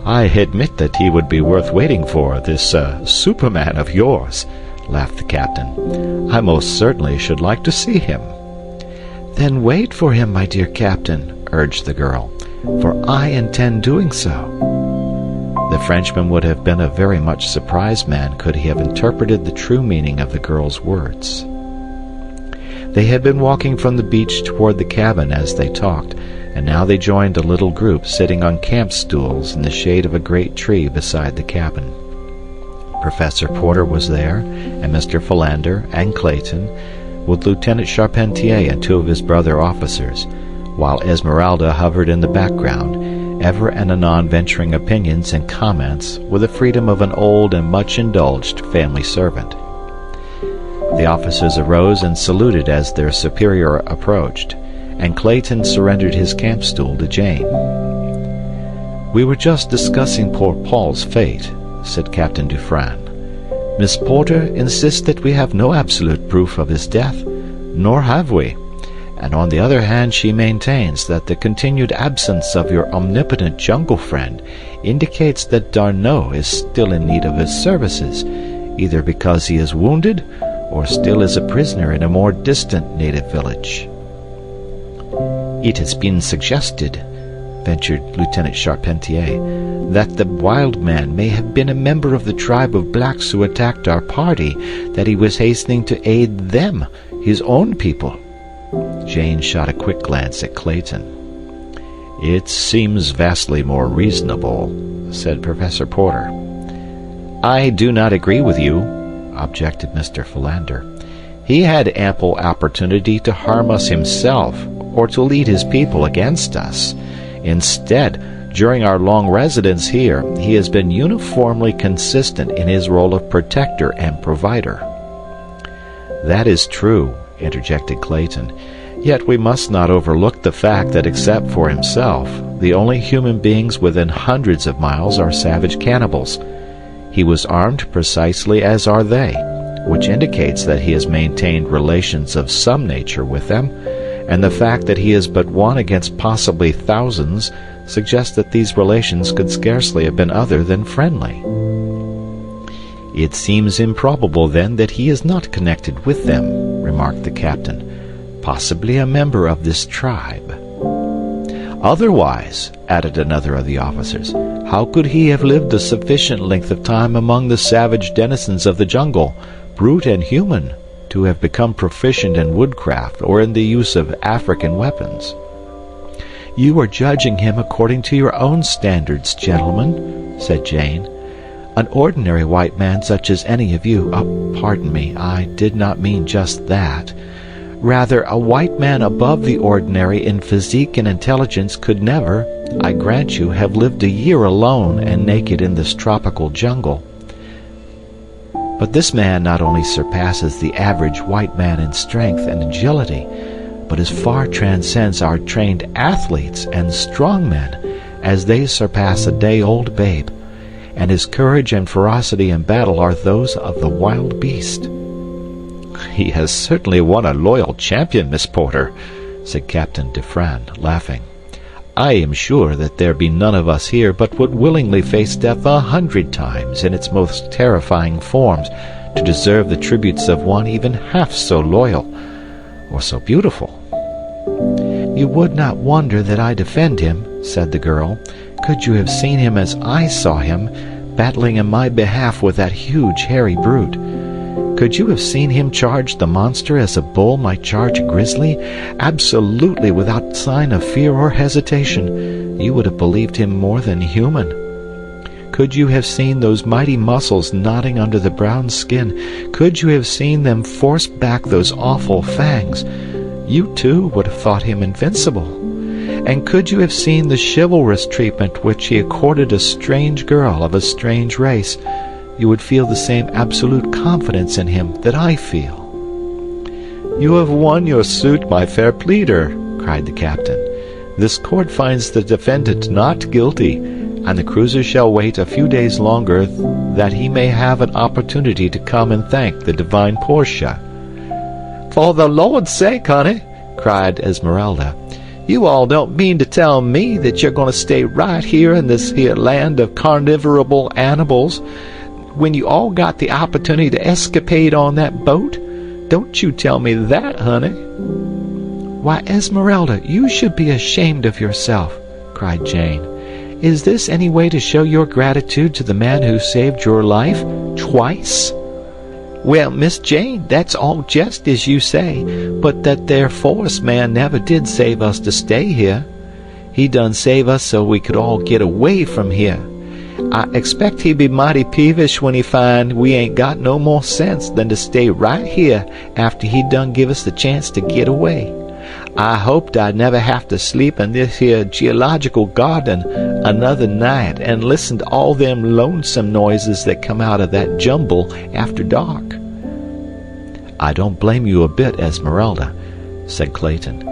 "I admit that he would be worth waiting for, this Superman of yours," laughed the captain. "I most certainly should like to see him." "Then wait for him, my dear captain," urged the girl, "for I intend doing so." The Frenchman would have been a very much surprised man could he have interpreted the true meaning of the girl's words. They had been walking from the beach toward the cabin as they talked, and now they joined a little group sitting on camp stools in the shade of a great tree beside the cabin. Professor Porter was there, and Mr. Philander and Clayton, with Lieutenant Charpentier and two of his brother officers, while Esmeralda hovered in the background, ever and anon venturing opinions and comments with the freedom of an old and much-indulged family servant. The officers arose and saluted as their superior approached, and Clayton surrendered his camp stool to Jane. "We were just discussing poor Paul's fate," said Captain Dufranne. "Miss Porter insists that we have no absolute proof of his death, nor have we. And on the other hand she maintains that the continued absence of your omnipotent jungle friend indicates that D'Arnot is still in need of his services, either because he is wounded or still is a prisoner in a more distant native village." "It has been suggested," ventured Lieutenant Charpentier, "that the wild man may have been a member of the tribe of blacks who attacked our party, that he was hastening to aid them, his own people." Jane shot a quick glance at Clayton. "It seems vastly more reasonable," said Professor Porter. "I do not agree with you," objected Mr. Philander. "He had ample opportunity to harm us himself, or to lead his people against us. Instead, during our long residence here, he has been uniformly consistent in his role of protector and provider." "That is true," interjected Clayton. "Yet we must not overlook the fact that except for himself, the only human beings within hundreds of miles are savage cannibals. He was armed precisely as are they, which indicates that he has maintained relations of some nature with them, and the fact that he is but one against possibly thousands suggests that these relations could scarcely have been other than friendly." "It seems improbable, then, that he is not connected with them," remarked the captain. "Possibly a member of this tribe." "Otherwise," added another of the officers, "how could he have lived a sufficient length of time among the savage denizens of the jungle, brute and human, to have become proficient in woodcraft or in the use of African weapons?" "You are judging him according to your own standards, gentlemen," said Jane. "An ordinary white man such as any of you— pardon me, I did not mean just that. Rather, a white man above the ordinary in physique and intelligence could never, I grant you, have lived a year alone and naked in this tropical jungle. But this man not only surpasses the average white man in strength and agility, but as far transcends our trained athletes and strong men as they surpass a day-old babe, and his courage and ferocity in battle are those of the wild beast." "He has certainly won a loyal champion, Miss Porter," said Captain Dufranne, laughing. "I am sure that there be none of us here but would willingly face death 100 times in its most terrifying forms to deserve the tributes of one even half so loyal or so beautiful." "You would not wonder that I defend him," said the girl, "could you have seen him as I saw him, battling in my behalf with that huge hairy brute. Could you have seen him charge the monster as a bull might charge a grizzly, absolutely without sign of fear or hesitation, you would have believed him more than human. Could you have seen those mighty muscles knotting under the brown skin, could you have seen them force back those awful fangs, you too would have thought him invincible. And could you have seen the chivalrous treatment which he accorded a strange girl of a strange race, you would feel the same absolute confidence in him that I feel." "You have won your suit, my fair pleader," cried the captain. "This court finds the defendant not guilty, and the cruiser shall wait a few days longer that he may have an opportunity to come and thank the divine Portia." "For the Lord's sake, honey," cried Esmeralda, "you all don't mean to tell me that you're going to stay right here in this here land of carnivorable animals when you all got the opportunity to escapade on that boat? Don't you tell me that, honey." "Why, Esmeralda, you should be ashamed of yourself," cried Jane. "Is this any way to show your gratitude to the man who saved your life twice?" "Well, Miss Jane, that's all just as you say, but that there forest man never did save us to stay here. He done save us so we could all get away from here. I expect he be mighty peevish when he find we ain't got no more sense than to stay right here after he done give us the chance to get away. I hoped I'd never have to sleep in this here geological garden another night and listen to all them lonesome noises that come out of that jumble after dark." "I don't blame you a bit, Esmeralda," said Clayton,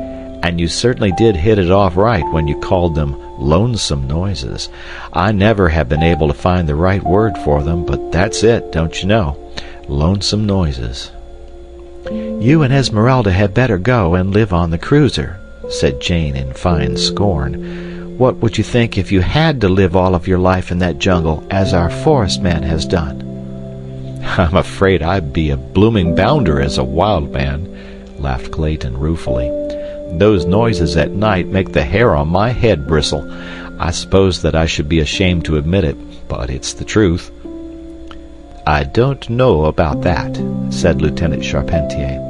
"and you certainly did hit it off right when you called them lonesome noises. I never have been able to find the right word for them, but that's it, don't you know? Lonesome noises." "You and Esmeralda had better go and live on the cruiser," said Jane in fine scorn. "What would you think if you had to live all of your life in that jungle, as our forest man has done?" "I'm afraid I'd be a blooming bounder as a wild man," laughed Clayton ruefully. "Those noises at night make the hair on my head bristle. I suppose that I should be ashamed to admit it, but it's the truth." "I don't know about that," said Lieutenant Charpentier.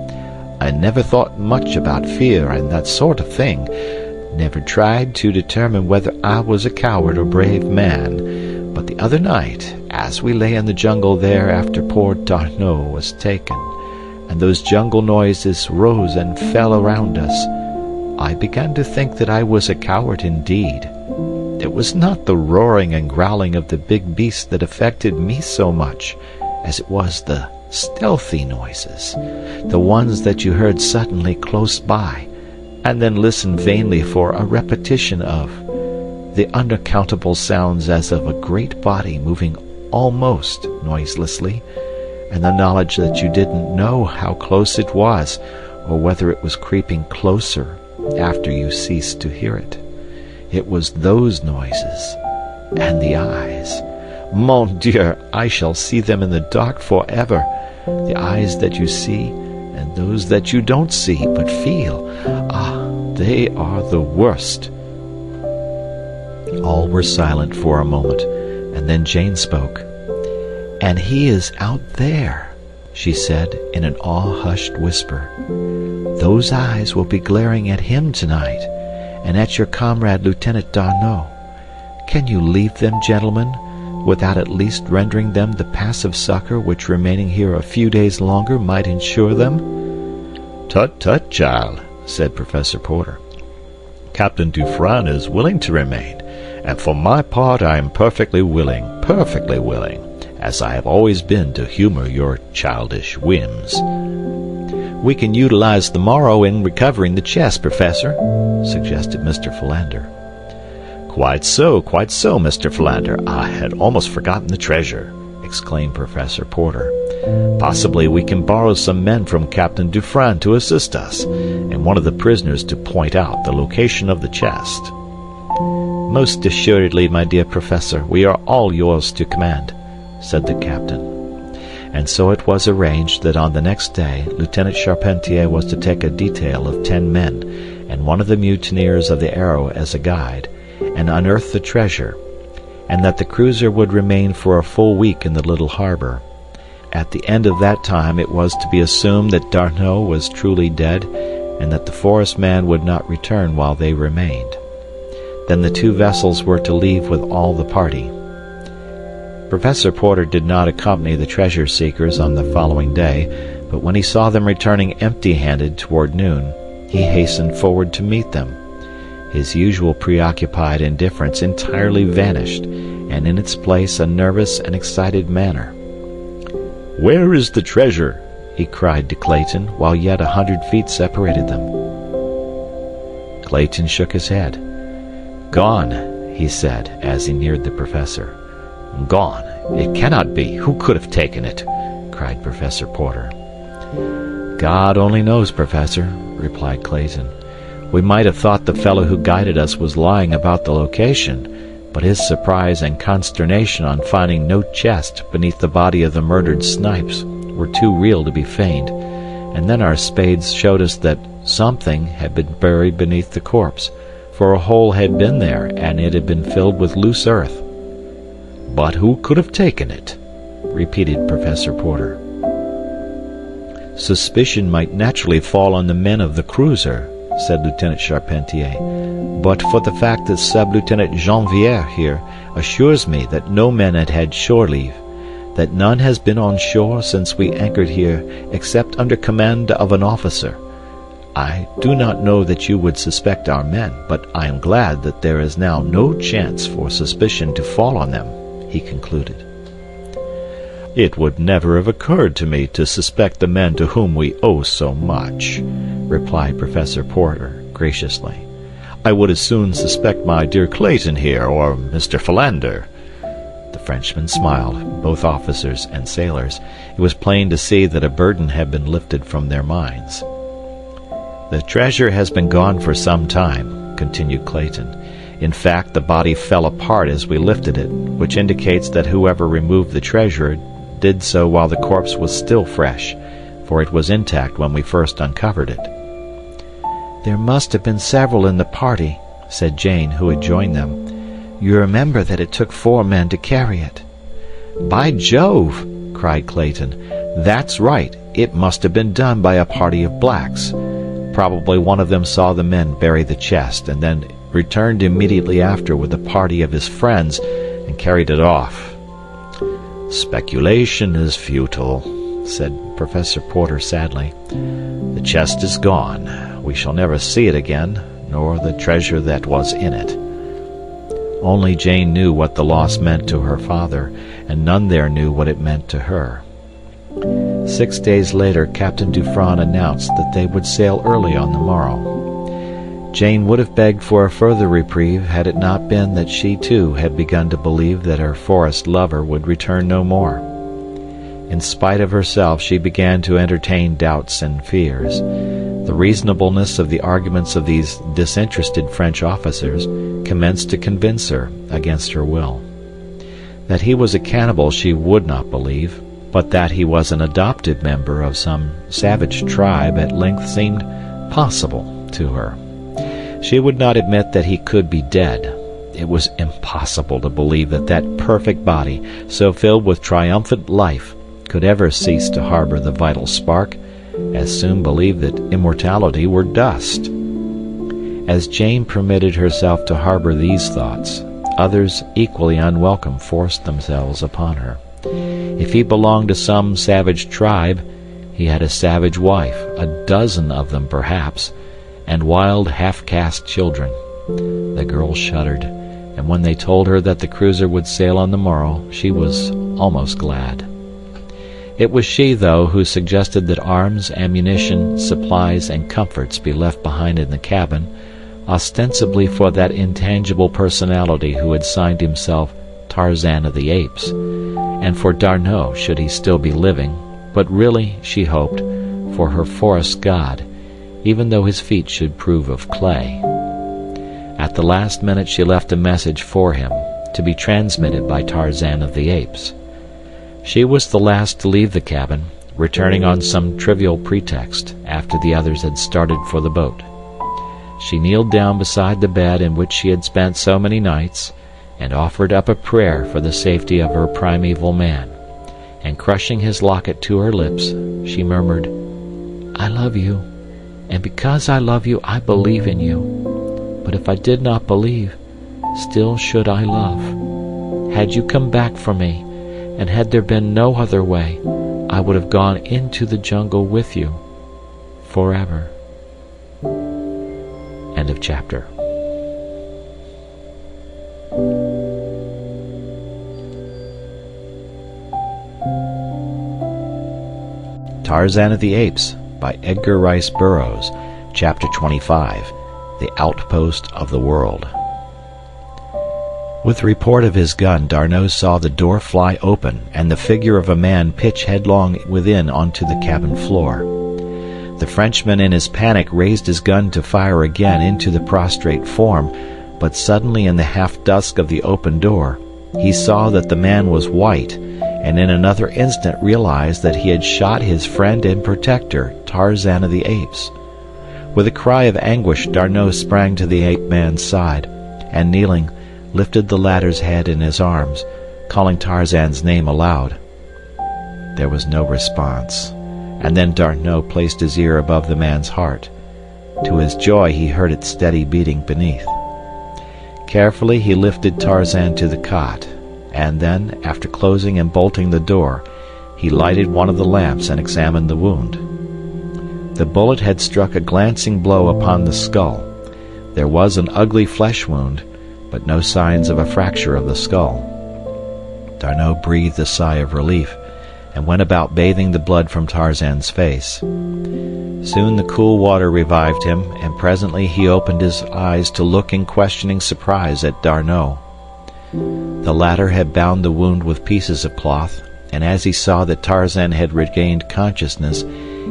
"I never thought much about fear and that sort of thing. Never tried to determine whether I was a coward or brave man. But the other night, as we lay in the jungle there after poor D'Arnot was taken, and those jungle noises rose and fell around us, I began to think that I was a coward indeed. It was not the roaring and growling of the big beast that affected me so much as it was the stealthy noises, the ones that you heard suddenly close by, and then listened vainly for a repetition of, the unaccountable sounds as of a great body moving almost noiselessly, and the knowledge that you didn't know how close it was, or whether it was creeping closer after you ceased to hear it. It was those noises, and the eyes. Mon Dieu, I shall see them in the dark forever. The eyes that you see, and those that you don't see but feel. Ah, they are the worst." All were silent for a moment, and then Jane spoke. "And he is out there," she said in an awe-hushed whisper. "Those eyes will be glaring at him tonight, and at your comrade Lieutenant D'Arnot. Can you leave them, gentlemen, without at least rendering them the passive succor which remaining here a few days longer might ensure them?" "Tut, tut, child," said Professor Porter. "Captain Dufresne is willing to remain, and for my part I am perfectly willing, as I have always been to humor your childish whims." "We can utilize the morrow in recovering the chest, Professor," suggested Mr. Philander. Quite so, Mr. Philander. I had almost forgotten the treasure," exclaimed Professor Porter. "Possibly we can borrow some men from Captain Dufresne to assist us, and one of the prisoners to point out the location of the chest." "Most assuredly, my dear Professor, we are all yours to command," said the captain. And so it was arranged that on the next day Lieutenant Charpentier was to take a detail of 10 men, and one of the mutineers of the Arrow as a guide, and unearth the treasure, and that the cruiser would remain for a full week in the little harbor. At the end of that time it was to be assumed that D'Arnot was truly dead, and that the forest man would not return while they remained. Then the 2 vessels were to leave with all the party. Professor Porter did not accompany the treasure seekers on the following day, but when he saw them returning empty-handed toward noon, he hastened forward to meet them. His usual preoccupied indifference entirely vanished, and in its place a nervous and excited manner. "Where is the treasure?" he cried to Clayton, while yet 100 feet separated them. Clayton shook his head. "Gone," he said, as he neared the professor. Gone. It cannot be. Who could have taken it?" cried Professor Porter. "God only knows, Professor," replied Clayton. "We might have thought the fellow who guided us was lying about the location, but his surprise and consternation on finding no chest beneath the body of the murdered Snipes were too real to be feigned, and then our spades showed us that something had been buried beneath the corpse, for a hole had been there, and it had been filled with loose earth." "But who could have taken it?" repeated Professor Porter. "Suspicion might naturally fall on the men of the cruiser," said Lieutenant Charpentier, "but for the fact that Sub-Lieutenant Janvier here assures me that no men had had shore leave, that none has been on shore since we anchored here except under command of an officer. I do not know that you would suspect our men, but I am glad that there is now no chance for suspicion to fall on them," he concluded. It would never have occurred to me to suspect the men to whom we owe so much, replied Professor Porter graciously. I would as soon suspect my dear Clayton here, or Mr. Philander. The Frenchman smiled, both officers and sailors. It was plain to see that a burden had been lifted from their minds. The treasure has been gone for some time, continued Clayton. In fact, the body fell apart as we lifted it, which indicates that whoever removed the treasure did so while the corpse was still fresh, for it was intact when we first uncovered it. "There must have been several in the party," said Jane, who had joined them. "You remember that it took 4 men to carry it." "By Jove!" cried Clayton. "That's right. It must have been done by a party of blacks. Probably one of them saw the men bury the chest, and then returned immediately after with a party of his friends and carried it off." "Speculation is futile," said Professor Porter sadly. "The chest is gone. We shall never see it again, nor the treasure that was in it." Only Jane knew what the loss meant to her father, and none there knew what it meant to her. 6 days later, Captain Dufresne announced that they would sail early on the morrow. Jane would have begged for a further reprieve had it not been that she too had begun to believe that her forest lover would return no more. In spite of herself, she began to entertain doubts and fears. The reasonableness of the arguments of these disinterested French officers commenced to convince her against her will. That he was a cannibal she would not believe, but that he was an adopted member of some savage tribe at length seemed possible to her. She would not admit that he could be dead. It was impossible to believe that that perfect body, so filled with triumphant life, could ever cease to harbor the vital spark, as soon believe that immortality were dust. As Jane permitted herself to harbor these thoughts, others equally unwelcome forced themselves upon her. If he belonged to some savage tribe, he had a savage wife, a dozen of them perhaps, and wild half-caste children. The girl shuddered, and when they told her that the cruiser would sail on the morrow, she was almost glad. It was she, though, who suggested that arms, ammunition, supplies, and comforts be left behind in the cabin, ostensibly for that intangible personality who had signed himself Tarzan of the Apes, and for D'Arnot should he still be living, but really, she hoped, for her forest god, even though his feet should prove of clay. At the last minute she left a message for him, to be transmitted by Tarzan of the Apes. She was the last to leave the cabin, returning on some trivial pretext after the others had started for the boat. She kneeled down beside the bed in which she had spent so many nights, and offered up a prayer for the safety of her primeval man, and crushing his locket to her lips, she murmured, "I love you, and because I love you, I believe in you. But if I did not believe, still should I love. Had you come back for me, and had there been no other way, I would have gone into the jungle with you, forever." End of chapter. Tarzan of the Apes, by Edgar Rice Burroughs, Chapter 25, The Outpost of the World. With the report of his gun, D'Arnot saw the door fly open and the figure of a man pitch headlong within onto the cabin floor. The Frenchman in his panic raised his gun to fire again into the prostrate form, but suddenly in the half-dusk of the open door, he saw that the man was white, and in another instant realized that he had shot his friend and protector, Tarzan of the Apes. With a cry of anguish, D'Arnot sprang to the ape-man's side, and kneeling, lifted the latter's head in his arms, calling Tarzan's name aloud. There was no response, and then D'Arnot placed his ear above the man's heart. To his joy, he heard it steady beating beneath. Carefully he lifted Tarzan to the cot, and then, after closing and bolting the door, he lighted one of the lamps and examined the wound. The bullet had struck a glancing blow upon the skull. There was an ugly flesh wound, but no signs of a fracture of the skull. D'Arnot breathed a sigh of relief, and went about bathing the blood from Tarzan's face. Soon the cool water revived him, and presently he opened his eyes to look in questioning surprise at D'Arnot. The latter had bound the wound with pieces of cloth, and as he saw that Tarzan had regained consciousness,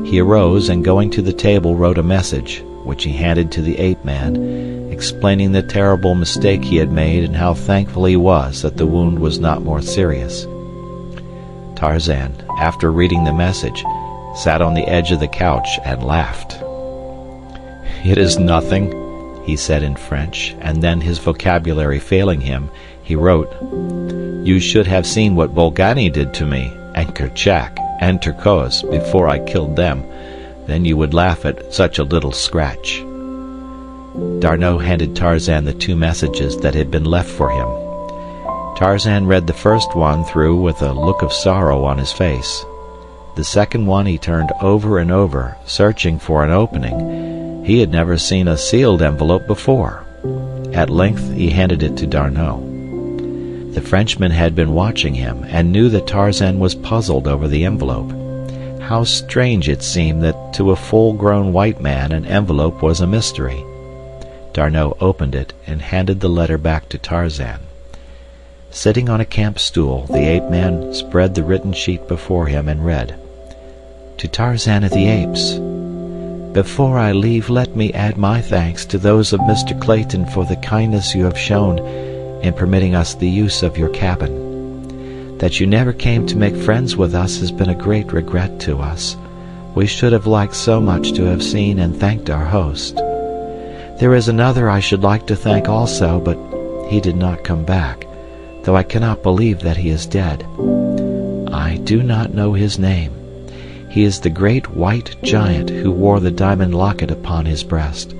he arose and going to the table wrote a message, which he handed to the ape-man, explaining the terrible mistake he had made and how thankful he was that the wound was not more serious. Tarzan, after reading the message, sat on the edge of the couch and laughed. "It is nothing," he said in French, and then, his vocabulary failing him, he wrote, "You should have seen what Bolgani did to me, and Kerchak, and Turcos, before I killed them. Then you would laugh at such a little scratch." D'Arnot handed Tarzan the two messages that had been left for him. Tarzan read the first one through with a look of sorrow on his face. The second one he turned over and over, searching for an opening. He had never seen a sealed envelope before. At length he handed it to D'Arnot. The Frenchman had been watching him, and knew that Tarzan was puzzled over the envelope. How strange it seemed that to a full-grown white man an envelope was a mystery. D'Arnot opened it and handed the letter back to Tarzan. Sitting on a camp stool, the ape-man spread the written sheet before him and read, "To Tarzan of the Apes. Before I leave, let me add my thanks to those of Mr. Clayton for the kindness you have shown in permitting us the use of your cabin. That you never came to make friends with us has been a great regret to us. We should have liked so much to have seen and thanked our host. There is another I should like to thank also, but he did not come back, though I cannot believe that he is dead. I do not know his name. He is the great white giant who wore the diamond locket upon his breast.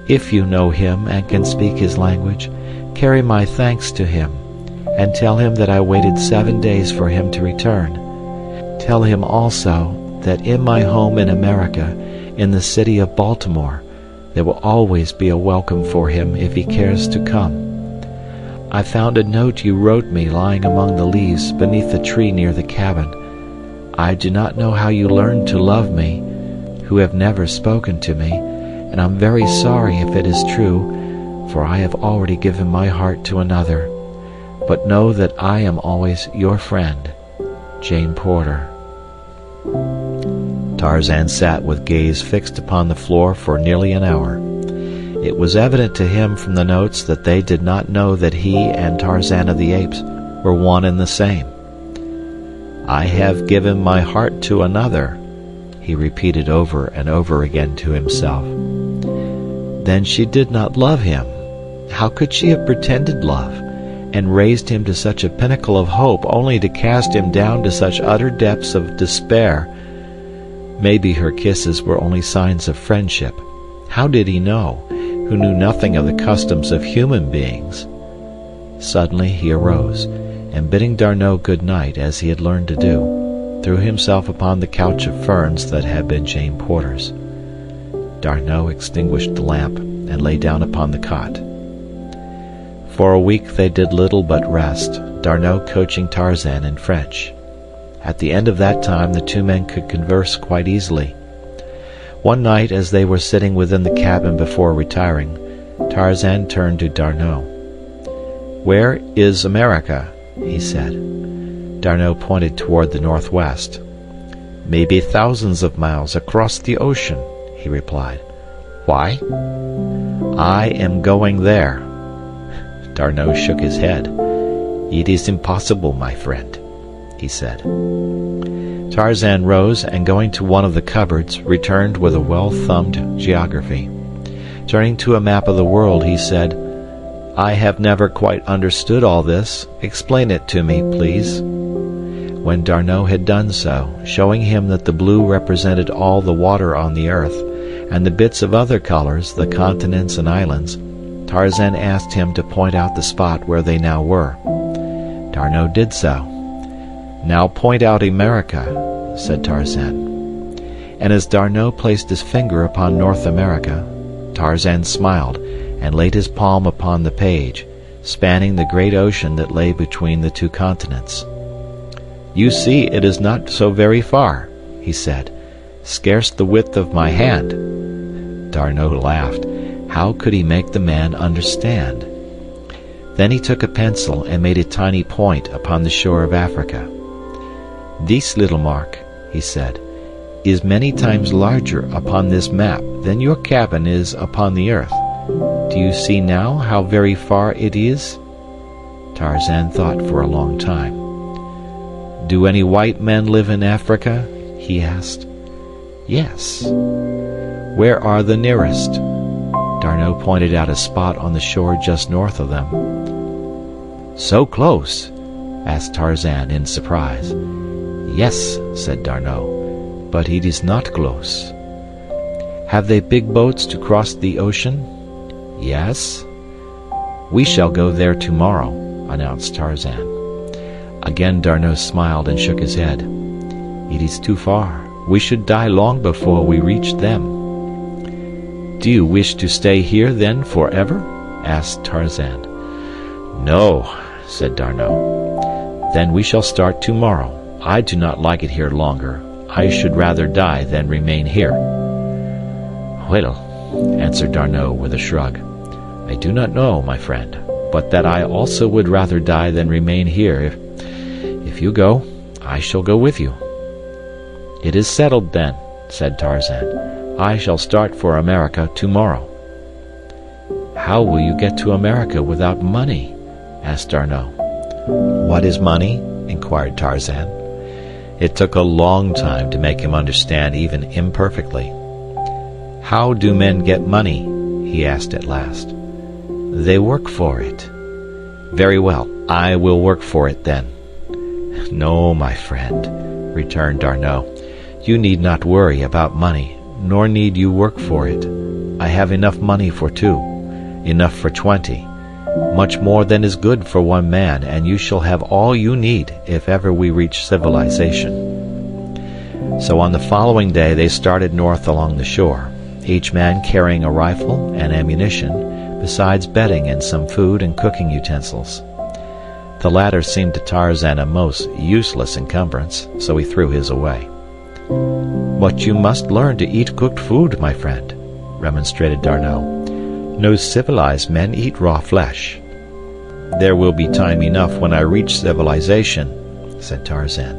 If you know him and can speak his language, carry my thanks to him, and tell him that I waited 7 days for him to return. Tell him also that in my home in America, in the city of Baltimore, there will always be a welcome for him if he cares to come. I found a note you wrote me lying among the leaves beneath the tree near the cabin. I do not know how you learned to love me, who have never spoken to me, and I'm very sorry if it is true, for I have already given my heart to another. But know that I am always your friend, Jane Porter." Tarzan sat with gaze fixed upon the floor for nearly an hour. It was evident to him from the notes that they did not know that he and Tarzan of the Apes were one and the same. "I have given my heart to another," he repeated over and over again to himself. Then she did not love him. How could she have pretended love, and raised him to such a pinnacle of hope, only to cast him down to such utter depths of despair? Maybe her kisses were only signs of friendship. How did he know, who knew nothing of the customs of human beings? Suddenly he arose, and bidding D'Arnot good night as he had learned to do, threw himself upon the couch of ferns that had been Jane Porter's. D'Arnot extinguished the lamp and lay down upon the cot. For a week they did little but rest, D'Arnot coaching Tarzan in French. At the end of that time the two men could converse quite easily. One night, as they were sitting within the cabin before retiring, Tarzan turned to D'Arnot. "Where is America?" he said. D'Arnot pointed toward the northwest. "Maybe thousands of miles across the ocean," he replied. "Why?" "I am going there." D'Arnot shook his head. "It is impossible, my friend," he said. Tarzan rose and, going to one of the cupboards, returned with a well-thumbed geography. Turning to a map of the world, he said, "I have never quite understood all this. Explain it to me, please." When D'Arnot had done so, showing him that the blue represented all the water on the earth, and the bits of other colors, the continents and islands, Tarzan asked him to point out the spot where they now were. D'Arnot did so. "Now point out America," said Tarzan. And as D'Arnot placed his finger upon North America, Tarzan smiled and laid his palm upon the page, spanning the great ocean that lay between the two continents. "You see, it is not so very far," he said. "Scarce the width of my hand." D'Arnot laughed. How could he make the man understand? Then he took a pencil and made a tiny point upon the shore of Africa. "This little mark," he said, "is many times larger upon this map than your cabin is upon the earth. Do you see now how very far it is?" Tarzan thought for a long time. "Do any white men live in Africa?" he asked. "Yes." "Where are the nearest?" D'Arnot pointed out a spot on the shore just north of them. "So close?" asked Tarzan in surprise. "Yes," said D'Arnot, "but it is not close." "Have they big boats to cross the ocean?" "Yes." "We shall go there tomorrow," announced Tarzan. Again D'Arnot smiled and shook his head. "It is too far. We should die long before we reached them." "Do you wish to stay here, then, forever?" asked Tarzan. "No," said D'Arnot. "Then we shall start tomorrow. I do not like it here longer. I should rather die than remain here." "Well," answered D'Arnot with a shrug, "I do not know, my friend, but that I also would rather die than remain here. If you go, I shall go with you." "It is settled, then," said Tarzan. "I shall start for America tomorrow." "How will you get to America without money?" asked D'Arnot. "What is money?" inquired Tarzan. It took a long time to make him understand, even imperfectly. "How do men get money?" he asked at last. "They work for it." "Very well, I will work for it then." "No, my friend," returned D'Arnot. "You need not worry about money, nor need you work for it. I have enough money for 2, enough for 20, much more than is good for one man, and you shall have all you need if ever we reach civilization." So on the following day they started north along the shore, each man carrying a rifle and ammunition, besides bedding and some food and cooking utensils. The latter seemed to Tarzan a most useless encumbrance, so he threw his away. "But you must learn to eat cooked food, my friend," remonstrated D'Arnot. "No civilized men eat raw flesh." "There will be time enough when I reach civilization," said Tarzan.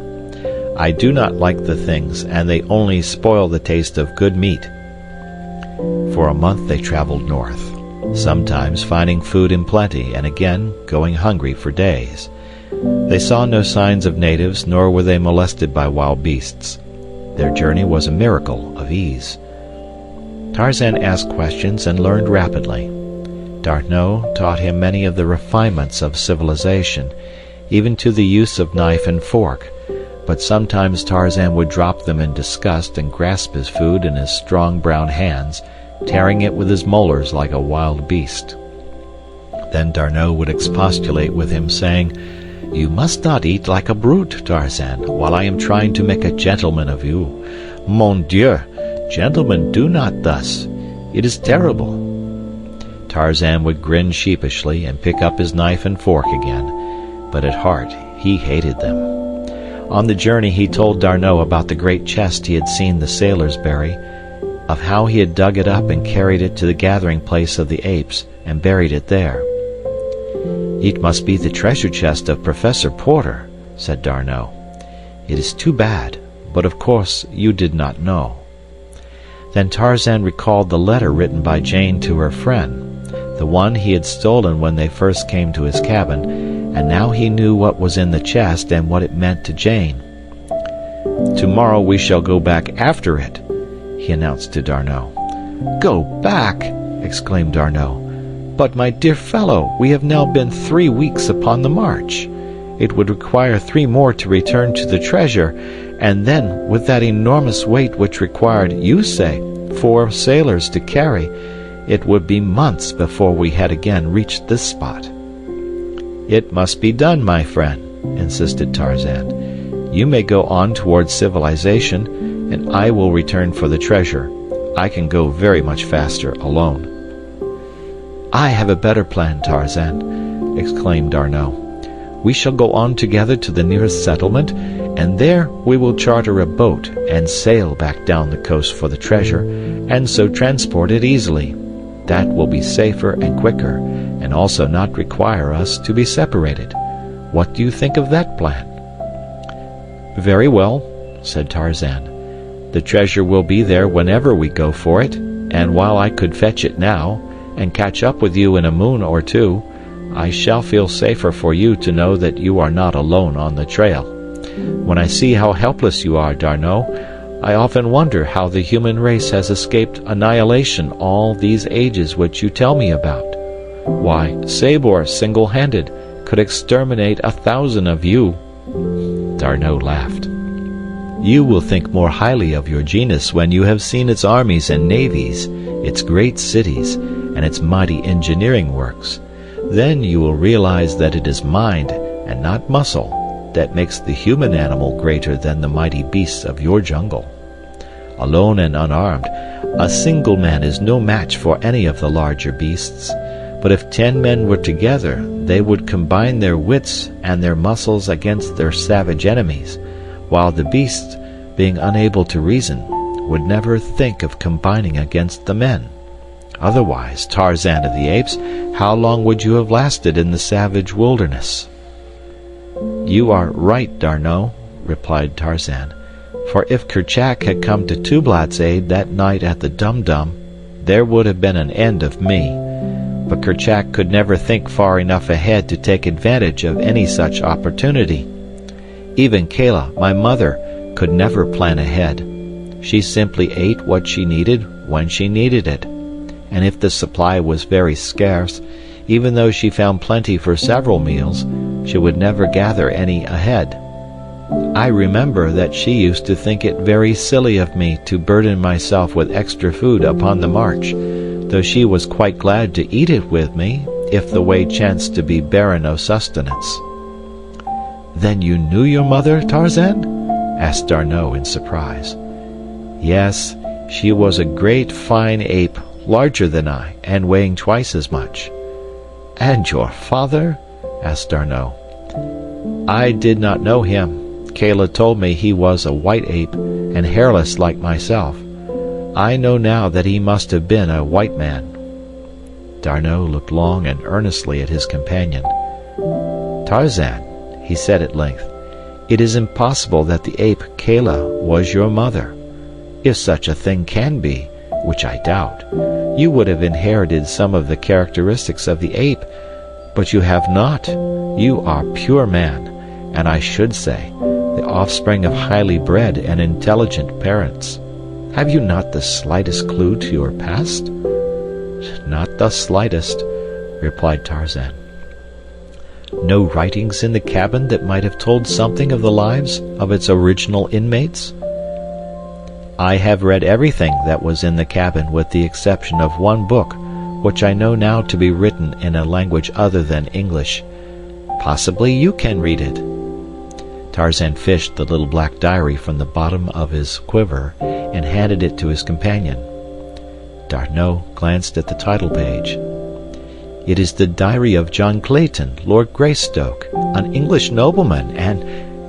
"I do not like the things, and they only spoil the taste of good meat." For a month they traveled north, sometimes finding food in plenty and again going hungry for days. They saw no signs of natives, nor were they molested by wild beasts. Their journey was a miracle of ease. Tarzan asked questions and learned rapidly. D'Arnot taught him many of the refinements of civilization, even to the use of knife and fork, but sometimes Tarzan would drop them in disgust and grasp his food in his strong brown hands, tearing it with his molars like a wild beast. Then D'Arnot would expostulate with him, saying, "You must not eat like a brute, Tarzan, while I am trying to make a gentleman of you. Mon Dieu, gentlemen do not thus. It is terrible." Tarzan would grin sheepishly and pick up his knife and fork again, but at heart he hated them. On the journey he told D'Arnot about the great chest he had seen the sailors bury, of how he had dug it up and carried it to the gathering place of the apes and buried it there. "It must be the treasure chest of Professor Porter," said D'Arnot. "It is too bad, but of course you did not know." Then Tarzan recalled the letter written by Jane to her friend, the one he had stolen when they first came to his cabin, and now he knew what was in the chest and what it meant to Jane. "Tomorrow we shall go back after it," he announced to D'Arnot. "Go back!" exclaimed D'Arnot. "But, my dear fellow, we have now been 3 weeks upon the march. It would require 3 more to return to the treasure, and then, with that enormous weight which required, you say, 4 sailors to carry, it would be months before we had again reached this spot." "It must be done, my friend," insisted Tarzan. "You may go on towards civilization, and I will return for the treasure. I can go very much faster alone." "I have a better plan, Tarzan," exclaimed D'Arnot. "We shall go on together to the nearest settlement, and there we will charter a boat and sail back down the coast for the treasure, and so transport it easily. That will be safer and quicker, and also not require us to be separated. What do you think of that plan?" "Very well," said Tarzan. "The treasure will be there whenever we go for it, and while I could fetch it now, and catch up with you in a moon or 2, I shall feel safer for you to know that you are not alone on the trail. When I see how helpless you are, D'Arnot, I often wonder how the human race has escaped annihilation all these ages which you tell me about. Why, Sabor, single-handed, could exterminate 1,000 of you." D'Arnot laughed. "You will think more highly of your genus when you have seen its armies and navies, its great cities, and its mighty engineering works. Then you will realize that it is mind, and not muscle, that makes the human animal greater than the mighty beasts of your jungle. Alone and unarmed, a single man is no match for any of the larger beasts, but if 10 men were together, they would combine their wits and their muscles against their savage enemies, while the beasts, being unable to reason, would never think of combining against the men. Otherwise, Tarzan of the Apes, how long would you have lasted in the savage wilderness?" "You are right, D'Arnot," replied Tarzan, "for if Kerchak had come to Tublat's aid that night at the Dum-Dum, there would have been an end of me. But Kerchak could never think far enough ahead to take advantage of any such opportunity. Even Kala, my mother, could never plan ahead. She simply ate what she needed when she needed it, and if the supply was very scarce, even though she found plenty for several meals, she would never gather any ahead. I remember that she used to think it very silly of me to burden myself with extra food upon the march, though she was quite glad to eat it with me if the way chanced to be barren of sustenance." "Then you knew your mother, Tarzan?" asked D'Arnot in surprise. "Yes, she was a great fine ape, larger than I, and weighing twice as much." "And your father?" asked D'Arnot. "I did not know him. Kala told me he was a white ape, and hairless like myself. I know now that he must have been a white man." D'Arnot looked long and earnestly at his companion. "Tarzan," he said at length, "it is impossible that the ape Kala was your mother. If such a thing can be, which I doubt, you would have inherited some of the characteristics of the ape, but you have not. You are pure man, and I should say, the offspring of highly bred and intelligent parents. Have you not the slightest clue to your past?" "Not the slightest," replied Tarzan. "No writings in the cabin that might have told something of the lives of its original inmates?" "I have read everything that was in the cabin with the exception of one book, which I know now to be written in a language other than English. Possibly you can read it." Tarzan fished the little black diary from the bottom of his quiver and handed it to his companion. D'Arnot glanced at the title page. "It is the diary of John Clayton, Lord Greystoke, an English nobleman, and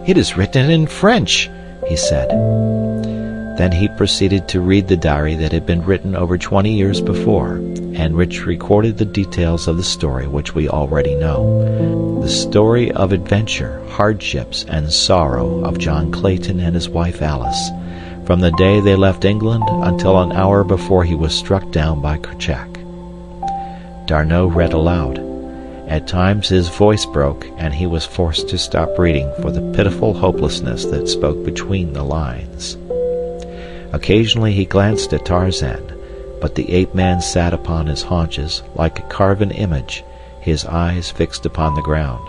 It is written in French," he said. Then he proceeded to read the diary that had been written over 20 years before, and which recorded the details of the story which we already know. The story of adventure, hardships, and sorrow of John Clayton and his wife Alice, from the day they left England until an hour before he was struck down by Kerchak. D'Arnot read aloud. At times his voice broke, and he was forced to stop reading for the pitiful hopelessness that spoke between the lines. Occasionally he glanced at Tarzan, but the ape-man sat upon his haunches like a carven image, his eyes fixed upon the ground.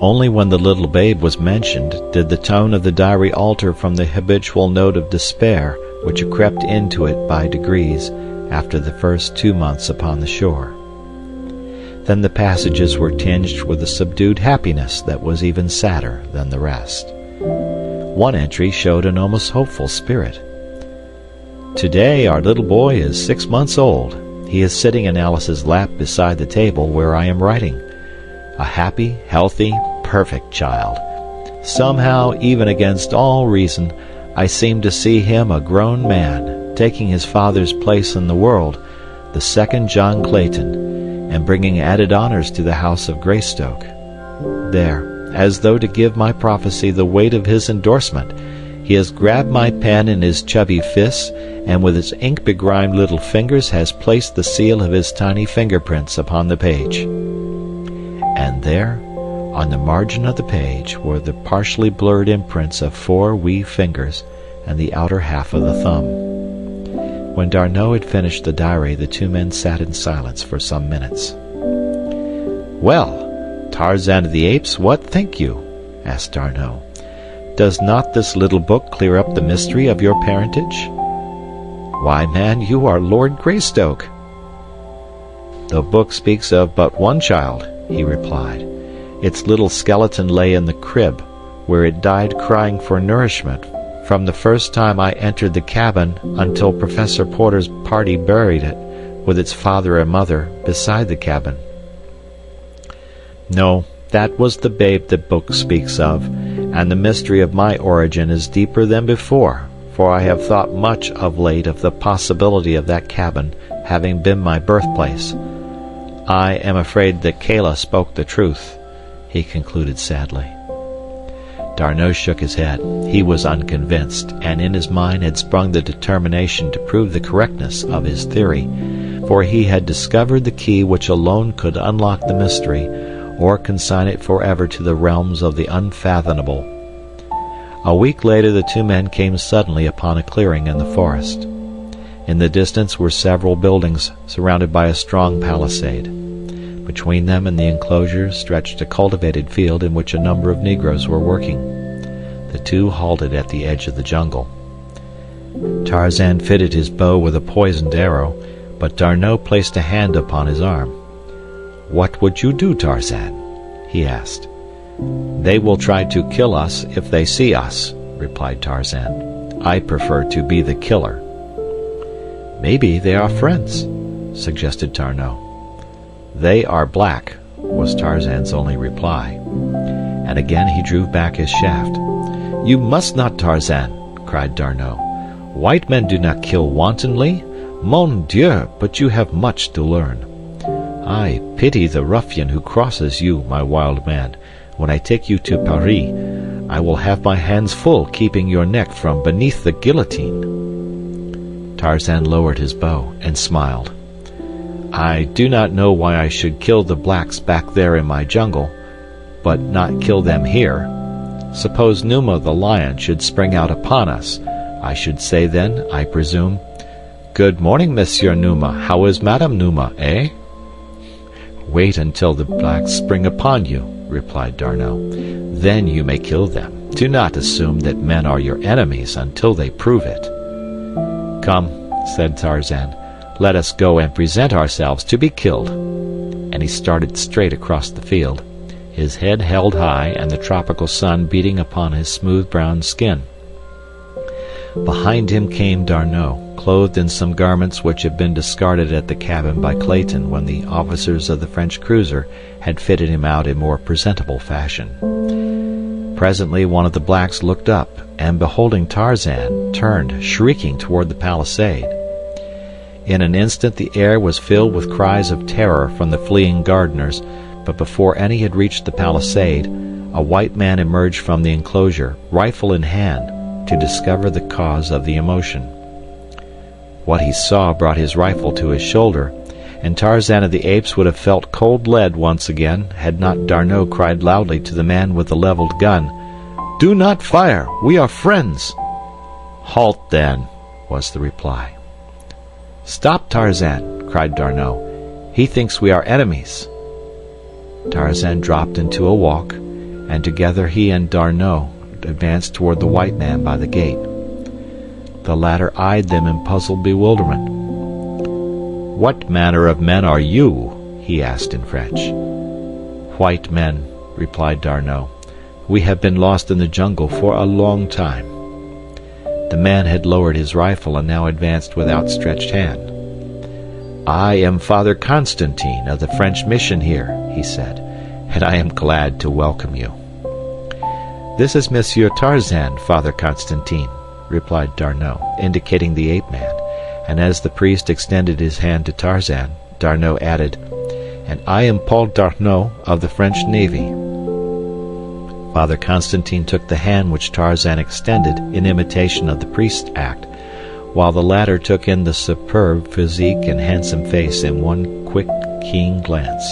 Only when the little babe was mentioned did the tone of the diary alter from the habitual note of despair which had crept into it by degrees after the first 2 months upon the shore. Then the passages were tinged with a subdued happiness that was even sadder than the rest. One entry showed an almost hopeful spirit. "Today our little boy is 6 months old. He is sitting in Alice's lap beside the table where I am writing. A happy, healthy, perfect child. Somehow, even against all reason, I seem to see him a grown man, taking his father's place in the world, the second John Clayton, and bringing added honors to the house of Greystoke. There, as though to give my prophecy the weight of his endorsement, he has grabbed my pen in his chubby fists, and with his ink-begrimed little fingers has placed the seal of his tiny fingerprints upon the page." And there, on the margin of the page, were the partially blurred imprints of 4 wee fingers and the outer half of the thumb. When D'Arnot had finished the diary, the 2 men sat in silence for some minutes. "Well, Tarzan of the Apes, what think you?" asked D'Arnot. "Does not this little book clear up the mystery of your parentage?" "Why, man, you are Lord Greystoke." "The book speaks of but one child," he replied. "Its little skeleton lay in the crib, where it died crying for nourishment, from the first time I entered the cabin until Professor Porter's party buried it, with its father and mother, beside the cabin." "No, that was the babe the book speaks of, and the mystery of my origin is deeper than before, for I have thought much of late of the possibility of that cabin having been my birthplace. I am afraid that Kala spoke the truth," he concluded sadly. D'Arnot shook his head. He was unconvinced, and in his mind had sprung the determination to prove the correctness of his theory, for he had discovered the key which alone could unlock the mystery, or consign it forever to the realms of the unfathomable. A week later the 2 men came suddenly upon a clearing in the forest. In the distance were several buildings, surrounded by a strong palisade. Between them and the enclosure stretched a cultivated field in which a number of Negroes were working. The 2 halted at the edge of the jungle. Tarzan fitted his bow with a poisoned arrow, but D'Arnot placed a hand upon his arm. "What would you do, Tarzan?" he asked. "They will try to kill us if they see us," replied Tarzan. "I prefer to be the killer." "Maybe they are friends," suggested D'Arnot. "They are black," was Tarzan's only reply. And again he drew back his shaft. "You must not, Tarzan," cried D'Arnot. "White men do not kill wantonly. Mon Dieu, but you have much to learn. I pity the ruffian who crosses you, my wild man. When I take you to Paris, I will have my hands full keeping your neck from beneath the guillotine." Tarzan lowered his bow and smiled. "I do not know why I should kill the blacks back there in my jungle, but not kill them here. Suppose Numa the lion should spring out upon us, I should say then, I presume, 'Good morning, Monsieur Numa. How is Madame Numa, eh?'" "Wait until the blacks spring upon you," replied D'Arnot. "Then you may kill them. Do not assume that men are your enemies until they prove it." "Come," said Tarzan, "let us go and present ourselves to be killed." And he started straight across the field, his head held high and the tropical sun beating upon his smooth brown skin. Behind him came D'Arnot, clothed in some garments which had been discarded at the cabin by Clayton when the officers of the French cruiser had fitted him out in more presentable fashion. Presently one of the blacks looked up, and beholding Tarzan, turned, shrieking, toward the palisade. In an instant the air was filled with cries of terror from the fleeing gardeners, but before any had reached the palisade, a white man emerged from the enclosure, rifle in hand, to discover the cause of the emotion. What he saw brought his rifle to his shoulder, and Tarzan of the Apes would have felt cold lead once again had not D'Arnot cried loudly to the man with the leveled gun, "Do not fire! We are friends!" "Halt, then," was the reply. "Stop, Tarzan!" cried D'Arnot. "He thinks we are enemies." Tarzan dropped into a walk, and together he and D'Arnot advanced toward the white man by the gate. The latter eyed them in puzzled bewilderment. "What manner of men are you?" he asked in French. "White men," replied D'Arnot. "We have been lost in the jungle for a long time." The man had lowered his rifle and now advanced with outstretched hand. "I am Father Constantine of the French mission here," he said, "and I am glad to welcome you." "This is Monsieur Tarzan, Father Constantine," replied D'Arnot, indicating the ape-man, and as the priest extended his hand to Tarzan, D'Arnot added, "And I am Paul d'Arnot of the French Navy." Father Constantine took the hand which Tarzan extended in imitation of the priest's act, while the latter took in the superb physique and handsome face in one quick, keen glance.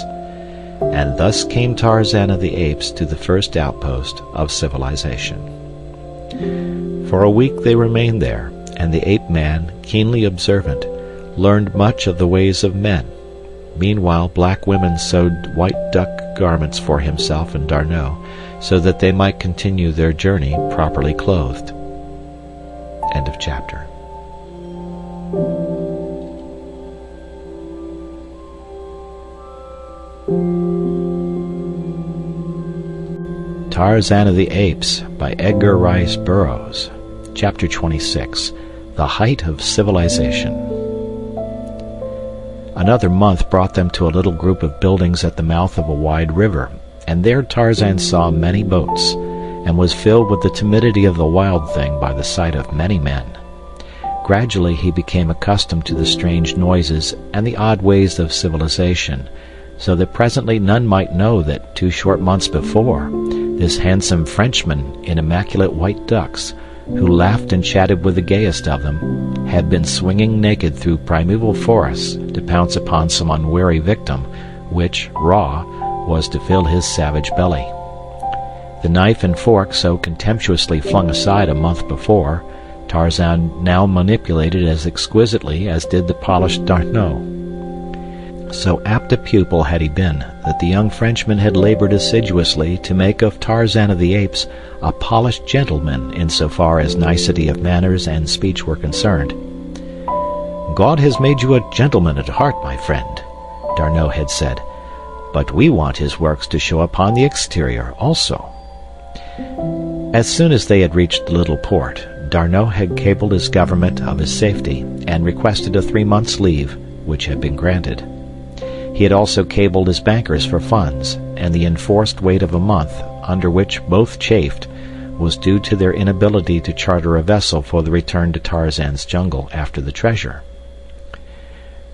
And thus came Tarzan of the Apes to the first outpost of civilization. For a week they remained there, and the ape-man, keenly observant, learned much of the ways of men. Meanwhile black women sewed white duck garments for himself and D'Arnot, so that they might continue their journey properly clothed. End of chapter. Tarzan of the Apes by Edgar Rice Burroughs. Chapter 26. The Height of Civilization. Another month brought them to a little group of buildings at the mouth of a wide river, and there Tarzan saw many boats, and was filled with the timidity of the wild thing by the sight of many men. Gradually he became accustomed to the strange noises and the odd ways of civilization, so that presently none might know that 2 short months before, this handsome Frenchman in immaculate white ducks, who laughed and chatted with the gayest of them, had been swinging naked through primeval forests to pounce upon some unwary victim, which, raw, was to fill his savage belly. The knife and fork so contemptuously flung aside a month before, Tarzan now manipulated as exquisitely as did the polished D'Arnot. So apt a pupil had he been that the young Frenchman had labored assiduously to make of Tarzan of the Apes a polished gentleman in so far as nicety of manners and speech were concerned. "God has made you a gentleman at heart, my friend," D'Arnot had said, "but we want his works to show upon the exterior also." As soon as they had reached the little port, D'Arnot had cabled his government of his safety, and requested a 3 months' leave, which had been granted. He had also cabled his bankers for funds, and the enforced wait of a month, under which both chafed, was due to their inability to charter a vessel for the return to Tarzan's jungle after the treasure.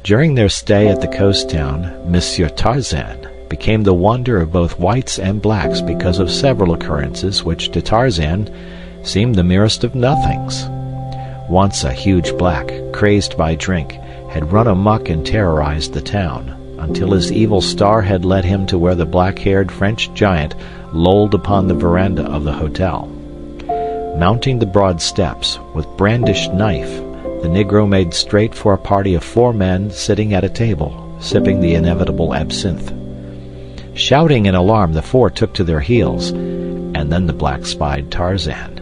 During their stay at the coast town, Monsieur Tarzan became the wonder of both whites and blacks because of several occurrences which to Tarzan seemed the merest of nothings. Once a huge black, crazed by drink, had run amuck and terrorized the town, until his evil star had led him to where the black-haired French giant lolled upon the veranda of the hotel. Mounting the broad steps, with brandished knife, the Negro made straight for a party of 4 men sitting at a table, sipping the inevitable absinthe. Shouting in alarm, the 4 took to their heels, and then the black spied Tarzan.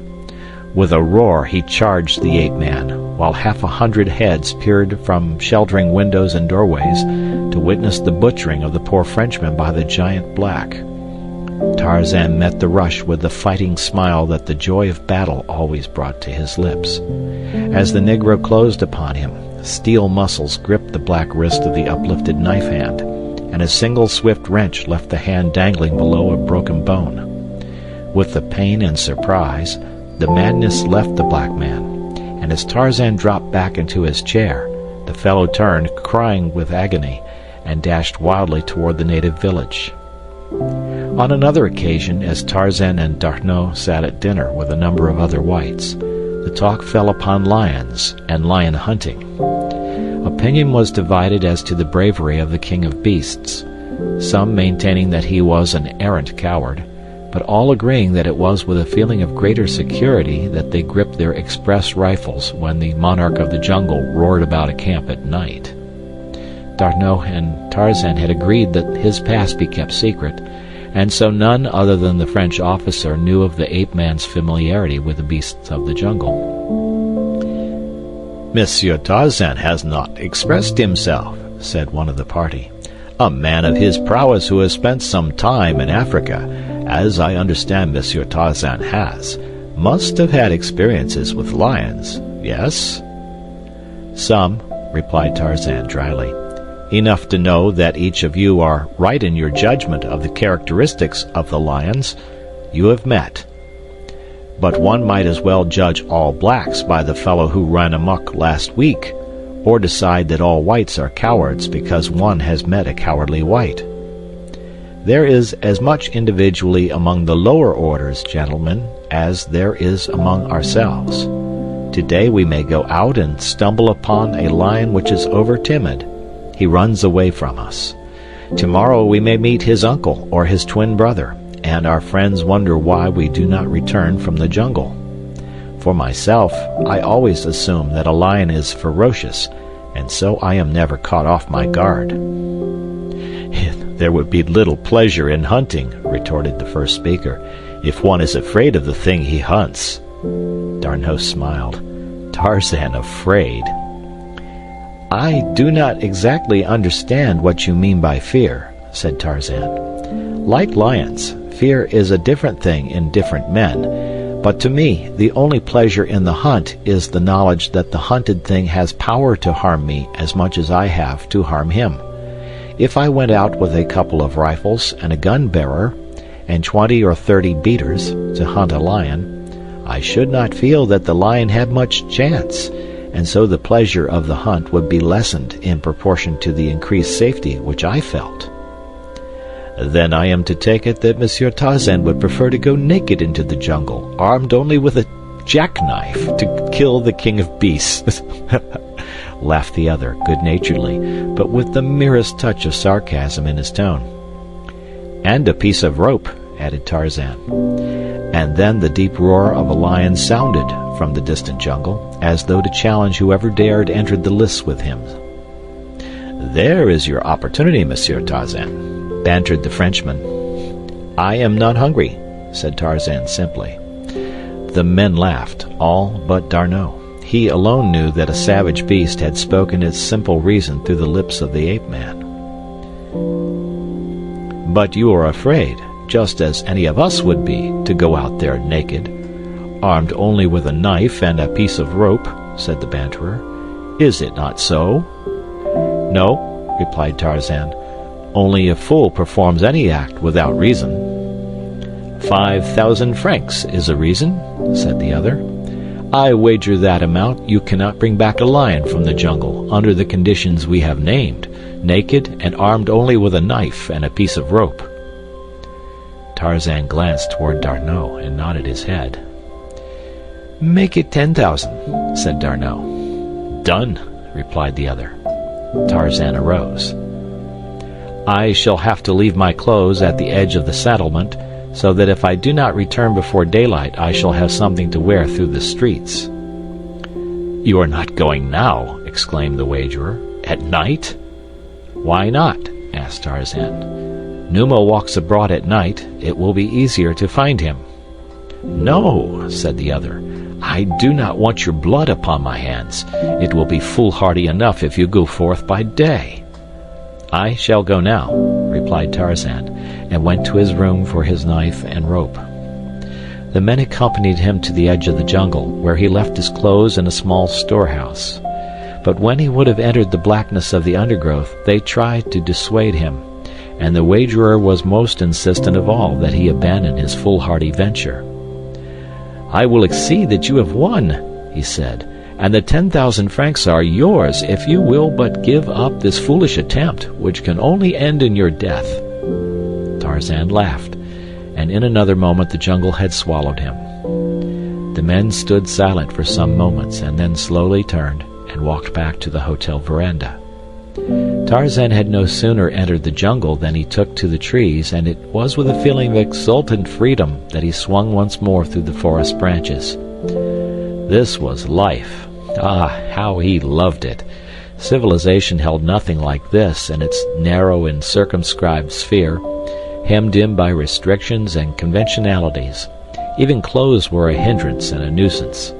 With a roar he charged the ape-man, while 100 heads peered from sheltering windows and doorways to witness the butchering of the poor Frenchman by the giant black. Tarzan met the rush with the fighting smile that the joy of battle always brought to his lips. As the Negro closed upon him, steel muscles gripped the black wrist of the uplifted knife hand, and a single swift wrench left the hand dangling below a broken bone. With the pain and surprise, the madness left the black man, and as Tarzan dropped back into his chair, the fellow turned, crying with agony, and dashed wildly toward the native village. On another occasion, as Tarzan and D'Arnot sat at dinner with a number of other whites, the talk fell upon lions and lion hunting. Opinion was divided as to the bravery of the king of beasts, some maintaining that he was an arrant coward, but all agreeing that it was with a feeling of greater security that they gripped their express rifles when the monarch of the jungle roared about a camp at night. D'Arnot and Tarzan had agreed that his past be kept secret, and so none other than the French officer knew of the ape-man's familiarity with the beasts of the jungle. Monsieur Tarzan has not expressed himself, said one of the party. A man of his prowess who has spent some time in Africa, as I understand Monsieur Tarzan has, must have had experiences with lions, yes? Some, replied Tarzan dryly. Enough to know that each of you are right in your judgment of the characteristics of the lions you have met. But one might as well judge all blacks by the fellow who ran amok last week, or decide that all whites are cowards because one has met a cowardly white. There is as much individually among the lower orders, gentlemen, as there is among ourselves. Today we may go out and stumble upon a lion which is over-timid. He runs away from us. Tomorrow we may meet his uncle or his twin brother, and our friends wonder why we do not return from the jungle. For myself, I always assume that a lion is ferocious, and so I am never caught off my guard. There would be little pleasure in hunting, retorted the first speaker, if one is afraid of the thing he hunts. D'Arnot smiled. Tarzan afraid. I do not exactly understand what you mean by fear, said Tarzan. Like lions, fear is a different thing in different men, but to me the only pleasure in the hunt is the knowledge that the hunted thing has power to harm me as much as I have to harm him. If I went out with a couple of rifles and a gun-bearer, and 20 or 30 beaters to hunt a lion, I should not feel that the lion had much chance, and so the pleasure of the hunt would be lessened in proportion to the increased safety which I felt. Then I am to take it that Monsieur Tarzan would prefer to go naked into the jungle, armed only with a jackknife, to kill the king of beasts, laughed the other, good-naturedly, but with the merest touch of sarcasm in his tone. And a piece of rope, added Tarzan. And then the deep roar of a lion sounded from the distant jungle, as though to challenge whoever dared enter the lists with him. There is your opportunity, Monsieur Tarzan, bantered the Frenchman. I am not hungry, said Tarzan simply. The men laughed, all but D'Arnot. He alone knew that a savage beast had spoken its simple reason through the lips of the ape-man. But you are afraid, just as any of us would be, to go out there naked, armed only with a knife and a piece of rope, said the banterer. Is it not so? No, replied Tarzan. Only a fool performs any act without reason. 5,000 francs is a reason, said the other. I wager that amount you cannot bring back a lion from the jungle under the conditions we have named, naked and armed only with a knife and a piece of rope. Tarzan glanced toward D'Arnot and nodded his head. Make it 10,000, said D'Arnot. Done, replied the other. Tarzan arose. I shall have to leave my clothes at the edge of the settlement, so that if I do not return before daylight I shall have something to wear through the streets. You are not going now, exclaimed the wagerer. At night? Why not? asked Tarzan. Numa walks abroad at night. It will be easier to find him. No, said the other. I do not want your blood upon my hands. It will be foolhardy enough if you go forth by day. I shall go now, replied Tarzan, and went to his room for his knife and rope. The men accompanied him to the edge of the jungle, where he left his clothes in a small storehouse. But when he would have entered the blackness of the undergrowth, they tried to dissuade him, and the wagerer was most insistent of all that he abandon his foolhardy venture. "I will accede that you have won," he said, "and the 10,000 francs are yours if you will but give up this foolish attempt, which can only end in your death." Tarzan laughed, and in another moment the jungle had swallowed him. The men stood silent for some moments and then slowly turned and walked back to the hotel veranda. Tarzan had no sooner entered the jungle than he took to the trees, and it was with a feeling of exultant freedom that he swung once more through the forest branches. This was life. Ah, how he loved it! Civilization held nothing like this in its narrow and circumscribed sphere, hemmed in by restrictions and conventionalities. Even clothes were a hindrance and a nuisance.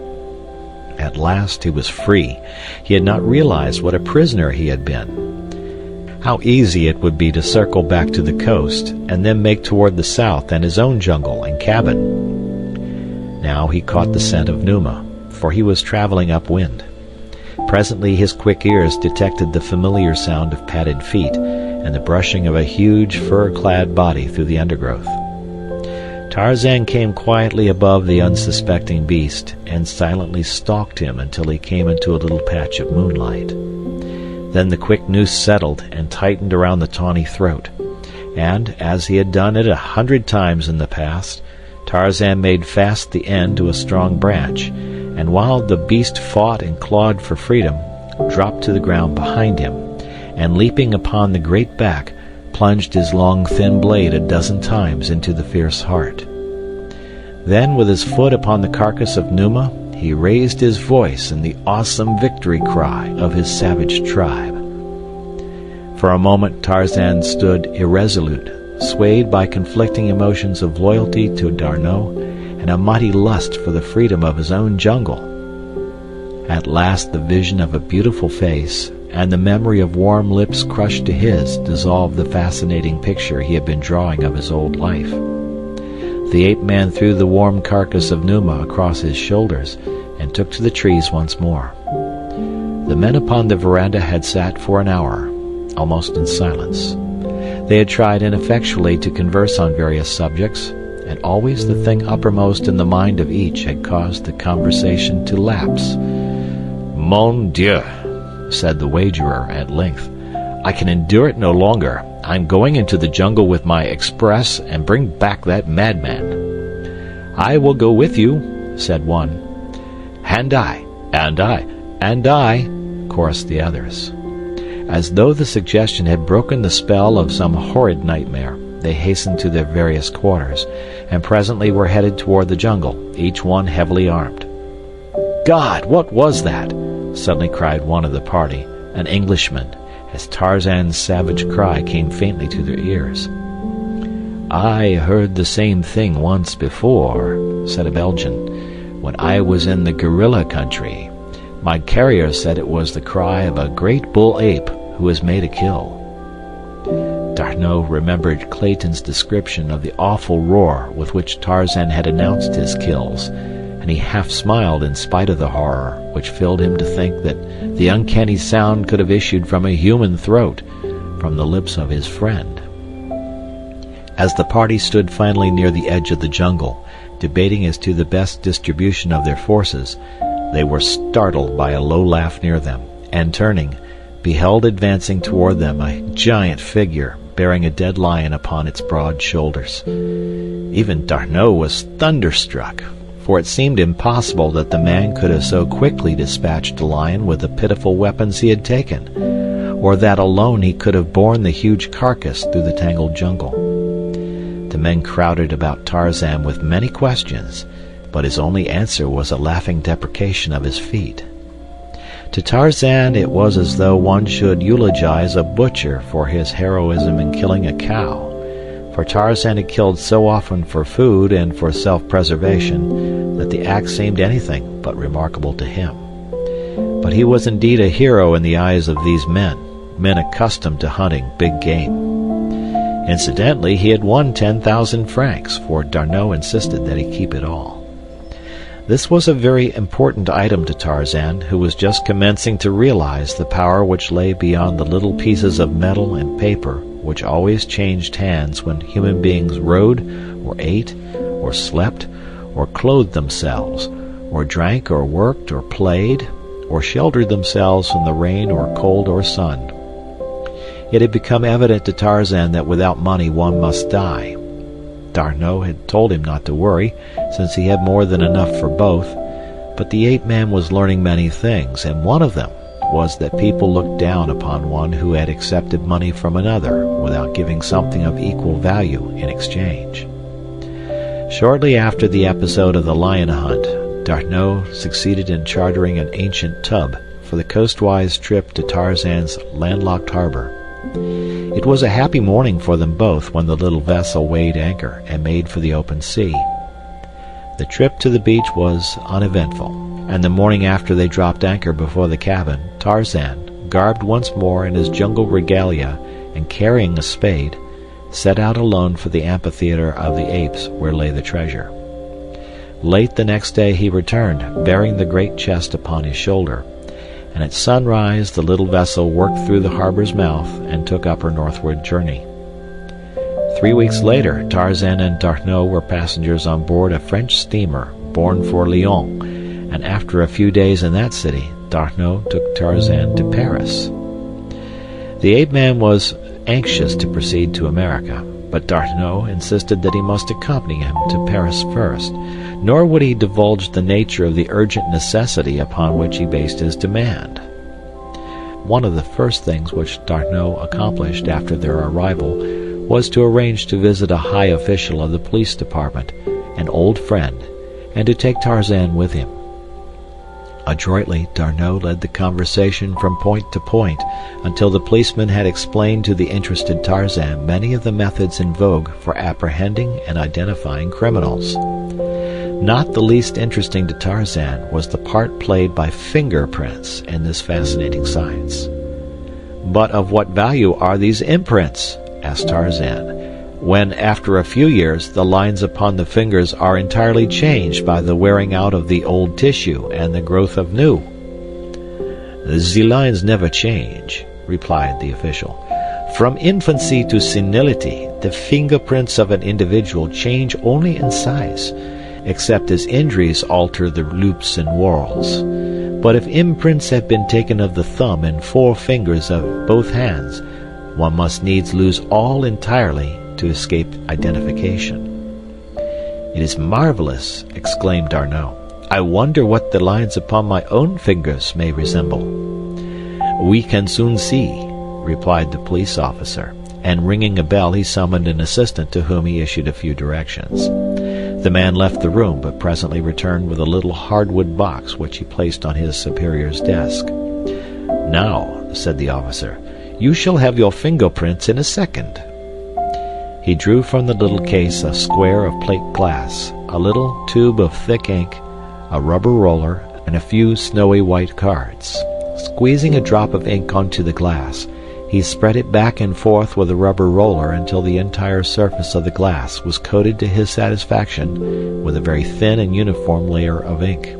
At last he was free. He had not realized what a prisoner he had been. How easy it would be to circle back to the coast, and then make toward the south and his own jungle and cabin. Now he caught the scent of Numa, for he was traveling upwind. Presently his quick ears detected the familiar sound of padded feet and the brushing of a huge fur-clad body through the undergrowth. Tarzan came quietly above the unsuspecting beast and silently stalked him until he came into a little patch of moonlight. Then the quick noose settled and tightened around the tawny throat, and, as he had done it 100 times in the past, Tarzan made fast the end to a strong branch, and while the beast fought and clawed for freedom, dropped to the ground behind him, and leaping upon the great back, plunged his long thin blade a dozen times into the fierce heart. Then, with his foot upon the carcass of Numa, he raised his voice in the awesome victory cry of his savage tribe. For a moment Tarzan stood irresolute, swayed by conflicting emotions of loyalty to D'Arnot and a mighty lust for the freedom of his own jungle. At last the vision of a beautiful face and the memory of warm lips crushed to his dissolved the fascinating picture he had been drawing of his old life. The ape-man threw the warm carcass of Numa across his shoulders and took to the trees once more. The men upon the veranda had sat for an hour, almost in silence. They had tried ineffectually to converse on various subjects, and always the thing uppermost in the mind of each had caused the conversation to lapse. "Mon Dieu," said the wagerer at length, "I can endure it no longer. I'm going into the jungle with my express and bring back that madman." "I will go with you," said one. "And I, and I, and I," chorused the others. As though the suggestion had broken the spell of some horrid nightmare, they hastened to their various quarters, and presently were headed toward the jungle, each one heavily armed. "God, what was that?" suddenly cried one of the party, an Englishman, as Tarzan's savage cry came faintly to their ears. "I heard the same thing once before," said a Belgian, "when I was in the gorilla country. My carrier said it was the cry of a great bull ape who has made a kill." D'Arnot remembered Clayton's description of the awful roar with which Tarzan had announced his kills, and he half smiled in spite of the horror, which filled him to think that the uncanny sound could have issued from a human throat, from the lips of his friend. As the party stood finally near the edge of the jungle, debating as to the best distribution of their forces, they were startled by a low laugh near them, and turning, beheld advancing toward them a giant figure bearing a dead lion upon its broad shoulders. Even D'Arnot was thunderstruck, for it seemed impossible that the man could have so quickly dispatched a lion with the pitiful weapons he had taken, or that alone he could have borne the huge carcass through the tangled jungle. The men crowded about Tarzan with many questions, but his only answer was a laughing deprecation of his feat. To Tarzan it was as though one should eulogize a butcher for his heroism in killing a cow, for Tarzan had killed so often for food and for self-preservation that the act seemed anything but remarkable to him. But he was indeed a hero in the eyes of these men accustomed to hunting big game. Incidentally, he had won 10,000 francs, for D'Arnot insisted that he keep it all. This was a very important item to Tarzan, who was just commencing to realize the power which lay beyond the little pieces of metal and paper which always changed hands when human beings rode, or ate, or slept, or clothed themselves, or drank, or worked, or played, or sheltered themselves from the rain or cold or sun. It had become evident to Tarzan that without money one must die. D'Arnot had told him not to worry, since he had more than enough for both, but the ape-man was learning many things, and one of them was that people looked down upon one who had accepted money from another without giving something of equal value in exchange. Shortly after the episode of the lion hunt, D'Arnot succeeded in chartering an ancient tub for the coastwise trip to Tarzan's landlocked harbor. It was a happy morning for them both when the little vessel weighed anchor and made for the open sea. The trip to the beach was uneventful, and the morning after they dropped anchor before the cabin, Tarzan, garbed once more in his jungle regalia and carrying a spade, set out alone for the amphitheater of the apes where lay the treasure. Late the next day he returned, bearing the great chest upon his shoulder, and at sunrise the little vessel worked through the harbor's mouth and took up her northward journey. 3 weeks later, Tarzan and D'Arnot were passengers on board a French steamer bound for Lyon, and after a few days in that city, D'Arnot took Tarzan to Paris. The ape-man was anxious to proceed to America, but D'Arnot insisted that he must accompany him to Paris first, nor would he divulge the nature of the urgent necessity upon which he based his demand. One of the first things which D'Arnot accomplished after their arrival was to arrange to visit a high official of the police department, an old friend, and to take Tarzan with him. Adroitly, D'Arnot led the conversation from point to point until the policeman had explained to the interested Tarzan many of the methods in vogue for apprehending and identifying criminals. Not the least interesting to Tarzan was the part played by fingerprints in this fascinating science. "But of what value are these imprints?" asked Tarzan, "when after a few years the lines upon the fingers are entirely changed by the wearing out of the old tissue and the growth of new?" "The lines never change," replied the official. "From infancy to senility, the fingerprints of an individual change only in size, except as injuries alter the loops and whorls. But if imprints have been taken of the thumb and 4 fingers of both hands, one must needs lose all entirely to escape identification." "It is marvelous," exclaimed D'Arnot. "I wonder what the lines upon my own fingers may resemble." "We can soon see," replied the police officer, and ringing a bell he summoned an assistant to whom he issued a few directions. The man left the room, but presently returned with a little hardwood box which he placed on his superior's desk. "Now," said the officer, "you shall have your fingerprints in a second." He drew from the little case a square of plate glass, a little tube of thick ink, a rubber roller, and a few snowy white cards. Squeezing a drop of ink onto the glass, he spread it back and forth with a rubber roller until the entire surface of the glass was coated to his satisfaction with a very thin and uniform layer of ink.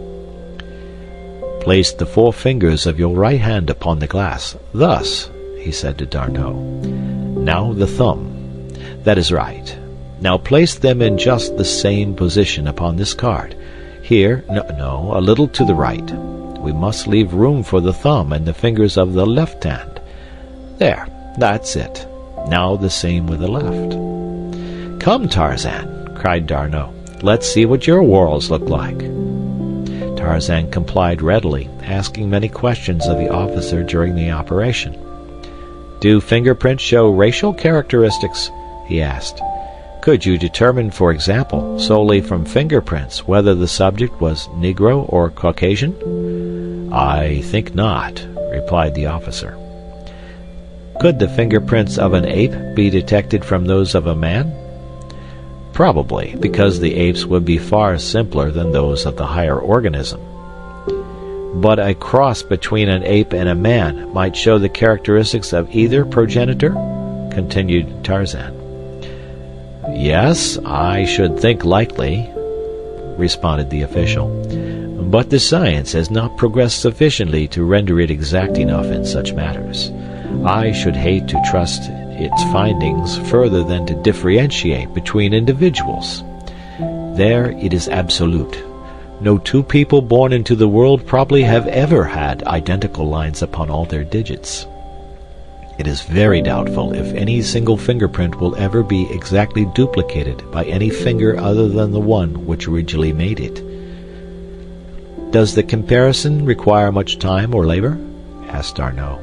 "Place the 4 fingers of your right hand upon the glass, thus," he said to D'Arnot. "Now the thumb. That is right. Now place them in just the same position upon this card. Here, no, a little to the right. We must leave room for the thumb and the fingers of the left hand. There, that's it. Now the same with the left." "Come, Tarzan," cried D'Arnot. "Let's see what your whorls look like." Tarzan complied readily, asking many questions of the officer during the operation. "Do fingerprints show racial characteristics?" he asked. "Could you determine, for example, solely from fingerprints whether the subject was Negro or Caucasian?" "I think not," replied the officer. "Could the fingerprints of an ape be detected from those of a man?" "Probably, because the apes would be far simpler than those of the higher organism." "But a cross between an ape and a man might show the characteristics of either progenitor?" continued Tarzan. "Yes, I should think likely," responded the official. "But the science has not progressed sufficiently to render it exact enough in such matters. I should hate to trust its findings further than to differentiate between individuals. There it is absolute. No two people born into the world probably have ever had identical lines upon all their digits. It is very doubtful if any single fingerprint will ever be exactly duplicated by any finger other than the one which originally made it. Does the comparison require much time or labor? Asked D'Arnot.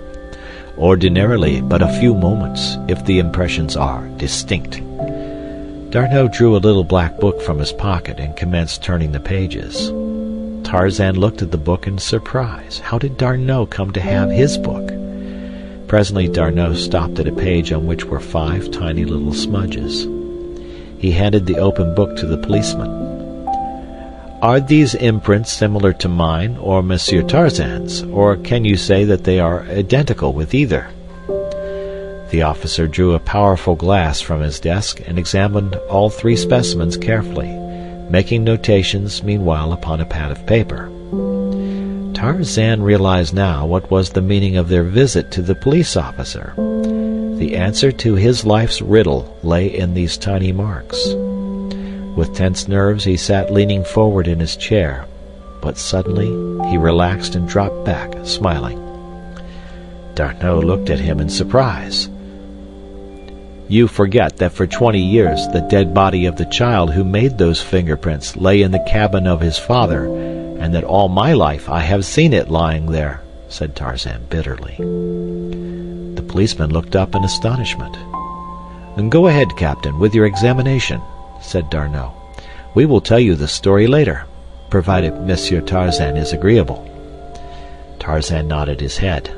Ordinarily, but a few moments, if the impressions are distinct. D'Arnot drew a little black book from his pocket and commenced turning the pages. Tarzan looked at the book in surprise. How did D'Arnot come to have his book? Presently D'Arnot stopped at a page on which were 5 tiny little smudges. He handed the open book to the policeman. Are these imprints similar to mine or Monsieur Tarzan's, or can you say that they are identical with either? The officer drew a powerful glass from his desk and examined all 3 specimens carefully, making notations meanwhile upon a pad of paper. Tarzan realized now what was the meaning of their visit to the police officer. The answer to his life's riddle lay in these tiny marks. With tense nerves he sat leaning forward in his chair, but suddenly he relaxed and dropped back, smiling. D'Arnot looked at him in surprise. You forget that for 20 years the dead body of the child who made those fingerprints lay in the cabin of his father, and that all my life I have seen it lying there, said Tarzan bitterly. The policeman looked up in astonishment. Go ahead, Captain, with your examination, said D'Arnot. We will tell you the story later, provided Monsieur Tarzan is agreeable. Tarzan nodded his head.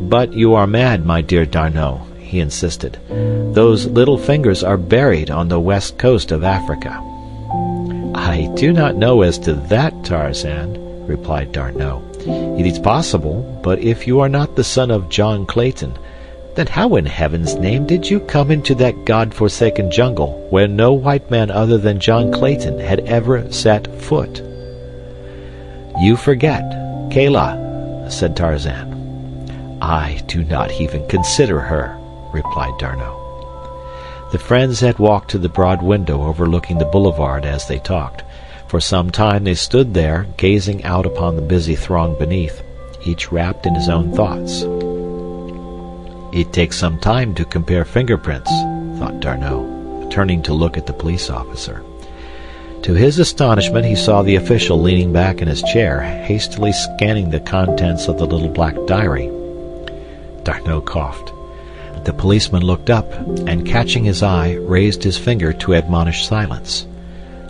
But you are mad, my dear D'Arnot, he insisted. Those little fingers are buried on the west coast of Africa. I do not know as to that, Tarzan, replied D'Arnot. It is possible, but if you are not the son of John Clayton, then how in heaven's name did you come into that God-forsaken jungle where no white man other than John Clayton had ever set foot? You forget, Kayla, said Tarzan. I do not even consider her, replied D'Arnot. The friends had walked to the broad window overlooking the boulevard as they talked. For some time they stood there, gazing out upon the busy throng beneath, each wrapped in his own thoughts. It takes some time to compare fingerprints, thought D'Arnot, turning to look at the police officer. To his astonishment he saw the official leaning back in his chair, hastily scanning the contents of the little black diary. D'Arnot coughed. The policeman looked up, and catching his eye, raised his finger to admonish silence.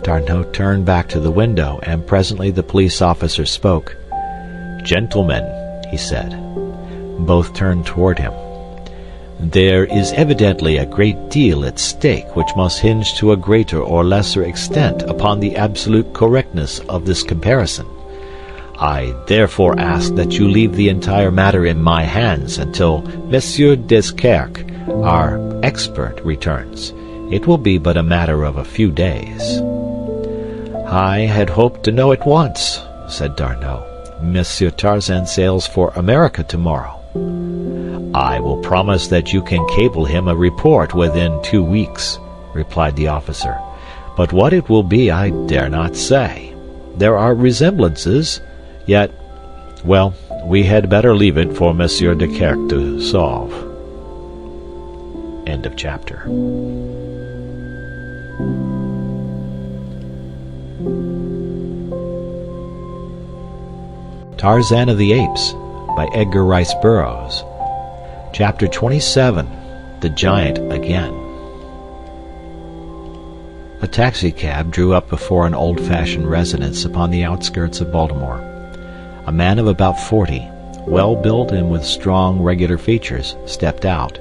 D'Arnot turned back to the window, and presently the police officer spoke. Gentlemen, he said. Both turned toward him. There is evidently a great deal at stake which must hinge to a greater or lesser extent upon the absolute correctness of this comparison. I therefore ask that you leave the entire matter in my hands until Monsieur Desquerque, our expert, returns. It will be but a matter of a few days. I had hoped to know at once, said D'Arnot. Monsieur Tarzan sails for America tomorrow. I will promise that you can cable him a report within 2 weeks, replied the officer. But what it will be I dare not say. There are resemblances, yet, well, we had better leave it for Monsieur Desquerque to solve. End of chapter. Tarzan of the Apes by Edgar Rice Burroughs. Chapter 27, The Giant Again. A taxicab drew up before an old-fashioned residence upon the outskirts of Baltimore. A man of about 40, well-built and with strong, regular features, stepped out,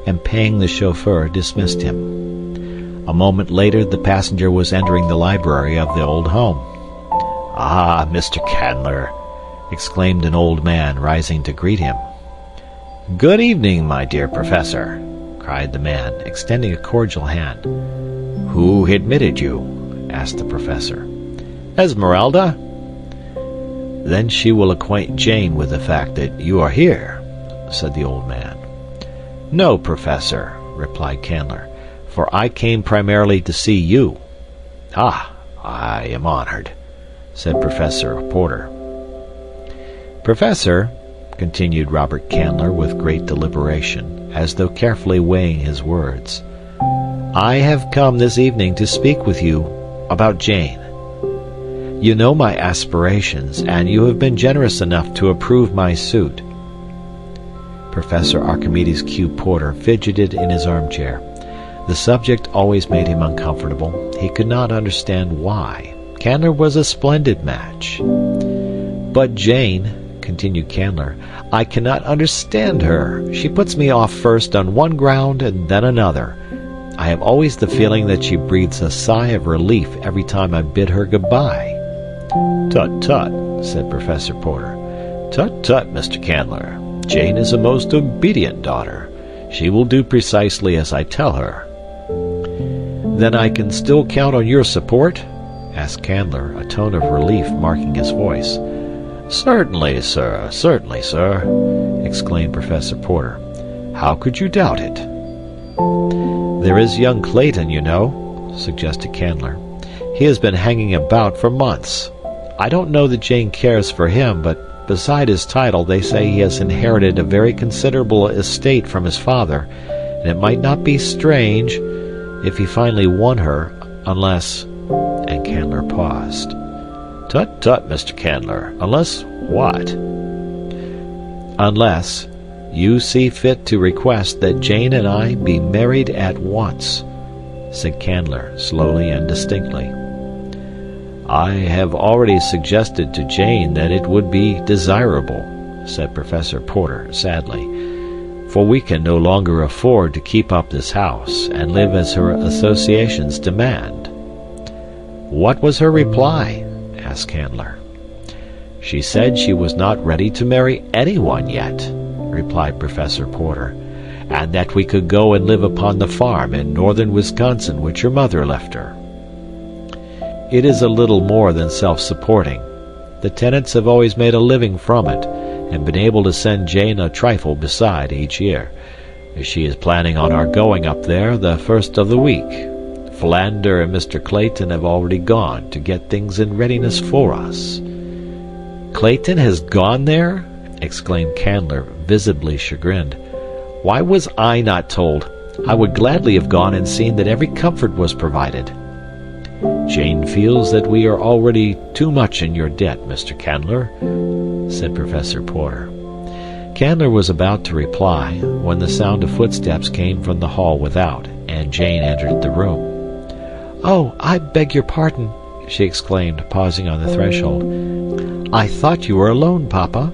and paying the chauffeur, dismissed him. A moment later the passenger was entering the library of the old home. "Ah, Mr. Candler!" exclaimed an old man, rising to greet him. "Good evening, my dear professor," cried the man, extending a cordial hand. "Who admitted you?" asked the professor. "Esmeralda." "Then she will acquaint Jane with the fact that you are here," said the old man. "No, Professor," replied Candler, "for I came primarily to see you." "Ah, I am honored," said Professor Porter. "Professor," continued Robert Candler with great deliberation, as though carefully weighing his words, "I have come this evening to speak with you about Jane. You know my aspirations, and you have been generous enough to approve my suit." Professor Archimedes Q. Porter fidgeted in his armchair. The subject always made him uncomfortable. He could not understand why. Candler was a splendid match. "But Jane," continued Candler, "I cannot understand her. She puts me off first on one ground and then another. I have always the feeling that she breathes a sigh of relief every time I bid her goodbye." "Tut, tut," said Professor Porter. "Tut, tut, Mr. Candler. Jane is a most obedient daughter. She will do precisely as I tell her." "Then I can still count on your support?" asked Candler, a tone of relief marking his voice. "Certainly, sir, exclaimed Professor Porter. "How could you doubt it?" "There is young Clayton, you know," suggested Candler. "He has been hanging about for months. I don't know that Jane cares for him, but beside his title they say he has inherited a very considerable estate from his father, and it might not be strange if he finally won her, unless—" and Candler paused. "Tut, tut, Mr. Candler. Unless what?" "Unless you see fit to request that Jane and I be married at once," said Candler, slowly and distinctly. "I have already suggested to Jane that it would be desirable," said Professor Porter sadly, "for we can no longer afford to keep up this house and live as her associations demand." "What was her reply?" asked Candler. "She said she was not ready to marry anyone yet," replied Professor Porter, "and that we could go and live upon the farm in northern Wisconsin which her mother left her. It is a little more than self-supporting. The tenants have always made a living from it, and been able to send Jane a trifle beside each year. She is planning on our going up there the first of the week. Philander and Mr. Clayton have already gone to get things in readiness for us." "Clayton has gone there?" exclaimed Candler, visibly chagrined. "Why was I not told? I would gladly have gone and seen that every comfort was provided." "Jane feels that we are already too much in your debt, Mr. Candler," said Professor Porter. Candler was about to reply when the sound of footsteps came from the hall without, and Jane entered the room. "Oh, I beg your pardon," she exclaimed, pausing on the threshold. "I thought you were alone, Papa."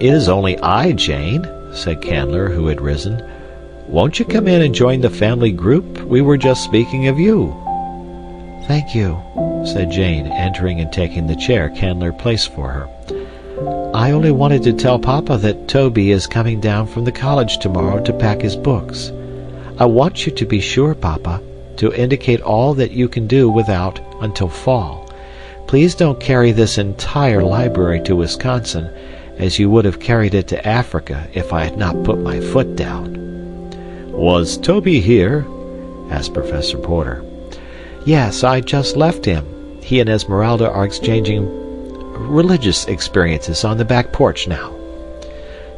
"It is only I, Jane," said Candler, who had risen. "Won't you come in and join the family group? We were just speaking of you." "Thank you," said Jane, entering and taking the chair Candler placed for her. "I only wanted to tell Papa that Toby is coming down from the college tomorrow to pack his books. I want you to be sure, Papa, to indicate all that you can do without until fall. Please don't carry this entire library to Wisconsin, as you would have carried it to Africa if I had not put my foot down." "Was Toby here?" asked Professor Porter. "Yes, I just left him. He and Esmeralda are exchanging religious experiences on the back porch now."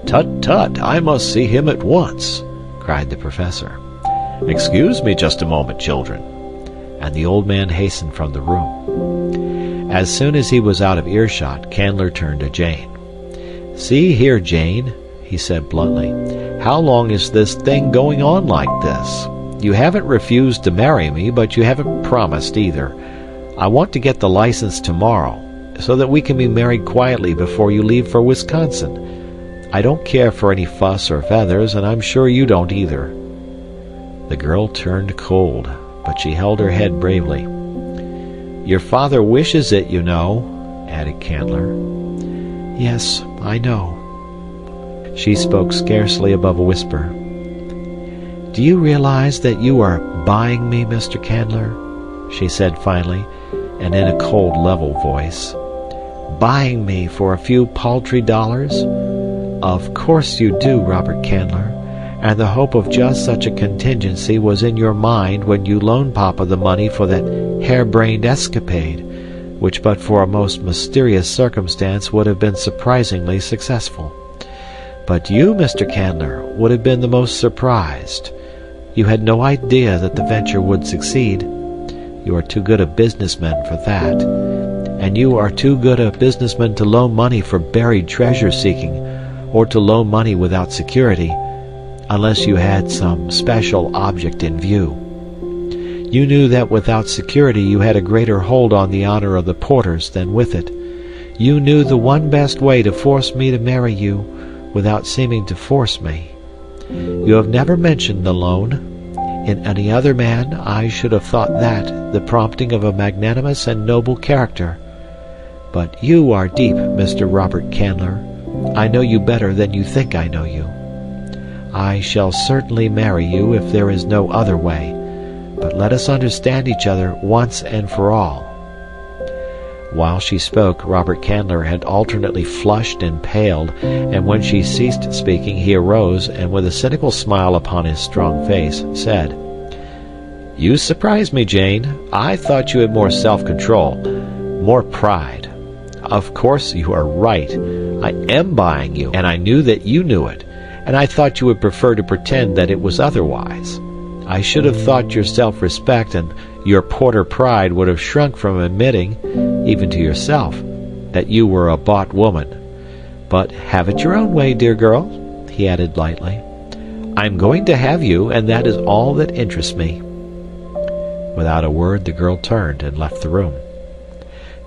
"Tut, tut, I must see him at once," cried the professor. "Excuse me just a moment, children." And the old man hastened from the room. As soon as he was out of earshot, Candler turned to Jane. "See here, Jane," he said bluntly, "how long is this thing going on like this? You haven't refused to marry me, but you haven't promised either. I want to get the license tomorrow, so that we can be married quietly before you leave for Wisconsin. I don't care for any fuss or feathers, and I'm sure you don't either." The girl turned cold, but she held her head bravely. "Your father wishes it, you know," added Candler. "Yes, I know." She spoke scarcely above a whisper. "Do you realize that you are buying me, Mr. Candler?" she said finally, and in a cold, level voice. "Buying me for a few paltry dollars? Of course you do, Robert Candler. and the hope of just such a contingency was in your mind when you loaned Papa the money for that harebrained escapade, which but for a most mysterious circumstance would have been surprisingly successful. But you, Mr. Candler, would have been the most surprised. You had no idea that the venture would succeed. You are too good a businessman for that. And you are too good a businessman to loan money for buried treasure-seeking, or to loan money without security, unless you had some special object in view. You knew that without security you had a greater hold on the honor of the Porters than with it. You knew the one best way to force me to marry you without seeming to force me. You have never mentioned the loan. In any other man I should have thought that the prompting of a magnanimous and noble character. But you are deep, Mr. Robert Candler. I know you better than you think I know you. I shall certainly marry you if there is no other way, but let us understand each other once and for all." While she spoke, Robert Candler had alternately flushed and paled, and when she ceased speaking he arose, and with a cynical smile upon his strong face, said, "You surprise me, Jane. I thought you had more self-control, more pride. Of course you are right. I am buying you, and I knew that you knew it, and I thought you would prefer to pretend that it was otherwise. I should have thought your self-respect and your Porter pride would have shrunk from admitting, even to yourself, that you were a bought woman. But have it your own way, dear girl," he added lightly. "I am going to have you, and that is all that interests me." Without a word the girl turned and left the room.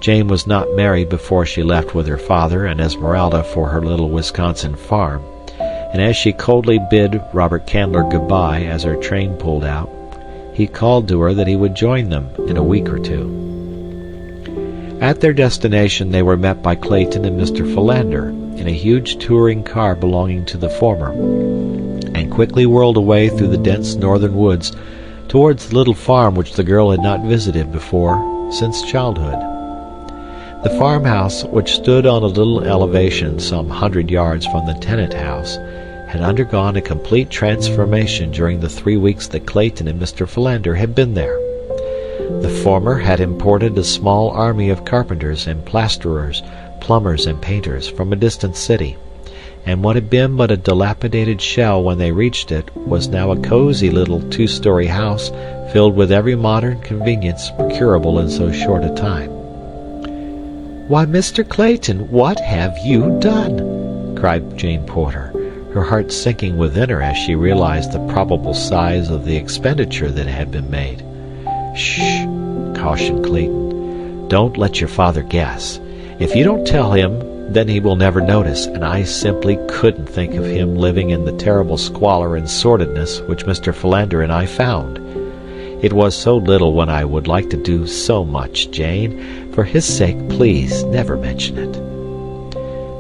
Jane was not married before she left with her father and Esmeralda for her little Wisconsin farm, and as she coldly bid Robert Candler good-bye as her train pulled out, he called to her that he would join them in a week or two. At their destination they were met by Clayton and Mr. Philander in a huge touring car belonging to the former, and quickly whirled away through the dense northern woods towards the little farm which the girl had not visited before since childhood. The farmhouse, which stood on a little elevation some 100 yards from the tenant house, had undergone a complete transformation during the 3 weeks that Clayton and Mr. Philander had been there. The former had imported a small army of carpenters and plasterers, plumbers and painters from a distant city, and what had been but a dilapidated shell when they reached it was now a cozy little 2-story house filled with every modern convenience procurable in so short a time. "Why, Mr. Clayton, what have you done?" cried Jane Porter, her heart sinking within her as she realized the probable size of the expenditure that had been made. "Shh!" cautioned Clayton. "Don't let your father guess. If you don't tell him, then he will never notice, and I simply couldn't think of him living in the terrible squalor and sordidness which Mr. Philander and I found. It was so little when I would like to do so much, Jane. For his sake, please never mention it."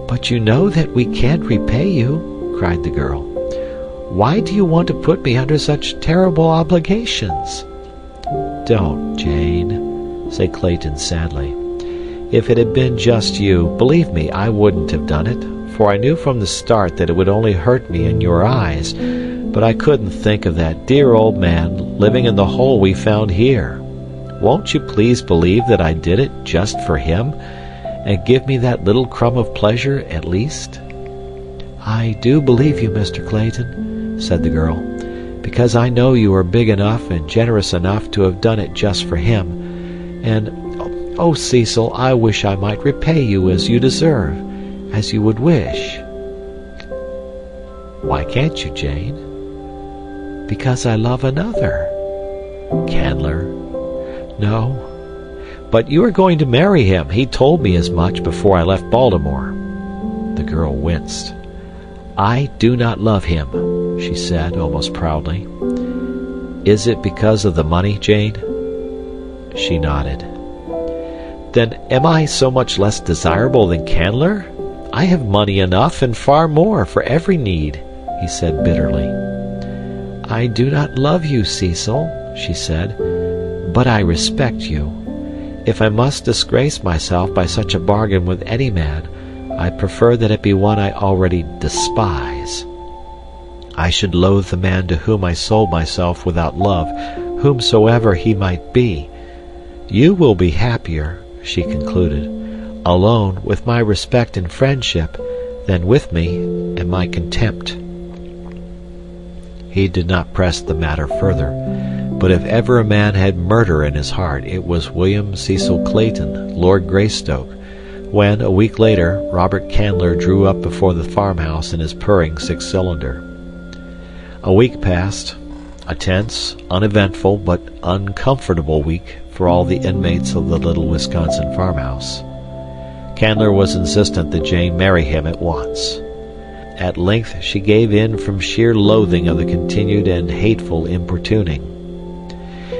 "But you know that we can't repay you," cried the girl. "Why do you want to put me under such terrible obligations?" "Don't, Jane," said Clayton sadly. "If it had been just you, believe me, I wouldn't have done it, for I knew from the start that it would only hurt me in your eyes, but I couldn't think of that dear old man living in the hole we found here. Won't you please believe that I did it just for him, and give me that little crumb of pleasure at least?" "I do believe you, Mr. Clayton," said the girl, "because I know you are big enough and generous enough to have done it just for him. And, oh, Cecil, I wish I might repay you as you deserve, as you would wish." "Why can't you, Jane?" "Because I love another." "Candler?" "No." "But you are going to marry him. He told me as much before I left Baltimore." The girl winced. "I do not love him," she said, almost proudly. "Is it because of the money, Jane?" She nodded. "Then am I so much less desirable than Candler? I have money enough and far more for every need," he said bitterly. "I do not love you, Cecil," she said, "but I respect you. If I must disgrace myself by such a bargain with any man, I prefer that it be one I already despise." I should loathe the man to whom I sold myself without love, whomsoever he might be. You will be happier," she concluded, "alone with my respect and friendship than with me and my contempt." He did not press the matter further, but if ever a man had murder in his heart, it was William Cecil Clayton, Lord Greystoke, when, a week later, Robert Candler drew up before the farmhouse in his purring six-cylinder. A week passed, a tense, uneventful, but uncomfortable week for all the inmates of the little Wisconsin farmhouse. Candler was insistent that Jane marry him at once. At length she gave in from sheer loathing of the continued and hateful importuning.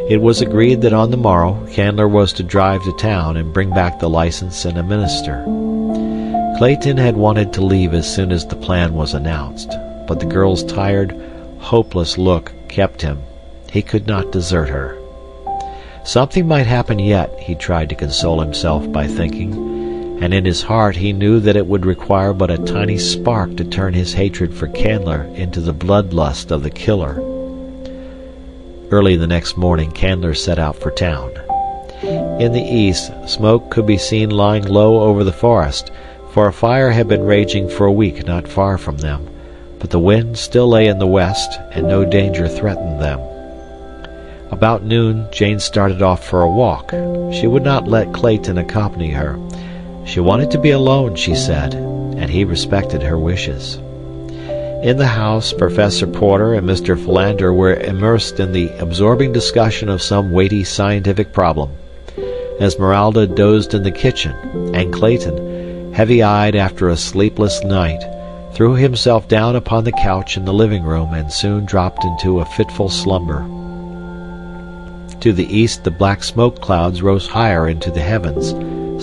It was agreed that on the morrow Candler was to drive to town and bring back the license and a minister. Clayton had wanted to leave as soon as the plan was announced, but the girl's tired, hopeless look kept him. He could not desert her. Something might happen yet, he tried to console himself by thinking, and in his heart he knew that it would require but a tiny spark to turn his hatred for Candler into the bloodlust of the killer. Early the next morning Candler set out for town. In the east, smoke could be seen lying low over the forest, for a fire had been raging for a week not far from them, but the wind still lay in the west, and no danger threatened them. About noon Jane started off for a walk. She would not let Clayton accompany her. She wanted to be alone, she said, and he respected her wishes. In the house, Professor Porter and Mr. Philander were immersed in the absorbing discussion of some weighty scientific problem. Esmeralda dozed in the kitchen, and Clayton, heavy-eyed after a sleepless night, threw himself down upon the couch in the living room and soon dropped into a fitful slumber. To the east the black smoke clouds rose higher into the heavens.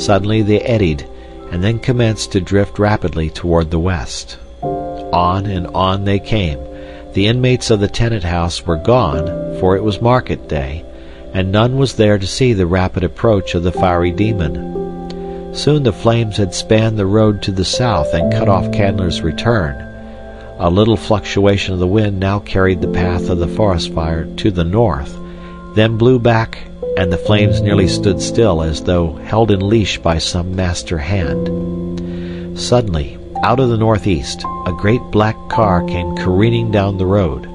Suddenly they eddied, and then commenced to drift rapidly toward the west. On and on they came. The inmates of the tenant house were gone, for it was market day, and none was there to see the rapid approach of the fiery demon. Soon the flames had spanned the road to the south and cut off Candler's return. A little fluctuation of the wind now carried the path of the forest fire to the north, then blew back, and the flames nearly stood still as though held in leash by some master hand. Suddenly, out of the northeast, a great black car came careening down the road.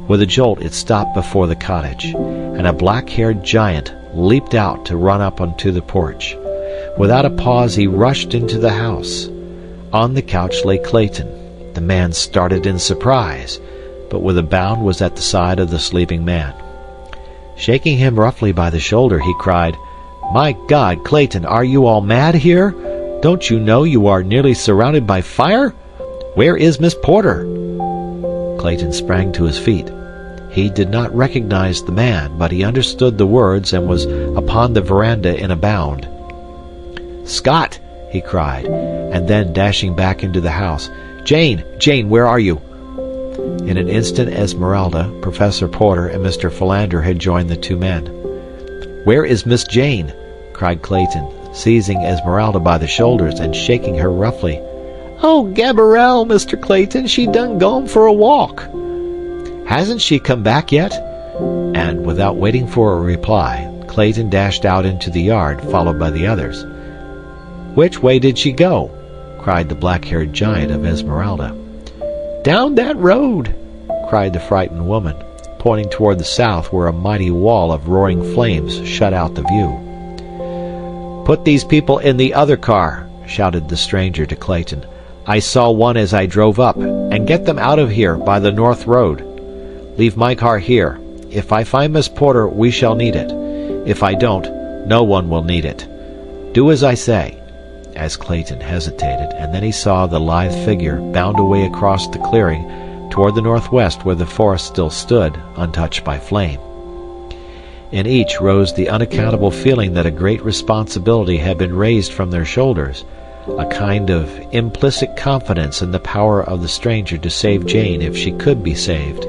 With a jolt it stopped before the cottage, and a black-haired giant leaped out to run up onto the porch. Without a pause he rushed into the house. On the couch lay Clayton. The man started in surprise, but with a bound was at the side of the sleeping man. Shaking him roughly by the shoulder, he cried, "My God, Clayton, are you all mad here? Don't you know you are nearly surrounded by fire? Where is Miss Porter?" Clayton sprang to his feet. He did not recognize the man, but he understood the words and was upon the veranda in a bound. "Scott!" he cried, and then, dashing back into the house, "Jane! Jane, where are you?" In an instant Esmeralda, Professor Porter, and Mr. Philander had joined the two men. "Where is Miss Jane?" cried Clayton, seizing Esmeralda by the shoulders and shaking her roughly. "Oh, Gaberelle, Mr. Clayton, she done gone for a walk." "Hasn't she come back yet?" And without waiting for a reply, Clayton dashed out into the yard, followed by the others. "Which way did she go?" cried the black-haired giant of Esmeralda. "Down that road," cried the frightened woman, pointing toward the south where a mighty wall of roaring flames shut out the view. "Put these people in the other car," shouted the stranger to Clayton. "I saw one as I drove up, and get them out of here by the north road. Leave my car here. If I find Miss Porter, we shall need it. If I don't, no one will need it. Do as I say." As Clayton hesitated, and then he saw the lithe figure bound away across the clearing toward the northwest where the forest still stood, untouched by flame. In each rose the unaccountable feeling that a great responsibility had been raised from their shoulders, a kind of implicit confidence in the power of the stranger to save Jane if she could be saved.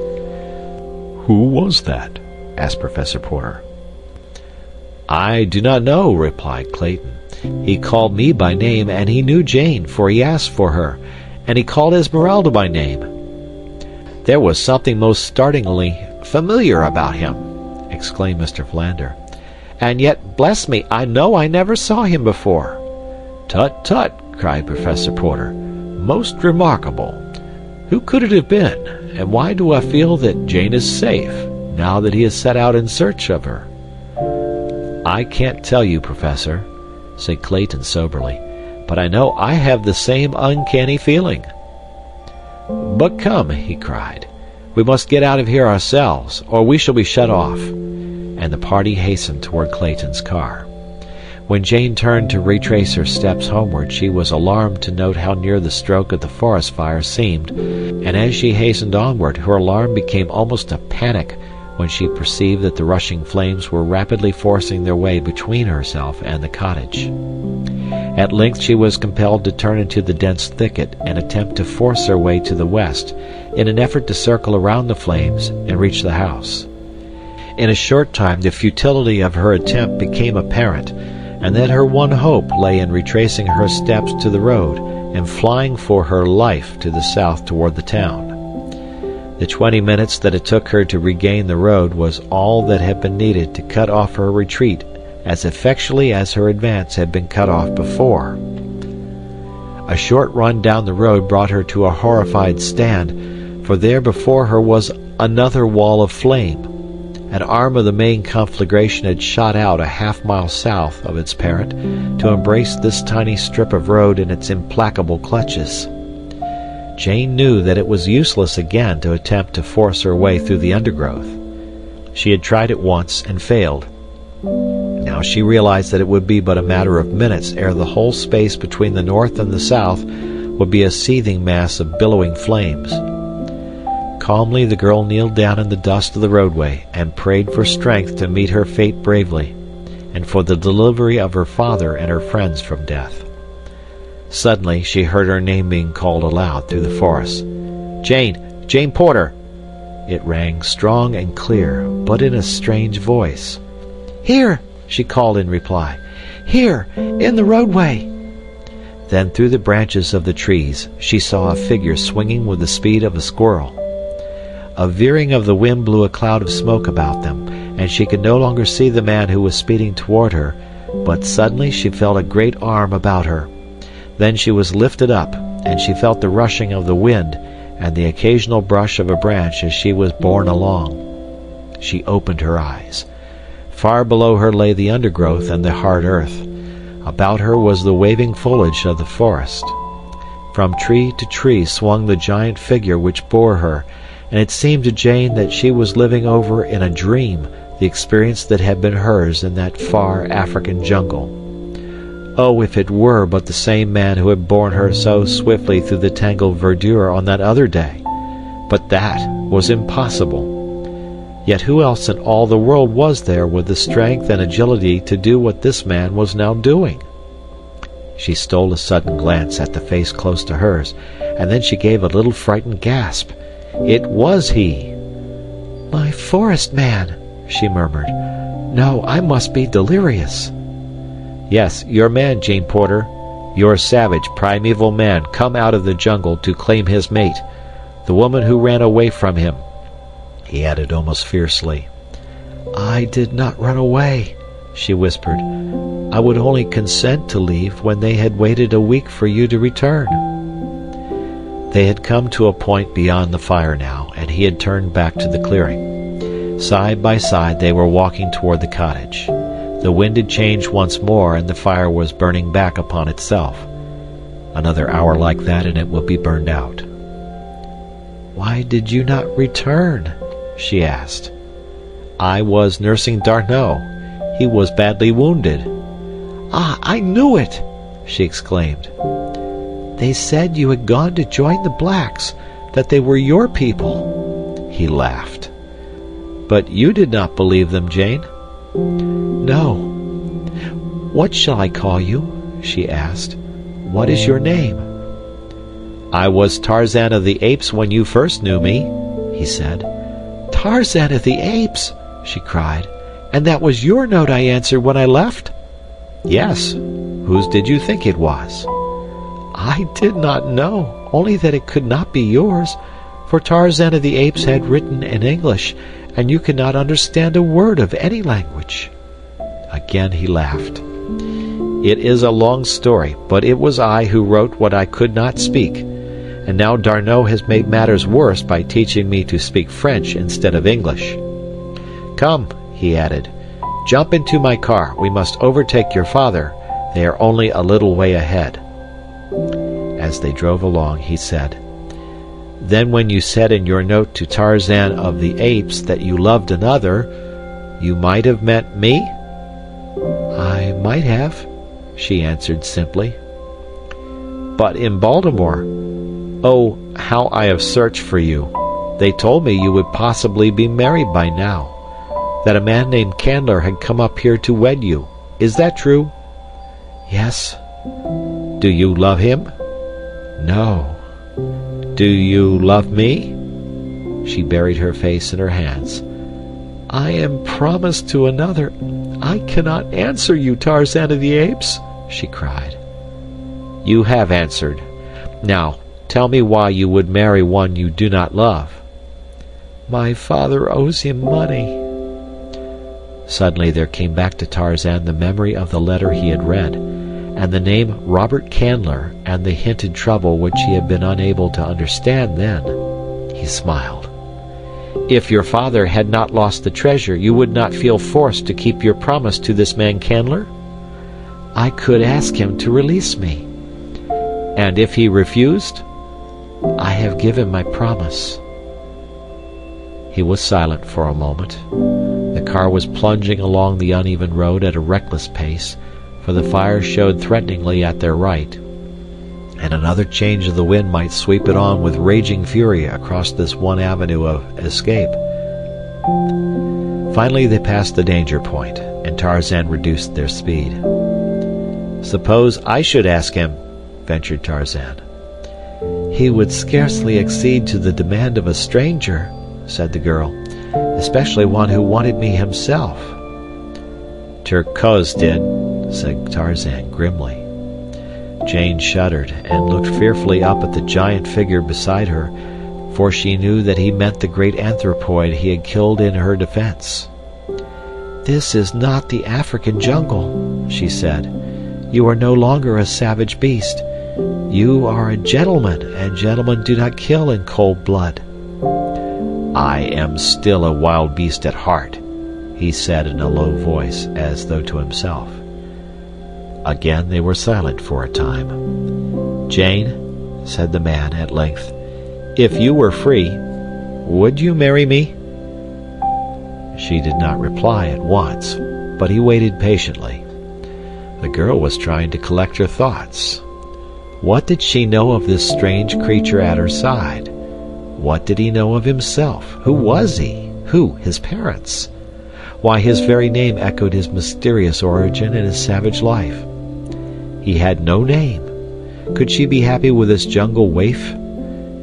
"Who was that?" asked Professor Porter. "I do not know," replied Clayton. "He called me by name, and he knew Jane, for he asked for her, and he called Esmeralda by name." There was something most startlingly familiar about him," exclaimed Mr. Philander. "And yet, bless me, I know I never saw him before." "Tut, tut!" cried Professor Porter. "Most remarkable. Who could it have been, and why do I feel that Jane is safe, now that he has set out in search of her?" "I can't tell you, Professor," said Clayton soberly, "but I know I have the same uncanny feeling." "But come," he cried, "we must get out of here ourselves, or we shall be shut off," and the party hastened toward Clayton's car. When Jane turned to retrace her steps homeward, she was alarmed to note how near the stroke of the forest fire seemed, and as she hastened onward, her alarm became almost a panic when she perceived that the rushing flames were rapidly forcing their way between herself and the cottage. At length she was compelled to turn into the dense thicket and attempt to force her way to the west, in an effort to circle around the flames and reach the house. In a short time the futility of her attempt became apparent, and that her one hope lay in retracing her steps to the road and flying for her life to the south toward the town. The 20 minutes that it took her to regain the road was all that had been needed to cut off her retreat as effectually as her advance had been cut off before. A short run down the road brought her to a horrified stand, for there before her was another wall of flame. An arm of the main conflagration had shot out a half-mile south of its parent to embrace this tiny strip of road in its implacable clutches. Jane knew that it was useless again to attempt to force her way through the undergrowth. She had tried it once and failed. Now she realized that it would be but a matter of minutes ere the whole space between the north and the south would be a seething mass of billowing flames. Calmly the girl kneeled down in the dust of the roadway and prayed for strength to meet her fate bravely, and for the delivery of her father and her friends from death. Suddenly she heard her name being called aloud through the forest. "Jane! Jane Porter!" It rang strong and clear, but in a strange voice. "Here!" she called in reply. "Here, in the roadway!" Then through the branches of the trees she saw a figure swinging with the speed of a squirrel. A veering of the wind blew a cloud of smoke about them, and she could no longer see the man who was speeding toward her, but suddenly she felt a great arm about her. Then she was lifted up, and she felt the rushing of the wind and the occasional brush of a branch as she was borne along. She opened her eyes. Far below her lay the undergrowth and the hard earth. About her was the waving foliage of the forest. From tree to tree swung the giant figure which bore her, and it seemed to Jane that she was living over in a dream the experience that had been hers in that far African jungle. Oh, if it were but the same man who had borne her so swiftly through the tangled verdure on that other day! But that was impossible. Yet who else in all the world was there with the strength and agility to do what this man was now doing? She stole a sudden glance at the face close to hers, and then she gave a little frightened gasp. It was he! "My forest man!" she murmured. "No, I must be delirious." "Yes, your man, Jane Porter. Your savage, primeval man come out of the jungle to claim his mate, the woman who ran away from him," he added almost fiercely. "I did not run away," she whispered. "I would only consent to leave when they had waited a week for you to return." They had come to a point beyond the fire now, and he had turned back to the clearing. Side by side they were walking toward the cottage. The wind had changed once more, and the fire was burning back upon itself. Another hour like that and it would be burned out. "Why did you not return?" she asked. "I was nursing D'Arnot. He was badly wounded." "Ah, I knew it!" she exclaimed. "They said you had gone to join the blacks, that they were your people." He laughed. "But you did not believe them, Jane?" "No." "What shall I call you?" she asked. "What is your name?" "I was Tarzan of the Apes when you first knew me," he said. "Tarzan of the Apes!" she cried. "And that was your note I answered when I left?" "Yes. Whose did you think it was?" "I did not know, only that it could not be yours, for Tarzan of the Apes had written in English, and you could not understand a word of any language." Again he laughed. "It is a long story, but it was I who wrote what I could not speak, and now D'Arnot has made matters worse by teaching me to speak French instead of English. Come," he added, "jump into my car. We must overtake your father. They are only a little way ahead." As they drove along, he said, "Then when you said in your note to Tarzan of the Apes that you loved another, you might have meant me?" "I might have," she answered simply. "But in Baltimore, oh, how I have searched for you. They told me you would possibly be married by now, that a man named Candler had come up here to wed you. Is that true?" "Yes." "Do you love him?" "No." "Do you love me?" She buried her face in her hands. "I am promised to another. I cannot answer you, Tarzan of the Apes," she cried. "You have answered. Now, tell me why you would marry one you do not love." "My father owes him money." Suddenly there came back to Tarzan the memory of the letter he had read, and the name Robert Candler, and the hinted trouble which he had been unable to understand then. He smiled. "If your father had not lost the treasure, you would not feel forced to keep your promise to this man Candler?" "I could ask him to release me." "And if he refused?" "I have given my promise." He was silent for a moment. The car was plunging along the uneven road at a reckless pace, for the fire showed threateningly at their right, and another change of the wind might sweep it on with raging fury across this one avenue of escape. Finally they passed the danger point, and Tarzan reduced their speed. "Suppose I should ask him," ventured Tarzan. "He would scarcely accede to the demand of a stranger," said the girl, "especially one who wanted me himself." "Turcos did," said Tarzan grimly. Jane shuddered and looked fearfully up at the giant figure beside her, for she knew that he meant the great anthropoid he had killed in her defense. "This is not the African jungle," she said. "You are no longer a savage beast. You are a gentleman, and gentlemen do not kill in cold blood." "I am still a wild beast at heart," he said in a low voice, as though to himself. Again they were silent for a time. "Jane," said the man at length, "if you were free, would you marry me?" She did not reply at once, but he waited patiently. The girl was trying to collect her thoughts. What did she know of this strange creature at her side? What did he know of himself? Who was he? Who his parents? Why, his very name echoed his mysterious origin and his savage life. He had no name. Could she be happy with this jungle waif?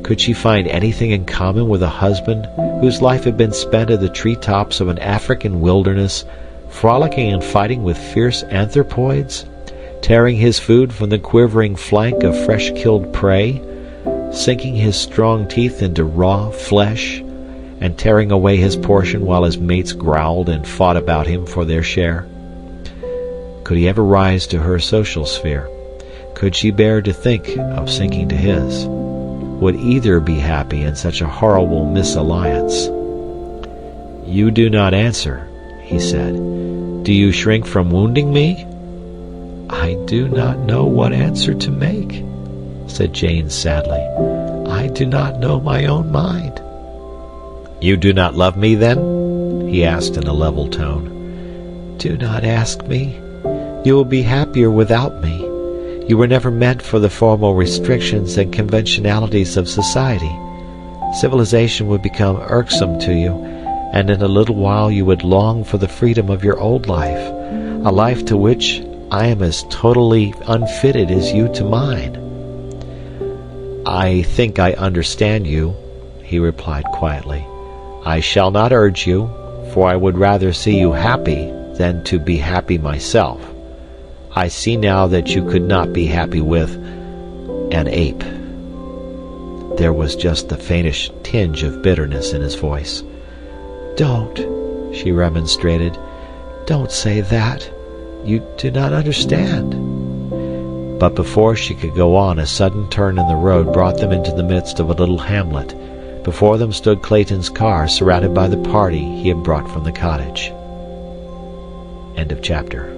Could she find anything in common with a husband whose life had been spent in the treetops of an African wilderness, frolicking and fighting with fierce anthropoids, tearing his food from the quivering flank of fresh-killed prey, sinking his strong teeth into raw flesh, and tearing away his portion while his mates growled and fought about him for their share? Could he ever rise to her social sphere? Could she bear to think of sinking to his? Would either be happy in such a horrible misalliance? "You do not answer," he said. "Do you shrink from wounding me?" "I do not know what answer to make," said Jane sadly. "I do not know my own mind." "You do not love me, then?" he asked in a level tone. "Do not ask me. You will be happier without me. You were never meant for the formal restrictions and conventionalities of society. Civilization would become irksome to you, and in a little while you would long for the freedom of your old life, a life to which I am as totally unfitted as you to mine." "I think I understand you," he replied quietly. "I shall not urge you, for I would rather see you happy than to be happy myself. I see now that you could not be happy with an ape." There was just the faintest tinge of bitterness in his voice. "Don't," she remonstrated. "Don't say that. You do not understand." But before she could go on, a sudden turn in the road brought them into the midst of a little hamlet. Before them stood Clayton's car, surrounded by the party he had brought from the cottage. End of chapter.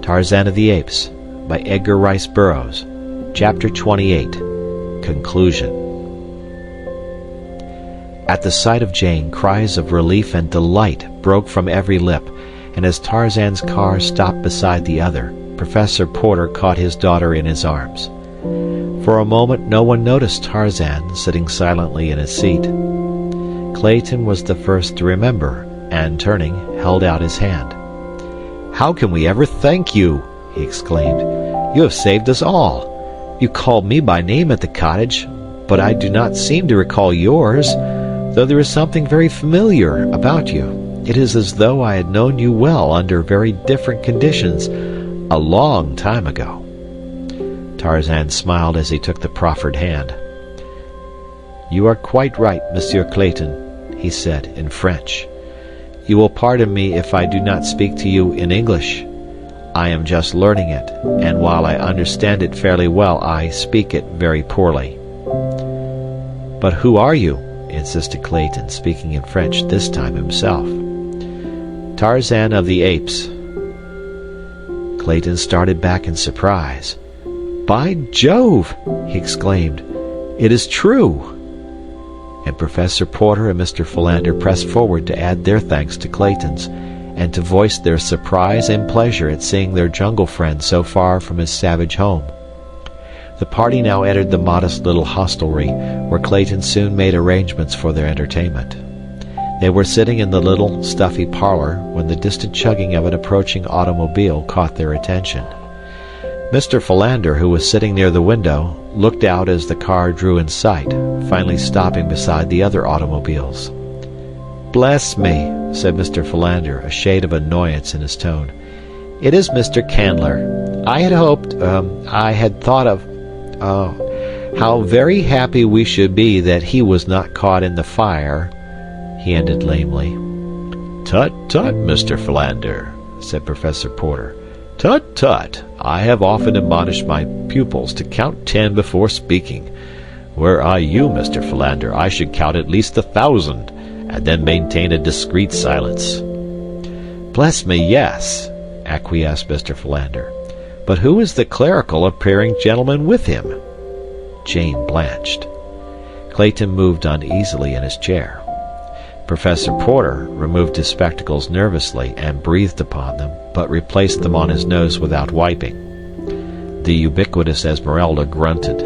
Tarzan of the Apes by Edgar Rice Burroughs. Chapter 28. Conclusion. At the sight of Jane, cries of relief and delight broke from every lip, and as Tarzan's car stopped beside the other, Professor Porter caught his daughter in his arms. For a moment no one noticed Tarzan sitting silently in his seat. Clayton was the first to remember, and turning, held out his hand. "How can we ever thank you?" he exclaimed. "You have saved us all. You called me by name at the cottage, but I do not seem to recall yours, though there is something very familiar about you. It is as though I had known you well under very different conditions a long time ago." Tarzan smiled as he took the proffered hand. "You are quite right, Monsieur Clayton," he said in French. "You will pardon me if I do not speak to you in English. I am just learning it, and while I understand it fairly well, I speak it very poorly." "But who are you?" insisted Clayton, speaking in French this time himself. "Tarzan of the Apes." Clayton started back in surprise. "By Jove!" he exclaimed. "It is true!" And Professor Porter and Mr. Philander pressed forward to add their thanks to Clayton's, and to voice their surprise and pleasure at seeing their jungle friend so far from his savage home. The party now entered the modest little hostelry, where Clayton soon made arrangements for their entertainment. They were sitting in the little, stuffy parlor when the distant chugging of an approaching automobile caught their attention. Mr. Philander, who was sitting near the window, looked out as the car drew in sight, finally stopping beside the other automobiles. "Bless me," said Mr. Philander, a shade of annoyance in his tone. "It is Mr. Candler. I had hoped, I had thought of, how very happy we should be that he was not caught in the fire," he ended lamely. "Tut, tut, Mr. Philander," said Professor Porter. "Tut, tut. I have often admonished my pupils to count 10 before speaking. Were I you, Mr. Philander, I should count at least 1,000, and then maintain a discreet silence." "Bless me, yes," acquiesced Mr. Philander. "But who is the clerical appearing gentleman with him?" Jane blanched. Clayton moved uneasily in his chair. Professor Porter removed his spectacles nervously and breathed upon them, but replaced them on his nose without wiping. The ubiquitous Esmeralda grunted.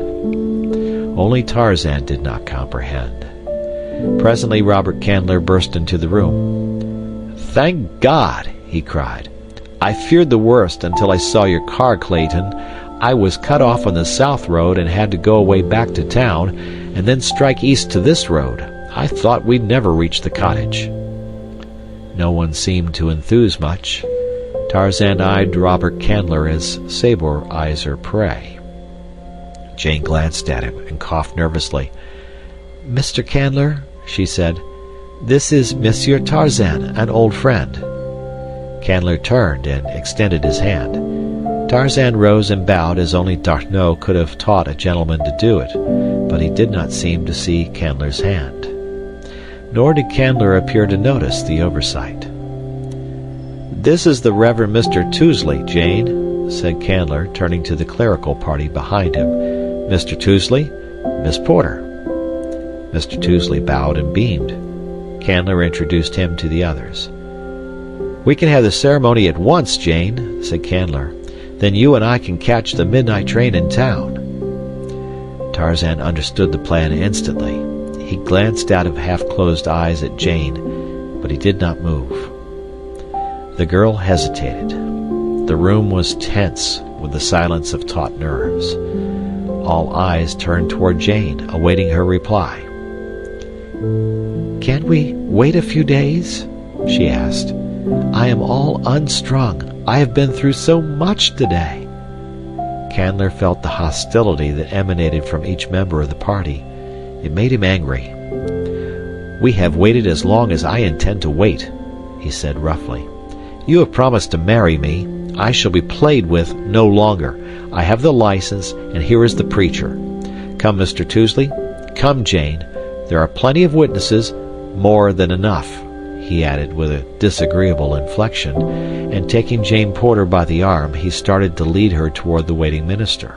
Only Tarzan did not comprehend. Presently Robert Candler burst into the room. "Thank God!" he cried. "I feared the worst until I saw your car, Clayton. I was cut off on the south road and had to go away back to town, and then strike east to this road. I thought we'd never reach the cottage." No one seemed to enthuse much. Tarzan eyed Robert Candler as Sabor eyes her prey. Jane glanced at him and coughed nervously. "Mr. Candler," she said, "this is Monsieur Tarzan, an old friend." Candler turned and extended his hand. Tarzan rose and bowed as only D'Arnot could have taught a gentleman to do it, but he did not seem to see Candler's hand. Nor did Candler appear to notice the oversight. "This is the Reverend Mr. Tousley, Jane," said Candler, turning to the clerical party behind him. "Mr. Tousley, Miss Porter." Mr. Tousley bowed and beamed. Candler introduced him to the others. "We can have the ceremony at once, Jane," said Candler. "Then you and I can catch the midnight train in town." Tarzan understood the plan instantly. He glanced out of half-closed eyes at Jane, but he did not move. The girl hesitated. The room was tense with the silence of taut nerves. All eyes turned toward Jane, awaiting her reply. "Can't we wait a few days?" she asked. I am all unstrung. I have been through so much today." Candler felt the hostility that emanated from each member of the party. It made him angry. "We have waited as long as I intend to wait," he said roughly. "You have promised to marry me. I shall be played with no longer. I have the license, and here is the preacher. Come, Mr. Tousley. Come, Jane. There are plenty of witnesses, more than enough," he added with a disagreeable inflection, and taking Jane Porter by the arm, he started to lead her toward the waiting minister.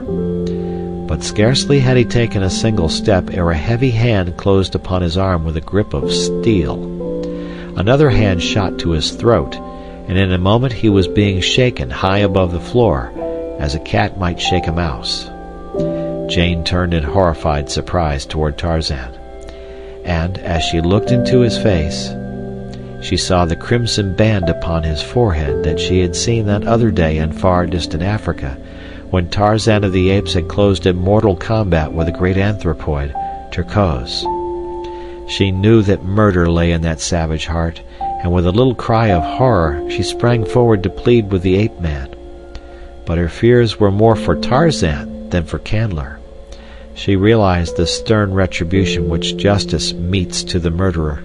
But scarcely had he taken a single step ere a heavy hand closed upon his arm with a grip of steel. Another hand shot to his throat, and in a moment he was being shaken high above the floor, as a cat might shake a mouse. Jane turned in horrified surprise toward Tarzan, and, as she looked into his face, she saw the crimson band upon his forehead that she had seen that other day in far distant Africa, when Tarzan of the Apes had closed in mortal combat with a great anthropoid, Turcos. She knew that murder lay in that savage heart, and with a little cry of horror she sprang forward to plead with the ape-man. But her fears were more for Tarzan than for Candler. She realized the stern retribution which justice metes to the murderer.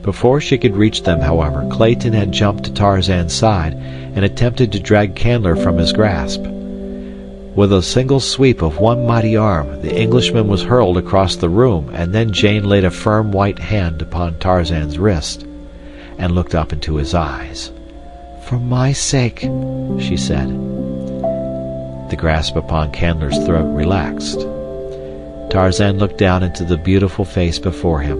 Before she could reach them, however, Clayton had jumped to Tarzan's side and attempted to drag Candler from his grasp. With a single sweep of one mighty arm, the Englishman was hurled across the room, and then Jane laid a firm white hand upon Tarzan's wrist and looked up into his eyes. "For my sake," she said. The grasp upon Candler's throat relaxed. Tarzan looked down into the beautiful face before him.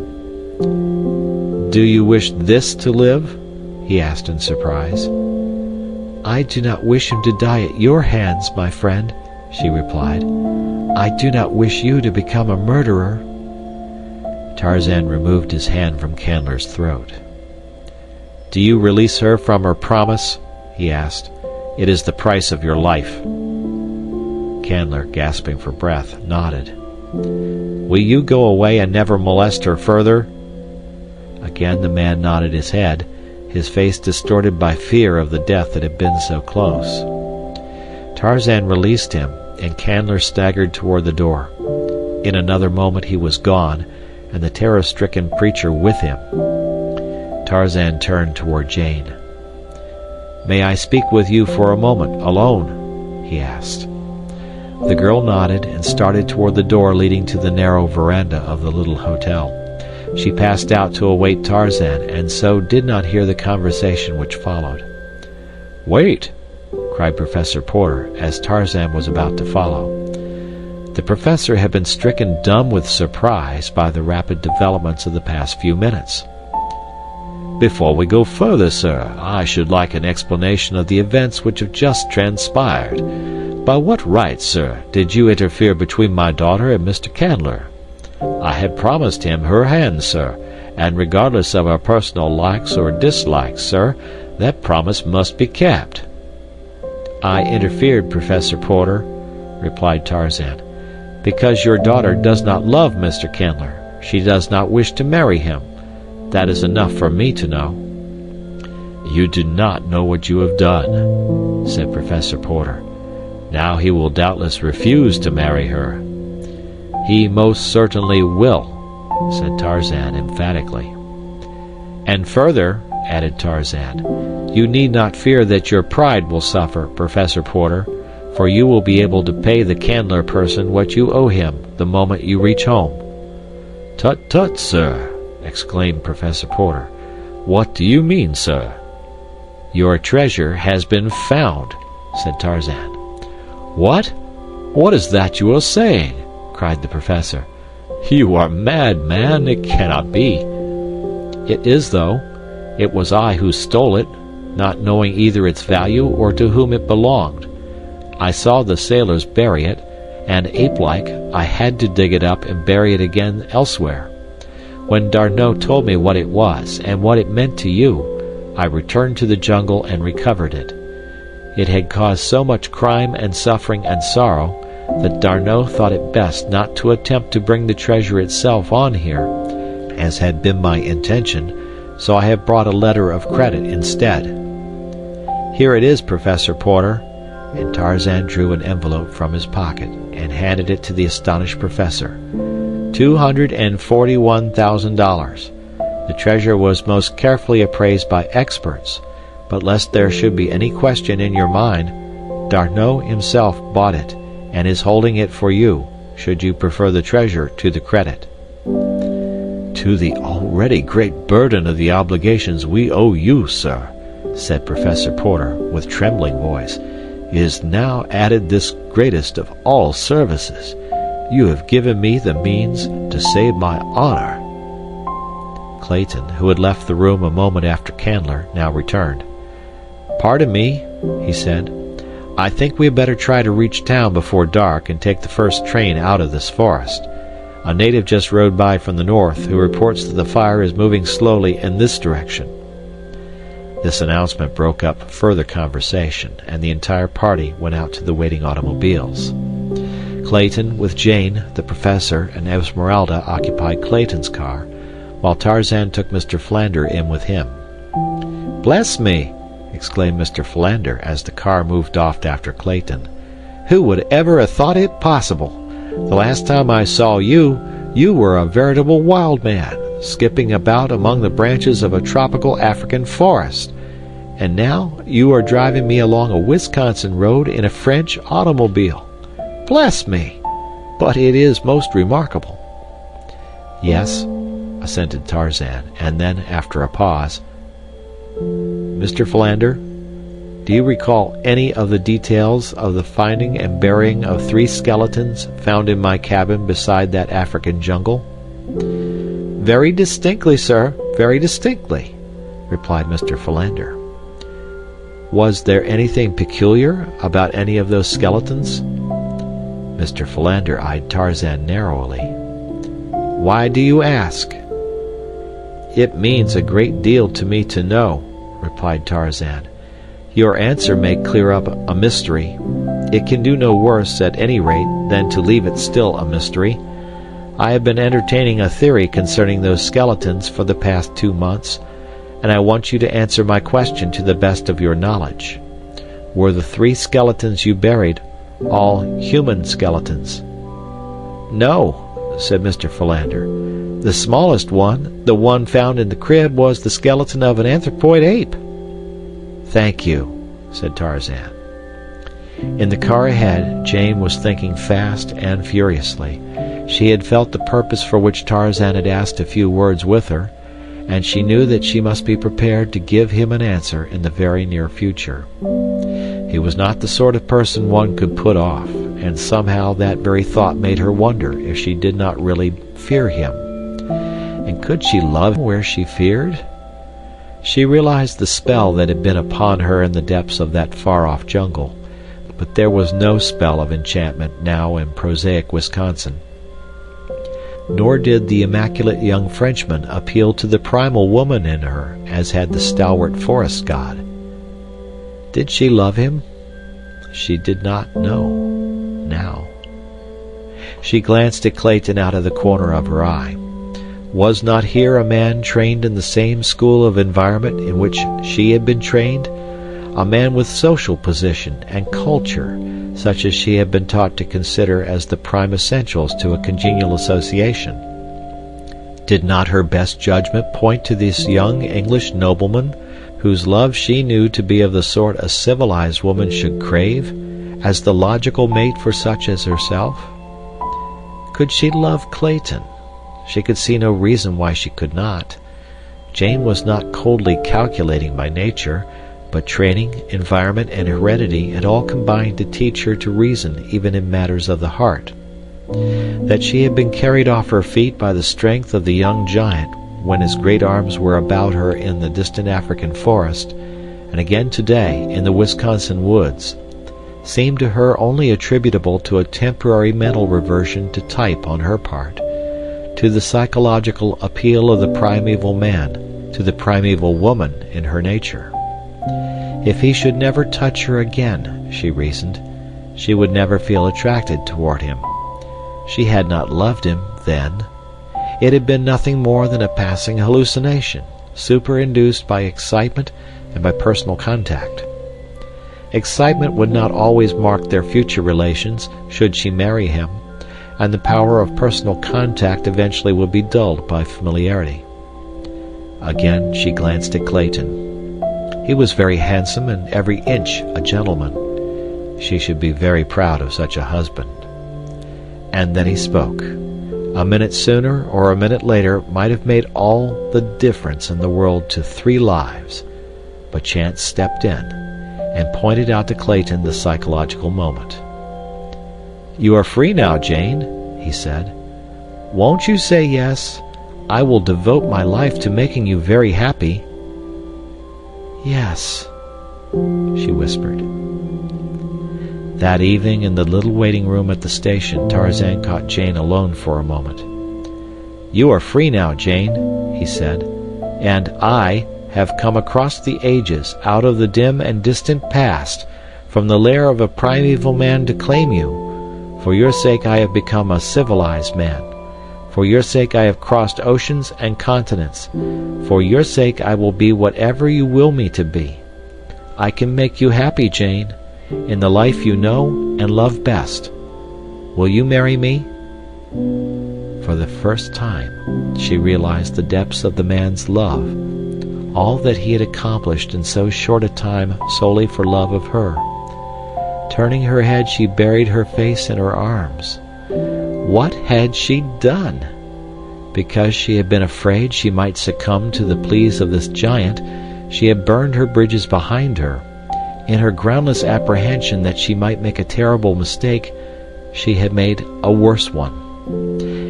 "Do you wish this to live?" he asked in surprise. "I do not wish him to die at your hands, my friend," she replied. "I do not wish you to become a murderer." Tarzan removed his hand from Candler's throat. "Do you release her from her promise?" he asked. "It is the price of your life." Candler, gasping for breath, nodded. "Will you go away and never molest her further?" Again the man nodded his head, his face distorted by fear of the death that had been so close. Tarzan released him, and Candler staggered toward the door. In another moment he was gone, and the terror-stricken preacher with him. Tarzan turned toward Jane. "May I speak with you for a moment, alone?" he asked. The girl nodded and started toward the door leading to the narrow veranda of the little hotel. She passed out to await Tarzan, and so did not hear the conversation which followed. "Wait!" cried Professor Porter, as Tarzan was about to follow. The professor had been stricken dumb with surprise by the rapid developments of the past few minutes. "Before we go further, sir, I should like an explanation of the events which have just transpired. By what right, sir, did you interfere between my daughter and Mr. Candler? I had promised him her hand, sir, and regardless of our personal likes or dislikes, sir, that promise must be kept." "I interfered, Professor Porter," replied Tarzan, "because your daughter does not love Mr. Candler. She does not wish to marry him. That is enough for me to know." "You do not know what you have done," said Professor Porter. "Now he will doubtless refuse to marry her." "He most certainly will," said Tarzan emphatically. "And further," added Tarzan, "you need not fear that your pride will suffer, Professor Porter, for you will be able to pay the Candler person what you owe him the moment you reach home." "Tut, tut, sir!" exclaimed Professor Porter. "What do you mean, sir?" "Your treasure has been found," said Tarzan. "What? What is that you are saying?" cried the professor. "You are mad, man. It cannot be." "It is, though. It was I who stole it, not knowing either its value or to whom it belonged. I saw the sailors bury it, and, ape-like, I had to dig it up and bury it again elsewhere. When D'Arnot told me what it was and what it meant to you, I returned to the jungle and recovered it. It had caused so much crime and suffering and sorrow that D'Arnot thought it best not to attempt to bring the treasure itself on here, as had been my intention, so I have brought a letter of credit instead. Here it is, Professor Porter," and Tarzan drew an envelope from his pocket and handed it to the astonished professor. $241,000. The treasure was most carefully appraised by experts, but lest there should be any question in your mind, D'Arnot himself bought it and is holding it for you, should you prefer the treasure to the credit. "To the already great burden of the obligations we owe you, sir," said Professor Porter with trembling voice, "is now added this greatest of all services. You have given me the means to save my honor." Clayton, who had left the room a moment after Candler, now returned. "Pardon me," he said. "I think we had better try to reach town before dark and take the first train out of this forest. A native just rode by from the north who reports that the fire is moving slowly in this direction." This announcement broke up further conversation, and the entire party went out to the waiting automobiles. Clayton, with Jane, the professor, and Esmeralda occupied Clayton's car, while Tarzan took Mr. Philander in with him. "Bless me!" exclaimed Mr. Philander as the car moved off after Clayton. "Who would ever have thought it possible? The last time I saw you, you were a veritable wild man, skipping about among the branches of a tropical African forest. And now you are driving me along a Wisconsin road in a French automobile. Bless me! But it is most remarkable." "Yes," assented Tarzan, and then, after a pause, "Mr. Philander, do you recall any of the details of the finding and burying of 3 skeletons found in my cabin beside that African jungle?" "Very distinctly, sir, very distinctly," replied Mr. Philander. "Was there anything peculiar about any of those skeletons?" Mr. Philander eyed Tarzan narrowly. "Why do you ask?" "It means a great deal to me to know," replied Tarzan. "Your answer may clear up a mystery. It can do no worse, at any rate, than to leave it still a mystery. I have been entertaining a theory concerning those skeletons for the past 2 months, and I want you to answer my question to the best of your knowledge. Were the 3 skeletons you buried all human skeletons?" "No," said Mr. Philander. "The smallest one, the one found in the crib, was the skeleton of an anthropoid ape." "Thank you," said Tarzan. In the car ahead, Jane was thinking fast and furiously. She had felt the purpose for which Tarzan had asked a few words with her, and she knew that she must be prepared to give him an answer in the very near future. He was not the sort of person one could put off, and somehow that very thought made her wonder if she did not really fear him. And could she love where she feared? She realized the spell that had been upon her in the depths of that far-off jungle, but there was no spell of enchantment now in prosaic Wisconsin. Nor did the immaculate young Frenchman appeal to the primal woman in her as had the stalwart forest god. Did she love him? She did not know now. She glanced at Clayton out of the corner of her eye. Was not here a man trained in the same school of environment in which she had been trained? A man with social position and culture, such as she had been taught to consider as the prime essentials to a congenial association. Did not her best judgment point to this young English nobleman, whose love she knew to be of the sort a civilized woman should crave, as the logical mate for such as herself? Could she love Clayton? She could see no reason why she could not. Jane was not coldly calculating by nature, but training, environment, and heredity had all combined to teach her to reason even in matters of the heart. That she had been carried off her feet by the strength of the young giant when his great arms were about her in the distant African forest, and again today in the Wisconsin woods, seemed to her only attributable to a temporary mental reversion to type on her part, to the psychological appeal of the primeval man to the primeval woman in her nature. If he should never touch her again, she reasoned, she would never feel attracted toward him. She had not loved him then. It had been nothing more than a passing hallucination, superinduced by excitement and by personal contact. Excitement would not always mark their future relations, should she marry him, and the power of personal contact eventually would be dulled by familiarity. Again she glanced at Clayton. He was very handsome and every inch a gentleman. She should be very proud of such a husband. And then he spoke. A minute sooner or a minute later might have made all the difference in the world to 3 lives, but chance stepped in and pointed out to Clayton the psychological moment. "You are free now, Jane," he said. "Won't you say yes? I will devote my life to making you very happy." "Yes," she whispered. That evening in the little waiting room at the station, Tarzan caught Jane alone for a moment. "You are free now, Jane," he said, "and I have come across the ages, out of the dim and distant past, from the lair of a primeval man to claim you. For your sake I have become a civilized man. For your sake I have crossed oceans and continents. For your sake I will be whatever you will me to be. I can make you happy, Jane, in the life you know and love best. Will you marry me?" For the first time, she realized the depths of the man's love, all that he had accomplished in so short a time solely for love of her. Turning her head, she buried her face in her arms. What had she done? Because she had been afraid she might succumb to the pleas of this giant, she had burned her bridges behind her. In her groundless apprehension that she might make a terrible mistake, she had made a worse one.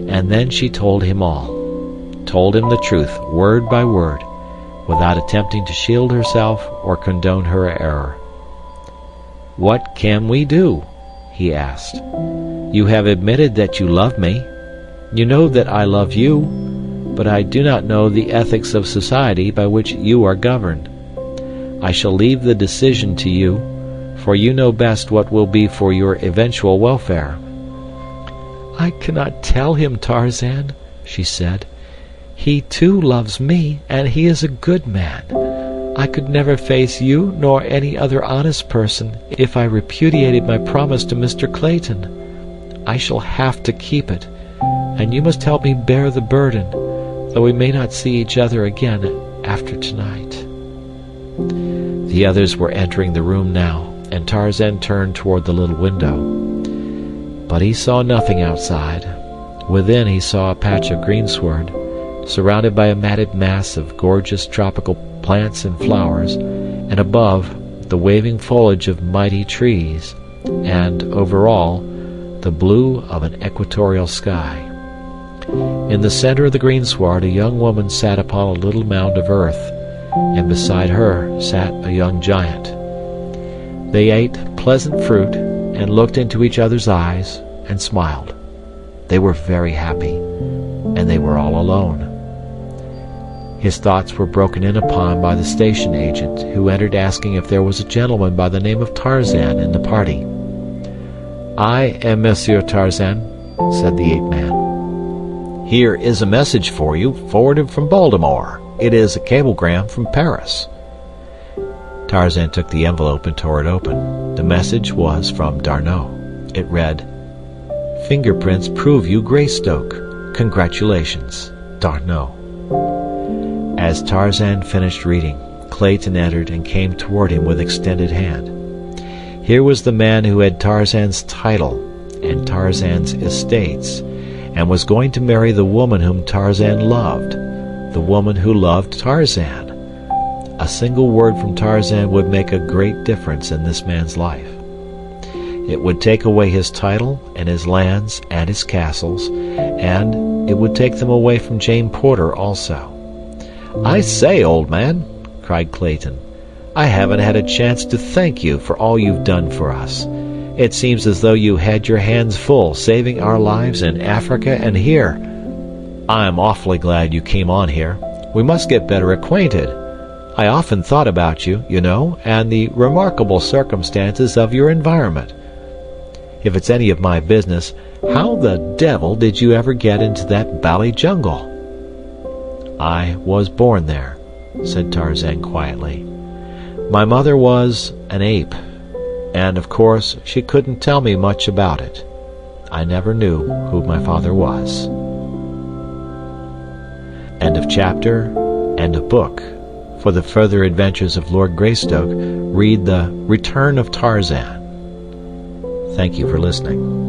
And then she told him all. Told him the truth, word by word, without attempting to shield herself or condone her error. "What can we do?" he asked. "You have admitted that you love me. You know that I love you, but I do not know the ethics of society by which you are governed. I shall leave the decision to you, for you know best what will be for your eventual welfare." "I cannot tell him, Tarzan," she said. "He too loves me, and he is a good man. I could never face you nor any other honest person if I repudiated my promise to Mr. Clayton. I shall have to keep it, and you must help me bear the burden, though we may not see each other again after tonight." The others were entering the room now, and Tarzan turned toward the little window. But he saw nothing outside. Within he saw a patch of greensward, surrounded by a matted mass of gorgeous tropical plants and flowers, and above, the waving foliage of mighty trees, and, over all, the blue of an equatorial sky. In the center of the greensward a young woman sat upon a little mound of earth, and beside her sat a young giant. They ate pleasant fruit, and looked into each other's eyes, and smiled. They were very happy, and they were all alone. His thoughts were broken in upon by the station agent, who entered asking if there was a gentleman by the name of Tarzan in the party. "I am Monsieur Tarzan," said the ape-man. "Here is a message for you, forwarded from Baltimore. It is a cablegram from Paris." Tarzan took the envelope and tore it open. The message was from D'Arnot. It read, "Fingerprints prove you Greystoke. Congratulations, D'Arnot." As Tarzan finished reading, Clayton entered and came toward him with extended hand. Here was the man who had Tarzan's title and Tarzan's estates, and was going to marry the woman whom Tarzan loved, the woman who loved Tarzan. A single word from Tarzan would make a great difference in this man's life. It would take away his title and his lands and his castles, and it would take them away from Jane Porter also. "I say, old man," cried Clayton, "I haven't had a chance to thank you for all you've done for us. It seems as though you had your hands full saving our lives in Africa and here. I'm awfully glad you came on here. We must get better acquainted. I often thought about you, you know, and the remarkable circumstances of your environment. If it's any of my business, how the devil did you ever get into that bally jungle?" "I was born there," said Tarzan quietly. "My mother was an ape, and of course she couldn't tell me much about it. I never knew who my father was." End of chapter, end of book. For the further adventures of Lord Greystoke, read The Return of Tarzan. Thank you for listening.